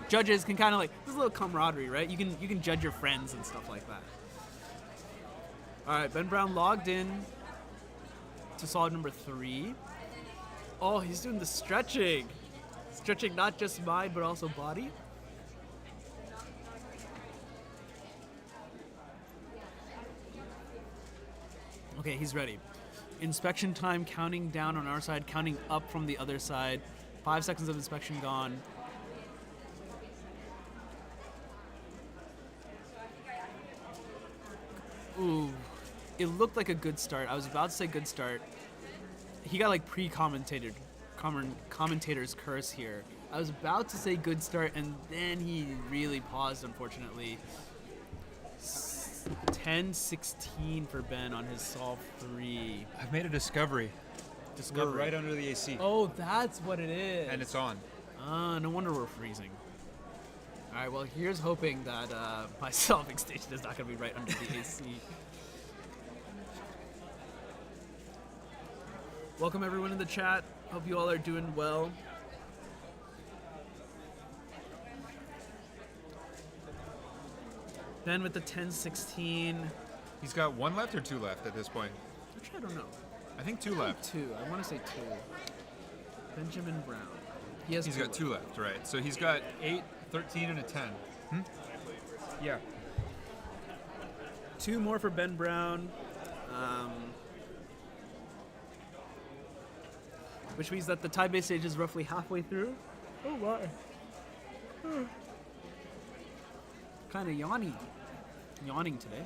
Q: judges can kind of there's a little camaraderie, right? You can judge your friends and stuff like that. All right, Ben Brown logged in to solve number 3. Oh, he's doing the stretching not just mind but also body. Okay, he's ready. Inspection time counting down on our side, counting up from the other side. 5 seconds of inspection gone. Ooh, it looked like a good start. I was about to say good start. He got pre-commentator's curse here. I was about to say good start, and then he really paused, unfortunately. 10-16 for Ben on his solve 3.
C: I've made a discovery. We're right under the AC.
Q: Oh, that's what it is.
C: And it's on.
Q: No wonder we're freezing. All right, well, here's hoping that my solving station is not going to be right under the AC. Welcome everyone in the chat. Hope you all are doing well. Ben with the 10-16.
C: He's got 1 left or 2 left at this point?
Q: Actually, I don't know.
C: I think 2 left.
Q: 2. I want to say 2. Benjamin Brown.
C: He's got 2 left, right. So he's got 8, 13, and a 10. Yeah.
Q: 2 more for Ben Brown. Which means that the TimeBase stage is roughly halfway through. Oh my. Kind of yawning today.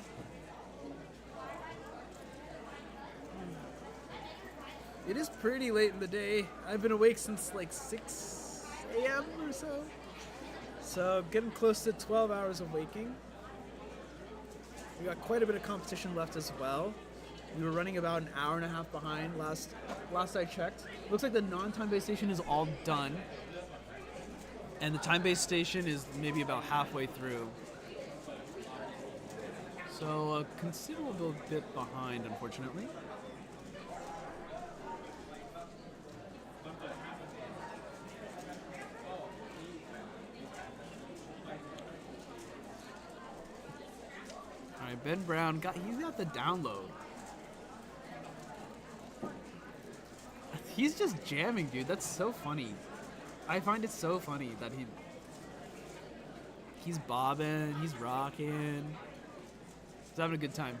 Q: It is pretty late in the day. I've been awake since 6 a.m. or so. So getting close to 12 hours of waking. We got quite a bit of competition left as well. We were running about an hour and a half behind last I checked. Looks like the non-time-based station is all done. And the time-based station is maybe about halfway through. So a considerable bit behind, unfortunately. All right, Ben Brown he's got the download. He's just jamming, dude. That's so funny. I find it so funny that he's bobbing, he's rocking. He's having a good time.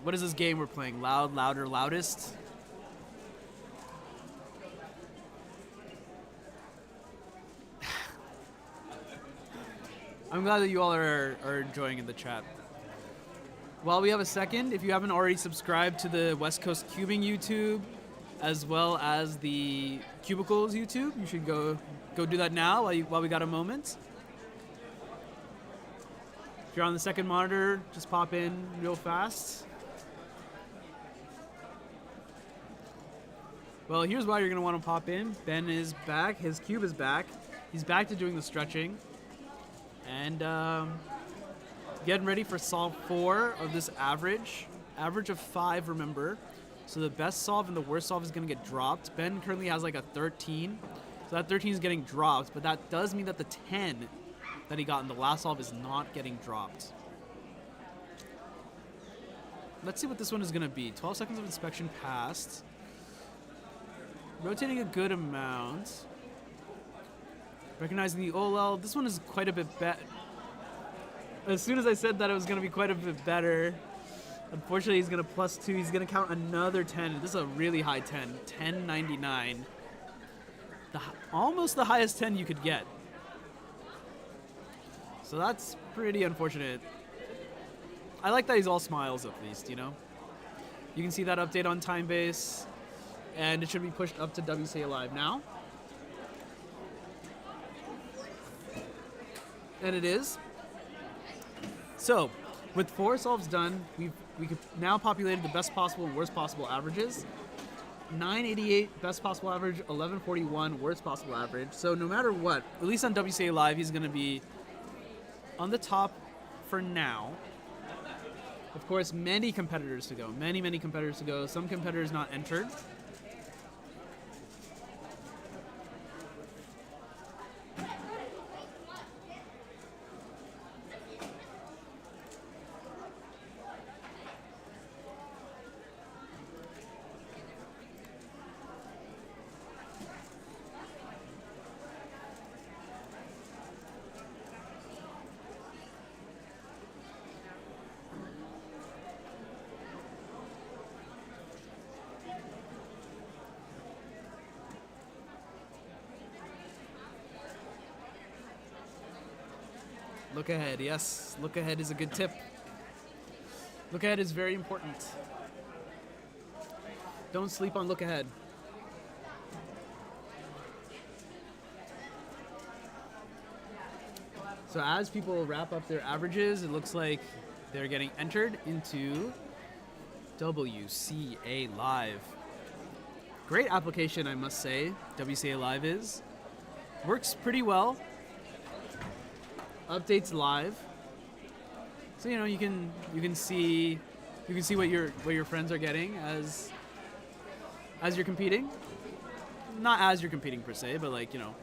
Q: What is this game we're playing? Loud, louder, loudest? I'm glad that you all are enjoying in the chat. While we have a second, if you haven't already subscribed to the West Coast Cubing YouTube, as well as the Cubicles YouTube, you should go do that now while we got a moment. If you're on the second monitor, just pop in real fast. Well, here's why you're going to want to pop in. Ben is back. His cube is back. He's back to doing the stretching. And getting ready for solve 4 of this average. Average of 5, remember. So the best solve and the worst solve is going to get dropped. Ben currently has like a 13. So that 13 is getting dropped. But that does mean that the 10 that he got in the last solve is not getting dropped. Let's see what this one is going to be. 12 seconds of inspection passed. Rotating a good amount. Recognizing the OLL. This one is quite a bit better. As soon as I said that it was going to be quite a bit better, unfortunately he's going to +2. He's going to count another 10. This is a really high 10. 1099. Almost the highest 10 you could get. So that's pretty unfortunate. I like that he's all smiles at least, you know? You can see that update on TimeBase, and it should be pushed up to WCA Live now. And it is. So, with 4 solves done, we could now populated the best possible and worst possible averages. 988 best possible average, 1141 worst possible average. So no matter what, at least on WCA Live, he's going to be on the top for now. Of course, many competitors to go. Many competitors to go. Some competitors not entered. Look ahead, yes. Look ahead is a good tip. Look ahead is very important. Don't sleep on look ahead. So as people wrap up their averages, it looks like they're getting entered into WCA Live. Great application, I must say. WCA Live is. Works pretty well. Updates live, so you know you can see what your friends are getting as you're competing. Not as you're competing per se, but like, you know,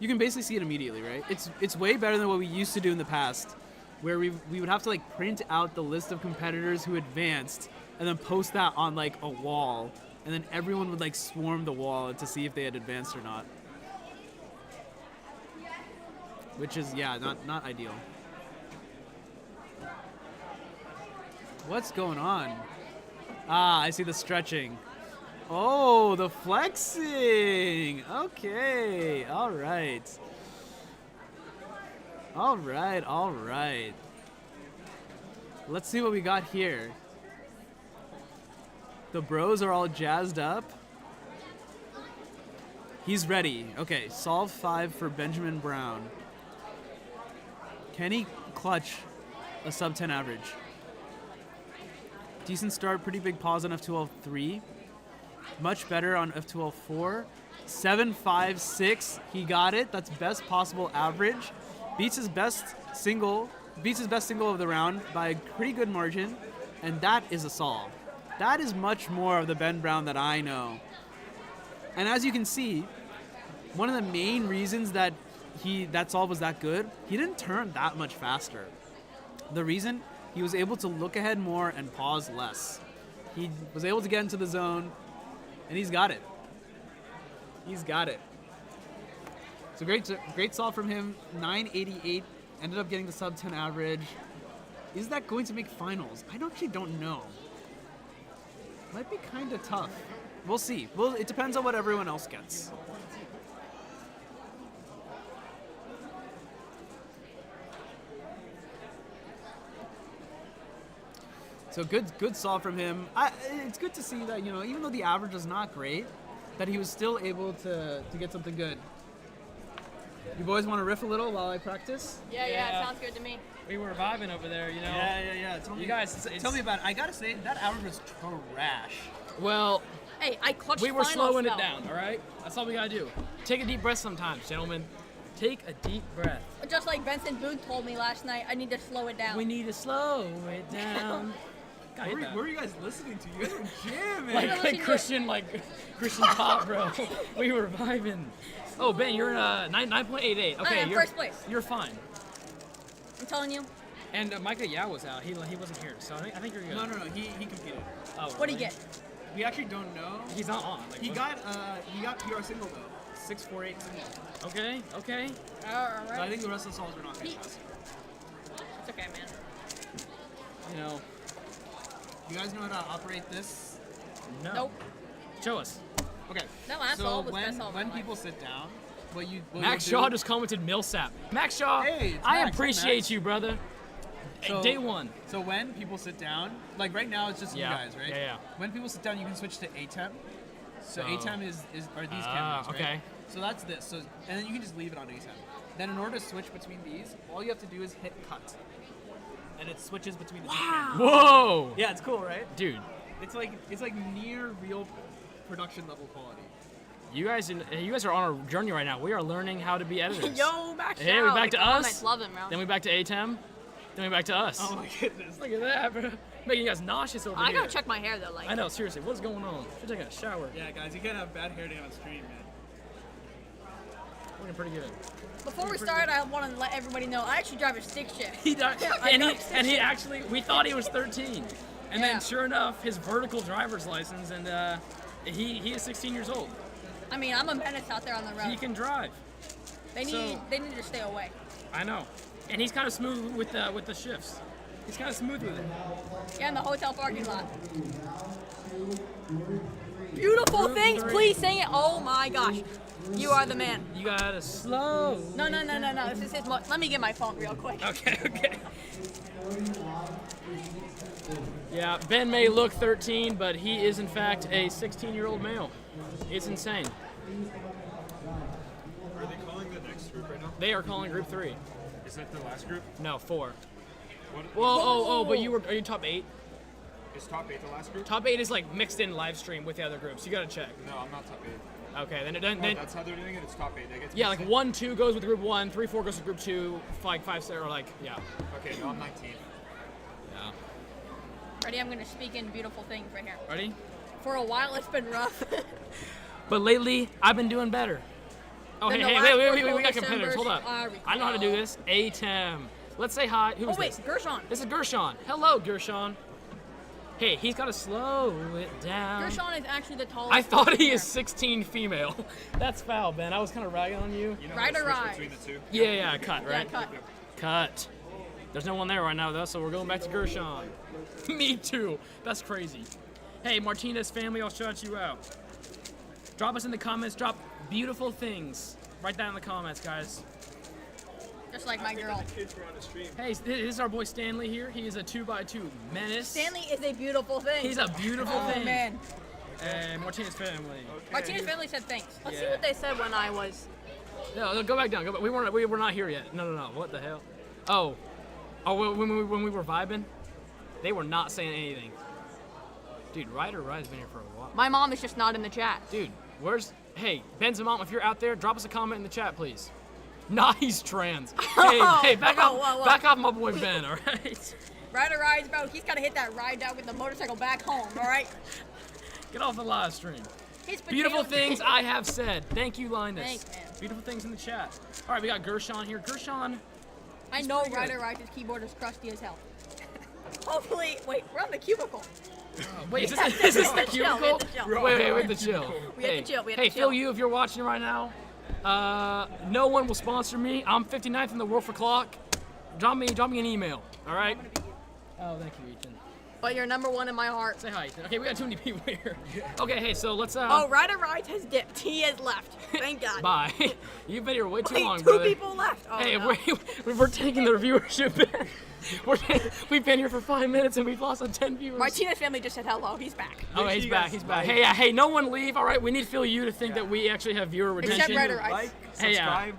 Q: you can basically see it immediately, right? It's way better than what we used to do in the past, where we would have to like print out the list of competitors who advanced and then post that on like a wall, and then everyone would like swarm the wall to see if they had advanced or not.
A: which is, yeah, not ideal. What's going on? Ah, I see the stretching. Oh, the flexing. Okay, all right. All right, all right. Let's see what we got here. The bros are all jazzed up. He's ready. Okay, solve 5 for Benjamin Brown. Can he clutch a sub 10 average? Decent start, pretty big pause on F2L3. Much better on F2L4. 7.56, he got it. That's best possible average. Beats his best single of the round by a pretty good margin, and that is a solve. That is much more of the Ben Brown that I know. And as you can see, one of the main reasons that that solve was that good, he didn't turn that much faster. The reason, he was able to look ahead more and pause less. He was able to get into the zone, and he's got it. He's got it. So great solve from him. 988, ended up getting the sub 10 average. Is that going to make finals? I actually don't know. Might be kind of tough. We'll see. Well, it depends on what everyone else gets. So good solve from him. It's good to see that, you know, even though the average is not great, that he was still able to get something good. You boys want to riff a little while I practice?
T: Yeah, sounds good to me.
L: We were vibing over there, you know.
A: Yeah. Tell me about it. I gotta say that average was trash.
L: Well,
T: hey, I clutched
L: we were
T: finals,
L: slowing
T: though.
L: it down. All right, that's all we gotta do. Take a deep breath sometimes, gentlemen. Take a deep breath.
T: Just like Benson Boone told me last night, I need to slow it down.
L: We need to slow it down.
A: What were you guys listening to? You guys were jamming.
L: like Christian pop, bro. We were vibing. Oh, Ben, you're in 9.88. Okay,
T: I'm
L: you're
T: first place.
L: You're fine.
T: I'm telling you.
L: And Micah Yao was out. He wasn't here, so I think you're good.
A: No. He competed.
L: Oh,
T: what'd he get?
A: We actually don't know.
L: He's not on.
A: He got PR single though. 648 single.
L: Okay.
T: All right.
A: So I think the rest of the solves were not fantastic.
T: It's okay, man.
L: You know.
A: You guys know how to operate this?
L: No.
T: Nope.
L: Show us.
A: Okay.
T: That last
A: so
T: solve was best solve
A: when
T: of my
A: people
T: life.
A: sit down, what
L: Max
A: you'll
L: Shaw
A: do-
L: just commented Millsap. Max Shaw,
A: Hey, it's
L: I
A: Max.
L: appreciate
A: Max.
L: you, brother.
A: So-
L: Day one.
A: So when people sit down, like right now it's just
L: Yeah.
A: you guys, right?
L: Yeah.
A: When people sit down, you can switch to ATEM. So
L: Oh.
A: ATEM are these cameras, right?
L: okay.
A: So that's this. So and then you can just leave it on ATEM. Then in order to switch between these, all you have to do is hit cut, and it switches between the two cameras.
L: Whoa!
A: Yeah, it's cool, right?
L: Dude,
A: It's like near real production level quality.
L: you guys are on a journey right now. We are learning how to be editors.
T: Yo, Max
L: Hey, we
T: Shaw,
L: back
T: the
L: to us.
T: comments, love him, bro.
L: Then we back to ATEM. Then we back to us.
A: Oh my goodness!
L: Look at that, bro. Making you guys nauseous over
T: I
L: here.
T: gotta check my hair though. Like,
L: I know, seriously, what's going on? Should take a shower.
A: Yeah, guys, you can't have bad hair day on stream, man.
L: Looking pretty good.
T: before we start, I want to let everybody know I actually drive a stick shift.
L: He died,
T: I
L: and
T: drive stick
L: he
T: shift.
L: actually, we thought he was 13, and
T: Yeah.
L: then sure enough, his vertical driver's license, and he is 16 years old.
T: I mean, I'm a menace out there on the road.
L: He can drive.
T: They need to stay away.
L: I know, and he's kind of smooth with the shifts. He's kind of smooth with it.
T: Yeah, in the hotel parking lot. Beautiful things, please sing it. Oh my gosh, you are the man.
L: You gotta slow.
T: No. This is his. Let me get my phone real quick.
L: Okay. Yeah, Ben may look 13, but he is in fact a 16-year-old male. It's insane.
C: Are they calling the next group right now?
L: They are calling group 3.
C: Is that the last group?
L: No, 4.
C: What?
L: Oh, but are you top 8?
C: Is top 8 the last group?
L: Top 8 is like mixed in live stream with the other groups. You gotta check.
C: No, I'm not top 8.
L: Okay, then
C: That's how they're doing it. It's top 8. They get to
L: yeah,
C: mix
L: like
C: it?
L: 1, 2 goes with group 1, 3, 4 goes with group 2, 5, 6, or like yeah.
C: Okay, no, I'm 19.
L: Yeah.
T: Ready? I'm gonna speak in beautiful things right here.
L: Ready?
T: For a while, it's been rough.
L: But lately, I've been doing better. Oh,
T: Then
L: hey,
T: the
L: wait,
T: last
L: we
T: four
L: got competitors. Hold up.
T: Decembers,
L: I know how to do this. ATEM. Let's say hi. Who is
T: Oh wait,
L: this?
T: Gershon.
L: This is Gershon. Hello, Gershon. Hey, he's got to slow it down.
T: Gershon is actually the tallest.
L: I thought he
T: player.
L: is 16 female. That's foul, Ben. I was kind of ragging on you.
T: Right or right?
L: Yeah, cut,
T: Yeah,
L: right?
T: cut.
L: Cut. There's no one there right now, though, so we're going back to Gershon. Me too. That's crazy. Hey, Martinez family, I'll shout you out. Drop us in the comments. Drop beautiful things. Write that in the comments, guys.
T: Just like my girl.
L: Hey, this is our boy Stanley here. He is a 2x2 menace.
T: Stanley is a beautiful thing.
L: He's a beautiful
T: oh,
L: thing.
T: man.
L: And Martinez family.
T: Martinez family said thanks. Let's see
L: Yeah.
T: what they said when I was.
L: No, go back down. Go back. We were not here yet. No. What the hell? Oh, when we were vibing, they were not saying anything. Dude, Ryder Ride's been here for a while.
T: My mom is just not in the chat.
L: Dude, hey, Ben's mom, if you're out there, drop us a comment in the chat, please. Nah, he's trans. Hey, back off my boy Ben, all right?
T: Ryder Rides, bro. He's got to hit that ride down with the motorcycle back home, all right?
L: Get off the live stream.
T: His
L: Beautiful
T: potato-
L: things I have said. Thank you, Linus.
T: Thanks, man.
L: Beautiful things in the chat. All right, we got Gershon here. Gershon.
T: I
L: he's
T: know
L: pretty good.
T: Ryder Rides' keyboard is crusty as hell. Hopefully, wait, we're on the cubicle.
L: Wait, is
T: Yeah,
L: this
T: we
L: the
T: have to chill, we
L: cubicle?
T: have to chill.
L: Wait, we have to chill.
T: We have to chill, we have
L: Hey,
T: to chill.
L: Phil, you, if you're watching right now, no one will sponsor me. I'm 59th in the world for clock. Drop me an email, all right? Oh, thank you, Ethan.
T: But you're number one in my heart.
L: Say hi, Ethan. Okay, we got too many people here. Okay, hey, so let's
T: Oh, Ryder Rides has dipped. He has left. Thank God.
L: Bye. You've been here way too
T: Wait,
L: long,
T: two
L: brother.
T: people left. Oh,
L: Hey,
T: no.
L: we're taking the viewership back. We've been here for 5 minutes and we've lost 10 viewers.
T: Martinez family just said hello. He's back.
L: Oh, he's back. He's back. Hey, no one leave. All right, we need Phil you to think that we actually have viewer retention.
T: Except Ryder Rides.
U: Like,
L: Hey,
U: subscribe,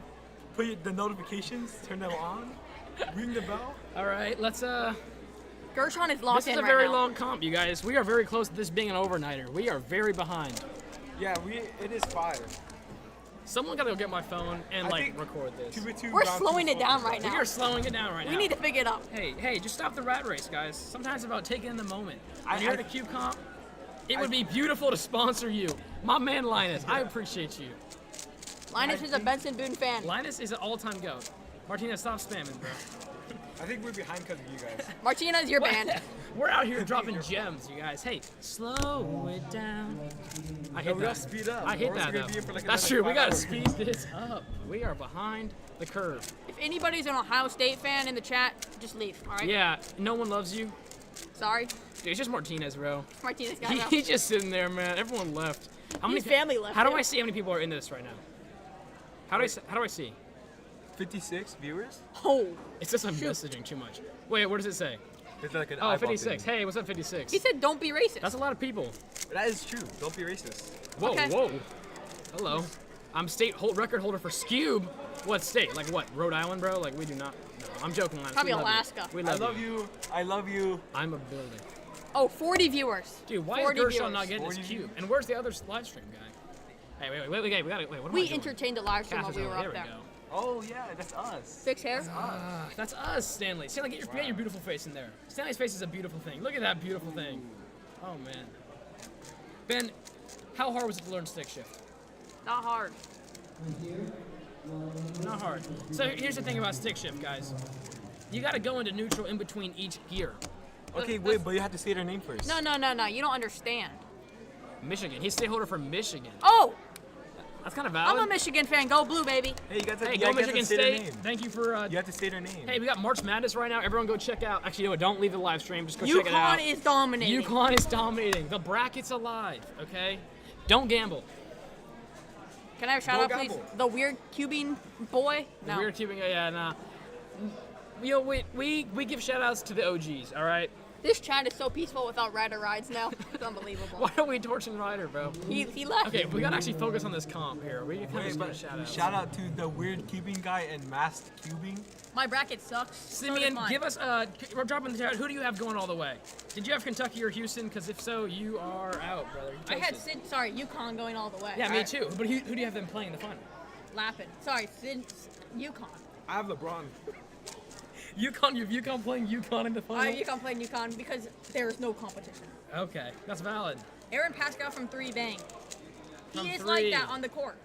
U: put the notifications, turn them on, ring the bell.
L: All right, let's
T: Gershon is locked
L: This is
T: in
L: a
T: right
L: very
T: now.
L: long comp, you guys. We are very close to this being an overnighter. We are very behind.
U: Yeah, it is fire.
L: Someone gotta go get my phone and
U: I
L: like
U: think
L: record this.
T: We're slowing it down right now.
L: We are slowing it down right now.
T: We need to pick it up.
L: Hey, just stop the rat race, guys. Sometimes it's about taking in the moment. When
U: I-
L: you're
U: I-
L: at a Cube comp, it would be beautiful to sponsor you. My man Linus, I appreciate you.
T: Linus is a Benson Boone fan.
L: Linus is an all-time goat. Martinez, stop spamming, bro.
U: I think we're behind because of you guys.
T: Martinez, your band.
L: We're out here dropping gems, you guys. Hey, slow it down. I hit
U: we
L: that.
U: gotta speed up.
L: I hit
U: Or else
L: that
U: we're gonna
L: though.
U: be here for like
L: That's
U: another
L: true. We
U: 5
L: gotta
U: hours.
L: speed this up. We are behind the curve.
T: If anybody's an Ohio State fan in the chat, just leave, all right?
L: Yeah, no one loves you.
T: Sorry.
L: Dude, it's just Martinez, bro.
T: Martinez got out.
L: He's just sitting there, man. Everyone left. How many
T: His family left
L: How do
T: him.
L: I see how many people are in this right now? How do I see?
U: 56 viewers?
T: Oh.
L: It's just I'm messaging too much. Wait, what does it say?
U: It's like an
L: Oh,
U: eyeball
L: 56.
U: thing.
L: Hey, what's up, 56?
T: He said don't be racist.
L: That's a lot of people.
U: That is true. Don't be racist.
L: Whoa,
T: Okay.
L: whoa. Hello. I'm record holder for Scube. What state? Like what? Rhode Island, bro? Like we do not. No, I'm joking. Linus.
T: Probably
L: We love
T: Alaska.
L: You. We
U: I
L: love,
U: love you. I love you.
L: I'm a building.
T: Oh, 40 viewers.
L: Dude, why is
T: 40
L: Gershon
T: viewers.
L: not getting his cube? And where's the other live stream guy? Hey, wait, we gotta wait. What am
T: We
L: I doing?
T: entertained the live stream while
L: Casters
T: we were
L: over.
T: up
L: There
T: there.
L: we go.
U: Oh yeah, that's us.
T: Fix hair?
L: That's us, Stanley. Stanley, get your beautiful face in there. Stanley's face is a beautiful thing. Look at that beautiful thing. Oh man. Ben, how hard was it to learn stick shift?
T: Not hard.
L: Not hard. So here's the thing about stick shift, guys. You gotta go into neutral in between each gear.
U: Okay, wait, but you have to say their name first.
T: No. You don't understand.
L: Michigan. He's state holder for Michigan.
T: Oh,
L: That's kind of
T: I'm
L: valid.
T: a Michigan fan. Go blue, baby.
U: Hey, you guys
L: Hey,
U: you
L: go
U: guys
L: Michigan
U: have to say their
L: State.
U: name.
L: Thank you for.
U: You have to say their name.
L: Hey, we got March Madness right now. Everyone go check out. Actually, no, don't leave the live stream. Just go check it out.
T: UConn is dominating.
L: UConn is dominating. The bracket's alive. Okay. Don't gamble.
T: Can I have a shout
L: Go
T: out, please?
L: gamble.
T: The weird cubing boy? No.
L: We're keeping. Yeah, nah. You know, we give shout outs to the OGs. All right.
T: This chat is so peaceful without Ryder Rides now. It's unbelievable.
L: Why are we torching Ryder, bro?
T: He left.
L: Okay, we gotta actually focus on this comp here. We can kind
U: Wait,
L: of
U: but
L: shout out.
U: shout out to the weird cubing guy and masked cubing.
T: My bracket sucks.
L: Simeon, give us we're dropping the chat. Who do you have going all the way? Did you have Kentucky or Houston? Because if so, you are out, brother. You
T: I had
L: toasted.
T: Sid, sorry, UConn going all the way.
L: Yeah, me too. But who do you have them playing in the final?
T: Lappin. Sorry, Sid, UConn.
U: I have LeBron.
L: UConn, you have UConn playing UConn in the final?
T: I have UConn playing UConn because there is no competition.
L: Okay, that's valid.
T: Aaron Pascal from 3 bang. He
L: From
T: is
L: 3.
T: like that on the court.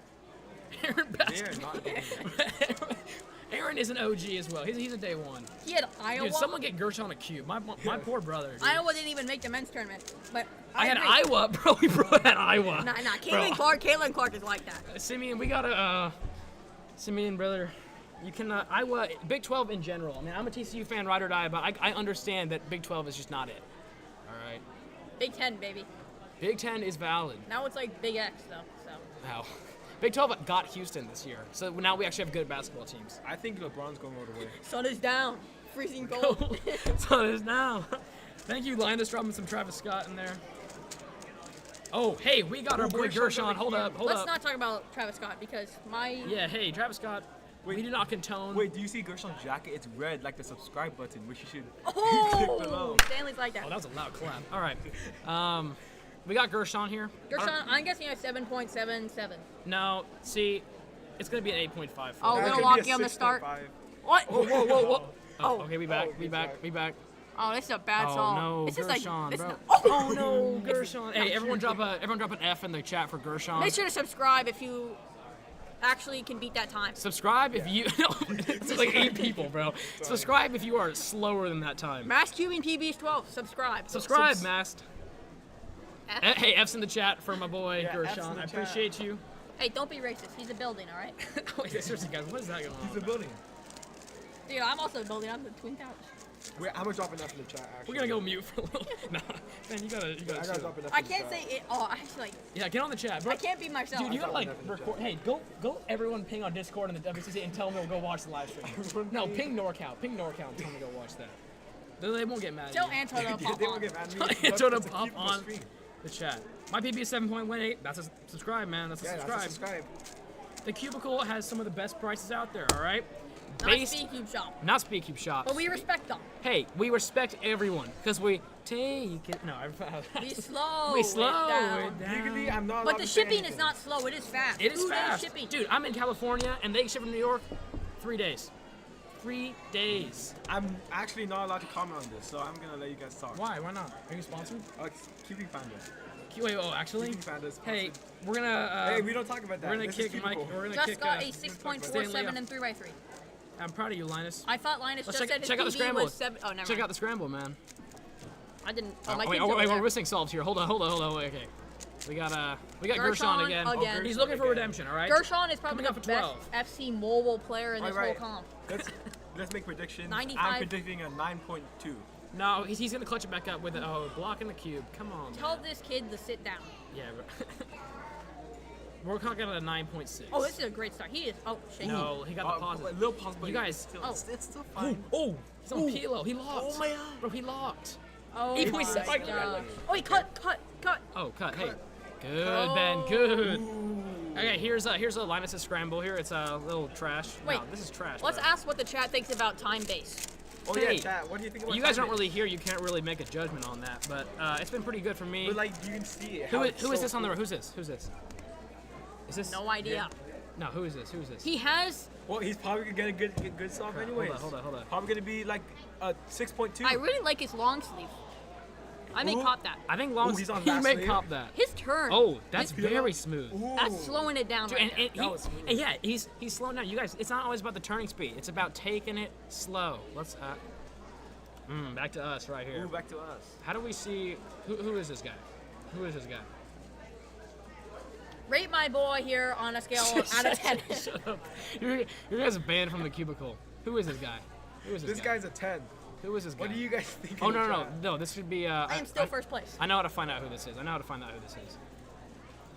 L: Aaron Pascal. Aaron is an OG as well. He's a day one.
T: He had Iowa.
L: Dude, someone get Gershon a cube. My poor brother. Dude.
T: Iowa didn't even make the men's tournament, but
L: I had
T: agree.
L: Iowa, bro. We had Iowa.
T: Nah,
L: Bro.
T: Caitlin Clark is like that.
L: Simeon, we gotta, Simeon, brother, you cannot, Iowa, Big 12 in general. I mean, I'm a TCU fan, ride or die, but I understand that Big 12 is just not it. All right.
T: Big 10, baby.
L: Big 10 is valid.
T: Now it's like Big X, though. So.
L: Wow. Big 12 got Houston this year, so now we actually have good basketball teams.
U: I think LeBron's going all the way.
T: Sun is down. Freezing cold.
L: Sun is down. Thank you, Linus, dropping some Travis Scott in there. Oh, hey, we got our boy Gershon. Hold up.
T: Let's not talk about Travis Scott because my.
L: Yeah, hey, Travis Scott. We do not condone.
U: Wait, do you see Gershon's jacket? It's red, like the subscribe button, which you should
T: Oh,
U: click below.
T: Stanley's like that.
L: Oh, that was a loud clap. All right. We got Gershon here.
T: Gershon, I'm guessing you have 7.77.
L: No, see, it's going to be an 8.5.
T: Oh, we're going to lock you on the start. What?
L: Whoa.
T: Oh.
L: Okay, we back.
T: Oh, this is a bad
L: Oh
T: song.
L: no,
T: This
L: Gershon,
T: is like, this
L: bro.
T: is
L: Oh no, Gershon. Hey, everyone drop an F in the chat for Gershon.
T: Make sure to subscribe if you actually can beat that time.
L: Subscribe if you. No, it's like 8 people, bro. Subscribe if you are slower than that time.
T: Mass Cubing PB's 12. Subscribe.
L: Mast.
T: F.
L: Hey, F's in the chat for my boy
U: Yeah, F's in
L: Gershon.
U: the
L: I
U: chat.
L: appreciate you.
T: Hey, don't be racist. He's a building, all right?
L: Wait, seriously, guys, what is that going on?
U: He's a building.
T: Dude, I'm also a building. I'm the Twin Towers.
U: Wait, I'm gonna drop an F in the chat. Actually.
L: We're gonna go mute for a little. Nah, man, you gotta.
U: I gotta
L: chill.
U: drop an F
T: I
U: in the
T: can't
U: chat.
T: say it. Oh, I actually like.
L: Yeah, get on the chat, bro.
T: I can't be myself.
L: Dude, you gotta like record. Hey, go everyone ping on Discord and the WCC and tell them to go watch the live stream. No, ping NorCal and tell them to go watch that. They won't get mad at you.
T: Tell Anton to pop
U: They
T: on.
U: won't get mad at me.
L: Tell Anton to
U: It's a
L: pop
U: keep the
L: on
U: stream.
L: the chat. My PB is 7.18. That's a subscribe, man. That's a
U: Yeah,
L: subscribe.
U: that's a subscribe.
L: The Cubicle has some of the best prices out there, all right?
T: Not SpeedCube shop.
L: Not SpeedCube shop.
T: But we respect them.
L: Hey, we respect everyone because we take it. No,
T: We slow.
L: We slow
T: it down.
L: it down.
U: Legally, I'm not
T: But
U: allowed
T: the
U: to say
T: shipping
U: anything.
T: is not slow. It is fast.
L: It is
T: 2 days
L: fast.
T: shipping.
L: Dude, I'm in California and they ship from New York 3 days. 3 days.
U: I'm actually not allowed to comment on this, so I'm gonna let you guys talk.
L: Why? Why not? Are you sponsored?
U: Cubing Panda.
L: Wait, actually?
U: Cubing Panda is
L: Hey,
U: sponsored.
L: we're gonna.
U: Hey, we don't talk about that.
L: We're gonna
U: This is
L: kick Mike.
U: Cubicle.
L: We're gonna
T: Just
L: kick.
T: got a
L: Stanley
T: 6.47
L: off.
T: and 3x3.
L: I'm proud of you, Linus.
T: I thought Linus
L: Let's
T: just said his
L: check out the
T: PB
L: scramble.
T: was 7. Oh, never
L: Check
T: mind.
L: out the scramble, man.
T: I didn't. Oh, my
L: wait,
T: kid's over
L: wait,
T: there.
L: we're missing solves here. Hold on. Wait, okay. We got Gershon
T: Gershon
L: again.
T: again.
L: He's looking for redemption, all right?
T: Gershon is probably
L: Coming
T: the
L: up for
T: best
L: 12.
T: FC mobile player in this
U: Alright,
T: whole comp.
U: Let's make predictions.
T: 95.
U: I'm predicting a 9.2.
L: No, he's gonna clutch it back up with blocking the cube. Come on,
T: Tell
L: man.
T: this kid to sit down.
L: Yeah, we're talking at a 9.6.
T: Oh, this is a great start. He is. Oh, shit.
L: No, he got the pause.
U: A little pause, but
L: You guys.
U: it's still fine.
L: Oh, he's on Kilo. He locked.
U: Oh my god.
L: Bro, he locked.
T: Oh,
L: He
T: my
L: said-
T: God. Oh, he cut.
L: Oh, cut. Hey. Good, Ben. Good. Okay, here's a Linus' scramble here. It's a little trash.
T: Wait,
L: No, this is trash.
T: Let's
L: bro.
T: ask what the chat thinks about TimeBase.
U: Oh
L: Hey,
U: yeah, chat. What do you think about
L: You guys
U: TimeBase?
L: aren't really here. You can't really make a judgment on that, but it's been pretty good for me.
U: But like you can see it.
L: Who
U: how
L: is
U: it's so
L: this on the
U: cool.
L: road? Who's this? Is this?
T: No idea.
L: No, who is this?
T: He has.
U: Well, he's probably gonna get a good solve anyways.
L: Hold on.
U: Probably gonna be like a 6.2.
T: I really like his long sleeve. I may
U: Ooh.
T: cop that.
L: I think long.
U: Ooh, he's on
L: He
U: last
L: may
U: layer.
L: cop that.
T: His turn.
L: Oh, that's
T: His-
L: very smooth.
T: That's slowing it down
L: Dude,
T: right
L: and
T: there.
L: yeah, he's slowing down. You guys, it's not always about the turning speed. It's about taking it slow. Let's back to us right here.
U: Ooh, back to us.
L: How do we see who is this guy? Who is this guy?
T: Rate my boy here on a scale out of 10.
L: Shut up. You guys are banned from the cubicle. Who is this guy? Who is this
U: This
L: guy?
U: guy's a 10.
L: Who is this guy?
U: What do you guys think?
L: Oh
U: in the
L: no.
U: chat?
L: No, this should be.
T: I am still first place.
L: I know how to find out who this is.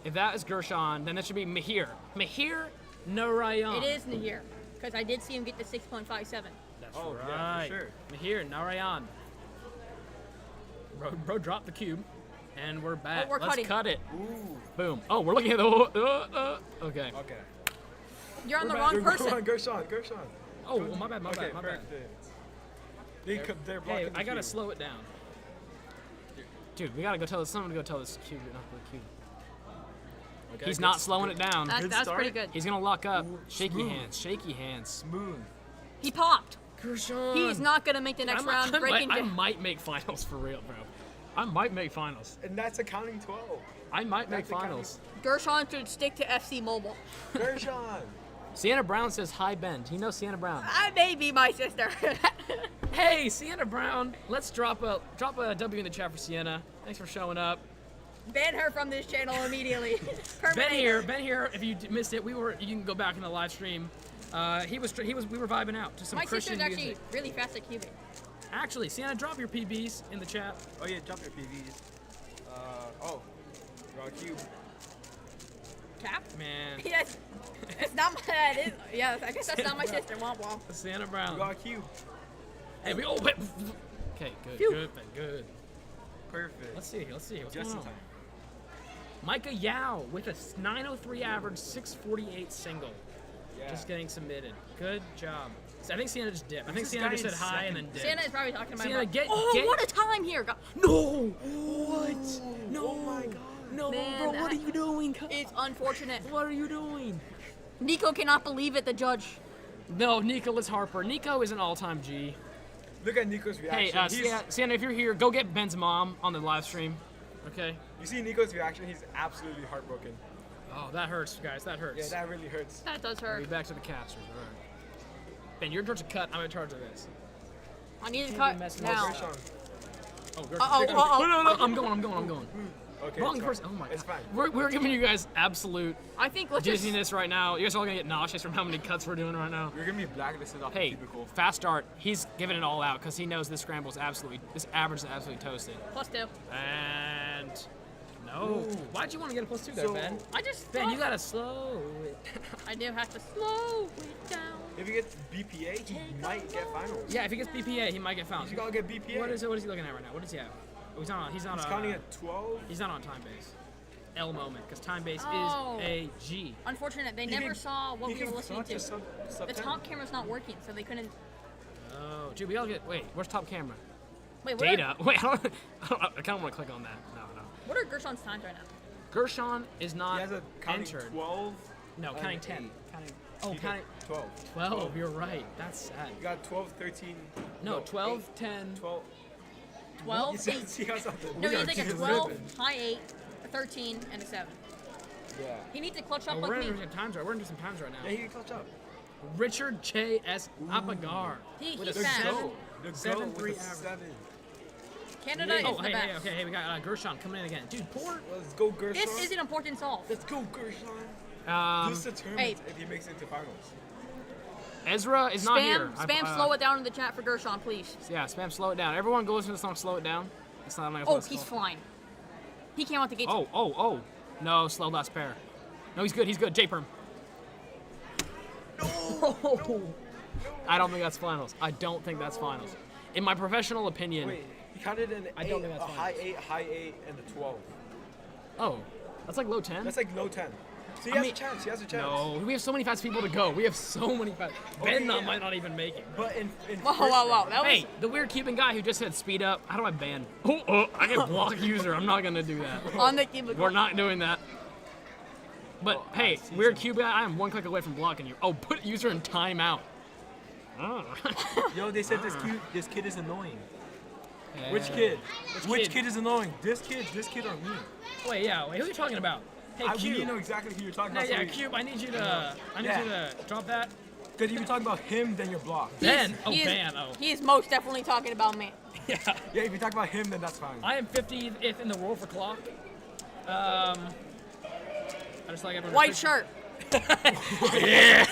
L: If that is Gershon, then that should be Mahir. Mahir Narayan.
T: It is Nahir, because I did see him get the 6.57.
L: That's
U: Oh,
L: right.
U: yeah, for sure.
L: Mahir Narayan. Bro, drop the cube, and we're back.
T: Oh, we're
L: Let's
T: cutting.
L: cut it.
U: Ooh.
L: Boom. Oh, we're looking at the. Okay.
U: Okay.
T: You're on the
U: We're
T: wrong
U: back.
T: person.
U: Gershon.
L: Oh, well, my bad.
U: Okay,
L: My bad.
U: perfect. They're blocking
L: Hey,
U: the
L: I gotta
U: cube.
L: slow it down. Dude, we gotta go tell someone to go tell this cube not the cube.
U: Okay,
L: He's
U: good-
L: not slowing it down.
T: That's pretty good.
L: He's gonna lock up.
U: Ooh,
L: Shaky
U: smooth.
L: hands.
U: Smooth.
T: He popped.
L: Gershon.
T: He is not going to make the next round. Breaking
L: I
T: down.
L: might make finals for real, bro. I might make finals.
U: And that's accounting 12.
L: I might make
U: That's accounting-
L: finals.
T: Gershon should stick to FC Mobile.
U: Gershon.
L: Sienna Brown says hi, Ben. Do you know Sienna Brown?
T: I may be my sister.
L: Hey, Sienna Brown. Let's drop a W in the chat for Sienna. Thanks for showing up.
T: Ban her from this channel immediately.
L: Ben here. If you missed it, you can go back in the live stream. We were vibing out to some
T: My
L: Christian
T: sister's actually
L: music.
T: really fast at cubing.
L: Actually, Sienna, drop your PBs in the chat.
U: Oh yeah, drop your PVs. Raw cube.
T: Cap?
L: Man.
T: Yes. It's not my. Yeah, I guess that's not my sister. Womp womp.
L: Sienna Brown.
U: We got a cube.
L: Hey, we okay, good,
T: Phew.
L: good, Ben, good.
U: Perfect.
L: Let's see. What's
U: Just
L: going
U: in
L: on?
U: time.
L: Micah Yao with a 903 average, 648 single.
U: Yeah.
L: Just getting submitted. Good job. So I think Sienna just dipped. I think
U: This
L: Sienna
U: guy
L: just said
U: in
L: hi and then
U: second.
L: dipped.
T: Sienna is probably talking about.
L: Sienna, get.
T: What a time here!
L: No! What? No!
U: Oh my god.
L: No,
T: Man,
L: bro, what are you doing?
T: It's unfortunate.
L: What are you doing?
T: Nico cannot believe it. The judge.
L: No, Nicholas Harper. Nico is an all-time G.
U: Look at Nico's
L: Hey,
U: reaction.
L: Sienna, if you're here, go get Ben's mom on the live stream. Okay?
U: You see Nico's reaction? He's absolutely heartbroken.
L: Oh, that hurts, guys. That hurts.
U: Yeah, that really hurts.
T: That does
L: We'll be
T: hurt.
L: back to the casters. All right. Ben, you're in charge of cut. I'm in charge of this.
T: I need to
L: Can't
T: cut
L: be messing
T: now.
L: with this. Oh,
T: Uh-oh.
L: I'm going.
U: Okay,
L: Wrong
U: it's
L: person.
U: fine.
L: Oh my god.
U: It's fine.
L: We're giving you guys absolute
T: I think let's just.
L: dizziness right now. You guys are all gonna get nauseous from how many cuts we're doing right now.
U: You're gonna be blacklisted off
L: Hey,
U: the cubicle.
L: fast start. He's giving it all out because he knows this scramble is this average is absolutely toasted.
T: +2.
L: And no.
U: Ooh.
L: Why'd you want to get a +2 there,
U: So-
L: Ben?
T: I just.
L: Ben, you
T: thought-
L: gotta slow it.
T: I do have to slow it down.
U: If he gets BPA, he might get finals.
L: Yeah, if he gets BPA, he might get found.
U: He's gotta get BPA.
L: What is he looking at right now? What does he have? Oh, he's not
U: He's
L: on.
U: counting at 12.
L: He's not on TimeBase. L moment, because TimeBase
T: Oh.
L: is a G.
T: Unfortunate, they
U: He
T: never
U: can-
T: saw what
U: he
T: we were
U: can
T: listening
U: clutch
T: to.
U: a sub
T: The
U: 10.
T: top camera's not working, so they couldn't.
L: Oh, dude, we all get. Wait, where's top camera?
T: Wait, what
L: Data. Wait, I kind of want to click on that. No.
T: What are Gershon's times right now?
L: Gershon is
U: He
L: not
U: has a counting
L: entered.
U: 12.
L: No,
U: and
L: counting 10.
U: 8.
L: Counting.
U: He got
L: Counting
U: 12.
L: 12. You're right. That's sad.
U: You got 12, 13.
L: No, 12,
U: 8,
L: 10.
U: 12.
T: 12,
U: He
T: 8.
U: says he has something.
T: No,
U: We
T: he's
U: are
T: like a
U: just
T: 12,
U: living.
T: high 8, a 13, and a 7.
U: Yeah.
T: He needs to clutch
L: Oh,
T: up
L: we're
T: like
L: gonna
T: me.
L: do some times right. We're gonna do some times right now.
U: Yeah, he can clutch up.
L: Richard J S Apagar.
T: He's
L: with a
T: fast.
L: 7.3
U: with a
L: average.
U: 7.
T: Canada
L: Oh,
T: is the
L: hey,
T: best.
L: we got Gershon coming in again. Dude, poor.
U: Let's go, Gershon.
T: This is an important solve.
U: Let's go, Gershon. This determines
T: Hey.
U: if he makes it to finals.
L: Ezra is not here.
T: Spam slow it down in the chat for Gershon, please.
L: Yeah, spam slow it down. Everyone go listen to the song Slow It Down. It's not
T: Oh, he's flying. He came out the gate.
L: Oh. No, slow last pair. No, he's good. J-Perm. No. I don't think that's finals. In my professional opinion.
U: Wait, he counted an 8,
L: I don't think that's
U: a high 8, and a 12.
L: Oh, that's like low 10?
U: That's like low 10. So he
L: I
U: has
L: mean,
U: a chance. He has a chance.
L: No, we have so many fast people to go. We have so many fast.
U: Okay,
L: Ben
U: yeah.
L: might not even make it.
U: But in
T: Wow. That
L: Hey, the weird Cuban guy who just said speed up. How do I ban? I can block user. I'm not gonna do that.
T: On the cubicle.
L: We're not doing that. But hey, weird Cuban guy, I am one click away from blocking you. Oh, put user in timeout. Oh.
U: Yo, they said this kid is annoying.
L: Yeah.
U: Which kid?
L: Which
U: kid is annoying? This kid or me?
L: Wait, who are you talking about? Hey,
U: We
L: Cube.
U: need to know exactly who you're talking
L: No,
U: about.
L: yeah, Cube, I need you to drop that.
U: Because if you're talking about him, then you're blocked.
L: Ben.
T: He is most definitely talking about me.
U: Yeah, if you talk about him, then that's fine.
L: I am 50th in the world for clock. I just like everyone.
T: White shirt.
L: Yeah.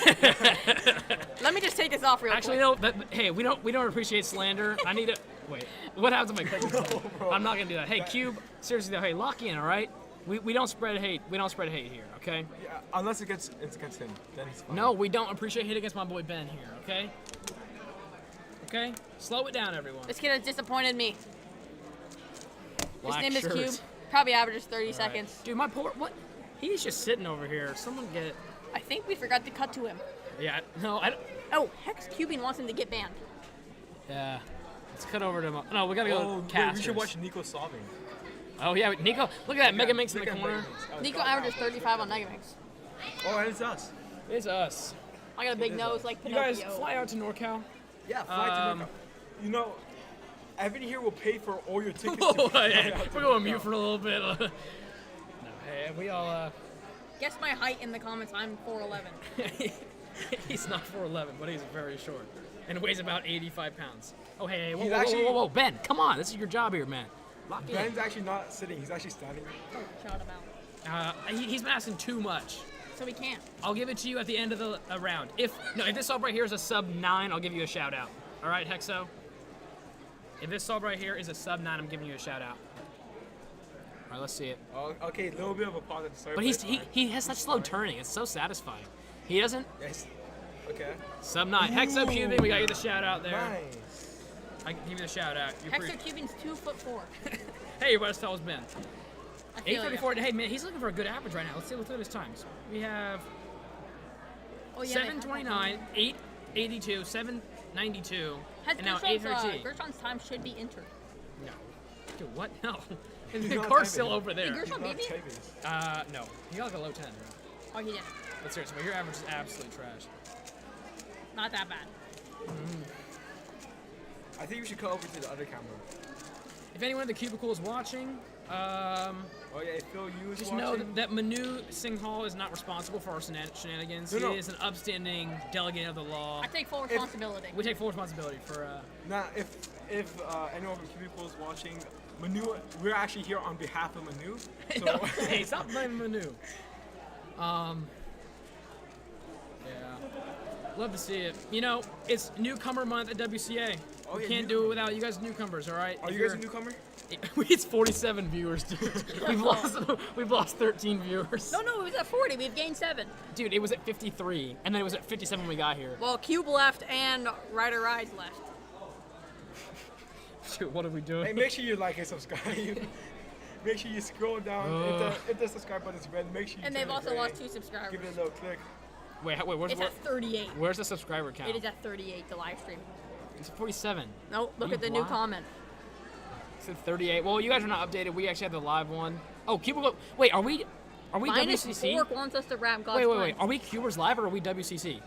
T: Let me just take this off real
L: Actually,
T: quick.
L: no. Hey, we don't appreciate slander. I need to wait. What happens if I click? I'm not gonna do that. Hey, Cube. Seriously though. Hey, lock in. All right. We don't spread hate. We don't spread hate here. Okay.
U: Yeah, unless it's against him, then he's fine.
L: No, we don't appreciate hate against my boy Ben here. Okay. Okay. Slow it down, everyone.
T: This kid has disappointed me.
L: Black
T: His name
L: shirt.
T: is Cube. Probably averages 30
L: All right.
T: seconds.
L: Dude, my poor what? He's just sitting over here. Someone get.
T: I think we forgot to cut to him.
L: Yeah. No, I don't.
T: Oh, Hex Cubing wants him to get banned.
L: Yeah. Let's cut over to. No, we gotta go.
U: Oh, wait,
L: casters.
U: we should watch Nico solving.
L: Oh yeah, Nico. Look at that Mega Minx in the corner.
T: Nico averages 35 on Megaminx.
U: Oh, and it's us.
L: It's us.
T: I got a big nose like
L: You
T: Pinocchio.
L: guys fly out to NorCal.
U: Yeah, fly to Nico. You know, Evan here will pay for all your tickets.
L: Oh, yeah. We're going mute for a little bit. No, hey, we all.
T: Guess my height in the comments. I'm 4'11".
L: He's not 4'11", but he's very short. And weighs about 85 pounds. Oh, hey, whoa,
U: He's
L: whoa,
U: actually-
L: whoa, whoa, Ben, come on. This is your job here, man. Lock in.
U: Ben's actually not sitting, he's actually standing.
T: Shout him out.
L: He's been asking too much.
T: So we can't.
L: I'll give it to you at the end of the round. If this solve right here is a sub 9, I'll give you a shout out. All right, Hexo? If this solve right here is a sub 9, I'm giving you a shout out. All right, let's see it.
U: Oh, okay, a little bit of a pause at the start.
L: But
U: it's
L: he has such slow turning. It's so satisfying. He doesn't.
U: Yes. Okay.
L: Sub 9. Hexo Cubing, we got you the shout out there.
U: Nice.
L: I can give you the shout out.
T: Hexocubing's 2'4".
L: Hey, everybody, tell us Ben.
T: I feel
L: 834. Hey, man, he's looking for a good average right now. Let's look at his times. We have
T: Oh, yeah,
L: 729, 882, 792,
T: Has
L: and now
T: Gershon's,
L: 813.
T: Gershon's time should be entered.
L: No. Dude, what? No.
U: He's
L: The
U: not
L: car's
U: typing.
L: still over there.
T: Did Gershon beat me?
L: No. He got like a low 10.
T: Oh, he did.
L: But seriously, your average is absolutely trash.
T: Not that bad.
U: I think we should cut over to the other camera.
L: If anyone in the cubicle is watching,
U: Oh yeah, if Phil Yu is
L: just
U: watching.
L: know that Manu Singhal is not responsible for our shenanigans.
U: No.
L: He is an upstanding delegate of the law.
T: I take full responsibility.
L: We take full responsibility for.
U: Now, if anyone from Cubicle is watching, Manu, we're actually here on behalf of Manu. So
L: Hey, stop blaming Manu. Yeah. Love to see it. You know, it's newcomer month at WCA.
U: Oh,
L: We
U: yeah,
L: can't do it without you guys newcomers, all right?
U: Are
L: If
U: you guys a
L: you're-
U: newcomer?
L: It's 47 viewers, dude. We've lost 13 viewers.
T: No, it was at 40. We've gained 7.
L: Dude, it was at 53, and then it was at 57 when we got here.
T: Well, Cube left and Ryder Rise left.
L: Shoot, what are we doing?
U: Hey, make sure you like and subscribe. Make sure you scroll down. If the subscribe button is red, make sure you
T: And
U: turn
T: they've
U: it
T: also
U: gray.
T: lost 2 subscribers.
U: Give it a little click.
L: Wait,
T: It's at 38.
L: Where's the subscriber count?
T: It is at 38, the live stream.
L: It's at 47.
T: No, look
L: You
T: at the new
L: blind?
T: comment.
L: It's at 38. Well, you guys are not updated. We actually have the live one. Oh, Cubicle. Wait, are we
T: Minus
L: WCC?
T: Fork wants us to wrap God's
L: Wait.
T: plan.
L: Are we Cubers live or are we WCC?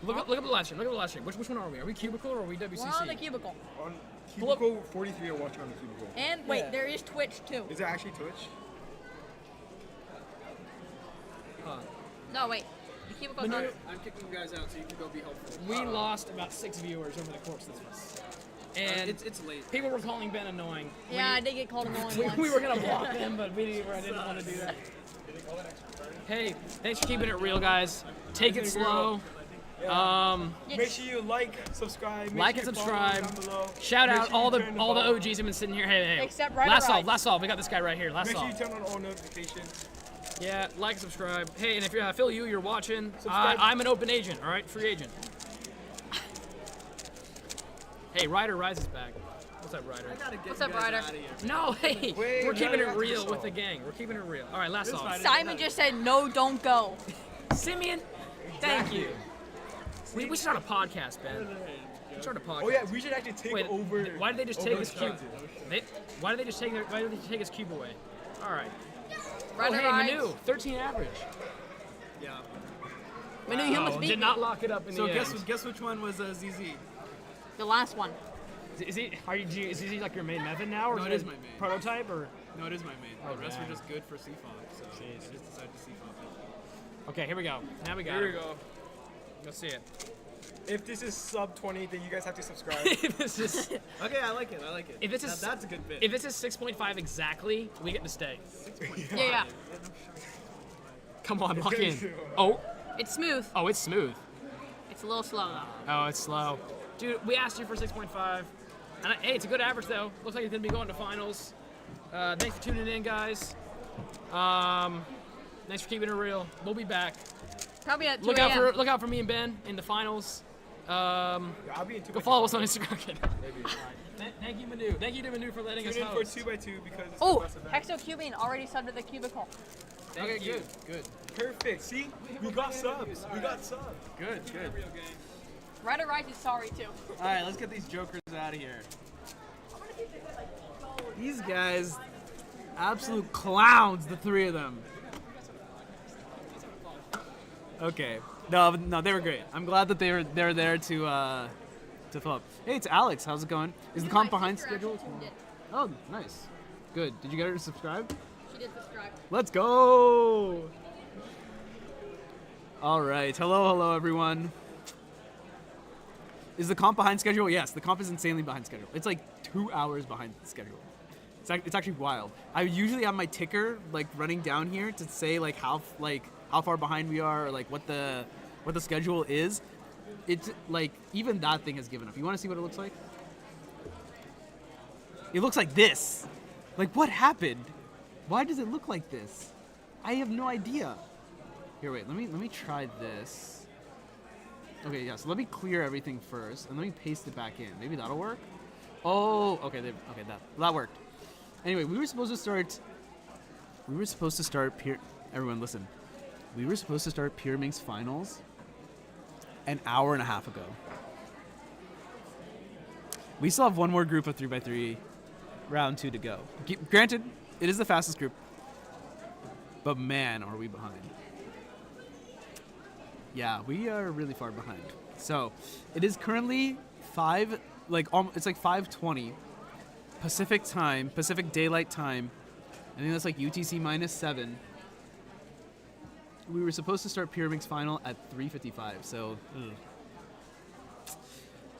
L: Look up the live stream. Look at the live stream. Which one are we? Are we Cubicle or are we WCC?
T: We're on the Cubicle.
U: On Cubicle, 43 are watching on the Cubicle.
T: And wait, there is Twitch too.
U: Is it actually Twitch?
T: No, wait. The Cubicle's
L: Manu,
T: not.
A: I'm kicking you guys out so you can go be helpful.
L: We lost about 6 viewers over the course of this. And
A: it's late.
L: People were calling Ben annoying.
T: Yeah, I did get called annoying once.
L: We were gonna block them, but we didn't want to do that. Hey, thanks for keeping it real, guys. Take it slow.
U: Make sure you like, subscribe. Make
L: Like
U: sure
L: and
U: you follow
L: subscribe.
U: down below.
L: Shout
U: Make
L: out
U: sure you
L: all the
U: turn
L: OGs have been sitting here. Hey.
T: Except Ryder
L: Last
T: Rise.
L: solve. We got this guy right here. Last
U: Make sure
L: solve.
U: you turn on all notifications.
L: Yeah, like and subscribe. Hey, and if you're Phil you're watching,
U: Subscribe.
L: I'm an open agent. All right, free agent. Hey, Ryder Rise is back. What's up, Ryder?
T: What's up, Ryder?
L: No, hey,
U: Wait,
L: we're keeping it
U: that's
L: real
U: the
L: with the gang. We're keeping it real. All right, last solve.
T: Simon just said, no, don't go.
L: Simeon, thank you. We should start a podcast, Ben. We should start a podcast.
U: Oh yeah, we should actually take
L: Wait,
U: over.
L: why did they just
U: over
L: take his cube?
U: Scott.
L: Why did they just take his cube away? All right.
T: Ryder
L: Oh, hey,
T: Rise.
L: Manu, 13 average.
A: Yeah.
T: Manu, you must beat
L: Did
T: me.
L: not lock it up in
A: So
L: the end.
A: guess which one was ZZ?
T: The last one.
L: Is he like your main method now, or
A: No,
L: is
A: it is my main.
L: prototype, or?
A: No, it is my main.
L: Oh,
A: The rest
L: damn.
A: were just good for CFOP, so I just decided to CFOP it.
L: Okay, here we go. Now we got
U: Here
L: it.
U: we go.
L: Let's see it.
U: If this is sub 20, then you guys have to subscribe.
L: this is,
A: Okay, I like it.
L: if this is
A: that's a good bit.
L: If this is 6.5 exactly, we get to stay.
T: Yeah.
L: Come on, lock in. Oh,
T: It's smooth.
L: oh, it's smooth.
T: It's a little slow though.
L: Oh, it's slow. Dude, we asked you for 6.5. And hey, it's a good average though. Looks like he's gonna be going to finals. Thanks for tuning in, guys. Thanks for keeping it real. We'll be back.
T: Probably at 2
L: Look
T: a.m.
L: out for me and Ben in the finals.
U: I'll be in 2
L: Go follow us on Instagram. Thank you, Manu. Thank you to Manu for letting us
U: Tune in for
L: host.
U: 2x2 because it's
T: Oh,
U: the best event.
T: Hexocubing already subbed to the Cubicle.
L: Okay, good.
U: Perfect. See, we got subs. We got subs.
A: Good.
T: Ryder Rise is sorry too.
A: All right, let's get these jokers out of here. These guys, absolute clowns, the three of them. Okay. No, they were great. I'm glad that they're there to fill up. Hey, it's Alex. How's it going? Is the comp behind schedule? Oh, nice. Good. Did you get her to subscribe?
T: She did subscribe.
A: Let's go. All right. Hello, everyone. Is the comp behind schedule? Yes, the comp is insanely behind schedule. It's like 2 hours behind schedule. It's actually wild. I usually have my ticker like running down here to say like how far behind we are, or like what the schedule is. It's like even that thing has given up. You want to see what it looks like? It looks like this. Like what happened? Why does it look like this? I have no idea. Here, wait. Let me try this. Okay, yeah. So let me clear everything first, and let me paste it back in. Maybe that'll work. Oh, okay. That worked. Anyway, we were supposed to start. Everyone, listen. We were supposed to start Pyraminx finals an hour and a half ago. We still have one more group of 3x3, round 2 to go. Granted, it is the fastest group, but man, are we behind. Yeah, we are really far behind. So, it is currently it's like 5:20 Pacific time, Pacific Daylight Time. I think that's like UTC -7. We were supposed to start Pyraminx final at 3:55, so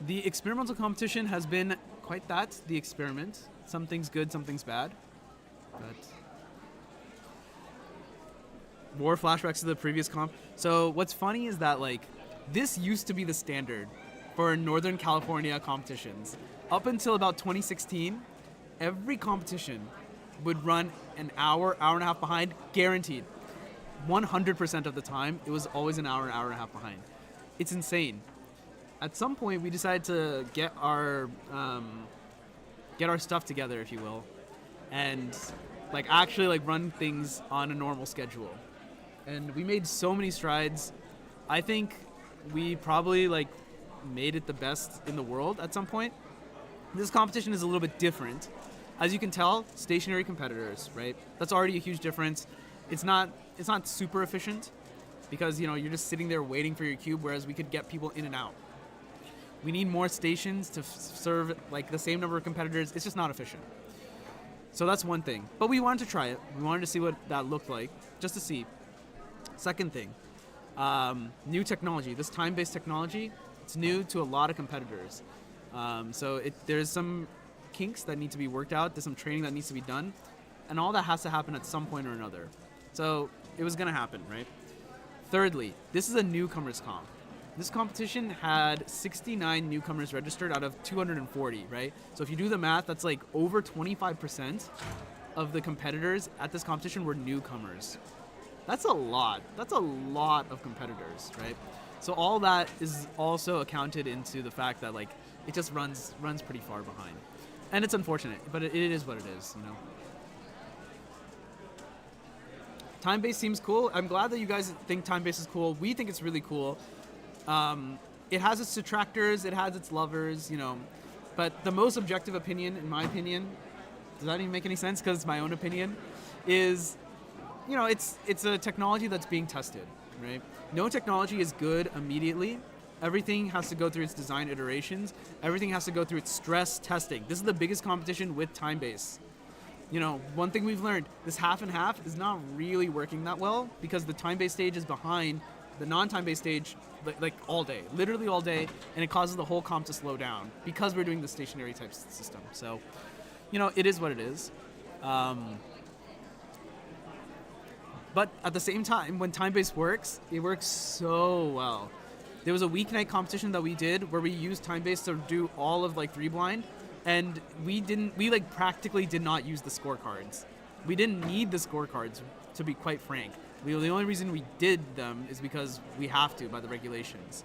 A: the experimental competition has been quite the experiment. Some things good, some things bad, but more flashbacks to the previous comp. So what's funny is that like this used to be the standard for Northern California competitions. Up until about 2016, every competition would run an hour and a half behind, guaranteed. 100% of the time, it was always an hour and a half behind. It's insane. At some point, we decided to get our stuff together, if you will, and like actually like run things on a normal schedule. And we made so many strides. I think we probably like made it the best in the world at some point. This competition is a little bit different. As you can tell, stationary competitors, right? That's already a huge difference. It's not super efficient because, you know, you're just sitting there waiting for your cube, whereas we could get people in and out. We need more stations to serve like the same number of competitors. It's just not efficient. So that's one thing. But we wanted to try it. We wanted to see what that looked like, just to see. Second thing, new technology. This time-based technology, it's new to a lot of competitors. So there's some kinks that need to be worked out. There's some training that needs to be done. And all that has to happen at some point or another. So it was going to happen, right? Thirdly, this is a newcomers comp. This competition had 69 newcomers registered out of 240, right? So if you do the math, that's like over 25% of the competitors at this competition were newcomers. That's a lot. That's a lot of competitors, right? So all that is also accounted into the fact that like it just runs pretty far behind. And it's unfortunate, but it is what it is, you know. TimeBase seems cool. I'm glad that you guys think TimeBase is cool. We think it's really cool. It has its detractors, it has its lovers, you know. But the most objective opinion, in my opinion, does that even make any sense? Because it's my own opinion, is, you know, it's a technology that's being tested, right? No technology is good immediately. Everything has to go through its design iterations. Everything has to go through its stress testing. This is the biggest competition with TimeBase. You know, one thing we've learned, this half and half is not really working that well because the time-based stage is behind the non-time-based stage like all day, literally all day, and it causes the whole comp to slow down because we're doing the stationary type system. So, you know, it is what it is. But at the same time, when time-based works, it works so well. There was a weeknight competition that we did where we used time-based to do all of like 3-blind. And we like practically did not use the scorecards. We didn't need the scorecards, to be quite frank. The only reason we did them is because we have to by the regulations.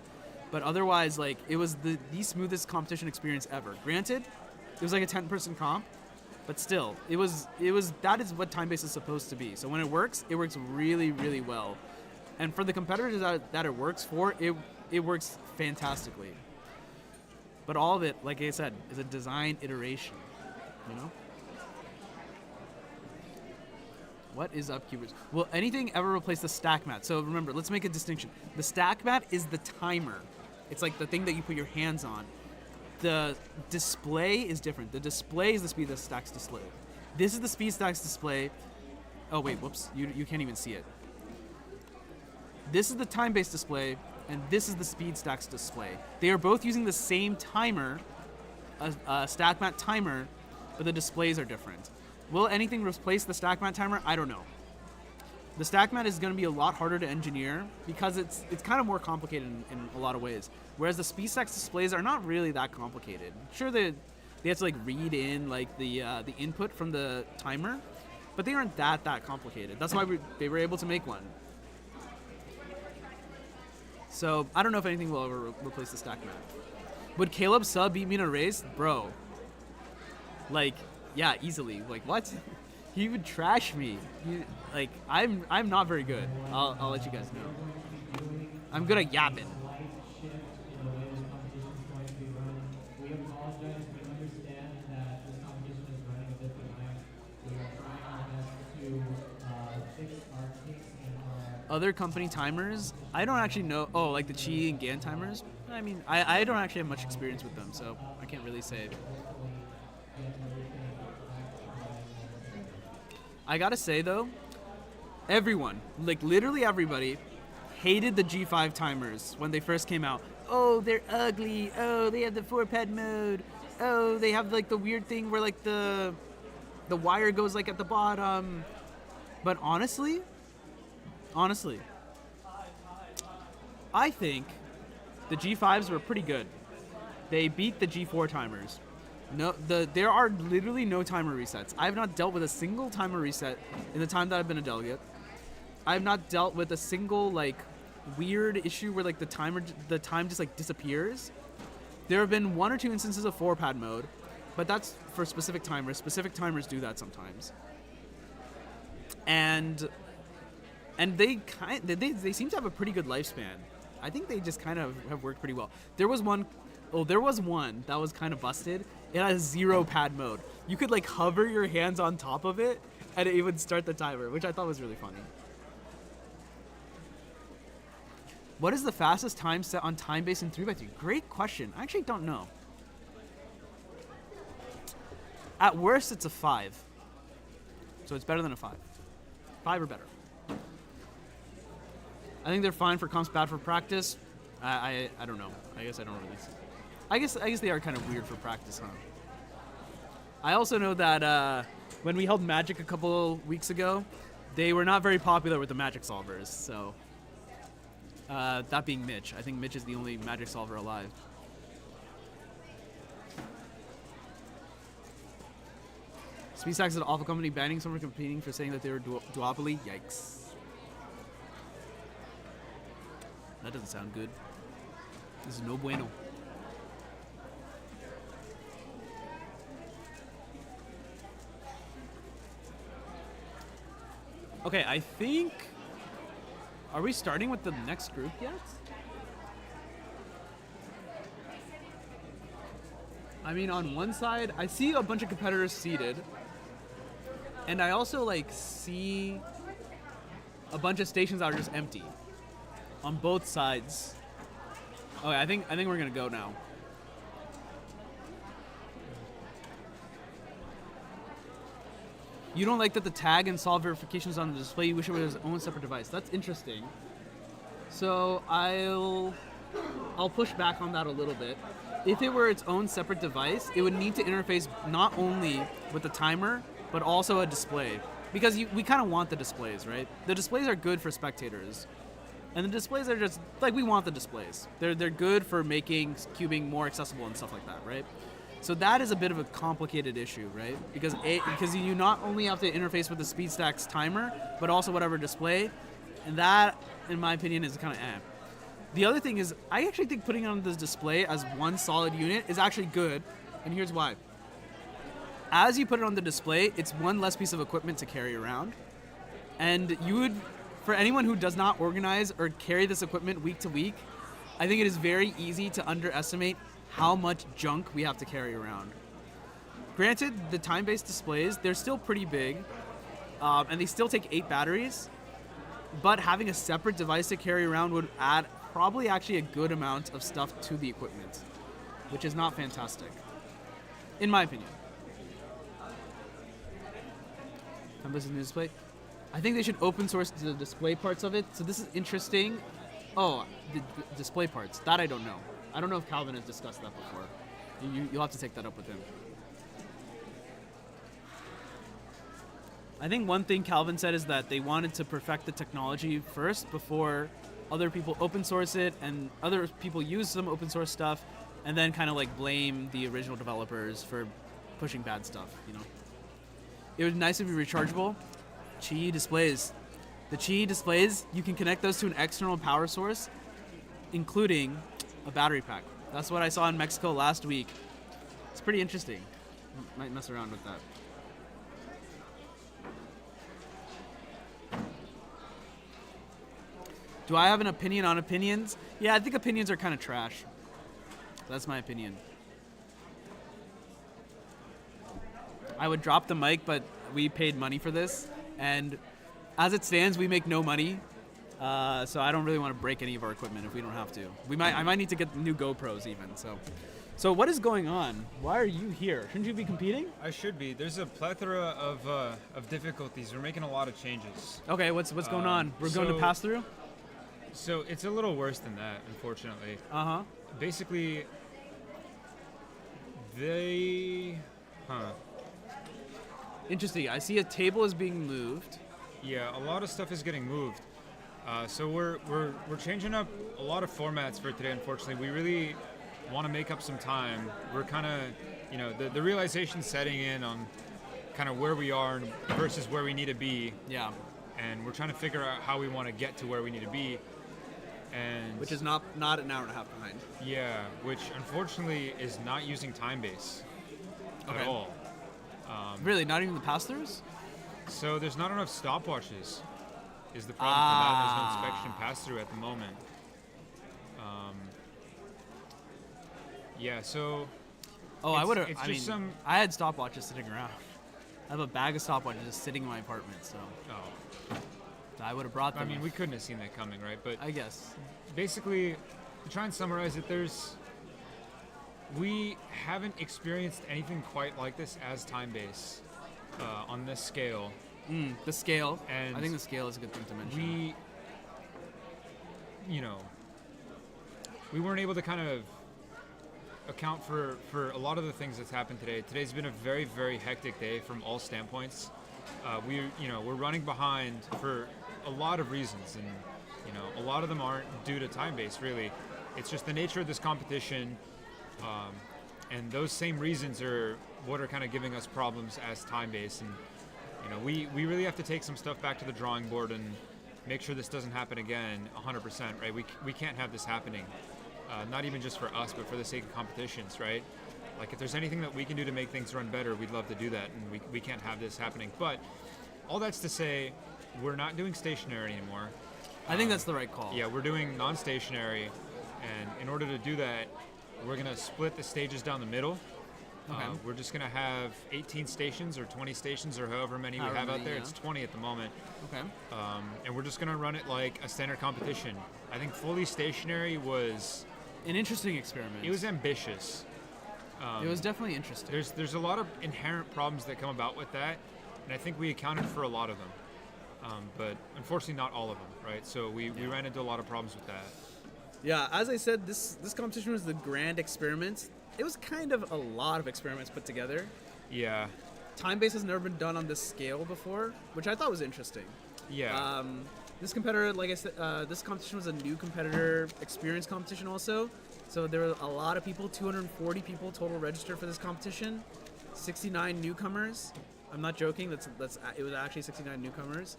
A: But otherwise, like, it was the smoothest competition experience ever. Granted, it was like a 10-person comp, but still, that is what time-based is supposed to be. So when it works really, really well. And for the competitors that it works for, it works fantastically. But all of it, like I said, is a design iteration, you know? What is up, cubers? Will anything ever replace the stack mat? So remember, let's make a distinction. The stack mat is the timer. It's like the thing that you put your hands on. The display is different. The display is the speed that stacks display. This is the speed stacks display. Oh wait, whoops, you can't even see it. This is the time-based display, and this is the speed stacks display. They are both using the same timer, a stack mat timer, but the displays are different. Will anything replace the stack mat timer? I don't know. The stack mat is going to be a lot harder to engineer because it's kind of more complicated in a lot of ways. Whereas the speed stacks displays are not really that complicated. Sure, they have to like read in like the input from the timer, but they aren't that complicated. That's why they were able to make one. So I don't know if anything will ever replace the stack mat. Would Caleb sub beat me in a race, bro? Like, yeah, easily. Like what? He would trash me. I'm not very good. I'll let you guys know. I'm good at yapping. Other company timers, I don't actually know. Oh, like the Qi and GAN timers? I mean, I don't actually have much experience with them, so I can't really say. I gotta say though, everyone, like literally everybody, hated the G5 timers when they first came out. Oh, they're ugly. Oh, they have the 4-pad mode. Oh, they have like the weird thing where like the wire goes like at the bottom. But honestly, I think the G5s were pretty good. They beat the G4 timers. There are literally no timer resets. I have not dealt with a single timer reset in the time that I've been a delegate. I have not dealt with a single like weird issue where like the time just like disappears. There have been 1 or 2 instances of 4-pad mode, but that's for specific timers. Specific timers do that sometimes. And they seem to have a pretty good lifespan. I think they just kind of have worked pretty well. There was one that was kind of busted. It has 0-pad mode. You could like hover your hands on top of it and it would start the timer, which I thought was really funny. What is the fastest time set on TimeBase in 3x3? Great question. I actually don't know. At worst, it's a 5. So it's better than a 5. 5 or better. I think they're fine for comps, bad for practice. I don't know. I guess I don't really see. I guess they are kind of weird for practice, huh? I also know that when we held Magic a couple weeks ago, they were not very popular with the Magic solvers. So that being Mitch, I think Mitch is the only Magic solver alive. SpeedStack is an awful company banning someone from competing for saying that they were duopoly. Yikes. That doesn't sound good. This is no bueno. Okay, I think... Are we starting with the next group yet? I mean, on one side, I see a bunch of competitors seated. And I also, like, see a bunch of stations that are just empty. On both sides. Okay, I think we're gonna go now. You don't like that the tag and solve verifications on the display. You wish it was its own separate device. That's interesting. So I'll push back on that a little bit. If it were its own separate device, it would need to interface not only with the timer, but also a display. Because we kind of want the displays, right? The displays are good for spectators. And the displays are just, like, we want the displays. They're good for making cubing more accessible and stuff like that, right? So that is a bit of a complicated issue, right? Because you not only have to interface with the SpeedStack's timer, but also whatever display. And that, in my opinion, is kind of The other thing is, I actually think putting it on this display as one solid unit is actually good. And here's why. As you put it on the display, it's one less piece of equipment to carry around. And you would... For anyone who does not organize or carry this equipment week to week, I think it is very easy to underestimate how much junk we have to carry around. Granted, the time-based displays, they're still pretty big, and they still take 8 batteries, but having a separate device to carry around would add probably actually a good amount of stuff to the equipment, which is not fantastic, in my opinion. Time-based display. I think they should open source the display parts of it. So this is interesting. Oh, the display parts. That I don't know. I don't know if Calvin has discussed that before. You'll have to take that up with him. I think one thing Calvin said is that they wanted to perfect the technology first before other people open source it and other people use some open source stuff and then kind of like blame the original developers for pushing bad stuff, you know. It would be nice if it be rechargeable. Qi displays. The Qi displays, you can connect those to an external power source, including a battery pack. That's what I saw in Mexico last week. It's pretty interesting. Might mess around with that. Do I have an opinion on opinions? Yeah, I think opinions are kind of trash. That's my opinion. I would drop the mic, but we paid money for this, and as it stands, we make no money. So I don't really want to break any of our equipment if we don't have to. I might need to get new GoPros even. So what is going on? Why are you here? Shouldn't you be competing?
C: I should be. There's a plethora of difficulties. We're making a lot of changes.
A: Okay, what's going on? We're going to pass through?
C: So it's a little worse than that, unfortunately.
A: Uh-huh.
C: Basically,
A: Interesting. I see a table is being moved.
C: Yeah, a lot of stuff is getting moved. So we're changing up a lot of formats for today, unfortunately. We really want to make up some time. We're kind of, you know, the realization setting in on kind of where we are versus where we need to be.
A: Yeah.
C: And we're trying to figure out how we want to get to where we need to be. And
A: which is not an hour and a half behind.
C: Yeah, which unfortunately is not using TimeBase at all.
A: Really, not even the pass-throughs?
C: So there's not enough stopwatches is the problem for that. There's no inspection pass-through at the moment. Yeah, so...
A: Oh, I would have... I had stopwatches sitting around. I have a bag of stopwatches just sitting in my apartment, so...
C: Oh.
A: I would have brought them.
C: I mean, we couldn't have seen that coming, right? But
A: I guess.
C: Basically, to try and summarize it, we haven't experienced anything quite like this as TimeBase on this scale.
A: The scale.
C: And
A: I think the scale is a good thing to mention.
C: We weren't able to kind of account for a lot of the things that's happened today. Today's been a very, very hectic day from all standpoints. We're running behind for a lot of reasons, and a lot of them aren't due to TimeBase, really. It's just the nature of this competition, and those same reasons are what are kind of giving us problems as TimeBase. And we really have to take some stuff back to the drawing board and make sure this doesn't happen again 100%, right? We can't have this happening, not even just for us, but for the sake of competitions, right? Like, if there's anything that we can do to make things run better, we'd love to do that, and we can't have this happening. But all that's to say, we're not doing stationary anymore.
A: I think that's the right call.
C: Yeah, we're doing non-stationary, and in order to do that, we're going to split the stages down the middle.
A: Okay.
C: We're just going to have 18 stations or 20 stations or however many we have out there.
A: Yeah.
C: It's 20 at the moment.
A: Okay.
C: And we're just going to run it like a standard competition. I think fully stationary was...
A: an interesting experiment.
C: It was ambitious.
A: It was definitely interesting.
C: There's a lot of inherent problems that come about with that, and I think we accounted for a lot of them. But unfortunately not all of them, right? So we ran into a lot of problems with that.
A: Yeah, as I said, this competition was the grand experiment. It was kind of a lot of experiments put together.
C: Yeah.
A: TimeBase has never been done on this scale before, which I thought was interesting.
C: Yeah.
A: This competitor, like I said, this competition was a new competitor experience competition also. So there were a lot of people, 240 people total registered for this competition, 69 newcomers. I'm not joking. It was actually 69 newcomers.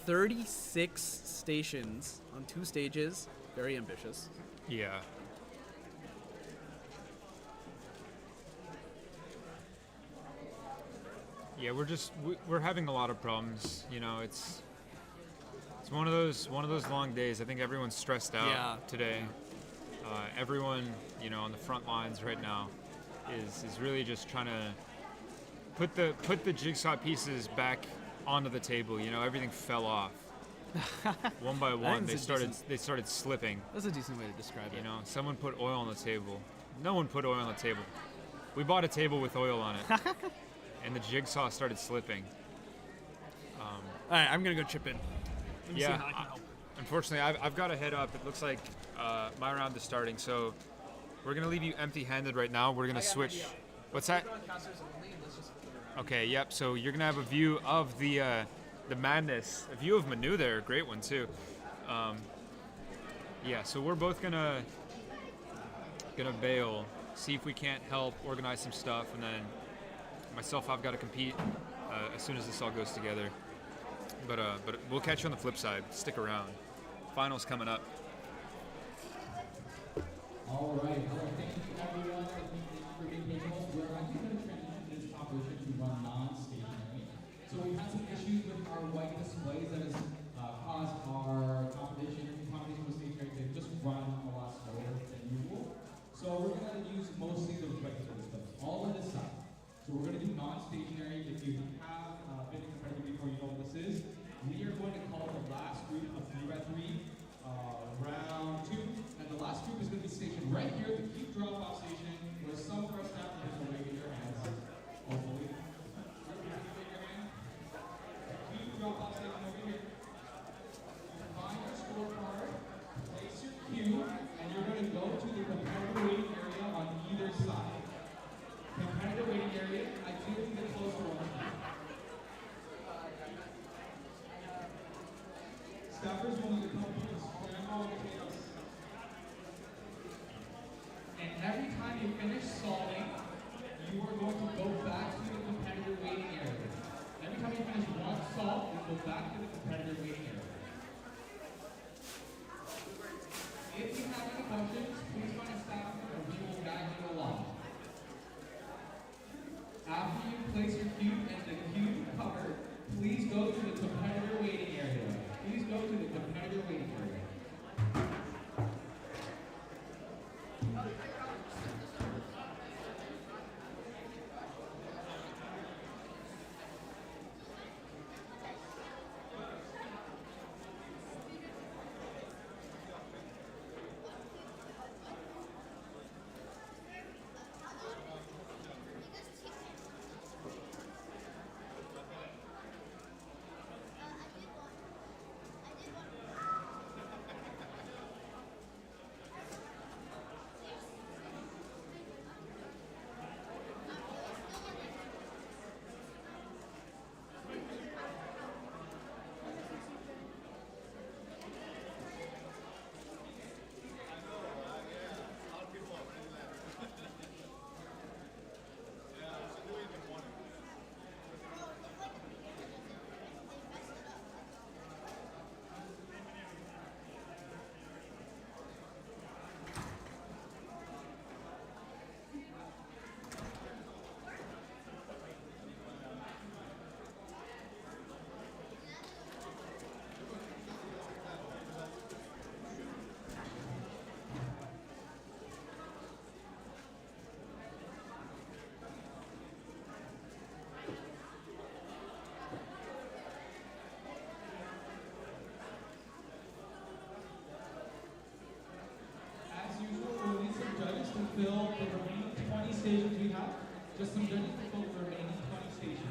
A: 36 stations on 2 stages. Very ambitious.
C: Yeah. Yeah, we're having a lot of problems. It's one of those long days. I think everyone's stressed out today. Everyone, on the front lines right now is really just trying to put the jigsaw pieces back onto the table. Everything fell off. One by one, they started slipping.
A: That's a decent way to describe it.
C: Someone put oil on the table. No one put oil on the table. We bought a table with oil on it, and the jigsaw started slipping.
L: All right, I'm gonna go chip in. Let me see
C: Yeah,
L: how I can help.
C: unfortunately, I've got to head up. It looks like my round is starting, so we're gonna leave you empty-handed right now. We're gonna switch. What's that? Okay, yep. So you're gonna have a view of the madness, a view of Manu there, a great one too. Yeah, so we're both gonna bail, see if we can't help organize some stuff, and then myself, I've got to compete as soon as this all goes together. But we'll catch you on the flip side. Stick around. Finals coming up.
E: All right. Thank you, everyone. Thank you for being patient with us. We're actually going to transition this competition to run non-stationary. So we've had some issues with our white displays that has caused our competition with stationary to just run a lot slower than usual. So we're going to use mostly the regular displays, all on this side. So we're going to do non-stationary. If you have been in competitive before, you know what this is. We are going to call the last group of 3x3, round 2. And the last group is going to be stationed right here at the cube drop-off station, where some of our staff members will wave their hands, hopefully. Cube drop-off station over here. Find your scorecard, place your cube, and you're going to go to the competitor waiting area on either side. Competitor waiting area, ideally the closer one. Staffers will need to come here and scramble the tails. And every time you finish solving, you are going to go back to the competitor waiting area. Every time you finish one solve, you go back to the competitor waiting area. If you have any questions, please find a staff member and we will guide you along. After you place your cube and the cube cover, please go to the competitor waiting area. Please go to the competitor waiting area. Fill the remaining 20 stations we have. Just some judges to fill the remaining 20 stations.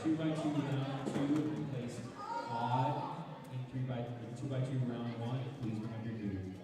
E: 2x2 round 2, if you placed odd in 2x2 round 1, please bring up your dude.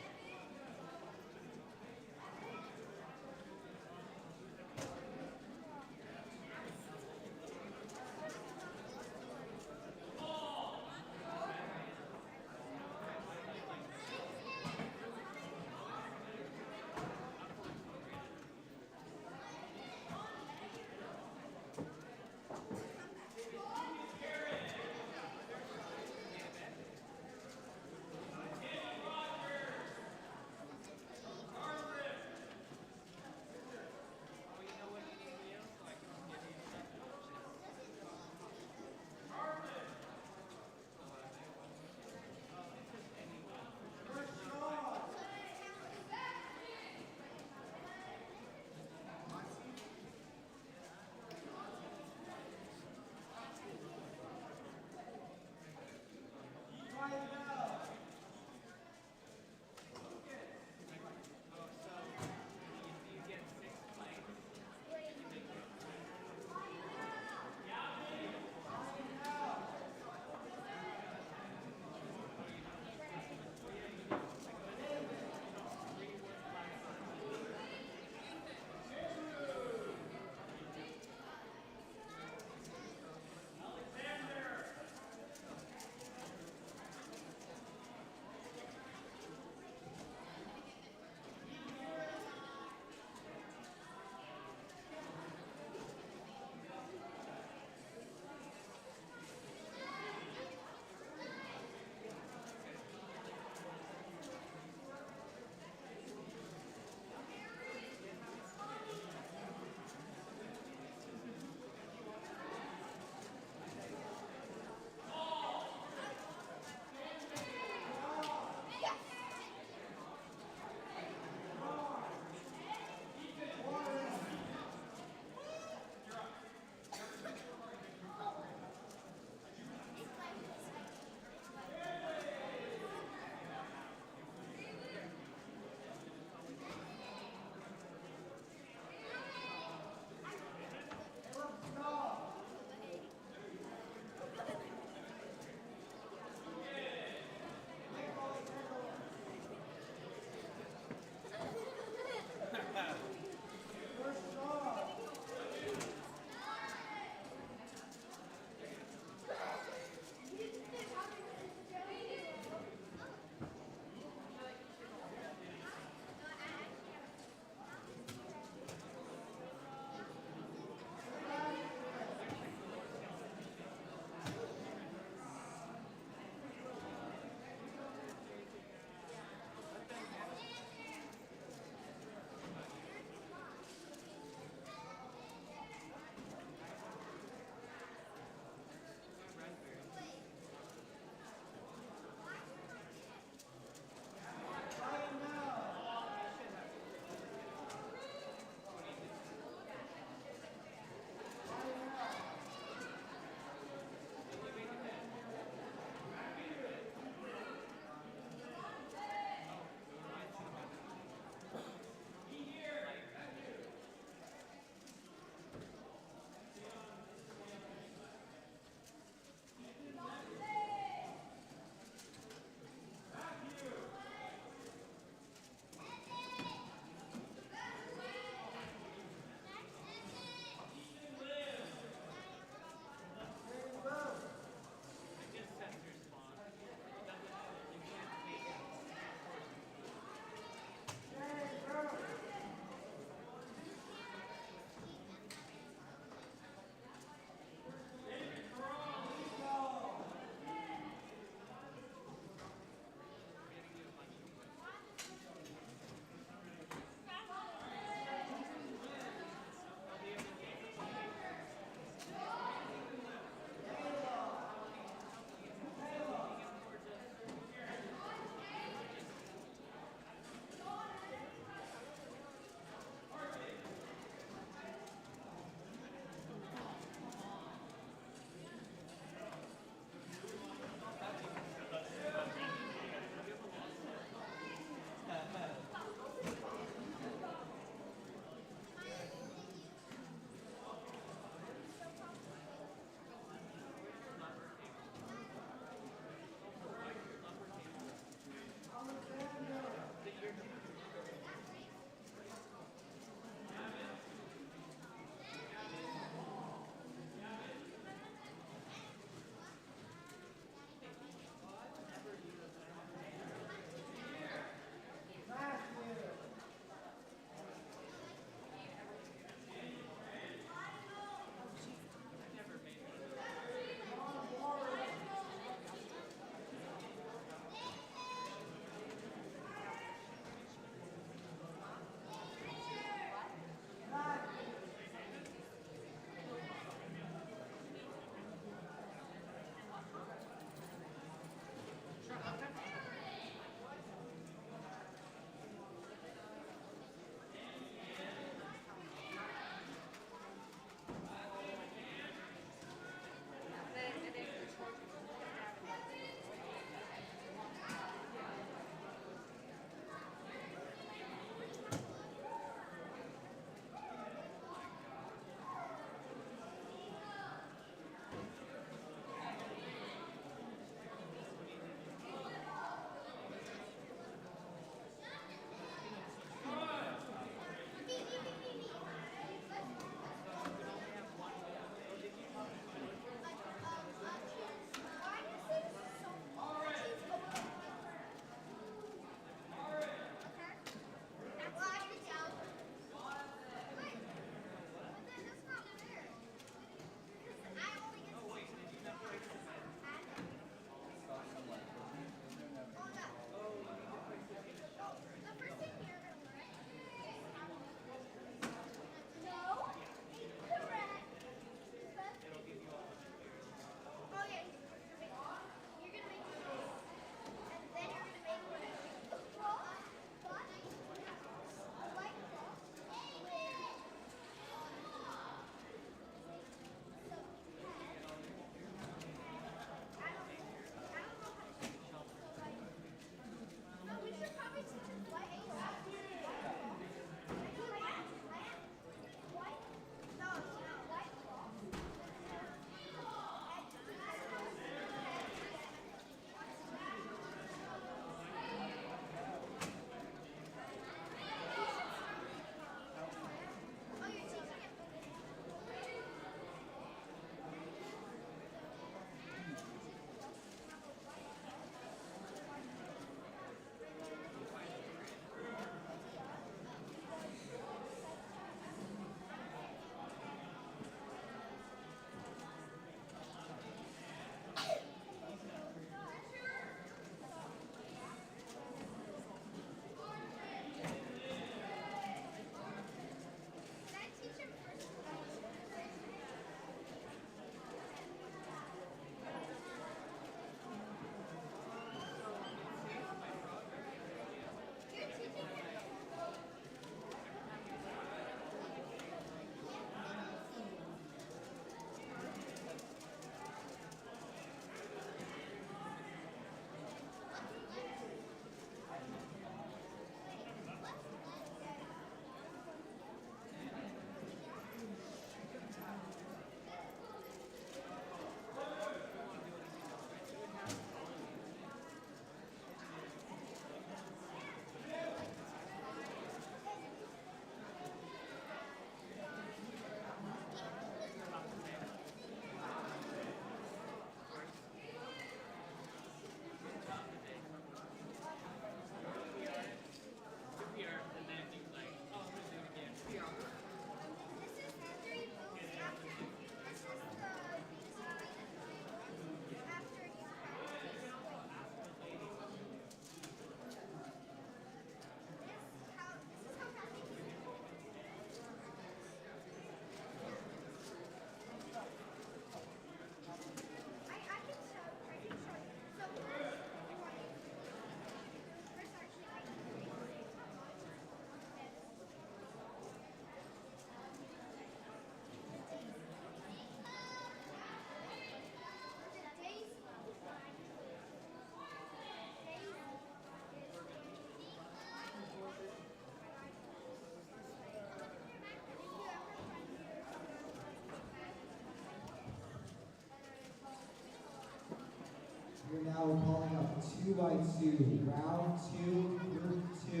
J: We're now calling up 2x2, round 2, group 2.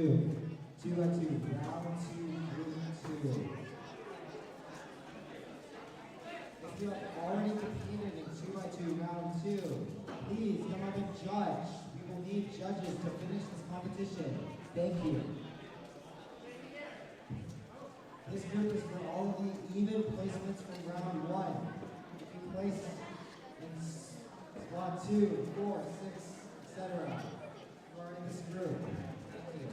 J: 2x2, round 2, group 2. If you have already competed in 2x2, round 2, please come up and judge. We will need judges to finish this competition. Thank you. This group is for all of the even placements from round 1. If you place in squad 2, 4, 6, etc., you are in this group. Thank you.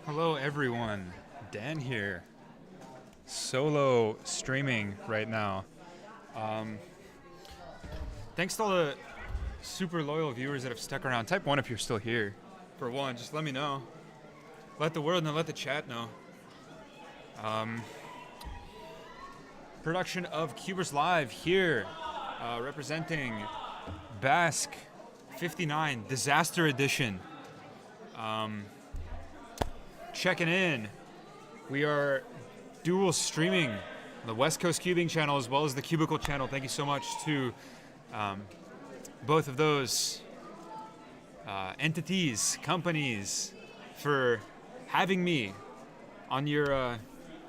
C: Hello everyone, Dan here. Solo streaming right now. Thanks to all the super loyal viewers that have stuck around. Type 1 if you're still here. For one, just let me know. Let the world know, let the chat know. Production of Cubers Live here, representing BASC 59 Disaster Edition. Checking in. We are dual streaming the West Coast Cubing channel as well as the Cubicle channel. Thank you so much to both of those entities, companies, for having me on your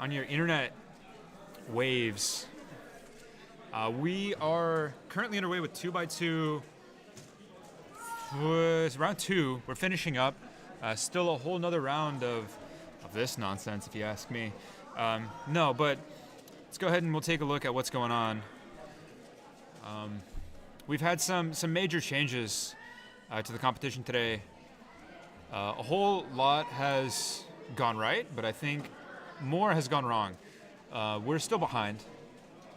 C: internet waves. We are currently underway with 2x2. Round 2. We're finishing up. Still a whole nother round of this nonsense, if you ask me. No, but let's go ahead and we'll take a look at what's going on. We've had some major changes to the competition today. A whole lot has gone right, but I think more has gone wrong. We're still behind,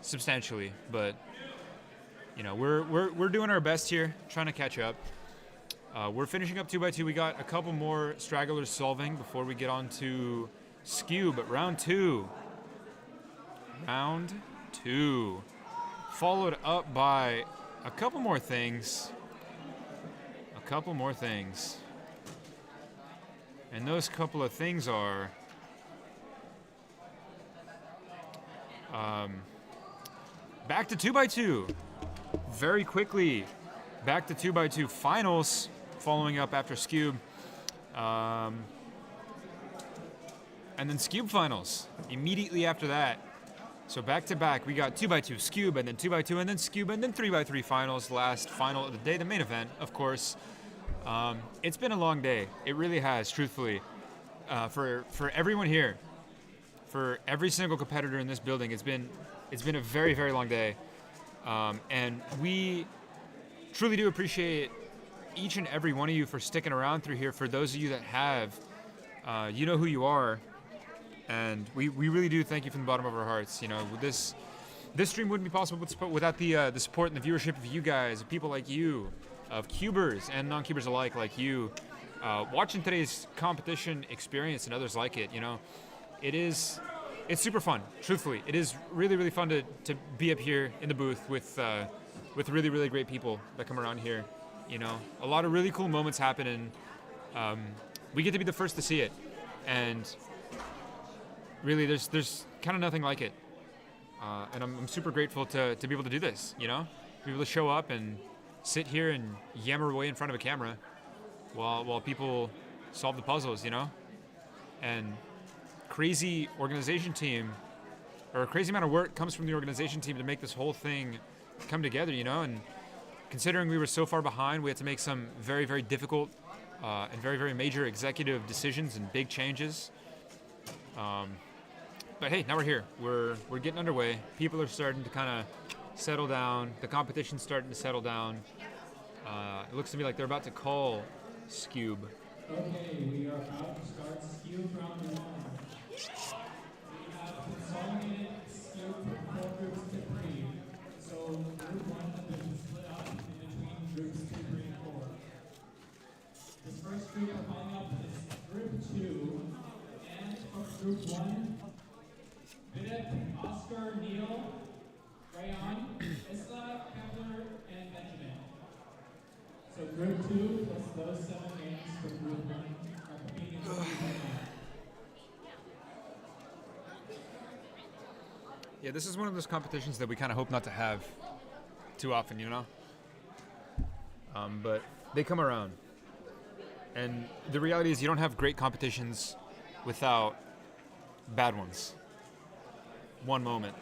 C: substantially, but you know we're doing our best here, trying to catch up. We're finishing up 2x2. We got a couple more stragglers solving before we get on to skew, but round two, followed up by a couple more things. And those couple of things are back to 2x2 very quickly. Back to 2x2 finals, following up after Scube. And then Scube finals immediately after that. So back to back, we got 2x2 Scube, and then 2x2, and then Scube, and then 3x3 finals. Last final of the day, the main event, of course. It's been a long day. It really has, truthfully. For everyone here, for every single competitor in this building, it's been a very, very long day. And we truly do appreciate each and every one of you for sticking around through here. For those of you that have, you know who you are, and we really do thank you from the bottom of our hearts. You know, this stream wouldn't be possible without the support and the viewership of you guys, of people like you, of cubers and non-cubers alike like you, watching today's competition experience and others like it. You know, it's super fun. Truthfully, it is really, really fun to be up here in the booth with really, really great people that come around here. You know, a lot of really cool moments happen, and we get to be the first to see it. And really, there's kind of nothing like it. And I'm super grateful to be able to do this, you know? Be able to show up and sit here and yammer away in front of a camera while people solve the puzzles, you know? And crazy organization team, or a crazy amount of work comes from the organization team to make this whole thing come together, you know? And considering we were so far behind, we had to make some very, very difficult and very, very major executive decisions and big changes. But hey, now we're here. We're getting underway. People are starting to kind of settle down. The competition's starting to settle down. It looks to me like they're about to call Scube.
E: Okay, we are about to start Scube round 1. We have consolidated Scube for groups 2, 3. So group 1 has been split up in between groups 2, 3, and 4. This first group we're calling up is group 2. And from group 1, Vidit, Oscar, Neil, Rayon, Isla, Kepler, and Benjamin. So group 2 plus those 7 names from group 1 are competing in group 1.
C: Yeah, this is one of those competitions that we kind of hope not to have too often, you know? But they come around. And the reality is you don't have great competitions without bad ones. One moment.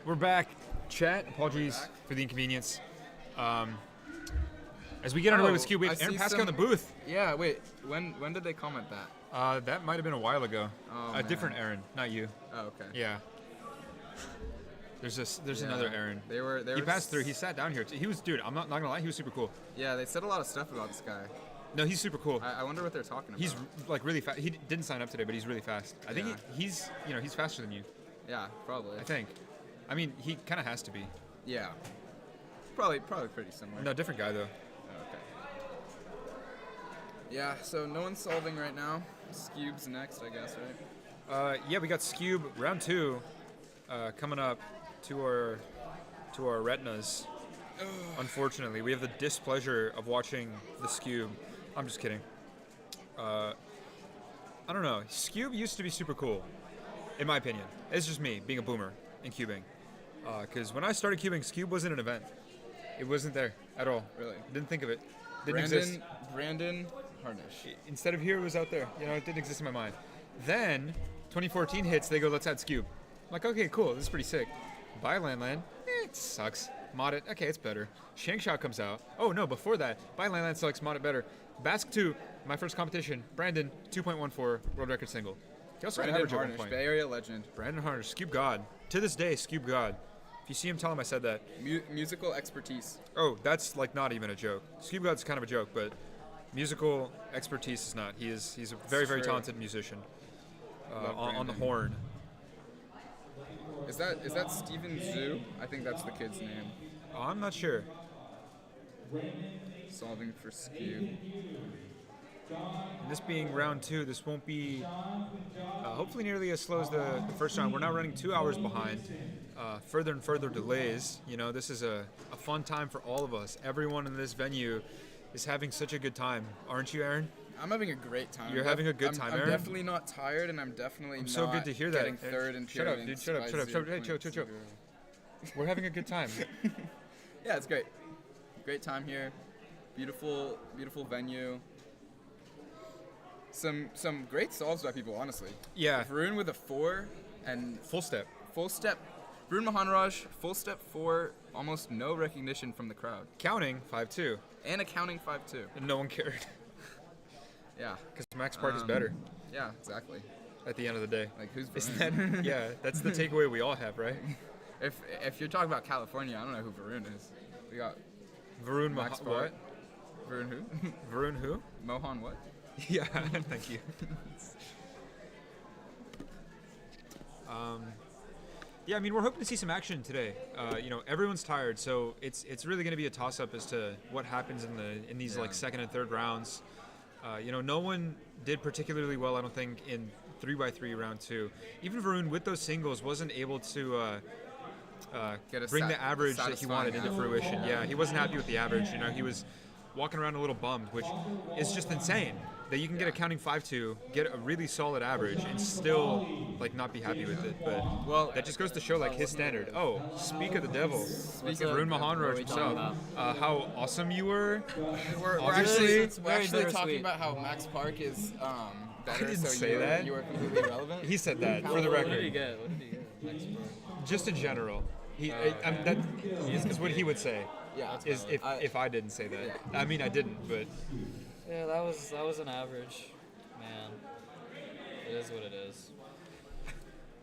C: We're back. Chat, apologies for the inconvenience. As we get underway with Cube, we have
G: I
C: Aaron
G: see
C: Pascal in the
G: some-
C: booth.
G: Yeah, wait. When did they comment that?
C: That might have been a while ago.
G: Oh,
C: A
G: man.
C: different Aaron, not you.
G: Oh, okay.
C: Yeah. There's
G: Yeah,
C: another Aaron.
G: They were
C: he passed through. He sat down here. He was, dude. I'm not gonna lie. He was super cool.
G: Yeah, they said a lot of stuff about this guy.
C: No, he's super cool.
G: I wonder what they're talking about.
C: He's like really fast. He didn't sign up today, but he's really fast. I think
G: Yeah.
C: he's he's faster than you.
G: Yeah, probably.
C: I think. I mean, he kind of has to be.
G: Yeah. Probably pretty similar.
C: No, different guy though.
G: Okay. Yeah, so no one's solving right now. Scube's next, I guess, right?
C: Yeah, we got Scube round 2 coming up to our retinas. Unfortunately, we have the displeasure of watching the Scube. I'm just kidding. I don't know. Scube used to be super cool, in my opinion. It's just me being a boomer in cubing. Because when I started cubing, Scube wasn't an event. It wasn't there at all.
G: Really?
C: Didn't think of it. Didn't exist.
G: Brandon Harnish.
C: Instead of here, it was out there. It didn't exist in my mind. Then 2014 hits. They go, let's add Scube. I'm like, okay, cool. This is pretty sick. Buy Land. It sucks. Mod it. Okay, it's better. Shangshao comes out. Oh no, before that, Buy Land sucks. Mod it better. BASC 2, my first competition. Brandon 2.14 world record single. He also had
G: Brandon
C: average at one
G: Harnish,
C: point.
G: Bay Area legend.
C: Brandon Harnish, Scube God. To this day, Scube God. If you see him, tell him I said that.
G: Musical expertise.
C: Oh, that's like not even a joke. Scube God's kind of a joke, but musical expertise is not. He's a very talented musician on the horn.
G: Is that Steven Zhu? I think that's the kid's name.
C: Oh, I'm not sure.
G: Solving for Scube.
C: And this being round 2, this won't be hopefully nearly as slow as the first round. We're now running 2 hours behind. Further and further delays. This is a fun time for all of us. Everyone in this venue is having such a good time. Aren't you, Aaron?
G: I'm having a great time.
C: You're having a good time,
G: I'm
C: Aaron?
G: definitely not tired, and I'm definitely not
C: so good to hear that.
G: getting third in
C: Shut up, dude. Shut up. Hey, chill. We're having a good time.
G: Yeah, it's great. Great time here. Beautiful venue. Some great solves by people, honestly.
C: Yeah.
G: Varun with a 4 and
C: full step.
G: Varun Mahanraj, full step 4, almost no recognition from the crowd.
C: Counting 5-2.
G: And accounting 5-2.
C: And no one cared.
G: Yeah.
C: Because Max Park is better.
G: Yeah, exactly.
C: At the end of the day.
G: Like, who's Varun?
C: Isn't that, yeah, that's the takeaway we all have, right?
G: If you're talking about California, I don't know who Varun is. We got
C: Varun
G: Max
C: what?
G: Varun who?
C: Varun who?
G: Mohan what?
C: Yeah, thank you. Yeah, I mean, we're hoping to see some action today. Everyone's tired, so it's really going to be a toss-up as to what happens in these like second and third rounds. No one did particularly well, I don't think, in 3x3 round 2. Even Varun with those singles wasn't able to bring the average that he wanted into fruition. Yeah, he wasn't happy with the average. He was walking around a little bummed, which is just insane. That you can get a counting 5-2, get a really solid average, and still like not be happy with it. But that just goes to show like his standard. Oh, speak of the devil. Speak of Varun Mahanraj himself. How awesome you were.
G: We're actually talking about how Max Park is better.
C: I didn't
G: so
C: say that.
G: You were completely irrelevant.
C: He said that for the record.
F: What did he get? Max Park?
C: Just in general. That is what he would say.
G: Yeah.
C: Is if I didn't say that.
G: Yeah.
C: I mean, I didn't, but.
F: Yeah, that was an average, man. It is what it is.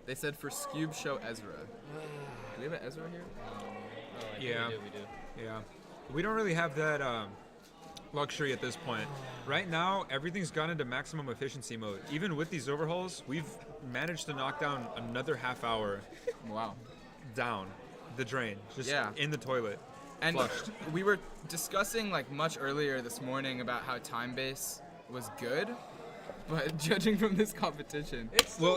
G: They said for Scube, show Ezra. Do we have an Ezra here?
C: Yeah.
F: We do.
C: Yeah. We don't really have that luxury at this point. Right now, everything's gone into maximum efficiency mode. Even with these overhauls, we've managed to knock down another half hour.
G: Wow.
C: Down the drain, just in the toilet.
G: And
C: flushed.
G: We were discussing like much earlier this morning about how TimeBase was good, but judging from this competition,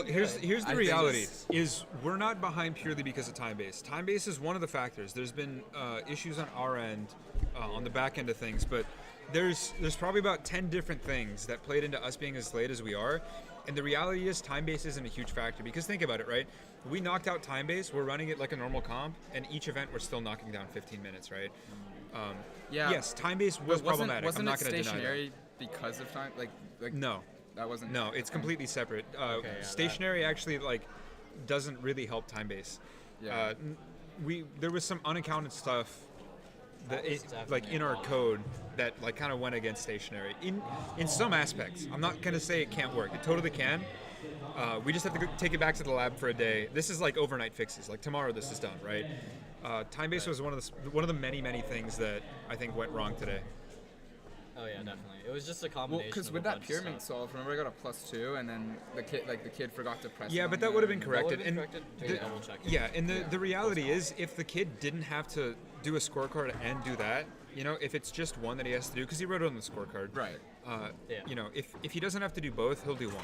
C: here's the reality: is we're not behind purely because of TimeBase. TimeBase is one of the factors. There's been issues on our end, on the back end of things, but there's probably about 10 different things that played into us being as late as we are. And the reality is TimeBase isn't a huge factor because think about it, right? We knocked out TimeBase, we're running it like a normal comp, and each event we're still knocking down 15 minutes, right? Yes, TimeBase was problematic.
G: Wasn't
C: I'm not
G: it
C: going to deny
G: stationary because of time? Like
C: no,
G: that wasn't.
C: No, it's completely separate.
G: Okay,
C: stationary actually like doesn't really help TimeBase.
G: Yeah.
C: there was some unaccounted stuff that
F: That was
C: like
F: definitely
C: in our
F: a
C: code that like kind of went against stationary in some aspects. I'm not gonna say it can't work. It totally can. We just have to take it back to the lab for a day. This is like overnight fixes. Like tomorrow, this is done, right? TimeBase was one of the many things that I think went wrong today.
F: Oh yeah, definitely. It was just a
G: Well,
F: combination.
G: because
F: of
G: with
F: a
G: that
F: bunch of
G: pyramid
F: stuff.
G: solve, remember I got a +2, and then the kid forgot to press.
C: Yeah,
G: it
C: but
G: on
C: that would have
G: the-
C: been corrected.
F: been
C: And
F: corrected?
C: the-
F: Just double check it.
C: yeah, and the reality is, if the kid didn't have to do a scorecard and do that, if it's just one that he has to do, because he wrote it on the scorecard.
G: Right.
F: Yeah.
C: If he doesn't have to do both, he'll do one.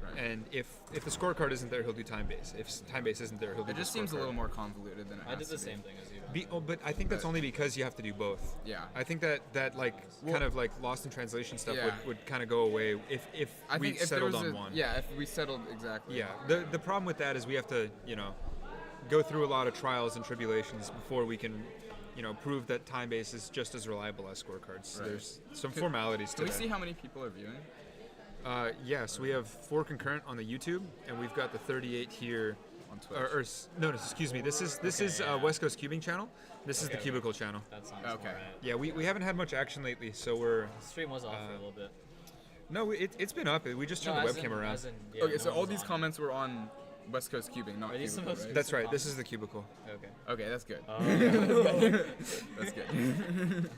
G: Right.
C: And if the scorecard isn't there, he'll do TimeBase. If TimeBase isn't there, he'll do
G: It just
C: the
G: seems a
C: scorecard.
G: little more convoluted than it
F: I
G: has
F: did
G: to
F: the
G: be.
F: same thing as you.
C: But I think that's only because you have to do both.
G: Yeah.
C: I think that like kind of like lost in translation stuff
G: Yeah.
C: would kind of go away if
G: I
C: we
G: think if
C: settled
G: there was
C: on one.
G: Yeah, if we settled exactly.
C: Yeah. The problem with that is we have to go through a lot of trials and tribulations before we can prove that TimeBase is just as reliable as scorecards.
G: Right.
C: There's some formalities to
G: Can we
C: that.
G: see how many people are viewing?
C: Yes, we have 4 concurrent on the YouTube, and we've got the 38 here
G: on Twitch.
C: No, excuse me. This is West Coast Cubing channel. This is the Cubicle channel.
F: That sounds
G: Okay.
F: alright.
C: Yeah, we haven't had much action lately, so we're.
F: The stream was off for a little bit.
C: No, it's been up. We just turned
F: No,
C: the
F: as
C: webcam
F: in-
C: around.
F: as in, yeah,
G: Okay,
F: no
G: so
F: one
G: all
F: was
G: these
F: on.
G: comments were on West Coast Cubing, not
F: Are these
G: Cubicle,
F: supposed
G: right?
C: That's right. This is the Cubicle.
F: Okay.
G: Okay, that's good.
F: Oh.
G: That's good.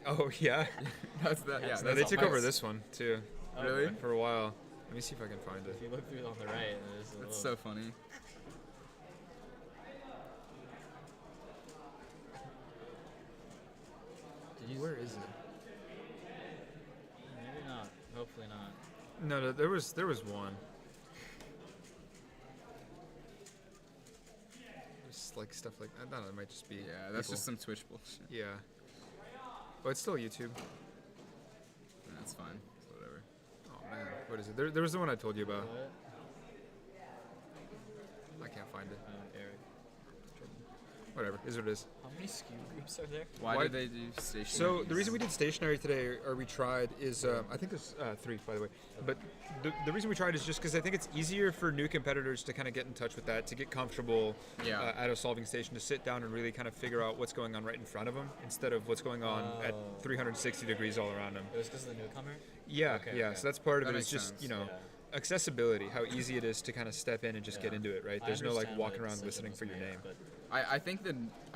C: Oh, yeah.
G: That's that. Yeah,
C: No, they took over this one too.
F: Oh,
G: Really?
F: okay.
C: For a while. Let me see if I can find it.
F: If you look through it on the right, there's a
G: That's
F: little.
G: so funny.
C: Where is it?
F: Maybe not. Hopefully not.
C: No, there was one. Just like stuff like I don't know. It might just be.
G: Yeah, that's
C: people.
G: just some Twitch bullshit.
C: Yeah. But it's still YouTube.
G: That's fine. It's whatever.
C: Oh man, what is it? There was the one I told you about.
F: What?
C: I can't find it.
F: Eric.
C: Whatever, is what it is.
F: How many SKU groups are there?
G: Why did they do stationary?
C: So the reason we did stationary today, or we tried, is I think there's 3 by the way. But the reason we tried is just because I think it's easier for new competitors to kind of get in touch with that, to get comfortable at a solving station, to sit down and really kind of figure out what's going on right in front of them instead of what's going on at 360 degrees all around them.
F: It was because of the newcomer?
C: Yeah,
F: Okay,
C: yeah.
F: okay.
C: So that's part of
G: That
C: it. Is
G: makes
C: just
G: sense.
C: accessibility, how easy it is to kind of step in and just get into it, right?
F: I
C: There's no like
F: understand why
C: walking
F: the
C: around
F: decision
C: listening
F: was
C: for your
F: made,
C: name.
F: but
G: I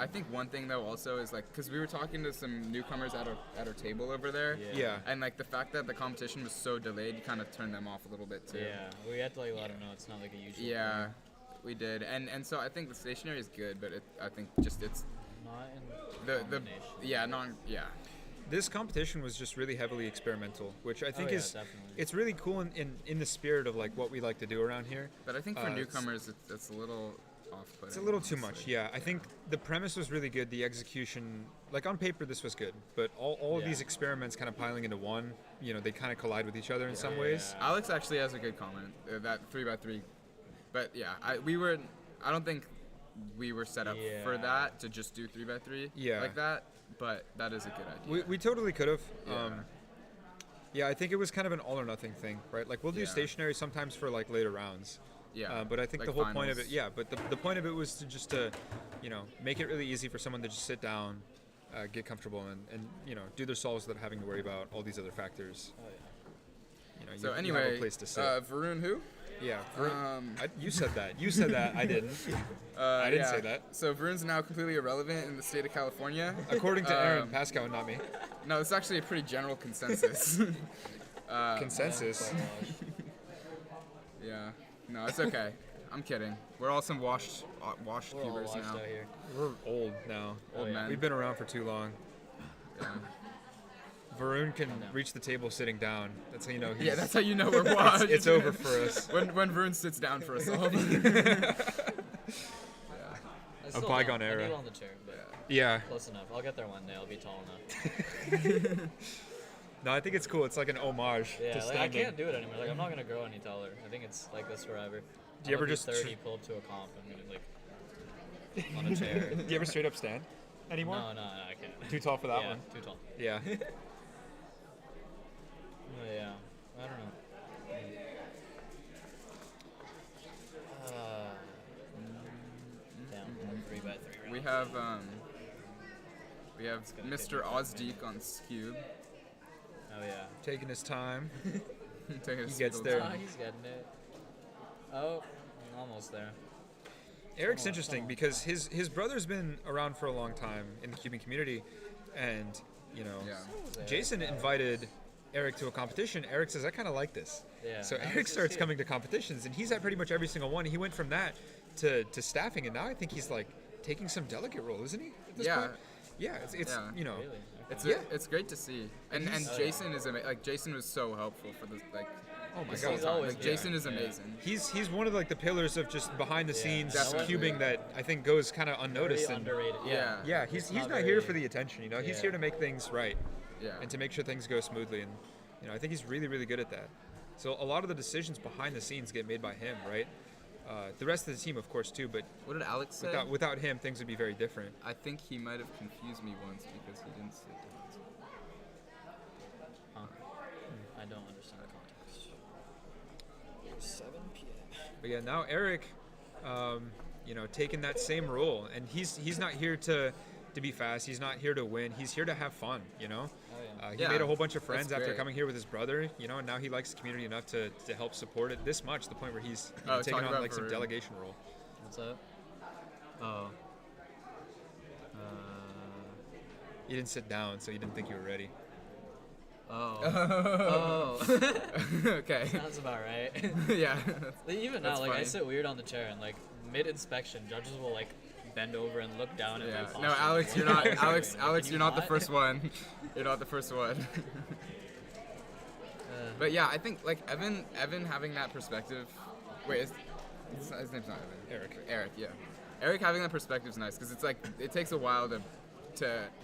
G: think one thing though also is like because we were talking to some newcomers at our table over there.
C: Yeah.
G: And like the fact that the competition was so delayed kind of turned them off a little bit too.
F: Yeah, we had to like let them know it's not like a usual.
G: Yeah,
F: thing.
G: we did, and so I think the stationary is good, but I think just it's
F: Not in
G: the
F: combination.
C: This competition was just really heavily experimental, which I think
F: yeah,
C: is
F: definitely.
C: it's really cool in the spirit of like what we like to do around here.
G: But I think for
C: Uh,
G: newcomers it's a little off-putting.
C: It's a little too
G: honestly.
C: much, yeah. I think the premise was really good. The execution, like on paper, this was good, but all of
F: Yeah.
C: these experiments kind of piling into one, they kind of collide with each other in some ways.
G: Alex actually has a good comment that 3x3, but yeah, I don't think we were set up for that to just do 3x3 like that, but that is a good idea.
C: We totally could have.
G: Yeah.
C: Yeah, I think it was kind of an all or nothing thing, right? Like we'll do stationary sometimes for like later rounds.
G: Yeah.
C: But I think
G: like
C: the whole point of
G: finals.
C: it, but the point of it was to make it really easy for someone to just sit down, get comfortable, and do their solves without having to worry about all these other factors.
F: Oh, yeah.
G: So
C: you have
G: anyway,
C: a place to sit.
G: Varun who?
C: Yeah, you said that. You said that. I didn't. I didn't say that.
G: So Varun's now completely irrelevant in the state of California.
C: According to Aaron Pascal, not me.
G: No, it's actually a pretty general consensus.
C: Consensus?
G: Yeah. No, it's okay. I'm kidding. We're all some washed
F: We're all
G: cubers
F: washed
G: now.
F: out here.
C: We're old now.
G: Old men.
C: We've been around for too long.
G: Yeah.
C: Varun can reach the table sitting down. That's how you know.
G: Yeah, that's how you know we're washed.
C: It's over for us.
G: When Varun sits down for us all.
F: It's
C: A
F: still
C: bygone
F: down. I
C: era.
F: need on the chair, but
C: Yeah.
F: close enough. I'll get there one day. I'll be tall enough.
C: No, I think it's cool. It's like an homage
F: Yeah,
C: to
F: like, I
C: standing.
F: can't do it anymore. Like I'm not gonna grow any taller. I think it's like this forever.
C: Do you ever
F: I'll be
C: just
F: 30, pull up to a comp, and like on a chair?
C: Do you ever straight up stand anymore?
F: No, I can't.
C: Too tall for that
F: Yeah,
C: one?
F: Too tall.
C: Yeah.
F: Yeah, I don't know.
G: we have Mr. Ozdeek on Scube.
F: Oh yeah.
C: Taking his time.
G: Taking his
C: He gets
G: sweet
C: there.
G: time.
F: Oh, he's getting it. Oh, almost there.
C: Eric's interesting because his brother's been around for a long time in the cubing community, and you know, Jason invited Eric to a competition. Eric says, I kind of like this.
F: Yeah.
C: So
F: Now
C: Eric
F: he's
C: starts
F: here.
C: coming to competitions, and he's at pretty much every single one. He went from that to staffing, and now I think he's like taking some delegate role, isn't he? At this
G: Yeah.
C: point? Yeah, it's you know,
G: It's great to see, and Jason is Jason was so helpful for this like.
C: Oh my
G: this
C: god!
G: whole time. Like, Jason is amazing.
C: He's one of like the pillars of just behind the scenes
G: Definitely.
C: cubing that I think goes kind of unnoticed.
F: Very
C: and
F: underrated, yeah.
C: Yeah, he's not here for the attention. You know, he's
F: Yeah.
C: here to make things right.
G: Yeah.
C: And to make sure things go smoothly, and you know, I think he's really really good at that. So a lot of the decisions behind the scenes get made by him, right? The rest of the team, of course, too. But
G: what did Alex say?
C: Without him, things would be very different.
G: I think he might have confused me once because he didn't sit down.
F: I don't understand the context. 7 p.m.
C: But yeah, now Eric, you know, taking that same role, and he's not here to be fast. He's not here to win. He's here to have fun. You know, he
G: Yeah,
C: made a whole bunch of
G: that's
C: friends after
G: great.
C: coming here with his brother. You know, and now he likes the community enough to help support it this much, to the point where he's you know, taking
G: talk
C: on
G: about
C: like some
G: Varun.
C: delegation role.
F: What's up? Oh.
C: You didn't sit down, so you didn't think you were ready.
F: Oh.
G: Okay.
F: Sounds about right.
G: Yeah.
F: Even
G: That's
F: now, like I
G: funny.
F: sit weird on the chair, and like mid-inspection, judges will like bend over and look down at my
G: Yeah.
F: posture.
G: No, Alex,
F: Like,
G: you're
F: what
G: not.
F: are you
G: Alex,
F: doing?
G: Alex,
F: Can
G: you're
F: you
G: not the first one. You're not the first one. But yeah, I think like Evan having that perspective. Wait, his name's not Evan. Eric, yeah. Eric having that perspective is nice because it's like it takes a while to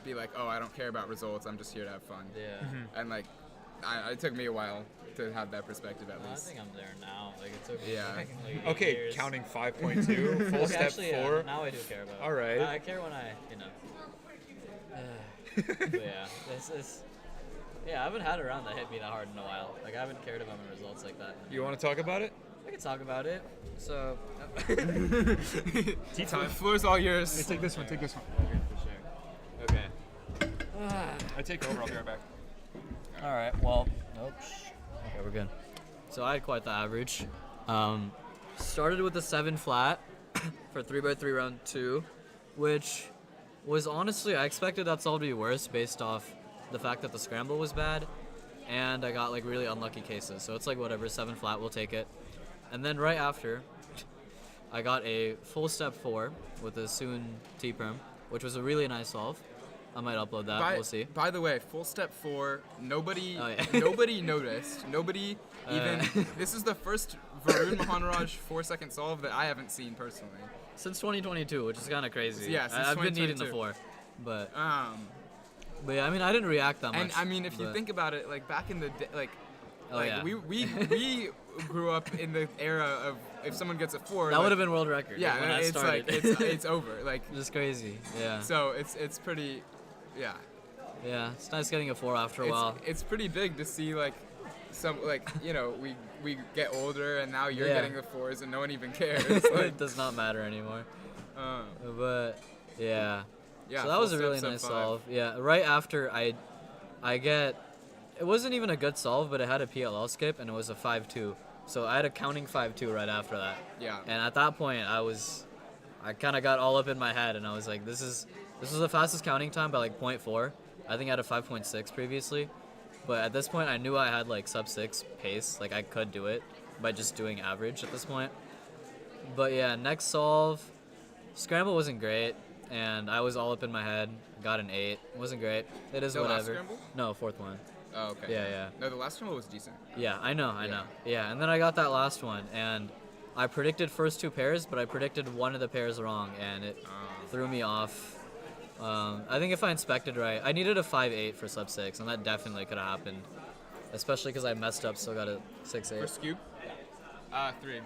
G: be like, oh, I don't care about results. I'm just here to have fun.
F: Yeah.
G: And like, it took me a while to have that perspective at
F: I
G: least.
F: think I'm there now. Like it took me
G: Yeah.
F: like 8
C: Okay,
F: years.
C: counting 5.2, full
F: Okay,
C: step
F: actually,
C: 4.
F: Yeah, now I do care about it.
C: All right.
F: I care when I, you know. But yeah, yeah, I haven't had a round that hit me that hard in a while. Like I haven't cared about my results like that.
C: You want to talk about it?
F: I can talk about it. So.
C: Tea time.
G: The floor's all yours.
C: Hey, take this one. Take this one.
F: Okay, for sure. Okay.
C: I take over. I'll be right back.
F: All right. Well. Oops. Okay, we're good. So I had quite the average. Started with a 7 flat for 3x3 round 2, which was honestly I expected that solve to be worse based off the fact that the scramble was bad, and I got like really unlucky cases. So it's like whatever, 7 flat, we'll take it. And then right after, I got a full step 4 with a Soon T-perm, which was a really nice solve. I might upload that. We'll see.
G: By the way, full step 4. Nobody,
F: Oh, yeah.
G: nobody noticed. Nobody even. This is the first Varun Mahanraj 4-second solve that I haven't seen personally.
F: Since 2022, which is kind of crazy.
G: Yeah, since
F: I've been needing the
G: 2022.
F: 4, but yeah, I mean, I didn't react that much.
G: And I mean, if you
F: but-
G: think about it, like back in the day, like,
F: Oh, yeah.
G: we grew up in the era of if someone gets a 4,
F: that
G: like,
F: would have been world record.
G: Yeah,
F: when I
G: it's
F: started.
G: like it's over. Like
F: just crazy. Yeah.
G: So it's pretty, yeah.
F: Yeah, it's nice getting a 4 after a while.
G: It's pretty big to see like some like you know we get older and now you're
F: Yeah.
G: getting the 4s and no one even cares.
F: It
G: Like,
F: does not matter anymore. But yeah.
G: Yeah,
F: So that
G: full
F: was a
G: step,
F: really
G: step
F: nice
G: 5.
F: solve. Yeah. Right after I get, it wasn't even a good solve, but it had a PLL skip and it was a 5-2. So I had a counting 5-2 right after that.
G: Yeah.
F: And at that point I kind of got all up in my head and I was like, this was the fastest counting time by like 0.4. I think I had a 5.6 previously. But at this point I knew I had like sub 6 pace. Like I could do it by just doing average at this point. But yeah, next solve, scramble wasn't great. And I was all up in my head. Got an 8. Wasn't great. It is
G: The last
F: whatever.
G: scramble?
F: No, 4th one.
G: Oh, okay.
F: Yeah.
G: No, the last scramble was decent.
F: Yeah, I know. Yeah, and then I got that last one, and I predicted first 2 pairs, but I predicted one of the pairs wrong, and it threw me off. I think if I inspected right, I needed a 5-8 for sub 6, and that definitely could have happened, especially because I messed up, still got a 6-8.
G: For Scube? 3.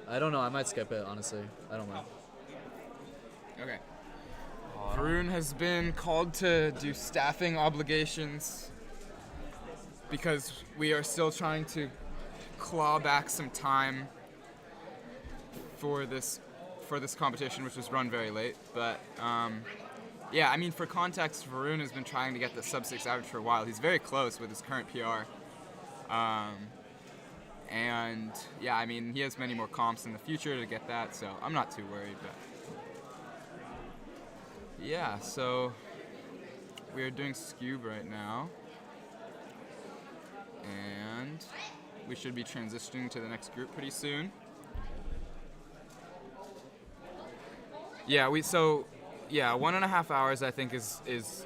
F: I don't know. I might skip it, honestly. I don't know.
G: Okay. Varun has been called to do staffing obligations because we are still trying to claw back some time for this for this competition, which was run very late. But yeah, I mean, for context, Varun has been trying to get the sub-6 average for a while. He's very close with his current PR. And yeah, I mean, he has many more comps in the future to get that, so I'm not too worried. But yeah, so we are doing Scube right now. And we should be transitioning to the next group pretty soon. Yeah, 1.5 hours I think is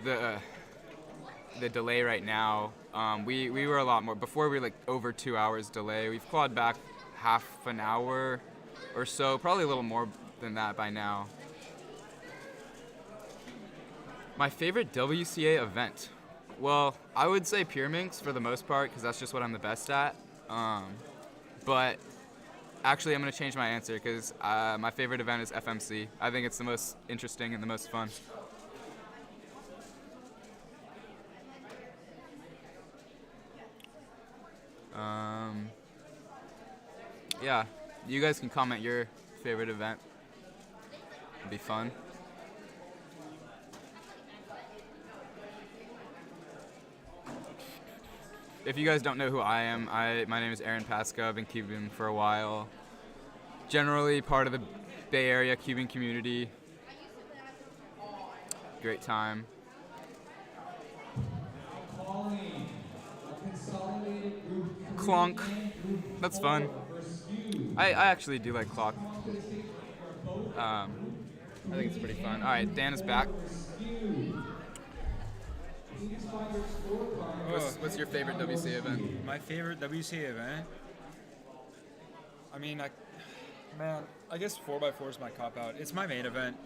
G: the delay right now. We were a lot more before. We were like over 2 hours delay. We've clawed back half an hour or so, probably a little more than that by now. My favorite WCA event. Well, I would say Pyraminx for the most part, because that's just what I'm the best at. But actually, I'm going to change my answer, because my favorite event is FMC. I think it's the most interesting and the most fun. Yeah, you guys can comment your favorite event. It'd be fun. If you guys don't know who I am, my name is Aaron Pasca. I've been cubing for a while. Generally part of the Bay Area cubing community. Great time. Clonk. That's fun. I actually do like clock. I think it's pretty fun. All right, Dan is back. What's your favorite WCA event?
C: My favorite WCA event? I mean, I guess 4x4 is my cop-out. It's my main event.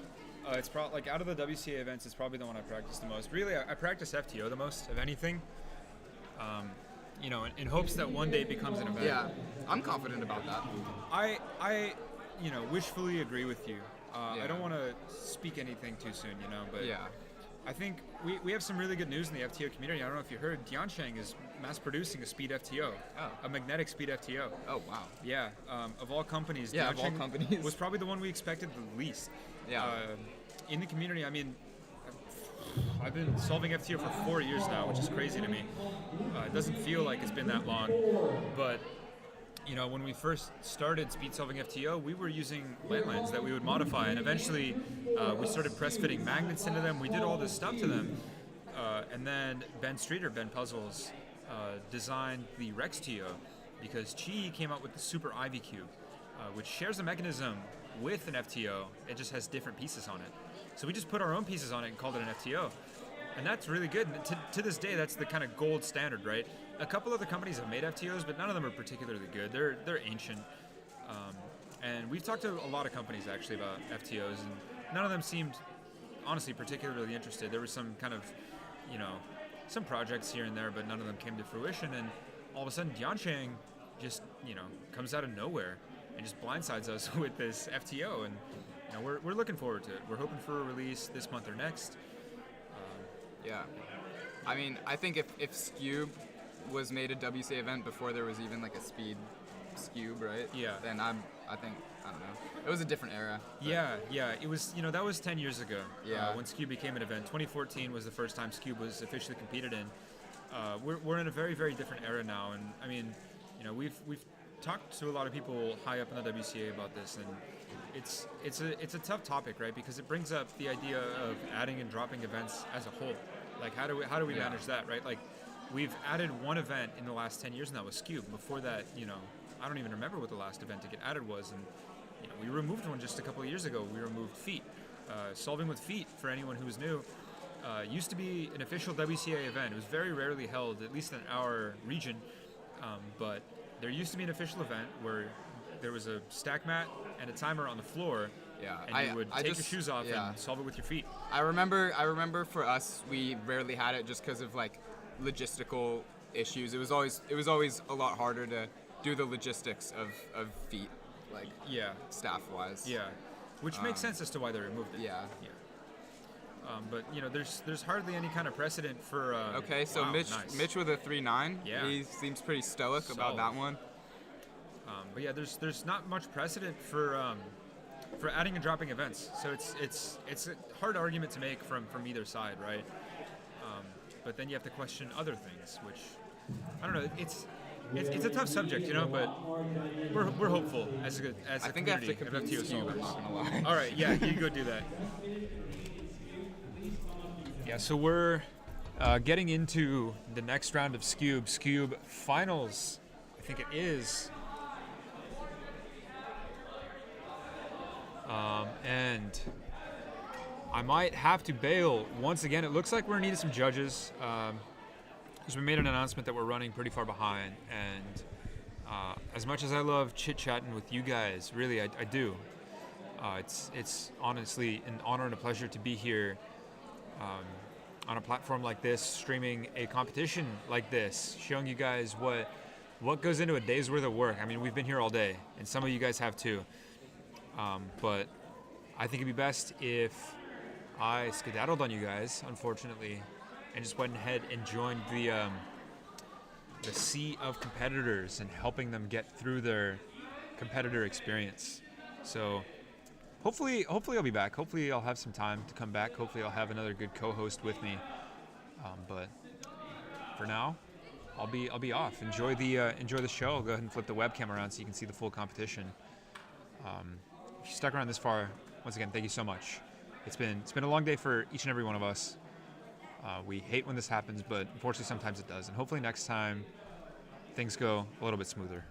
C: It's probably, like, out of the WCA events, it's probably the one I practice the most. Really, I practice FTO the most, of anything. You know, in hopes that one day it becomes an event.
G: Yeah, I'm confident about that.
C: I you know, wishfully agree with you. I don't want to speak anything too soon, you know, but
G: yeah.
C: I think we have some really good news in the FTO community. I don't know if you heard, Tiansheng is mass producing a speed FTO, a magnetic speed FTO.
G: Oh, wow.
C: Yeah, of all companies,
G: yeah, of all companies,
C: was probably the one we expected the least.
G: Yeah.
C: In the community, I mean, I've been solving FTO for 4 years now, which is crazy to me. It doesn't feel like it's been that long, but you know, when we first started speed solving FTO, we were using landlines that we would modify, and eventually we started press fitting magnets into them. We did all this stuff to them, and then Ben Puzzles, designed the Rex TO because Chi came out with the Super Ivy Cube, which shares a mechanism with an FTO. It just has different pieces on it. So we just put our own pieces on it and called it an FTO. And that's really good. To this day, that's the kind of gold standard, right? A couple other companies have made FTOs, but none of them are particularly good. They're ancient. And we've talked to a lot of companies, actually, about FTOs, and none of them seemed, honestly, particularly interested. There was some kind of, you know, some projects here and there, but none of them came to fruition. And all of a sudden, Tiansheng just, you know, comes out of nowhere and just blindsides us with this FTO. And, you know, we're looking forward to it. We're hoping for a release this month or next.
G: Yeah. I mean, I think if Scube was made a WCA event before there was even like a speed Scube, right?
C: Yeah.
G: Then I don't know. It was a different era.
C: Yeah. It was, you know, that was 10 years ago.
G: Yeah.
C: When Scube became an event. 2014 was the first time Scube was officially competed in. We're in a very, very different era now, and I mean, you know, we've talked to a lot of people high up in the WCA about this, and it's a tough topic, right? Because it brings up the idea of adding and dropping events as a whole. Like, how do we manage that, right? Like, we've added one event in the last 10 years, and that was Scube. Before that, you know, I don't even remember what the last event to get added was, and you know, we removed one just a couple of years ago. We removed Feet. Solving with Feet, for anyone who's new, used to be an official WCA event. It was very rarely held, at least in our region, but there used to be an official event where there was a stack mat and a timer on the floor.
G: Yeah,
C: and you would take your shoes off and solve it with your feet.
G: I remember for us, we rarely had it just because of like logistical issues. It was always a lot harder to do the logistics of feet, like staff wise.
C: Yeah, which makes sense as to why they removed it.
G: Yeah.
C: But you know, there's hardly any kind of precedent for.
G: Okay, so
C: wow,
G: Mitch with a 3.9.
C: Yeah.
G: He seems pretty stoic about that one.
C: But yeah, there's not much precedent for adding and dropping events, so it's a hard argument to make from either side, right? But then you have to question other things, which I don't know. It's a tough subject, you know, but we're hopeful as a
G: I think I have to
C: community
G: compete
C: of FTO
G: in Cube,
C: solvers.
G: I'm not gonna lie.
C: All right, yeah, you go do that. Yeah, so we're getting into the next round of Scube finals. I think it is. And I might have to bail once again. It looks like we're needing some judges. Because we made an announcement that we're running pretty far behind, and as much as I love chit-chatting with you guys, really I do. It's honestly an honor and a pleasure to be here on a platform like this, streaming a competition like this, showing you guys what goes into a day's worth of work. I mean, we've been here all day, and some of you guys have too. But I think it'd be best if I skedaddled on you guys, unfortunately, and just went ahead and joined the sea of competitors and helping them get through their competitor experience. So hopefully I'll be back. Hopefully I'll have some time to come back. Hopefully I'll have another good co-host with me. But for now, I'll be off. Enjoy the show. I'll go ahead and flip the webcam around so you can see the full competition. If you stuck around this far, once again, thank you so much. It's been a long day for each and every one of us. We hate when this happens, but unfortunately sometimes it does. And hopefully next time things go a little bit smoother.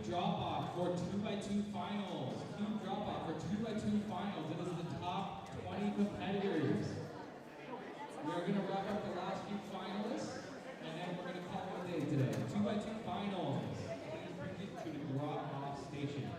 E: cube drop-off for 2x2 finals. Cube drop-off for 2x2 finals. It is the top 20 competitors. We are going to wrap up the last few finalists, and then we're going to call it a day today. 2x2 finals. Please bring it to the drop-off station.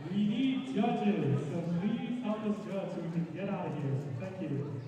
I: We need judges, so please help us judge so we can get out of here. So thank you.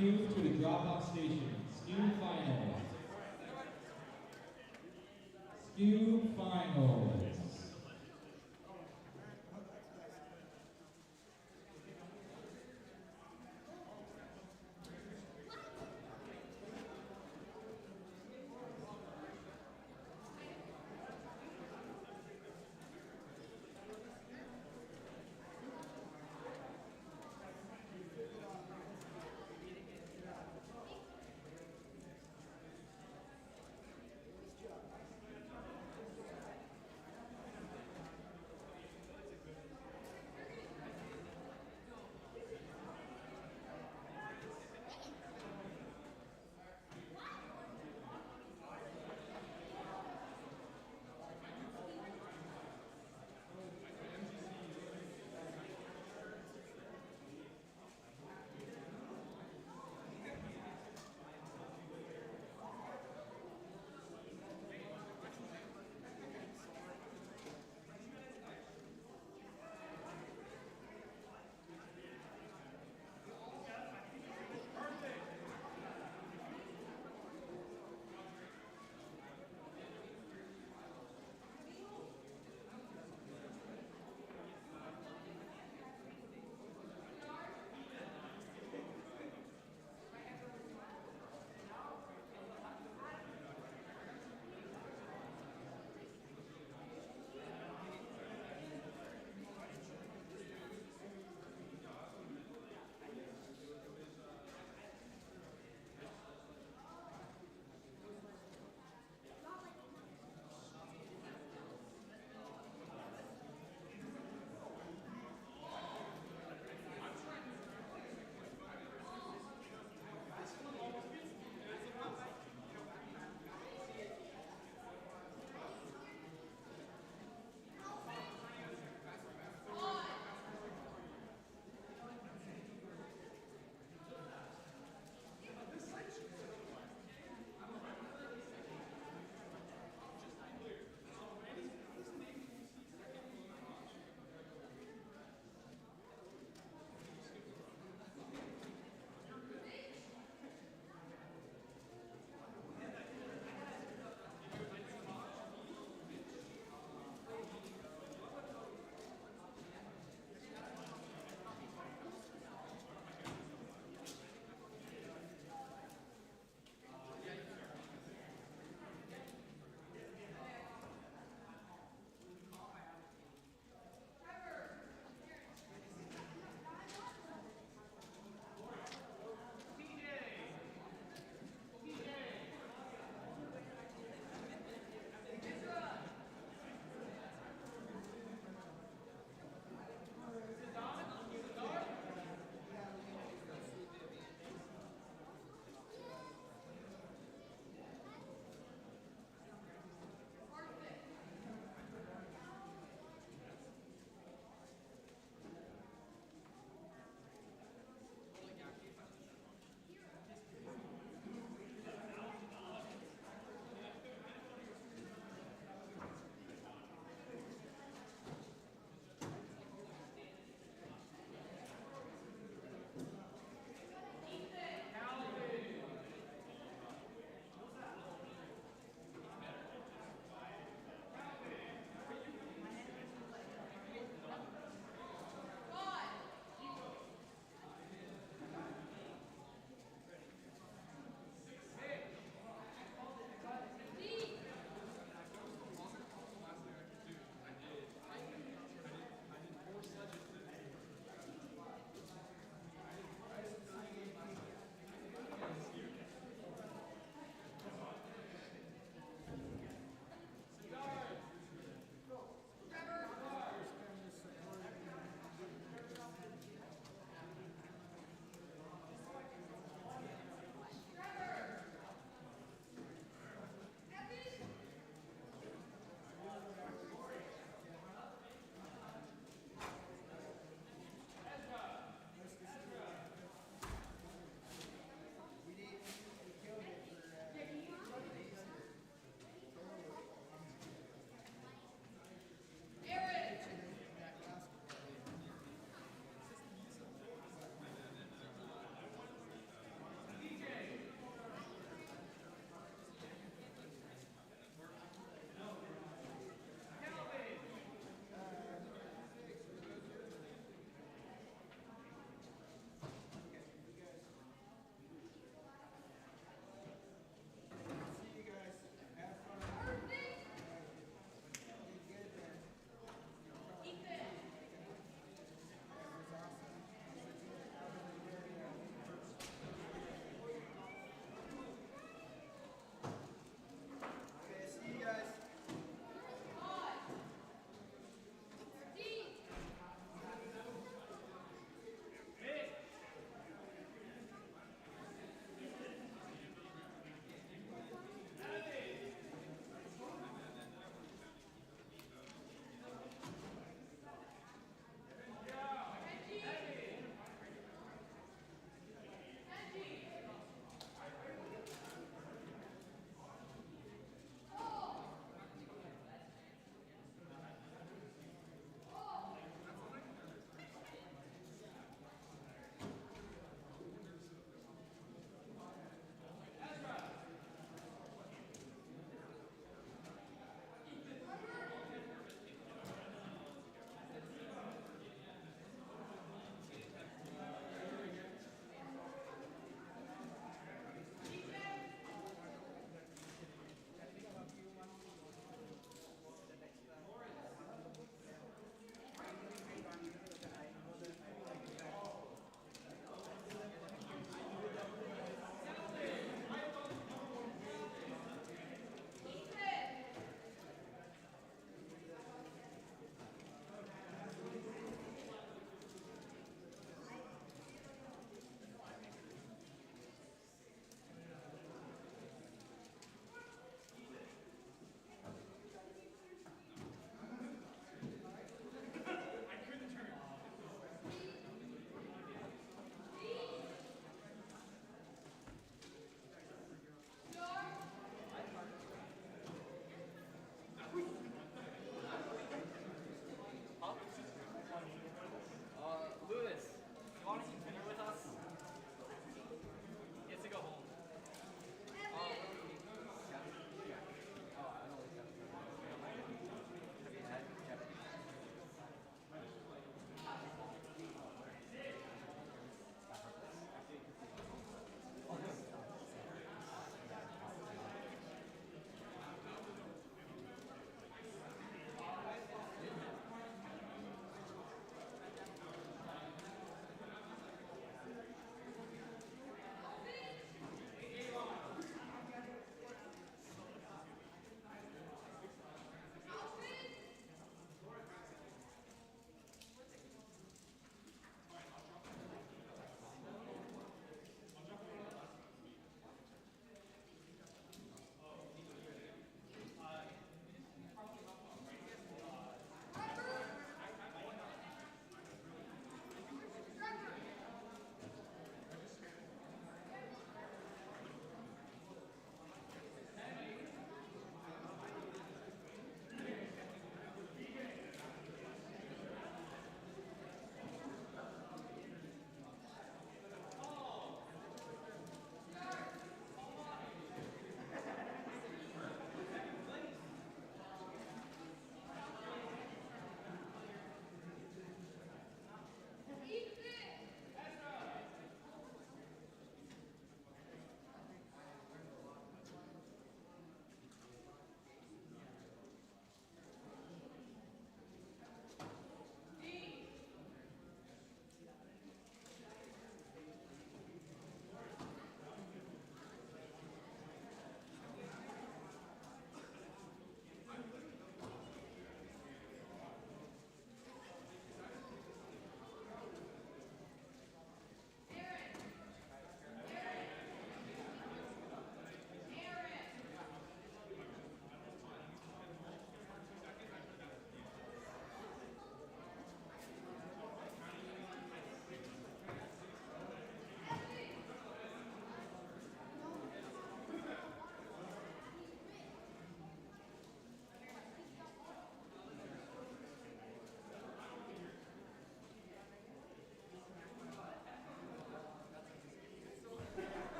E: cube to the drop-off station. Skew finals. Skew finals.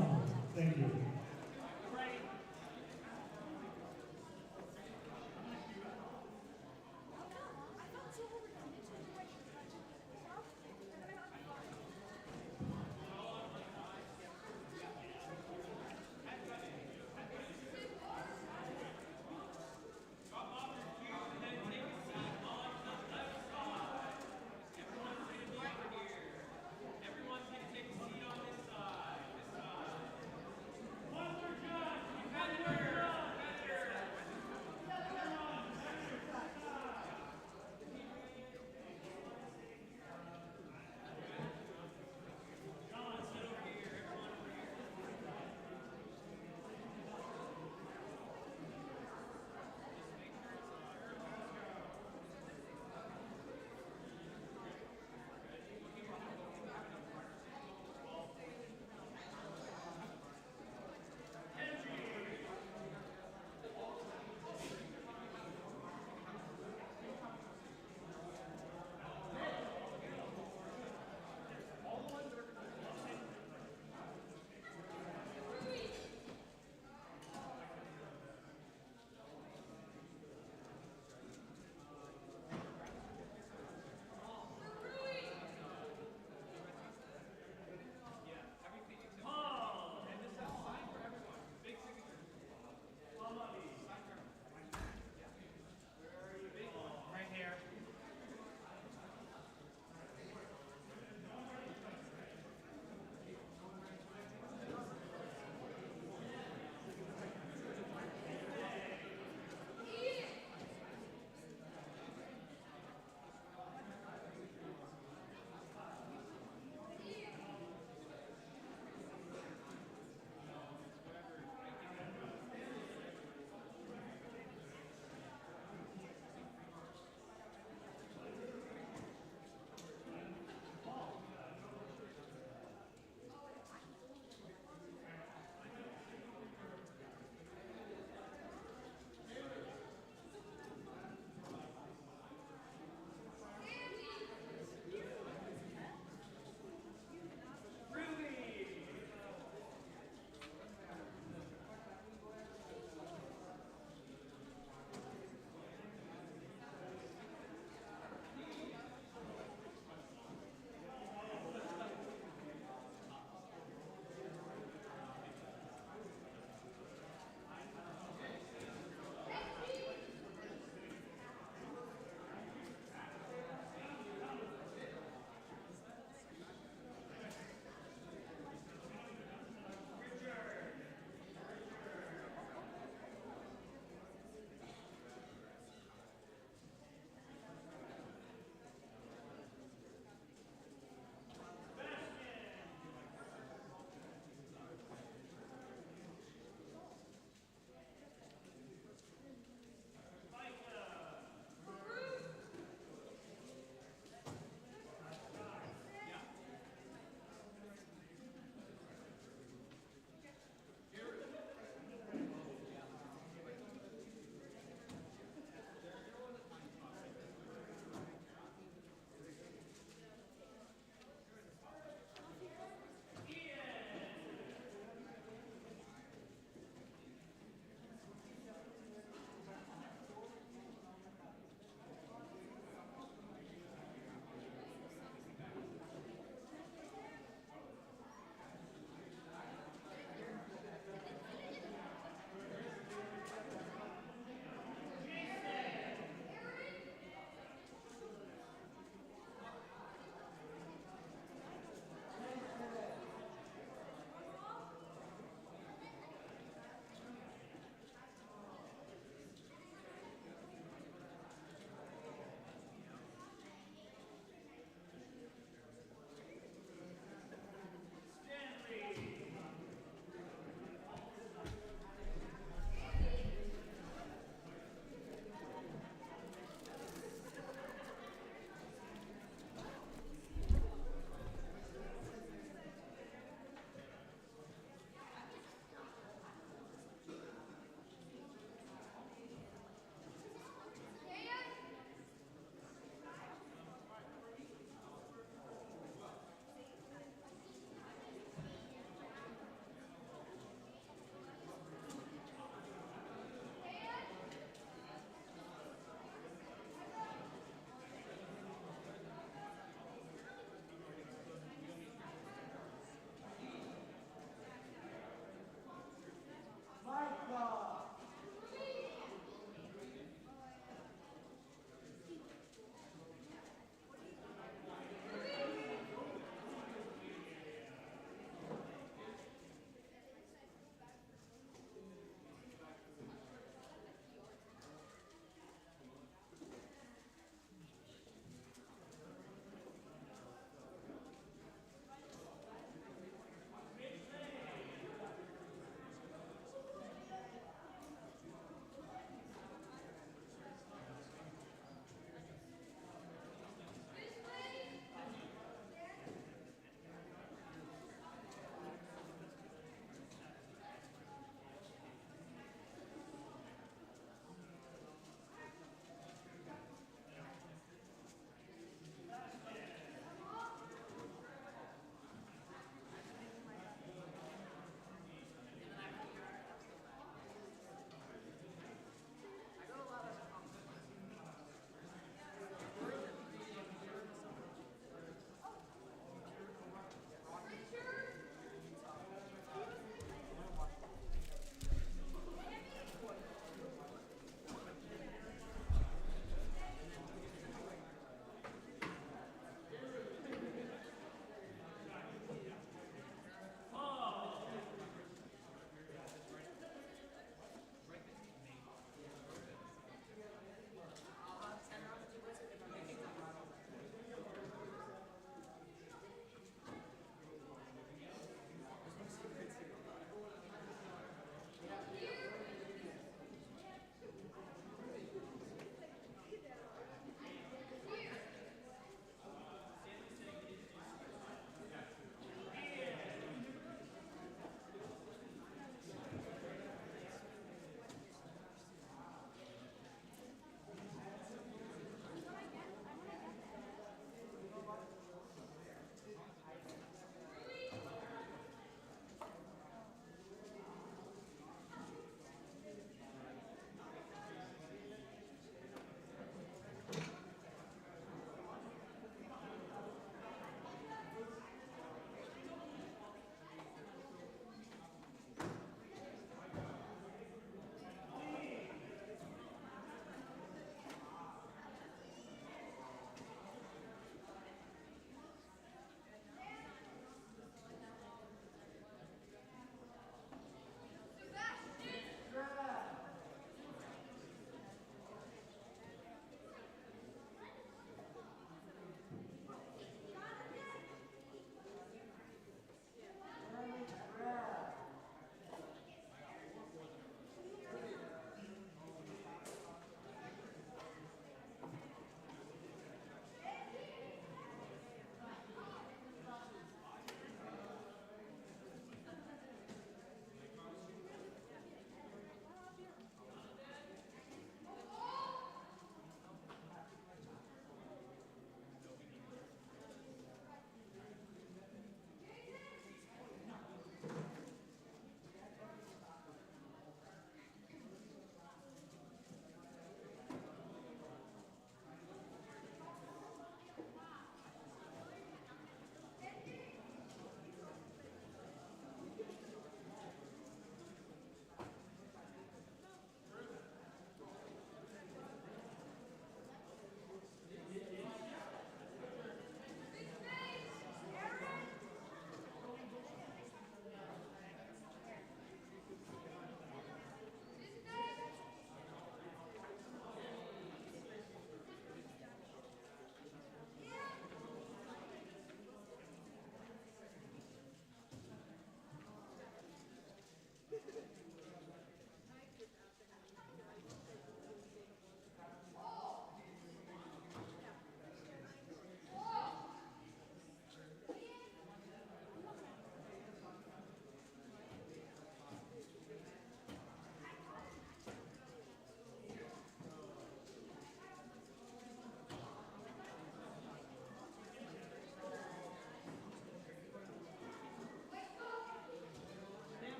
I: awesome. Thank you.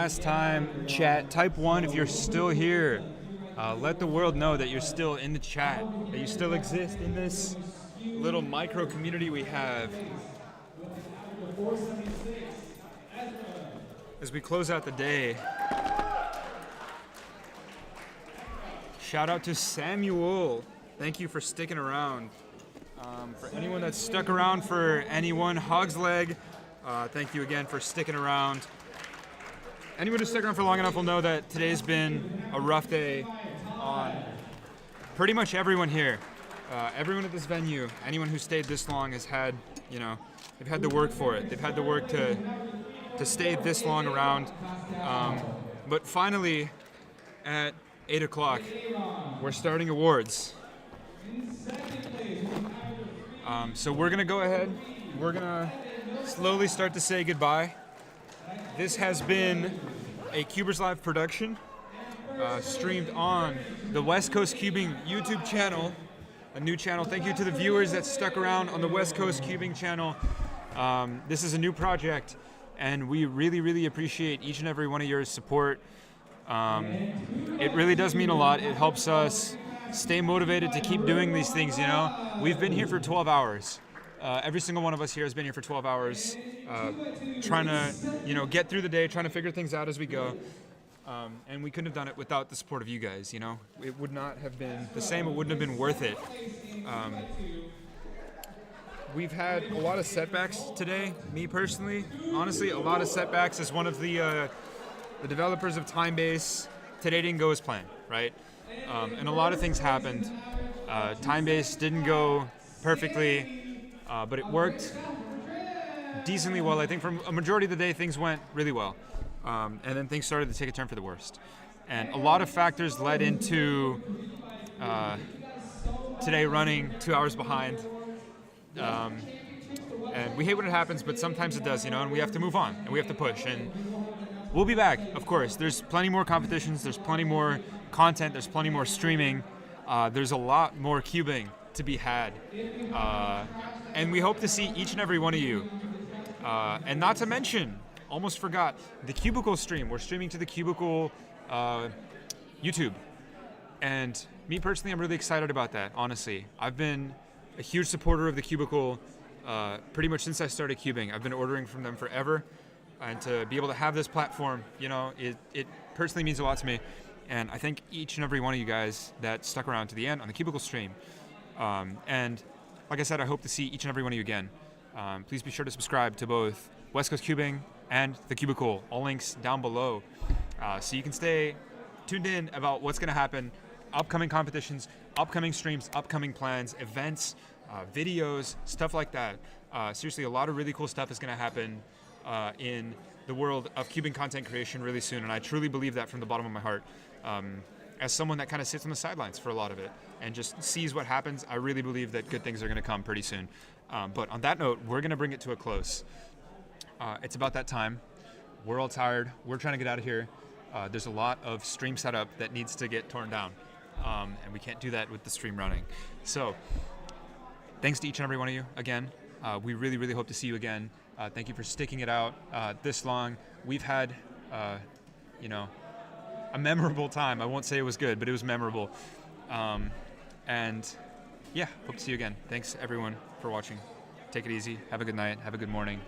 C: last time, chat, type 1 if you're still here. Let the world know that you're still in the chat, that you still exist in this little micro community we have. As we close out the day, shout out to Samuel. Thank you for sticking around. For anyone that's stuck around for anyone, Hog's Leg, thank you again for sticking around. Anyone who's stuck around for long enough will know that today's been a rough day on pretty much everyone here. Everyone at this venue, anyone who stayed this long has had, they've had to work for it. They've had to work to stay this long around. But finally, at 8 o'clock, we're starting awards. So we're gonna go ahead. We're gonna slowly start to say goodbye. This has been a Cubers Live production, streamed on the West Coast Cubing YouTube channel, a new channel. Thank you to the viewers that stuck around on the West Coast Cubing channel. This is a new project, and we really, really appreciate each and every one of your support. It really does mean a lot. It helps us stay motivated to keep doing these things, We've been here for 12 hours. Every single one of us here has been here for 12 hours, trying to, get through the day, trying to figure things out as we go. And we couldn't have done it without the support of you guys, It would not have been the same. It wouldn't have been worth it. We've had a lot of setbacks today, me personally. Honestly, a lot of setbacks. As one of the developers of TimeBase, today didn't go as planned, right? And a lot of things happened. TimeBase didn't go perfectly, but it worked decently well. I think for a majority of the day, things went really well. And then things started to take a turn for the worst. And a lot of factors led into today running 2 hours behind. And we hate when it happens, but sometimes it does, and we have to move on and we have to push. And we'll be back, of course. There's plenty more competitions. There's plenty more content. There's plenty more streaming. There's a lot more cubing to be had. And we hope to see each and every one of you. And not to mention, almost forgot, the Cubicle stream. We're streaming to the Cubicle YouTube. And me personally, I'm really excited about that, honestly. I've been a huge supporter of the Cubicle pretty much since I started cubing. I've been ordering from them forever. And to be able to have this platform, it personally means a lot to me. And I thank each and every one of you guys that stuck around to the end on the Cubicle stream. And like I said, I hope to see each and every one of you again. Please be sure to subscribe to both West Coast Cubing and the Cubicle. All links down below. So you can stay tuned in about what's going to happen, upcoming competitions, upcoming streams, upcoming plans, events, videos, stuff like that. Seriously, a lot of really cool stuff is going to happen in the world of cubing content creation really soon, and I truly believe that from the bottom of my heart. As someone that kind of sits on the sidelines for a lot of it and just sees what happens, I really believe that good things are going to come pretty soon. But on that note, we're going to bring it to a close. It's about that time. We're all tired. We're trying to get out of here. There's a lot of stream setup that needs to get torn down, and we can't do that with the stream running. So thanks to each and every one of you again. We really, really hope to see you again. Thank you for sticking it out this long. We've had, a memorable time. I won't say it was good, but it was memorable. And yeah, hope to see you again. Thanks everyone for watching. Take it easy. Have a good night. Have a good morning.